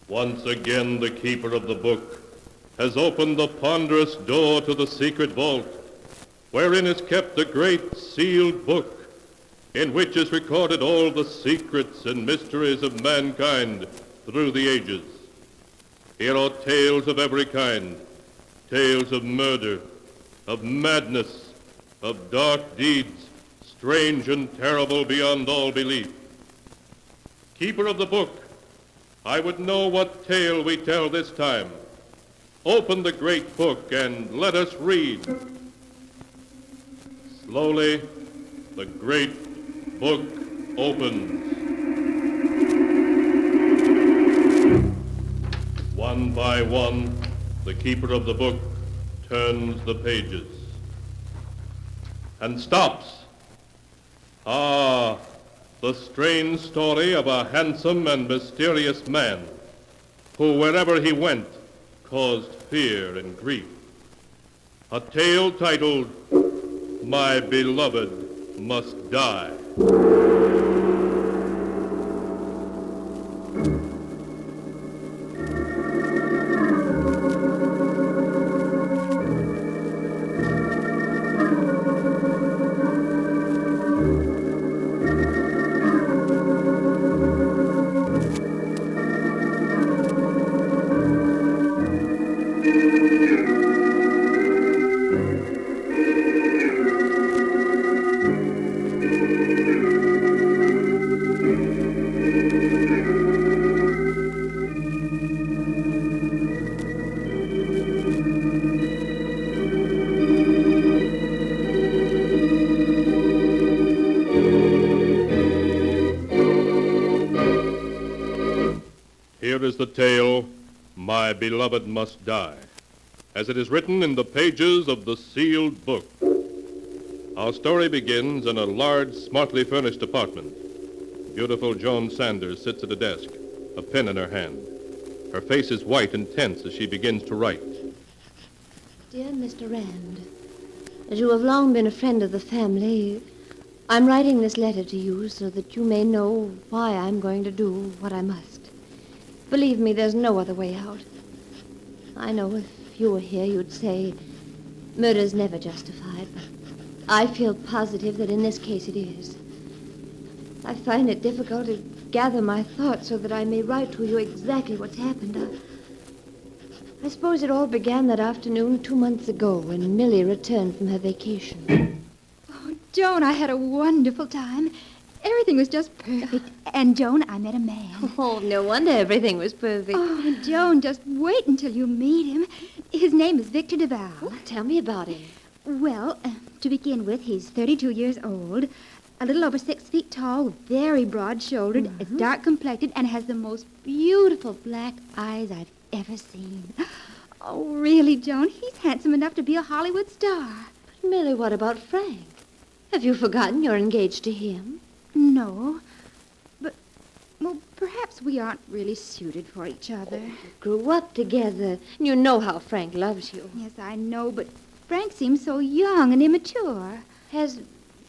S2: Once again, the keeper of the book has opened the ponderous door to the secret vault, wherein is kept the great sealed book, in which is recorded all the secrets and mysteries of mankind through the ages. Here are tales of every kind, tales of murder, of madness, of dark deeds, strange and terrible beyond all belief. Keeper of the book, I would know what tale we tell this time. Open the great book and let us read. Slowly, the great book opens. One by one, the keeper of the book turns the pages and stops. Ah, the strange story of a handsome and mysterious man who, wherever he went, caused fear and grief. A tale titled, My Beloved Must Die. Here is the tale, My Beloved Must Die, as it is written in the pages of the sealed book. Our story begins in a large, smartly furnished apartment. Beautiful Joan Sanders sits at a desk, a pen in her hand. Her face is white and tense as she begins to write.
S17: Dear Mr. Rand, as you have long been a friend of the family, I'm writing this letter to you so that you may know why I'm going to do what I must. Believe me, there's no other way out. I know if you were here, you'd say murder's never justified, but I feel positive that in this case it is. I find it difficult to gather my thoughts so that I may write to you exactly what's happened. I suppose it all began that afternoon 2 months ago when Millie returned from her vacation.
S9: Oh, Joan, I had a wonderful time. Everything was just perfect. And, Joan, I met a man.
S17: Oh, no wonder everything was perfect.
S9: Oh, Joan, just wait until you meet him. His name is Victor Duval.
S17: Oh, tell me about him.
S9: Well, to begin with, he's 32 years old, a little over 6 feet tall, very broad-shouldered, is dark complected, and has the most beautiful black eyes I've ever seen. Oh, really, Joan, he's handsome enough to be a Hollywood star.
S17: But, Millie, what about Frank? Have you forgotten you're engaged to him?
S9: No. But, well, perhaps we aren't really suited for each other.
S17: You grew up together, and you know how Frank loves you.
S9: Yes, I know, but Frank seems so young and immature.
S17: Has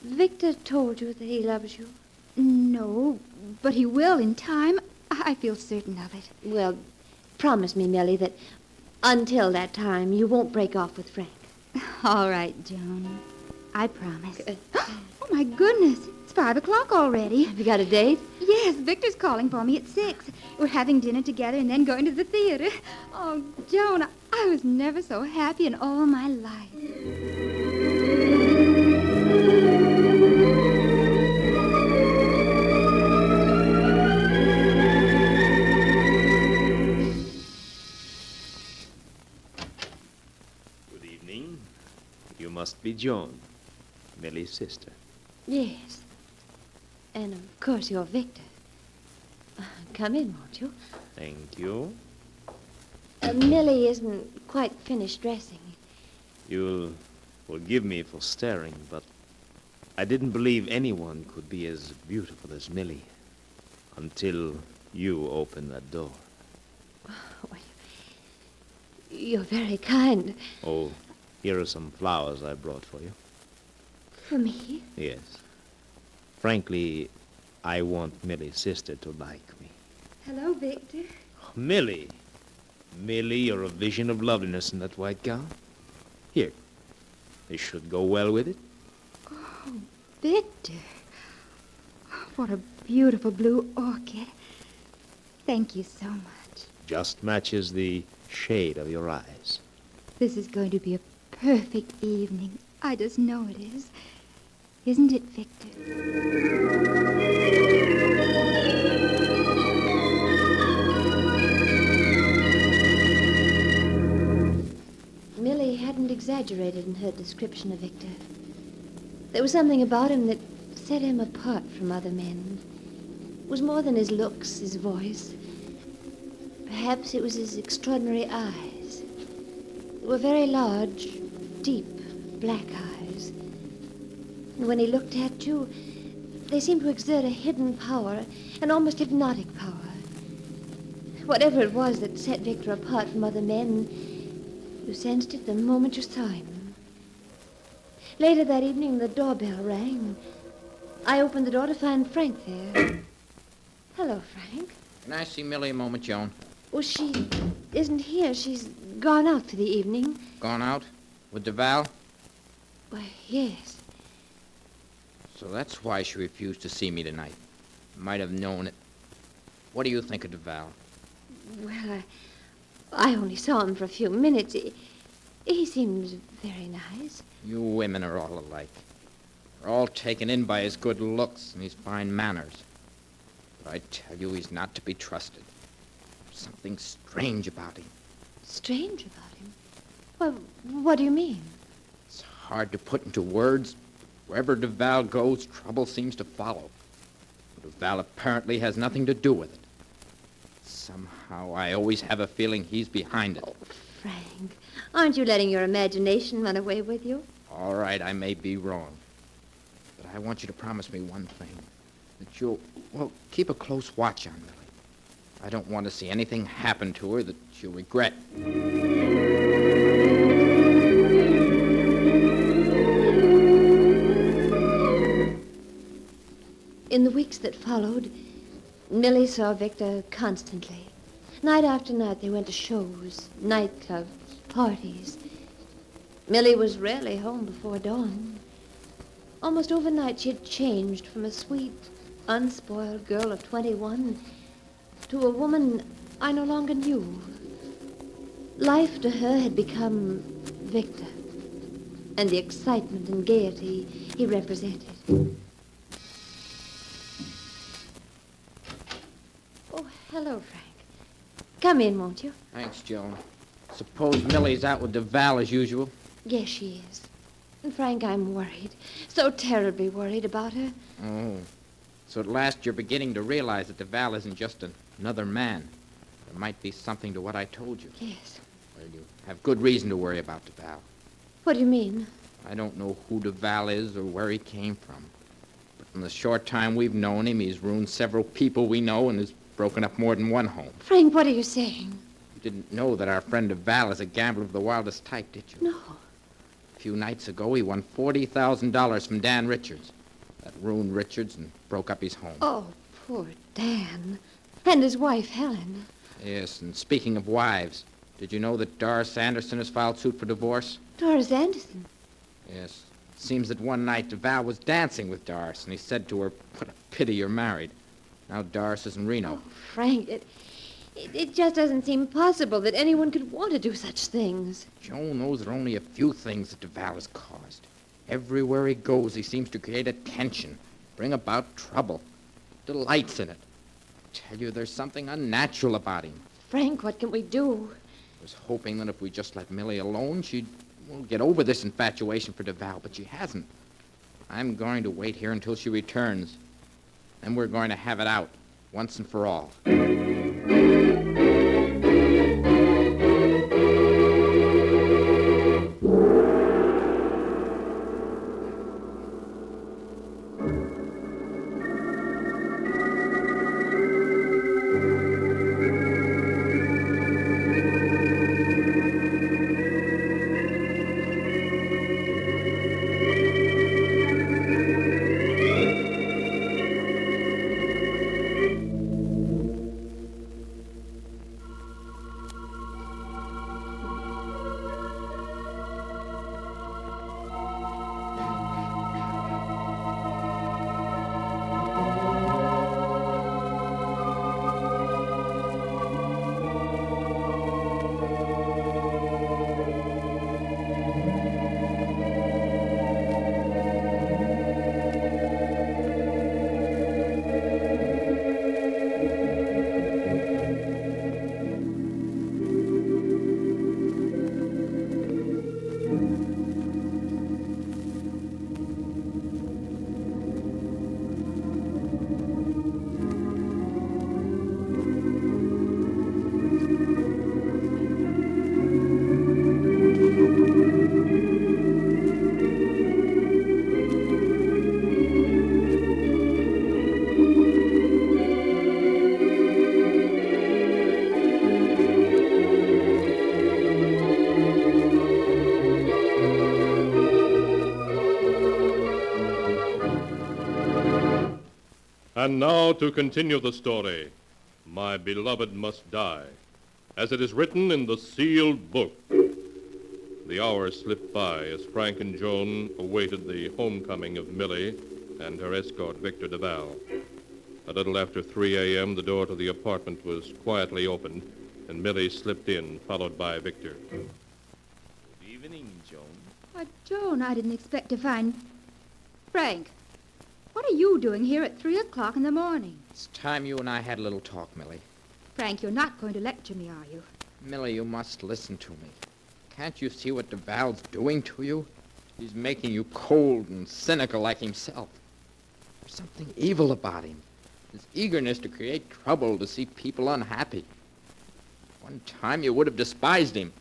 S17: Victor told you that he loves you?
S9: No, but he will in time. I feel certain of it.
S17: Well, promise me, Millie, that until that time you won't break off with Frank.
S9: All right, Joan. I promise. Oh, my goodness. It's 5 o'clock already.
S17: Have you got a date?
S9: Yes, Victor's calling for me at 6. We're having dinner together and then going to the theater. Oh, Joan, I was never so happy in all my life.
S10: Good evening. You must be Joan, Millie's sister.
S17: Yes. And of course you're Victor. Come in, won't you?
S10: Thank you.
S17: Millie isn't quite finished dressing.
S10: You'll forgive me for staring, but I didn't believe anyone could be as beautiful as Millie until you opened that door.
S17: You're very kind.
S10: Oh, here are some flowers I brought for you.
S17: For me?
S10: Yes. Frankly, I want Millie's sister to like me.
S9: Hello, Victor.
S10: Millie! Millie, you're a vision of loveliness in that white gown. Here. This should go well with it.
S9: Oh, Victor. What a beautiful blue orchid. Thank you so much.
S10: Just matches the shade of your eyes.
S9: This is going to be a perfect evening. I just know it is. Isn't it, Victor?
S17: Millie hadn't exaggerated in her description of Victor. There was something about him that set him apart from other men. It was more than his looks, his voice. Perhaps it was his extraordinary eyes. They were very large, deep, black eyes. And when he looked at you, they seemed to exert a hidden power, an almost hypnotic power. Whatever it was that set Victor apart from other men, you sensed it the moment you saw him. Later that evening, the doorbell rang. I opened the door to find Frank there. Hello, Frank.
S11: Can I see Millie a moment, Joan?
S17: Well, she isn't here. She's gone out for the evening.
S11: Gone out? With Duval?
S17: Why, yes.
S11: So that's why she refused to see me tonight. Might have known it. What do you think of Duval?
S17: Well, I only saw him for a few minutes. He seems very nice.
S11: You women are all alike. We're all taken in by his good looks and his fine manners. But I tell you, he's not to be trusted. There's something strange about him.
S17: Strange about him? Well, what do you mean?
S11: It's hard to put into words. Wherever Duval goes, trouble seems to follow. Duval apparently has nothing to do with it. Somehow, I always have a feeling he's behind it.
S17: Oh, Frank, aren't you letting your imagination run away with you?
S11: All right, I may be wrong. But I want you to promise me one thing. That you'll, well, keep a close watch on Millie. I don't want to see anything happen to her that she'll regret.
S17: In the weeks that followed, Millie saw Victor constantly. Night after night, they went to shows, nightclubs, parties. Millie was rarely home before dawn. Almost overnight, she had changed from a sweet, unspoiled girl of 21 to a woman I no longer knew. Life to her had become Victor, and the excitement and gaiety he represented. Oh, hello, Frank. Come in, won't you?
S11: Thanks, Joan. Suppose Millie's out with Duval as usual?
S17: Yes, she is. And Frank, I'm worried. So terribly worried about her.
S11: Oh. So at last you're beginning to realize that Duval isn't just another man. There might be something to what I told you.
S17: Yes.
S11: Well, you have good reason to worry about Duval.
S17: What do you mean?
S11: I don't know who DeVal is or where he came from. But in the short time we've known him, he's ruined several people we know and has broken up more than one home.
S17: Frank, what are you saying?
S11: You didn't know that our friend DeVal is a gambler of the wildest type, did you?
S17: No.
S11: A few nights ago, he won $40,000 from Dan Richards. That ruined Richards and broke up his home.
S17: Oh, poor Dan. And his wife, Helen.
S11: Yes, and speaking of wives, did you know that Doris Anderson has filed suit for divorce?
S17: Doris Anderson?
S11: Yes. It seems that one night DeVal was dancing with Doris, and he said to her, "What a pity you're married." Now Doris is in Reno.
S17: Oh, Frank, it just doesn't seem possible that anyone could want to do such things.
S11: Joan, those are only a few things that DeVal has caused. Everywhere he goes, he seems to create attention, bring about trouble, delights in it. I tell you, there's something unnatural about him.
S17: Frank, what can we do?
S11: I was hoping that if we just let Millie alone, she'd get over this infatuation for DeVal, but she hasn't. I'm going to wait here until she returns. Then we're going to have it out, once and for all.
S2: And now to continue the story. My beloved must die, as it is written in the sealed book. The hours slipped by as Frank and Joan awaited the homecoming of Millie and her escort, Victor DeVal. A little after 3 a.m., the door to the apartment was quietly opened, and Millie slipped in, followed by Victor.
S10: Good evening, Joan.
S9: Why, Joan, I didn't expect to find... Frank, what are you doing here at 3 o'clock in the morning?
S11: It's time you and I had a little talk, Millie.
S9: Frank, you're not going to lecture me, are you?
S11: Millie, you must listen to me. Can't you see what DeVal's doing to you? He's making you cold and cynical like himself. There's something evil about him. His eagerness to create trouble, to see people unhappy. One time you would have despised him.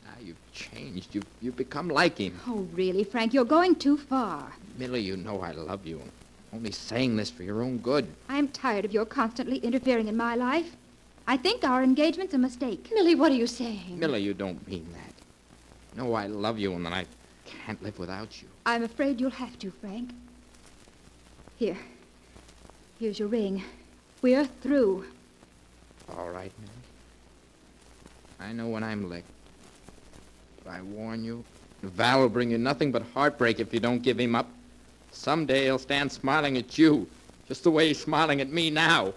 S11: Now you've changed. You've become like him.
S9: Oh, really, Frank, you're going too far.
S11: Millie, you know I love you. I'm only saying this for your own good.
S9: I'm tired of your constantly interfering in my life. I think our engagement's a mistake.
S17: Millie, what are you saying?
S11: Millie, you don't mean that. You know I love you and that I can't live without you.
S9: I'm afraid you'll have to, Frank. Here's your ring. We're through.
S11: All right, Millie. I know when I'm licked. But I warn you, Val will bring you nothing but heartbreak if you don't give him up. Someday he'll stand smiling at you, just the way he's smiling at me now. And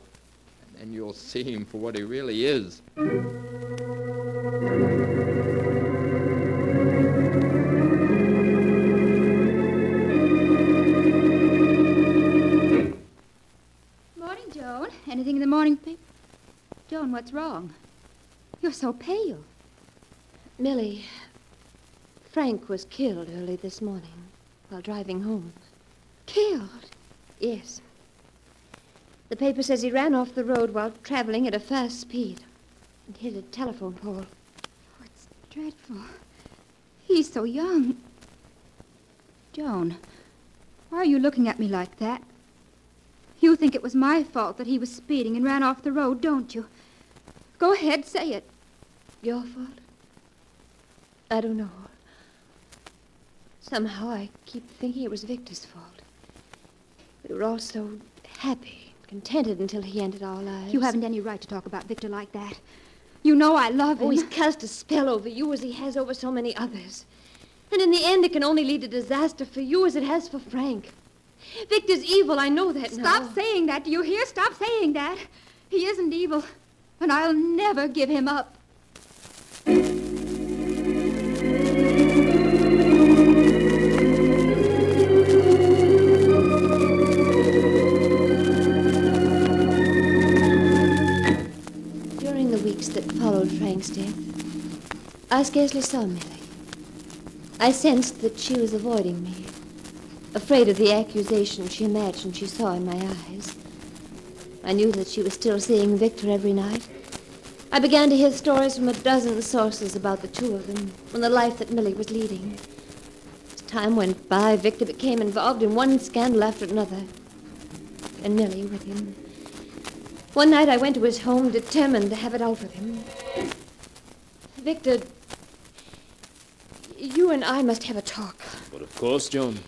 S11: then you'll see him for what he really is.
S9: Morning, Joan. Anything in the morning paper? Joan, what's wrong? You're so pale.
S17: Millie, Frank was killed early this morning while driving home.
S9: Killed?
S17: Yes. The paper says he ran off the road while traveling at a fast speed and hit a telephone pole.
S9: Oh, it's dreadful. He's so young. Joan, why are you looking at me like that? You think it was my fault that he was speeding and ran off the road, don't you? Go ahead, say it.
S17: Your fault? I don't know. Somehow I keep thinking it was Victor's fault. We were all so happy, contented until he ended our lives.
S9: You haven't any right to talk about Victor like that. You know I love him.
S17: Oh, he's cast a spell over you as he has over so many others. And in the end, it can only lead to disaster for you as it has for Frank. Victor's evil, I know that now.
S9: Stop saying that, do you hear? Stop saying that. He isn't evil, and I'll never give him up.
S17: During the weeks that followed Frank's death, I scarcely saw Millie. I sensed that she was avoiding me, afraid of the accusation she imagined she saw in my eyes. I knew that she was still seeing Victor every night. I began to hear stories from a dozen sources about the two of them and the life that Millie was leading. As time went by, Victor became involved in one scandal after another, and Millie with him. One night I went to his home, determined to have it out with him. Victor, you and I must have a talk.
S10: But of course, Joan.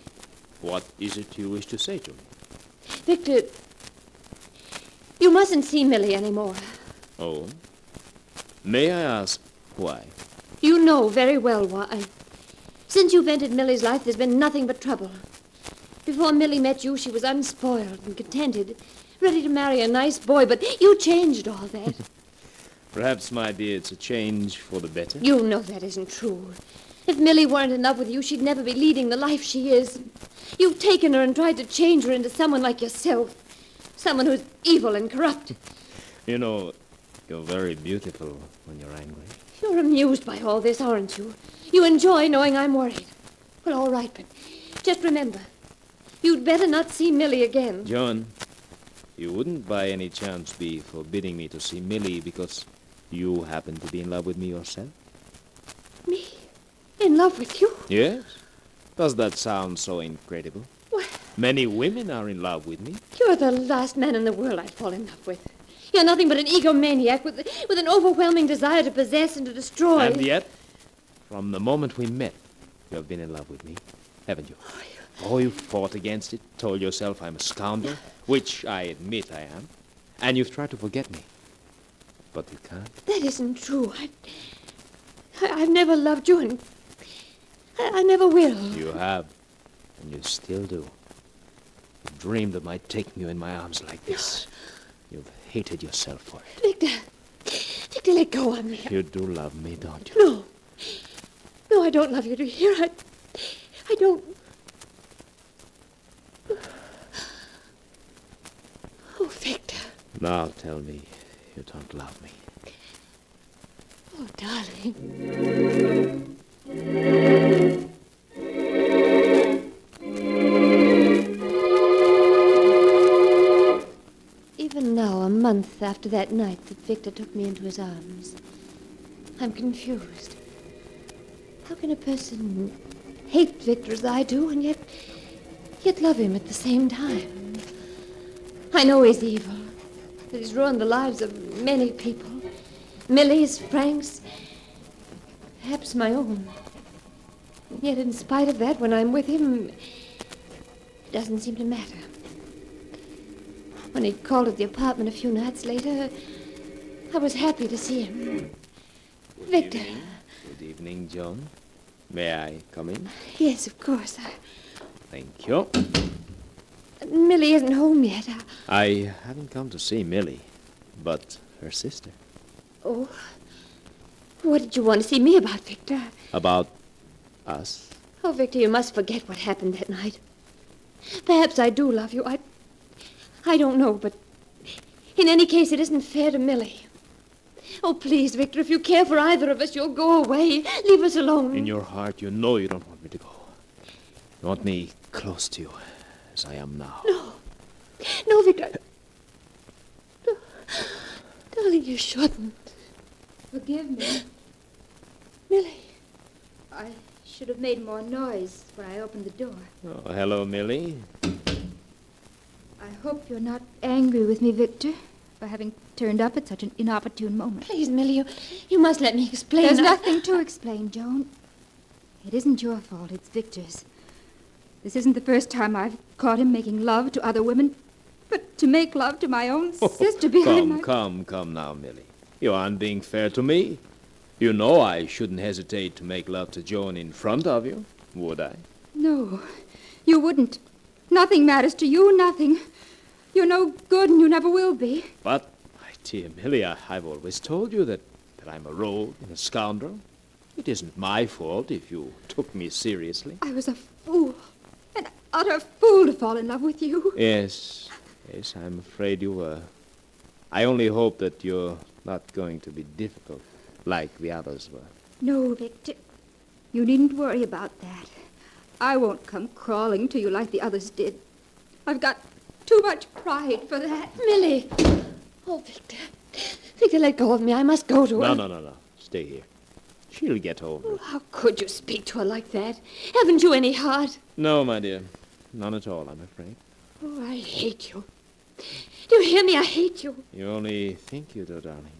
S10: What is it you wish to say to me?
S17: Victor, you mustn't see Millie anymore.
S10: Oh? May I ask why?
S17: You know very well why. Since you've entered Millie's life, there's been nothing but trouble. Before Millie met you, she was unspoiled and contented, ready to marry a nice boy, but you changed all that.
S10: Perhaps, my dear, it's a change for the better.
S17: You know that isn't true. If Millie weren't in love with you, she'd never be leading the life she is. You've taken her and tried to change her into someone like yourself. Someone who's evil and corrupt.
S10: You know, you're very beautiful when you're angry.
S17: You're amused by all this, aren't you? You enjoy knowing I'm worried. Well, all right, but just remember, you'd better not see Millie again.
S10: John, you wouldn't by any chance be forbidding me to see Millie because you happen to be in love with me yourself?
S17: Me? In love with you?
S10: Yes. Does that sound so incredible?
S17: Well,
S10: many women are in love with me.
S17: You're the last man in the world I'd fall in love with. You're nothing but an egomaniac with an overwhelming desire to possess and to destroy.
S10: And yet, from the moment we met, you have been in love with me, haven't you? Oh, you fought against it, told yourself I'm a scoundrel, which I admit I am, and you've tried to forget me. But you can't.
S17: That isn't true. I've never loved you, and I never will.
S10: You have, and you still do. You dreamed of my taking you in my arms like this. You've hated yourself for it.
S17: Victor, let go of me.
S10: You do love me, don't you?
S17: No, I don't love you. Do you hear? I don't. Oh, Victor.
S10: Now tell me you don't love me.
S17: Oh, darling. Even now, a month after that night that Victor took me into his arms, I'm confused. How can a person hate Victor as I do and yet love him at the same time? I know he's evil, that he's ruined the lives of many people. Millie's, Frank's, perhaps my own. And yet, in spite of that, when I'm with him, it doesn't seem to matter. When he called at the apartment a few nights later, I was happy to see him. Victor.
S10: Good evening, John. May I come in?
S17: Yes, of course.
S10: Thank you.
S17: Millie isn't home yet.
S10: I haven't come to see Millie, but her sister.
S17: Oh, what did you want to see me about, Victor?
S10: About us?
S17: Oh, Victor, you must forget what happened that night. Perhaps I do love you. I don't know, but in any case, it isn't fair to Millie. Oh, please, Victor, if you care for either of us, you'll go away. Leave us alone.
S10: In your heart, you know you don't want me to go. You want me close to you, as I am now.
S17: No, Victor. No. Darling, you shouldn't.
S9: Forgive me.
S17: Millie.
S9: I Should have made more noise when I opened the door.
S10: Oh, hello, Millie.
S9: I hope you're not angry with me, Victor, for having turned up at such an inopportune moment.
S17: Please, Millie, you must let me explain.
S9: There's nothing to explain, Joan. It isn't your fault, it's Victor's. This isn't the first time I've caught him making love to other women, but to make love to my own sister behind my...
S10: Come now, Millie. You aren't being fair to me. You know I shouldn't hesitate to make love to Joan in front of you, would I?
S9: No, you wouldn't. Nothing matters to you, nothing. You're no good and you never will be.
S10: But, my dear Millie, I've always told you that I'm a rogue and a scoundrel. It isn't my fault if you took me seriously.
S9: I was a fool, an utter fool to fall in love with you.
S10: Yes, I'm afraid you were. I only hope that you're not going to be difficult like the others were.
S9: No, Victor. You needn't worry about that. I won't come crawling to you like the others did. I've got too much pride for that.
S17: Millie! Oh, Victor. Victor, let go of me. I must go to her.
S10: No. Stay here. She'll get over it.
S17: How could you speak to her like that? Haven't you any heart?
S10: No, my dear. None at all, I'm afraid.
S17: Oh, I hate you. Do you hear me? I hate you.
S10: You only think you do, darling.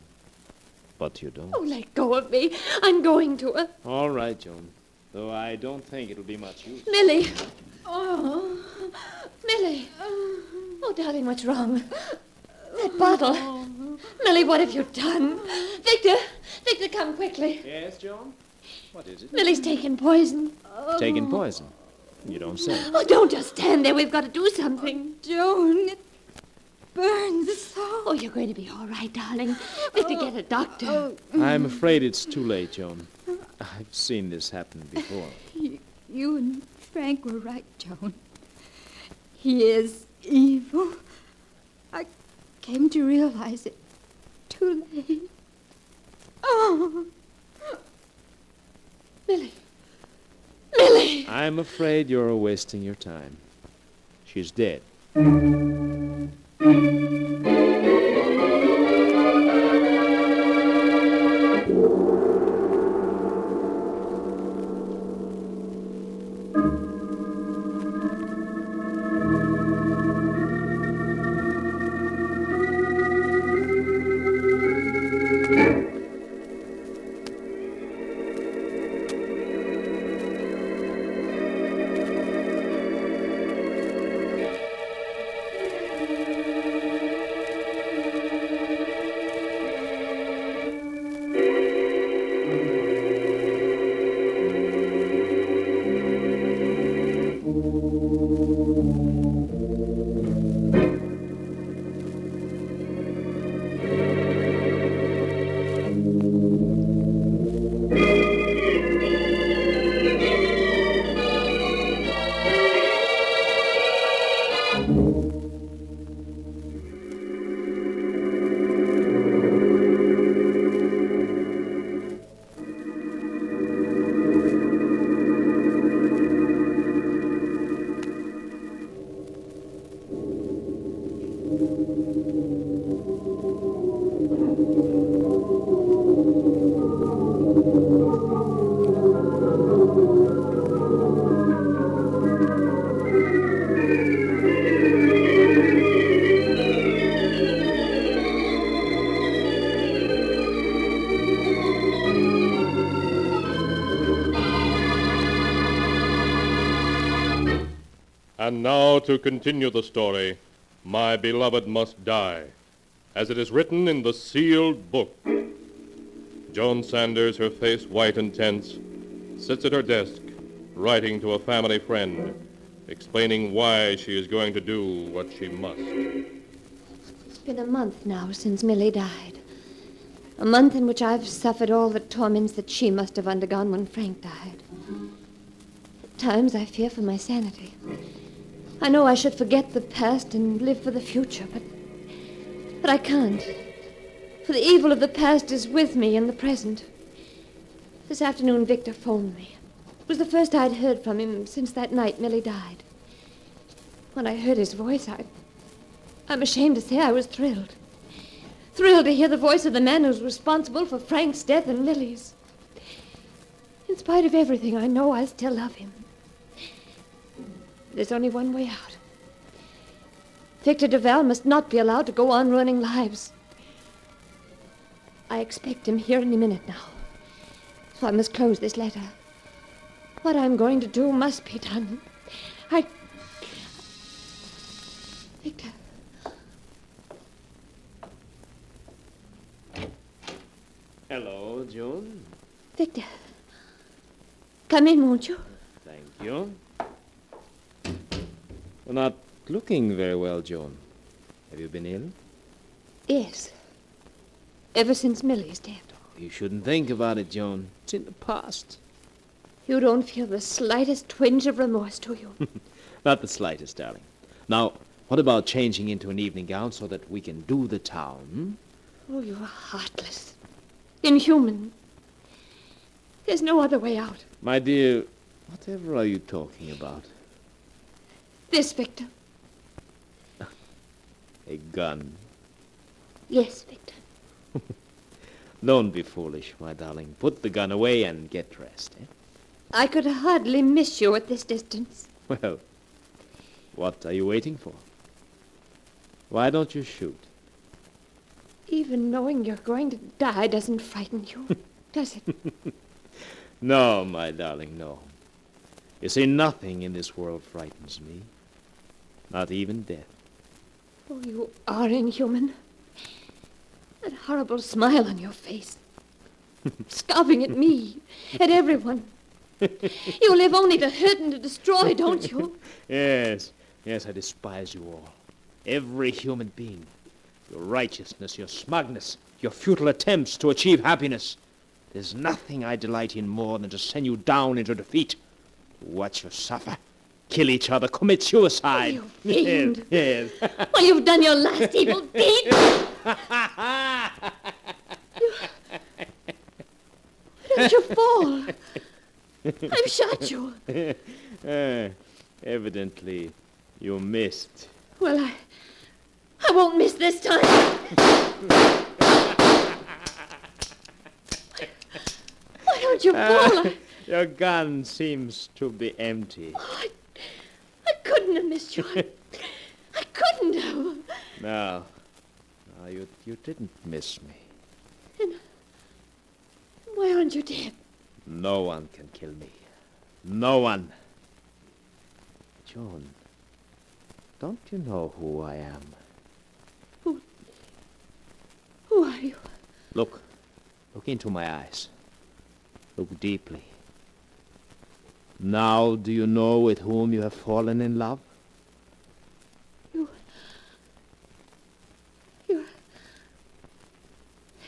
S10: But you don't.
S17: Oh, let go of me. I'm going to her.
S10: All right, Joan. Though I don't think it'll be much use.
S17: Millie! Oh, Millie! Oh, darling, what's wrong? That bottle. Millie, what have you done? Victor, come quickly.
S10: Yes, Joan? What is it?
S17: Millie's taken poison.
S10: Taken poison? You don't say.
S17: Oh, don't just stand there. We've got to do something.
S9: Joan, it burns so.
S17: Oh, you're going to be all right, darling. Victor, get a doctor.
S10: I'm afraid it's too late, Joan. I've seen this happen before.
S9: You and Frank were right, Joan. He is evil. I came to realize it too late. Oh.
S17: Millie. Millie!
S10: I'm afraid you're wasting your time. She's dead.
S2: And now to continue the story, My Beloved Must Die, as it is written in the sealed book. Joan Sanders, her face white and tense, sits at her desk, writing to a family friend, explaining why she is going to do what she must.
S17: It's been a month now since Millie died. A month in which I've suffered all the torments that she must have undergone when Frank died. At times I fear for my sanity. I know I should forget the past and live for the future, but I can't. For the evil of the past is with me in the present. This afternoon, Victor phoned me. It was the first I'd heard from him since that night Millie died. When I heard his voice, I'm ashamed to say I was thrilled. Thrilled to hear the voice of the man who's responsible for Frank's death and Millie's. In spite of everything, I know I still love him. There's only one way out. Victor Duval must not be allowed to go on ruining lives. I expect him here any minute now. So I must close this letter. What I'm going to do must be done. Victor.
S10: Hello, Joan.
S17: Victor. Come in, won't you?
S10: Thank you. You're not looking very well, Joan. Have you been ill?
S17: Yes. Ever since Millie's death.
S10: You shouldn't think about it, Joan. It's in the past.
S17: You don't feel the slightest twinge of remorse, do you?
S10: Not the slightest, darling. Now, what about changing into an evening gown so that we can do the town?
S17: Oh, you're heartless. Inhuman. There's no other way out.
S10: My dear, whatever are you talking about?
S17: This, Victor.
S10: A gun.
S17: Yes, Victor.
S10: Don't be foolish, my darling. Put the gun away and get dressed, eh?
S17: I could hardly miss you at this distance.
S10: Well, what are you waiting for? Why don't you shoot?
S17: Even knowing you're going to die doesn't frighten you, does it?
S10: No, my darling, no. You see, nothing in this world frightens me. Not even death.
S17: Oh, you are inhuman. That horrible smile on your face. Scoffing at me, at everyone. You live only to hurt and to destroy, don't you?
S10: Yes, I despise you all. Every human being. Your righteousness, your smugness, your futile attempts to achieve happiness. There's nothing I delight in more than to send you down into defeat. Watch you suffer. Kill each other, commit suicide.
S17: Oh, you fiend.
S10: Yes.
S17: Well, you've done your last evil deed. Why don't you fall? I've shot you.
S10: Evidently, you missed.
S17: Well, I won't miss this time. Why don't you fall?
S10: Your gun seems to be empty.
S17: Oh, I couldn't have missed you. I couldn't have.
S10: No, you didn't miss me.
S17: Then why aren't you dead?
S10: No one can kill me. No one. Joan, don't you know who I am?
S17: Who are you?
S10: Look into my eyes. Look deeply. Now do you know with whom you have fallen in love?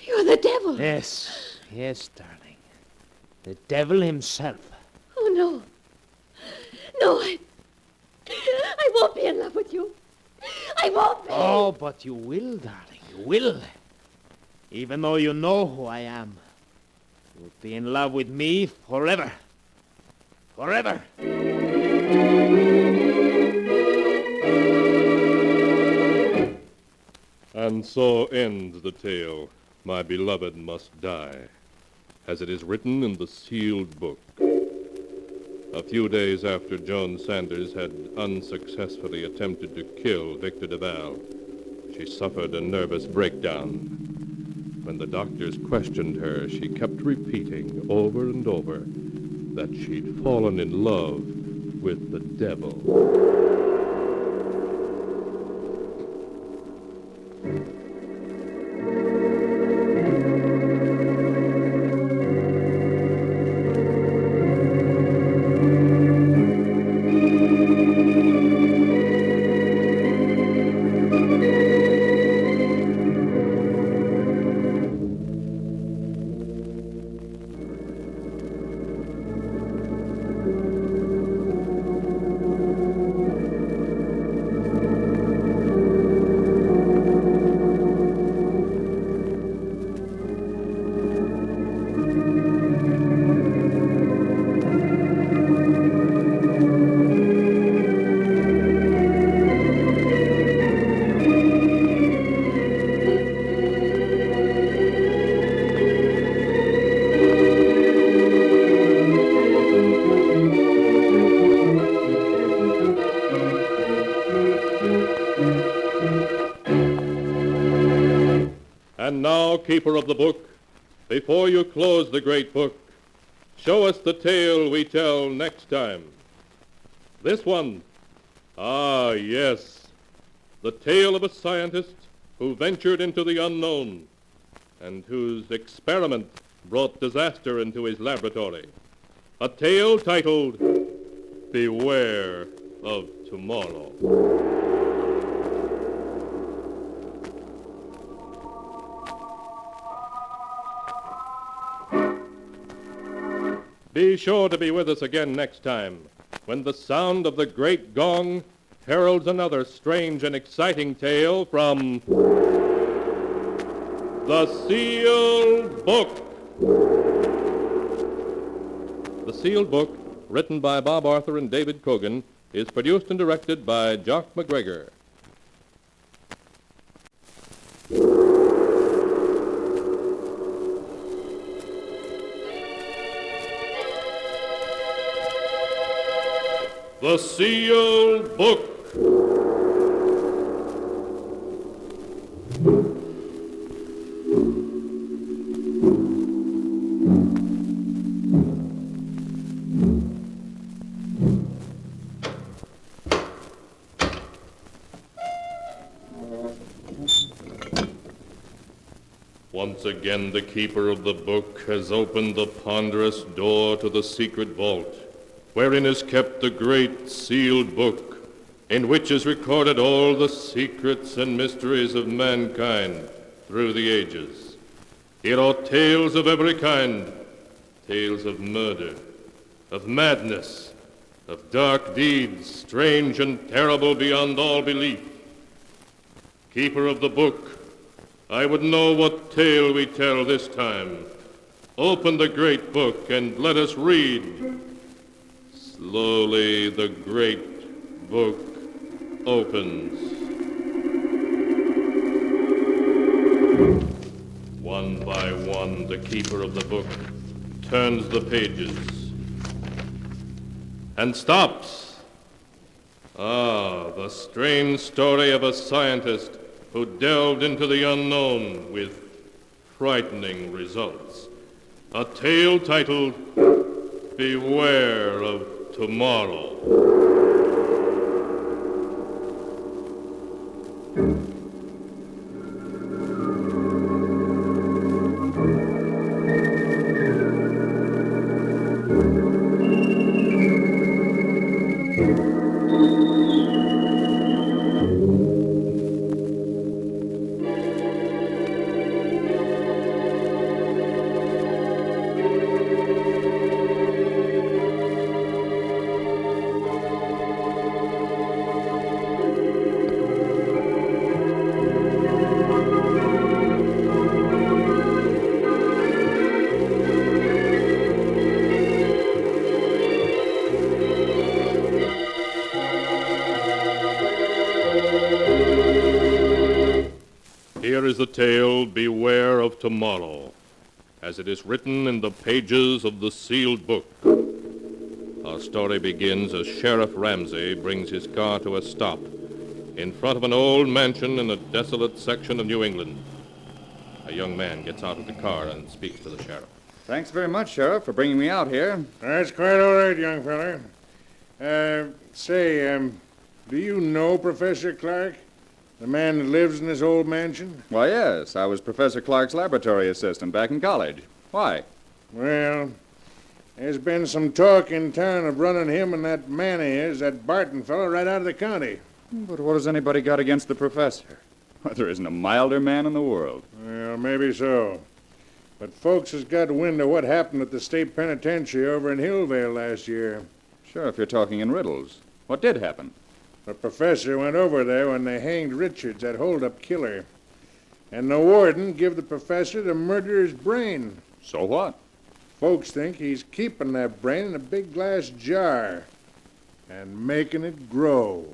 S17: You're the devil.
S10: Yes, darling. The devil himself.
S17: Oh, no. No, I won't be in love with you. I won't be.
S10: Oh, but you will, darling. You will. Even though you know who I am. You'll be in love with me forever. Forever.
S2: And so ends the tale. My beloved must die, as it is written in the sealed book. A few days after Joan Sanders had unsuccessfully attempted to kill Victor Duval, she suffered a nervous breakdown. When the doctors questioned her, she kept repeating over and over that she'd fallen in love with the devil. And now, keeper of the book, before you close the great book, show us the tale we tell next time. This one, ah, yes, the tale of a scientist who ventured into the unknown and whose experiment brought disaster into his laboratory. A tale titled, Beware of Tomorrow. Be sure to be with us again next time, when the sound of the great gong heralds another strange and exciting tale from The Sealed Book. The Sealed Book, written by Bob Arthur and David Cogan, is produced and directed by Jock McGregor. The Sealed Book. Once again, the keeper of the book has opened the ponderous door to the secret vault, wherein is kept the great sealed book, in which is recorded all the secrets and mysteries of mankind through the ages. Here are tales of every kind, tales of murder, of madness, of dark deeds, strange and terrible beyond all belief. Keeper of the book, I would know what tale we tell this time. Open the great book and let us read. Slowly the great book opens. One by one, the keeper of the book turns the pages and stops. Ah, the strange story of a scientist who delved into the unknown with frightening results. A tale titled Beware of Tomorrow. Here is the tale, Beware of Tomorrow, as it is written in the pages of the sealed book. Our story begins as Sheriff Ramsey brings his car to a stop in front of an old mansion in a desolate section of New England. A young man gets out of the car and speaks to the sheriff.
S12: Thanks very much, Sheriff, for bringing me out here.
S23: That's quite all right, young feller. Do you know Professor Clark? The man that lives in this old mansion?
S12: Why, yes. I was Professor Clark's laboratory assistant back in college. Why?
S23: Well, there's been some talk in town of running him and that man of his, that Barton fellow, right out of the county.
S12: But what has anybody got against the professor? Well, there isn't a milder man in the world.
S23: Well, maybe so. But folks has got wind of what happened at the state penitentiary over in Hillvale last year.
S12: Sure, if you're talking in riddles. What did happen?
S23: The professor went over there when they hanged Richards, that hold-up killer. And the warden give the professor the murderer's brain.
S12: So what?
S23: Folks think he's keeping that brain in a big glass jar and making it grow.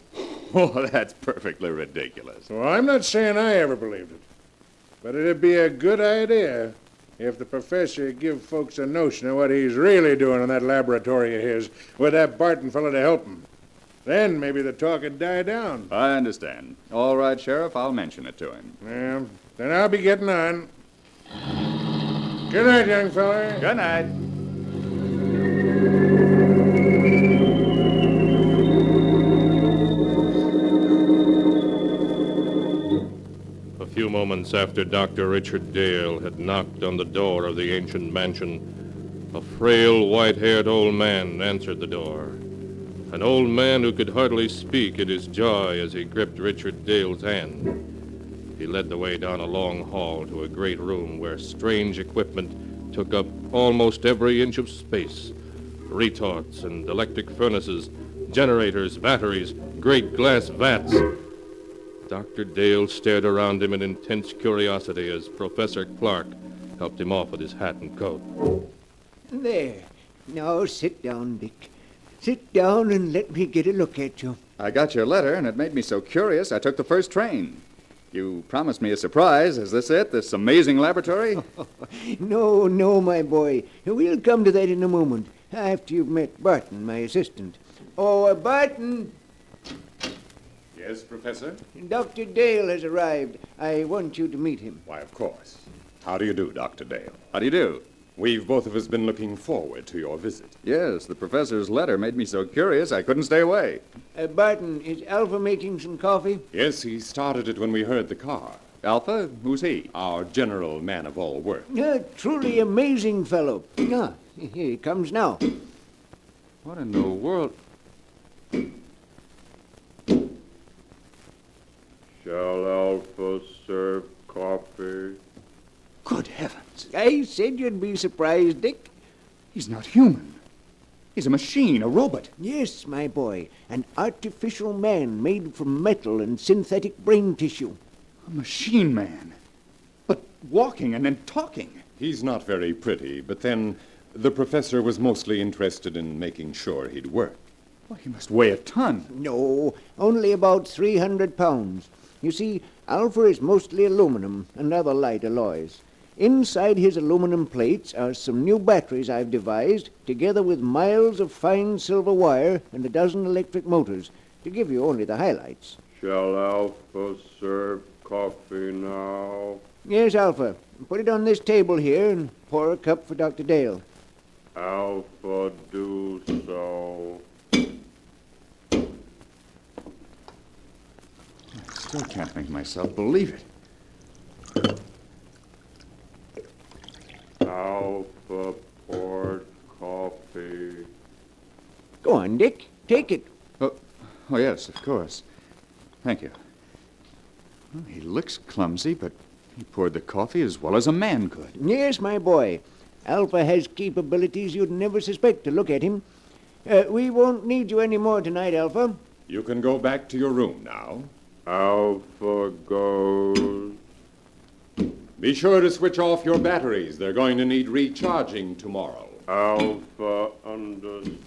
S12: Oh, that's perfectly ridiculous.
S23: Well, I'm not saying I ever believed it. But it'd be a good idea if the professor would give folks a notion of what he's really doing in that laboratory of his with that Barton fellow to help him.
S3: Then maybe the talk would die down.
S12: I understand. All right, Sheriff, I'll mention it to him.
S3: Yeah, then I'll be getting on. Good night, young fella.
S12: Good night.
S2: A few moments after Dr. Richard Dale had knocked on the door of the ancient mansion, a frail, white-haired old man answered the door. An old man who could hardly speak in his joy as he gripped Richard Dale's hand. He led the way down a long hall to a great room where strange equipment took up almost every inch of space. Retorts and electric furnaces, generators, batteries, great glass vats. Dr. Dale stared around him in intense curiosity as Professor Clark helped him off with his hat and coat.
S6: There. Now sit down, Dick. Sit down and let me get a look at you.
S12: I got your letter, and it made me so curious I took the first train. You promised me a surprise. Is this it, this amazing laboratory?
S6: No, my boy. We'll come to that in a moment, after you've met Barton, my assistant. Oh, Barton!
S12: Yes, Professor?
S6: Dr. Dale has arrived. I want you to meet him.
S16: Why, of course. How do you do, Dr. Dale?
S12: How do you do?
S16: We've both of us been looking forward to your visit.
S12: Yes, the professor's letter made me so curious I couldn't stay away.
S6: Barton, is Alpha making some coffee?
S16: Yes, he started it when we heard the car.
S12: Alpha? Who's he?
S16: Our general man of all work.
S6: Truly amazing fellow. Here he comes now.
S12: What in the world?
S19: Shall Alpha serve coffee?
S12: Good heavens.
S6: I said you'd be surprised, Dick.
S12: He's not human. He's a machine, a robot.
S6: Yes, my boy. An artificial man made from metal and synthetic brain tissue.
S12: A machine man. But walking and then talking.
S16: He's not very pretty, but then the professor was mostly interested in making sure he'd work.
S12: Well, he must weigh a ton.
S6: No, only about 300 pounds. You see, Alpha is mostly aluminum and other light alloys. Inside his aluminum plates are some new batteries I've devised, together with miles of fine silver wire and a dozen electric motors, to give you only the highlights.
S19: Shall Alpha serve coffee now?
S6: Yes, Alpha. Put it on this table here and pour a cup for Dr. Dale.
S19: Alpha, do so.
S12: I still can't make myself believe it.
S19: Alpha poured coffee.
S6: Go on, Dick. Take it.
S12: Oh, yes, of course. Thank you. Well, he looks clumsy, but he poured the coffee as well as a man could.
S6: Yes, my boy. Alpha has capabilities you'd never suspect to look at him. We won't need you any more tonight, Alpha.
S16: You can go back to your room now.
S19: Alpha goes.
S16: Be sure to switch off your batteries. They're going to need recharging tomorrow.
S19: Alpha understands.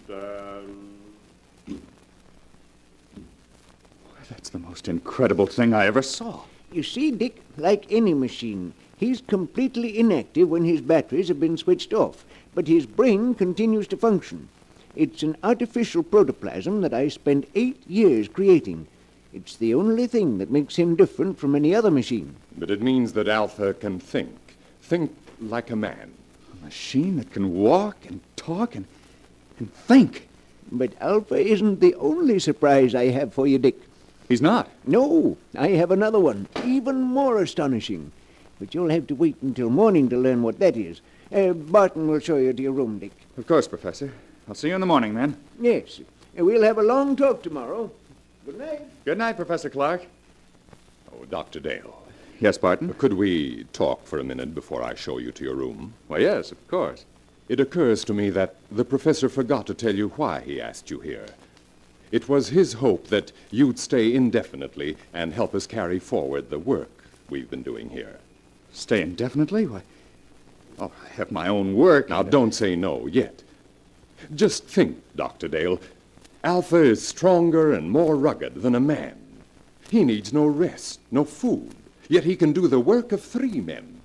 S12: That's the most incredible thing I ever saw.
S6: You see, Dick, like any machine, he's completely inactive when his batteries have been switched off, but his brain continues to function. It's an artificial protoplasm that I spent 8 years creating. It's the only thing that makes him different from any other machine.
S16: But it means that Alpha can think. Think like a man.
S12: A machine that can walk and talk and think.
S6: But Alpha isn't the only surprise I have for you, Dick.
S12: He's not?
S6: No, I have another one, even more astonishing. But you'll have to wait until morning to learn what that is. Barton will show you to your room, Dick.
S12: Of course, Professor. I'll see you in the morning, then.
S6: Yes. We'll have a long talk tomorrow. Good night.
S12: Good night, Professor Clark.
S16: Oh, Dr. Dale.
S12: Yes, Barton?
S16: Could we talk for a minute before I show you to your room?
S12: Why, yes, of course.
S16: It occurs to me that the professor forgot to tell you why he asked you here. It was his hope that you'd stay indefinitely and help us carry forward the work we've been doing here.
S12: Stay indefinitely? Why? Oh, I have my own work.
S16: Now, don't say no yet. Just think, Dr. Dale. Alpha is stronger and more rugged than a man. He needs no rest, no food, yet he can do the work of 3 men.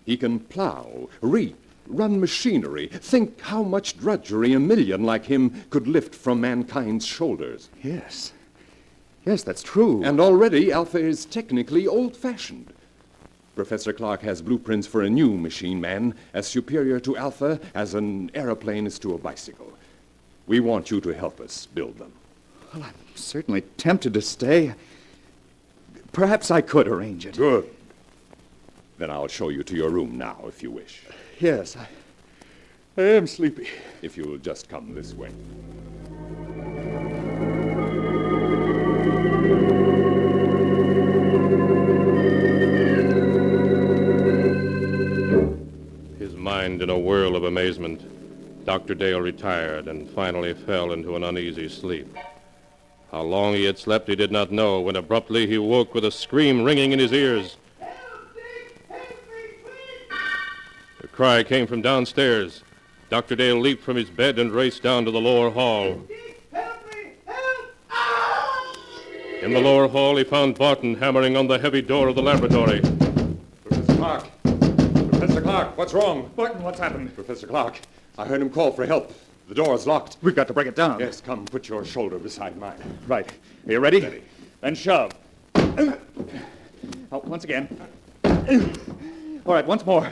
S16: He can plow, reap, run machinery. Think how much drudgery a million like him could lift from mankind's shoulders.
S12: Yes. Yes, that's true.
S16: And already Alpha is technically old-fashioned. Professor Clark has blueprints for a new machine man as superior to Alpha as an aeroplane is to a bicycle. We want you to help us build them.
S12: Well, I'm certainly tempted to stay. Perhaps I could arrange it.
S16: Good. Then I'll show you to your room now, if you wish.
S12: Yes, I am sleepy.
S16: If you'll just come this way.
S13: His mind in a whirl of amazement, Dr. Dale retired and finally fell into an uneasy sleep. How long he had slept he did not know when abruptly he woke with a scream ringing in his ears. The cry came from downstairs. Dr. Dale leaped from his bed and raced down to the lower hall. In the lower hall, he found Barton hammering on the heavy door of the laboratory.
S16: Professor Clark! Professor Clark, what's wrong?
S12: Barton, what's happened?
S16: Professor Clark, I heard him call for help. The door is locked.
S12: We've got to break it down.
S16: Yes, come, put your shoulder beside mine.
S12: Right. Are you ready?
S16: Ready.
S12: Then shove. Oh, once again. All right, once more.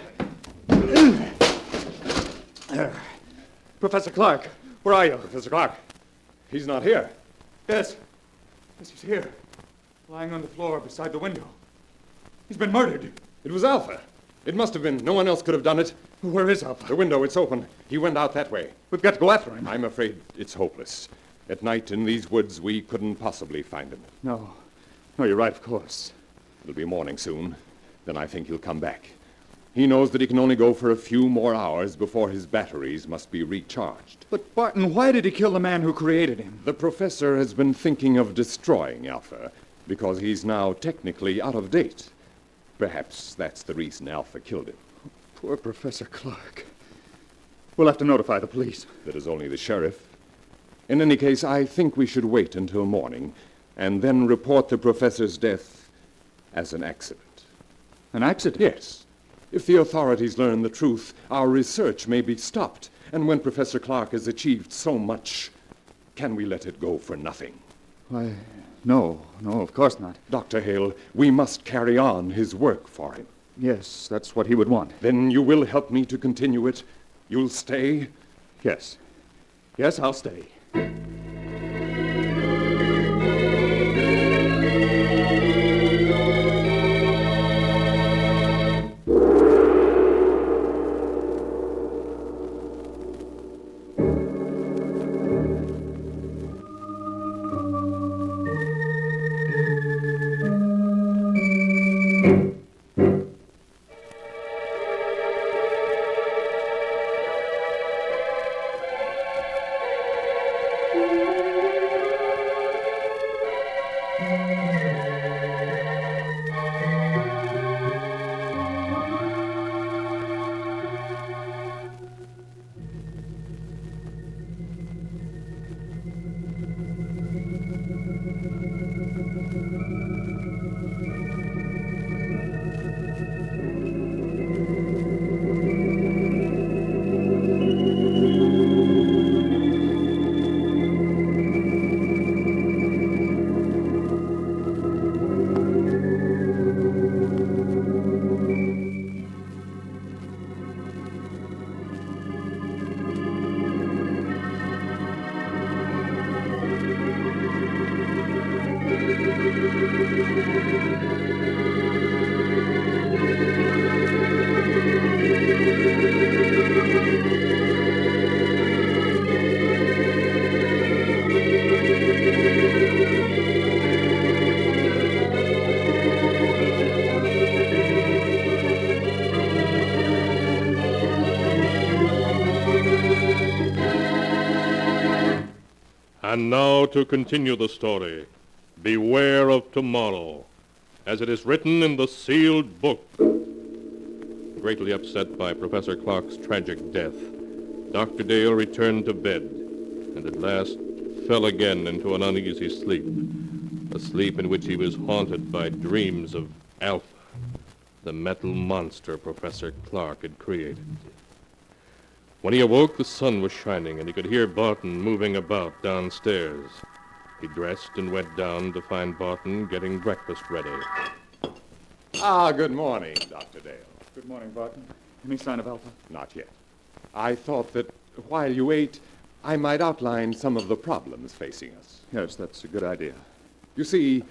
S12: Professor Clark, where are you?
S16: Professor Clark, he's not here.
S12: Yes. Yes, he's here. Lying on the floor beside the window. He's been murdered.
S16: It was Alpha. It must have been. No one else could have done it.
S12: Where is Alpha?
S16: The window, it's open. He went out that way.
S12: We've got to go after him.
S16: I'm afraid it's hopeless. At night in these woods, we couldn't possibly find him.
S12: No. No, you're right, of course.
S16: It'll be morning soon. Then I think he'll come back. He knows that he can only go for a few more hours before his batteries must be recharged.
S12: But, Barton, why did he kill the man who created him?
S16: The professor has been thinking of destroying Alpha because he's now technically out of date. Perhaps that's the reason Alpha killed him.
S12: Poor Professor Clark. We'll have to notify the police.
S16: That is only the sheriff. In any case, I think we should wait until morning and then report the professor's death as an accident.
S12: An accident?
S16: Yes. If the authorities learn the truth, our research may be stopped. And when Professor Clark has achieved so much, can we let it go for nothing?
S12: Why, no, of course not.
S16: Dr. Hale, we must carry on his work for him.
S12: Yes, that's what he would want.
S16: Then you will help me to continue it? You'll stay?
S12: Yes. Yes, I'll stay.
S13: And now to continue the story. Beware of tomorrow, as it is written in the sealed book. Greatly upset by Professor Clark's tragic death, Dr. Dale returned to bed and at last fell again into an uneasy sleep, a sleep in which he was haunted by dreams of Alpha, the metal monster Professor Clark had created. When he awoke, the sun was shining, and he could hear Barton moving about downstairs. He dressed and went down to find Barton getting breakfast ready.
S16: Good morning, Dr. Dale.
S12: Good morning, Barton. Any sign of Alpha?
S16: Not yet. I thought that while you ate, I might outline some of the problems facing us.
S12: Yes, that's a good idea.
S16: You see,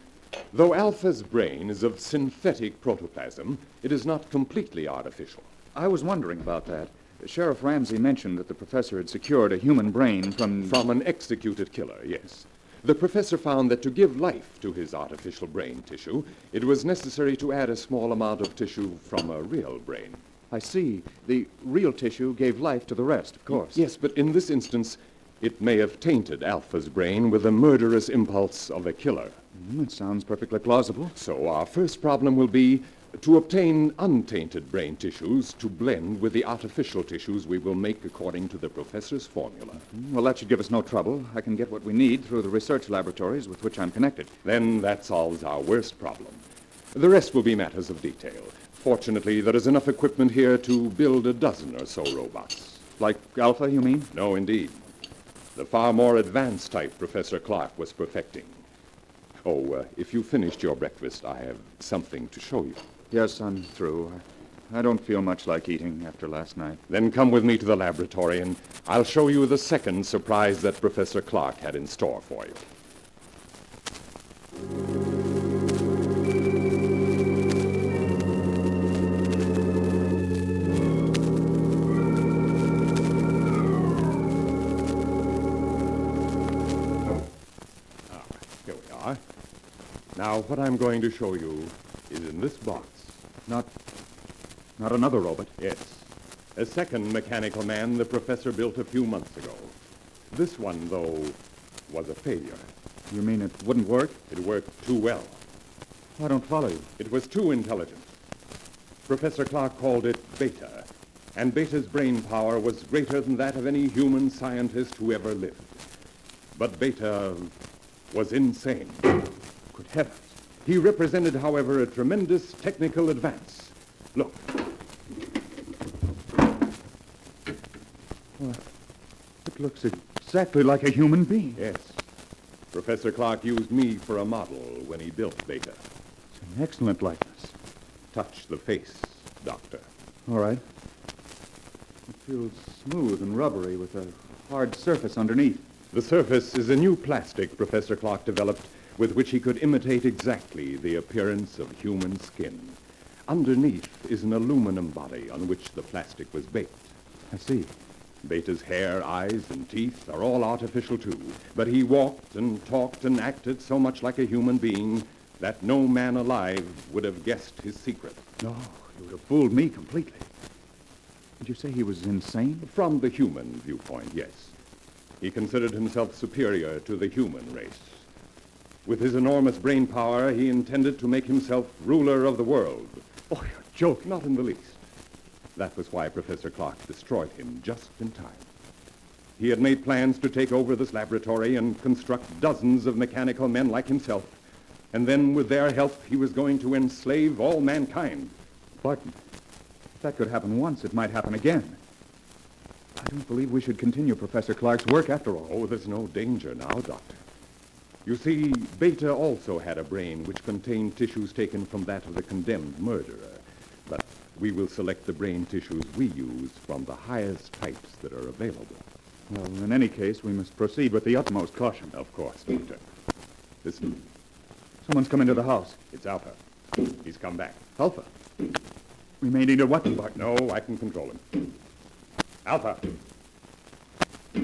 S16: though Alpha's brain is of synthetic protoplasm, it is not completely artificial.
S12: I was wondering about that. Sheriff Ramsey mentioned that the professor had secured a human brain from
S16: an executed killer, yes. The professor found that to give life to his artificial brain tissue, it was necessary to add a small amount of tissue from a real brain.
S12: I see. The real tissue gave life to the rest, of course.
S16: Yes, but in this instance, it may have tainted Alpha's brain with the murderous impulse of a killer.
S12: It sounds perfectly plausible.
S16: So our first problem will be to obtain untainted brain tissues to blend with the artificial tissues we will make according to the professor's formula.
S12: Well, that should give us no trouble. I can get what we need through the research laboratories with which I'm connected.
S16: Then that solves our worst problem. The rest will be matters of detail. Fortunately, there is enough equipment here to build a dozen or so robots.
S12: Like Alpha, you mean?
S16: No, indeed. The far more advanced type Professor Clark was perfecting. If you finished your breakfast, I have something to show you.
S12: Yes, I'm through. I don't feel much like eating after last night.
S16: Then come with me to the laboratory, and I'll show you the second surprise that Professor Clark had in store for you. Here we are. Now, what I'm going to show you is in this box.
S12: Not another robot?
S16: Yes. A second mechanical man the professor built a few months ago. This one, though, was a failure.
S12: You mean it wouldn't work?
S16: It worked too well.
S12: I don't follow you.
S16: It was too intelligent. Professor Clark called it Beta, and Beta's brain power was greater than that of any human scientist who ever lived. But Beta was insane.
S12: Good heavens.
S16: He represented, however, a tremendous technical advance. Look.
S12: Well, it looks exactly like a human being.
S16: Yes. Professor Clark used me for a model when he built Beta.
S12: It's an excellent likeness.
S16: Touch the face, Doctor.
S12: All right. It feels smooth and rubbery with a hard surface underneath.
S16: The surface is a new plastic Professor Clark developed with which he could imitate exactly the appearance of human skin. Underneath is an aluminum body on which the plastic was baked.
S12: I see.
S16: Beta's hair, eyes, and teeth are all artificial, too. But he walked and talked and acted so much like a human being that no man alive would have guessed his secret.
S12: No, you would have fooled me completely. Did you say he was insane?
S16: From the human viewpoint, yes. He considered himself superior to the human race. With his enormous brain power, he intended to make himself ruler of the world.
S12: Oh, you're joking.
S16: Not in the least. That was why Professor Clark destroyed him just in time. He had made plans to take over this laboratory and construct dozens of mechanical men like himself. And then, with their help, he was going to enslave all mankind.
S12: Barton, if that could happen once, it might happen again. I don't believe we should continue Professor Clark's work after all.
S16: Oh, there's no danger now, Doctor. You see, Beta also had a brain which contained tissues taken from that of the condemned murderer. But we will select the brain tissues we use from the highest types that are available.
S12: Well, in any case, we must proceed with the utmost caution.
S16: Of course, Doctor. Listen.
S12: Someone's come into the house.
S16: It's Alpha. He's come back.
S12: Alpha? We may need a weapon, Barton.
S16: No, I can control him. Alpha!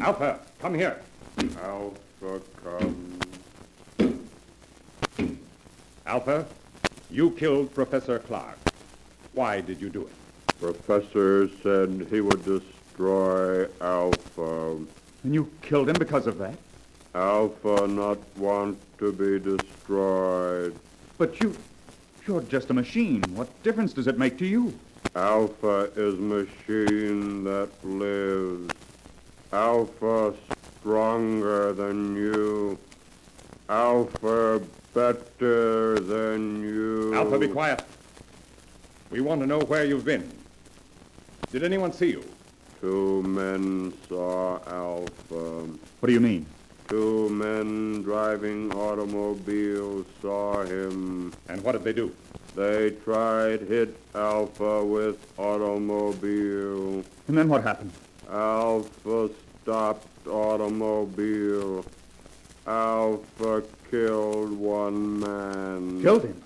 S16: Alpha, come here.
S19: Alpha, come.
S16: Alpha, you killed Professor Clark. Why did you do it?
S19: Professor said he would destroy Alpha.
S12: And you killed him because of that?
S19: Alpha not want to be destroyed.
S12: But you're just a machine. What difference does it make to you?
S19: Alpha is machine that lives. Alpha stronger than you. Alpha better than you.
S16: Alpha, be quiet. We want to know where you've been. Did anyone see you?
S19: 2 men saw Alpha.
S12: What do you mean?
S19: 2 men driving automobiles saw him.
S12: And what did they do?
S19: They tried hit Alpha with automobile.
S12: And then what happened?
S19: Alpha stopped automobile. Alpha killed 1 man.
S12: Killed him?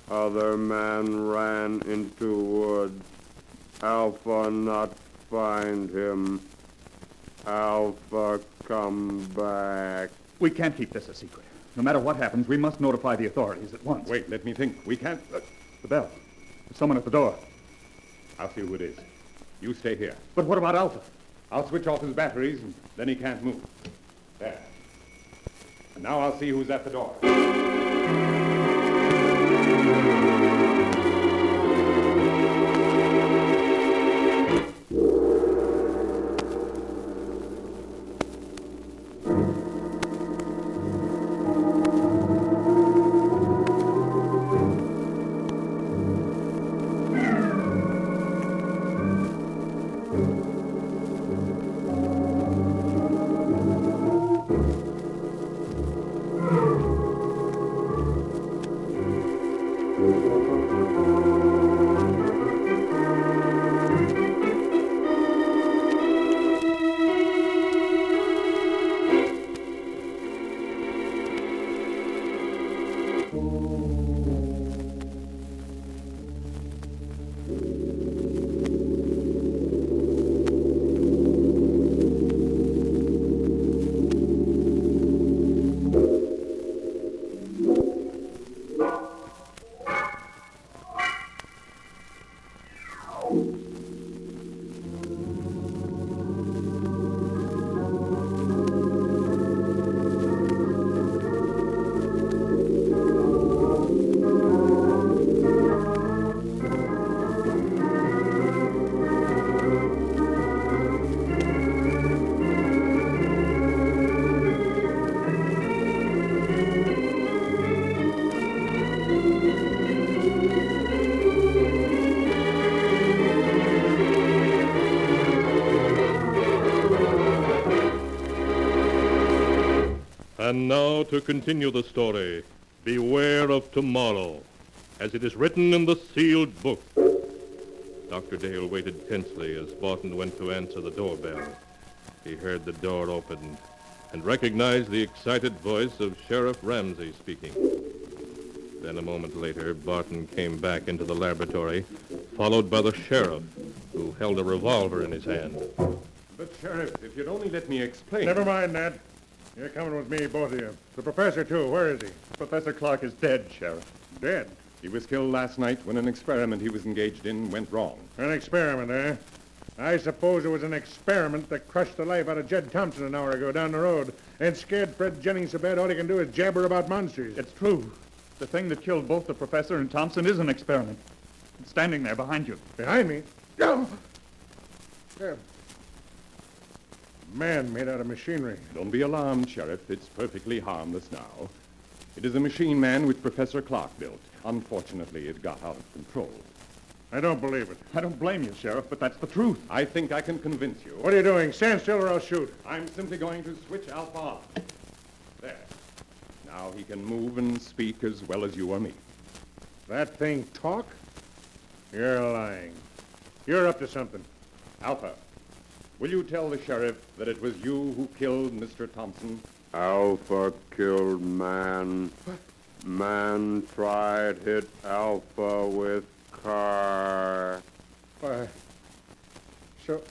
S19: Other man ran into woods. Alpha not find him. Alpha come back.
S12: We can't keep this a secret. No matter what happens, we must notify the authorities at once. Wait, let me think. We can't... the bell. There's someone at the door. I'll see who it is. You stay here. But what about Alpha? I'll switch off his batteries, and then he can't move. There. And now I'll see who's at the door.
S2: And now to continue the story, beware of tomorrow, as it is written in the sealed book. Dr. Dale waited tensely as Barton went to answer the doorbell. He heard the door open and recognized the excited voice of Sheriff Ramsey speaking. Then a moment later, Barton came back into the laboratory, followed by the sheriff, who held a revolver in his hand.
S16: But, Sheriff, if you'd only let me explain...
S3: Never mind that. You're coming with me, both of you. The professor, too. Where is he?
S16: Professor Clark is dead, Sheriff.
S3: Dead?
S16: He was killed last night when an experiment he was engaged in went wrong.
S3: An experiment, eh? I suppose it was an experiment that crushed the life out of Jed Thompson an hour ago down the road and scared Fred Jennings so bad all he can do is jabber about monsters.
S12: It's true. The thing that killed both the professor and Thompson is an experiment. It's standing there behind you.
S3: Behind me? Oh! There. Man made out of machinery.
S16: Don't be alarmed, Sheriff. It's perfectly harmless now. It is a machine man which Professor Clark built. Unfortunately, it got out of control.
S3: I don't believe it.
S12: I don't blame you, Sheriff, but that's the truth.
S16: I think I can convince you.
S3: What are you doing? Stand still or I'll shoot.
S16: I'm simply going to switch Alpha on. There. Now he can move and speak as well as you or me.
S3: That thing talk? You're lying. You're up to something.
S16: Alpha, will you tell the sheriff that it was you who killed Mr. Thompson?
S19: Alpha killed man.
S3: What?
S19: Man tried hit Alpha with car.
S3: Why, so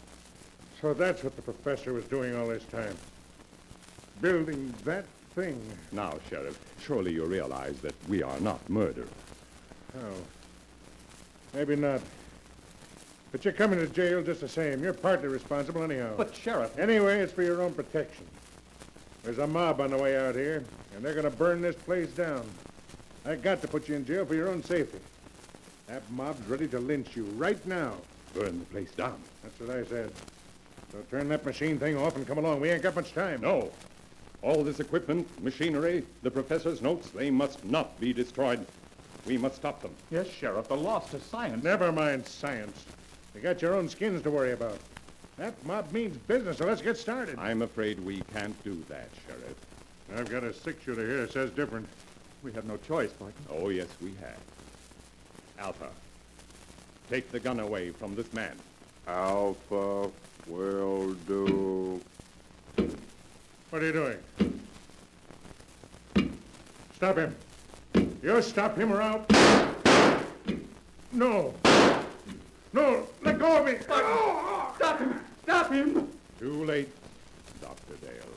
S3: that's what the professor was doing all this time. Building that thing.
S16: Now, Sheriff, surely you realize that we are not murderers.
S3: Oh, maybe not. But you're coming to jail just the same. You're partly responsible anyhow.
S12: But, Sheriff...
S3: Anyway, it's for your own protection. There's a mob on the way out here, and they're going to burn this place down. I got to put you in jail for your own safety. That mob's ready to lynch you right now.
S16: Burn the place down.
S3: That's what I said. So turn that machine thing off and come along. We ain't got much time.
S16: No. All this equipment, machinery, the professor's notes, they must not be destroyed. We must stop them.
S12: Yes, Sheriff, the loss to science.
S3: Never mind science. You got your own skins to worry about.
S12: That mob means business, so let's get started.
S16: I'm afraid we can't do that, Sheriff.
S12: I've got a six-shooter here that says different. We have no choice, Barton.
S16: Oh, yes, we have. Alpha, take the gun away from this man.
S19: Alpha will do.
S12: What are you doing? Stop him. You stop him or I'll... No. No, let go of me.
S14: Stop him! Stop him!
S16: Too late, Dr. Dale.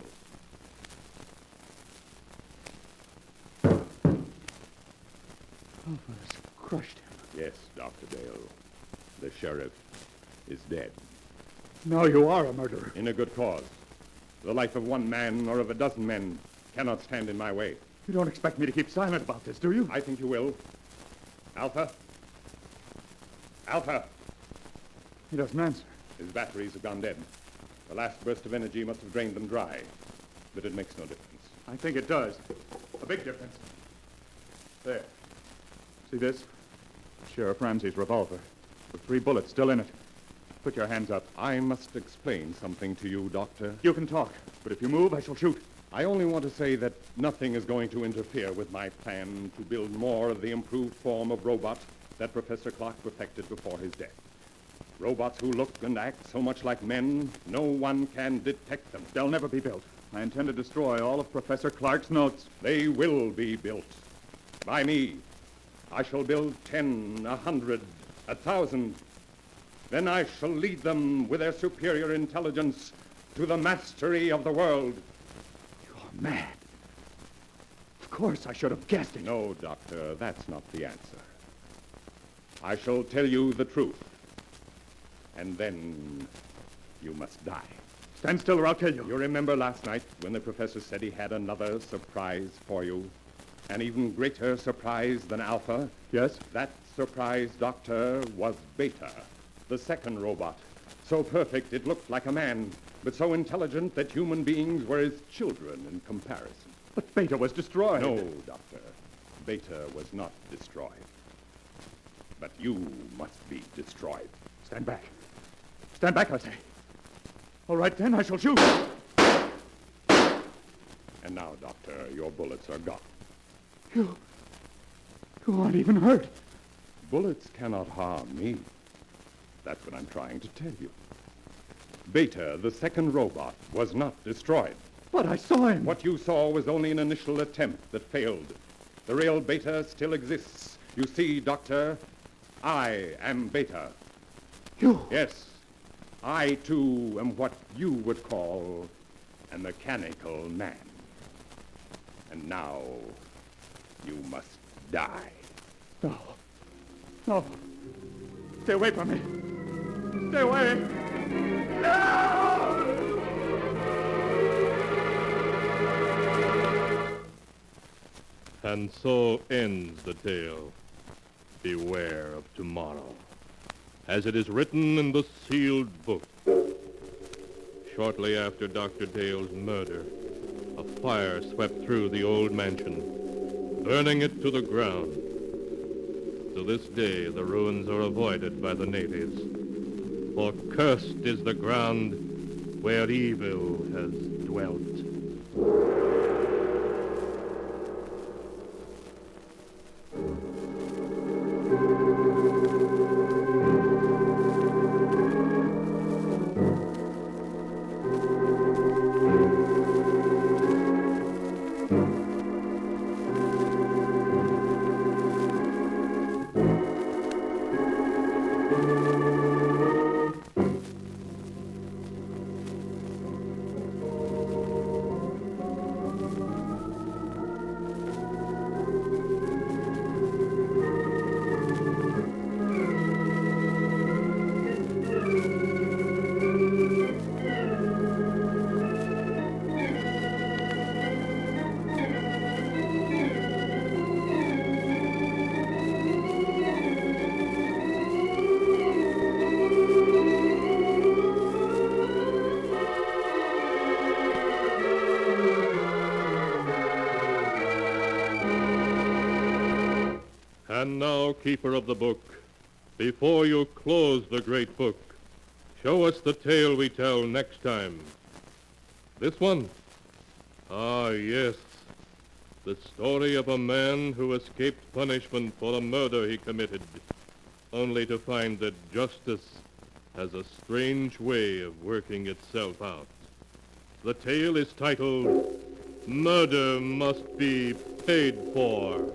S14: Alpha's crushed him.
S16: Yes, Dr. Dale. The sheriff is dead.
S14: Now you are a murderer.
S16: In a good cause. The life of one man or of a dozen men cannot stand in my way.
S14: You don't expect me to keep silent about this, do you?
S16: I think you will. Alpha? Alpha?
S14: He doesn't answer.
S16: His batteries have gone dead. The last burst of energy must have drained them dry. But it makes no difference.
S14: I think it does. A big difference. There. See this? Sheriff Ramsey's revolver. With 3 bullets still in it. Put your hands up.
S16: I must explain something to you, Doctor.
S14: You can talk, but if you move, I shall shoot.
S16: I only want to say that nothing is going to interfere with my plan to build more of the improved form of robot that Professor Clark perfected before his death. Robots who look and act so much like men, no one can detect them.
S14: They'll never be built. I intend to destroy all of Professor Clark's notes.
S16: They will be built. By me. I shall build 10, 100, 1,000. Then I shall lead them with their superior intelligence to the mastery of the world.
S14: You're mad. Of course I should have guessed it.
S16: No, Doctor, that's not the answer. I shall tell you the truth. And then you must die.
S14: Stand still or I'll kill you.
S16: You remember last night when the professor said he had another surprise for you? An even greater surprise than Alpha?
S14: Yes?
S16: That surprise, Doctor, was Beta, the second robot. So perfect it looked like a man, but so intelligent that human beings were his children in comparison.
S14: But Beta was destroyed.
S16: No, Doctor. Beta was not destroyed. But you must be destroyed.
S14: Stand back. Stand back, I say. All right, then, I shall shoot.
S16: And now, Doctor, your bullets are gone.
S14: You aren't even hurt.
S16: Bullets cannot harm me. That's what I'm trying to tell you. Beta, the second robot, was not destroyed.
S14: But I saw him.
S16: What you saw was only an initial attempt that failed. The real Beta still exists. You see, Doctor, I am Beta.
S14: You?
S16: Yes. I, too, am what you would call a mechanical man. And now, you must die.
S14: No. No. Stay away from me. Stay away. No!
S2: And so ends the tale. Beware of tomorrow, as it is written in the sealed book. Shortly after Dr. Dale's murder, a fire swept through the old mansion, burning it to the ground. To this day, the ruins are avoided by the natives, for cursed is the ground where evil has dwelt. And now, keeper of the book, before you close the great book, Show us the tale we tell next time. This one? Ah, yes. The story of a man who escaped punishment for a murder he committed, only to find that justice has a strange way of working itself out. The tale is titled, Murder Must Be Paid For.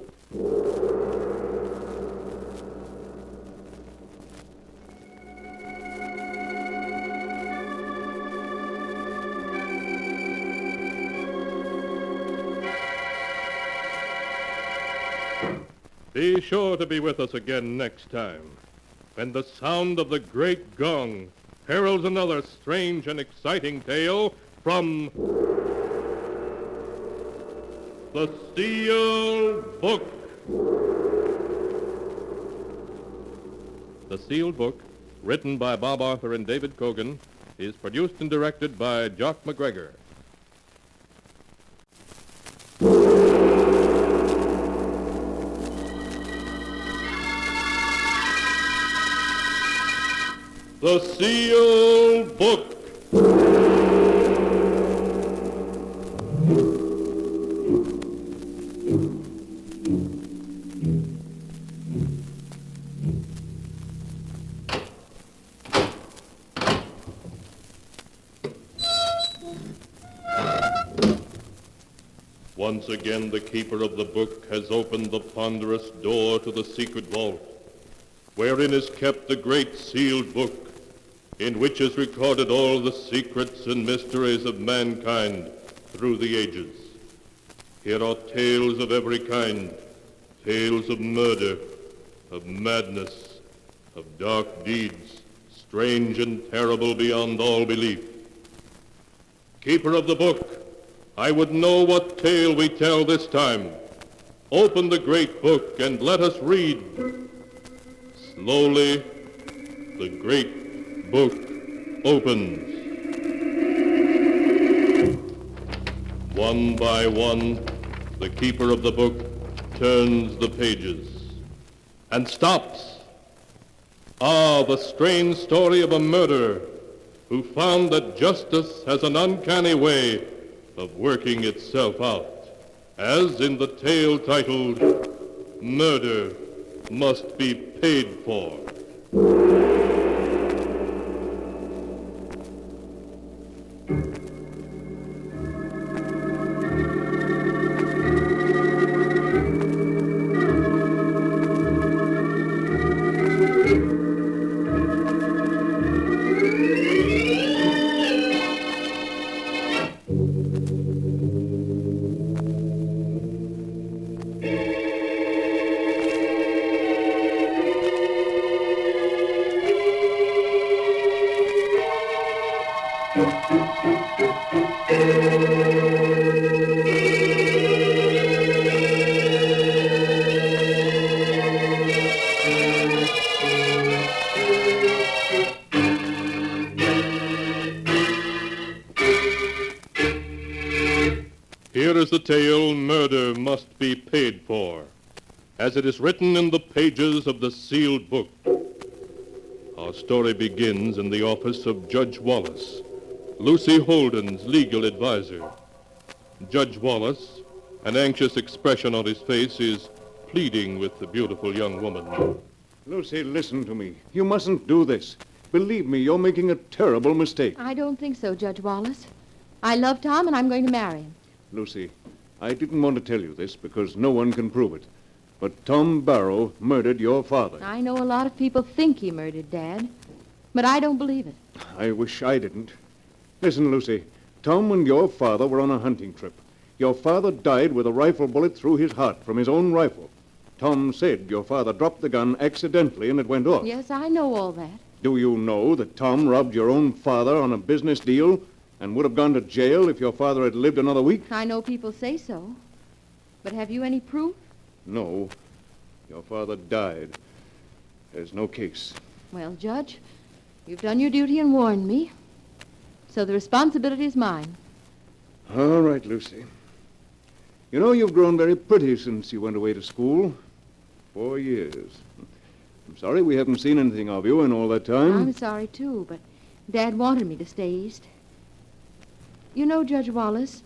S2: Be sure to be with us again next time, when the sound of the great gong heralds another strange and exciting tale from the Sealed Book. The Sealed Book, written by Bob Arthur and David Cogan, is produced and directed by Jock McGregor. The Sealed Book. Once again, the keeper of the book has opened the ponderous door to the secret vault, wherein is kept the great sealed book, in which is recorded all the secrets and mysteries of mankind through the ages. Here are tales of every kind, tales of murder, of madness, of dark deeds, strange and terrible beyond all belief. Keeper of the book, I would know what tale we tell this time. Open the great book and let us read. Slowly, the great book opens. One by one, the keeper of the book turns the pages and stops. Ah, the strange story of a murderer who found that justice has an uncanny way of working itself out, as in the tale titled, Murder Must Be Paid For. Here is the tale, Murder Must Be Paid For, as it is written in the pages of the sealed book. Our story begins in the office of Judge Wallace, Lucy Holden's legal advisor. Judge Wallace, an anxious expression on his face, is pleading with the beautiful young woman.
S5: Lucy, listen to me. You mustn't do this. Believe me, you're making a terrible mistake.
S15: I don't think so, Judge Wallace. I love Tom, and I'm going to marry him.
S5: Lucy, I didn't want to tell you this because no one can prove it. But Tom Barrow murdered your father.
S15: I know a lot of people think he murdered Dad, but I don't believe it.
S5: I wish I didn't. Listen, Lucy. Tom and your father were on a hunting trip. Your father died with a rifle bullet through his heart from his own rifle. Tom said your father dropped the gun accidentally and it went off.
S15: Yes, I know all that.
S5: Do you know that Tom robbed your own father on a business deal and would have gone to jail if your father had lived another week?
S15: I know people say so. But have you any proof?
S5: No. Your father died. There's no case.
S15: Well, Judge, you've done your duty and warned me. So the responsibility is mine.
S5: All right, Lucy. You know, you've grown very pretty since you went away to school. 4 years. I'm sorry we haven't seen anything of you in all that time.
S15: I'm sorry, too, but Dad wanted me to stay east. You know, Judge Wallace,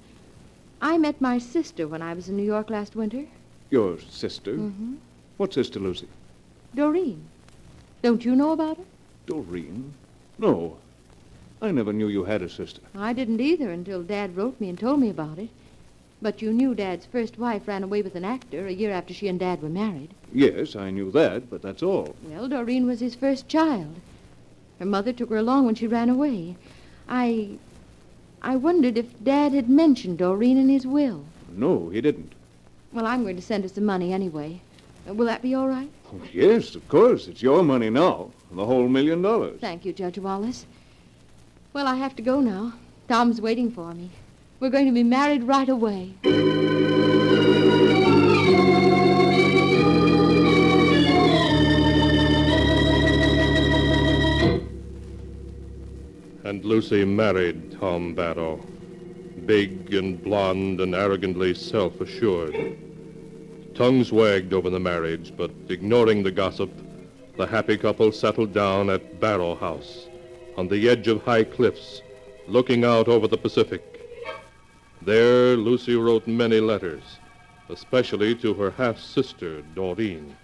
S15: I met my sister when I was in New York last winter.
S5: Your sister?
S15: Mm-hmm.
S5: What sister, Lucy?
S15: Doreen. Don't you know about her?
S5: Doreen? No. I never knew you had a sister.
S15: I didn't either until Dad wrote me and told me about it. But you knew Dad's first wife ran away with an actor a year after she and Dad were married.
S5: Yes, I knew that, but that's all.
S15: Well, Doreen was his first child. Her mother took her along when she ran away. I wondered if Dad had mentioned Doreen in his will.
S5: No, he didn't.
S15: Well, I'm going to send her some money anyway. Will that be all right?
S5: Oh, yes, of course. It's your money now. The whole $1 million.
S15: Thank you, Judge Wallace. Well, I have to go now. Tom's waiting for me. We're going to be married right away.
S13: And Lucy married Tom Barrow, big and blonde and arrogantly self-assured. Tongues wagged over the marriage, but ignoring the gossip, the happy couple settled down at Barrow House, on the edge of high cliffs, looking out over the Pacific. There, Lucy wrote many letters, especially to her half-sister, Doreen.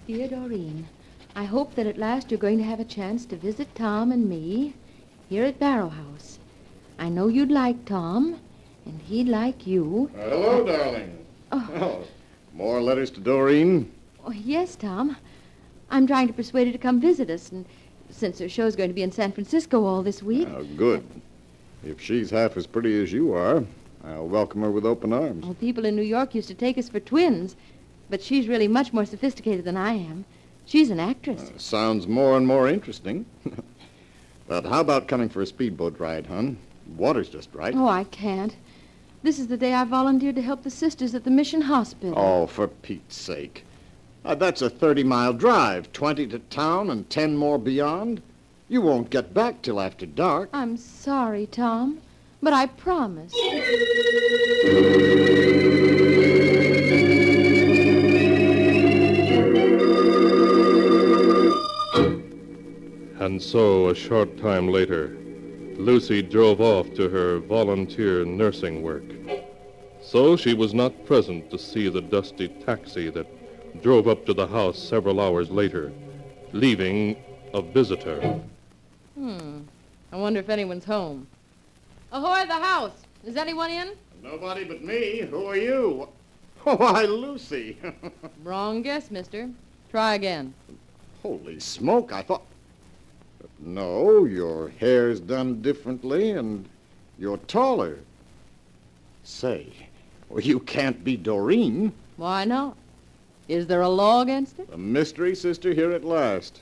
S15: Dear Doreen, I hope that at last you're going to have a chance to visit Tom and me here at Barrow House. I know you'd like Tom, and he'd like you.
S3: Hello, darling.
S15: Oh.
S3: More letters to Doreen?
S15: Oh, yes, Tom. I'm trying to persuade her to come visit us, and since her show's going to be in San Francisco all this week.
S3: Oh, good. If she's half as pretty as you are, I'll welcome her with open arms.
S15: Well, people in New York used to take us for twins, but she's really much more sophisticated than I am. She's an actress.
S3: Sounds more and more interesting. But how about coming for a speedboat ride, hon? Water's just right.
S15: Oh, I can't. This is the day I volunteered to help the sisters at the mission hospital.
S3: Oh, for Pete's sake. That's a 30-mile drive, 20 to town and 10 more beyond. You won't get back till after dark.
S15: I'm sorry, Tom, but I promise.
S13: And so, a short time later, Lucy drove off to her volunteer nursing work. So she was not present to see the dusty taxi that drove up to the house several hours later, leaving a visitor.
S15: I wonder if anyone's home. Ahoy, the house! Is anyone in?
S3: Nobody but me. Who are you? Why, Lucy.
S15: Wrong guess, mister. Try again.
S3: Holy smoke, I thought... No, your hair's done differently, and you're taller. Say, well, you can't be Doreen.
S15: Why not? Is there a law against it?
S3: The mystery sister here at last.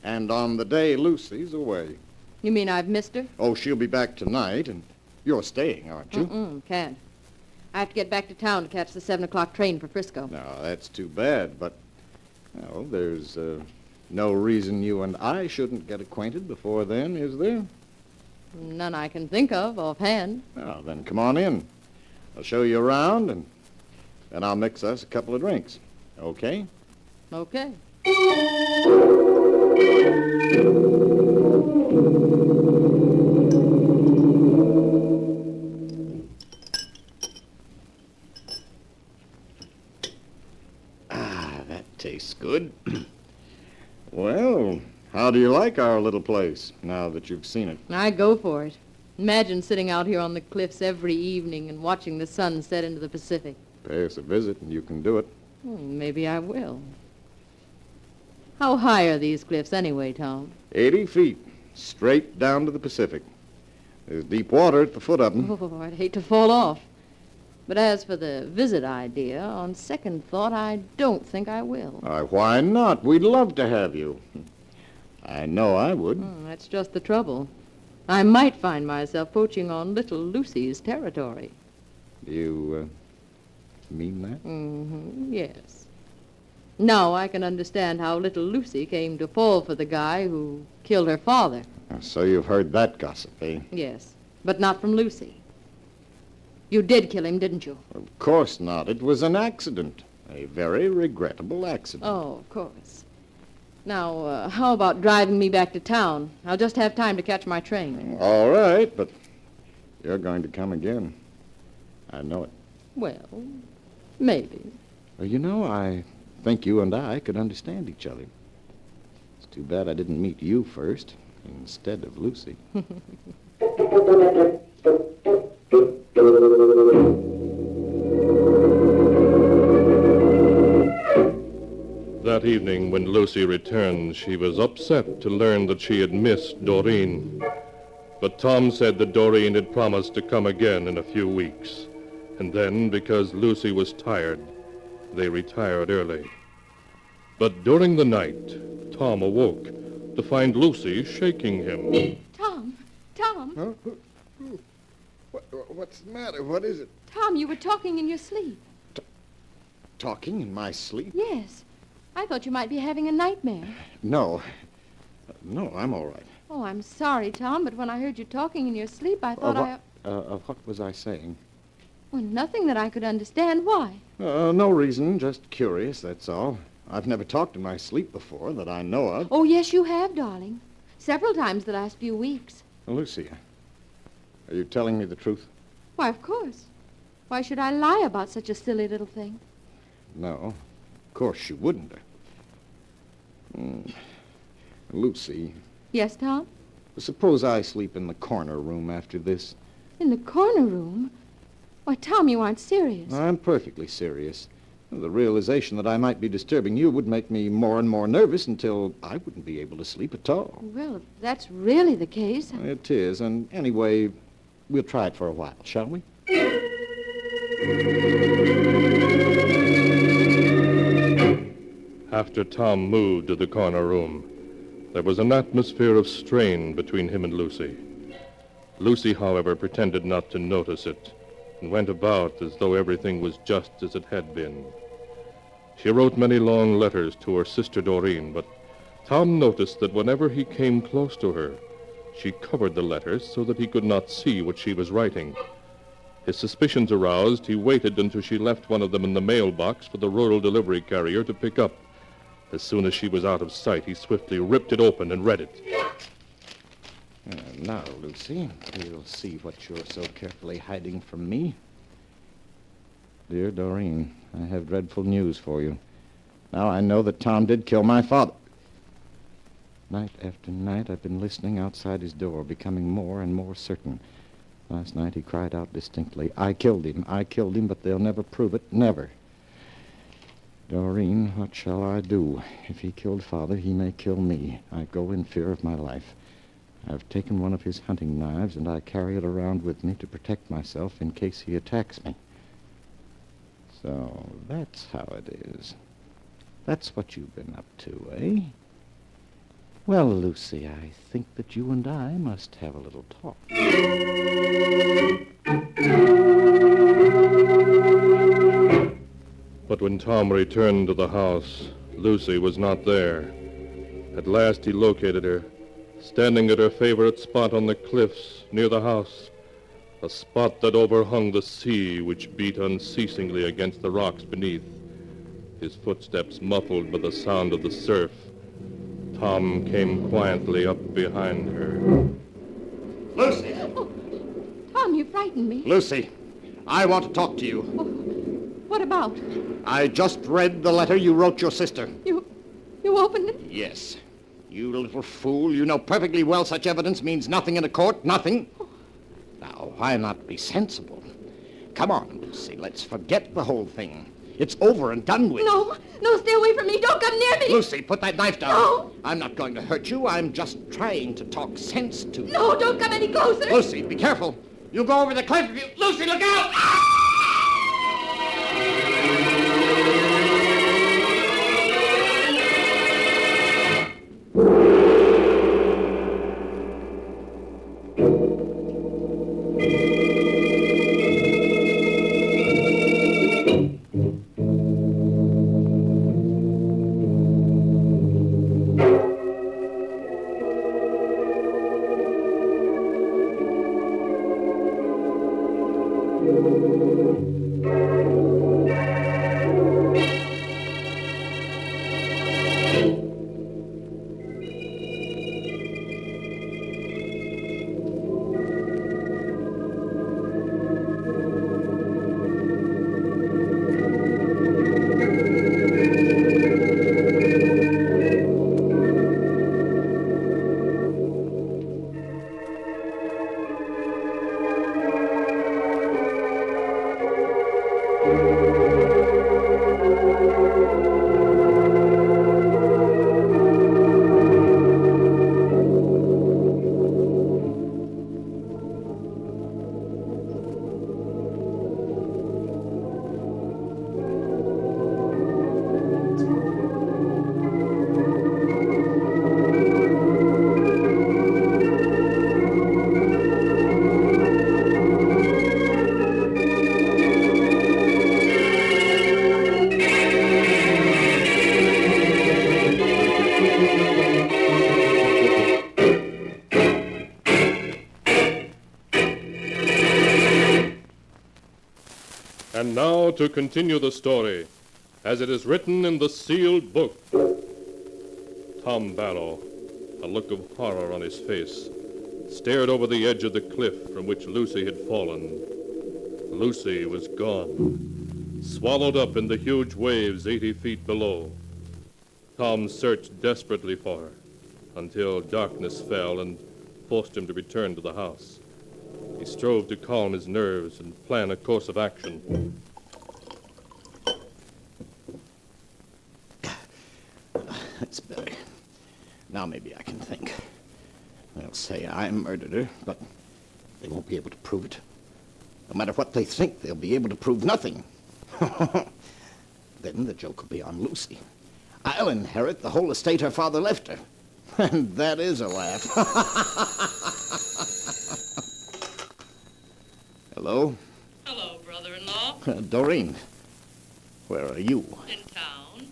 S3: And on the day Lucy's away.
S15: You mean I've missed her?
S3: Oh, she'll be back tonight, and you're staying, aren't you?
S15: Can't. I have to get back to town to catch the 7 o'clock train for Frisco.
S3: No, that's too bad, but, well, there's no reason you and I shouldn't get acquainted before then, is there?
S15: None I can think of offhand.
S3: Well, then come on in. I'll show you around, and then I'll mix us a couple of drinks. Okay?
S15: Okay.
S3: That tastes good. Well, how do you like our little place, now that you've seen it?
S15: I go for it. Imagine sitting out here on the cliffs every evening and watching the sun set into the Pacific.
S3: Pay us a visit, and you can do it.
S15: Maybe I will. How high are these cliffs anyway, Tom?
S3: 80 feet, straight down to the Pacific. There's deep water at the foot of them.
S15: Oh, I'd hate to fall off. But as for the visit idea, on second thought, I don't think I will.
S3: Why not? We'd love to have you. I know I would.
S15: That's just the trouble. I might find myself poaching on little Lucy's territory.
S3: Do you mean that?
S15: Yes. Now I can understand how little Lucy came to fall for the guy who killed her father.
S3: So you've heard that gossip, eh?
S15: Yes, but not from Lucy. You did kill him, didn't you?
S3: Of course not. It was an accident. A very regrettable accident.
S15: Oh, of course. Now, how about driving me back to town? I'll just have time to catch my train.
S3: All right, but you're going to come again. I know it.
S15: Well, maybe.
S3: Well, you know, I think you and I could understand each other. It's too bad I didn't meet you first instead of Lucy.
S13: That evening, when Lucy returned, she was upset to learn that she had missed Doreen. But Tom said that Doreen had promised to come again in a few weeks. And then, because Lucy was tired, they retired early. But during the night, Tom awoke to find Lucy shaking him.
S15: Tom!
S3: Huh? What's the matter? What is it?
S15: Tom, you were talking in your sleep.
S3: Talking in my sleep?
S15: Yes. I thought you might be having a nightmare.
S3: No. No, I'm all right.
S15: Oh, I'm sorry, Tom, but when I heard you talking in your sleep, I thought
S3: What was I saying?
S15: Well, nothing that I could understand. Why?
S3: No reason, just curious, that's all. I've never talked in my sleep before that I know of.
S15: Oh, yes, you have, darling. Several times the last few weeks.
S3: Lucy, are you telling me the truth?
S15: Why, of course. Why should I lie about such a silly little thing?
S3: No, of course you wouldn't. Lucy.
S15: Yes, Tom?
S3: Suppose I sleep in the corner room after this.
S15: In the corner room? Why, Tom, you aren't serious.
S3: I'm perfectly serious. The realization that I might be disturbing you would make me more and more nervous until I wouldn't be able to sleep at all.
S15: Well, if that's really the case...
S3: It is, and anyway, we'll try it for a while, shall we?
S13: After Tom moved to the corner room, there was an atmosphere of strain between him and Lucy. Lucy, however, pretended not to notice it and went about as though everything was just as it had been. She wrote many long letters to her sister Doreen, but Tom noticed that whenever he came close to her, she covered the letters so that he could not see what she was writing. His suspicions aroused, he waited until she left one of them in the mailbox for the rural delivery carrier to pick up. As soon as she was out of sight, he swiftly ripped it open and read it.
S3: Now, Lucy, we'll see what you're so carefully hiding from me. Dear Doreen, I have dreadful news for you. Now I know that Tom did kill my father. Night after night, I've been listening outside his door, becoming more and more certain. Last night, he cried out distinctly, I killed him, but they'll never prove it, never. Doreen, what shall I do? If he killed Father, he may kill me. I go in fear of my life. I've taken one of his hunting knives, and I carry it around with me to protect myself in case he attacks me. So that's how it is. That's what you've been up to, eh? Well, Lucy, I think that you and I must have a little talk.
S13: But when Tom returned to the house, Lucy was not there. At last he located her, standing at her favorite spot on the cliffs near the house, a spot that overhung the sea which beat unceasingly against the rocks beneath, his footsteps muffled by the sound of the surf. Tom came quietly up behind her.
S3: Lucy!
S15: Oh, Tom, you frightened me.
S3: Lucy, I want to talk to you.
S15: What about?
S3: I just read the letter you wrote your sister.
S15: You opened it?
S3: Yes. You little fool, you know perfectly well such evidence means nothing in a court, nothing. Now, why not be sensible? Come on, Lucy, let's forget the whole thing. It's over and done with.
S17: No, stay away from me. Don't come near me.
S3: Lucy, put that knife down.
S17: No.
S3: I'm not going to hurt you. I'm just trying to talk sense to you.
S17: No, don't come any closer.
S3: Lucy, be careful. You'll go over the cliff if you... Lucy, look out!
S2: And now to continue the story, as it is written in the sealed book. Tom Barrow, a look of horror on his face, stared over the edge of the cliff from which Lucy had fallen. Lucy was gone, swallowed up in the huge waves 80 feet below. Tom searched desperately for her until darkness fell and forced him to return to the house. He strove to calm his nerves and plan a course of action.
S1: That's better. Now maybe I can think. They'll say I murdered her, but they won't be able to prove it. No matter what they think, they'll be able to prove nothing. Then the joke will be on Lucy. I'll inherit the whole estate her father left her. And that is a laugh. Hello?
S18: Hello, brother-in-law.
S1: Doreen, where are you?
S18: In town.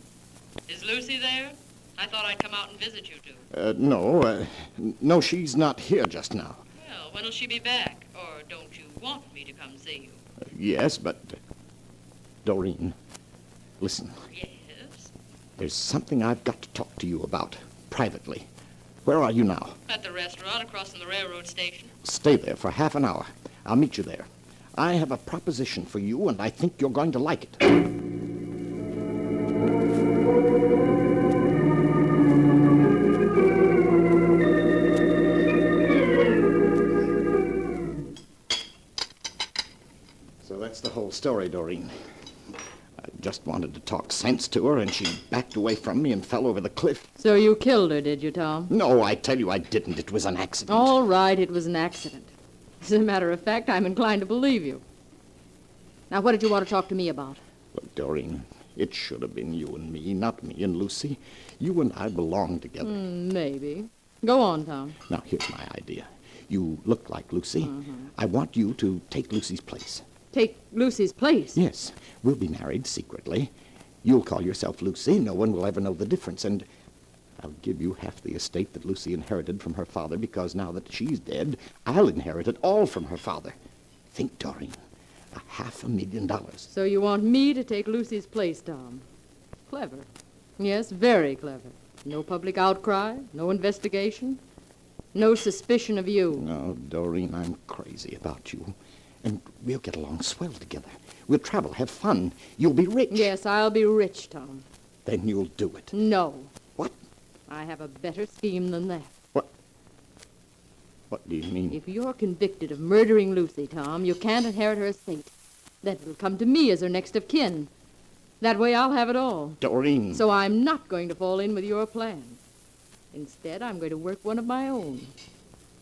S18: Is Lucy there? I thought I'd come out and visit you two.
S1: No, she's not here just now.
S18: Well, when'll she be back? Or don't you want me to come see you?
S1: Yes, but... Doreen, listen.
S18: Yes?
S1: There's something I've got to talk to you about, privately. Where are you now?
S18: At the restaurant across from the railroad station.
S1: Stay there for half an hour. I'll meet you there. I have a proposition for you, and I think you're going to like it. So that's the whole story, Doreen. I just wanted to talk sense to her, and she backed away from me and fell over the cliff.
S15: So you killed her, did you, Tom?
S1: No, I tell you I didn't. It was an accident.
S15: All right, it was an accident. As a matter of fact, I'm inclined to believe you. Now, what did you want to talk to me about?
S1: Look, Doreen, it should have been you and me, not me and Lucy. You and I belong together.
S15: Maybe. Go on, Tom.
S1: Now, here's my idea. You look like Lucy. I want you to take Lucy's place.
S15: Take Lucy's place?
S1: Yes. We'll be married secretly. You'll call yourself Lucy. No one will ever know the difference. And I'll give you half the estate that Lucy inherited from her father, because now that she's dead, I'll inherit it all from her father. Think, Doreen. $500,000.
S15: So you want me to take Lucy's place, Tom? Clever. Yes, very clever. No public outcry, no investigation, no suspicion of you.
S1: No, Doreen, I'm crazy about you. And we'll get along swell together. We'll travel, have fun. You'll be rich.
S15: Yes, I'll be rich, Tom.
S1: Then you'll do it.
S15: No.
S1: What?
S15: I have a better scheme than that.
S1: What do you mean?
S15: If you're convicted of murdering Lucy, Tom, you can't inherit her estate. Then it'll come to me as her next of kin. That way I'll have it all.
S1: Doreen.
S15: So I'm not going to fall in with your plan. Instead, I'm going to work one of my own.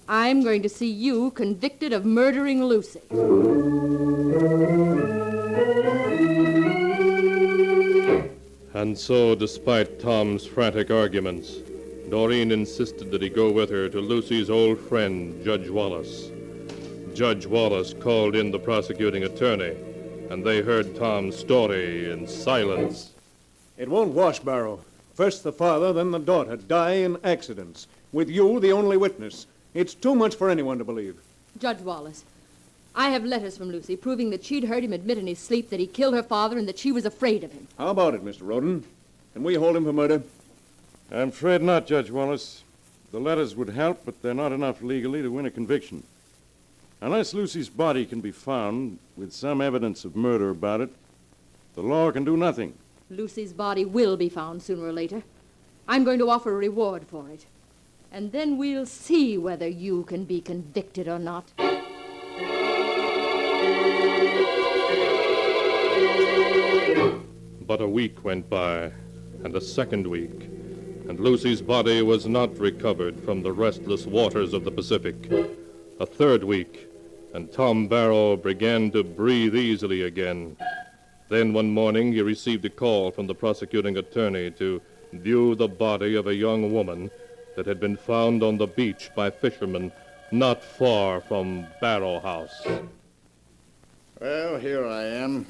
S15: I'm going to see you convicted of murdering Lucy.
S2: And so, despite Tom's frantic arguments, Doreen insisted that he go with her to Lucy's old friend, Judge Wallace. Judge Wallace called in the prosecuting attorney, and they heard Tom's story in silence.
S20: It won't wash, Barrow. First the father, then the daughter die in accidents, with you the only witness. It's too much for anyone to believe.
S15: Judge Wallace, I have letters from Lucy proving that she'd heard him admit in his sleep that he killed her father and that she was afraid of him.
S20: How about it, Mr. Roden? Can we hold him for murder?
S5: I'm afraid not, Judge Wallace. The letters would help, but they're not enough legally to win a conviction. Unless Lucy's body can be found with some evidence of murder about it, the law can do nothing.
S15: Lucy's body will be found sooner or later. I'm going to offer a reward for it. And then we'll see whether you can be convicted or not.
S2: But a week went by, and a second week, and Lucy's body was not recovered from the restless waters of the Pacific. A third week, and Tom Barrow began to breathe easily again. Then one morning he received a call from the prosecuting attorney to view the body of a young woman that had been found on the beach by fishermen not far from Barrow House.
S3: Well, here I am.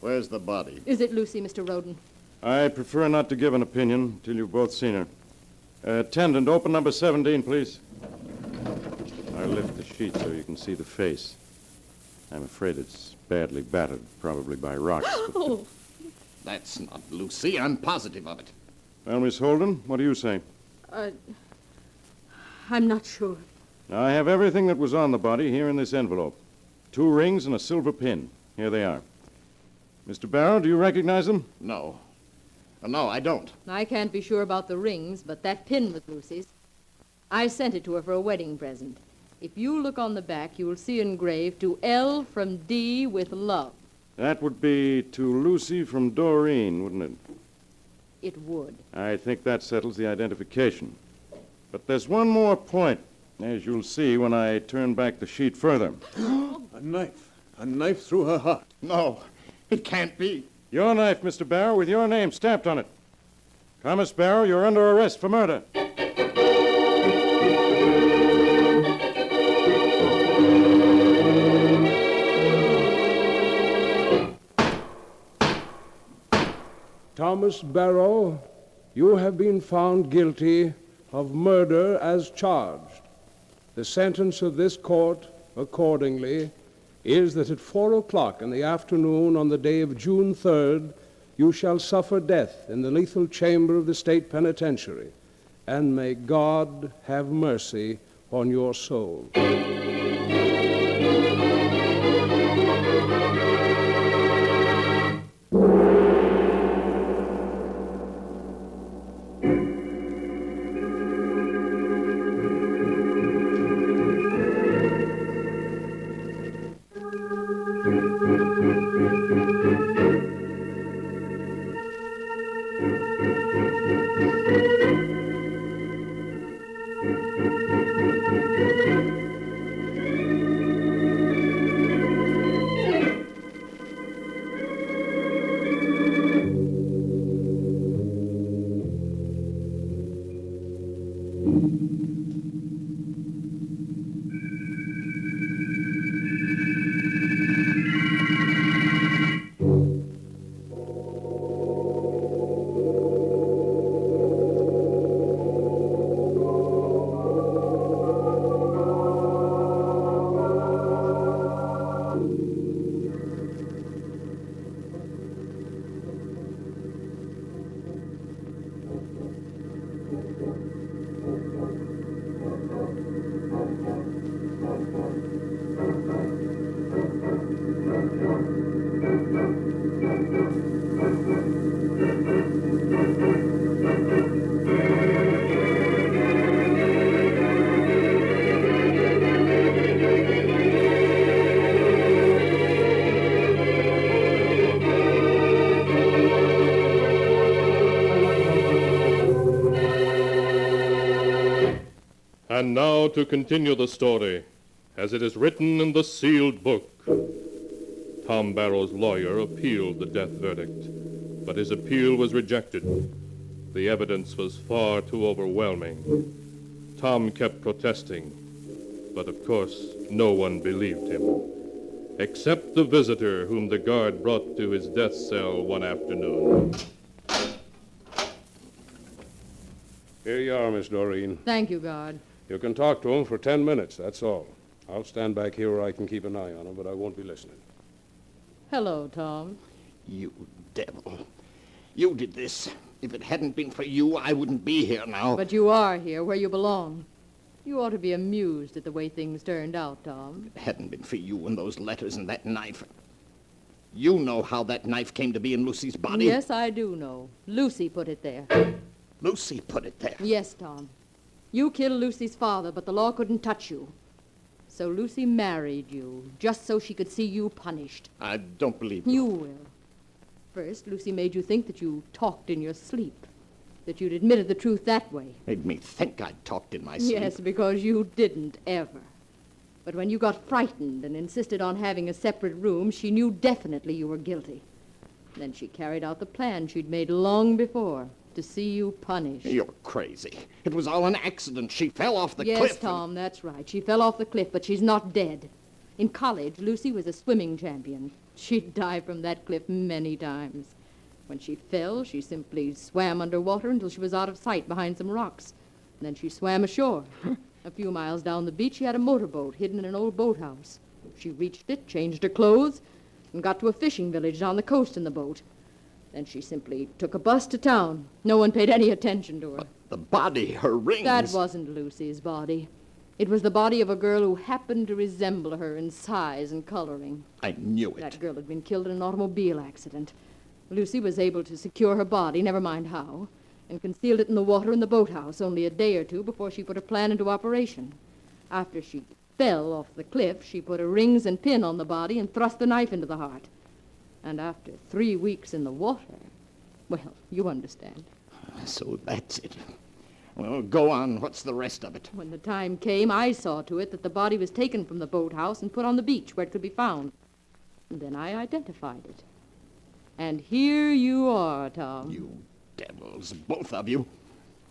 S3: Where's the body?
S4: Is it Lucy, Mr. Roden?
S5: I prefer not to give an opinion till you've both seen her. Attendant, open number 17, please. I'll lift the sheet so you can see the face. I'm afraid it's badly battered, probably by rocks.
S1: Oh. That's not Lucy. I'm positive of it.
S5: Well, Miss Holden, what do you say?
S4: I'm not sure.
S5: Now, I have everything that was on the body here in this envelope. 2 rings and a silver pin. Here they are. Mr. Barrow, do you recognize them?
S1: No. No, I don't.
S15: I can't be sure about the rings, but that pin was Lucy's. I sent it to her for a wedding present. If you look on the back, you will see engraved, "To L from D with love."
S5: That would be to Lucy from Doreen, wouldn't it?
S15: It would.
S5: I think that settles the identification. But there's one more point, as you'll see when I turn back the sheet further.
S20: A knife. A knife through her heart.
S1: No, it can't be.
S5: Your knife, Mr. Barrow, with your name stamped on it. Thomas Barrow, you're under arrest for murder.
S7: Thomas Barrow, you have been found guilty of murder as charged. The sentence of this court, accordingly, is that at 4 o'clock in the afternoon on the day of June 3rd, you shall suffer death in the lethal chamber of the state penitentiary, and may God have mercy on your soul.
S2: And now to continue the story, as it is written in the sealed book. Tom Barrow's lawyer appealed the death verdict, but his appeal was rejected. The evidence was far too overwhelming. Tom kept protesting, but of course no one believed him, except the visitor whom the guard brought to his death cell one afternoon.
S7: Here you are, Miss Doreen.
S15: Thank you, guard.
S7: You can talk to him for 10 minutes, that's all. I'll stand back here where I can keep an eye on him, but I won't be listening.
S15: Hello, Tom.
S1: You devil. You did this. If it hadn't been for you, I wouldn't be here now.
S15: But you are here, where you belong. You ought to be amused at the way things turned out, Tom.
S1: If it hadn't been for you and those letters and that knife. You know how that knife came to be in Lucy's body?
S15: Yes, I do know. Lucy put it there.
S1: Lucy put it there?
S15: Yes, Tom. You killed Lucy's father, but the law couldn't touch you. So Lucy married you, just so she could see you punished.
S1: I don't believe you.
S15: You will.
S4: first, Lucy made you think that you talked in your sleep, that you'd admitted the truth that way.
S1: Made me think I'd talked in my sleep.
S4: Yes, because you didn't ever. But when you got frightened and insisted on having a separate room, she knew definitely you were guilty. Then she carried out the plan she'd made long before, to see you punished.
S1: You're crazy. It was all an accident. She fell off the cliff.
S4: Yes, Tom, that's right. She fell off the cliff, but she's not dead. In college, Lucy was a swimming champion. She'd dive from that cliff many times. When she fell, she simply swam underwater until she was out of sight behind some rocks. And then she swam ashore. A few miles down the beach, she had a motorboat hidden in an old boathouse. She reached it, changed her clothes, and got to a fishing village down the coast in the boat. Then she simply took a bus to town. No one paid any attention to her.
S1: The body, her rings.
S4: That wasn't Lucy's body. It was the body of a girl who happened to resemble her in size and coloring.
S1: I knew it.
S4: That girl had been killed in an automobile accident. Lucy was able to secure her body, never mind how, and concealed it in the water in the boathouse only a day or two before she put her plan into operation. After she fell off the cliff, she put her rings and pin on the body and thrust the knife into the heart. And after 3 weeks in the water, well, you understand.
S1: So that's it. Well, go on. What's the rest of it?
S4: When the time came, I saw to it that the body was taken from the boathouse and put on the beach where it could be found. And then I identified it. And here you are, Tom.
S1: You devils, both of you.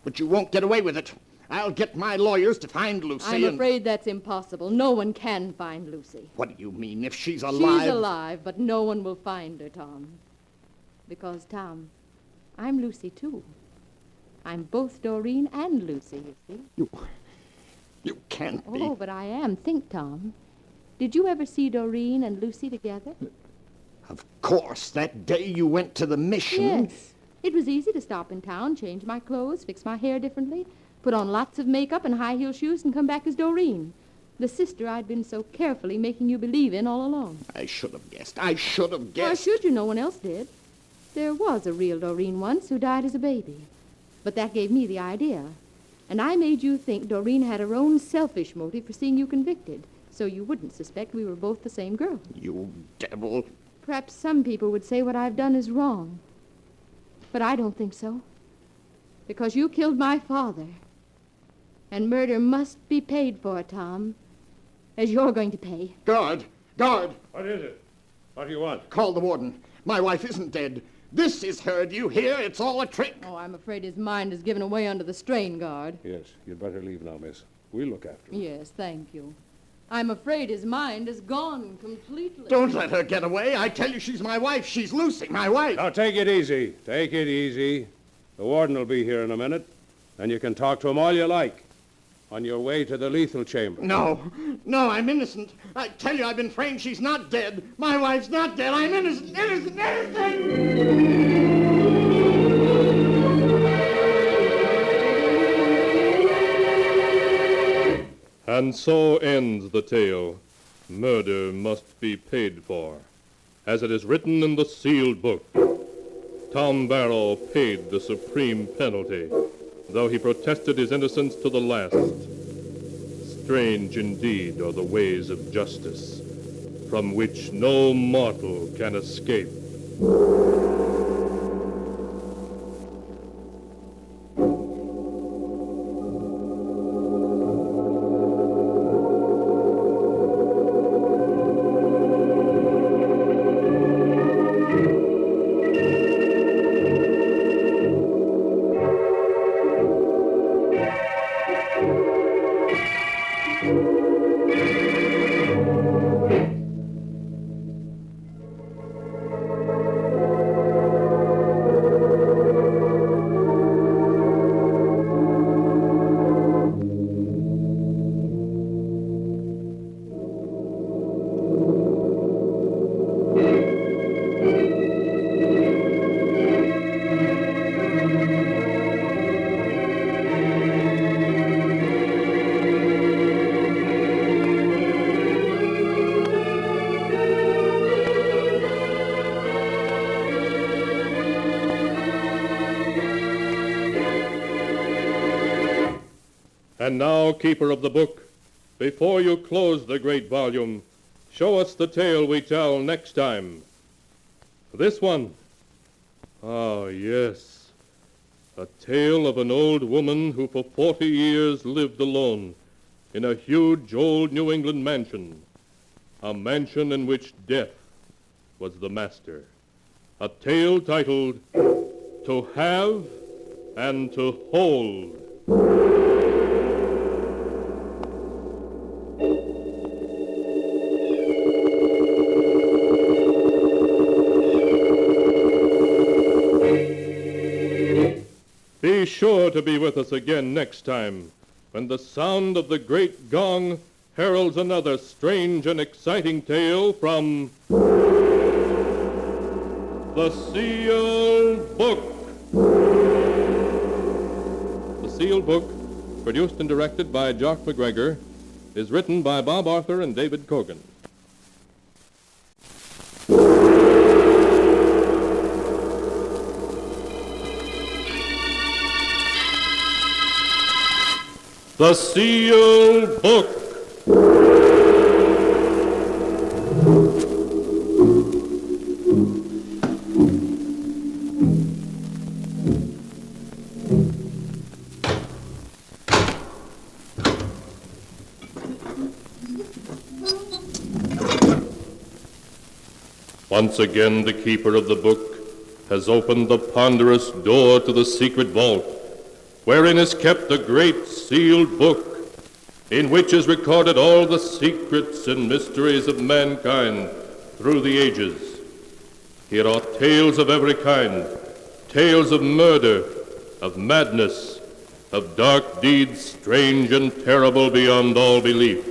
S1: But you won't get away with it. I'll get my lawyers to find Lucy.
S4: I'm afraid that's impossible. No one can find Lucy.
S1: What do you mean, if she's alive?
S4: She's alive, but no one will find her, Tom. Because, Tom, I'm Lucy, too. I'm both Doreen and Lucy, you see.
S1: You can't be.
S4: Oh, but I am. Think, Tom. Did you ever see Doreen and Lucy together?
S1: Of course, that day you went to the mission.
S4: Yes. It was easy to stop in town, change my clothes, fix my hair differently, put on lots of makeup and high-heel shoes, and come back as Doreen, the sister I'd been so carefully making you believe in all along.
S1: I should have guessed. I should have guessed.
S4: Why should you? No one else did. There was a real Doreen once who died as a baby. But that gave me the idea. And I made you think Doreen had her own selfish motive for seeing you convicted, so you wouldn't suspect we were both the same girl.
S1: You devil.
S4: Perhaps some people would say what I've done is wrong. But I don't think so. Because you killed my father. And murder must be paid for, Tom. As you're going to pay.
S1: Guard! Guard!
S20: What is it? What do you want?
S1: Call the warden. My wife isn't dead. This is her. Do you hear? It's all a trick.
S4: Oh, I'm afraid his mind has given away under the strain, guard.
S20: Yes, you'd better leave now, miss. We'll look after him.
S4: Yes, thank you. I'm afraid his mind is gone completely.
S1: Don't let her get away. I tell you, she's my wife. She's Lucy, my wife.
S20: Now, take it easy. Take it easy. The warden will be here in a minute, and you can talk to him all you like on your way to the lethal chamber.
S1: No, I'm innocent. I tell you, I've been framed. She's not dead. My wife's not dead. I'm innocent, innocent!
S2: And so ends the tale. Murder must be paid for, as it is written in the sealed book. Tom Barrow paid the supreme penalty, though he protested his innocence to the last. Strange indeed are the ways of justice, from which no mortal can escape. And now, keeper of the book, before you close the great volume, show us the tale we tell next time. This one Ah, yes. A tale of an old woman who for 40 years lived alone in a huge old New England mansion. A mansion in which death was the master. A tale titled To Have and to Hold. Be sure to be with us again next time when the sound of the great gong heralds another strange and exciting tale from The Sealed Book. The Sealed Book, produced and directed by Jock McGregor, is written by Bob Arthur and David Cogan. The Sealed Book. Once again, the keeper of the book has opened the ponderous door to the secret vault, wherein is kept the great sealed book, in which is recorded all the secrets and mysteries of mankind through the ages. Here are tales of every kind, tales of murder, of madness, of dark deeds strange and terrible beyond all belief.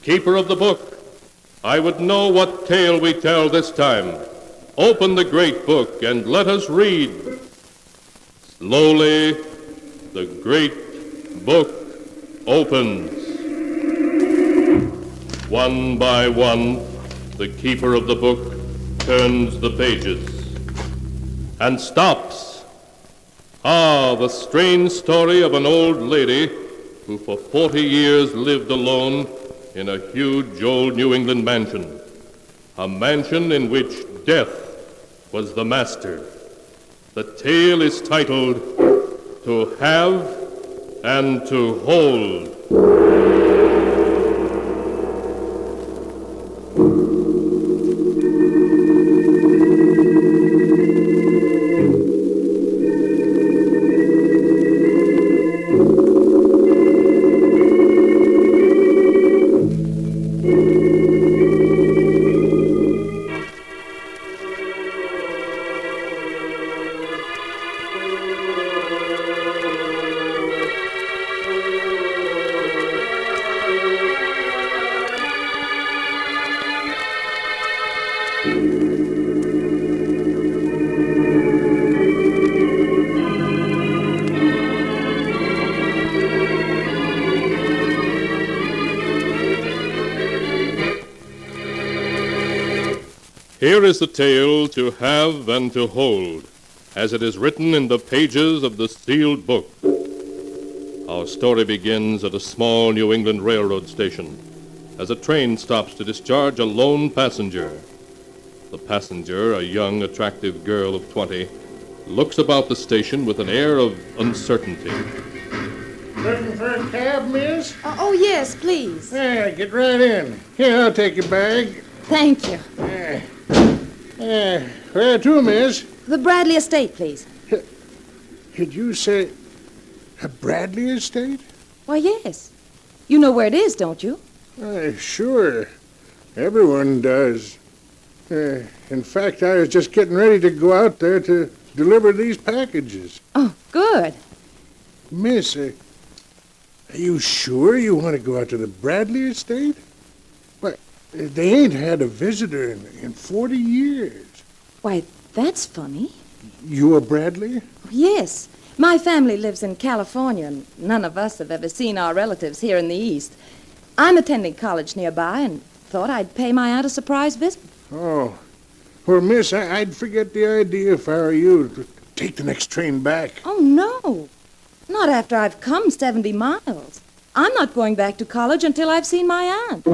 S2: Keeper of the book, I would know what tale we tell this time. Open the great book and let us read. Slowly, the great book opens. One by one, the keeper of the book turns the pages and stops. Ah, the strange story of an old lady who for 40 years lived alone in a huge old New England mansion, a mansion in which death was the master. The tale is titled To Have and to Hold. Here is the tale To Have and to Hold, as it is written in the pages of the sealed book. Our story begins at a small New England railroad station as a train stops to discharge a lone passenger. The passenger, a young, attractive girl of 20, looks about the station with an air of uncertainty.
S6: Looking for a cab, miss?
S15: Oh, yes, please.
S6: Yeah, get right in. Here, I'll take your bag.
S15: Thank you.
S6: Where to, miss?
S15: The Bradley estate, please.
S6: Did you say a Bradley estate?
S15: Why, yes. You know where it is, don't you?
S6: Sure. Everyone does. In fact, I was just getting ready to go out there to deliver these packages.
S15: Oh, good.
S6: Miss, are you sure you want to go out to the Bradley estate? Why, they ain't had a visitor in 40 years.
S15: Why, that's funny.
S6: You a Bradley?
S15: Yes. My family lives in California, and none of us have ever seen our relatives here in the East. I'm attending college nearby and thought I'd pay my aunt a surprise visit.
S6: Oh. Well, miss, I'd forget the idea if I were you to take the next train back.
S15: Oh, no. Not after I've come 70 miles. I'm not going back to college until I've seen my aunt.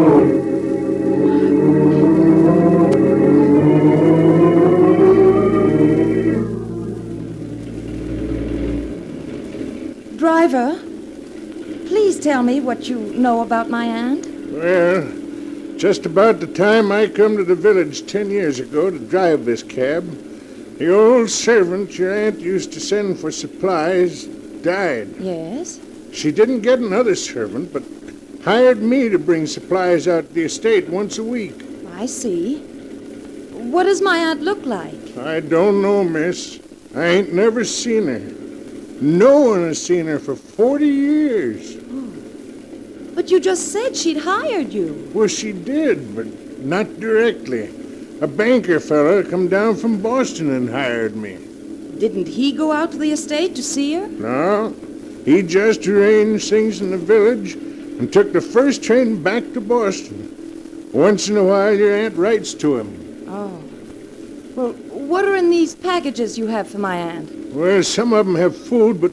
S8: Driver, please tell me what you know about my aunt.
S6: Well, just about the time I come to the village 10 years ago to drive this cab, the old servant your aunt used to send for supplies died.
S8: Yes?
S6: She didn't get another servant, but hired me to bring supplies out to the estate once a week.
S8: I see. What does my aunt look like?
S6: I don't know, miss. I ain't never seen her. No one has seen her for 40 years.
S8: But you just said she'd hired you.
S6: Well, she did, but not directly. A banker fella come down from Boston and hired me.
S8: Didn't he go out to the estate to see her?
S6: No, he just arranged things in the village and took the first train back to Boston. Once in a while, your aunt writes to him.
S8: Oh. Well, what are in these packages you have for my aunt?
S6: Well, some of them have food, but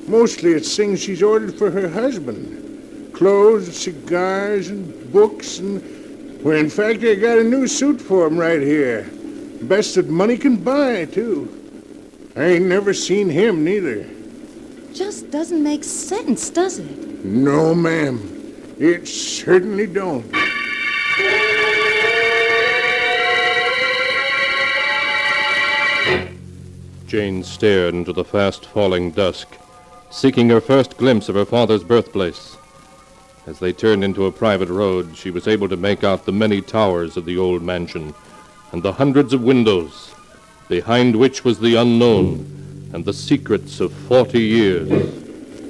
S6: mostly it's things she's ordered for her husband. Clothes, cigars, and books, and... Well, in fact, I got a new suit for him right here. Best that money can buy, too. I ain't never seen him, neither.
S8: Just doesn't make sense, does it?
S6: No, ma'am. It certainly don't.
S13: Jane stared into the fast-falling dusk, seeking her first glimpse of her father's birthplace. As they turned into a private road, she was able to make out the many towers of the old mansion and the hundreds of windows, behind which was the unknown and the secrets of 40 years.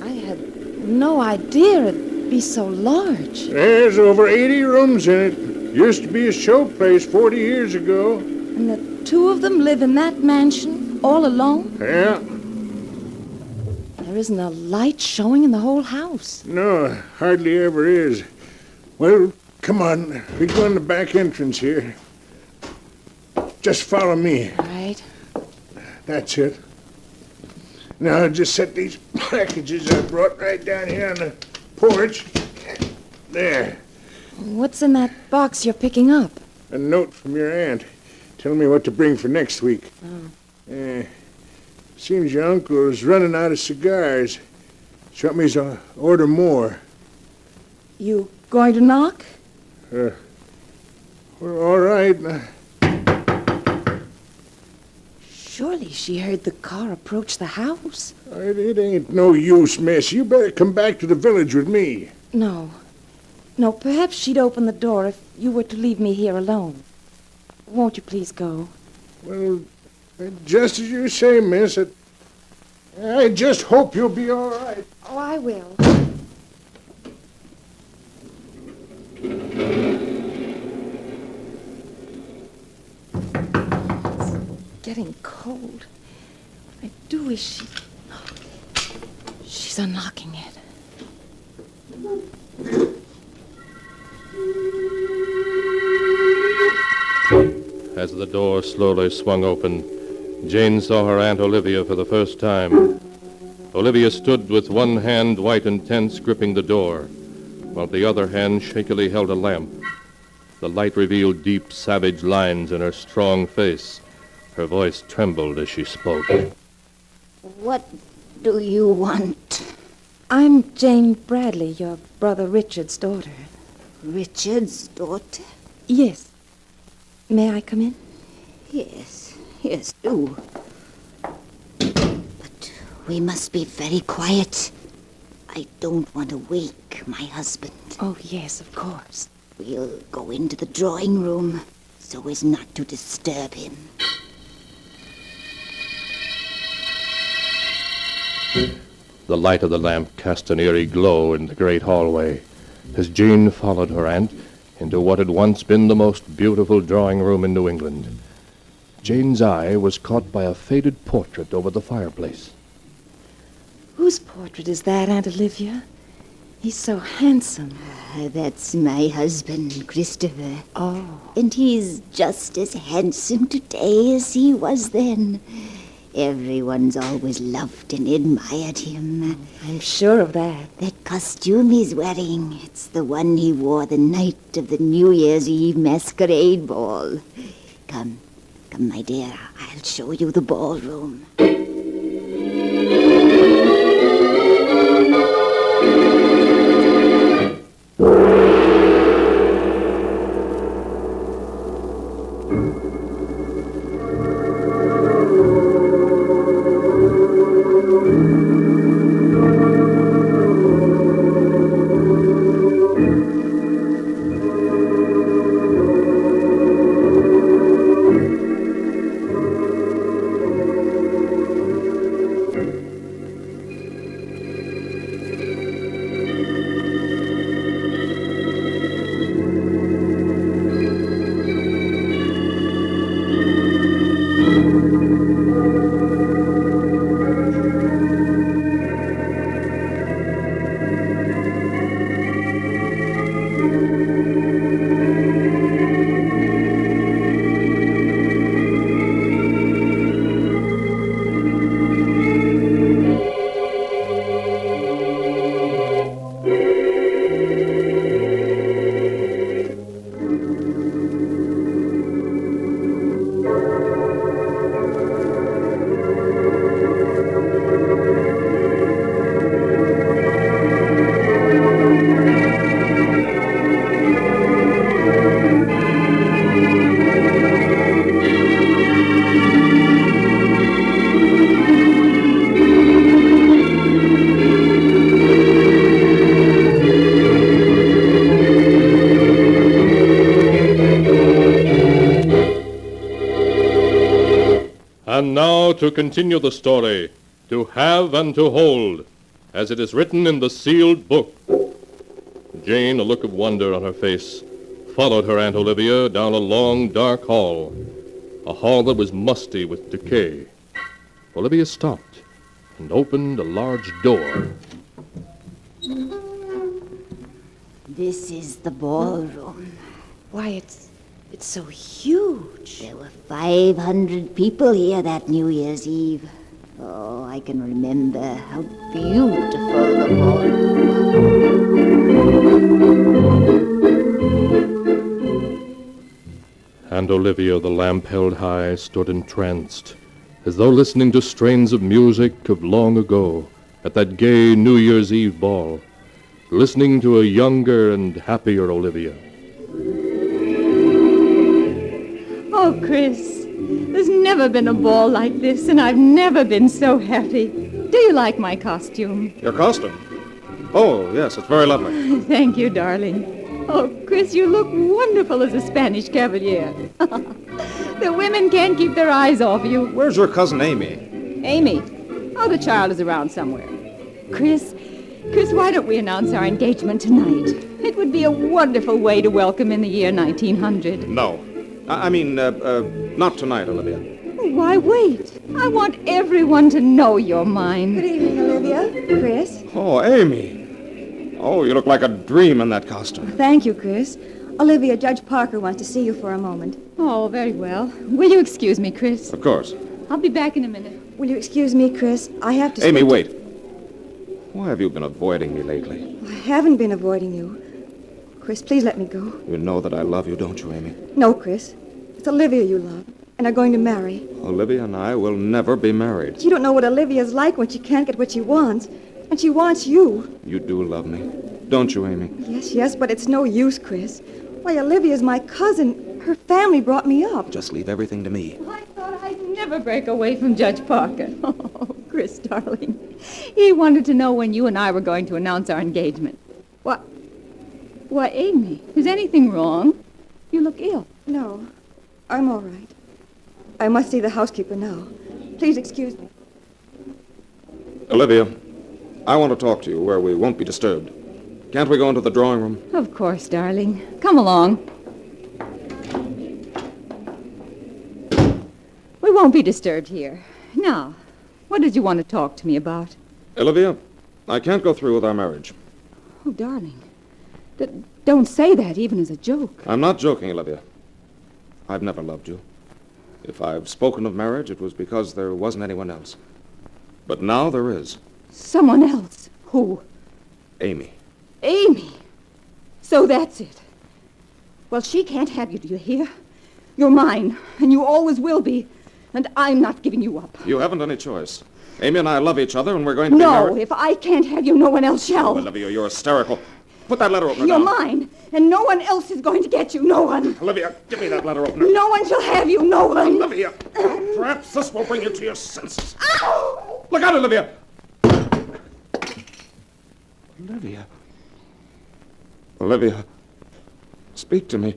S8: I had no idea it'd be so large.
S6: There's over 80 rooms in it. Used to be a show place 40 years ago.
S8: And the two of them live in that mansion, all alone?
S6: Yeah.
S8: There isn't a light showing in the whole house.
S6: No, hardly ever is. Well, come on. We go in the back entrance here. Just follow me.
S8: All right.
S6: That's it. Now, I'll just set these packages I brought right down here on the porch. There.
S8: What's in that box you're picking up?
S6: A note from your aunt. Telling me what to bring for next week.
S8: Oh.
S6: Seems your uncle is running out of cigars. She want me to order more.
S8: You going to knock?
S6: Well, all right.
S8: Surely she heard the car approach the house.
S6: It ain't no use, miss. You better come back to the village with me.
S8: No. No, perhaps she'd open the door if you were to leave me here alone. Won't you please go?
S6: Well, just as you say, miss. I just hope you'll be all right.
S8: Oh, I will. It's getting cold. I do wish she's unlocking it.
S13: As the door slowly swung open, Jane saw her Aunt Olivia for the first time. Olivia stood with one hand, white and tense, gripping the door, while the other hand shakily held a lamp. The light revealed deep, savage lines in her strong face. Her voice trembled as she spoke.
S9: What do you want?
S8: I'm Jane Bradley, your brother Richard's daughter.
S9: Richard's daughter?
S8: Yes. May I come in?
S9: Yes, do. But we must be very quiet. I don't want to wake my husband.
S8: Oh, yes, of course.
S9: We'll go into the drawing room so as not to disturb him.
S13: The light of the lamp cast an eerie glow in the great hallway as Jane followed her aunt into what had once been the most beautiful drawing room in New England. Jane's eye was caught by a faded portrait over the fireplace.
S8: Whose portrait is that, Aunt Olivia? He's so handsome.
S9: That's my husband, Christopher.
S8: Oh.
S9: And he's just as handsome today as he was then. Everyone's always loved and admired him.
S8: I'm sure of that.
S9: That costume he's wearing, it's the one he wore the night of the New Year's Eve masquerade ball. Come, my dear, I'll show you the ballroom.
S2: to continue the story, To Have and to Hold, as it is written in the sealed book. Jane, a look of wonder on her face, followed her Aunt Olivia down a long, dark hall, a hall that was musty with decay. Olivia stopped and opened a large door.
S11: This is the ballroom. Why, it's so huge. There were 500 people here that New Year's Eve. Oh, I can remember how beautiful the ballroom.
S2: And Olivia, the lamp held high, stood entranced, as though listening to strains of music of long ago at that gay New Year's Eve ball, listening to a younger and happier Olivia.
S4: Oh, Chris, there's never been a ball like this, and I've never been so happy. Do you like my costume?
S21: Your costume? Oh, yes, it's very lovely.
S4: Thank you, darling. Oh, Chris, you look wonderful as a Spanish cavalier. The women can't keep their eyes off you.
S21: Where's your cousin Amy?
S4: Amy? Oh, the child is around somewhere. Chris, why don't we announce our engagement tonight? It would be a wonderful way to welcome in the year 1900.
S21: No. I mean, not tonight, Olivia.
S4: Why wait? I want everyone to know you're mine.
S8: Good evening, Olivia. Chris.
S21: Oh, Amy. Oh, you look like a dream in that costume.
S8: Thank you, Chris. Olivia, Judge Parker wants to see you for a moment.
S4: Oh, very well. Will you excuse me, Chris?
S21: Of course.
S4: I'll be back in a minute.
S8: Will you excuse me, Chris? I have to...
S21: Amy, wait. Why have you been avoiding me lately?
S8: I haven't been avoiding you. Chris, please let me go.
S21: You know that I love you, don't you, Amy?
S8: No, Chris. It's Olivia you love, and are going to marry.
S21: Olivia and I will never be married.
S8: You don't know what Olivia's like when she can't get what she wants. And she wants you.
S21: You do love me, don't you, Amy?
S8: Yes, but it's no use, Chris. Why, Olivia's my cousin. Her family brought me up.
S21: Just leave everything to me.
S4: I thought I'd never break away from Judge Parker. Oh, Chris, darling. He wanted to know when you and I were going to announce our engagement. Why, Amy, is anything wrong? You look ill.
S8: No, I'm all right. I must see the housekeeper now. Please excuse me.
S21: Olivia, I want to talk to you where we won't be disturbed. Can't we go into the drawing room?
S4: Of course, darling. Come along. We won't be disturbed here. Now, what did you want to talk to me about?
S21: Olivia, I can't go through with our marriage.
S4: Oh, darling. Don't say that, even as a joke.
S21: I'm not joking, Olivia. I've never loved you. If I've spoken of marriage, it was because there wasn't anyone else. But now there is.
S4: Someone else? Who?
S21: Amy.
S4: Amy? So that's it. Well, she can't have you, do you hear? You're mine, and you always will be. And I'm not giving you up.
S21: You haven't any choice. Amy and I love each other, and we're going to be married.
S4: No, if I can't have you, no one else shall.
S21: Oh, Olivia, you're hysterical. Put that letter opener
S4: You're
S21: down.
S4: mine, and no one else is going to get you. No one.
S21: Olivia, give me that letter opener.
S4: No one shall have you. No one.
S21: Olivia, perhaps this will bring you to your senses. Ow! Look out, Olivia. Olivia. Olivia, speak to me.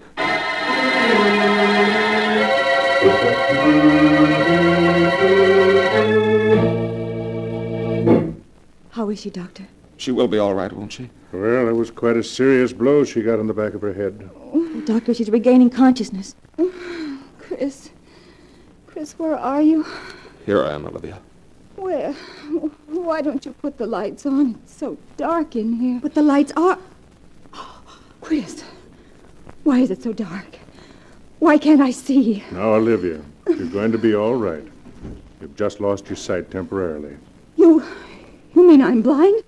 S8: How is she, Doctor?
S21: She will be all right, won't she?
S22: Well, that was quite a serious blow she got in the back of her head.
S8: Oh, Doctor, she's regaining consciousness.
S4: Chris, where are you?
S21: Here I am, Olivia.
S4: Where? Why don't you put the lights on? It's so dark in here.
S8: But the lights are...
S4: Oh, Chris, why is it so dark? Why can't I see?
S22: Now, Olivia, you're going to be all right. You've just lost your sight temporarily.
S4: You mean I'm blind?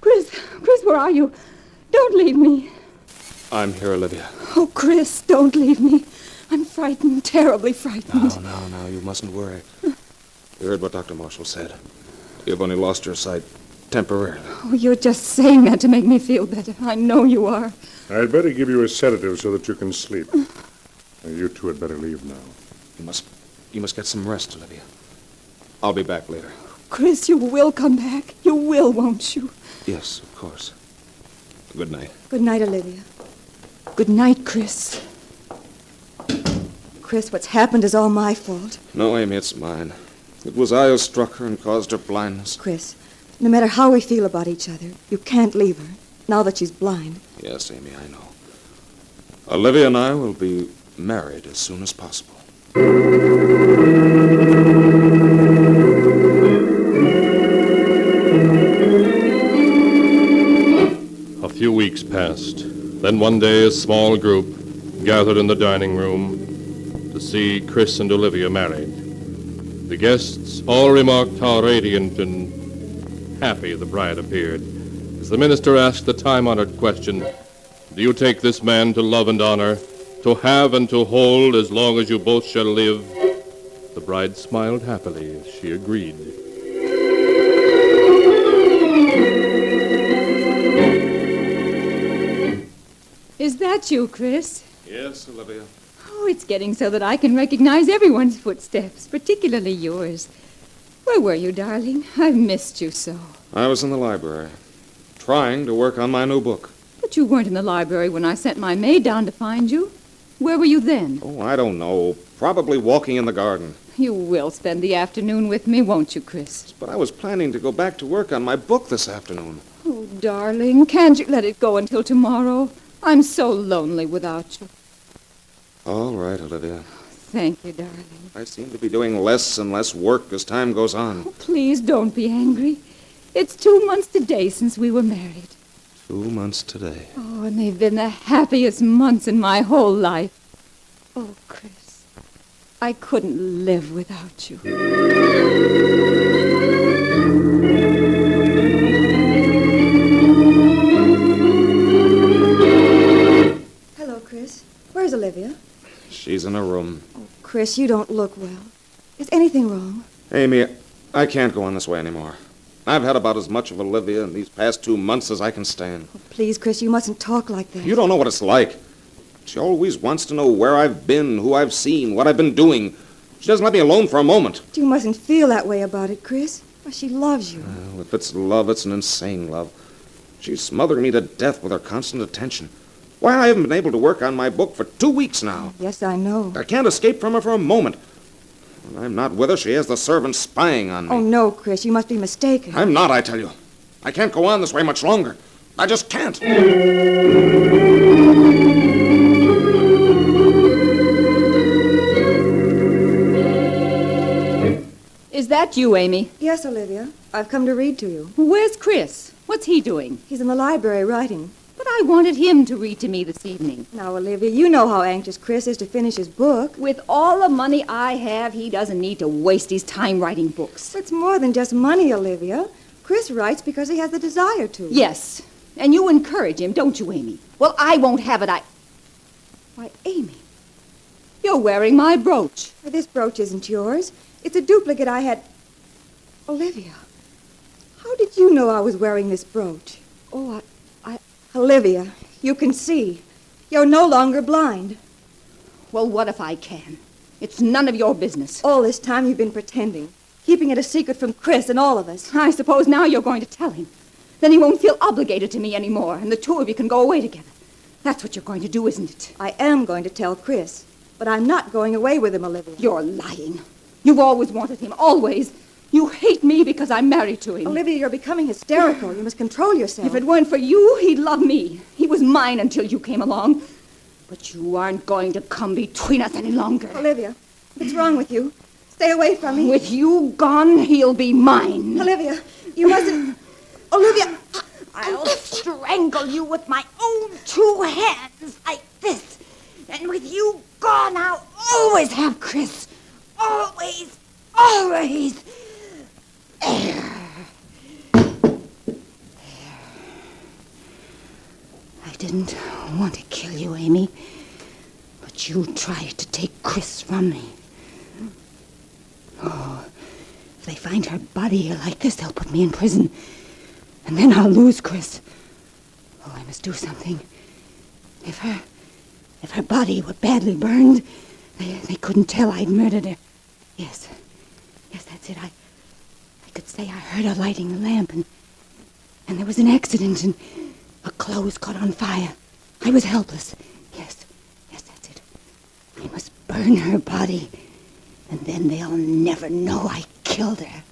S4: Chris, where are you? Don't leave me.
S21: I'm here, Olivia.
S4: Oh, Chris, don't leave me. I'm frightened, terribly frightened.
S21: No, you mustn't worry. You heard what Dr. Marshall said. You've only lost your sight temporarily.
S4: Oh, you're just saying that to make me feel better. I know you are.
S22: I'd better give you a sedative so that you can sleep. You two had better leave now.
S21: You must get some rest, Olivia. I'll be back later.
S4: Chris, you will come back. You will, won't you?
S21: Yes, of course. Good night.
S8: Good night, Olivia.
S4: Good night, Chris.
S8: Chris, what's happened is all my fault.
S21: No, Amy, it's mine. It was I who struck her and caused her blindness.
S8: Chris, no matter how we feel about each other, you can't leave her, now that she's blind.
S21: Yes, Amy, I know. Olivia and I will be married as soon as possible.
S13: A few weeks passed. Then one day a small group gathered in the dining room to see Chris and Olivia married. The guests all remarked how radiant and happy the bride appeared as the minister asked the time-honored question, do you take this man to love and honor, to have and to hold as long as you both shall live? The bride smiled happily as she agreed.
S10: Is that you, Chris?
S21: Yes, Olivia.
S10: Oh, it's getting so that I can recognize everyone's footsteps, particularly yours. Where were you, darling? I've missed you so.
S21: I was in the library, trying to work on my new book.
S10: But you weren't in the library when I sent my maid down to find you. Where were you then?
S21: Oh, I don't know. Probably walking in the garden.
S10: You will spend the afternoon with me, won't you, Chris?
S21: But I was planning to go back to work on my book this afternoon.
S10: Oh, darling, can't you let it go until tomorrow? I'm so lonely without you.
S21: All right, Olivia.
S10: Thank you, darling.
S21: I seem to be doing less and less work as time goes on.
S10: Oh, please don't be angry. It's 2 months today since we were married.
S21: 2 months today.
S10: Oh, and they've been the happiest months in my whole life. Oh, Chris, I couldn't live without you.
S8: Hello, Chris. Where's Olivia?
S21: She's in her room.
S8: Chris, you don't look well. Is anything wrong?
S21: Amy, I can't go on this way anymore. I've had about as much of Olivia in these past 2 months as I can stand.
S8: Oh, please, Chris, you mustn't talk like that.
S21: You don't know what it's like. She always wants to know where I've been, who I've seen, what I've been doing. She doesn't let me alone for a moment.
S8: You mustn't feel that way about it, Chris. Well, she loves you.
S21: Well, if it's love, it's an insane love. She's smothering me to death with her constant attention. Why, I haven't been able to work on my book for 2 weeks now.
S8: Yes, I know.
S21: I can't escape from her for a moment. When I'm not with her, she has the servants spying on me.
S8: Oh, no, Chris, you must be mistaken.
S21: I'm not, I tell you. I can't go on this way much longer. I just can't.
S10: Is that you, Amy?
S8: Yes, Olivia. I've come to read to you.
S10: Where's Chris? What's he doing?
S8: He's in the library writing.
S10: But I wanted him to read to me this evening.
S8: Now, Olivia, you know how anxious Chris is to finish his book.
S10: With all the money I have, he doesn't need to waste his time writing books.
S8: It's more than just money, Olivia. Chris writes because he has the desire to.
S10: Yes, and you encourage him, don't you, Amy? Well, I won't have it. Why, Amy, you're wearing my brooch.
S8: This brooch isn't yours. It's a duplicate I had... Olivia, how did you know I was wearing this brooch? Oh, Olivia, you can see. You're no longer blind.
S10: Well, what if I can? It's none of your business.
S8: All this time you've been pretending, keeping it a secret from Chris and all of us.
S10: I suppose now you're going to tell him. Then he won't feel obligated to me anymore, and the two of you can go away together. That's what you're going to do, isn't it?
S8: I am going to tell Chris, but I'm not going away with him, Olivia.
S10: You're lying. You've always wanted him, always. You hate me because I'm married to him.
S8: Olivia, you're becoming hysterical. You must control yourself.
S10: If it weren't for you, he'd love me. He was mine until you came along. But you aren't going to come between us any longer.
S8: Olivia, what's wrong with you? Stay away from me.
S10: With you gone, he'll be mine.
S8: Olivia, you mustn't... Olivia!
S11: I'll strangle you with my own 2 hands like this. And with you gone, I'll always have Chris. Always, always. There.
S10: I didn't want to kill you, Amy. But you tried to take Chris from me. Oh, if they find her body here like this, they'll put me in prison. And then I'll lose Chris. Oh, I must do something. If her body were badly burned, they couldn't tell I'd murdered her. Yes, that's it. I could say I heard her lighting the lamp, and there was an accident, and her clothes caught on fire. I was helpless. Yes, that's it. I must burn her body, and then they'll never know I killed her.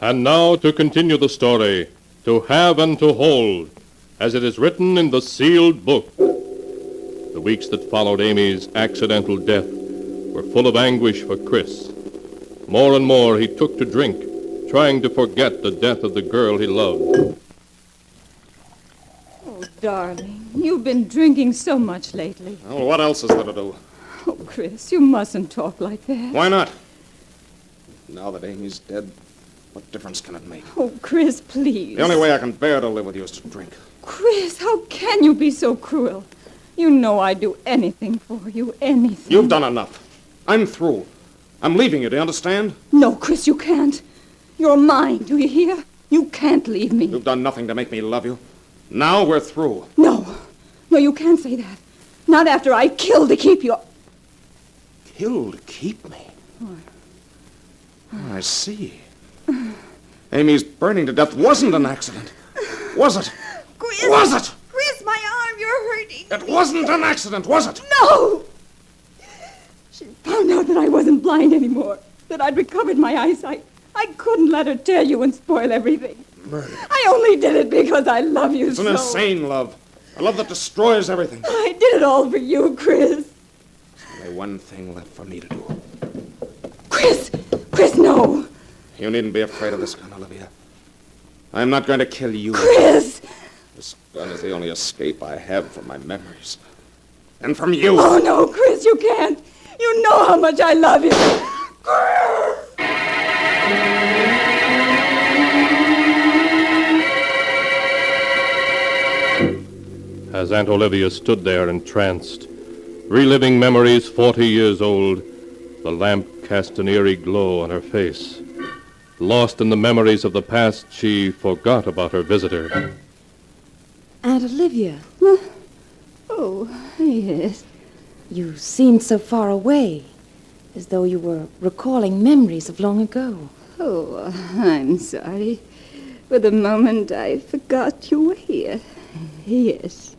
S2: And now to continue the story, To Have and to Hold, as it is written in the sealed book. The weeks that followed Amy's accidental death were full of anguish for Chris. More and more he took to drink, trying to forget the death of the girl he loved.
S10: Oh, darling, you've been drinking so much lately.
S3: Well, what else is there to do?
S10: Oh, Chris, you mustn't talk like that.
S3: Why not? Now that Amy's dead, what difference can it make?
S10: Oh, Chris, please.
S3: The only way I can bear to live with you is to drink.
S10: Chris, how can you be so cruel? You know I'd do anything for you, anything.
S3: You've done enough. I'm through. I'm leaving you, do you understand?
S10: No, Chris, you can't. You're mine, do you hear? You can't leave me.
S3: You've done nothing to make me love you. Now we're through.
S10: No, you can't say that. Not after I killed to keep you.
S3: Killed to keep me? I see. Amy's burning to death wasn't an accident. Was it?
S8: Chris!
S3: Was it?
S8: Chris, my arm, you're hurting.
S3: It wasn't an accident, was it?
S10: No! She found out that I wasn't blind anymore, that I'd recovered my eyesight. I couldn't let her tell you and spoil everything.
S3: Murder.
S10: I only did it because I love you
S3: It's
S10: so.
S3: an insane love. A love that destroys everything.
S10: I did it all for you, Chris.
S3: There's only one thing left for me to do.
S10: Chris, no.
S3: You needn't be afraid of this gun, Olivia. I'm not going to kill you.
S10: Chris!
S3: This gun is the only escape I have from my memories. And from you.
S10: Oh, no, Chris, you can't. You know how much I love you.
S2: As Aunt Olivia stood there entranced, reliving memories 40 years old, the lamp cast an eerie glow on her face. Lost in the memories of the past, she forgot about her visitor.
S12: Aunt Olivia.
S10: Oh, yes.
S12: You seemed so far away, as though you were recalling memories of long ago.
S10: Oh, I'm sorry. For the moment, I forgot you were here. Yes.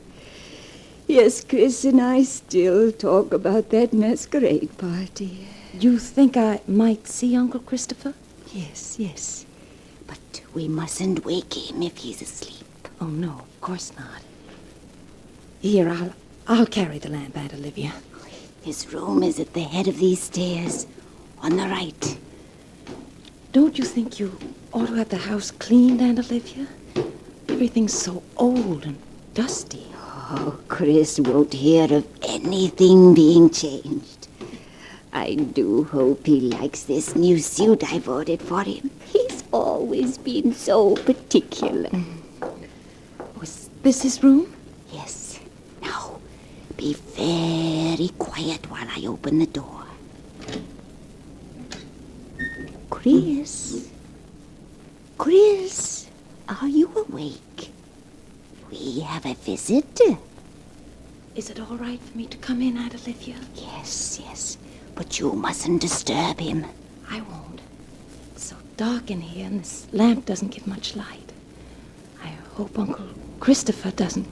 S10: Yes, Chris and I still talk about that masquerade party.
S12: You think I might see Uncle Christopher?
S11: Yes. But we mustn't wake him if he's asleep.
S12: Oh, no, of course not. Here, I'll carry the lamp, Aunt Olivia.
S11: His room is at the head of these stairs, on the right.
S12: Don't you think you ought to have the house cleaned, Aunt Olivia? Everything's so old and dusty.
S11: Oh, Chris won't hear of anything being changed. I do hope he likes this new suit I ordered for him. He's always been so particular.
S12: Was this his room?
S11: Yes. Now, be very quiet while I open the door. Chris? Are you awake? We have a visit.
S12: Is it all right for me to come in, Aunt Olivia?
S11: Yes, yes. But you mustn't disturb him.
S12: I won't. It's so dark in here, and this lamp doesn't give much light. I hope Uncle Christopher doesn't...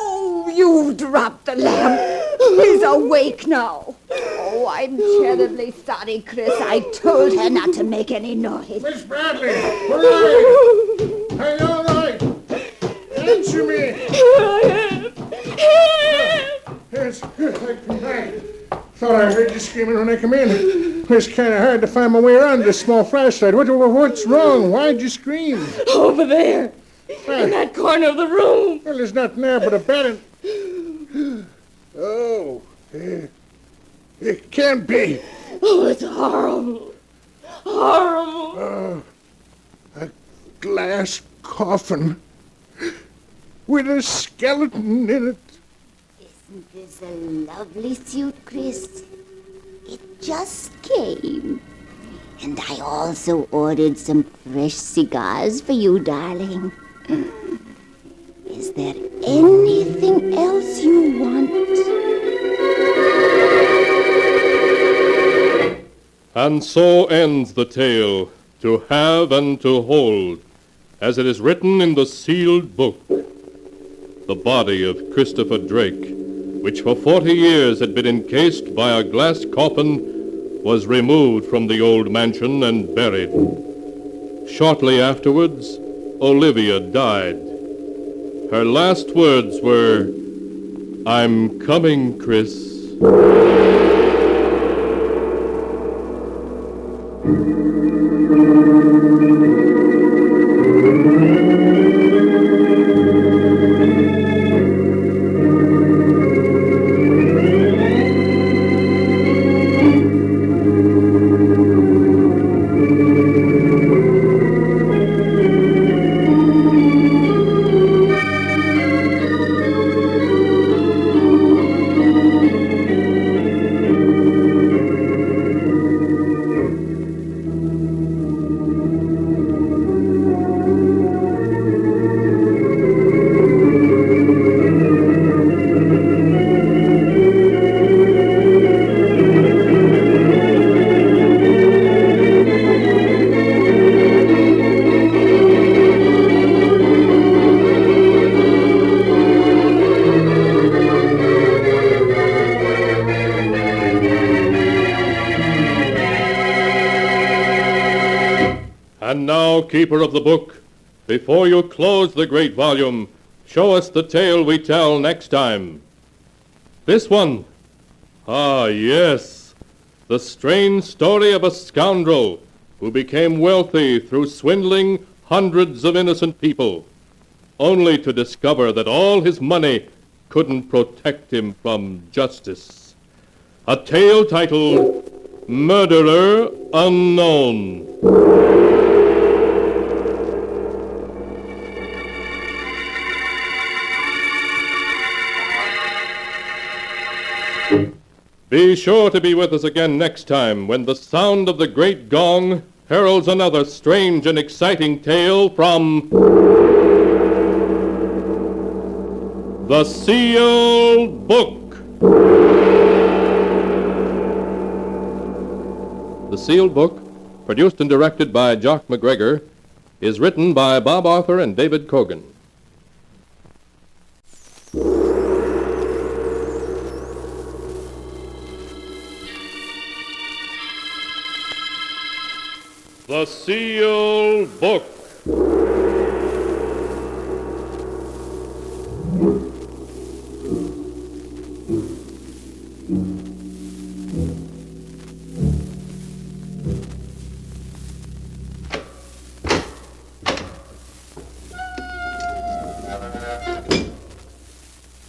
S8: Oh, you dropped the lamp. He's awake now. Oh, I'm terribly sorry, Chris. I told her not to make any noise.
S6: Miss Bradley, hooray! Are you all right? Answer me.
S17: Here I am.
S6: Yes, I come back. Thought I heard you screaming when I come in. It's kind of hard to find my way around this small flashlight. What's wrong? Why'd you scream?
S17: Over there. In that corner of the room.
S6: Well, there's nothing there but a bed and... Oh, it can't be.
S17: Oh, it's horrible. Horrible.
S6: A glass coffin with a skeleton in it.
S11: Isn't this a lovely suit, Chris? It just came. And I also ordered some fresh cigars for you, darling. Is there anything else you want?
S2: And so ends the tale, to have and to hold, as it is written in the sealed book. The body of Christopher Drake, which for 40 years had been encased by a glass coffin, was removed from the old mansion and buried. Shortly afterwards, Olivia died. Her last words were, "I'm coming, Chris." And now, keeper of the book, before you close the great volume, show us the tale we tell next time. This one. Ah, yes. The strange story of a scoundrel who became wealthy through swindling hundreds of innocent people, only to discover that all his money couldn't protect him from justice. A tale titled Murderer Unknown. Be sure to be with us again next time when the sound of the great gong heralds another strange and exciting tale from The Sealed Book. The Sealed Book, produced and directed by Jock McGregor, is written by Bob Arthur and David Cogan. The Sealed Book.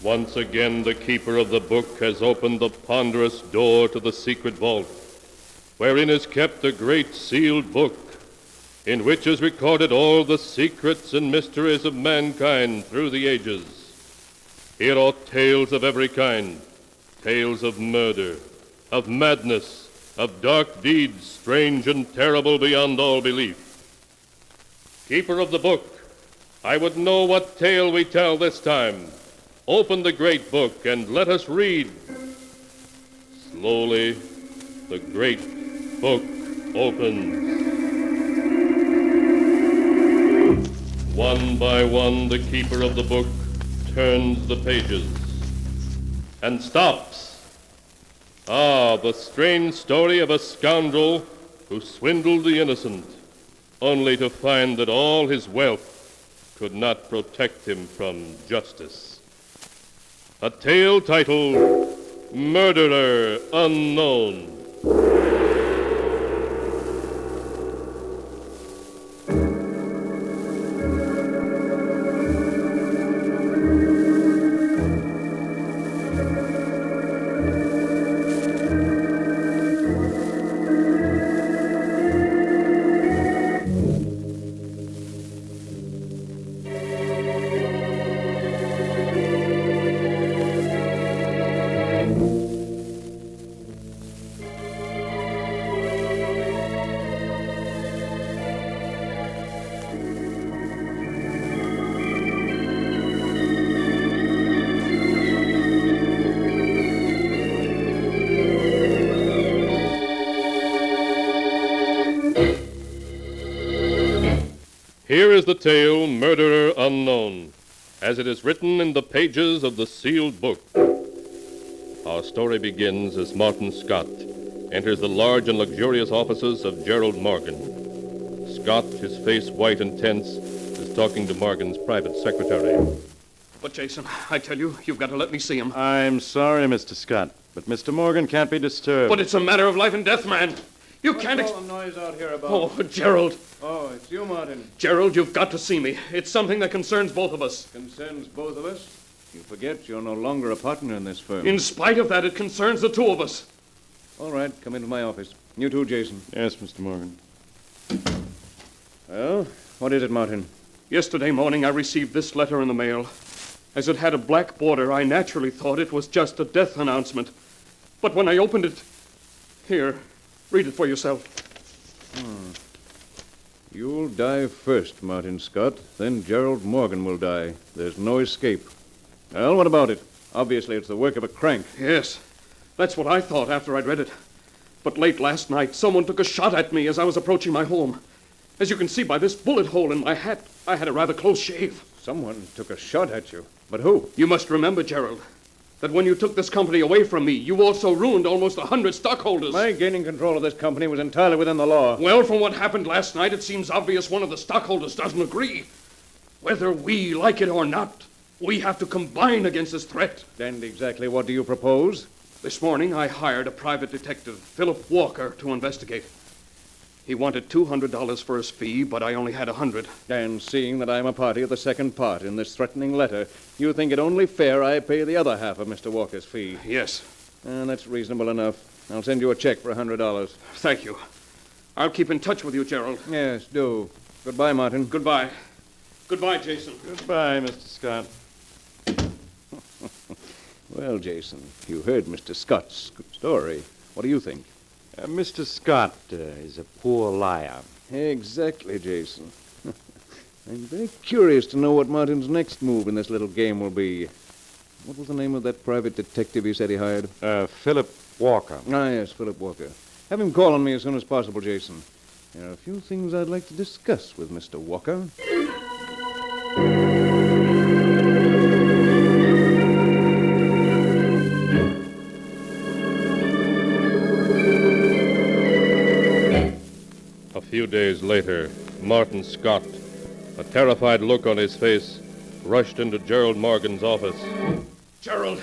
S2: Once again, the keeper of the book has opened the ponderous door to the secret vault, wherein is kept a great sealed book, in which is recorded all the secrets and mysteries of mankind through the ages. Here are tales of every kind, tales of murder, of madness, of dark deeds strange and terrible beyond all belief. Keeper of the book, I would know what tale we tell this time. Open the great book and let us read. Slowly, the great book opens. One by one, the keeper of the book turns the pages and stops. Ah, the strange story of a scoundrel who swindled the innocent, only to find that all his wealth could not protect him from justice. A tale titled Murderer Unknown. Here is the tale, Murderer Unknown, as it is written in the pages of the sealed book. Our story begins as Martin Scott enters the large and luxurious offices of Gerald Morgan. Scott, his face white and tense, is talking to Morgan's private secretary.
S16: But, Jason, I tell you, you've got to let me see him.
S19: I'm sorry, Mr. Scott, but Mr. Morgan can't be disturbed.
S16: But it's a matter of life and death, man. You can't...
S20: What's all the noise out here about?
S16: Oh, Gerald.
S20: Oh, it's you, Martin.
S16: Gerald, you've got to see me. It's something that concerns both of us.
S20: Concerns both of us? You forget you're no longer a partner in this firm.
S16: In spite of that, it concerns the two of us.
S20: All right, come into my office. You too, Jason.
S19: Yes, Mr. Morgan.
S20: Well, what is it, Martin?
S16: Yesterday morning, I received this letter in the mail. As it had a black border, I naturally thought it was just a death announcement. But when I opened it... Here, read it for yourself.
S20: You'll die first, Martin Scott. Then Gerald Morgan will die. There's no escape. Well, what about it? Obviously, it's the work of a crank.
S16: Yes, that's what I thought after I'd read it. But late last night, someone took a shot at me as I was approaching my home. As you can see by this bullet hole in my hat, I had a rather close shave.
S20: Someone took a shot at you? But who?
S16: You must remember, Gerald, that when you took this company away from me, you also ruined almost 100 stockholders.
S20: My gaining control of this company was entirely within the law.
S16: Well, from what happened last night, it seems obvious one of the stockholders doesn't agree. Whether we like it or not, we have to combine against this threat.
S20: And exactly what do you propose?
S16: This morning, I hired a private detective, Philip Walker, to investigate. He wanted $200 for his fee, but I only had $100.
S20: And seeing that I'm a party of the second part in this threatening letter, you think it only fair I pay the other half of Mr. Walker's fee?
S16: Yes.
S20: That's reasonable enough. I'll send you a check for $100.
S16: Thank you. I'll keep in touch with you, Gerald.
S20: Yes, do. Goodbye, Martin.
S16: Goodbye. Goodbye, Jason.
S19: Goodbye, Mr. Scott.
S20: Well, Jason, you heard Mr. Scott's story. What do you think?
S19: Mr. Scott is a poor liar.
S20: Exactly, Jason. I'm very curious to know what Martin's next move in this little game will be. What was the name of that private detective he said he hired?
S19: Philip Walker.
S20: Ah, yes, Philip Walker. Have him call on me as soon as possible, Jason. There are a few things I'd like to discuss with Mr. Walker.
S2: A few days later, Martin Scott, a terrified look on his face, rushed into Gerald Morgan's office.
S16: Gerald,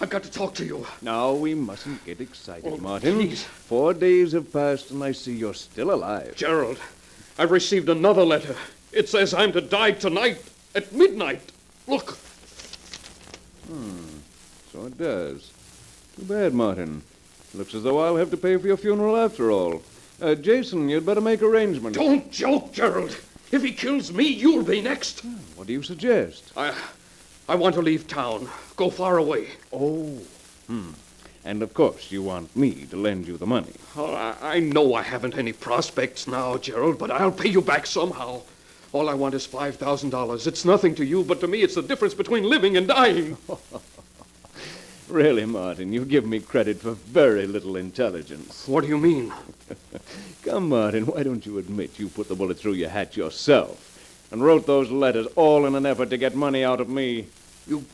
S16: I've got to talk to you.
S20: Now, we mustn't get excited,
S16: Oh,
S20: Martin.
S16: please.
S20: 4 days have passed, and I see you're still alive.
S16: Gerald, I've received another letter. It says I'm to die tonight at midnight. Look.
S20: So it does. Too bad, Martin. Looks as though I'll have to pay for your funeral after all. Jason, you'd better make arrangements.
S16: Don't joke, Gerald. If he kills me, you'll be next.
S20: What do you suggest?
S16: I want to leave town. Go far away.
S20: Oh.
S5: And, of course, you want me to lend you the money.
S16: Oh, I know I haven't any prospects now, Gerald, but I'll pay you back somehow. All I want is $5,000. It's nothing to you, but to me it's the difference between living and dying.
S5: Really, Martin, you give me credit for very little intelligence.
S16: What do you mean?
S5: Come, Martin, why don't you admit you put the bullet through your hat yourself and wrote those letters all in an effort to get money out of me?
S16: You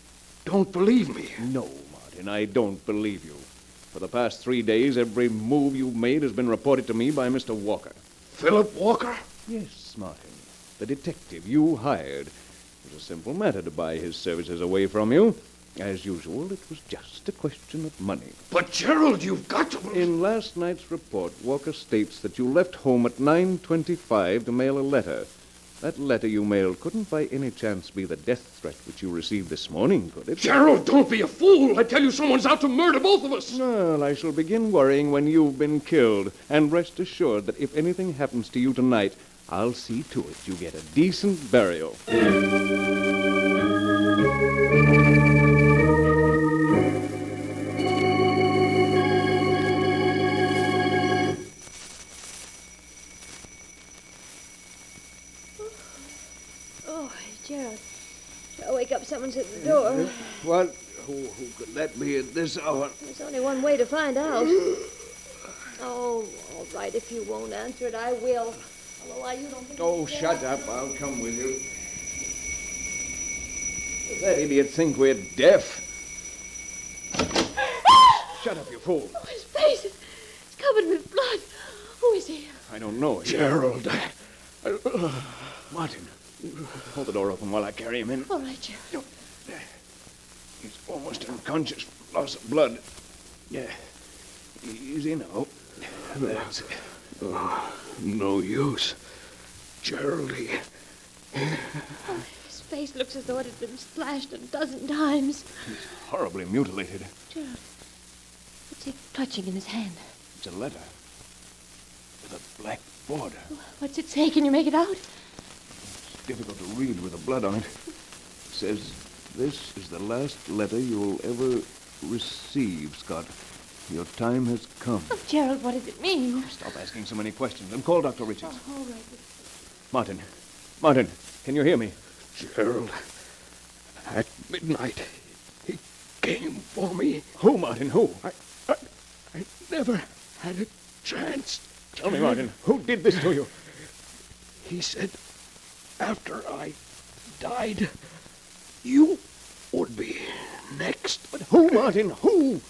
S16: don't believe me?
S5: No, Martin, I don't believe you. For the past 3 days, every move you've made has been reported to me by Mr. Walker.
S16: Philip Walker?
S5: Yes, Martin. The detective you hired. It was a simple matter to buy his services away from you. As usual, it was just a question of money.
S16: But, Gerald, you've got to...
S5: In last night's report, Walker states that you left home at 9:25 to mail a letter. That letter you mailed couldn't by any chance be the death threat which you received this morning, could it?
S16: Gerald, don't be a fool! I tell you, someone's out to murder both of us!
S5: Well, I shall begin worrying when you've been killed. And rest assured that if anything happens to you tonight, I'll see to it you get a decent burial.
S17: Oh, Gerald. I'll wake up. Someone's at the door.
S5: What? Who could that be at this hour?
S17: There's only one way to find out. Oh, all right. If you won't answer it, I will. Although why you don't think...
S5: Oh, shut up. I'll come with you. Does that idiot think we're deaf? Shut up, you fool.
S17: Oh, his face is covered with blood. Who is he?
S5: I don't know.
S16: Gerald.
S5: Martin, hold the door open while I carry him in.
S17: All right, Gerald.
S5: He's almost unconscious. Loss of blood. Yeah. Easy now. That's it.
S16: Oh, no use. Geraldie.
S17: Oh, his face looks as though it had been splashed a dozen times.
S5: He's horribly mutilated.
S17: Gerald, what's he clutching in his hand?
S5: It's a letter with a black border.
S17: What's it say? Can you make it out?
S5: It's difficult to read with the blood on it. It says, "This is the last letter you'll ever receive, Scott. Your time has come."
S17: Oh, Gerald, what does it mean?
S5: Stop asking so many questions and call Dr. Richards.
S17: Oh, all right.
S5: Martin, can you hear me?
S16: Gerald, at midnight, he came for me.
S5: Who, Martin, who?
S16: I never had a chance.
S5: Tell me, Martin, who did this to you?
S16: He said after I died, you would be next.
S5: But who, Martin, who?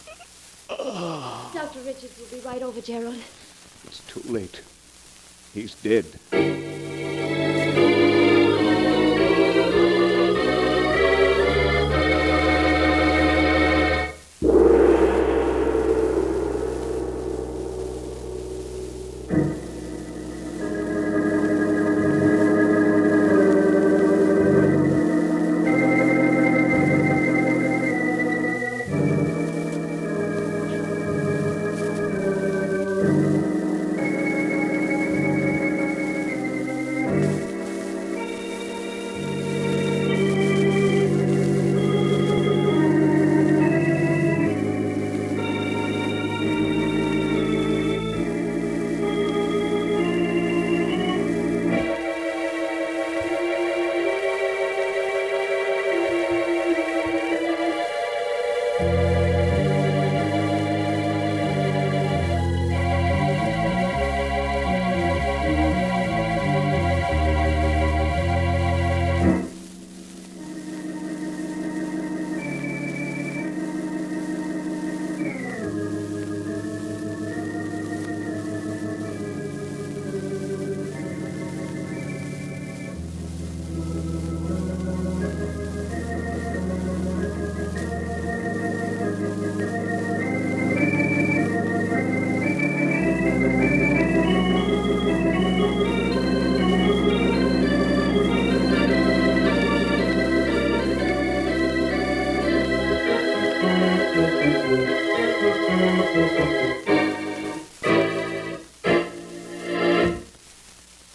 S17: Dr. Richards will be right over, Gerald.
S5: It's too late. He's dead.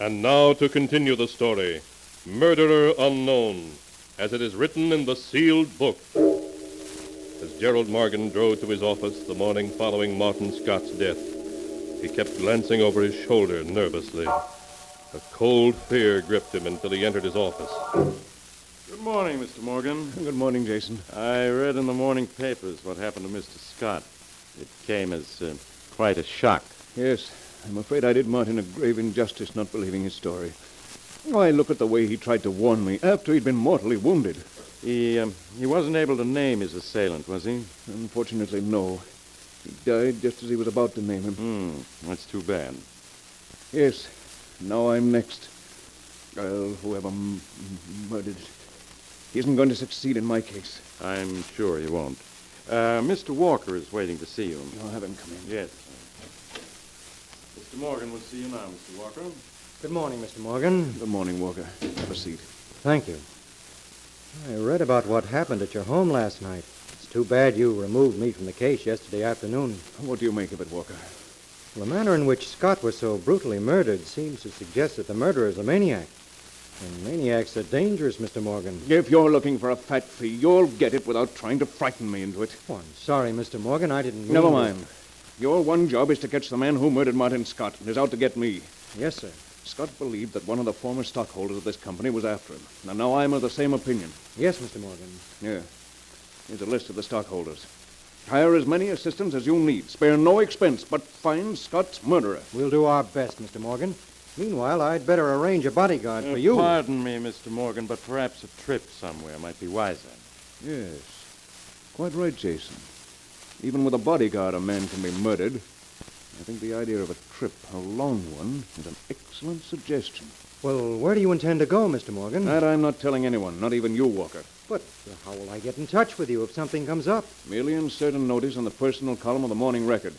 S2: And now to continue the story, Murderer Unknown, as it is written in the sealed book. As Gerald Morgan drove to his office the morning following Martin Scott's death, he kept glancing over his shoulder nervously. A cold fear gripped him until he entered his office.
S19: Good morning, Mr. Morgan.
S20: Good morning, Jason.
S19: I read in the morning papers what happened to Mr. Scott. It came as quite a shock.
S20: Yes, I'm afraid I did Martin a grave injustice not believing his story. Why, look at the way he tried to warn me after he'd been mortally wounded.
S19: He wasn't able to name his assailant, was he?
S20: Unfortunately, no. He died just as he was about to name him.
S19: That's too bad.
S20: Yes, now I'm next. Well, whoever murdered he isn't going to succeed in my case.
S19: I'm sure he won't. Mr. Walker is waiting to see you.
S20: I'll have him come in.
S19: Yes. Mr. Morgan will see you now, Mr. Walker.
S14: Good morning, Mr. Morgan.
S20: Good morning, Walker. Have a seat.
S14: Thank you. I read about what happened at your home last night. It's too bad you removed me from the case yesterday afternoon.
S20: What do you make of it, Walker?
S14: Well, the manner in which Scott was so brutally murdered seems to suggest that the murderer is a maniac. And maniacs are dangerous, Mr. Morgan.
S20: If you're looking for a fat fee, you'll get it without trying to frighten me into it.
S14: Oh, I'm sorry, Mr. Morgan. I didn't mean...
S20: Never mind. Your one job is to catch the man who murdered Martin Scott and is out to get me.
S14: Yes, sir.
S20: Scott believed that one of the former stockholders of this company was after him. And now I'm of the same opinion.
S14: Yes, Mr. Morgan.
S20: Yeah. Here's a list of the stockholders. Hire as many assistants as you need. Spare no expense, but find Scott's murderer.
S14: We'll do our best, Mr. Morgan. Meanwhile, I'd better arrange a bodyguard for you.
S19: Pardon me, Mr. Morgan, but perhaps a trip somewhere might be wiser.
S20: Yes. Quite right, Jason. Even with a bodyguard, a man can be murdered. I think the idea of a trip, a long one, is an excellent suggestion.
S14: Well, where do you intend to go, Mr. Morgan?
S20: That I'm not telling anyone, not even you, Walker.
S14: But how will I get in touch with you if something comes up?
S20: Merely insert a notice on the personal column of the Morning Record.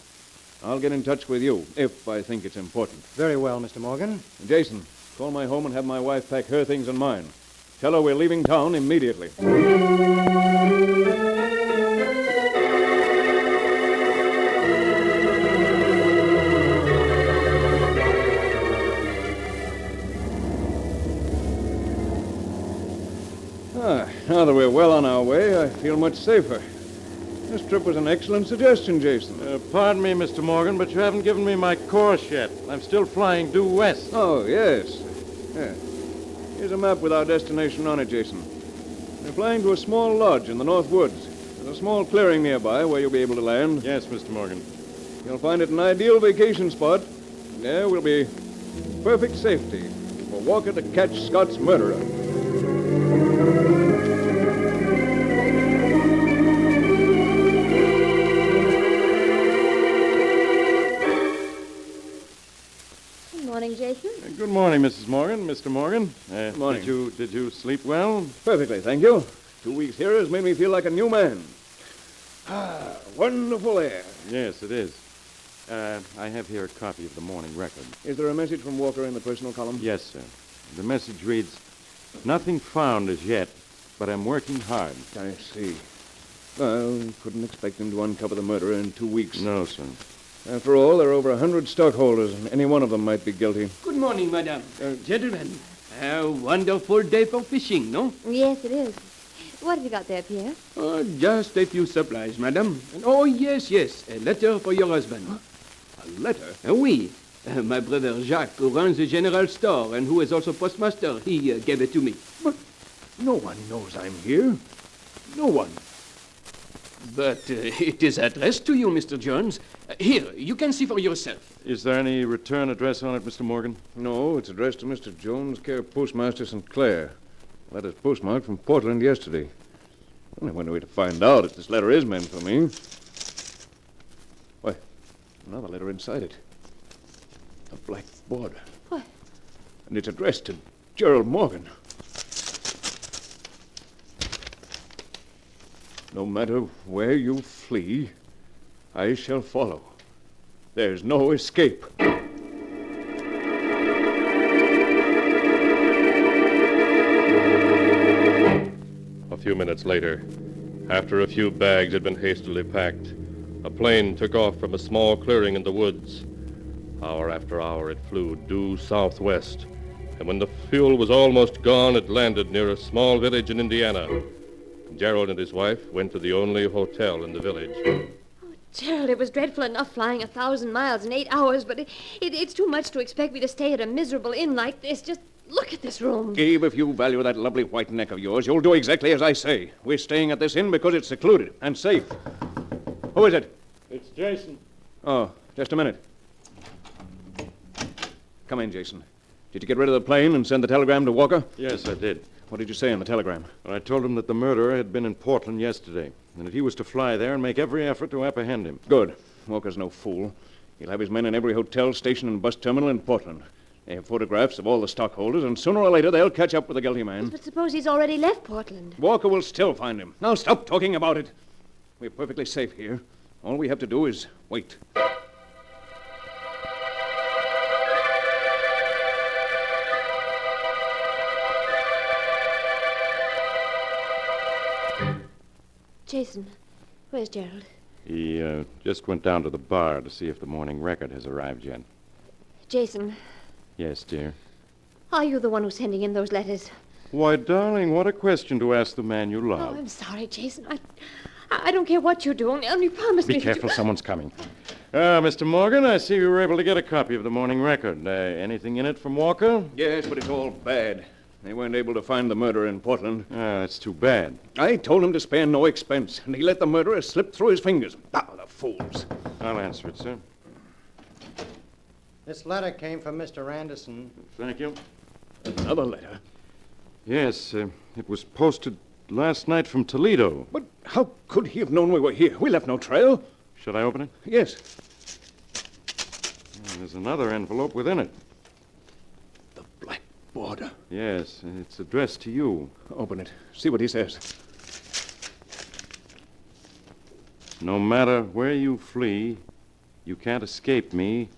S20: I'll get in touch with you, if I think it's important.
S14: Very well, Mr. Morgan.
S20: Jason, call my home and have my wife pack her things and mine. Tell her we're leaving town immediately. Now that we're well on our way, I feel much safer. This trip was an excellent suggestion, Jason.
S19: Pardon me, Mr. Morgan, but you haven't given me my course yet. I'm still flying due west.
S20: Oh, yes. Yeah. Here's a map with our destination on it, Jason. We're flying to a small lodge in the North Woods. There's a small clearing nearby where you'll be able to land.
S19: Yes, Mr. Morgan.
S20: You'll find it an ideal vacation spot. There will be perfect safety for Walker to catch Scott's murderer.
S17: Morning, Jason.
S19: Good morning, Mrs. Morgan. Mr. Morgan.
S20: Good morning.
S19: Did you sleep well?
S20: Perfectly, thank you. 2 weeks here has made me feel like a new man. Ah, wonderful air.
S19: Yes, it is. I have here a copy of the Morning Record.
S20: Is there a message from Walker in the personal column?
S19: Yes, sir. The message reads, "Nothing found as yet, but I'm working hard."
S20: I see. Well, couldn't expect him to uncover the murderer in 2 weeks.
S19: No, sir.
S20: After all, there are over 100 stockholders, and any one of them might be guilty.
S18: Good morning, madam. Gentlemen, a wonderful day for fishing, no?
S17: Yes, it is. What have you got there, Pierre?
S18: Just a few supplies, madam. And, yes, a letter for your husband.
S20: A letter?
S18: Oui. My brother Jacques, who runs the general store and who is also postmaster, he gave it to me.
S20: But no one knows I'm here. No one.
S18: But it is addressed to you, Mr. Jones. Here, you can see for yourself.
S19: Is there any return address on it, Mr. Morgan?
S20: No, it's addressed to Mr. Jones, care Postmaster St. Clair. Letter's postmarked from Portland yesterday. Only one way to find out if this letter is meant for me. Why, another letter inside it. A black border.
S17: What?
S20: And it's addressed to Gerald Morgan. No matter where you flee, I shall follow. There's no escape.
S2: A few minutes later, after a few bags had been hastily packed, a plane took off from a small clearing in the woods. Hour after hour, it flew due southwest, and when the fuel was almost gone, it landed near a small village in Indiana. Gerald and his wife went to the only hotel in the village.
S17: Gerald, it was dreadful enough flying 1,000 miles in 8 hours, but it's too much to expect me to stay at a miserable inn like this. Just look at this room.
S5: Gabe, if you value that lovely white neck of yours, you'll do exactly as I say. We're staying at this inn because it's secluded and safe. Who is it?
S19: It's Jason.
S5: Oh, just a minute. Come in, Jason. Did you get rid of the plane and send the telegram to Walker?
S19: Yes, I did.
S5: What did you say in the telegram?
S19: Well, I told him that the murderer had been in Portland yesterday, and that he was to fly there and make every effort to apprehend him.
S5: Good. Walker's no fool. He'll have his men in every hotel, station, and bus terminal in Portland. They have photographs of all the stockholders, and sooner or later they'll catch up with the guilty man.
S17: But suppose he's already left Portland.
S5: Walker will still find him. Now stop talking about it. We're perfectly safe here. All we have to do is wait.
S17: Jason, where's Gerald?
S19: He just went down to the bar to see if the morning record has arrived yet.
S17: Jason,
S19: Yes, dear.
S17: are you the one who's sending in those letters?
S19: Why, darling, what a question to ask the man you
S17: Oh,
S19: love.
S17: I'm sorry, Jason. I don't care what you do. Only promise me
S19: Be
S17: that
S19: careful,
S17: you...
S19: someone's coming. Mr. Morgan, I see you were able to get a copy of the morning record. Anything in it from Walker?
S5: Yes, but it's all bad. They weren't able to find the murderer in Portland.
S19: That's too bad.
S5: I told him to spare no expense, and he let the murderer slip through his fingers. Ah, the fools.
S19: I'll answer it, sir.
S14: This letter came from Mr. Anderson.
S19: Thank you.
S5: Another letter?
S19: Yes, it was posted last night from Toledo.
S5: But how could he have known we were here? We left no trail.
S19: Should I open it?
S5: Yes.
S19: There's another envelope within it.
S5: Border.
S19: Yes, it's addressed to you.
S5: Open it. See what he says.
S19: No matter where you flee, you can't escape me.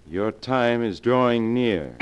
S19: Your time is drawing near.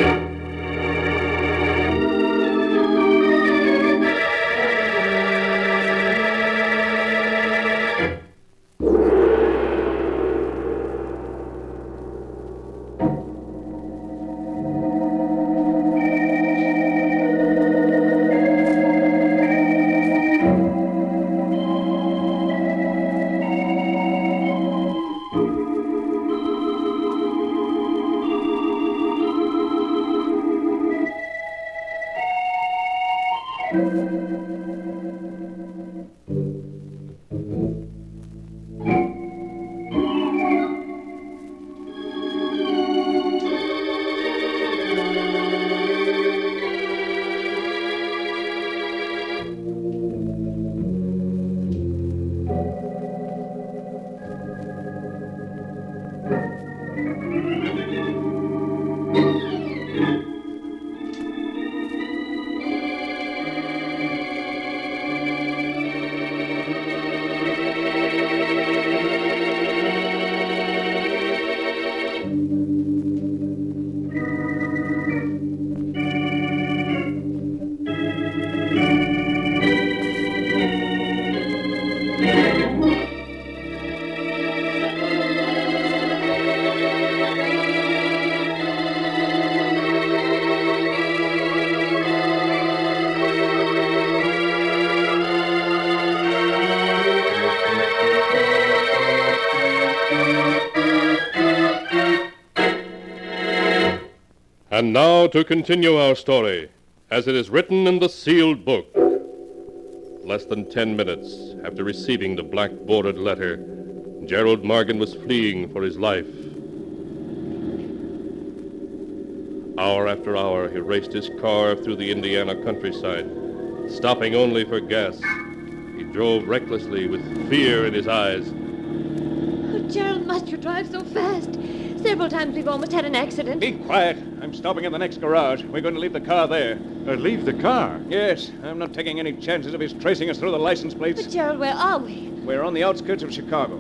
S19: And now to continue our story, as it is written in the sealed book. Less than 10 minutes after receiving the black-bordered letter, Gerald Morgan was fleeing for his life. Hour after hour, he raced his car through the Indiana countryside, stopping only for gas. He drove recklessly with fear in his eyes.
S17: Oh, Gerald, must you drive so fast? Several times we've almost had an accident.
S5: Be quiet. I'm stopping in the next garage. We're going to leave the car there.
S19: Leave the car?
S5: Yes. I'm not taking any chances of his tracing us through the license plates.
S17: But, Gerald, where are we?
S5: We're on the outskirts of Chicago.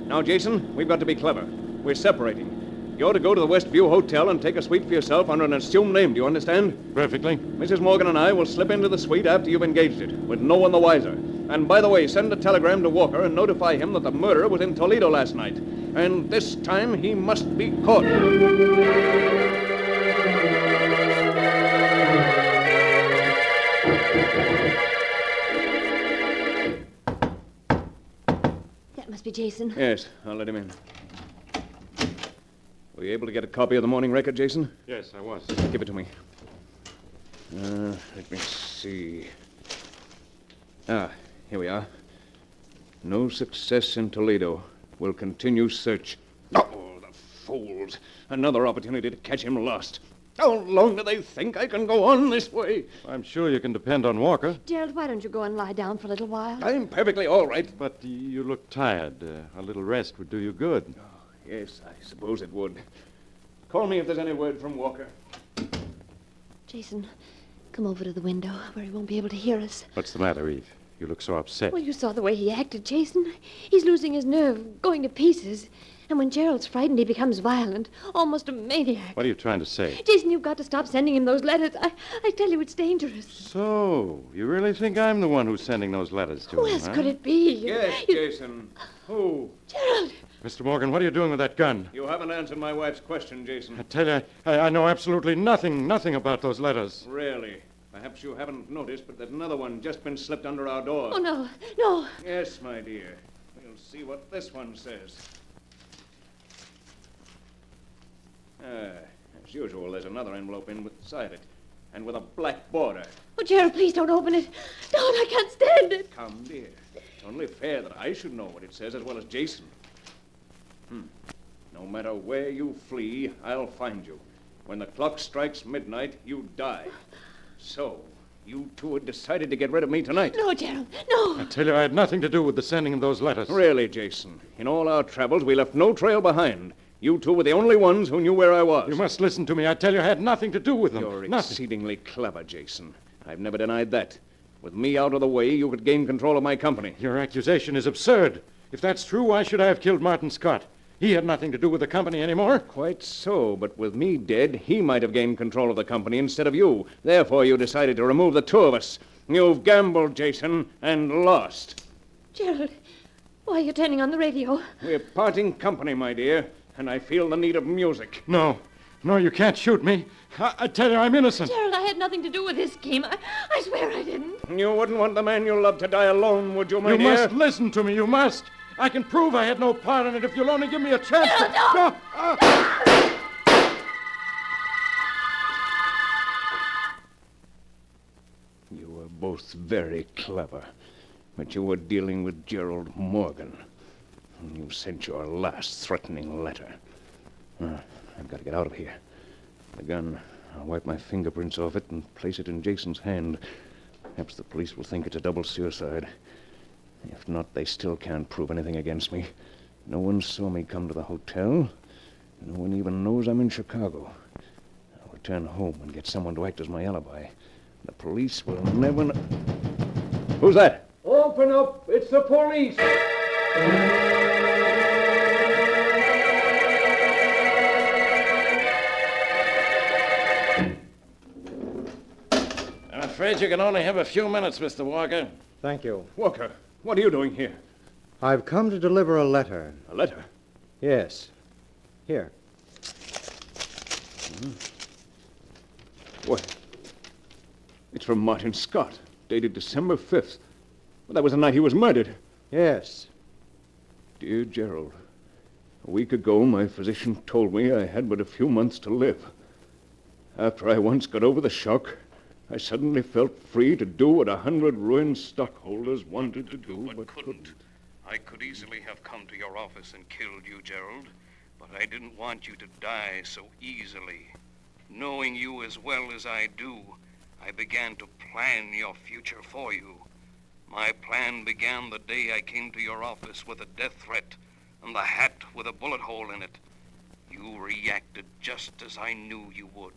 S5: Now, Jason, we've got to be clever. We're separating. You're to go to the Westview Hotel and take a suite for yourself under an assumed name. Do you understand?
S19: Perfectly.
S5: Mrs. Morgan and I will slip into the suite after you've engaged it, with no one the wiser. And by the way, send a telegram to Walker and notify him that the murderer was in Toledo last night. And this time he must be caught.
S17: must be Jason.
S5: Yes, I'll let him in. Were you able to get a copy of the morning record, Jason?
S22: Yes, I was.
S5: Give it to me. Let me see. Here we are. No success in Toledo. Will continue search. Oh, the fools. Another opportunity to catch him lost. How long do they think I can go on this way?
S14: I'm sure you can depend on Walker.
S17: Gerald, why don't you go and lie down for a little while?
S5: I'm perfectly all right.
S14: But you look tired. A little rest would do you good.
S5: Yes, I suppose it would. Call me if there's any word from Walker.
S17: Jason, come over to the window where he won't be able to hear us.
S14: What's the matter, Eve? You look so upset.
S17: Well, you saw the way he acted, Jason. He's losing his nerve, going to pieces. And when Gerald's frightened, he becomes violent, almost a maniac.
S14: What are you trying to say?
S17: Jason, you've got to stop sending him those letters. I tell you, it's dangerous.
S14: So, you really think I'm the one who's sending those letters to him,
S17: Who else
S14: huh?
S17: could it be?
S5: Yes, Jason. Who?
S17: Gerald!
S14: Mr. Morgan, what are you doing with that gun?
S5: You haven't answered my wife's question, Jason.
S14: I tell you, I know absolutely nothing about those letters.
S5: Really? Perhaps you haven't noticed, but there's another one just been slipped under our door.
S17: Oh, no, no.
S5: Yes, my dear. We'll see what this one says. As usual, there's another envelope inside it, and with a black border.
S17: Oh, Gerald, please don't open it. Don't, I can't stand it.
S5: Come, dear. It's only fair that I should know what it says as well as Jason. No matter where you flee, I'll find you. When the clock strikes midnight, you die. So, you two had decided to get rid of me tonight.
S17: No, Gerald, no.
S14: I tell you, I had nothing to do with the sending of those letters.
S5: Really, Jason. In all our travels, we left no trail behind. You two were the only ones who knew where I was.
S14: You must listen to me. I tell you, I had nothing to do with them.
S5: You're
S14: nothing.
S5: exceedingly clever, Jason. I've never denied that. With me out of the way, you could gain control of my company.
S14: Your accusation is absurd. If that's true, why should I have killed Martin Scott? He had nothing to do with the company anymore.
S5: Quite so, but with me dead, he might have gained control of the company instead of you. Therefore, you decided to remove the two of us. You've gambled, Jason, and lost.
S17: Gerald, why are you turning on the radio?
S5: We're parting company, my dear, and I feel the need of music.
S14: No, you can't shoot me. I tell you, I'm innocent.
S17: Gerald, I had nothing to do with this scheme. I swear I didn't.
S5: You wouldn't want the man you love to die alone, would you, my dear?
S14: You must listen to me. You must. I can prove I had no part in it if you'll only give me a chance.
S17: No.
S5: You were both very clever, but you were dealing with Gerald Morgan. And you sent your last threatening letter. I've got to get out of here. The gun, I'll wipe my fingerprints off it and place it in Jason's hand. Perhaps the police will think it's a double suicide. If not, they still can't prove anything against me. No one saw me come to the hotel. No one even knows I'm in Chicago. I'll return home and get someone to act as my alibi. The police will never know. Who's that?
S18: Open up. It's the police.
S1: I'm afraid you can only have a few minutes, Mr. Walker.
S14: Thank you.
S5: Walker, what are you doing here?
S14: I've come to deliver a letter.
S5: A letter?
S14: Yes. Here.
S5: What? It's from Martin Scott, dated December 5th. Well, that was the night he was murdered.
S14: Yes.
S5: Dear Gerald, a week ago my physician told me I had but a few months to live. After I once got over the shock, I suddenly felt free to do what 100 ruined stockholders wanted to do, but couldn't.
S7: I could easily have come to your office and killed you, Gerald, but I didn't want you to die so easily. Knowing you as well as I do, I began to plan your future for you. My plan began the day I came to your office with a death threat and the hat with a bullet hole in it. You reacted just as I knew you would.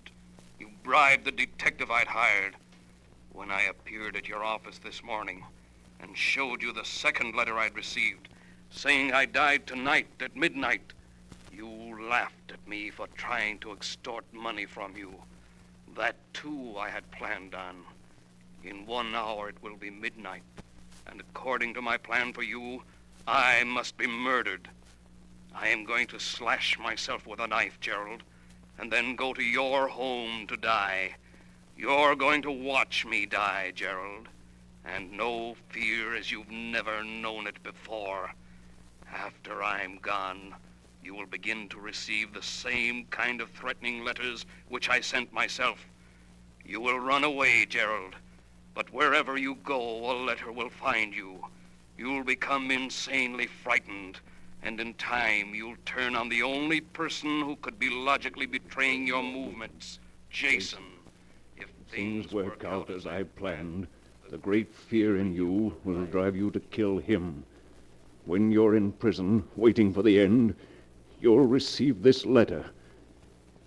S7: You bribed the detective I'd hired. When I appeared at your office this morning and showed you the second letter I'd received, saying I died tonight at midnight, you laughed at me for trying to extort money from you. That, too, I had planned on. In 1 hour it will be midnight, and according to my plan for you, I must be murdered. I am going to slash myself with a knife, Gerald, and then go to your home to die. You're going to watch me die, Gerald, and know fear as you've never known it before. After I'm gone, you will begin to receive the same kind of threatening letters which I sent myself. You will run away, Gerald, but wherever you go, a letter will find you. You'll become insanely frightened, and in time you'll turn on the only person who could be logically betraying your movements, Jason. If
S20: things work out as I planned, the great fear in you will drive you to kill him. When you're in prison, waiting for the end, you'll receive this letter,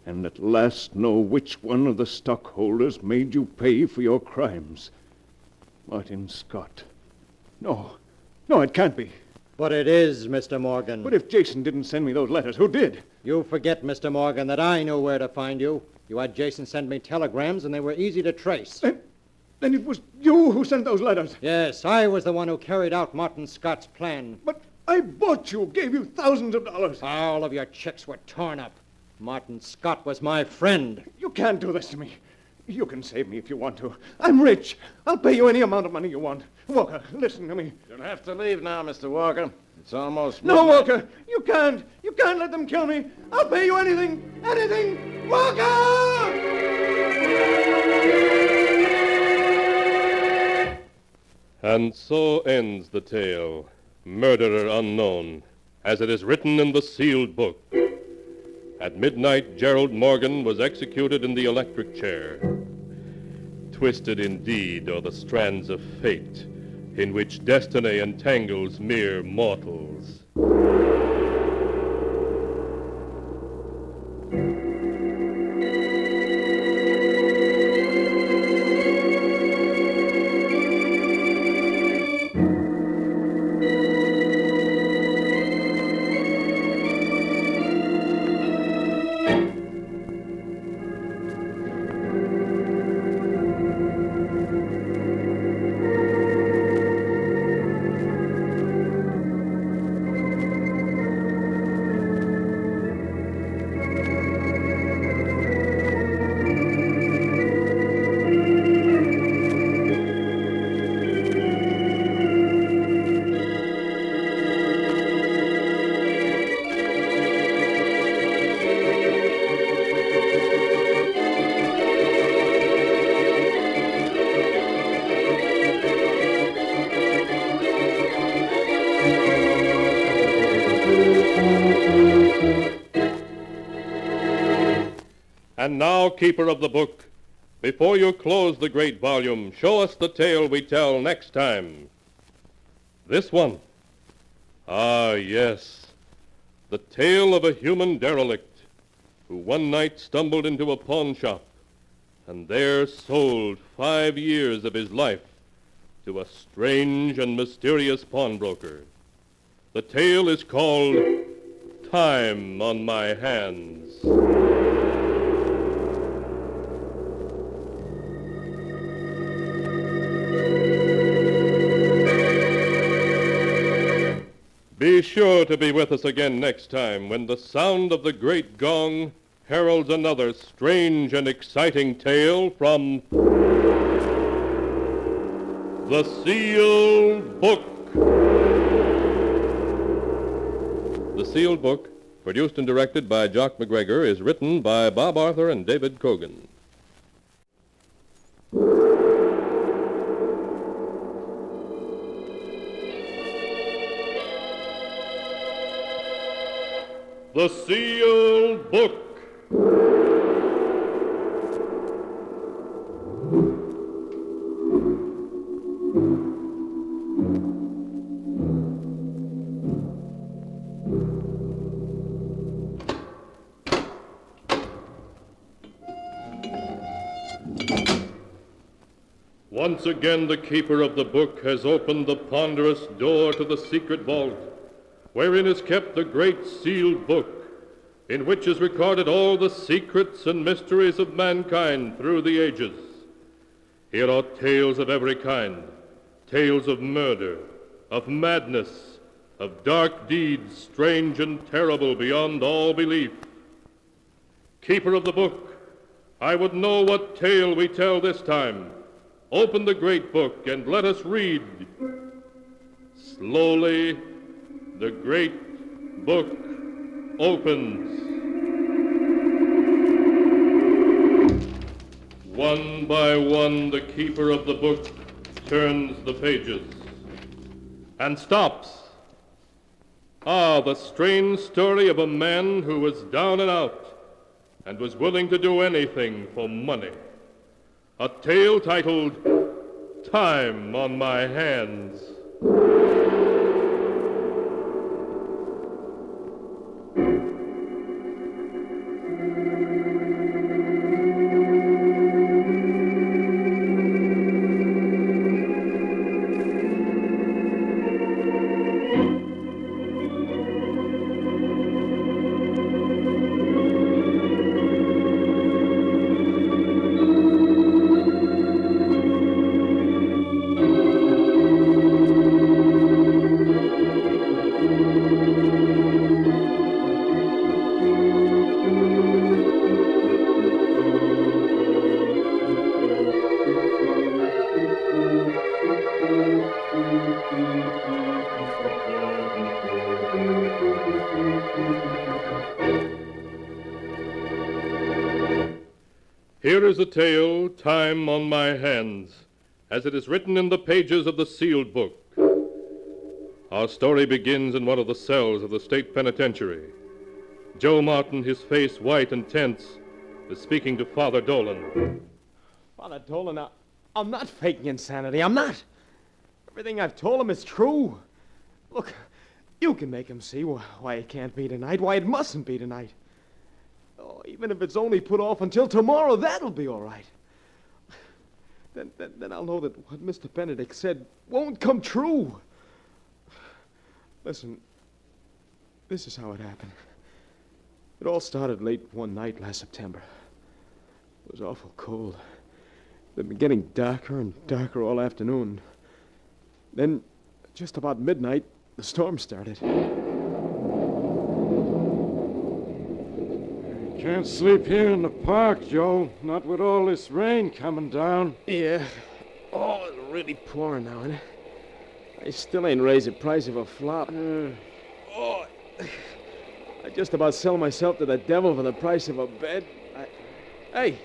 S20: and at last know which one of the stockholders made you pay for your crimes. Martin Scott. No, it can't be.
S14: But it is, Mr. Morgan.
S20: But if Jason didn't send me those letters, who did?
S14: You forget, Mr. Morgan, that I knew where to find you. You had Jason send me telegrams, and they were easy to trace.
S20: Then it was you who sent those letters.
S14: Yes, I was the one who carried out Martin Scott's plan.
S20: But I bought you, gave you thousands of dollars.
S14: All of your checks were torn up. Martin Scott was my friend.
S20: You can't do this to me. You can save me if you want to. I'm rich. I'll pay you any amount of money you want. Walker, listen to me.
S1: You'll have to leave now, Mr. Walker. It's almost...
S20: No, Walker, you can't. You can't let them kill me. I'll pay you anything. Anything. Walker!
S19: And so ends the tale, Murderer Unknown, as it is written in the sealed book. At midnight, Gerald Morgan was executed in the electric chair. Twisted indeed are the strands of fate, in which destiny entangles mere mortals. And now, keeper of the book, before you close the great volume, show us the tale we tell next time. This one. Ah, yes. The tale of a human derelict who one night stumbled into a pawn shop and there sold 5 years of his life to a strange and mysterious pawnbroker. The tale is called Time on My Hands. Be sure to be with us again next time when the sound of the great gong heralds another strange and exciting tale from the Sealed Book. The Sealed Book, produced and directed by Jock McGregor, is written by Bob Arthur and David Cogan. The Sealed Book. Once again, the keeper of the book has opened the ponderous door to the secret vault, wherein is kept the great sealed book, in which is recorded all the secrets and mysteries of mankind through the ages. Here are tales of every kind, tales of murder, of madness, of dark deeds strange and terrible beyond all belief. Keeper of the book, I would know what tale we tell this time. Open the great book and let us read. Slowly, The great book opens. One by one, the keeper of the book turns the pages and stops. Ah, the strange story of a man who was down and out and was willing to do anything for money. A tale titled Time on My Hands. Here is the tale, Time on My Hands, as it is written in the pages of the sealed book. Our story begins in one of the cells of the state penitentiary. Joe Martin, his face white and tense, is speaking to Father Dolan.
S9: Father Dolan, I'm not faking insanity. I'm not. Everything I've told him is true. Look, you can make him see why it can't be tonight, why it mustn't be tonight. Oh, even if it's only put off until tomorrow, that'll be all right. Then I'll know that what Mr. Benedict said won't come true. Listen, this is how it happened. It all started late one night last September. It was awful cold. It had been getting darker and darker all afternoon. Then, just about midnight, the storm started.
S5: Can't sleep here in the park, Joe. Not with all this rain coming down.
S9: Yeah. Oh, it's really pouring now, isn't it? I still ain't raised the price of a flop. Oh, I just about sell myself to the devil for the price of a bed. Hey,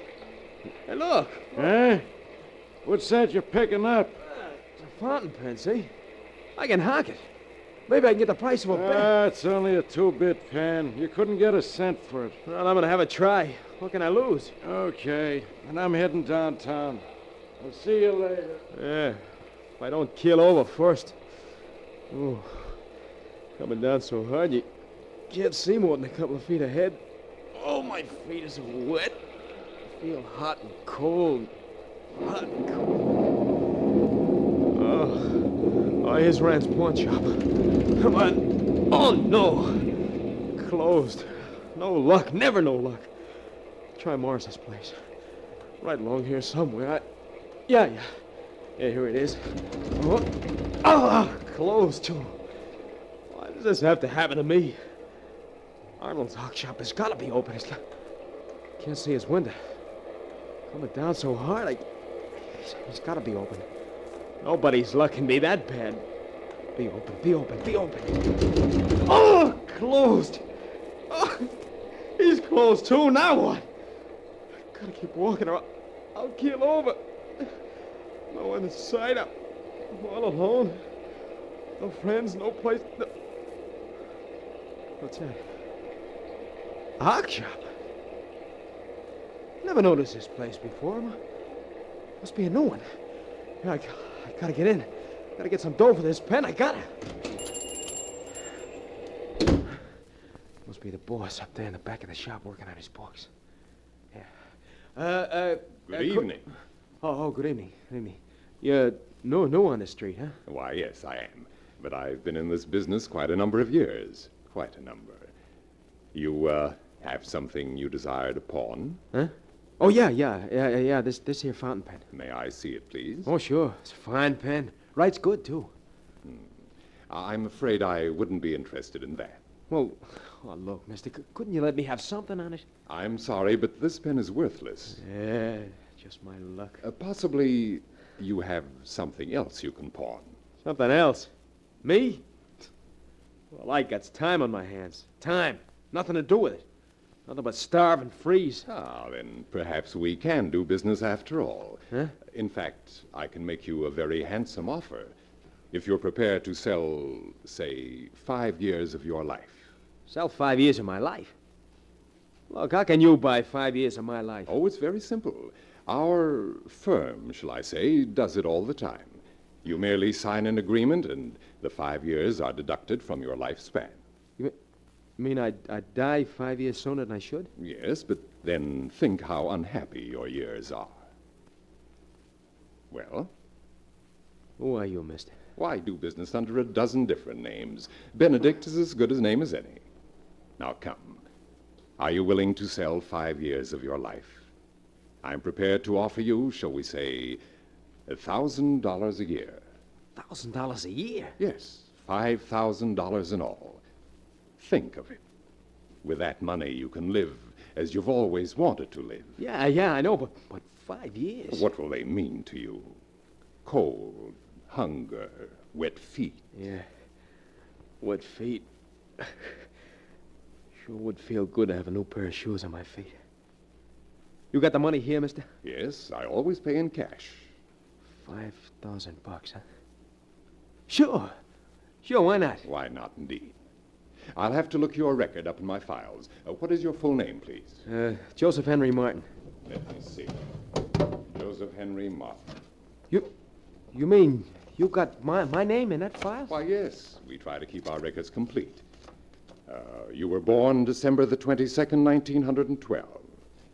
S9: look.
S5: Eh? What's that you're picking up?
S9: It's a fountain pen, see? I can hock it. Maybe I can get the price of a bed.
S5: It's only a 2-bit pen. You couldn't get a cent for it.
S9: Well, I'm gonna have a try. What can I lose?
S5: Okay, and I'm heading downtown. I'll see you later.
S9: Yeah, if I don't keel over first. Oh, coming down so hard you can't see more than a couple of feet ahead. Oh, my feet are so wet. I feel hot and cold. Hot and cold. Oh, here's Rand's pawn shop. Come on. Oh, no. Closed. No luck. Never no luck. Try Morris's place. Right along here somewhere. Yeah, here it is. Oh, closed, too. Why does this have to happen to me? Arnold's hawk shop has got to be open. Can't see his window. Coming down so hard, he's got to be open. Nobody's luck can be that bad. Be open, be open, be open. Oh, closed. Oh, he's closed too. Now what? I gotta keep walking or I'll keel over. No one in sight. I'm all alone. No friends, no place. No... What's that? A hawk shop. Never noticed this place before. Must be a new one. Yeah, I gotta get in. Gotta get some dough for this pen. I gotta. Must be the boss up there in the back of the shop working on his books. Yeah.
S15: Good evening.
S9: Oh, good evening. Good evening. You're new on the street, huh?
S15: Why, yes, I am. But I've been in this business quite a number of years. Quite a number. You, have something you desire to pawn?
S9: Huh? Oh, yeah. This here fountain pen.
S15: May I see it, please?
S9: Oh, sure. It's a fine pen. Writes good, too.
S15: I'm afraid I wouldn't be interested in that.
S9: Well, look, mister, couldn't you let me have something on it?
S15: I'm sorry, but this pen is worthless.
S9: Yeah, just my luck.
S15: Possibly you have something else you can pawn.
S9: Something else? Me? All I got's time on my hands. Time. Nothing to do with it. Nothing but starve and freeze.
S15: Ah, then perhaps we can do business after all.
S9: Huh?
S15: In fact, I can make you a very handsome offer. If you're prepared to sell, say, 5 years of your life.
S9: Sell 5 years of my life? Look, how can you buy 5 years of my life?
S15: Oh, it's very simple. Our firm, shall I say, does it all the time. You merely sign an agreement, and the 5 years are deducted from your lifespan.
S9: You mean I'd die 5 years sooner than I should?
S15: Yes, but then think how unhappy your years are. Well?
S9: Who are you, mister?
S15: Why, do business under a dozen different names. Benedict is as good a name as any. Now come. Are you willing to sell 5 years of your life? I'm prepared to offer you, shall we say, $1,000 a year.
S9: $1,000 a year?
S15: Yes, $5,000 in all. Think of it. With that money, you can live as you've always wanted to live.
S9: Yeah, I know, but 5 years?
S15: What will they mean to you? Cold, hunger, wet feet.
S9: Yeah, wet feet. Sure would feel good to have a new pair of shoes on my feet. You got the money here, mister?
S15: Yes, I always pay in cash.
S9: $5,000, huh? Sure, why not?
S15: Why not, indeed? I'll have to look your record up in my files. What is your full name, please?
S9: Joseph Henry Martin.
S15: Let me see. Joseph Henry Martin.
S9: You mean you got my name in that file?
S15: Why, yes. We try to keep our records complete. You were born December the 22nd, 1912.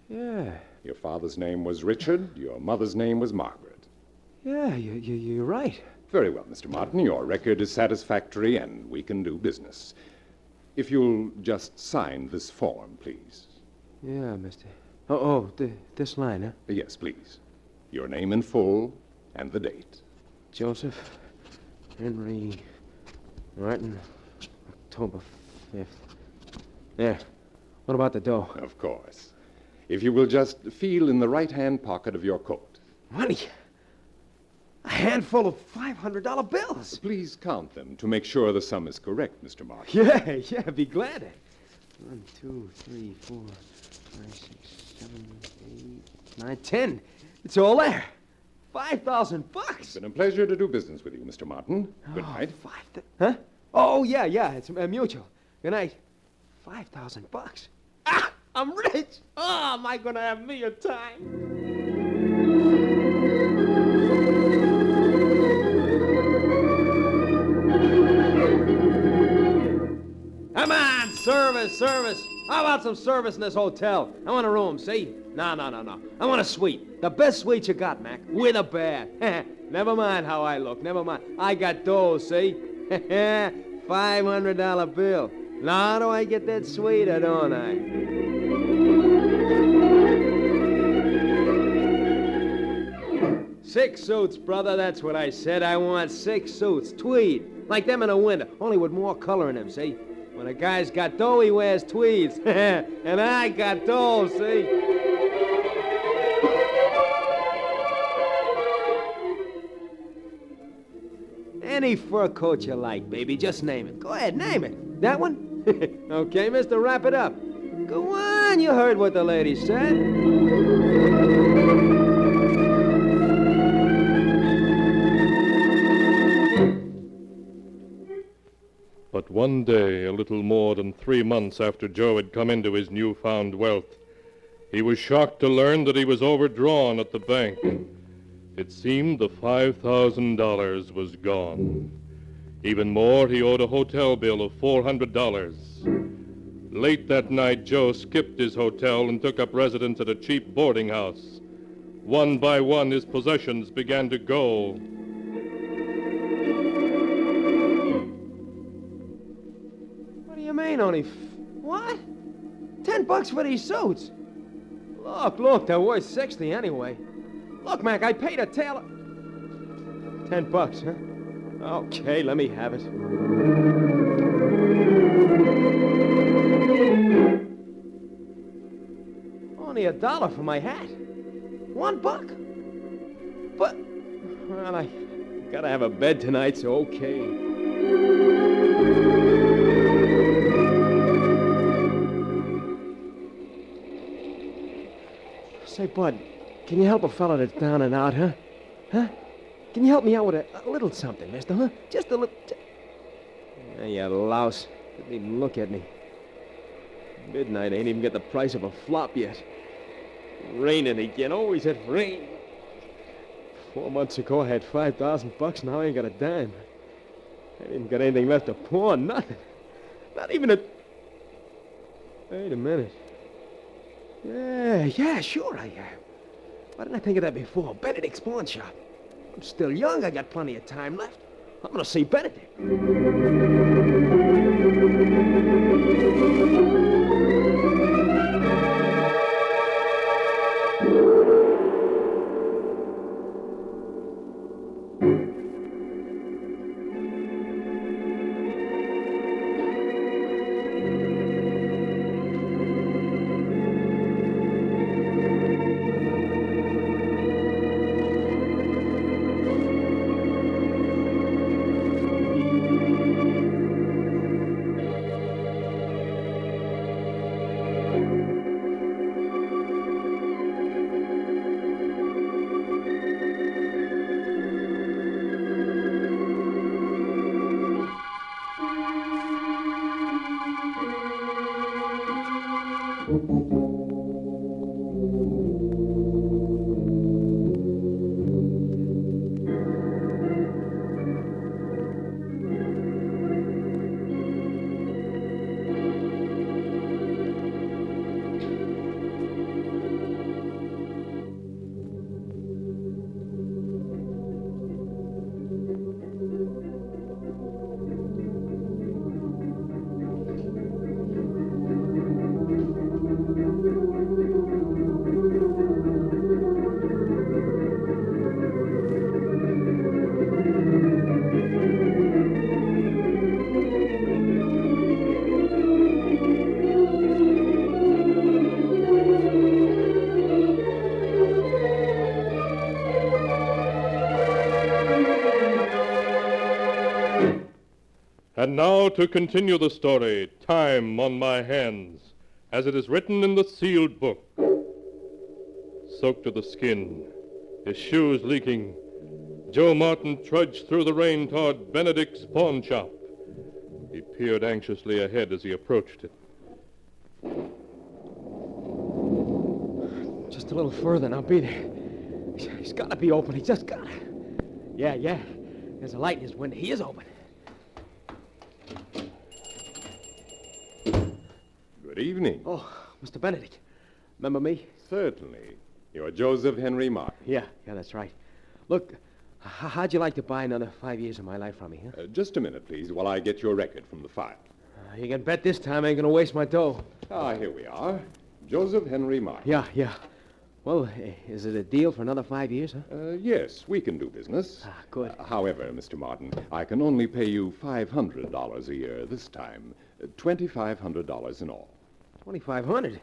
S9: Yeah.
S15: Your father's name was Richard. Your mother's name was Margaret.
S9: Yeah, you're right.
S15: Very well, Mr. Martin. Your record is satisfactory, and we can do business. If you'll just sign this form, please.
S9: Yeah, mister. This line, huh?
S15: Yes, please. Your name in full and the date.
S9: Joseph Henry Martin, October 5th. There. What about the dough?
S15: Of course. If you will just feel in the right-hand pocket of your coat.
S9: Money? A handful of $500 bills.
S15: Please count them to make sure the sum is correct, Mr. Martin.
S9: Yeah, be glad. 1, 2, 3, 4, 5, 6, 7, 8, 9, 10. It's all there. $5,000.
S15: It's been a pleasure to do business with you, Mr. Martin. Good night.
S9: Huh? Oh, yeah. It's mutual. Good night. $5,000. Ah, I'm rich. Oh, am I gonna have me a time? Come on, service. How about some service in this hotel? I want a room, see? No. I want a suite. The best suite you got, Mac, with a bath. Never mind how I look. Never mind. I got dough, see? $500 bill. Now do I get that suite or don't I? Six suits, brother. That's what I said. I want 6 suits. Tweed. Like them in the winter. Only with more color in them, see? When a guy's got dough, he wears tweeds. And I got dough, see? Any fur coat you like, baby. Just name it. Go ahead, name it. That one? Okay, mister, wrap it up. Go on, you heard what the lady said.
S19: But one day, a little more than 3 months after Joe had come into his newfound wealth, he was shocked to learn that he was overdrawn at the bank. It seemed the $5,000 was gone. Even more, he owed a hotel bill of $400. Late that night, Joe skipped his hotel and took up residence at a cheap boarding house. One by one, his possessions began to go.
S9: What do you mean, only what? $10 for these suits? Look, they're worth 60 anyway. Look, Mac, I paid a tailor. $10, huh? Okay, let me have it. Only $1 for my hat. $1? But, well, I gotta have a bed tonight, so okay. Say, Bud, can you help a fella that's down and out, huh? Huh? Can you help me out with a little something, mister, huh? Just a little... Yeah, you louse. Didn't even look at me. Midnight ain't even got the price of a flop yet. Raining again. Always had rain. 4 months ago, I had $5,000. Now I ain't got a dime. I ain't even got anything left to pawn. Nothing. Not even a... Wait a minute. Yeah, sure I am. Why didn't I think of that before? Benedict's pawn shop. I'm still young. I got plenty of time left. I'm gonna see Benedict.
S19: And now to continue the story, Time on My Hands, as it is written in the sealed book. Soaked to the skin, his shoes leaking, Joe Martin trudged through the rain toward Benedict's pawn shop. He peered anxiously ahead as he approached it.
S9: Just a little further and I'll be there. He's got to be open. He just got to. Yeah. There's a light in his window. He is open.
S15: Good evening.
S9: Oh, Mr. Benedict. Remember me?
S15: Certainly. You're Joseph Henry Martin.
S9: Yeah, that's right. Look, how'd you like to buy another 5 years of my life from me, huh?
S15: Just a minute, please, while I get your record from the file.
S9: You can bet this time I ain't gonna waste my dough.
S15: Here we are. Joseph Henry Martin.
S9: Yeah. Well, is it a deal for another 5 years, huh?
S15: Yes, we can do business.
S9: Good.
S15: However, Mr. Martin, I can only pay you $500 a year this time. $2,500 in all.
S9: $2,500?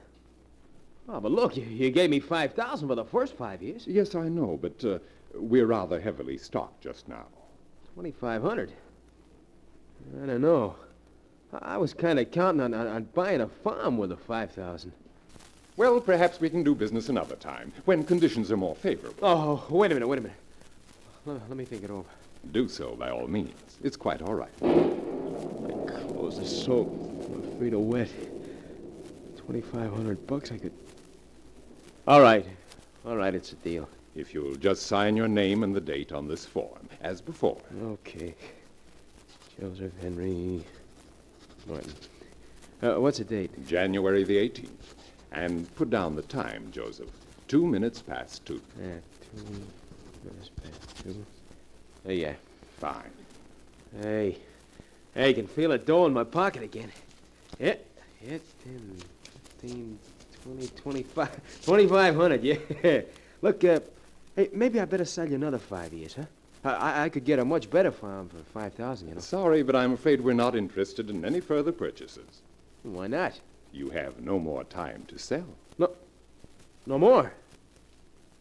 S9: Oh, but look, you gave me $5,000 for the first 5 years.
S15: Yes, I know, but we're rather heavily stocked just now.
S9: $2,500? I don't know. I was kind of counting on buying a farm with the $5,000.
S15: Well, perhaps we can do business another time, when conditions are more favorable.
S9: Oh, wait a minute. Let me think it over.
S15: Do so, by all means. It's quite all right.
S9: My clothes are soaked. My feet are wet. $2,500 I could... All right, it's a deal.
S15: If you'll just sign your name and the date on this form, as before.
S9: Okay. Joseph Henry Martin. What's the date?
S15: January the 18th. And put down the time, Joseph. 2 minutes past 2.
S9: Yeah, 2 minutes past 2. Yeah.
S15: Fine.
S9: Hey, I can feel it dough in my pocket again. Yeah, 10, 15, 20, 25. 2,500, yeah. Look, hey, maybe I better sell you another 5 years, huh? I could get a much better farm for $5,000, you know.
S15: Sorry, but I'm afraid we're not interested in any further purchases.
S9: Why not?
S15: You have no more time to sell.
S9: No more?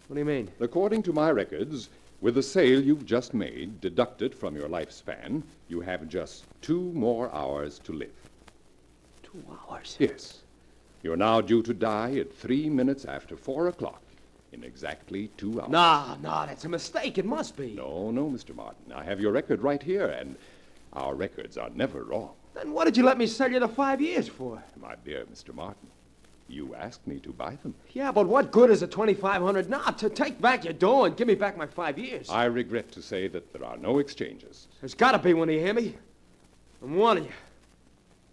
S9: What do you mean?
S15: According to my records, with the sale you've just made, deducted from your lifespan, you have just 2 more hours to live.
S9: 2 hours?
S15: Yes. You're now due to die at 3 minutes after 4 o'clock, in exactly 2 hours.
S9: No, that's a mistake. It must be.
S15: No, Mr. Martin. I have your record right here, and our records are never wrong.
S9: Then what did you let me sell you the 5 years for?
S15: My dear Mr. Martin, you asked me to buy them.
S9: Yeah, but what good is a $2,500 now? To take back your dough and give me back my 5 years.
S15: I regret to say that there are no exchanges.
S9: There's got to be one, you hear me? I'm warning you.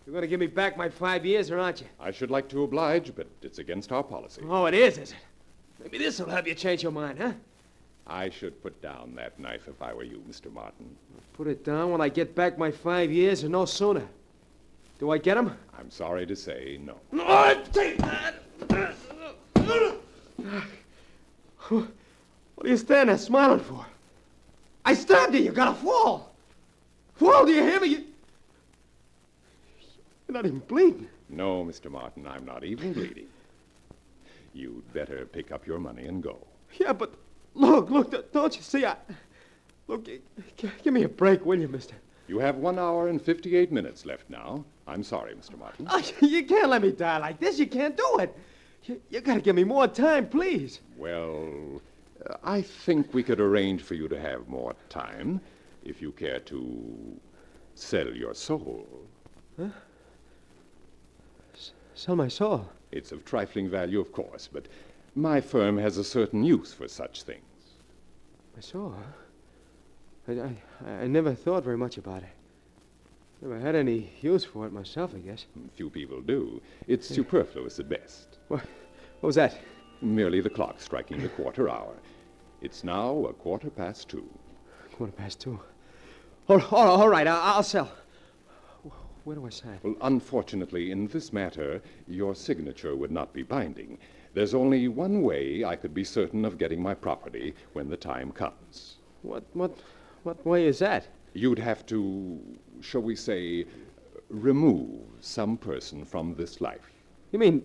S9: You're going to give me back my 5 years, or aren't you?
S15: I should like to oblige, but it's against our policy.
S9: Oh, it is it? Maybe this will help you change your mind, huh?
S15: I should put down that knife if I were you, Mr. Martin.
S9: Put it down when I get back my 5 years, or no sooner. Do I get them?
S15: I'm sorry to say no.
S9: No, take that! What are you standing there smiling for? I stabbed you. You gotta fall. Fall, do you hear me? You're not even bleeding.
S15: No, Mr. Martin, I'm not even bleeding. You'd better pick up your money and go.
S9: Yeah, but look, don't you see? Look, give me a break, will you, mister?
S15: You have 1 hour and 58 minutes left now. I'm sorry, Mr. Martin.
S9: Oh, you can't let me die like this. You can't do it. You gotta give me more time, please.
S15: Well, I think we could arrange for you to have more time if you care to sell your soul.
S9: Huh? Sell my soul?
S15: It's of trifling value, of course, but my firm has a certain use for such things.
S9: My soul, huh? I never thought very much about it. Never had any use for it myself, I guess.
S15: Few people do. It's superfluous at best.
S9: What was that?
S15: Merely the clock striking the quarter hour. It's now 2:15.
S9: 2:15. All right, I'll sell. Where do I sign?
S15: Well, unfortunately, in this matter, your signature would not be binding. There's only one way I could be certain of getting my property when the time comes.
S9: What way is that?
S15: You'd have to, shall we say, remove some person from this life.
S9: You mean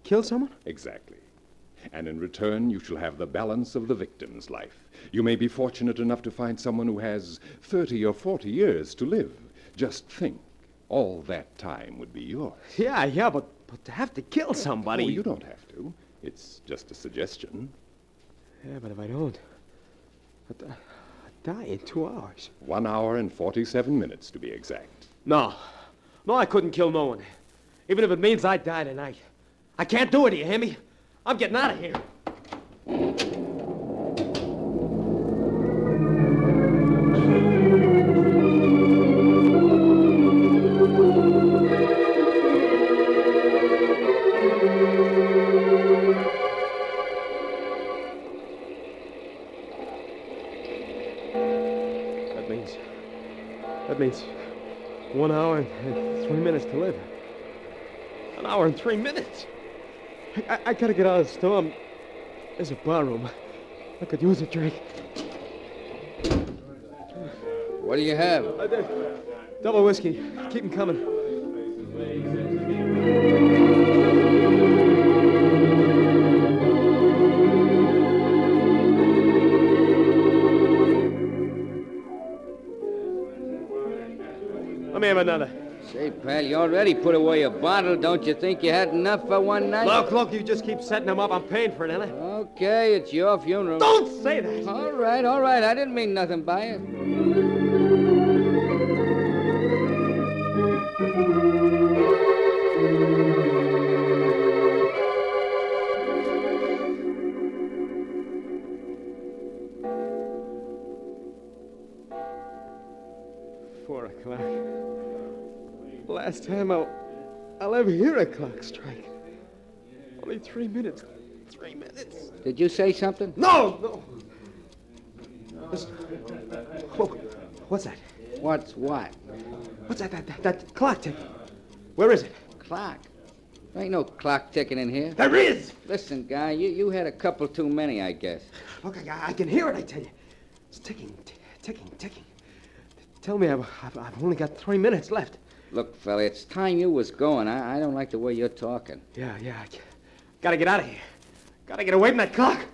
S9: kill someone?
S15: Exactly. And in return, you shall have the balance of the victim's life. You may be fortunate enough to find someone who has 30 or 40 years to live. Just think, all that time would be yours.
S9: Yeah, but to have to kill somebody...
S15: Oh, you don't have to. It's just a suggestion.
S9: Yeah, but if I don't, I'd die in 2 hours.
S15: 1 hour and 47 minutes, to be exact.
S9: No, I couldn't kill no one. Even if it means I die tonight. I can't do it, you hear me? I'm getting out of here. That means 1 hour and 3 minutes to live. 1 hour and 3 minutes. I gotta get out of the storm. There's a bar room. I could use a drink.
S18: What do you have?
S9: Double whiskey. Keep 'em coming. Let me have another.
S18: Say, pal, you already put away a bottle. Don't you think you had enough for one night?
S9: Look, you just keep setting them up. I'm paying for it, ain't I?
S18: Okay, it's your funeral.
S9: Don't say that!
S18: All right. I didn't mean nothing by it.
S9: 4 o'clock. Last time I'll ever hear a clock strike. Only 3 minutes. 3 minutes.
S18: Did you say something?
S9: No! Listen. What's that?
S18: What's what?
S9: What's that clock ticking? Where is it?
S18: Clock? There ain't no clock ticking in here.
S9: There is!
S18: Listen, guy, you had a couple too many, I guess.
S9: Look, I can hear it, I tell you. It's ticking. Tell me I've only got 3 minutes left.
S18: Look, fella, it's time you was going. I don't like the way you're talking.
S9: Yeah. Gotta get out of here. Gotta get away from that clock.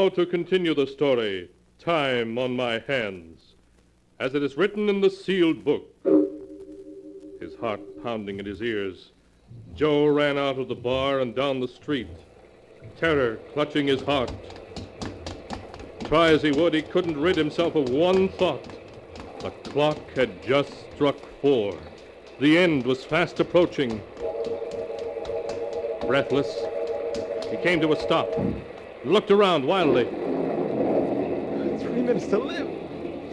S19: now to continue the story, Time on My Hands, as it is written in the sealed book. His heart pounding in his ears, Joe ran out of the bar and down the street, terror clutching his heart. Try as he would, he couldn't rid himself of one thought. The clock had just struck 4. The end was fast approaching. Breathless, he came to a stop, looked around wildly.
S9: 3 minutes to live.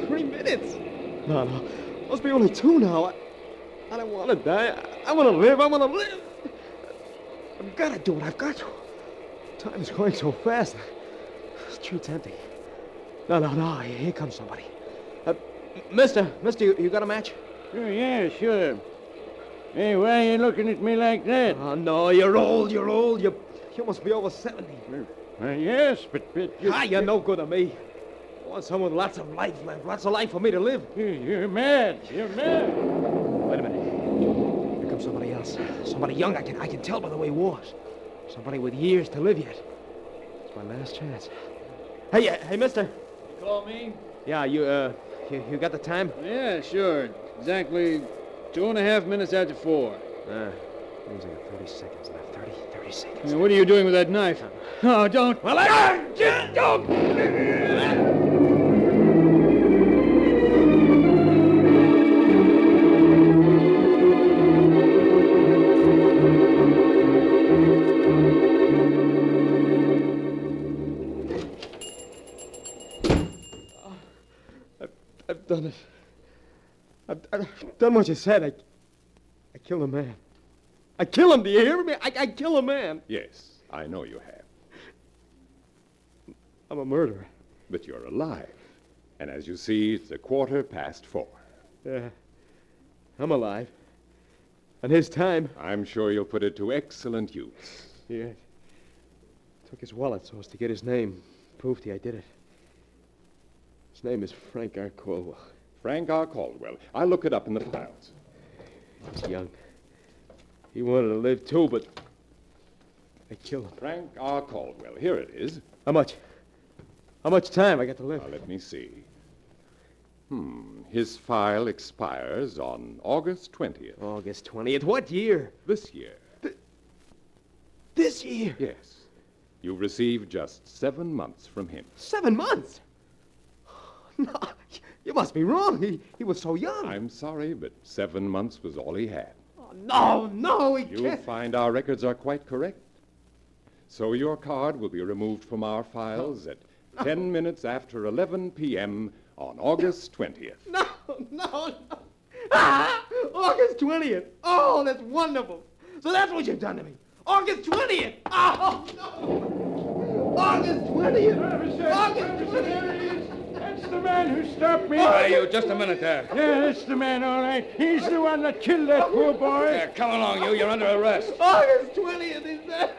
S9: 3 minutes. No. Must be only 2 now. I don't want to die. I want to live. I've got to do it. I've got to. Time is going so fast. The street's empty. No. Here comes somebody. Mister, you got a match?
S6: Yeah, sure. Hey, why are you looking at me like that?
S9: Oh, no, you're old. You must be over 70.
S6: Yes, but
S9: you're no good to me. I want someone with lots of life left. Lots of life for me to live.
S6: You're mad.
S9: Wait a minute. Here comes somebody else. Somebody young. I can tell by the way he walks. Somebody with years to live yet. It's my last chance. Hey, mister.
S18: You call me?
S9: Yeah, you got the time?
S18: Yeah, sure. Exactly 2.5 minutes after 4.
S9: Means I got 30 seconds left. 30 seconds.
S18: What are you doing with that knife? Oh, don't.
S9: Well, don't. I've done it. I've done what you said. I killed a man. I kill him, do you hear me? I kill a man.
S15: Yes, I know you have.
S9: I'm a murderer.
S15: But you're alive. And as you see, it's 4:15.
S9: Yeah, I'm alive. And his time...
S15: I'm sure you'll put it to excellent use.
S9: Yeah. Took his wallet so as to get his name. Proved I did it. His name is Frank R. Caldwell.
S15: Frank R. Caldwell. I'll look it up in the files.
S9: He's young. He wanted to live too, but I killed him.
S15: Frank R. Caldwell. Here it is.
S9: How much? How much time I got to live?
S15: Now, let me see. His file expires on August 20th.
S9: August 20th? What year?
S15: This year.
S9: This year?
S15: Yes. You received just 7 months from him.
S9: 7 months? No, you must be wrong. He was so young.
S15: I'm sorry, but 7 months was all he had.
S9: Oh, no, he
S15: You'll
S9: can't.
S15: find our records are quite correct. So your card will be removed from our files at 10 minutes after 11 p.m. on August 20th.
S9: No. August 20th. Oh, that's wonderful. So that's what you've done to me. August 20th. Oh, no. August 20th. August 20th.
S6: That's the man who stopped me.
S18: Hey, you, just a minute there.
S6: Yeah, that's the man, all right. He's the one that killed that poor boy.
S18: Yeah, come along, you. You're under arrest.
S9: August 20th is there.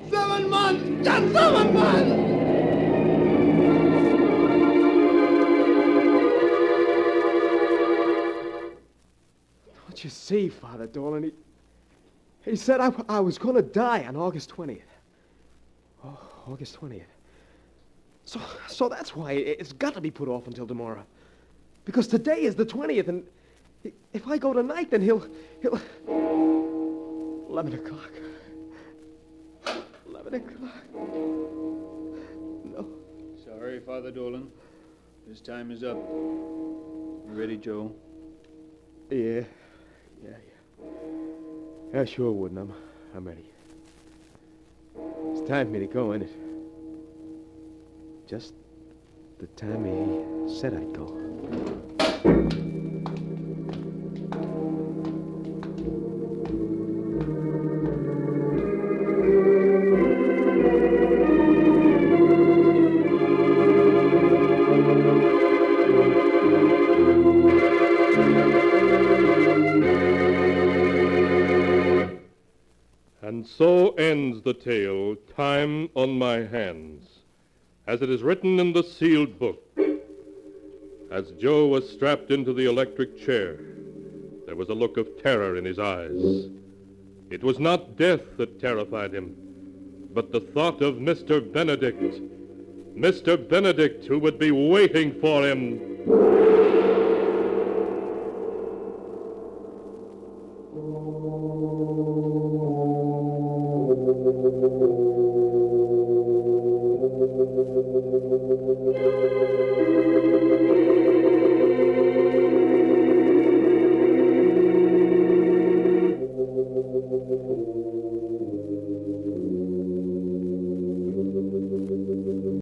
S9: 7 months. Just 7 months. Don't you see, Father Dolan? He said I was going to die on August 20th. Oh, August 20th. So that's why it's got to be put off until tomorrow. Because today is the 20th, and if I go tonight, then he'll 11 o'clock. 11 o'clock. No.
S18: Sorry, Father Dolan. His time is up. You ready, Joe?
S9: Yeah. Yeah, sure, Wooden. I'm ready. It's time for me to go, isn't it? Just the time he said I'd go.
S19: And so ends the tale, Time on My Hands, as it is written in the sealed book. As Joe was strapped into the electric chair, there was a look of terror in his eyes. It was not death that terrified him, but the thought of Mr. Benedict Mr. Benedict, who would be waiting for him.